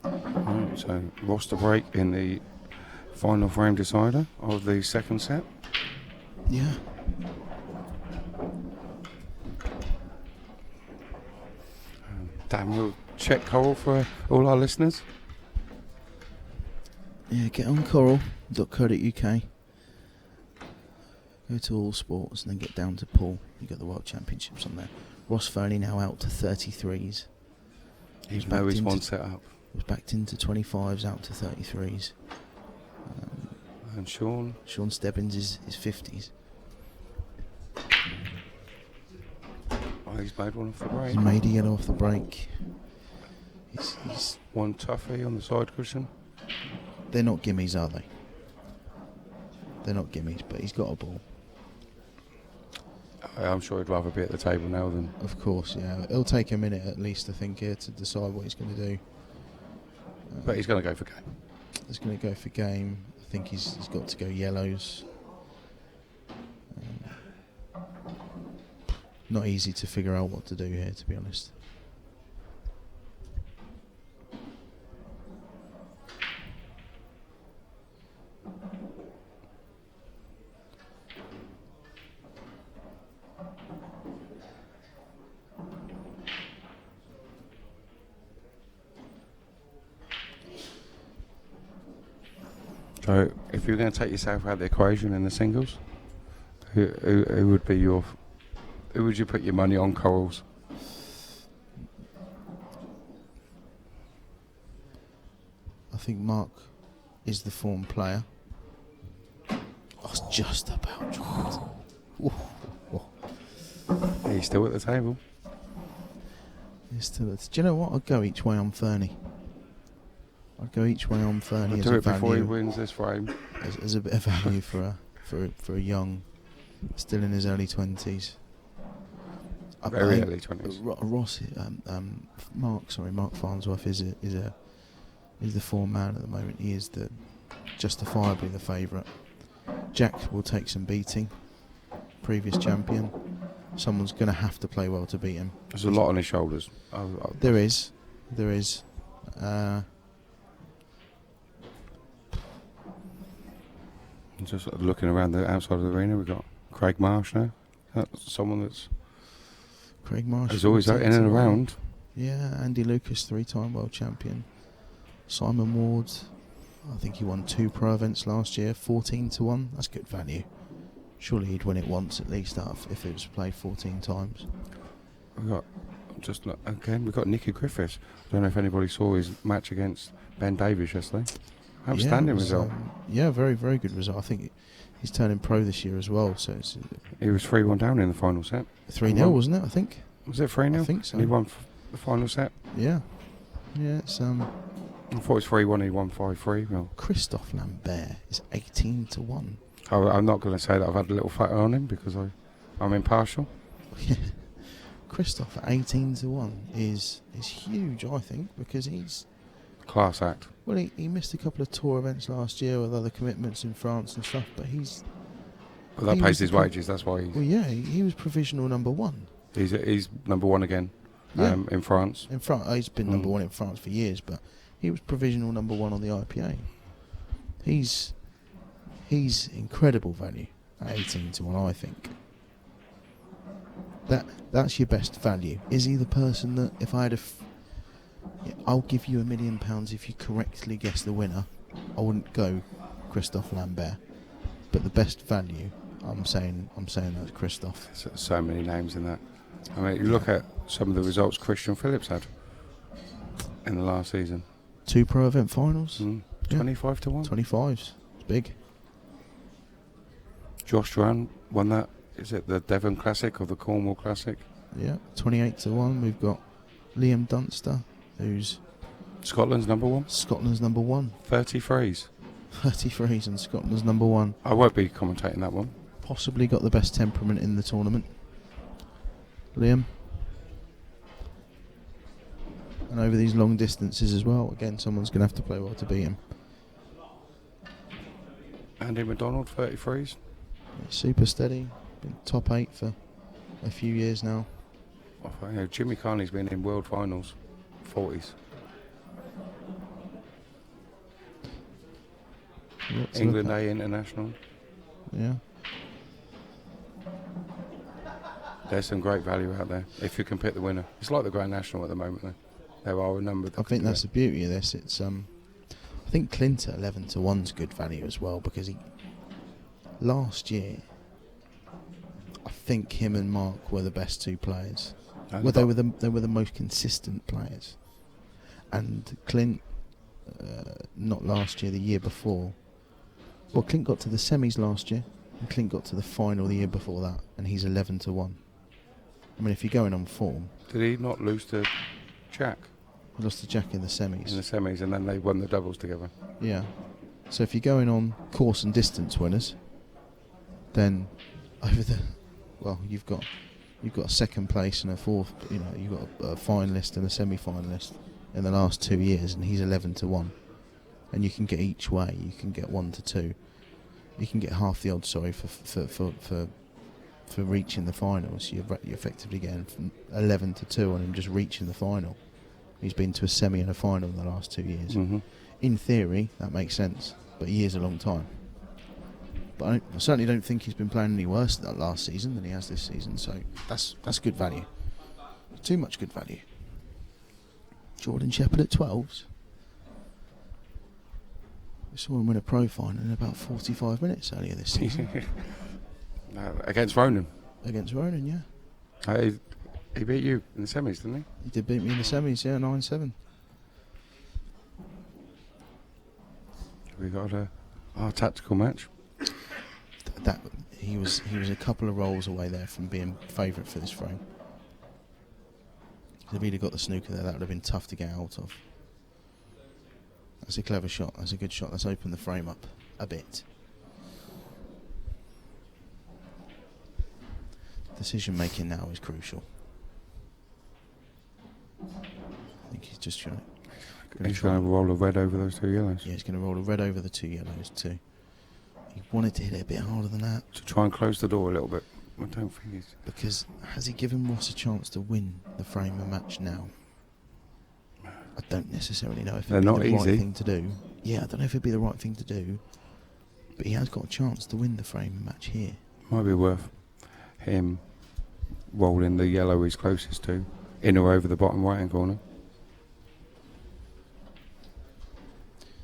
Right, so lost the break in the final frame decider of the second set. Yeah. Dan, we'll check Coral for all our listeners. Yeah, get on coral.co.uk. Go to all sports and then get down to pool. You got the World Championships on there. Ross Ferney now out to 33s. He's one set up. Was backed into 25s, out to 33s. And Sean Stebbins is 50s. Oh, he's made one off the break. He's made a yellow off the break. He's one toughie on the side cushion. They're not gimmies, are they? They're not gimmies, but he's got a ball. I'm sure he'd rather be at the table now than... Of course, yeah. It'll take a minute at least, I think, here to decide what he's going to do. But he's going to go for game. He's going to go for game. I think he's got to go yellows. Not easy to figure out what to do here, to be honest. So, if you're going to take yourself out of the equation in the singles, who would be your... Who would you put your money on, Corals? I think Mark is the form player. I was just about dropped. He's still at the table. He's still at... Do you know what? I'd go each way on Fernie. I'd go each way on Fernie. I'll do it before he wins this frame. As a bit of value for a young, still in his early 20s. Very early 20s. Mark Farnsworth is the form man at the moment. He is justifiably the favourite. Jack will take some beating. Previous champion. Someone's going to have to play well to beat him. There's a lot on his shoulders. There is. Just looking around the outside of the arena, we've got Craig Marsh now. That's someone that's... Craig Marsh is always out in and around. Yeah, Andy Lucas, 3-time world champion. Simon Ward, I think he won 2 pro events last year, 14-1. That's good value. Surely he'd win it once at least if it was played 14 times. We've got we've got Nicky Griffiths. I don't know if anybody saw his match against Ben Davies yesterday. Outstanding result. Very, very good result. I think he's turning pro this year as well. So he was 3-1 down in the final set. 3-0, wasn't it? I think. Was it 3-0? I think so. And he won the final set. Yeah. It's I thought it was 3-1. He won 5-3. Well, Christophe Lambert is 18-1. I'm not going to say that I've had a little fat on him because I'm impartial. Christophe at 18-1 is huge, I think, because he's class act. Well, he missed a couple of tour events last year with other commitments in France and stuff, but But that pays his wages. That's why. He was provisional number 1. He's number 1 again. In France. In France, he's been number 1 in France for years, but he was provisional number 1 on the IPA. He's incredible value at 18-1, I think. That's your best value. Is he the person that if I had I'll give you £1 million if you correctly guess the winner? I wouldn't go Christophe Lambert, but the best value, I'm saying that's Christophe. So many names in that. I mean, you look at some of the results Christian Phillips had in the last season. 2 pro event finals. 25-1. 25s. It's big. Josh Duran won that. Is it the Devon Classic or the Cornwall Classic? Yeah, 28-1. We've got Liam Dunster, who's Scotland's number 1. Scotland's number 1. 33s. 33s and Scotland's number 1. I won't be commentating that one. Possibly got the best temperament in the tournament. Liam. And over these long distances as well, again, someone's going to have to play well to beat him. Andy McDonald, 33s. Super steady, been top 8 for a few years now. Jimmy Carney's been in world finals, 40s. England A international. Yeah. There's some great value out there if you can pick the winner. It's like the Grand National at the moment, though. There are a number. I think that's the beauty of this. It's I think Clint at 11-1's good value as well, because last year I think him and Mark were the best two players. Well, they were the most consistent players. And Clint, not last year, the year before. Well, Clint got to the semis last year, and Clint got to the final the year before that, and he's 11-1. I mean, if you're going on form. Did he not lose to Jack? He lost to Jack in the semis. In the semis, and then they won the doubles together. Yeah. So if you're going on course and distance winners, then you've got a second place and a fourth. You've got a finalist and a semi-finalist in the last 2 years, and he's 11-1. And you can get each way. You can get 1-2. You can get half the odds. Sorry for reaching the finals. You're effectively getting from 11-2 on him just reaching the final. He's been to a semi and a final in the last 2 years. Mm-hmm. In theory, that makes sense, but a year's a long time. But I certainly don't think he's been playing any worse that last season than he has this season. So that's good value. Too much good value. Jordan Shepherd at 12s. We saw him win a pro final in about 45 minutes earlier this season. Against Ronan. Against Ronan, yeah. He beat you in the semis, didn't he? He did beat me in the semis, yeah, 9-7. We got our tactical match. That he was a couple of rolls away there from being favourite for this frame. If he'd have got the snooker there, that would have been tough to get out of. That's a clever shot. That's a good shot. Let's open the frame up a bit. Decision making now is crucial. I think he's just trying. He's going to roll a red over those two yellows. Yeah, he's going to roll a red over the two yellows too. He wanted to hit it a bit harder than that. To try and close the door a little bit. I don't think he's... Because has he given Ross a chance to win the frame of match now? I don't necessarily know if it'd be the right thing to do. Yeah, I don't know if it'd be the right thing to do. But he has got a chance to win the frame of match here. Might be worth him rolling the yellow he's closest to in or over the bottom right hand corner.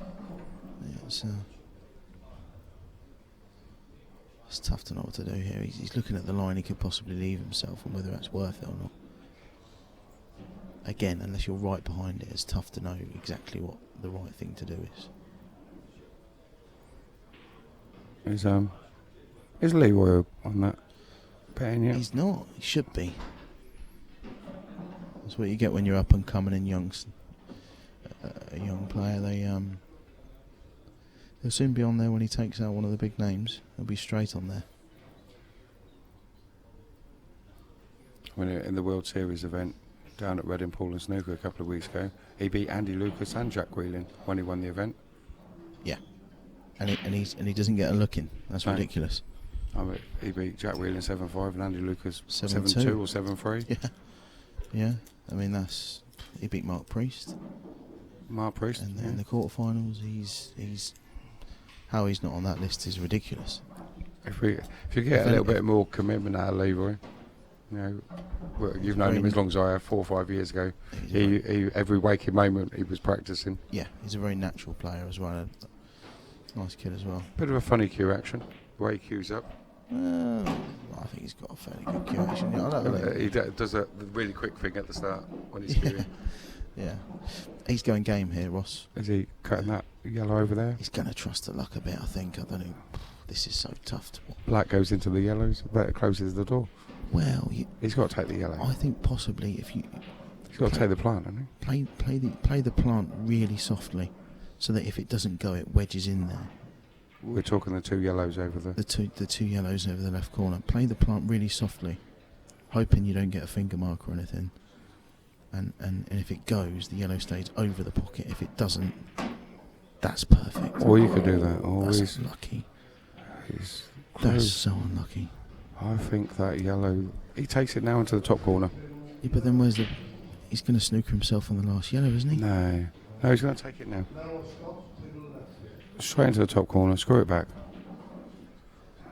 Yeah, it's tough to know what to do here. He's looking at the line he could possibly leave himself and whether that's worth it or not. Again, unless you're right behind it, it's tough to know exactly what the right thing to do is. Is Leroy on that betting yet? He's not. He should be. That's what you get when you're up and coming and a young player. They'll soon be on there when he takes out one of the big names. They'll be straight on there. When in the World Series event down at Reading Pool and Snooker a couple of weeks ago, he beat Andy Lucas and Jack Whelan when he won the event. Yeah, and he doesn't get a look in. That's ridiculous. I mean, he beat Jack Whelan 7-5 and Andy Lucas 7-2 or 7-3. Yeah. I mean he beat Mark Priest. And in the quarterfinals, he's how he's not on that list is ridiculous. If you get a little bit more commitment out of Leroy, you've known him as long as I have, 4 or 5 years ago. He every waking moment he was practicing. Yeah, he's a very natural player as well. Nice kid as well. Bit of a funny cue action, the way he cues up. I think he's got a fairly good cue action. He does a really quick thing at the start when he's cueing. Yeah. He's going game here, Ross. Is he cutting that yellow over there? He's going to trust the luck a bit, I think. I don't know. This is so tough to watch. Black goes into the yellows, that closes the door. Well, he's got to take the yellow. I think possibly if you... He's got to take the plant, hasn't he? Play the plant really softly, so that if it doesn't go, it wedges in there. We're talking the two yellows over the two yellows over the left corner. Play the plant really softly, hoping you don't get a finger mark or anything. and if it goes, the yellow stays over the pocket. If it doesn't, that's perfect. Or you could do that. Or that's unlucky. That's so unlucky. I think that yellow. He takes it now into the top corner. Yeah, but then he's going to snooker himself on the last yellow, isn't he? No, he's going to take it now. Straight into the top corner. Screw it back.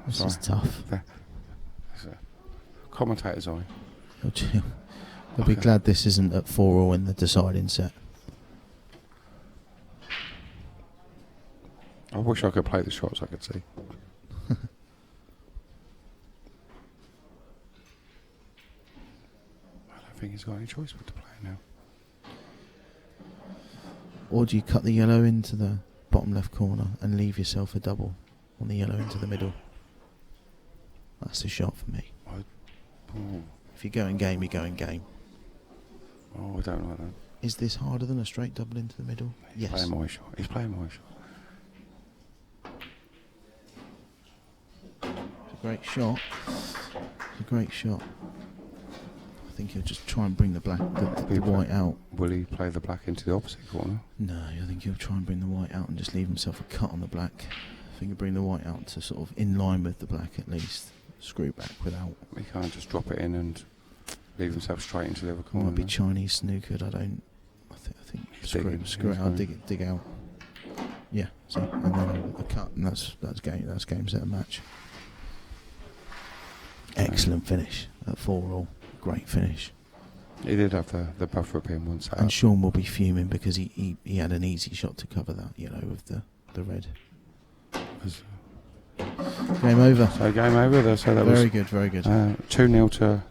This is tough. That's a commentator's eye. I'll be glad this isn't at 4-all in the deciding set. I wish I could play the shots I could see. I don't think he's got any choice but to play now. Or do you cut the yellow into the bottom left corner and leave yourself a double on the yellow into the middle? That's the shot for me. If you go in game, you go in game. Oh, I don't like that. Is this harder than a straight double into the middle? He's playing my shot. He's playing my shot. It's a great shot. It's a great shot. I think he'll just try and bring the white out. Will he play the black into the opposite corner? No, I think he'll try and bring the white out and just leave himself a cut on the black. I think he'll bring the white out to sort of in line with the black at least. Screw back without. He can't just drop it in and leave himself straight into the other corner. Might be Chinese snookered. I think screw it out, dig out. Yeah, see, and then a cut, and that's game set and match. Excellent finish at 4-all. Great finish. He did have the buffer pin once. And Sean will be fuming because he had an easy shot to cover that yellow with the red. Game over. So game over there. So that was very good. 2-0 to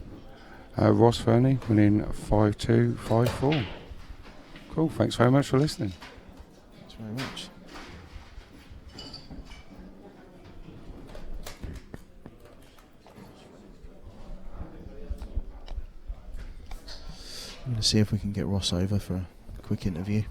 Ross Fernie, winning 5-2, 5-4. Cool. Thanks very much for listening. Thanks very much. I'm going to see if we can get Ross over for a quick interview.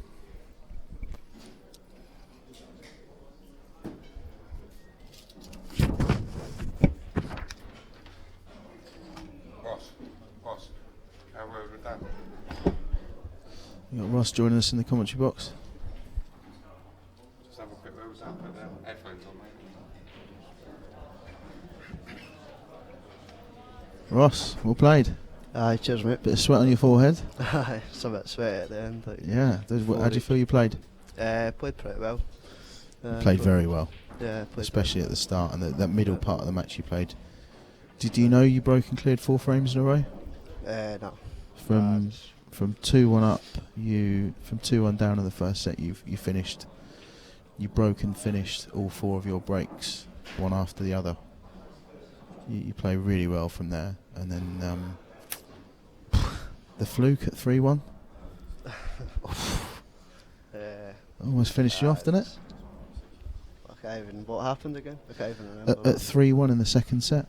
Ross, how were we done? You got Ross joining us in the commentary box. Just have a quick word out, put the headphones on, mate. Ross, well played. Aye, cheers, mate. Bit of sweat on your forehead. Aye, it's a bit sweaty at the end. Like Yeah. How do you feel you played? Played pretty well. Played very well. Yeah, especially at the start and that middle part of the match you played. Did you know you broke and cleared 4 frames in a row? No. From 2-1 up, from 2-1 down in the first set, you finished. You broke and finished all 4 of your breaks, one after the other. You play really well from there, and then the fluke at 3-1. Almost finished you off, didn't it? What happened again? I can't even remember. At 3-1 in the second set.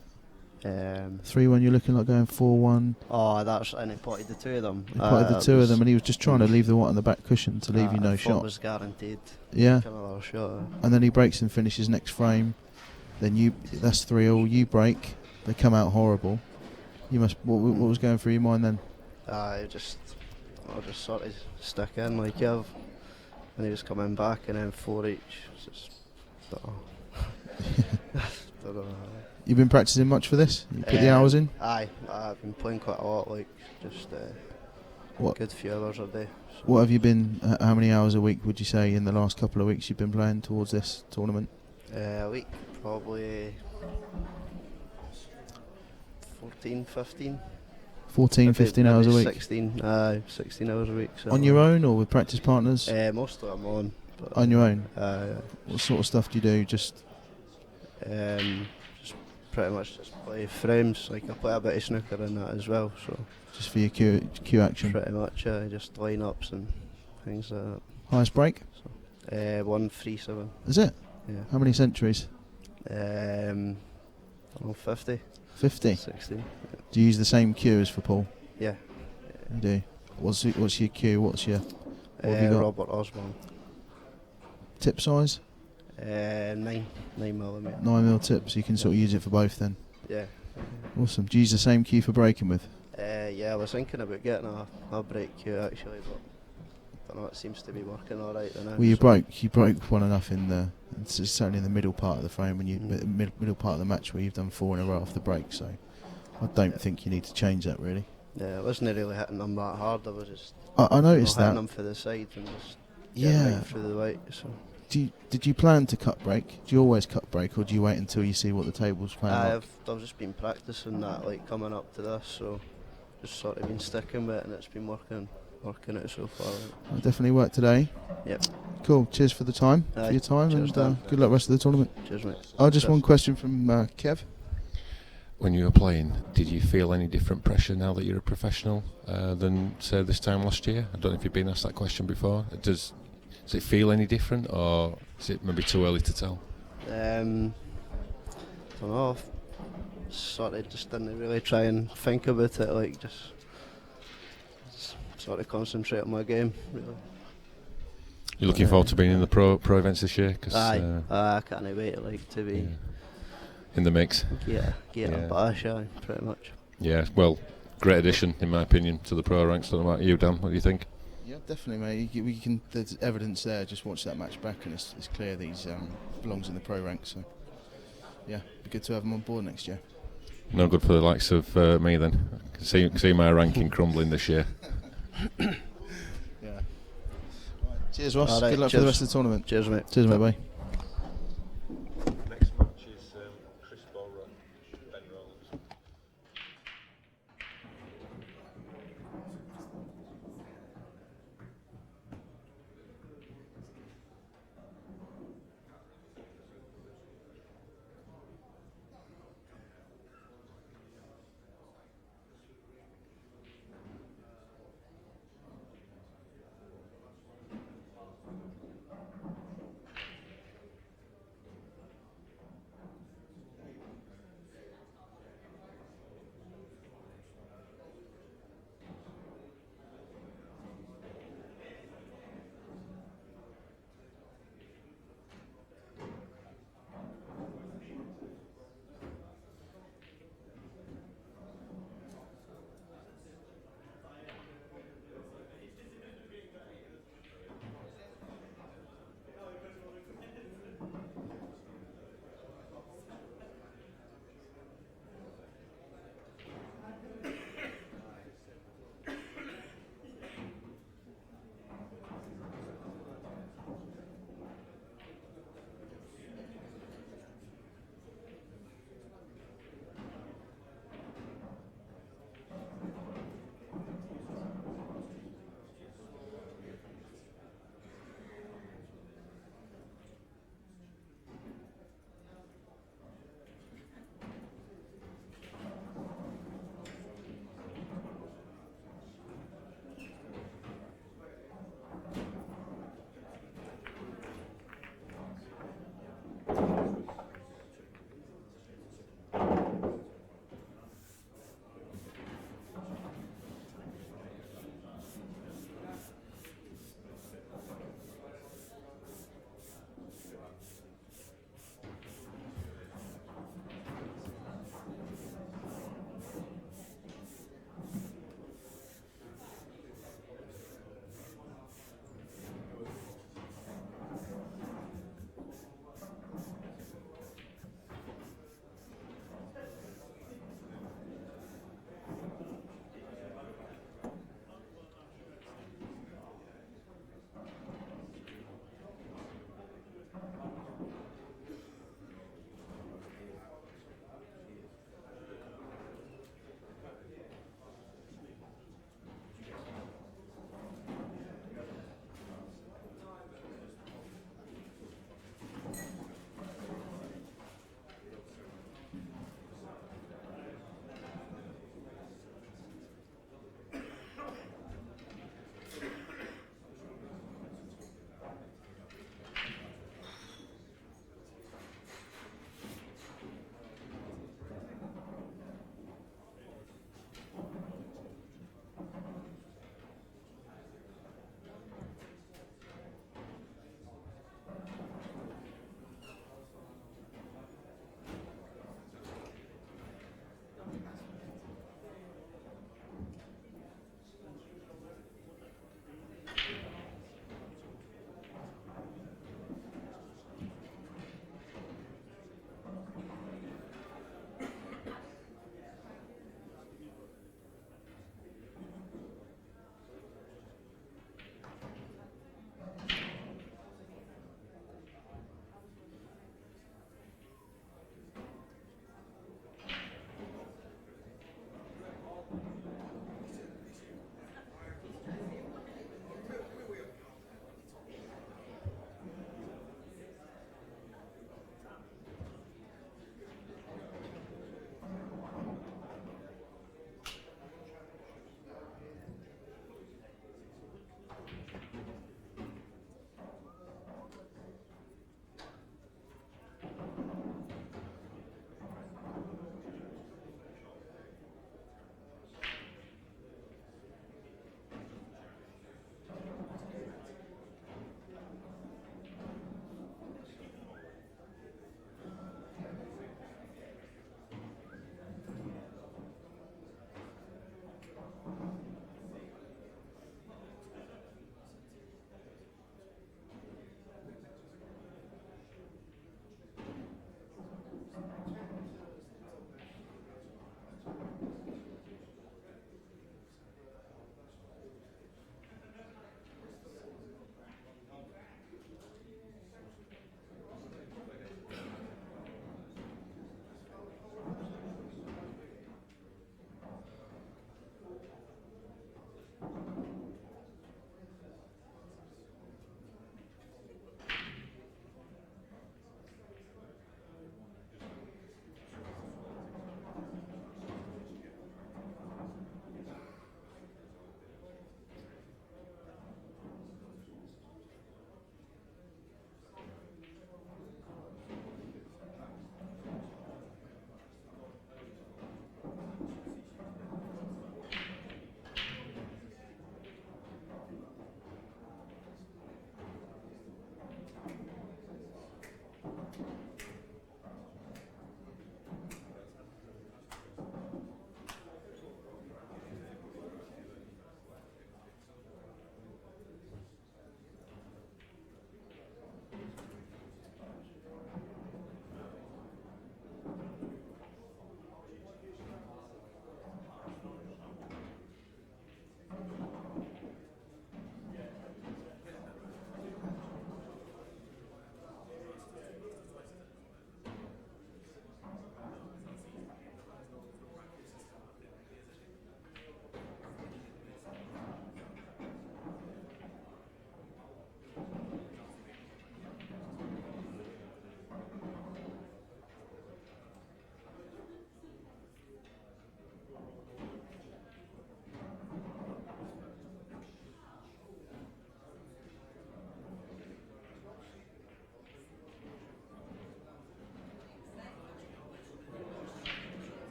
3-1, you're looking like going 4-1. Oh, and he potted the 2 of them. He potted the 2 of them, and he was just trying to leave the white on the back cushion to leave you no shot. It was guaranteed. Yeah. Shot. And then he breaks and finishes next frame. Then that's 3-all. You break. They come out horrible. You must. What was going through your mind then? I just sort of stuck in like Kev, and he was coming back, and then 4 each. Just, don't know. You've been practicing much for this? You put the hours in? Aye, I've been playing quite a lot, like just good few hours a day. So. What have you been? How many hours a week would you say in the last couple of weeks you've been playing towards this tournament? A week, probably 14, 15. 14, 15 hours a week? 16 hours a week. So On your own or with practice partners? Mostly I'm on. On your own? Yeah. What sort of stuff do you do? Just pretty much just play frames. Like I play a bit of snooker in that as well. So just for your cue action? Pretty much, just lineups and things like that. Highest break? So, 137. Is it? Yeah. How many centuries? 50. 50? 60. Yeah. Do you use the same cue as for Paul? Yeah. You do. What's your cue? What have you got? Robert Osborne. Tip size? 9mm. 9mm tip, so you can sort of use it for both then? Yeah. Awesome. Do you use the same cue for breaking with? Yeah. Yeah, I was thinking about getting a break here actually, but I don't know, it seems to be working alright now. Well, you so broke one enough in the certainly in the middle part of the frame when you middle part of the match where you've done 4 in a row off the break. So I don't think you need to change that really. Yeah, I wasn't really hitting them that hard. I was just I noticed hitting that. them for the side and just getting right through the white. So Did you plan to cut break? Do you always cut break, or do you wait until you see what the table's playing? I've just been practicing that, like coming up to this, so just sort of been sticking with it, and it's been working out so far. It definitely worked today. Yep. Cool. Cheers for the time, for your time, Cheers, and Dan. good luck rest of the tournament. Cheers, mate. Just one question from Kev. When you were playing, did you feel any different pressure now that you're a professional than, say, this time last year? I don't know if you've been asked that question before. Does it feel any different, or is it maybe too early to tell? I don't know. I've sort of just didn't really try and think about it, like just sort of concentrate on my game, really. You're looking forward to being in the pro events this year? I can't wait, like, to be in the mix. Yeah, bash, pretty much. Yeah, well, great addition in my opinion to the pro ranks. Don't know about you, Dan. What do you think? Yeah, definitely, mate. There's evidence there. Just watch that match back, and it's clear that he belongs in the pro ranks. So, yeah, be good to have him on board next year. No good for the likes of me then. I can see my ranking crumbling this year. Yeah. Cheers, Ross. Right, good luck for the rest of the tournament. Cheers, mate. Cheers, mate. Bye. Next match is Chris Bowler, Ben Rowlands.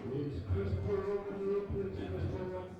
Is Christopher Roman the pitch, Christopher Roman?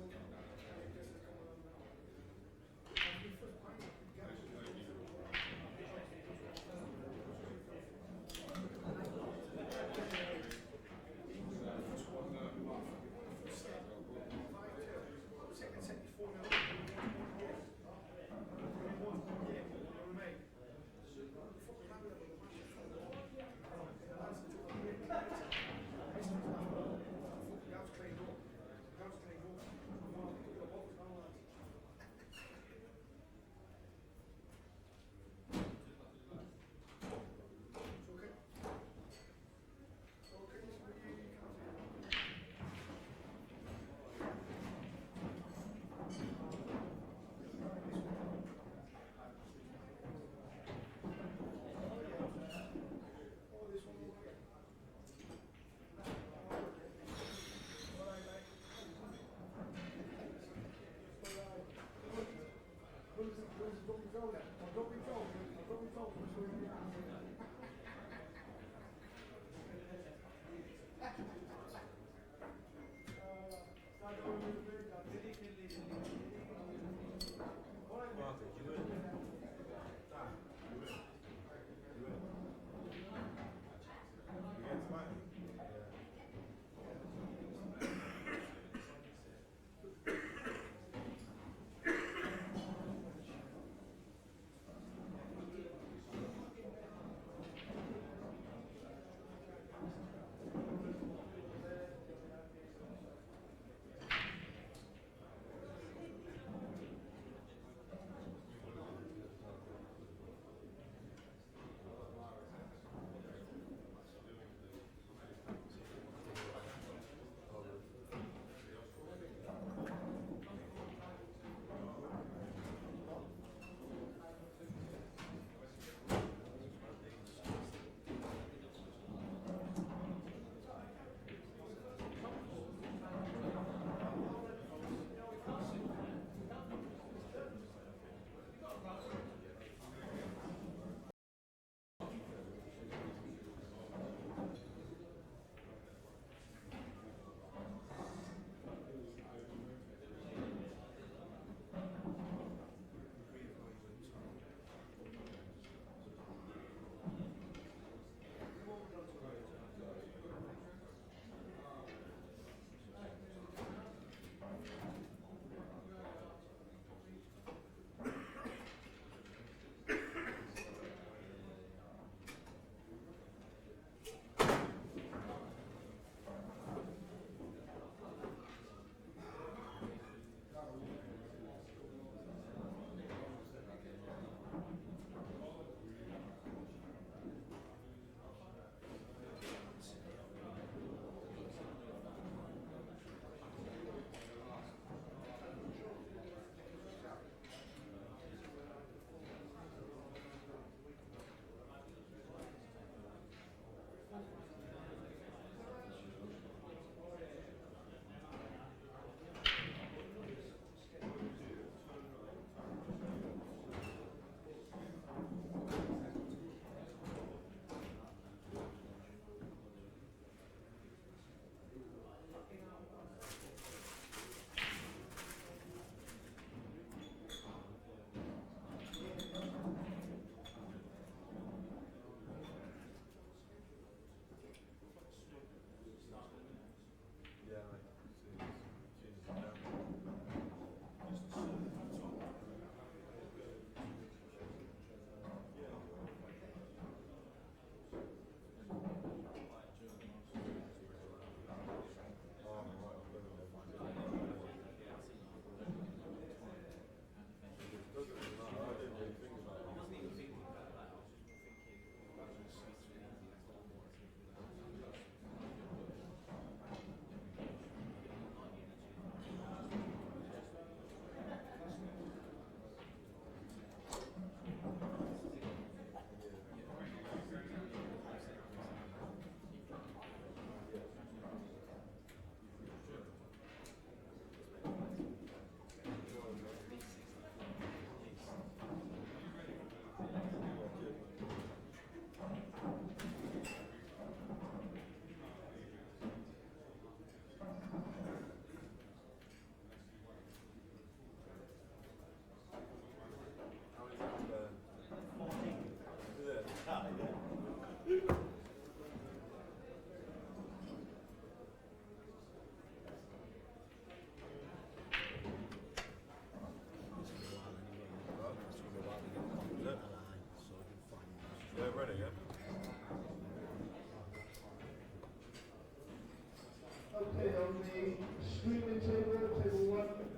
Okay, on the streaming table, table 1, can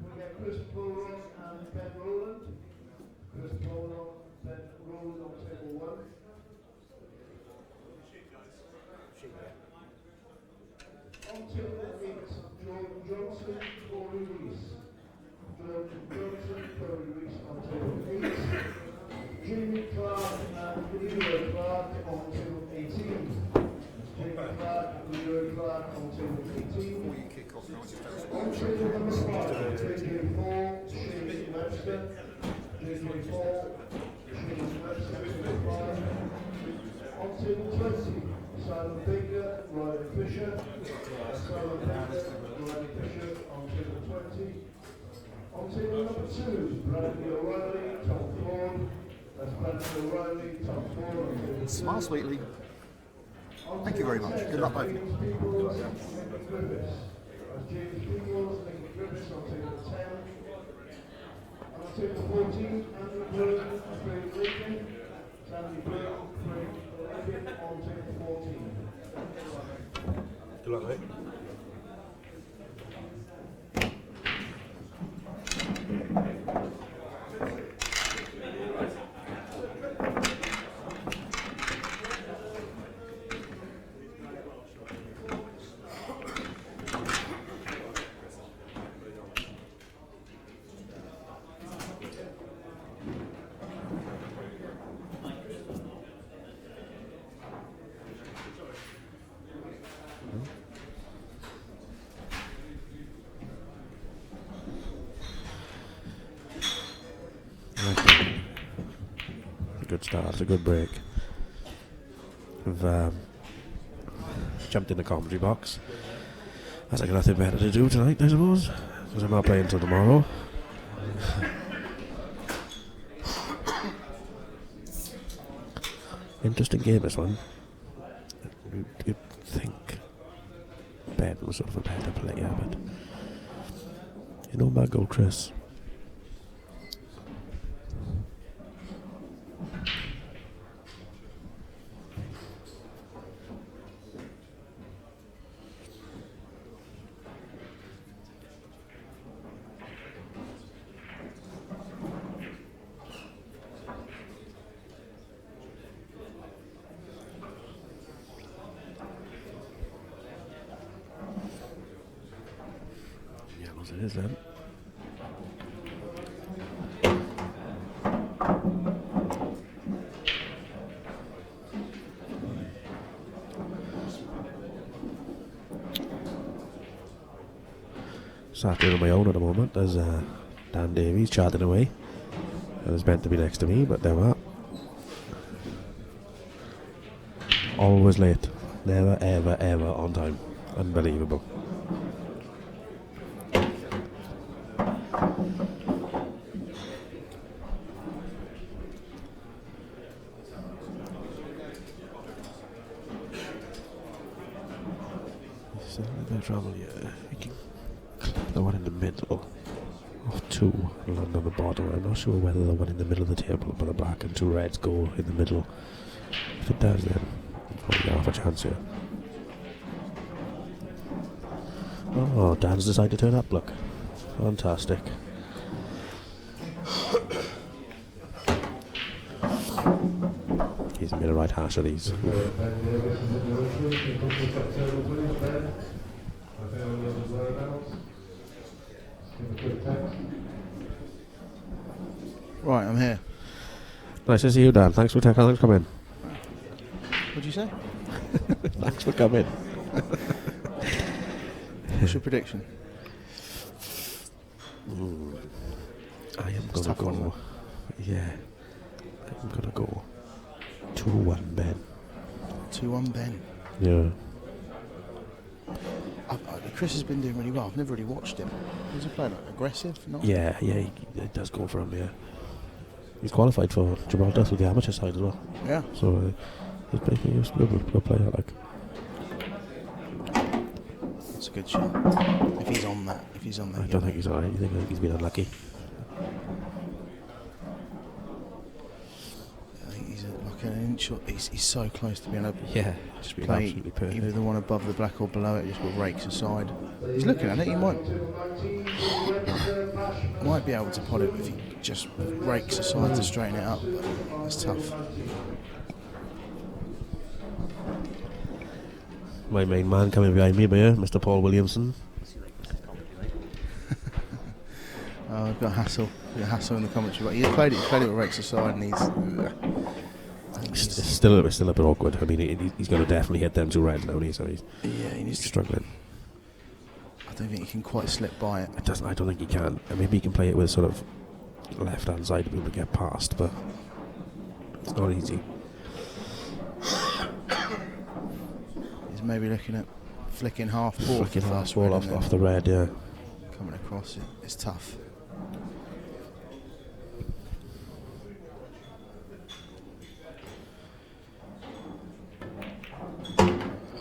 we get Chris Bullock and Ben Rowland? Chris Bullock, Ben Rowland on table 1. On table 8, Jordan Johnson, Corey Reese. Jordan Johnson, Corey Reese on table 8. Jamie Clark and Leroy Clark on table 18. Jamie Clark, Leroy Clark on table 18. On table number 5, JJ4, Shane Webster. JJ4, Shane Webster, table 5. On table 20, Simon Baker, Ryan Fisher. Simon Baker, Ryan Fisher on table 20. On table number 2, Bradley O'Reilly, Tom Ford. That's Bradley O'Reilly, Tom Ford on table 2. Smile sweetly. Thank you very much. Good luck, both. James Peoples, Lincoln Griffiths. That's James Peoples, Lincoln Griffiths on table 10. And on table 14, Andrew Burton, Craig Lincoln. Sandy Burton, Craig Lincoln on table 14. Good luck, mate. Good start, a good break. We've jumped in the commentary box. As I got nothing better to do tonight, I suppose, because I'm not playing till tomorrow. Interesting game, this one. You'd think Ben was sort of a better player, but you know about goal, Chris. It is then. Sat doing on my own at the moment. There's Dan Davies chatting away. It was meant to be next to me, but there we are. Always late. Never, ever, ever on time. Unbelievable. Trouble, yeah. You can click the one in the middle of two along on the bottom. I'm not sure whether the one in the middle of the table, but the black and two reds go in the middle. If it does, then you've probably got half a chance here. Oh, Dan's decided to turn up, look. Fantastic. He's made a right hash of these. Right, I'm here. Nice to see you, Dan. Thanks for coming. What'd you say? Thanks for coming. What's your prediction? I am gonna go. Yeah, I'm gonna go 2-1 Ben. 2-1 Ben. Yeah. Chris has been doing really well. I've never really watched him. Does he play like aggressive? Not? Yeah, he does go for him. Yeah. He's qualified for Gibraltar through the amateur side as well. Yeah. So he's making a good player. Like. That's a good shot. If he's on that. I don't think he's alright. I think he's been unlucky. I think he's like an sure he's so close to being able to just being play absolutely perfect. either the one above the black or below it, just rakes aside. He's looking at it, he might be able to pot it if he just rakes aside to straighten it up, but it's tough. My main man coming behind me here, Mr. Paul Williamson. I've got Hassel in the commentary, but he played it with rakes aside, and It's still a bit awkward. I mean, he's going to definitely hit them two reds now, so he needs struggling. I don't think he can quite slip by it. I don't think he can. And maybe he can play it with sort of left-hand side to be able to get past, but it's not easy. He's maybe looking at flicking half ball. Flicking half ball off the red, yeah. Coming across it, it's tough.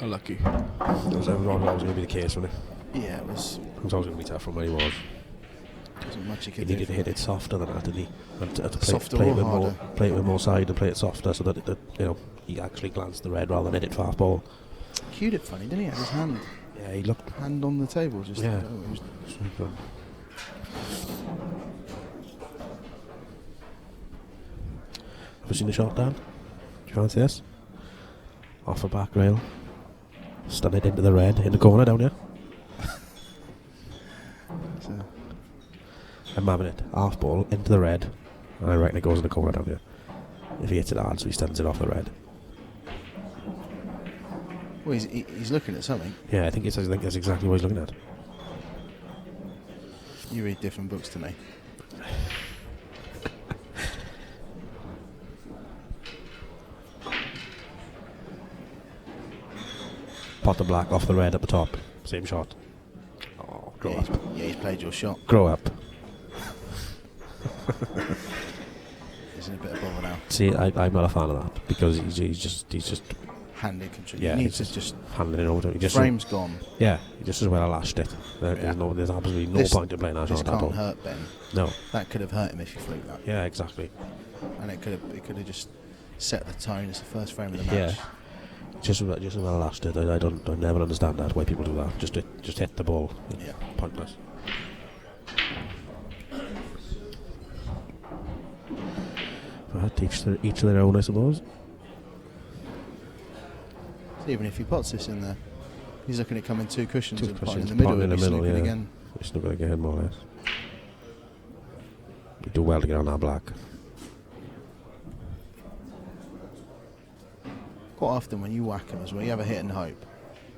Unlucky. That was always going to be the case, wasn't it? Yeah, it was. It was always going to be tough from where he was. Wasn't much he He could needed do. to hit it softer than that, didn't he? And to Softer play or it with harder? play it with more side and play it softer, so that he actually glanced the red rather than hit it for half ball. Cued it funny, didn't he? Had his hand. Yeah, he looked hand on the table. Just yeah. it was Have you seen the shot, Dan? Do you fancy this? Off the back rail. Stun it into the red, in the corner down here. I'm having it. Half ball into the red. And I reckon it goes in the corner down here. If he hits it hard, so he stuns it off the red. Well, he's looking at something. Yeah, I think that's exactly what he's looking at. You read different books to me. Pot the black off the red at the top. Same shot. Oh, grow up. Yeah, he's played your shot. Grow up. He's in a bit of bother now. See, I'm not a fan of that because he's just handing control. Yeah, he he's needs to just handling it over. frame's gone. Yeah, he just as well lashed it. There's absolutely no point in playing that shot at all. This can't hurt Ben. No, that could have hurt him if you flew that. Yeah, exactly. And it could have just set the tone as the first frame of the Yeah, match. just as well lashed it. I never understand that why people do that. Just hit the ball. Yeah, pointless. But each to their own, I suppose. So even if he pots this in there, he's looking at coming two cushions and potting Cushions, in the middle. potting in the he'll be middle, snooking yeah. again. He's not going to get him more or less. You do well to get on that black. Quite often when you whack them as well, you have a hit and hope.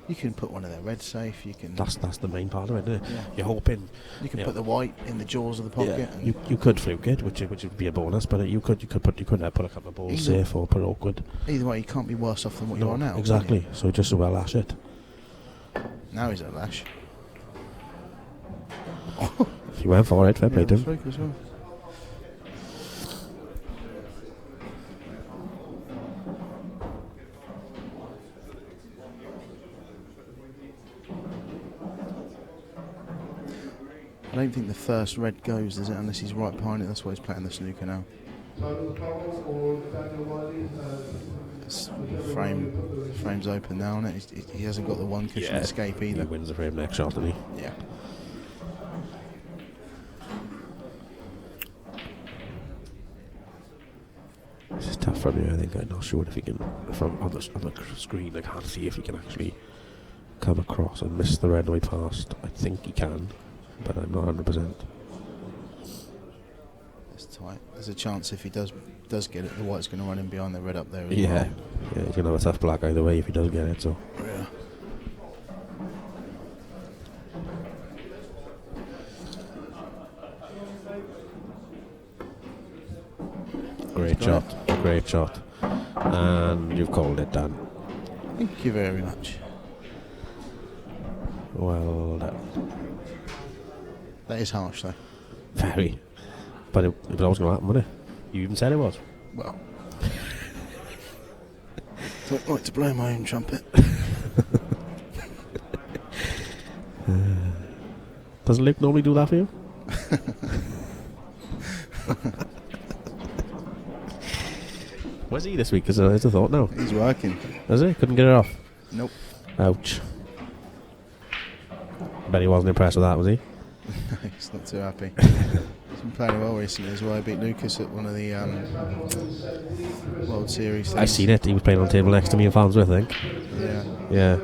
You can put one of their red safe. You can. That's the main part of it, isn't it? Yeah. You're hoping. You can put the white in the jaws of the pocket. Yeah. And You could fluke it, which would be a bonus, but you could put a couple of balls safe or put awkward. Either way, you can't be worse off than what you are now. Exactly. So just as well lash it. Now he's at lash. He went for it. Fair play to him. fluke as well. I don't think the first red goes, does it? Unless he's right behind it. That's why he's playing the snooker now. Frame's open now, isn't it? He hasn't got the one cushion escape either. He wins the frame next shot, doesn't he? Yeah. This is tough for me. I think I'm not sure if he can. From on the screen, I can't see if he can actually come across and miss the red way past. I think he can, but I'm not 100%. It's tight. There's a chance if he does get it, the white's going to run in behind the red up there as Yeah, well. yeah, he's gonna have a tough black either way if he does get it. So. Yeah. Great shot, and you've called it, Dan. Thank you very much. Well done. That is harsh, though. Very, but it was always going to happen, wasn't it? You even said it was. Well, don't like to blow my own trumpet. Doesn't Luke normally do that for you? Was he this week? Because it's a thought now. He's working. Was he? Couldn't get it off? Nope. Ouch. Bet he wasn't impressed with that, was he? No, he's not too happy. He's been playing well recently as well. He beat Lucas at one of the World Series things. I seen it. He was playing on the table next to me in Farnsworth, I think. Yeah. Yeah.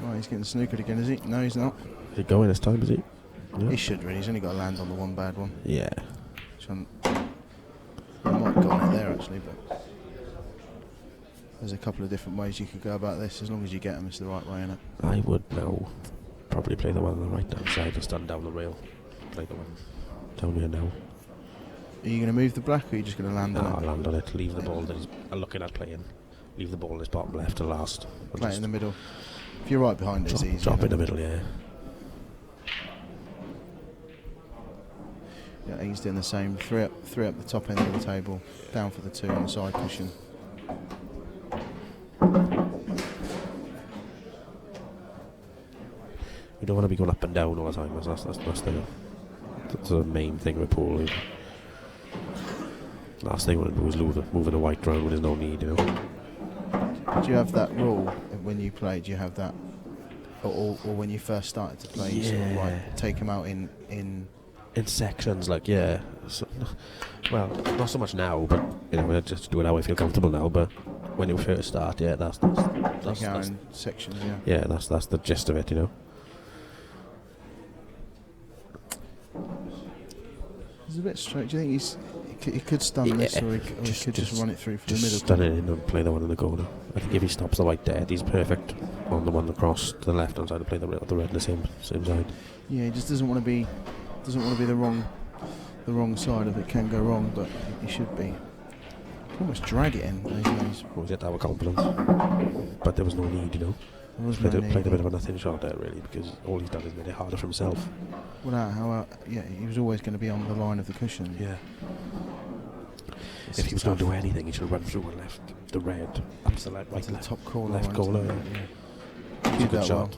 Oh, he's getting snookered again, is he? No, he's not. Is he going this time, is he? Yeah. He should really. He's only got to land on the one bad one. Yeah. He might have gotten it there actually, but there's a couple of different ways you could go about this. As long as you get them, it's the right way, innit? I would now probably play the one on the right hand side and stand down the rail. Play the one down here now. Are you going to move the black, or are you just going to land on it? I'll land on it. Leave the ball that he's looking at playing. Leave the ball in his bottom left to last. Play it in the middle. If you're right behind it, it's easy. Drop in the middle, yeah. Yeah, he's doing the same. Three up the top end of the table, down for the 2 on the side cushion. You don't want to be going up and down all the time. That's the main thing with pool. Last thing you want to do is moving a white round when there's no need, you know. Do you have that rule when you play? Do you have that, or when you first started to play? You sort of like take them out in sections, like So, well, not so much now, but you know, I just do it how I feel comfortable now. But when you first start, that's in sections, yeah. That's the gist of it, you know. It's a bit straight. Do you think he could stun this, or he could just run it through from the middle? Stun it in and play the one in the corner. I think if he stops the white dead, he's perfect on the one across to the left hand side to play the red on the same side. Yeah, he just doesn't want to be the wrong side of it. Can go wrong, but he should be. Almost drag it in. Always had to have a confidence, but there was no need, you know. Played a bit of a nothing shot there, really, because all he's done is made it harder for himself. Well, he was always going to be on the line of the cushion. Yeah. If he was going to do anything, he should have run through and left the red up to the left top corner, left corner. Yeah. Good shot.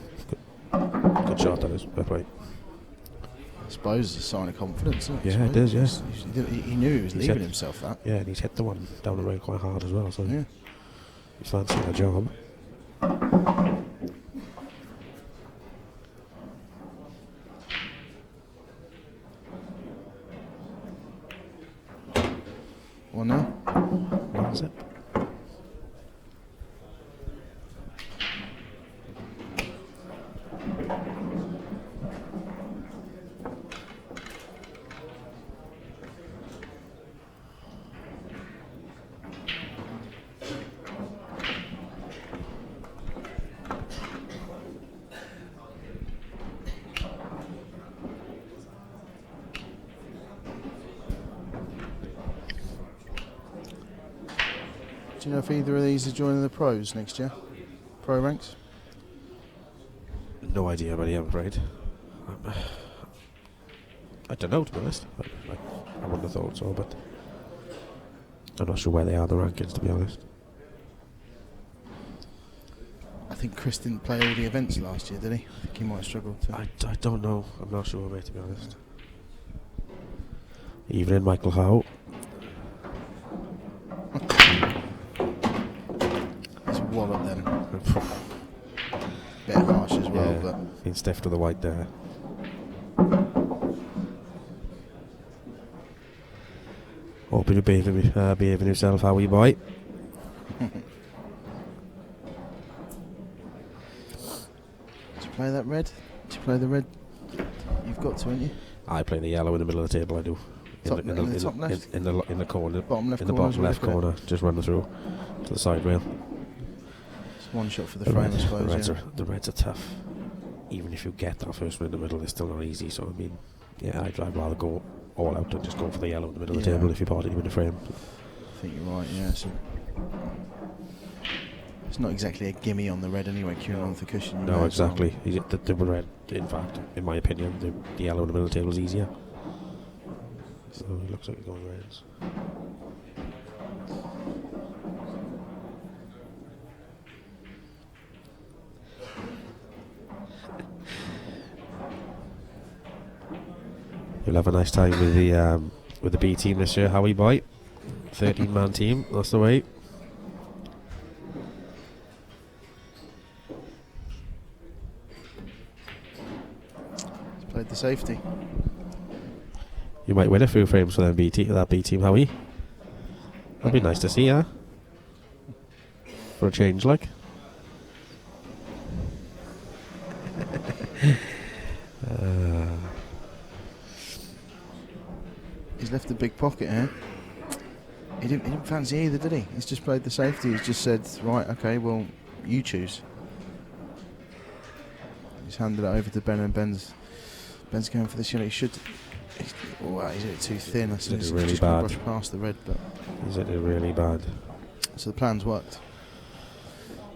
Well. Good shot, that is. Fair play. I suppose it's a sign of confidence, isn't it? Yeah, it is. Yes. He knew he was leaving himself that. Yeah, and he's hit the one down the road quite hard as well. So yeah, he's fancying the job. Well, now. What is it? Do you know if either of these are joining the pros next year? Pro ranks? No idea, buddy, I'm afraid. I don't know, to be honest. I wouldn't have thought so, but I'm not sure where they are in the rankings, to be honest. I think Chris didn't play all the events last year, did he? I think he might have struggled to. I don't know. I'm not sure, mate, to be honest. Evening, Michael Howe. Wallop them. Bit harsh as well, but being stiff to the white there. Hope you're behaving yourself, Howie boy. Did you play that red? Did you play the red? You've got to, haven't you? I play the yellow in the middle of the table. I do. In the top left? In the corner. Bottom left in the corner, bottom left corner. Just run through to the side rail. It's one shot for the frame, I suppose. The reds are tough. Even if you get that first one in the middle, it's still not easy. So I mean, yeah, I'd rather go all out and just go for the yellow in the middle of the table if you're parting with the frame. I think you're right. Yeah. So it's not exactly a gimme on the red anyway. Queuing on the cushion. No, exactly. The red, in fact, in my opinion, the yellow in the middle of the table is easier. So it looks like we're going reds. You'll have a nice time with the with the B team this year. Howie boy, 13-man team. That's the way. He's played the safety. You might win a few frames for that B team, Howie. That'd be nice to see, huh? For a change, like. He's left a big pocket here. He didn't fancy either, did he? He's just played the safety. He's just said, right, okay, well, you choose. He's handed it over to Ben, and Ben's going for this. You know, he should. He's a bit too thin. He's He's really just bad. brush past the red, but He's really bad. so the plan's worked.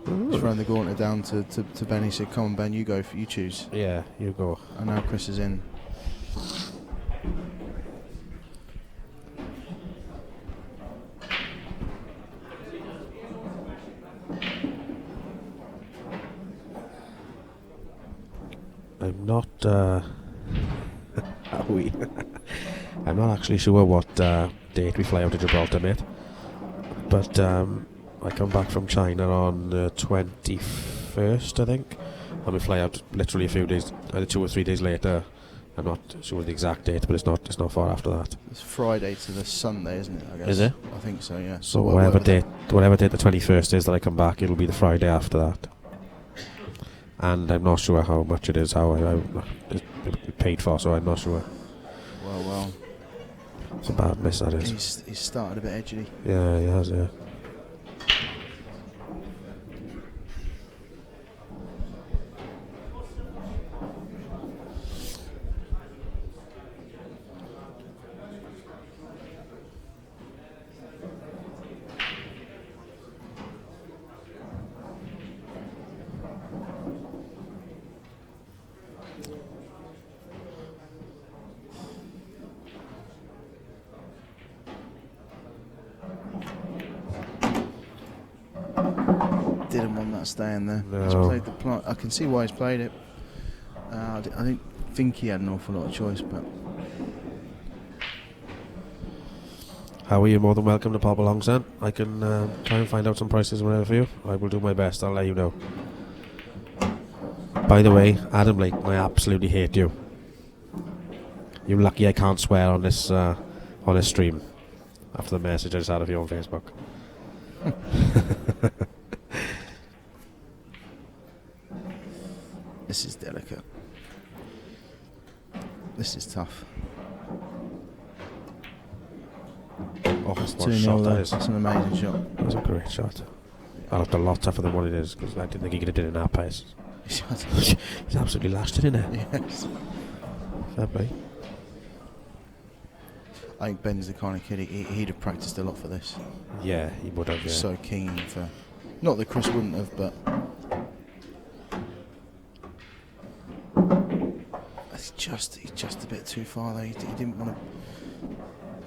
He's thrown the gauntlet down to Ben. He said, "Come on, Ben, you go. You choose." Yeah, you go. And now Chris is in. I'm not. I'm not actually sure what date we fly out to Gibraltar, mate. But I come back from China on the 21st, I think, and we fly out literally a few days, either 2 or 3 days later. I'm not sure the exact date, but it's not far after that. It's Friday to the Sunday, isn't it? I guess. Is it? I think so. Yeah. So whatever date the 21st is that I come back, it'll be the Friday after that. And I'm not sure how much it is, how it's paid for, so I'm not sure. Well. It's a bad miss, that is. He's started a bit edgy. Yeah, he has, yeah. Didn't want that staying there. No. He's played the plant. I can see why he's played it. I don't think he had an awful lot of choice, but How are you? More than welcome to pop along, son. I can try and find out some prices whenever for you. I will do my best. I'll let you know. By the way, Adam Blake, I absolutely hate you. You're lucky I can't swear on this stream after the message I just had of you on Facebook. this is delicate. This is tough. Oh, It's what a 2-0 shot that there. is. That's an amazing shot. That was a great shot. I looked a lot tougher than what it is because I didn't think he could have done it in that pace. He's absolutely lashed it in there. Yes. Fair play. I think Ben's the kind of kid he'd have practiced a lot for this. Yeah, he would have. Yeah. So keen for. Not that Chris wouldn't have, but he's just a bit too far there. He didn't want to.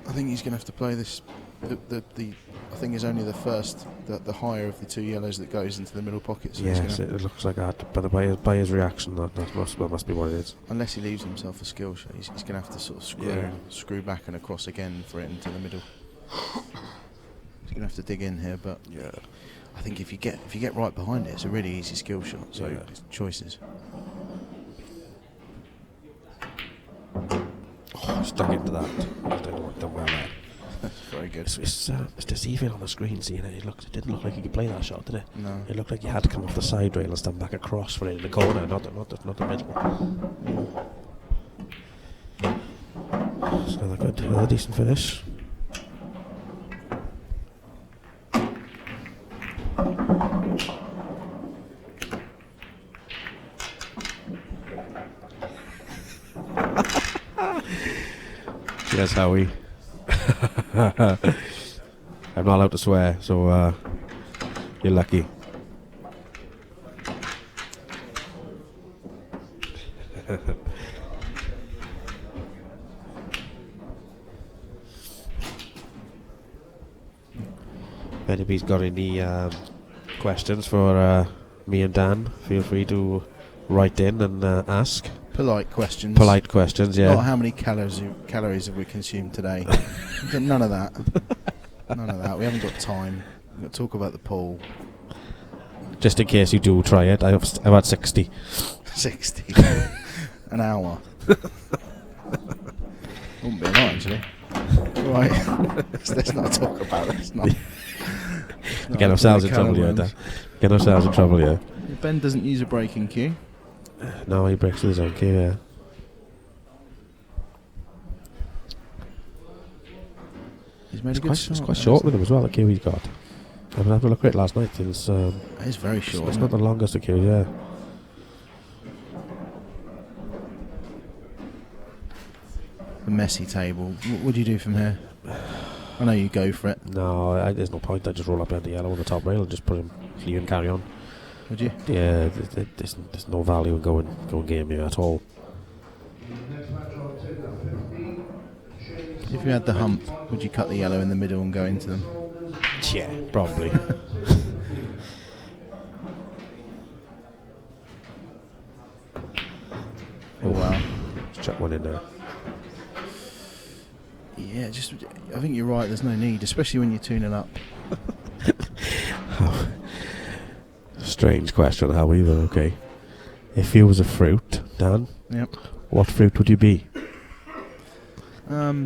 I think he's going to have to play this. The I think is only the higher of the two yellows that goes into the middle pocket. So Yes, it looks like that. But by his reaction, that must be what it is. Unless he leaves himself a skill shot, he's going to have to sort of screw back and across again for it into the middle. He's going to have to dig in here, but yeah. I think if you get right behind it, it's a really easy skill shot. So it's choices. Oh, stuck into that. Done well there. That's very good. It's deceiving on the screen, seeing it. It didn't look like he could play that shot, did it? No. It looked like he had to come off the side rail and stand back across for it in the corner, not the middle. So another good, another decent finish. Yes, Howie. I'm not allowed to swear, so you're lucky. If anybody's got any questions for me and Dan, feel free to write in and ask. Polite questions. Polite questions, yeah. Not how many calories have we consumed today. None of that. None of that. We haven't got time. We've got to talk about the pool. Just in case you do try it, I've had 60. 60. An hour. Wouldn't be a lot, actually. Right. Let's not talk about this. Get ourselves in trouble here, Dan. Get ourselves in trouble here. Ben doesn't use a braking cue. No, he breaks with his own cue, yeah. He's made a good shot. It's quite short with him as well, the queue he's got. I mean, I had a look at it last night. It's very short. It's not the longest of queues, yeah. The messy table. What do you do from here? I know you go for it. No, there's no point. I just roll up behind the yellow on the top rail and just put him clear and carry on. Would you? Yeah, there's no value in going game here at all. If you had the hump, would you cut the yellow in the middle and go into them? Yeah, probably. Oh wow. Let's chuck one in there. Yeah, I think you're right, there's no need, especially when you're tuning up. Strange question, Howie, but okay. If you was a fruit, Dan, Yep. What fruit would you be? I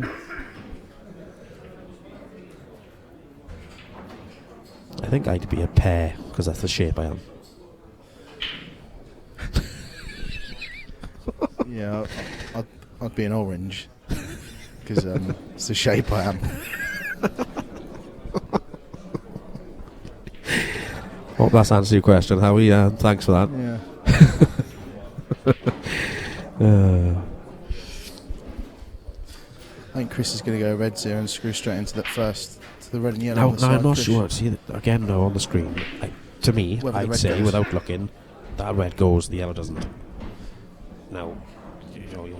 think I'd be a pear, because that's the shape I am. Yeah, I'd be an orange, because it's the shape I am. Hope that's answered your question, Howie. Thanks for that. Yeah. I think Chris is going to go reds here and screw straight into that first, to the red and yellow. No, I'm not sure. See, again, no, on the screen. To me, I'd say, goes. without looking, that red goes, the yellow doesn't. Now,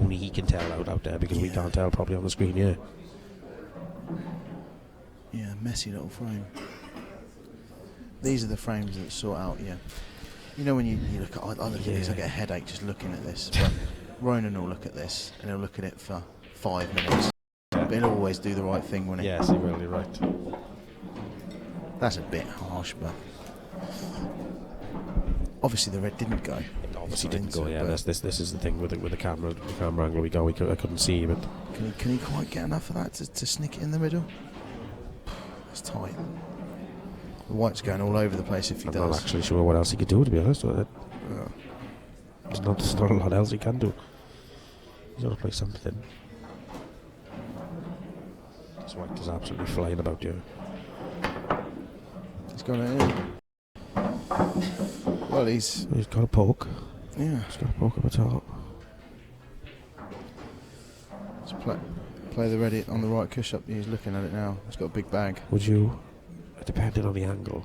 only he can tell out there, because we can't tell properly on the screen, yeah. Yeah, messy little frame. These are the frames that sort out, yeah. You know when you look at, I look at this, I get a headache just looking at this. But Ronan will look at this, and he'll look at it for 5 minutes. But he'll always do the right thing, won't he? Yes, he will, you're right. That's a bit harsh, but obviously the red didn't go. It obviously didn't go, yeah. This is the thing with the camera angle we go. I couldn't see, but can he quite get enough of that to sneak it in the middle? It's tight. The white's going all over the place if he does. I'm not actually sure what else he could do, to be honest with it. There's not a lot else he can do. He's got to play something. This white is absolutely flying about you. He's got it in. Well, he's got a poke. Yeah. He's got a poke at the top. Just play the red on the right cush up. He's looking at it now. He's got a big bag. Would you, depending on the angle,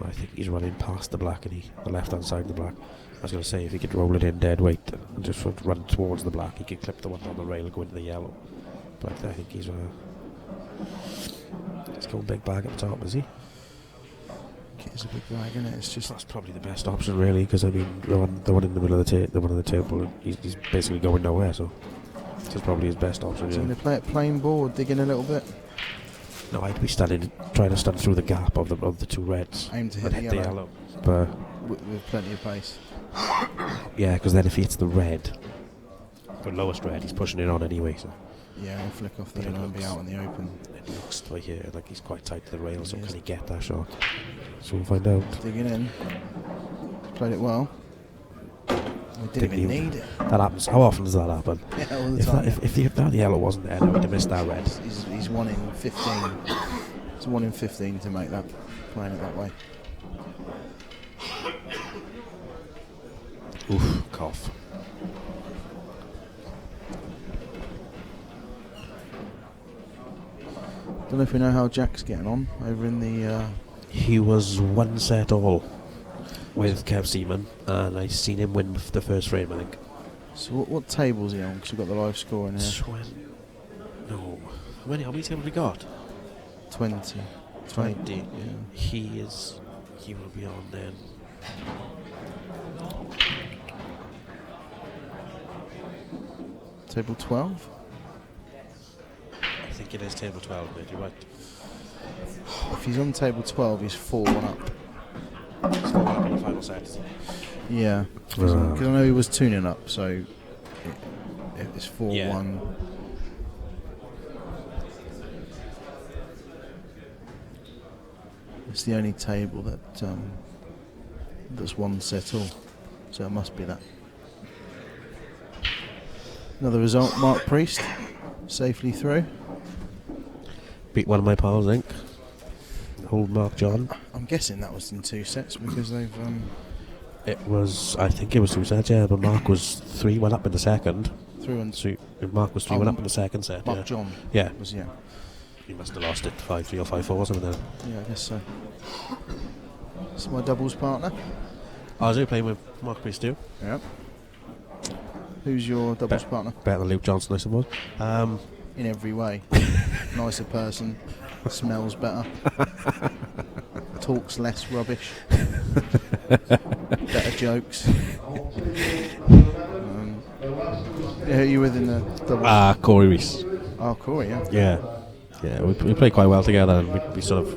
I think he's running past the black and the left-hand side of the black. I was going to say, if he could roll it in dead weight and just run towards the black, he could clip the one on the rail and go into the yellow. But I think he's going big bag at the top, is he? It's a big bag, isn't it? It's just that's probably the best option, really, because I mean, the one in the middle of the one on the table, he's basically going nowhere, so it's probably his best option. So Yeah. they play it plain ball, digging a little bit. No, I'd be trying to stand through the gap of the two reds. Aim to hit and the yellow. But with plenty of pace. yeah, because then if he hits the red, the lowest red, he's pushing it on anyway. So yeah, he'll flick off the yellow and be out in the open. It looks like he's quite tight to the rail, so can he get that shot? So we'll find out. Digging in. Played it well. We didn't even need it. That happens. How often does that happen? Yeah, all the time. If the yellow wasn't there, then we'd have missed that red. He's 1 in 15. It's 1 in 15 to make that, playing it that way. Oof, cough. Don't know if we know how Jack's getting on over in the. He was 1 set all with Kev Seaman, and I seen him win the first frame, I think. So what table's he on? Because we've got the live score in here. How many tables have we got? 20. 20. Yeah. He will be on then. Table 12? I think it is table 12, mate. You're right. If he's on table 12, he's 4-1 up. It's 4-1 up in the final set. Yeah. Because I know he was tuning up, so it's 4-1. Yeah. It's the only table that's one set all, so it must be that. Another result, Mark Priest, safely through. Beat one of my pals, I think. Old Mark John. I'm guessing that was in 2 sets because they've... It was, I think it was 2 sets, yeah, but Mark was 3-1 up in the second. 3-1. Mark was 3-1 up in the second set, Mark yeah. John. Yeah. Yeah. He must have lost it 5-3 or 5-4 or something then. Yeah, I guess so. It's my doubles partner. I was playing with Mark Priest too. Yep. Who's your doubles partner? Better than Luke Johnson, I suppose. In every way. Nicer person, smells better, talks less rubbish, better jokes. Who are you with in the doubles? Corey Reese. Oh, Corey, yeah. Yeah, we play quite well together, and we sort of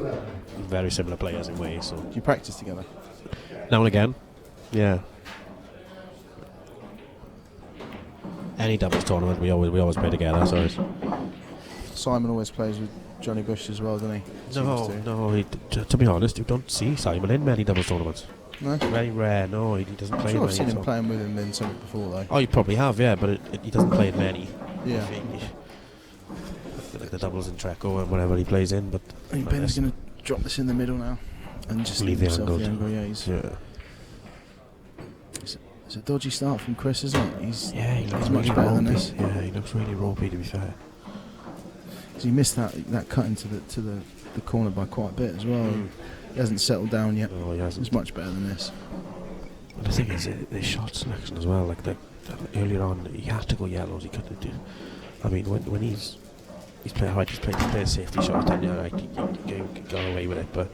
very similar players in ways. So. Do you practice together? Now and again, yeah. Any doubles tournament, we always play together. So Simon always plays with Johnny Bush as well, doesn't he? No. To be honest, you don't see Simon in many doubles tournaments. No, it's very rare. No, he doesn't play. I'm sure many, I've seen him playing with him in something before, though. Oh, you probably have, yeah, but he doesn't play in many. Yeah. Like the doubles in Treco or whatever he plays in, but I think Ben's going to drop this in the middle now and just leave the angle. Yeah, it's a dodgy start from Chris, isn't it? He's much really better than ropey. this. Yeah, he looks really ropey, to be fair. He missed that cut into the corner by quite a bit as well. He hasn't settled down yet. No, he hasn't. He's much better than this. But the thing is, the shot selection as well. Like earlier on, he had to go yellows. He couldn't do. I mean, when he's playing right, he's playing a safety shot, and yeah, right, he can go away with it. But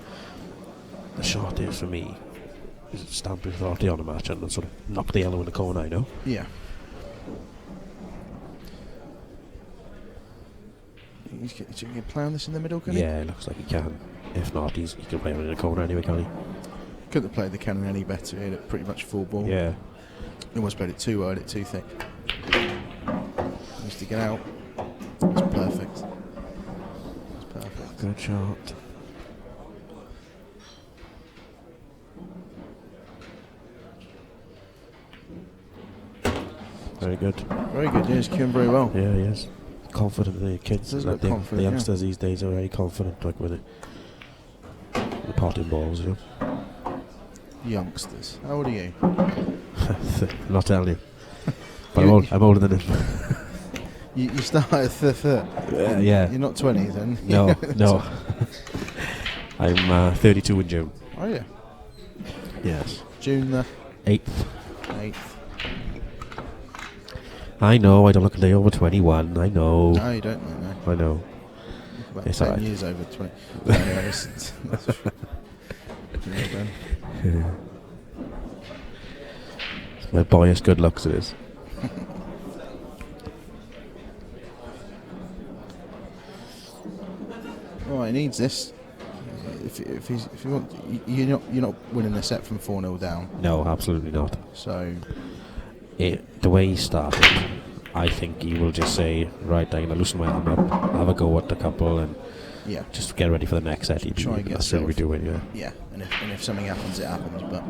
the shot is for me is stamp authority on a match and sort of knock the yellow in the corner. I know. Yeah. He can play on this in the middle, can he? Yeah, it looks like he can. If not, he can play it in the corner anyway, can't he? Couldn't have played the cannon any better. He had it pretty much full ball. Yeah. He almost played it too wide, it too thick. Needs to get out. It's perfect. It's perfect. Good shot. Very good. Very good. Yeah, he's queuing very well. Yeah, he is. Confident. The kids, Does like look the confident, youngsters these days are very confident, like with the potting balls, you know. Youngsters. How old are you? Not telling you. But I'm older than him. You start at 30. Yeah. You're not 20 then? No. I'm 32 in June. Oh yeah. Yes. June the 8th. 8th. I know, I don't look a day over 21, I know. No, you don't, mate, no. I know. About It's 10 alright. years over 20. Anyway, that's It's my boyish good looks it is. Right, he needs this. If you want, you're not winning the set from 4-0 down. No, absolutely not. So, the way he started, I think he will just say, right, I'm going to loosen my arm up, have a go at the couple, and yeah, just get ready for the next set. Try and get that's how we do it, yeah. Yeah, and if something happens, it happens. But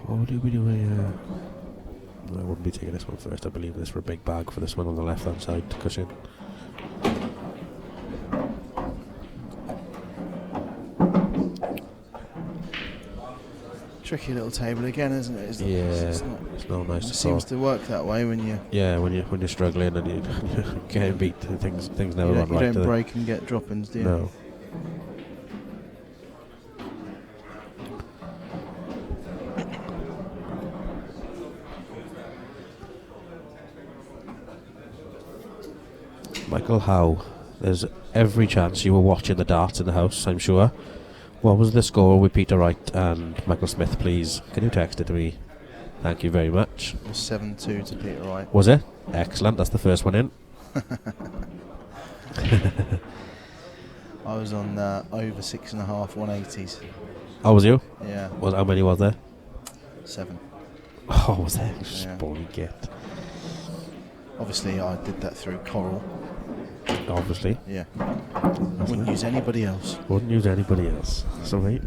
what do we do here? I wouldn't be taking this one first. I believe this for a big bag for this one on the left hand side to cushion. tricky little table again, isn't it? It's not nice. It seems to work that way when you. Yeah, when you're struggling and you getting beat, things never run right. You don't break and get drop-ins, do you? No. Michael Howe, there's every chance you were watching the darts in the house, I'm sure. What was the score with Peter Wright and Michael Smith, please? Can you text it to me? Thank you very much. It was 7-2 to Peter Wright. Was it? Excellent, that's the first one in. I was on over 6.5 180s. Oh, was you? Yeah. How many was there? 7. Oh, was there? Spoiling gift. Obviously, I did that through Coral. Obviously. Yeah. Wouldn't use anybody else. Wouldn't use anybody else. So, right.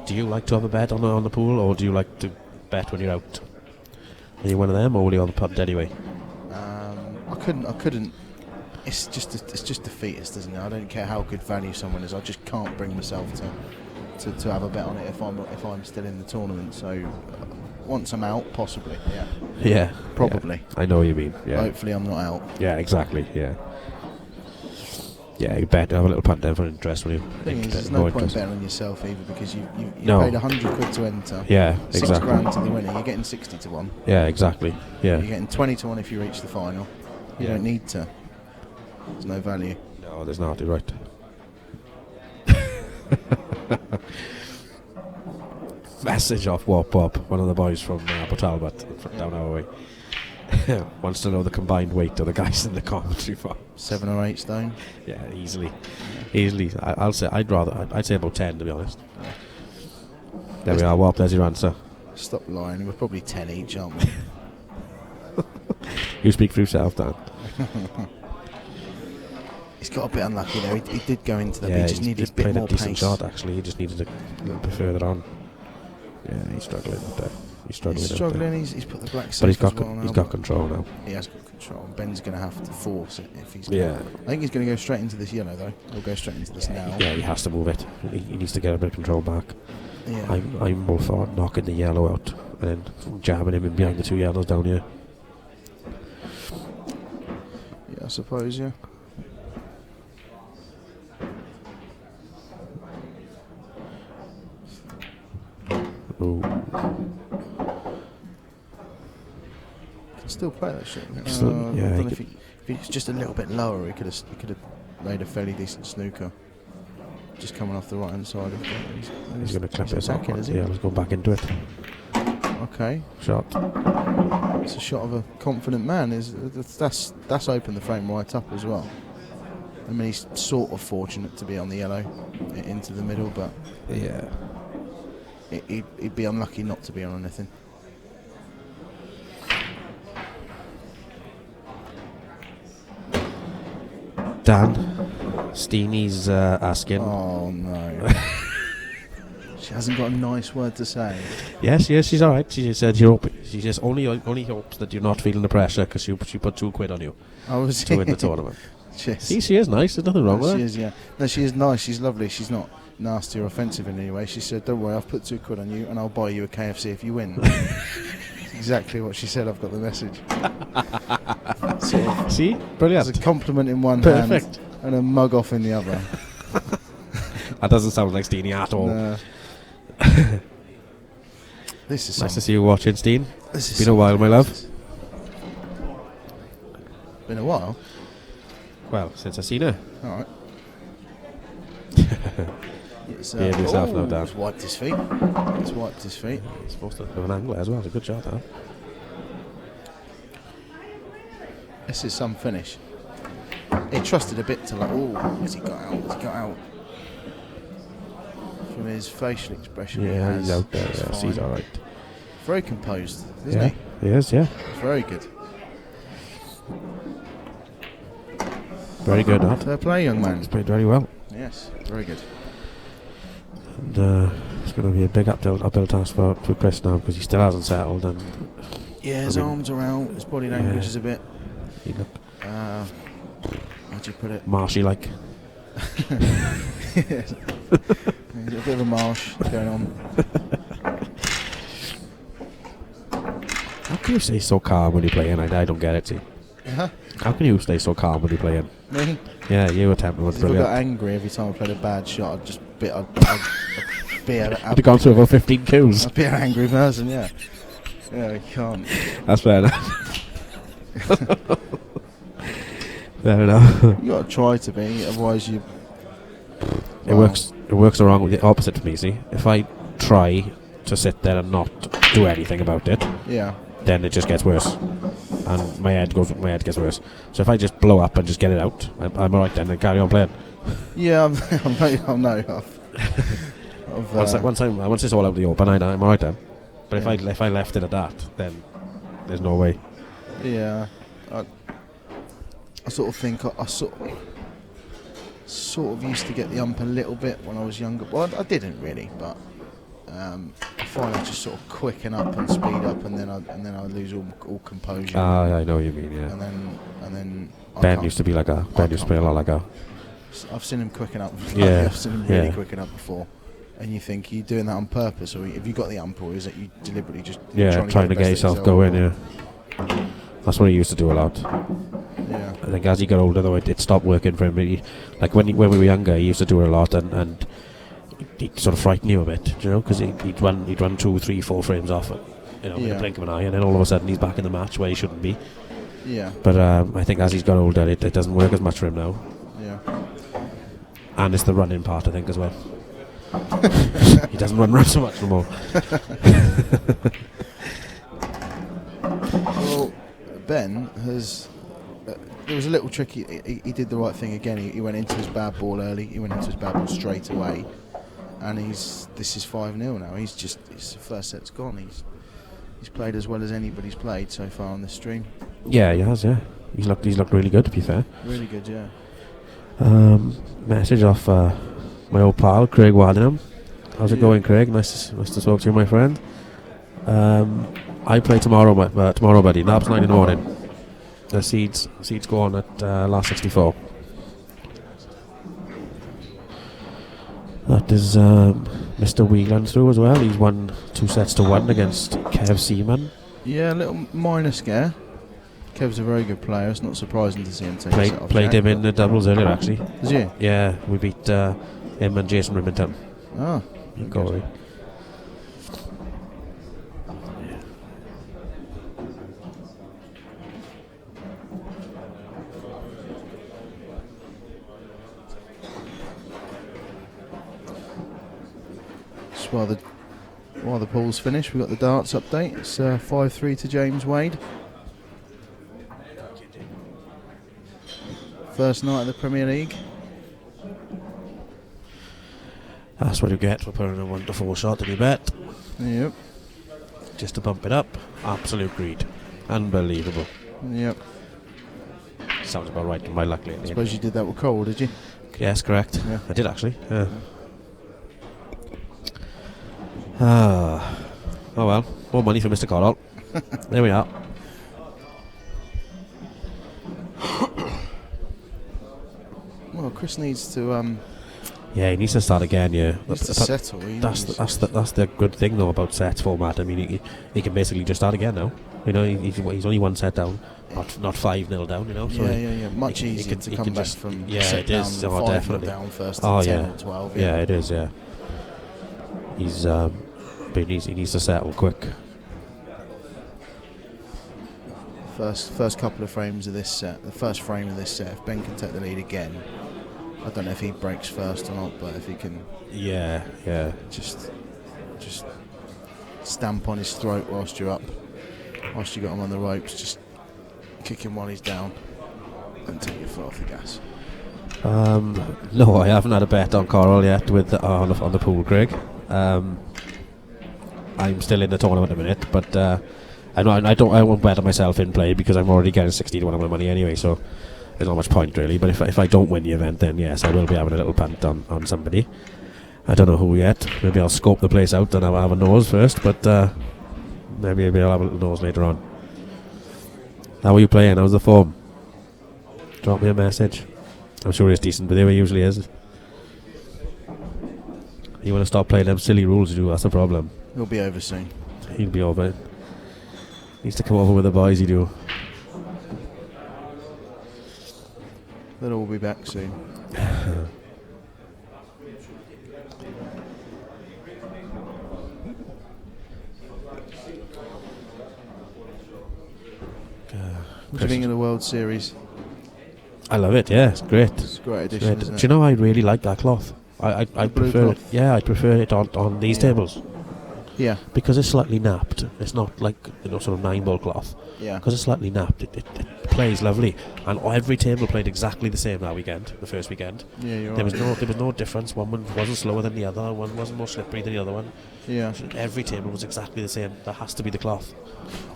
Do you like to have a bet on the pool, or do you like to bet when you're out? Are you one of them, or were you on the pub anyway? I couldn't. It's just defeatist, isn't it? I don't care how good value someone is. I just can't bring myself to have a bet on it if I'm still in the tournament. So once I'm out, possibly. Yeah. Yeah. Probably. Yeah. I know what you mean. Yeah. Hopefully, I'm not out. Yeah. Exactly. Yeah. Yeah, you bet have a little punt there for interest when you. There's no point betting on yourself either, because you no. paid 100 quid to enter. Yeah, exactly. 6 grand to the winner. You're getting 60 to 1. Yeah, exactly. Yeah. You're getting 20 to 1 if you reach the final. You don't need to. There's no value. No, there's not. You're right. Message off Wop Wop, one of the boys from Port Talbot, down our way. Wants to know the combined weight of the guys in the commentary farm. 7 or 8 stone. Yeah, easily. Easily. I'd say about 10, to be honest. Yeah. There we are, Wop. There's your answer. Stop lying. We're probably 10 each, aren't we? You speak for yourself, Dan. He's got a bit unlucky there. He did go into the. Yeah, he just needed a bit more a decent pace. shot. Actually, he just needed a little bit further on. Yeah, he's struggling up there. He's struggling. He's put the black. But he's got control now. He has got control. Ben's going to have to force it if he's. Yeah. I think he's going to go straight into this yellow though. He'll go straight into this now. Yeah, he has to move it. He needs to get a bit of control back. Yeah. I'm more for knocking the yellow out and then jamming him in behind the 2 yellows down here. Yeah, I suppose. Yeah. Ooh. Can still play that shit. Yeah. If it's just a little bit lower, he could have made a fairly decent snooker. Just coming off the right hand side of it. He's going to clap it attacking, up. is he? Yeah, let's go back into it. Okay. Shot. It's a shot of a confident man. That's opened the frame right up as well. I mean, he's sort of fortunate to be on the yellow into the middle, but yeah, he'd be unlucky not to be on anything. Dan, Steenie's asking. Oh no. She hasn't got a nice word to say. Yes, she's all right. She just said she just only hopes that you're not feeling the pressure because she put 2 quid on you to win the tournament. See, she is nice. There's nothing wrong with her. She is, yeah. No, she is nice. She's lovely. She's not nasty or offensive in any way. She said, "Don't worry, I've put 2 quid on you, and I'll buy you a KFC if you win." Exactly what she said. I've got the message. Sort of, see, brilliant. There's a compliment in one Perfect. hand and a mug off in the other. That doesn't sound like Steenie at all. No. This is nice to see you watching, Steen. It's been a while, my love. Been a while? Well, since I've seen her. All right. Behave yourself now, Dan. He's wiped his feet. He's supposed to have an angle as well. It's a good shot, that. This is some finish. He trusted a bit to has he got out? From his facial expression, yeah, he's out there. Yeah, he's all right. Very composed, isn't he? He is, yeah. Very good. Very good, that. Fair play, young man. He's played very well. Yes, very good. And it's going to be a big uphill task for Chris now because he still hasn't settled. And yeah, his arms are out. His body language is a bit. He look. How'd you put it? Marshy like. There's a bit of a marsh going on. How can you stay so calm when you're playing? I don't get it, see. Uh-huh. How can you stay so calm when you're playing? Me? Yeah, your temperament's If I brilliant. got angry every time I played a bad shot, I'd just be... I'd be You'd have gone through about 15 kills. I'd be an angry person, yeah. Yeah, you can't. That's fair enough. Fair enough. You got to try to be, otherwise you... It works the opposite for me, see. If I try to sit there and not do anything about it, yeah, then it just gets worse. And my head gets worse. So if I just blow up and just get it out, I'm alright then and carry on playing. Yeah, I know. Once it's all out in the open, I'm alright then. But if I left it at that, then there's no way. Yeah, I sort of think I sort of used to get the ump a little bit when I was younger. Well, I didn't really, but I find I just sort of quicken up and speed up, and then I lose all composure. I know what you mean, yeah. And then Ben used to be like that. Ben used to play a lot like that. I've seen him quicken up. Yeah, I've seen him really quicken up before. And you think, are you doing that on purpose, or have you got the ump, or is it you deliberately just trying to get yourself going? Yeah, that's what he used to do a lot. Yeah, I think as he got older, though, it stopped working for him. Like when we were younger, he used to do it a lot, and he sort of frightened you a bit, you know, because he'd run 2, 3, 4 frames off, in the blink of an eye, and then all of a sudden he's back in the match where he shouldn't be. Yeah. But I think as he's got older, it doesn't work as much for him now. Yeah. And it's the running part, I think, as well. He doesn't run so much no more. Well, Ben has... it was a little tricky. He did the right thing again. He went into his bad ball early. He went into his bad ball straight away. And this is 5-0 now. The first set's gone. He's played as well as anybody's played so far on this stream. Yeah, he has, yeah. He's looked really good, to be fair. Really good, yeah. Message off my old pal, Craig Waddingham. How's it going, Craig? Nice to talk to you, my friend. I play tomorrow, buddy. Nab's 9 in the morning. The seeds go on at last 64. That is Mr. Whelan through as well. He's won 2-1 against Kev Seaman. Yeah, a little minor scare. Kev's a very good player. It's not surprising to see him take a set off Played Jack, him in the doubles earlier, actually. Did you? Yeah, we beat him and Jason Rimmington. Ah, in Galway. So while the pool's finished, we've got the darts update. It's 5-3 to James Wade. First night of the Premier League. That's what you get for putting a 1-4 shot in your bet. Yep. Just to bump it up. Absolute greed. Unbelievable. Yep. Sounds about right in my luck lately. I suppose you did that with Cole, did you? Yes, correct. Yeah. I did actually. Yeah. Oh well, more money for Mr. Coral. There we are. Well, Chris needs to. Yeah, he needs to start again. Yeah, Needs to settle. That's the good thing though about sets format. I mean, he can basically just start again now. You know, he's only 1 set down, not 5-0 down. You know, so yeah. Much easier to come back from set it is. down, 5-0 down first. To 10 or 12. Yeah, it is. Yeah, he's but he needs to settle quick. First couple of frames of this set, the first frame of this set, if Ben can take the lead again, I don't know if he breaks first or not, but if he can, yeah, just stamp on his throat whilst you're up, whilst you got him on the ropes, just kick him while he's down, and take your foot off the gas. No, I haven't had a bet on Coral yet with on the pool, Greg. I'm still in the tournament at the minute, but I won't bet on myself in play because I'm already getting 60 to 1 of my money anyway, so there's not much point really. But if I don't win the event, then yes, I will be having a little punt on somebody. I don't know who yet. Maybe I'll scope the place out and I'll have a nose first, but maybe I'll have a little nose later on. How are you playing? How's the form? Drop me a message. I'm sure it's decent with you, it usually is. You want to stop playing them silly rules, you do. That's the problem. He'll be over soon. He'll be over. Needs to come over with the boys, you do. They'll all be back soon. What do you think of the World Series? I love it. Yeah, it's great. It's a great addition, isn't it? Do you know I really like that cloth? I blue prefer it. cloth? Yeah, I prefer it on these tables. Yeah. Because it's slightly napped. It's not like sort of 9-ball cloth. Yeah. Because it's slightly napped. It plays lovely, and every table played exactly the same that weekend. The first weekend. Yeah, you're there right. was no difference. One wasn't slower than the other. One wasn't more slippery than the other one. Yeah. So every table was exactly the same. That has to be the cloth.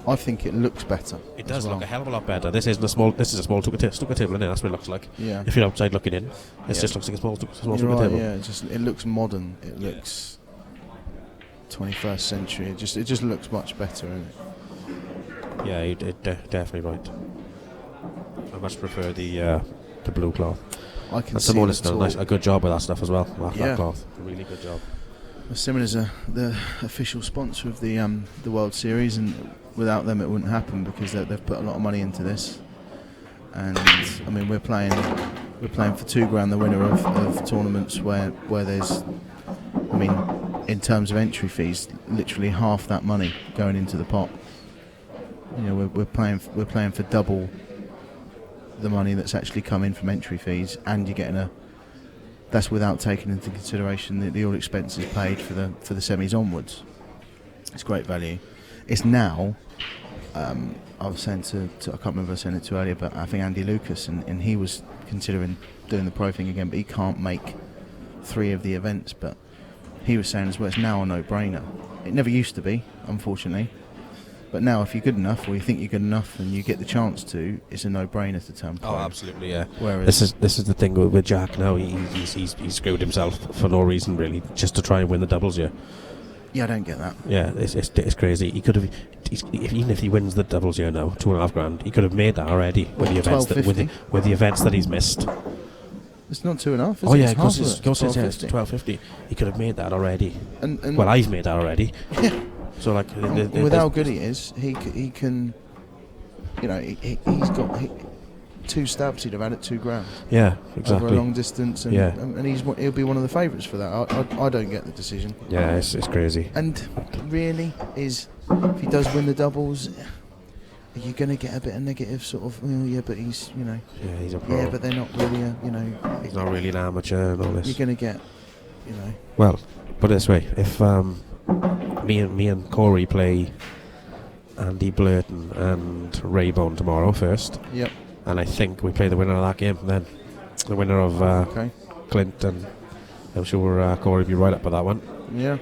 I think it looks better. It does as well. look a hell of a lot better. This is a small snooker table, isn't it? That's what it looks like. Yeah. If you're outside looking in, it Yeah. just looks like a small You're snooker right, table. yeah, it looks modern. It looks 21st century. It just looks much better, isn't it? Yeah, you're definitely right. I much prefer the blue cloth. I can and see Simone has the done a good job with that stuff as well. That cloth, a really good job. Simone's the official sponsor of the World Series, and without them it wouldn't happen because they've put a lot of money into this. And I mean, we're playing for £2,000 the winner of tournaments where there's, I mean, in terms of entry fees, literally half that money going into the pot. You know, we're playing for double the money that's actually come in from entry fees, and you're getting that's without taking into consideration the all expenses paid for the semis onwards. It's great value. It's now. I was saying to I can't remember if I was saying it to earlier, but I think Andy Lucas and he was considering doing the pro thing again, but he can't make 3 of the events. But he was saying as well, it's now a no-brainer. It never used to be, unfortunately. But now, if you're good enough, or you think you're good enough, and you get the chance to, it's a no-brainer to turn pro. Oh, absolutely, yeah. Whereas this is the thing with Jack now. He's screwed himself for no reason really, just to try and win the doubles. Yeah. Yeah, I don't get that. Yeah, it's crazy. He could have, even if he wins the doubles here now, $2,500, he could have made that already with the events with the events that he's missed. It's not 2.5. Oh yeah, because it's $12.50. He could have made that already. And well, I've made that already. Yeah. So like, with how good he is, he can, you know, he's got 2 stabs he'd have had at $2,000. Yeah, exactly. Over a long distance, and, yeah. and he'll be one of the favourites for that. I don't get the decision. Yeah, it's crazy. And really, if he does win the doubles, are you going to get a bit of negative sort of? Oh, yeah, but he's, you know. Yeah, he's a pro. Yeah, but they're not really, you know. He's not really an amateur and all this. You're going to get, you know. Well, put it this way: if me and Corey play Andy Blurton and Raybone tomorrow first. Yep. And I think we play the winner of that game then. The winner of Clint, and I'm sure Corey will be right up with that one. Yeah.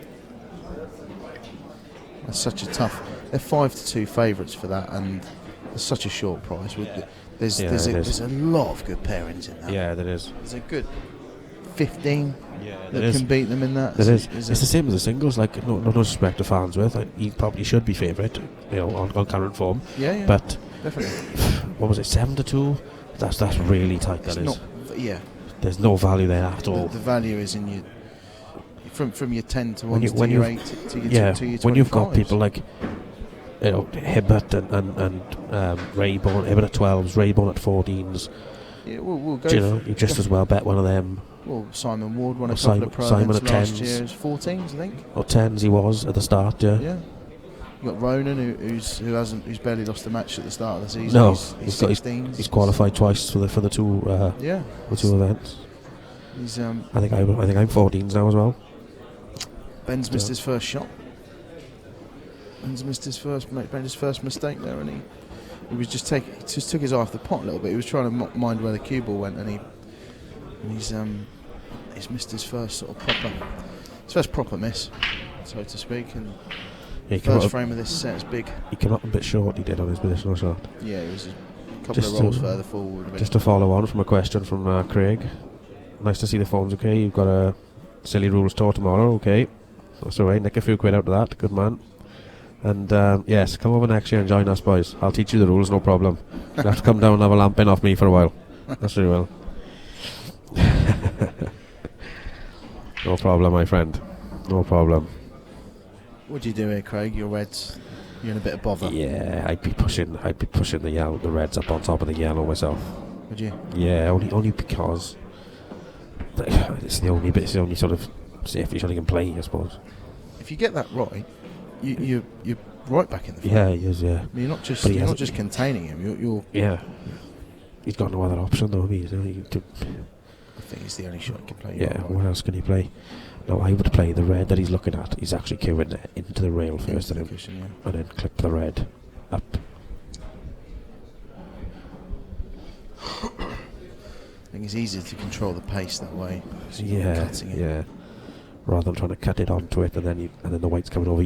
That's such a tough. They're 5-2 favourites for that, and it's such a short price. There's a lot of good pairings in that. Yeah, there is. There's a good 15 that can beat them in that. There is. It's the same as the singles. Like no disrespect to Farnsworth, he probably should be favourite, you know, on current form. Yeah. But definitely. What was it? 7-2. That's really tight. It's that not, is. Yeah. There's no value there at all. The value is in your from your 10 to 1 when to your 8 to your 2 to your 25s. When you've got people like, you know, Hibbert and Raybone, Hibbert at 12s, Raybone at 14s. Yeah, we'll go. Do you know, you just as well bet one of them. Well, Simon Ward won a Or couple of pro Simon events at last 10s. year. 14s, I think. Or 10s he was at the start, yeah. Yeah. You got Ronan, who's barely lost a match at the start of the season. No, he's 16s. He's qualified twice for the two. The 2 events. He's I think I'm 14s now as well. Ben's missed his first shot. Ben's missed his first mistake there, and he was just took his eye off the pot a little bit. He was trying to mind where the cue ball went, and he's missed his first proper miss, so to speak. And first frame of this set is big. He came up a bit short. He did on his positional shot. Yeah, it was a couple of rolls further forward. Just to follow on from a question from Craig. Nice to see the phone's okay. You've got a silly rules tour tomorrow. Okay, that's all right. Nick a few quid out of that. Good man. And yes, come over next year and join us, boys. I'll teach you the rules, no problem. You'll have to come down and have a lamp in off me for a while. That's really well. No problem, my friend. No problem. What do you do here, Craig? Your Reds, you're in a bit of bother. Yeah, I'd be pushing the Reds up on top of the yellow myself. Would you? Yeah, only because it's the only sort of safety shot he can play, I suppose. If you get that right, you're right back in the front. Yeah, he is. Yeah, You're not just containing him. You're yeah. He's got no other option though. I think it's the only shot he can play. Yeah, what else can he play? No, I would play the red that he's looking at. He's actually queuing into the rail first, and then clip the red up. I think it's easier to control the pace that way. Yeah, yeah. Rather than trying to cut it onto it, and then the white's coming over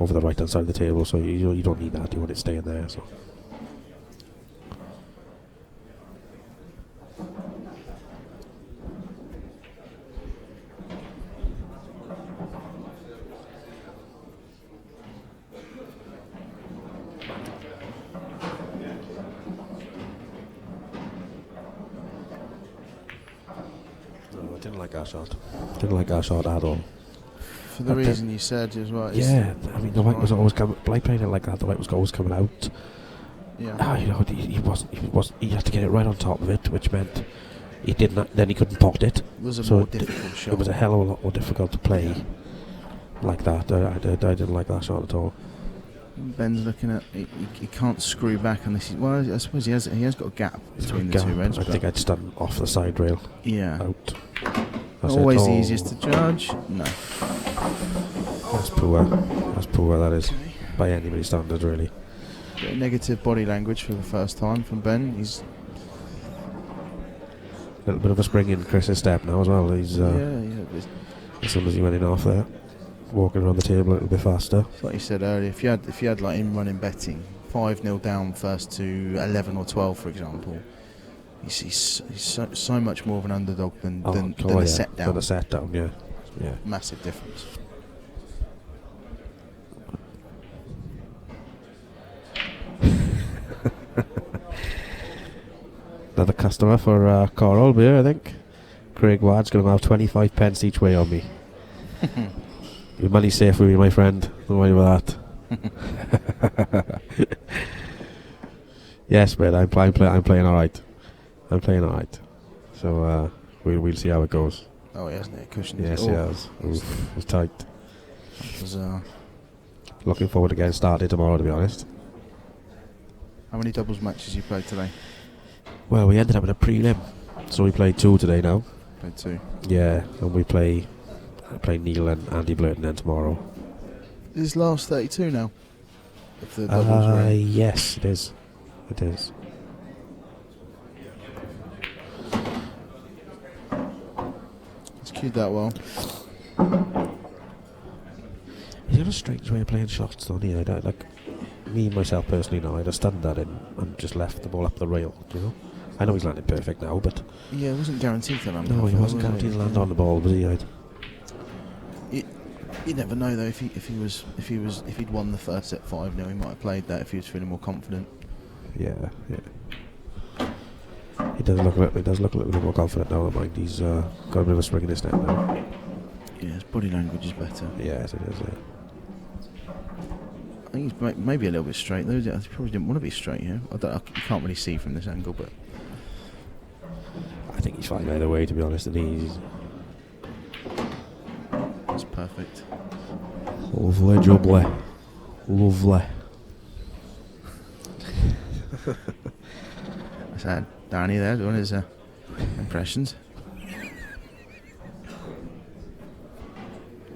over the right hand side of the table. So you don't need that. You want it staying there. So. Didn't like our shot at all. For the reason you said as well. Yeah, I mean the white was always coming. Like playing it like that, the white was always coming out. Yeah. He had to get it right on top of it, which meant he didn't. Then he couldn't pot it. It was a more difficult shot. It was a hell of a lot more difficult to play like that. I didn't like that shot at all. Ben's looking at. He can't screw back unless I suppose he has got a gap between the two Reds. I think I'd stand off the side rail. Yeah. Out. Not always the easiest to judge. No. That's poor. That's poor, that is. By anybody's standard, really. Bit of negative body language for the first time from Ben. He's a little bit of a spring in Chris's step now as well. He's as soon as he went in off there, walking around the table a little bit faster. It's like you said earlier, if you had like him running betting 5-0 down first to 11 or 12, for example, he's so much more of an underdog than a set down. Than a set down, yeah. Massive difference. Another customer for Coral beer, I think. Craig Ward's going to have 25 pence each way on me. Your money's safe with me, my friend. Don't worry about that. Yes, mate, I'm playing all right. I'm playing all right. So we'll see how it goes. Oh, he hasn't it? Cushion. Yes, he has. Oof, it was tight. That was, looking forward to getting started tomorrow, to be honest. How many doubles matches you played today? Well, we ended up in a prelim, so we played 2 today now. Played 2. Yeah, and I play Neil and Andy Blurton then tomorrow. Is this last 32 now? If the doubles yes, it is. It is. It's cued that well. He's got a strange way of playing shots, don't he? Like me myself personally, now I'd have stunned that in and just left the ball up the rail. You know, I know he's landed perfect now, but yeah, it wasn't guaranteed to land. No, he wasn't guaranteed to land on the ball, was he? You never know though. If he'd won the first set 5-0, he might have played that if he was feeling more confident. Yeah. He does look a little bit more confident now. Mind he's got a bit of a spring in his step now. Yeah, his body language is better. Yes, it is. Yeah. I think he's maybe a little bit straight though. He probably didn't want to be straight here. You can't really see from this angle, but I think he's fine either way, to be honest. And he's that's perfect. Lovely jubbly. Lovely. That's Danny there doing his impressions.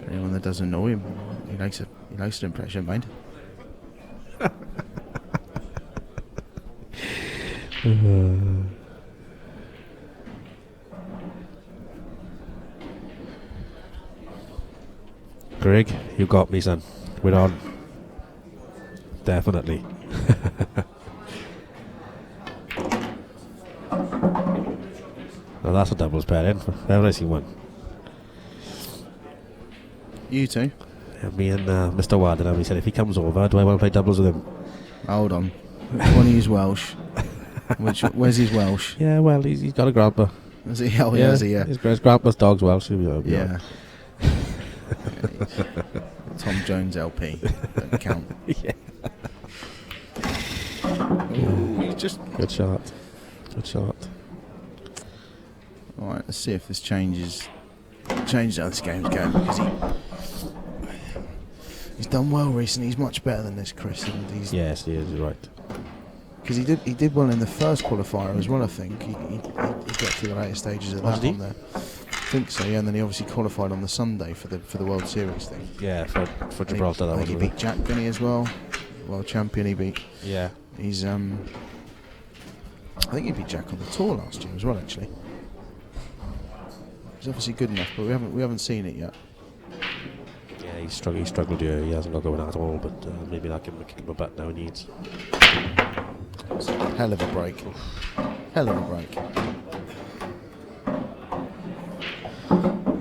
For anyone that doesn't know him, he likes an impression, mind. Greg, you got me, son. We're on. Definitely. Now that's a doubles pair in. Never seen one. You two? Yeah, me and Mr. Warden, he said if he comes over, do I want to play doubles with him? Hold on. One of you's Welsh. Where's his Welsh? Yeah, well, he's got a grandpa. Is he? Oh, yeah, is he? Yeah. His grandpa's dog's Welsh. Yeah. Tom Jones LP. Don't count. Yeah. Ooh, just Good shot. Good shot. all right. Let's see if this changes how this game's going, because he's done well recently. He's much better than this, Chris. And he's Yes, he is. You're right. because he did well in the first qualifier as well. I think he got to the later stages of that did he? on there. I think so. Yeah, and then he obviously qualified on the Sunday for the World Series thing. Yeah, for And Gibraltar, that I was think he beat Jack Gunney as well. World champion. He beat. Yeah. He's I think he beat Jack on the tour last year as well. Actually, he's obviously good enough, but we haven't seen it yet. Yeah, he struggled here. He hasn't got going at all, but maybe that give him a kick in the butt now he needs. Hell of a break. Hell of a break.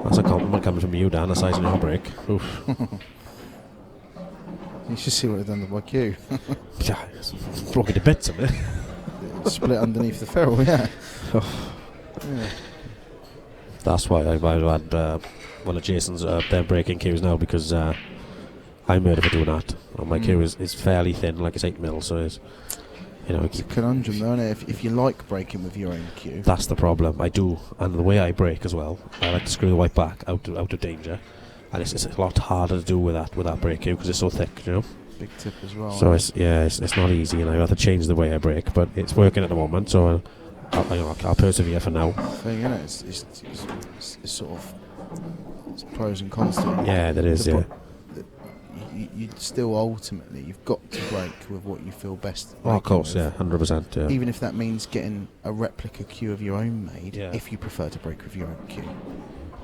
That's a compliment coming from you, Dan, the size of your break. Oof. You should see what they've done to my cue. Yeah, it's broke it to bits, isn't it? Split underneath the ferrule, yeah. Yeah. That's why I've had one of Jason's them breaking cues now, because I'm made of doing that. And my cue is fairly thin, like it's 8 mil, so it's, you know, It's a conundrum, though, isn't it? If you like breaking with your own cue. that's the problem. I do, and the way I break as well, I like to screw the white back out of danger, and it's a lot harder to do with that break cue because it's so thick, you know. Big tip as well. So it's not easy, and I have to change the way I break, but it's working at the moment, so I'll persevere for now. Thing, isn't it? It's sort of it's pros and cons to it. Yeah, there is. Yeah. You still ultimately you've got to break with what you feel best. Oh, of course, with. yeah, 100%. Yeah. Even if that means getting a replica cue of your own made, Yeah. if you prefer to break with your own cue.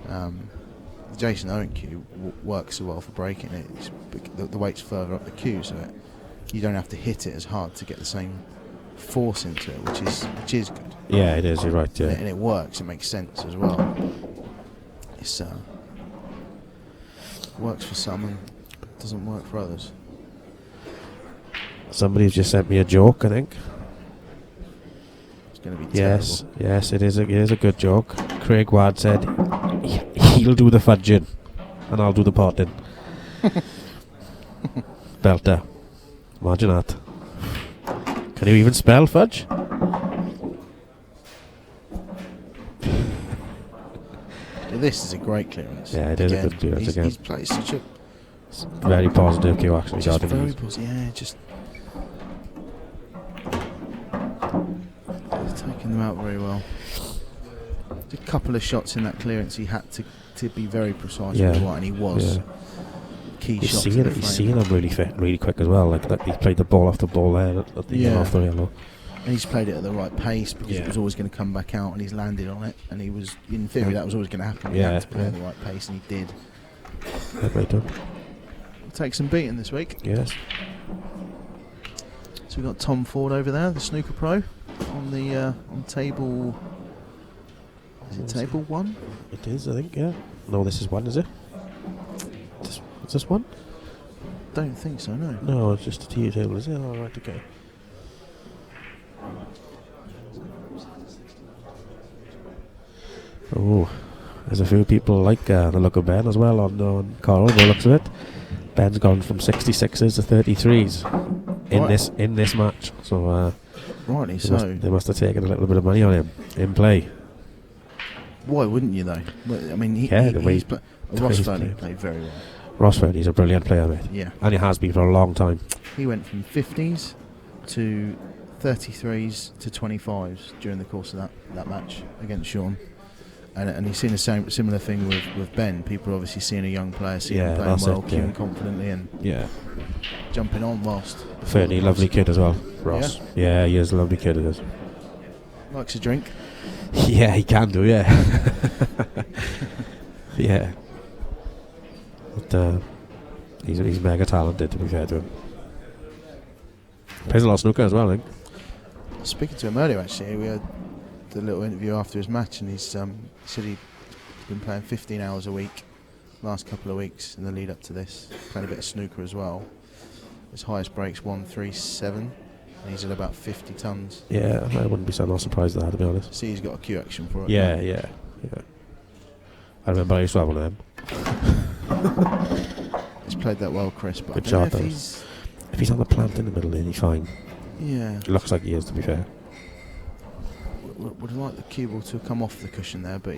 The Jason Owen cue works so well for breaking it. The weight's further up the cue, so you don't have to hit it as hard to get the same force into it, which is good. Yeah, it is. You're right. Yeah. And it works. It makes sense as well. It's works for some and doesn't work for others. Somebody's just sent me a joke, I think. It's going to be Yes, terrible. yes, it is a good joke. Craig Ward said he'll do the fudging and I'll do the potting. Belter. Imagine that. Can you even spell fudge? This is a great clearance. Yeah, it is a good clearance again. He's played such a Very positive cue, actually. just regarding very these. positive. Yeah, just taking them out very well. A couple of shots in that clearance, he had to be very precise with what, and he was. Yeah. Key He's shots. seeing them really quick as well. Like he played the ball off the ball there at the off the yellow. And he's played it at the right pace because it was always going to come back out, and he's landed on it. And he was, in theory, that was always going to happen. He had to play at the right pace, and he did. Right done. We'll take some beating this week. Yes. So we've got Tom Ford over there, the snooker pro, on the on table. Is it table 1? It is, I think. Yeah. No, this is 1, is it? Is this 1? Don't think so. No. No, it's just a tea table, is it? All right, okay. Oh, there's a few people like the look of Ben as well on Coral, by the looks of it. Ben's gone from 66s to 33s in this match. So rightly they must have taken a little bit of money on him in play. Why wouldn't you though? Well, I mean, he's Ross Ferney played very well. Ross Ferney's a brilliant player, mate. Yeah. And he has been for a long time. He went from 50s to 33s to 25s during the course of that match against Sean. And he's seen the similar thing with Ben. People are obviously seeing a young player, seeing him playing well, cueing confidently, and jumping on whilst. Ferney, lovely kid as well, Ross. Yeah, he is a lovely kid. It is. Likes a drink. Yeah, he can do. Yeah. Yeah. But he's mega talented, to be fair to him. Plays a lot of snooker as well, I think. Speaking to him earlier, actually, we had the little interview after his match, and he said he'd been playing 15 hours a week last couple of weeks in the lead up to this, playing a bit of snooker as well. His highest break's 137, and he's at about 50 tons. Yeah, I wouldn't be so not surprised at that, to be honest. See, he's got a cue action for it. Yeah. I remember I used to have one of them. played that well, Chris. But Good I don't shot, know though. If he's on the plant in the middle, then he's fine. Yeah. It looks like he is, to be fair. Would like the cue ball to have come off the cushion there, but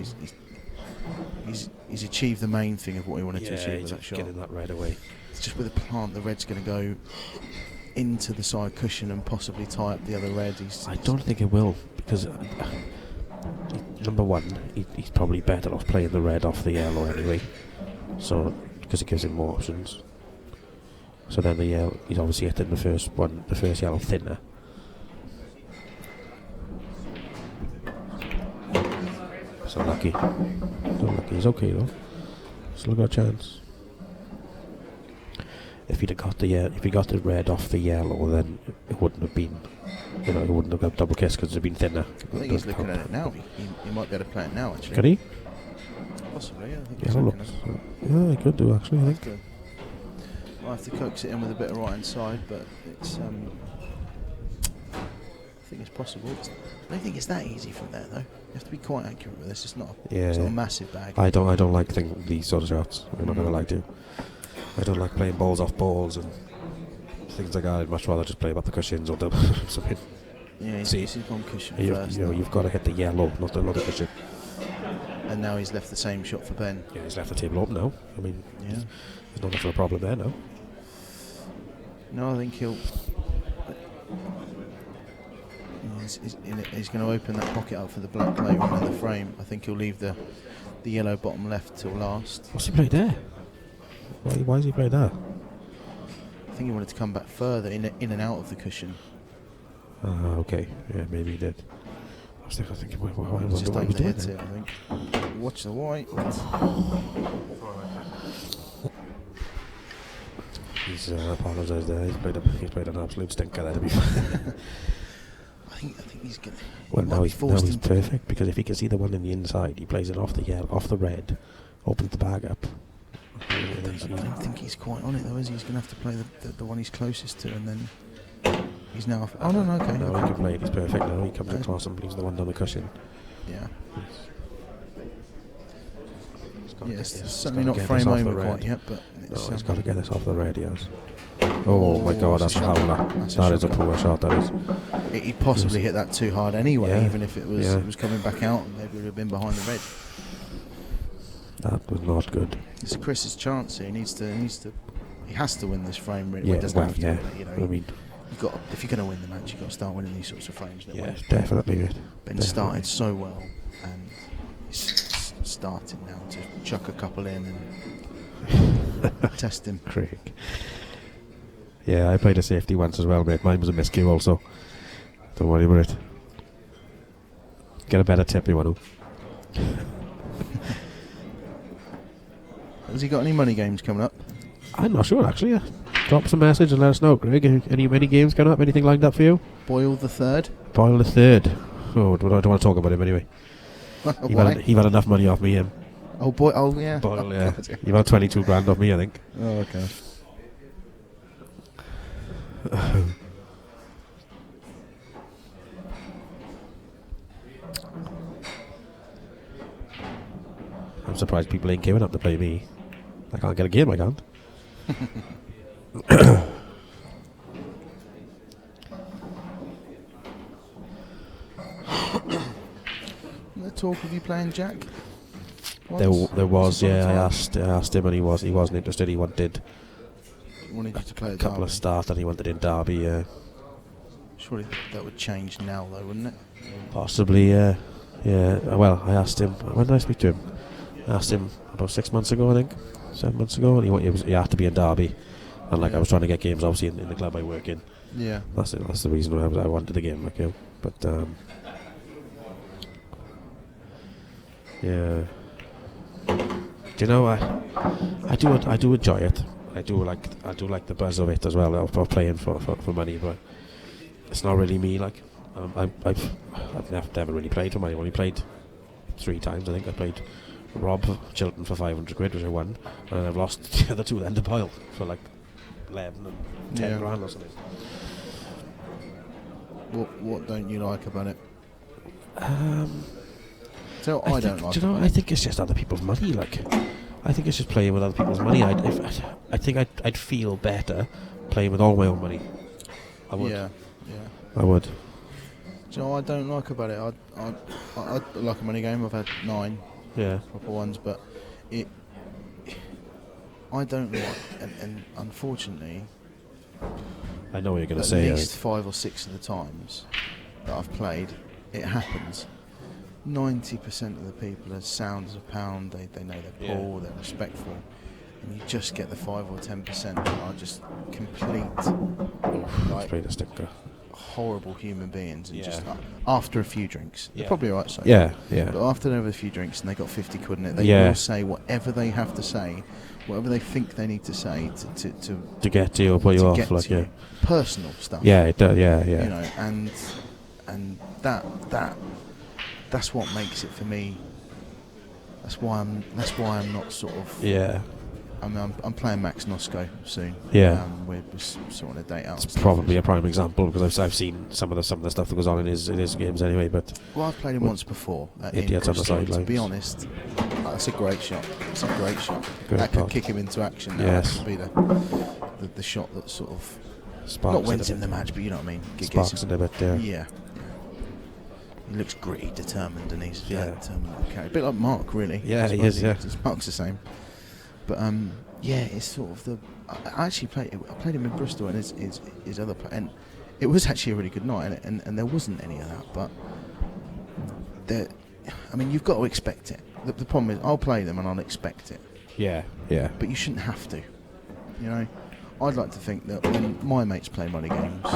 he's achieved the main thing of what he wanted to achieve with that shot. Getting that red away. It's just with the plant, the red's going to go into the side cushion and possibly tie up the other red. I don't think it will, because number one, he's probably better off playing the red off the yellow anyway. So, because it gives him more options. So then the yellow, he's obviously hitting the first yellow thinner. So lucky. He's okay though. Still got a chance. If he got the red off the yellow, then it wouldn't have been, it wouldn't have got double kiss because it'd been thinner. I think he's looking at it now. He might be able to play it now, actually. Can he? Possibly, yeah. I think Yellow looks. Yeah, he could do actually. I think. Good. I'll have to coax it in with a bit of right hand side, but it's. I think it's possible. I don't think it's that easy from there, though. You have to be quite accurate with this. It's not. It's not a massive bag. I don't like these sort of shots. I'm not gonna lie to you. I don't like playing balls off balls and things like that. I'd much rather just play about the cushions or double something. Yeah, he's on cushion first. You've got to hit the yellow, not the cushion. And now he's left the same shot for Ben. Yeah, he's left the table open now. I mean, there's not much of a problem there now. No, I think he'll. He's going to open that pocket up for the black later on in the frame. I think he'll leave the yellow bottom left till last. What's he played there? Why has he played there? I think he wanted to come back further in and out of the cushion. Okay. Yeah, maybe he did. I was thinking, why He's just what aimed he to doing hit there? it, I think. Watch the white. He's apologised there. He's played an absolute stinker there, to be fair. I think he's going to. Well, now he's perfect, because if he can see the one in the inside, he plays it off the red, opens the bag up. I don't think he's quite on it though, is he? He's going to have to play the one he's closest to, and then he's now off. Oh no, okay. No, he can play it. He's perfect now. He comes across and leaves the one down the cushion. Yeah. Yes, it's certainly not frame over quite yet, but he's got to get this off the red. He has. Oh my God, that's a howler. That is a poor shot. That is. He'd possibly hit that too hard anyway, Yeah. even if it was coming back out, and maybe it would have been behind the red. That was not good. It's Chris's chance here. He has to win this frame. Really. Yeah, He doesn't have to. yeah. You know, I mean, if you're going to win the match, you've got to start winning these sorts of frames. Yeah, definitely. Ben started so well, and he's starting now to chuck a couple in and test him. Craig. Yeah, I played a safety once as well, mate. Mine was a miscue also. Don't worry about it. Get a better tip, you want to. Has he got any money games coming up? I'm not sure, actually. Drop us a message and let us know, Greg. Any games coming up? Anything lined up for you? Boyle the third. Boyle the third. Oh, I don't want to talk about him anyway. You've had enough money off me, him. Oh, boy. Oh, yeah. Boyle, yeah. You've had 22 grand off me, I think. Oh, okay. I'm surprised people ain't giving up to play me. I can't get a game, I can't. The talk of you playing Jack? There was, yeah. I asked him, and he wasn't interested. He wanted you to play a couple of starts, and he wanted in Derby. Yeah. Surely that would change now, though, wouldn't it? Possibly, yeah. Yeah. Well, I asked him. When did I speak to him? I asked him about 6 months ago, I think. 7 months ago, and he had to be in Derby, and I was trying to get games, obviously, in the club I work in. Yeah. That's the reason why I wanted the game, like, but yeah. Do you know, I do enjoy it. I do like the buzz of it as well, of playing for money, but it's not really me. Like, I've never really played for money. I've only played 3 times. I think I played Rob Chilton for 500 quid, which I won, and I've lost the other 2 then to Boyle for like 11 and 10 grand or something. What don't you like about it? I don't like. Do you know? I think it's just other people's money. Like, I think it's just playing with other people's money. I think I'd feel better playing with all my own money. I would. Yeah. I would. Do you know what I don't like about it? I like a money game. I've had 9 proper ones, but I don't like, and unfortunately, I know what you're going to say. At least 5 or 6 of the times that I've played, it happens. 90% of the people are sound as a pound. They know their pull. They're respectful, and you just get the 5 or 10% that are just complete, like, a stinker. horrible human beings, and just after a few drinks, they're probably alright. So yeah. But after they've had a few drinks and they got 50 quid in it, they will say whatever they have to say, whatever they think they need to say to get to you or put you off, like personal stuff. Yeah, it does. Yeah. You know, and that's what makes it for me. That's why I'm not sort of. Yeah. I mean, I'm playing Max Nosko soon. Yeah. We're sorting a date out. It's probably a prime example because I've seen some of the stuff that goes on in his games anyway. But I've played him once before. Idiots on the sidelines. To be honest, that's a great shot. It's a great shot. That could kick him into action. Yes. That could be the shot that sort of sparks not wins him the match, but you know what I mean. Sparks it a bit. Yeah. Yeah. He looks gritty, determined, and he's determined. Okay. A bit like Mark, really. Yeah, he is. Yeah. Mark's the same. But it's sort of I actually played him in Bristol and his other and it was actually a really good night, and there wasn't any of that. But I mean, you've got to expect it. The problem is, I'll play them and I'll expect it. Yeah. But you shouldn't have to. You know, I'd like to think that when my mates play money games,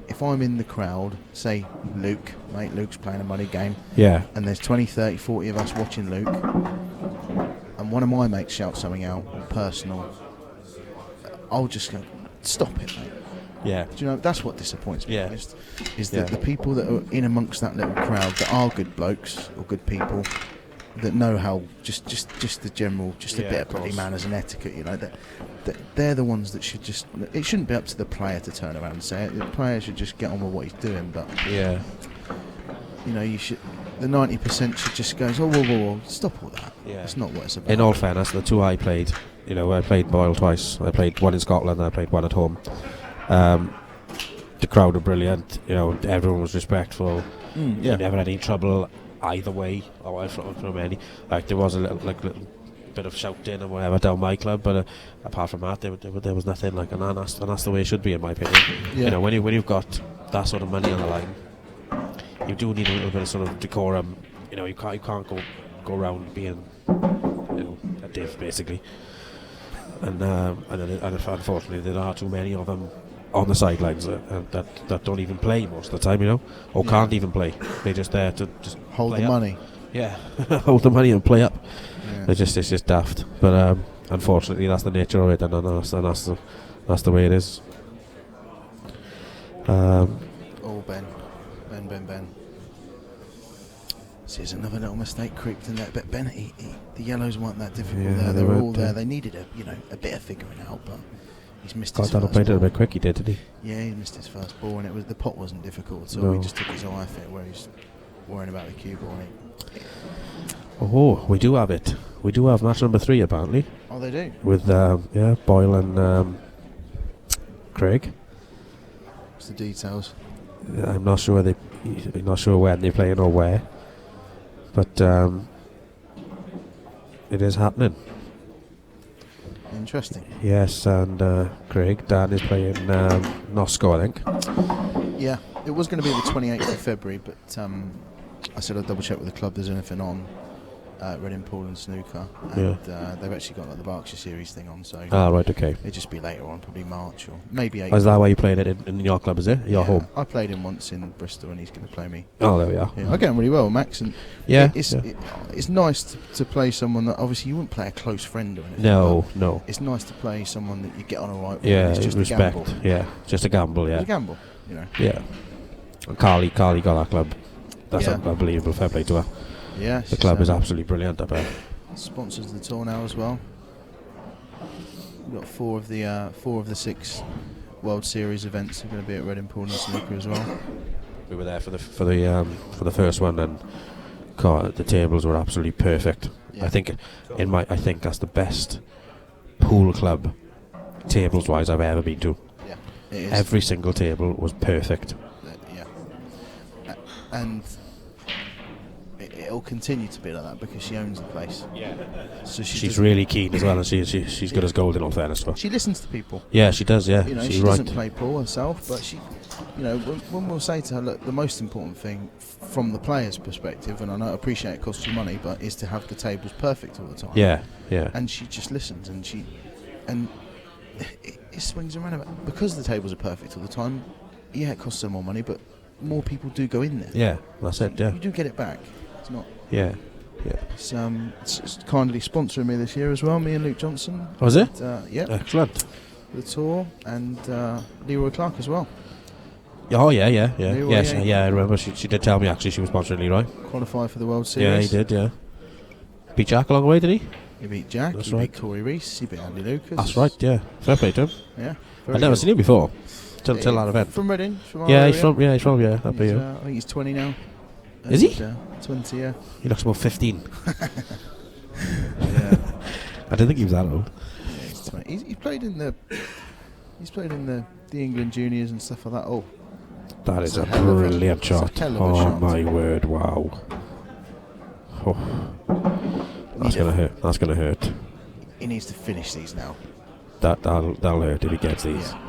if I'm in the crowd, say Luke's playing a money game, and there's 20, 30, 40 of us watching Luke, and one of my mates shouts something out personal, I'll just go, stop it, mate. Yeah. Do you know, that's what disappoints me most, is that Yeah. the people that are in amongst that little crowd that are good blokes or good people that know how just the general, just a bit of bloody manners and etiquette, you know, that they're the ones that should just, it shouldn't be up to the player to turn around and say it. The player should just get on with what he's doing, but you know, you should, the 90% should just go, whoa, stop all that. Yeah. It's not what it's about. In all fairness, the two I played, you know, I played Boyle twice. I played one in Scotland, and I played one at home. The crowd were brilliant. You know, everyone was respectful. You never had any trouble either way or from any. Like, there was a little bit of shouting and whatever down my club, but apart from that, there was nothing. Like, and that's the way it should be, in my opinion. You know, when you've got that sort of money on the line, you do need a little bit of sort of decorum. You know, you can't go around being, you know, a div basically. And unfortunately, there are too many of them on the sidelines that don't even play most of the time, you know, or can't even play. They're just there to just hold play the up. money. Yeah, hold the money and play up. It's just daft. But unfortunately, that's the nature of it, and that's the way it is. Ben. This is another little mistake creeped in there. But Ben, the yellows weren't that difficult. Yeah, they were all there. They needed a bit of figuring out, but he's missed his first played it a ball. bit quick, he did, didn't he? Yeah, he missed his first ball, and the pot wasn't difficult, so No. he just took his eye off it, where he's worrying about the cue ball. Oh, we do have it. We do have match number 3, apparently. Oh, they do? With Boyle and Craig. What's the details? I'm not sure when they're playing or where, but it is happening. Interesting. Yes, and Dan is playing Nosco, I think. Yeah, it was going to be the 28th of February, but I said I'd double check with the club there's anything on Reading Pool and Snooker, and they've actually got like the Berkshire Series thing on, so right, okay. It'll just be later on, probably March or maybe April. Oh, is that why you played it in your club, is it? Your home? I played him once in Bristol, and he's going to play me. Oh, there we are. Yeah, I get on really well with Max, and it's nice to play someone that obviously you wouldn't play a close friend or anything. No. It's nice to play someone that you get on alright with. Yeah, it's just respect. a gamble. Yeah, just a gamble. Yeah, It's a gamble, you know. Yeah. And Carly got that club. That's Yeah. unbelievable. Fair play to her. Yeah, the club is absolutely brilliant, I bet. Sponsors the tour now as well. We've got four of the 6 World Series events are going to be at Reading Pool and Snooker as well. We were there for the first one, and God, the tables were absolutely perfect. Yeah. I think that's the best pool club, tables wise, I've ever been to. Yeah, it is. Every single table was perfect. Yeah, and it'll continue to be like that because she owns the place. Yeah. So She's really keen as well, and she's good as gold in all fairness to her. She listens to people. Yeah, she does. Yeah, You know, she's she right. doesn't play pool herself, but she, you know, when we'll say to her, look, the most important thing from the player's perspective, and I appreciate it costs you money, but is to have the tables perfect all the time. Yeah, yeah. And she just listens, and it swings around about because the tables are perfect all the time. Yeah, it costs her more money, but more people do go in there. Yeah, that's it. Yeah, you do get it back. It's not. Yeah, yeah. It's kindly sponsoring me this year as well. Me and Luke Johnson. Was it? Yeah. Excellent. The tour and Leroy Clark as well. Oh yeah. Leroy, Yes, yeah. yeah. I remember she did tell me actually she was sponsoring Leroy. Qualified for the World Yeah, Series. he did. Yeah. Beat Jack along the way, did he? He beat Jack. That's he right. beat Corey Reese. He beat Andy Lucas. That's right. Yeah. Fair play to him. Yeah. I'd never seen him before. Till that event. From Reading. From our Yeah, area. he's from. Yeah, he's from. Yeah, up He's, here. I think he's 20 now. Is he? 20. Yeah. He looks about 15. Yeah. I didn't think he was that old. Yeah, he's 20. He's played in the. He's played in the England juniors and stuff like that. Oh. That is It's a hell of brilliant it's a shot. hell of a Oh shot. my word! Wow. Oh. That's gonna hurt. That's gonna hurt. He needs to finish these now. That'll hurt if he gets these. Yeah.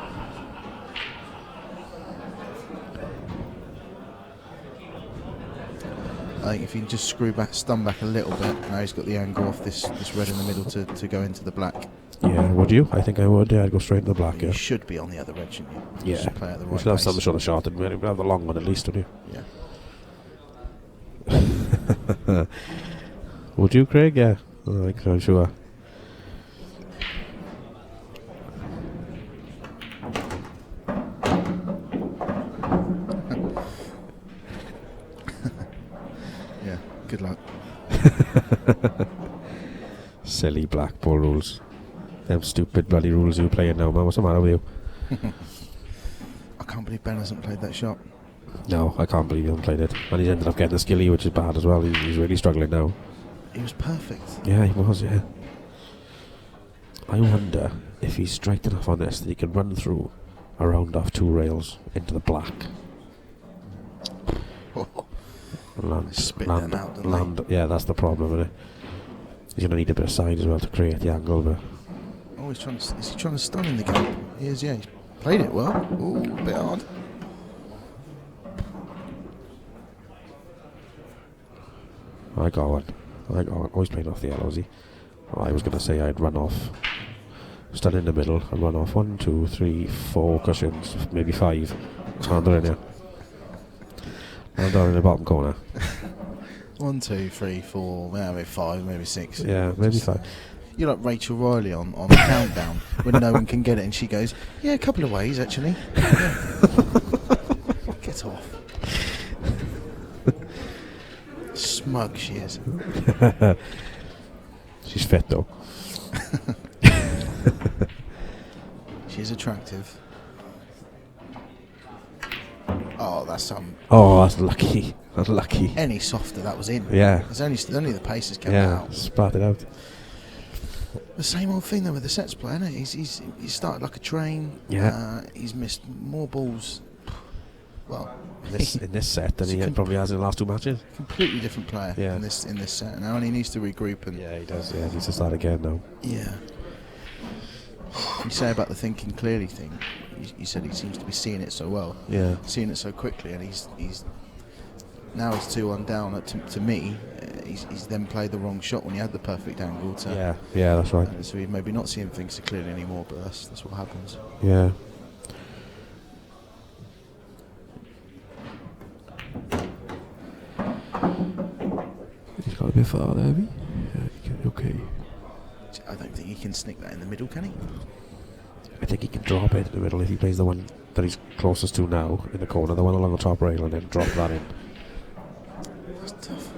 I think if he can just stun back a little bit, now he's got the angle off this red in the middle to go into the black. Yeah, would you? I think I would. Yeah, I'd go straight to the black. You Yeah. should be on the other red, shouldn't you? You Yeah. should play at the We right should have pace. some sort of shot, and we'll have the long one at least, don't you? Would you, Craig? Yeah, I'm sure. Yeah, good luck. Silly black ball rules. Them stupid bloody rules you're playing now, man. What's the matter with you? I can't believe Ben hasn't played that shot. No, I can't believe he hasn't played it. And he's ended up getting a skilly, which is bad as well. He's really struggling now. He was perfect. Yeah, he was, yeah. I wonder if he's straight enough on this that he can run through around off two rails into the black. Spit them out, don't they? land. Yeah, that's the problem, isn't it? He's going to need a bit of side as well to create the angle, but... Oh, is he trying to stun in the gap? He is, yeah. He's played it well. Ooh, a bit hard. I got one. Always playing off the yellow, is he? Oh, I was going to say I'd run off. Stand in the middle and run off 1, 2, 3, 4 cushions, maybe 5. And they're in here. And they're in the bottom corner. 1, 2, 3, 4, maybe 5, maybe 6. Yeah, maybe 5. You're like Rachel Riley on the countdown when no one can get it, and she goes, "Yeah, a couple of ways actually." Yeah. Get off. Smug she is. She's fit though. She's attractive. Oh, that's Oh, that's lucky. That's lucky. Any softer, that was in. Yeah. It's only the paces kept Yeah, out. spat it out. The same old thing though with the sets player, isn't it? He's started like a train. Yeah. He's missed more balls. Well, In this set than he It's a probably has in the last 2 matches. completely different player Yeah. in this set now, and he needs to regroup and. Yeah, he does. Yeah, he needs to start again now. Yeah. You say about the thinking clearly thing. You said he seems to be seeing it so well. Yeah. Seeing it so quickly, and he's now he's 2-1 down. To me, he's then played the wrong shot when he had the perfect angle. Yeah, that's right. So he's maybe not seeing things so clearly anymore, but that's what happens. Yeah. He's got a bit far there, have he? Yeah, okay. I don't think he can sneak that in the middle, can he? I think he can drop it in the middle if he plays the one that he's closest to now in the corner, the one along the top rail, and then drop that in. That's tough.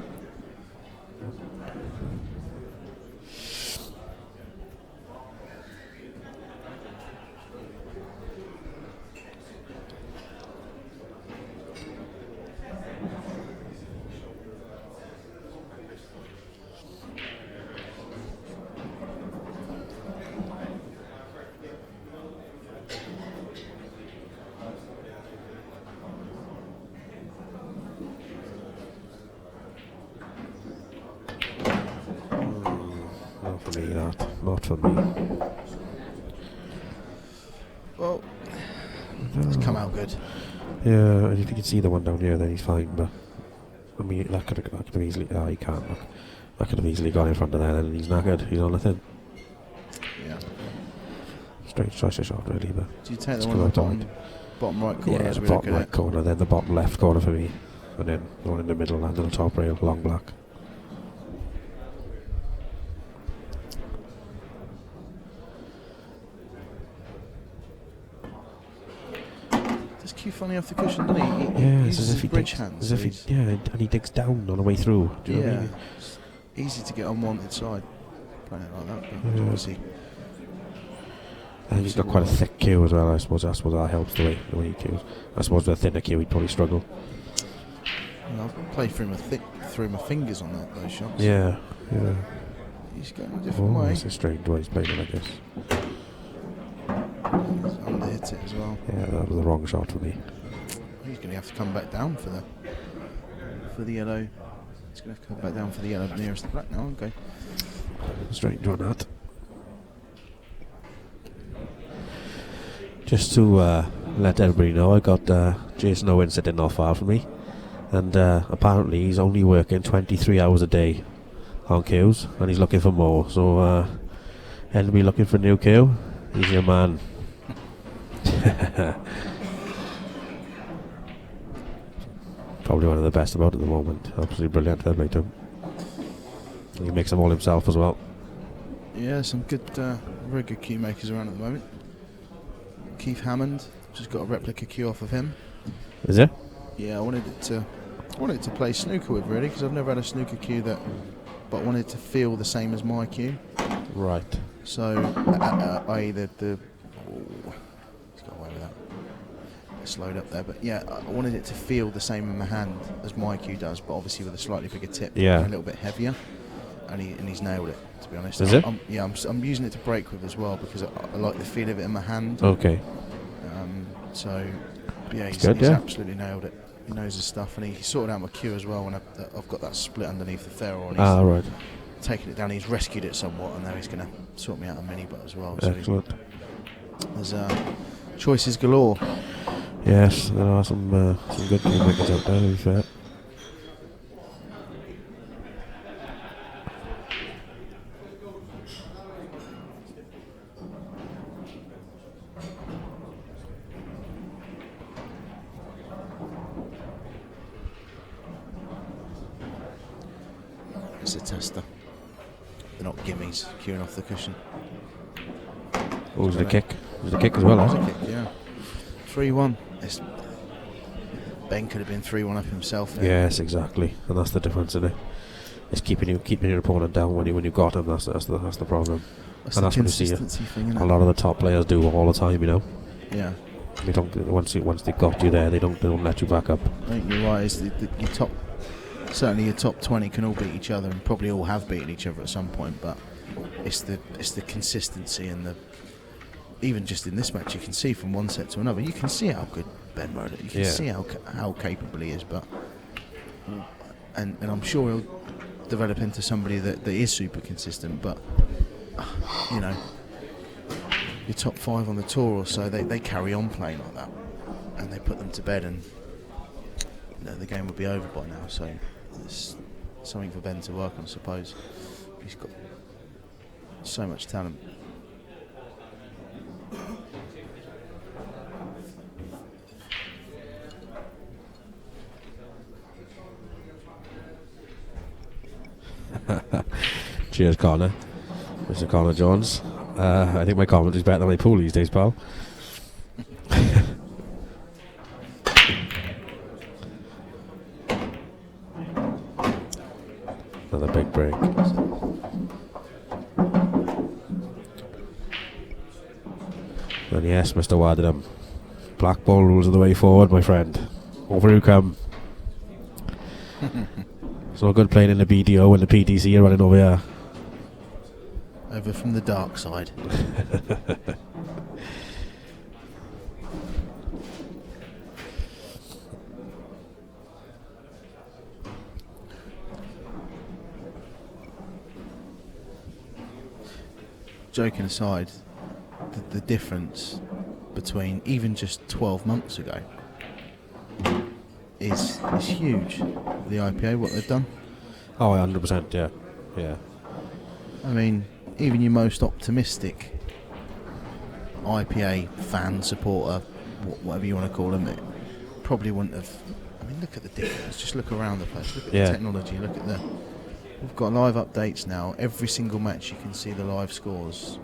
not for me. Well, it's come out good. Yeah, and if you can see the one down here, then he's fine. But I mean, that could have easily. Oh, he can't. Look. That could have easily gone in front of that, and he's knackered. He's on the thin. Yeah. Straight slice shot, really. But do you take it's the one in the bottom right corner? Yeah, the bottom right corner, then the bottom left corner for me, and then the one in the middle and on the top rail, long black. Does Q funny off the cushion, doesn't he? Yeah, He it's uses as if his he bridge digs, hands. as if he, yeah, and he digs down on the way through. Do you know what I mean? It's easy to get unwanted side playing it like that. But Yeah. obviously, I think he's got quite a thick cue as well. I suppose that helps the way he cues. I suppose with a thinner cue, he'd probably struggle. I'll play through my fingers on those shots. Yeah, yeah. He's going a different way. It's a strange way he's playing it, I guess. He's underhit it as well. Yeah, that was the wrong shot for me. He's going to have to come back down for the yellow. He's going to have to come back down for the yellow nearest the black now. Okay. Strange on that. Just to let everybody know, I got Jason Owen sitting not far from me, and apparently he's only working 23 hours a day on cues, and he's looking for more. So, he'll be looking for a new cue. He's your man. Probably one of the best about at the moment. Absolutely brilliant. Fair play to him. He makes them all himself as well. Yeah, some good, very good cue makers around at the moment. Keith Hammond, just got a replica cue off of him. Is it? Yeah, I wanted it to play snooker with, really, because I've never had a snooker cue but I wanted it to feel the same as my cue. Right. So, i.e. he's got away with that. It slowed up there, but yeah, I wanted it to feel the same in my hand as my cue does, but obviously with a slightly bigger tip, Yeah. and a little bit heavier, and he's nailed it. To be honest, Is it? I'm using it to break with as well because I like the feel of it in my hand. Okay. So yeah, he's good, yeah. absolutely nailed it. He knows his stuff, and he sorted out my cue as well when I've got that split underneath the ferrule. And he's right. taken it down. He's rescued it somewhat, and now he's going to sort me out a mini butt as well. So Excellent. there's choices galore. Yes, there are some good cue makers out there, to be fair. It's a tester. They're not gimmies queuing off the cushion. Oh, was it a kick? It was a kick as well, It was huh? a kick, yeah. 3-1. Ben could have been 3-1 up himself there. Yes, exactly, and that's the difference, isn't it? It's keeping your opponent down when you got him. That's the problem. That's and the that's what you see consistency thing, isn't a it? lot of the top players do all the time. You know. Yeah. They don't once they got you there, they don't let you back up. I think you're right. Is your top, certainly your top 20 can all beat each other, and probably all have beaten each other at some point. But it's the consistency and the, even just in this match, you can see from one set to another. You can see how good Ben rode it. You can see how capable he is. But and I'm sure he'll develop into somebody that is super consistent. But you know, your top 5 on the tour or so, they carry on playing like that, and they put them to bed, and the game would be over by now. So it's something for Ben to work on, I suppose. He's got so much talent. Cheers, Connor. Mr. Connor Jones. I think my commentary's better than my pool these days, pal. Another big break. And yes, Mr. Wadham, black ball rules are the way forward, my friend. Over you come. It's no good playing in the BDO when the PTC are running over here. Over from the dark side. joking aside, the difference between even just 12 months ago is huge. The IPA, what they've done. Oh, 100%, yeah. Yeah. I mean, even your most optimistic IPA fan, supporter, whatever you want to call them, it probably wouldn't have. I mean, look at the difference. Just look around the place. Look at the technology. Look at the. We've got live updates now. Every single match you can see the live scores.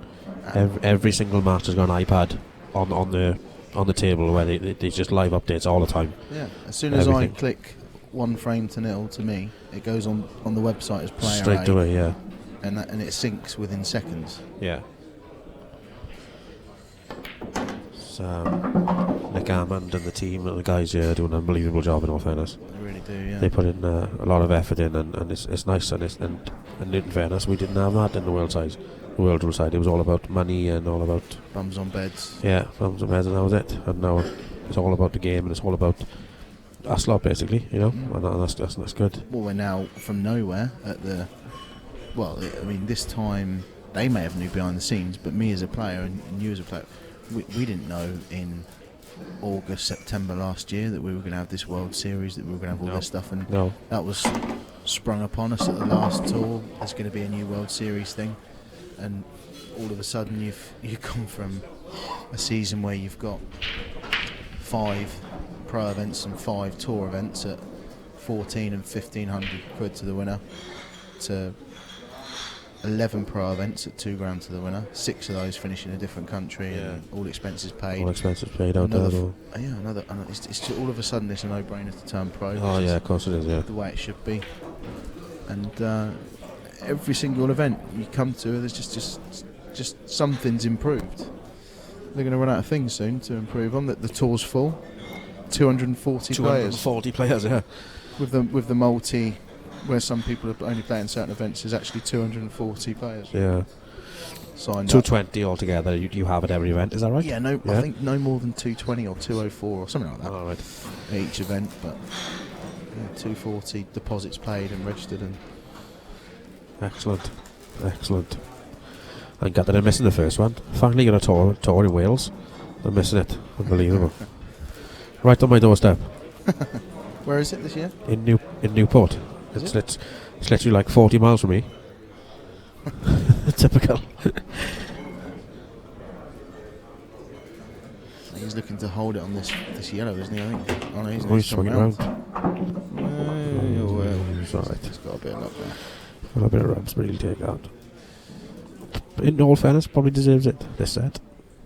Every single match has got an iPad on the table where they just live updates all the time. Yeah. As soon as I click 1 frame to 0 to me, it goes on the website as player straight A, away. Yeah. And it syncs within seconds. Yeah. So, Nick Armand and the team and the guys here do an unbelievable job, in all fairness. They really do, yeah. They put in a lot of effort in, and it's nice, and in fairness, we didn't have that in the world rule side. It was all about money and all about bums on beds. Yeah, bums on beds, and that was it. And now it's all about the game, and it's all about us lot, basically, you know, and that's good. Well, we're now from nowhere at the. Well, I mean, this time they may have knew behind the scenes, but me as a player and you as a player, we didn't know in August, September last year that we were going to have this World Series, that we were going to have all this stuff, and that was sprung upon us at the last tour. There's going to be a new World Series thing, and all of a sudden you've come from a season where you've got 5 pro events and 5 tour events at 14 and 1,500 quid to the winner, to 11 pro events at $2,000 to the winner. 6 of those finish in a different country, and all expenses paid. All expenses paid out there. It's just, all of a sudden it's a no-brainer to turn pro. Oh yeah, of course it is. Yeah, the way it should be. And every single event you come to, there's just something's improved. They're going to run out of things soon to improve on. The tour's full. 240 players. 240 players, yeah. With the multi, where some people are only playing certain events, there's actually 240 players. Yeah. Signed 220 altogether. You have at every event, is that right? Yeah, I think no more than 220 or 204 or something like that. Right. At each event, but 240 deposits paid and registered. And excellent. I got that they're missing the first one. Finally got a tour in Wales. They're missing it. Unbelievable. Right on my doorstep. Where is it this year? In Newport. It's literally like 40 miles from me. Typical. He's looking to hold it on this yellow, isn't he? I think. Oh no, he's swinging around. It's alright. He's got a bit of luck there. Got a bit of rubs, but he'll take out. In all fairness, probably deserves it. This set,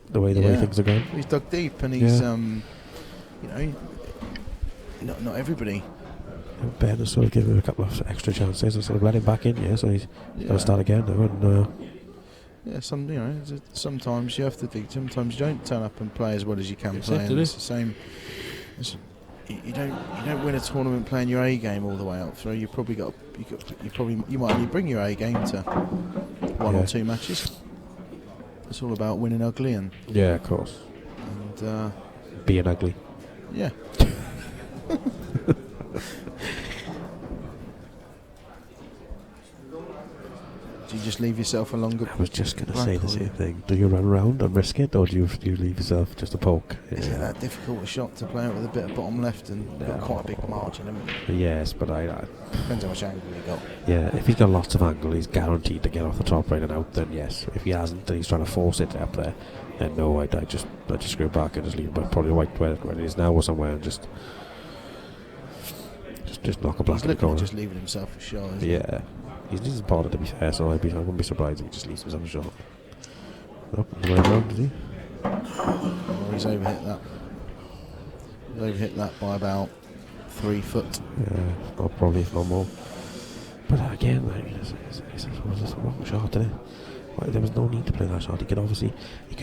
the way things are going. He's dug deep, and he's not everybody. Ben has sort of given him a couple of extra chances and sort of let him back in, so he's got to start again now. And sometimes you have to dig. Sometimes you don't turn up and play as well as you can play. And it's the same. You don't win a tournament playing your A game all the way up through. You might only bring your A game to 1 or 2 matches. It's all about winning ugly and of course, and being ugly. Yeah. Do you just leave yourself a longer? I was just going to say the same thing. Do you run around and risk it, or do you leave yourself just a poke? Is it that difficult a shot to play out with a bit of bottom left and got quite a big margin, haven't you? Yes, but I depends how much angle you got. Yeah, if he's got lots of angle, he's guaranteed to get off the top right and out. Then yes, if he hasn't, and he's trying to force it up there, then no, I just screw back and just leave him probably right where it is now or somewhere and just knock a black in the corner. Just leaving himself a shot. Yeah. He's bothered, to be fair, so I wouldn't be surprised if he just leaves himself a shot. Nope, the way around, did he? Well, he's overhit that. He's overhit that by about 3 foot. Yeah, probably, if not more. But again, it's a wrong shot, isn't it? There was no need to play that shot. He could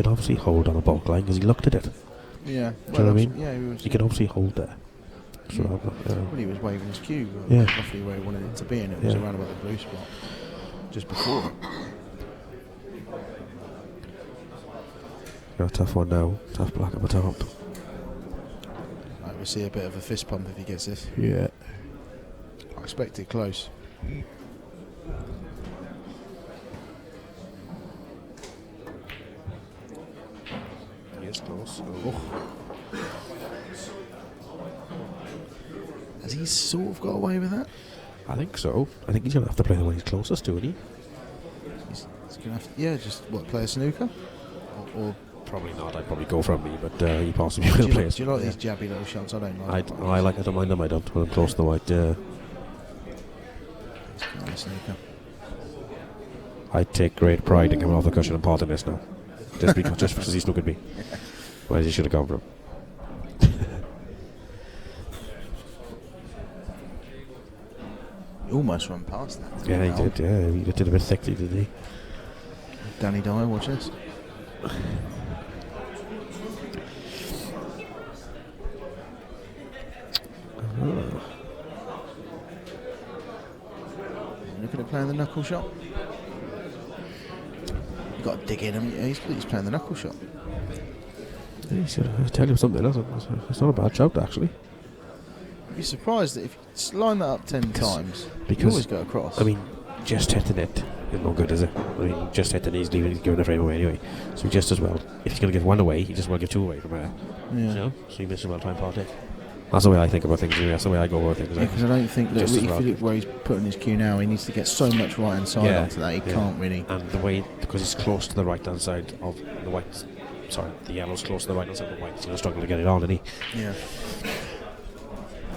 obviously hold on a bulk line because he looked at it. Yeah. Do you know what I mean? Yeah, he could obviously hold there. So, well, he was waving his cue roughly where he wanted it to be, and it was around about the blue spot just before it. Got a tough one now. Tough black at the top. We'll see a bit of a fist pump if he gets this. Yeah. I expect it close. Close. Has he sort of got away with that? I think so. I think he's going to have to play the one he's closest to, isn't he? He's going to have to, just play a snooker? Or probably not. I'd probably go for me, but he possibly will do play. you like these jabby little shots? I don't like them. I don't mind them. I don't. When I'm close to the white, He's playing a snooker. I take great pride in coming off the cushion and potting this now. Just because he snookered me. Whereas he should have gone for him. He almost ran past that. Yeah, he did. Yeah, he did a bit thickly, did he? Danny Dyer, watch this. Looking at playing the knuckle shot. You've got to dig in him. He's playing the knuckle shot. I tell you something. It's not a bad shout, actually. You'd be surprised that if you line that up 10 times, you always go across. I mean, just hitting it is no good, is it? I mean, just hitting it, he's giving the frame away anyway. So just as well, if he's going to give one away, he just will give two away from there. Yeah. You know? So you might as well try and pot it. That's the way I think about things. That's the way I go about things. Because I don't think that if you look where he's putting his cue now, he needs to get so much right hand side onto that. He can't really. And the way, because he's close to the right hand side of the white. Sorry, the yellow's close to the right hand side of the white. He's going to struggle to get it on, isn't he? Yeah.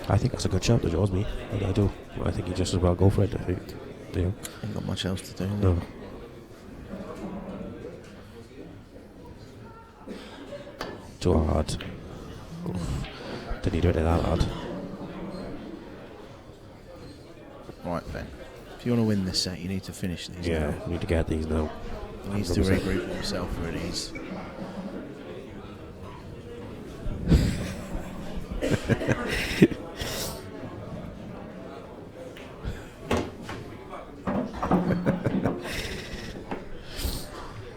I think that's a good shout, the Jaws, me. I do. I think he just as well go for it. I think. Ain't got much else to do. No. Too hard. Oof. Didn't he do it that hard? Right, Ben. If you want to win this set, you need to finish these. Yeah, now. you need to get these now. He needs to regroup himself, really. He's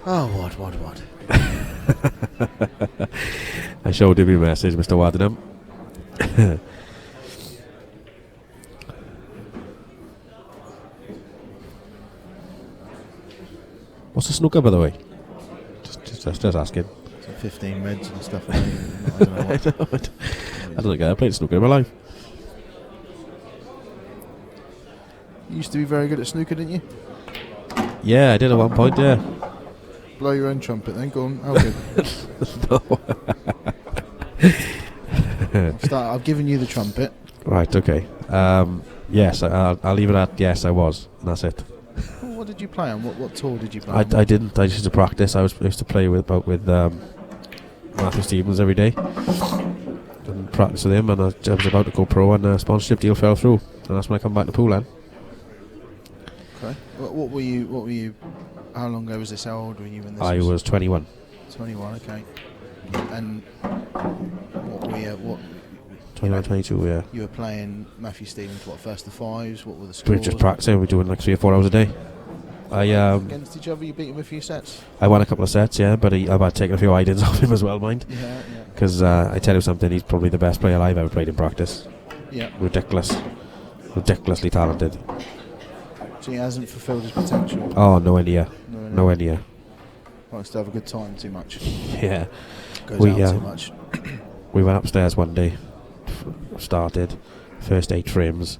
oh, what? I showed him your message, Mr. Waddingham. What's the snooker, by the way? Just asking. 15 reds and stuff. I don't think I played snooker in my life. You used to be very good at snooker, didn't you? Yeah, I did at one point, yeah. Blow your own trumpet then, go on. How good? I've given you the trumpet. Right, okay. Yes, I'll leave it at yes, I was. And that's it. What did you play on? What tour did you play on? I didn't. I just used to practice. I used to play with Matthew Stevens every day. And practice with him, and I was about to go pro, and a sponsorship deal fell through. And that's when I come back to pool then. Okay. What were you? How long ago was this? How old were you when this I was 21. 21, okay. And what were you? 21, 22, yeah. You were playing Matthew Stevens, first to fives? What were the scores? We were just practicing. We were doing like 3 or 4 hours a day. Against each other, you beat him a few sets? I won a couple of sets, yeah, but I've had taken a few items off him as well, mind. Yeah. Because I tell you something, he's probably the best player I've ever played in practice. Yeah. Ridiculously talented. So he hasn't fulfilled his potential? Oh, no idea. No idea. Likes to have a good time too much. Yeah. Goes out too much. We went upstairs one day, started, first 8 frames.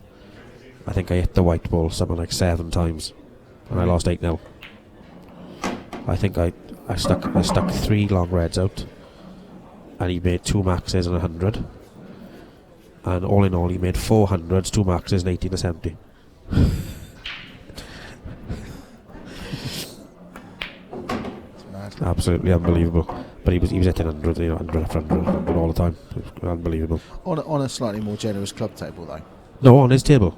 I think I hit the white ball something like 7 times. And I lost 8-0. I think I stuck 3 long reds out, and he made 2 maxes and 100. And all in all, he made 4 hundreds, 2 maxes, and 18 to 70. Absolutely unbelievable. But he was hitting 100, 100 after 100 all the time. It was unbelievable. On a slightly more generous club table, though. No, on his table.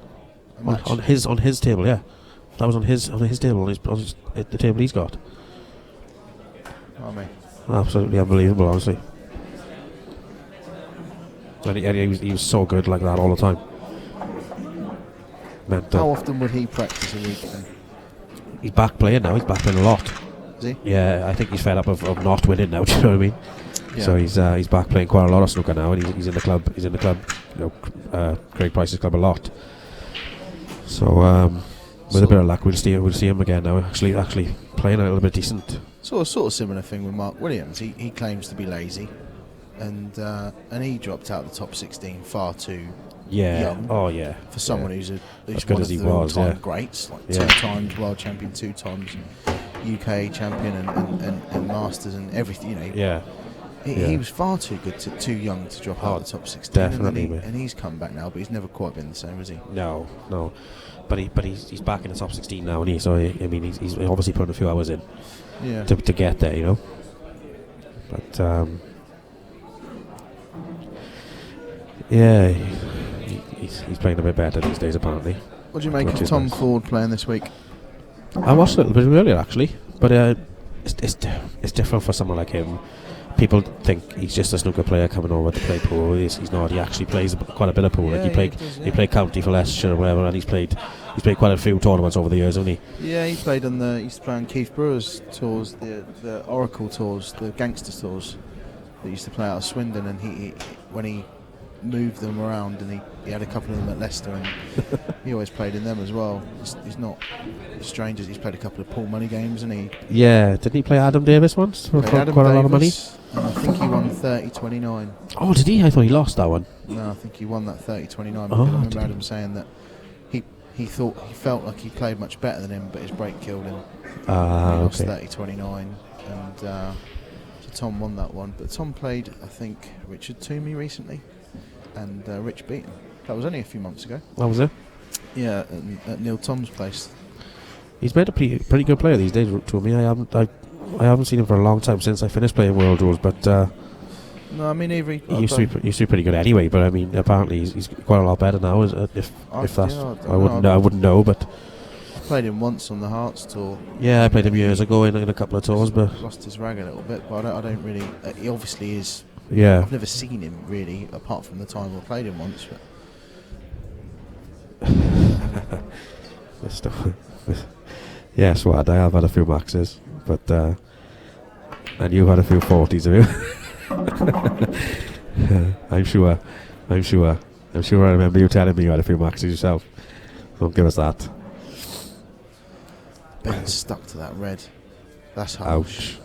On his table, yeah. That was on his table, the table he's got. I mean, absolutely unbelievable, honestly. And he was so good like that all the time. Mental. How often would he practice a week then? He's back playing now. He's back playing a lot. Is he? Yeah, I think he's fed up of not winning now. Do you know what I mean? Yeah. So he's back playing quite a lot of snooker now, and he's in the club. He's in the club, Craig Price's club a lot. So with a bit of luck, we'll see him again now. Actually playing a little bit decent. Sort of similar thing with Mark Williams. He claims to be lazy, and he dropped out of the top 16 far too young. Oh yeah. For someone Yeah. who's As one good of as he the was, all-time yeah. greats, like Yeah. 2 times world champion, 2 times UK champion, and Masters and everything. You know. Yeah. He was far too good, too young to drop out of the top 16. Definitely, and he's come back now, but he's never quite been the same, has he? No. But he's back in the top 16 now, and he's obviously putting a few hours in. Yeah. To get there, you know. But yeah, he's playing a bit better these days, apparently. What do you make of Tom Ford playing this week? I watched a little bit earlier, actually, but it's different for someone like him. People think he's just a snooker player coming over to play pool. He's not. He actually plays quite a bit of pool. Yeah, he played county for Leicestershire or whatever, and he's played quite a few tournaments over the years, hasn't he? Yeah, he used to play on Keith Brewer's tours, the Oracle tours, the Gangster tours that used to play out of Swindon, and he when he moved them around, and he had a couple of them at Leicester, and he always played in them as well. He's not strange as he's played a couple of pool money games, and he. Yeah, didn't he play Adam Davis once for quite a lot of money? And I think he won 30-29. Oh, did he? I thought he lost that one. No, I think he won that 30-29. Oh, I remember Adam saying that he felt like he played much better than him, but his break killed him. He lost 30-29, and so Tom won that one. But Tom played, I think, Richard Toomey recently, and Rich beat him. That was only a few months ago. That was it? Yeah, at Neil Tom's place. He's made a pretty good player these days. To me, I haven't seen him for a long time since I finished playing World Rules, but no, I mean he used to be pretty good anyway. But I mean, apparently he's quite a lot better now. If that's I wouldn't know, but I played him once on the Hearts tour. Yeah, I played him years ago in a couple of tours, but lost his rag a little bit. But I don't really. He obviously is. Yeah, I've never seen him really, apart from the time I played him once. Yes, what I have had a few maxes, but and you've had a few 40s, have you? I'm sure. I remember you telling me you had a few maxes yourself. Don't give us that. Ben stuck to that red. That's harsh. Ouch.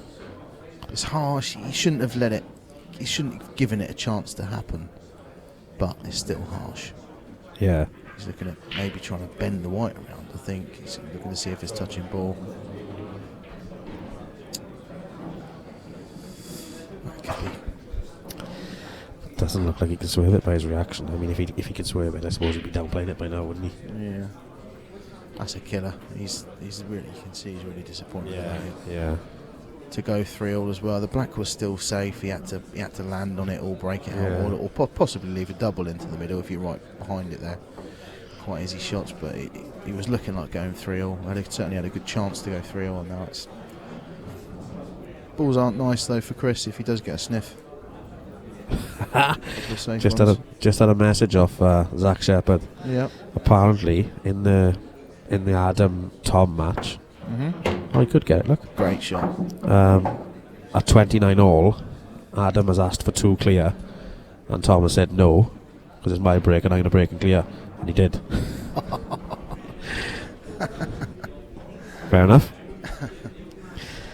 It's harsh. He shouldn't have let it. He shouldn't have given it a chance to happen. But it's still harsh. Yeah. He's looking at maybe trying to bend the white around. I think he's looking to see if it's touching ball. That could be. Doesn't look like he can swerve it by his reaction. I mean, if he could swerve it, I suppose he'd be downplaying it by now, wouldn't he? Yeah. That's a killer. He's really, you can see he's really disappointed. Yeah. To go 3-all as well. The black was still safe. He had to land on it or break it out, or possibly leave a double into the middle if you're right behind it there. Quite easy shots, but he was looking like going 3-all. Certainly had a good chance to go 3-all, and now it's. Balls aren't nice though for Chris if he does get a sniff. just had a message off Zach Shepherd. Yeah. Apparently in the Adam Tom match. Mm-hmm. Oh, he could get it. Look. Great shot. At 29-all, Adam has asked for 2 clear, and Tom has said no because it's my break and I'm going to break and clear, and he did. Fair enough.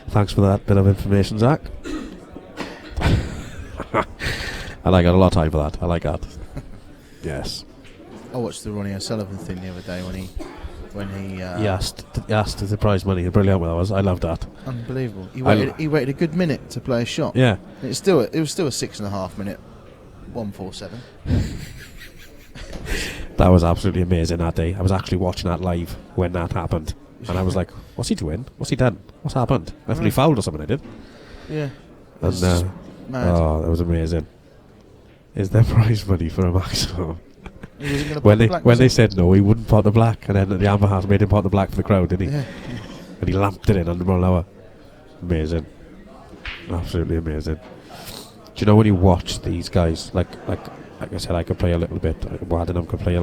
Thanks for that bit of information, Zach. I got a lot of time for that. I like that. Yes. I watched the Ronnie O'Sullivan thing the other day when he asked the prize money. Brilliant one that was. I loved that. Unbelievable. He waited a good minute to play a shot. Yeah. It was still a 6.5 minute 147. That was absolutely amazing that day. I was actually watching that live when that happened, and I was like, "What's he doing? What's he done? What's happened? I thought he fouled or something." I did. Yeah. And mad. Oh, that was amazing. Is there prize money for a maximum? When they said no, he wouldn't pot the black, and then the Amber House made him pot the black for the crowd, didn't he? Yeah. And he lamped it in under 1 hour. Amazing. Absolutely amazing. Do you know when you watch these guys, like I said, I could play a little bit. Waddenham could play a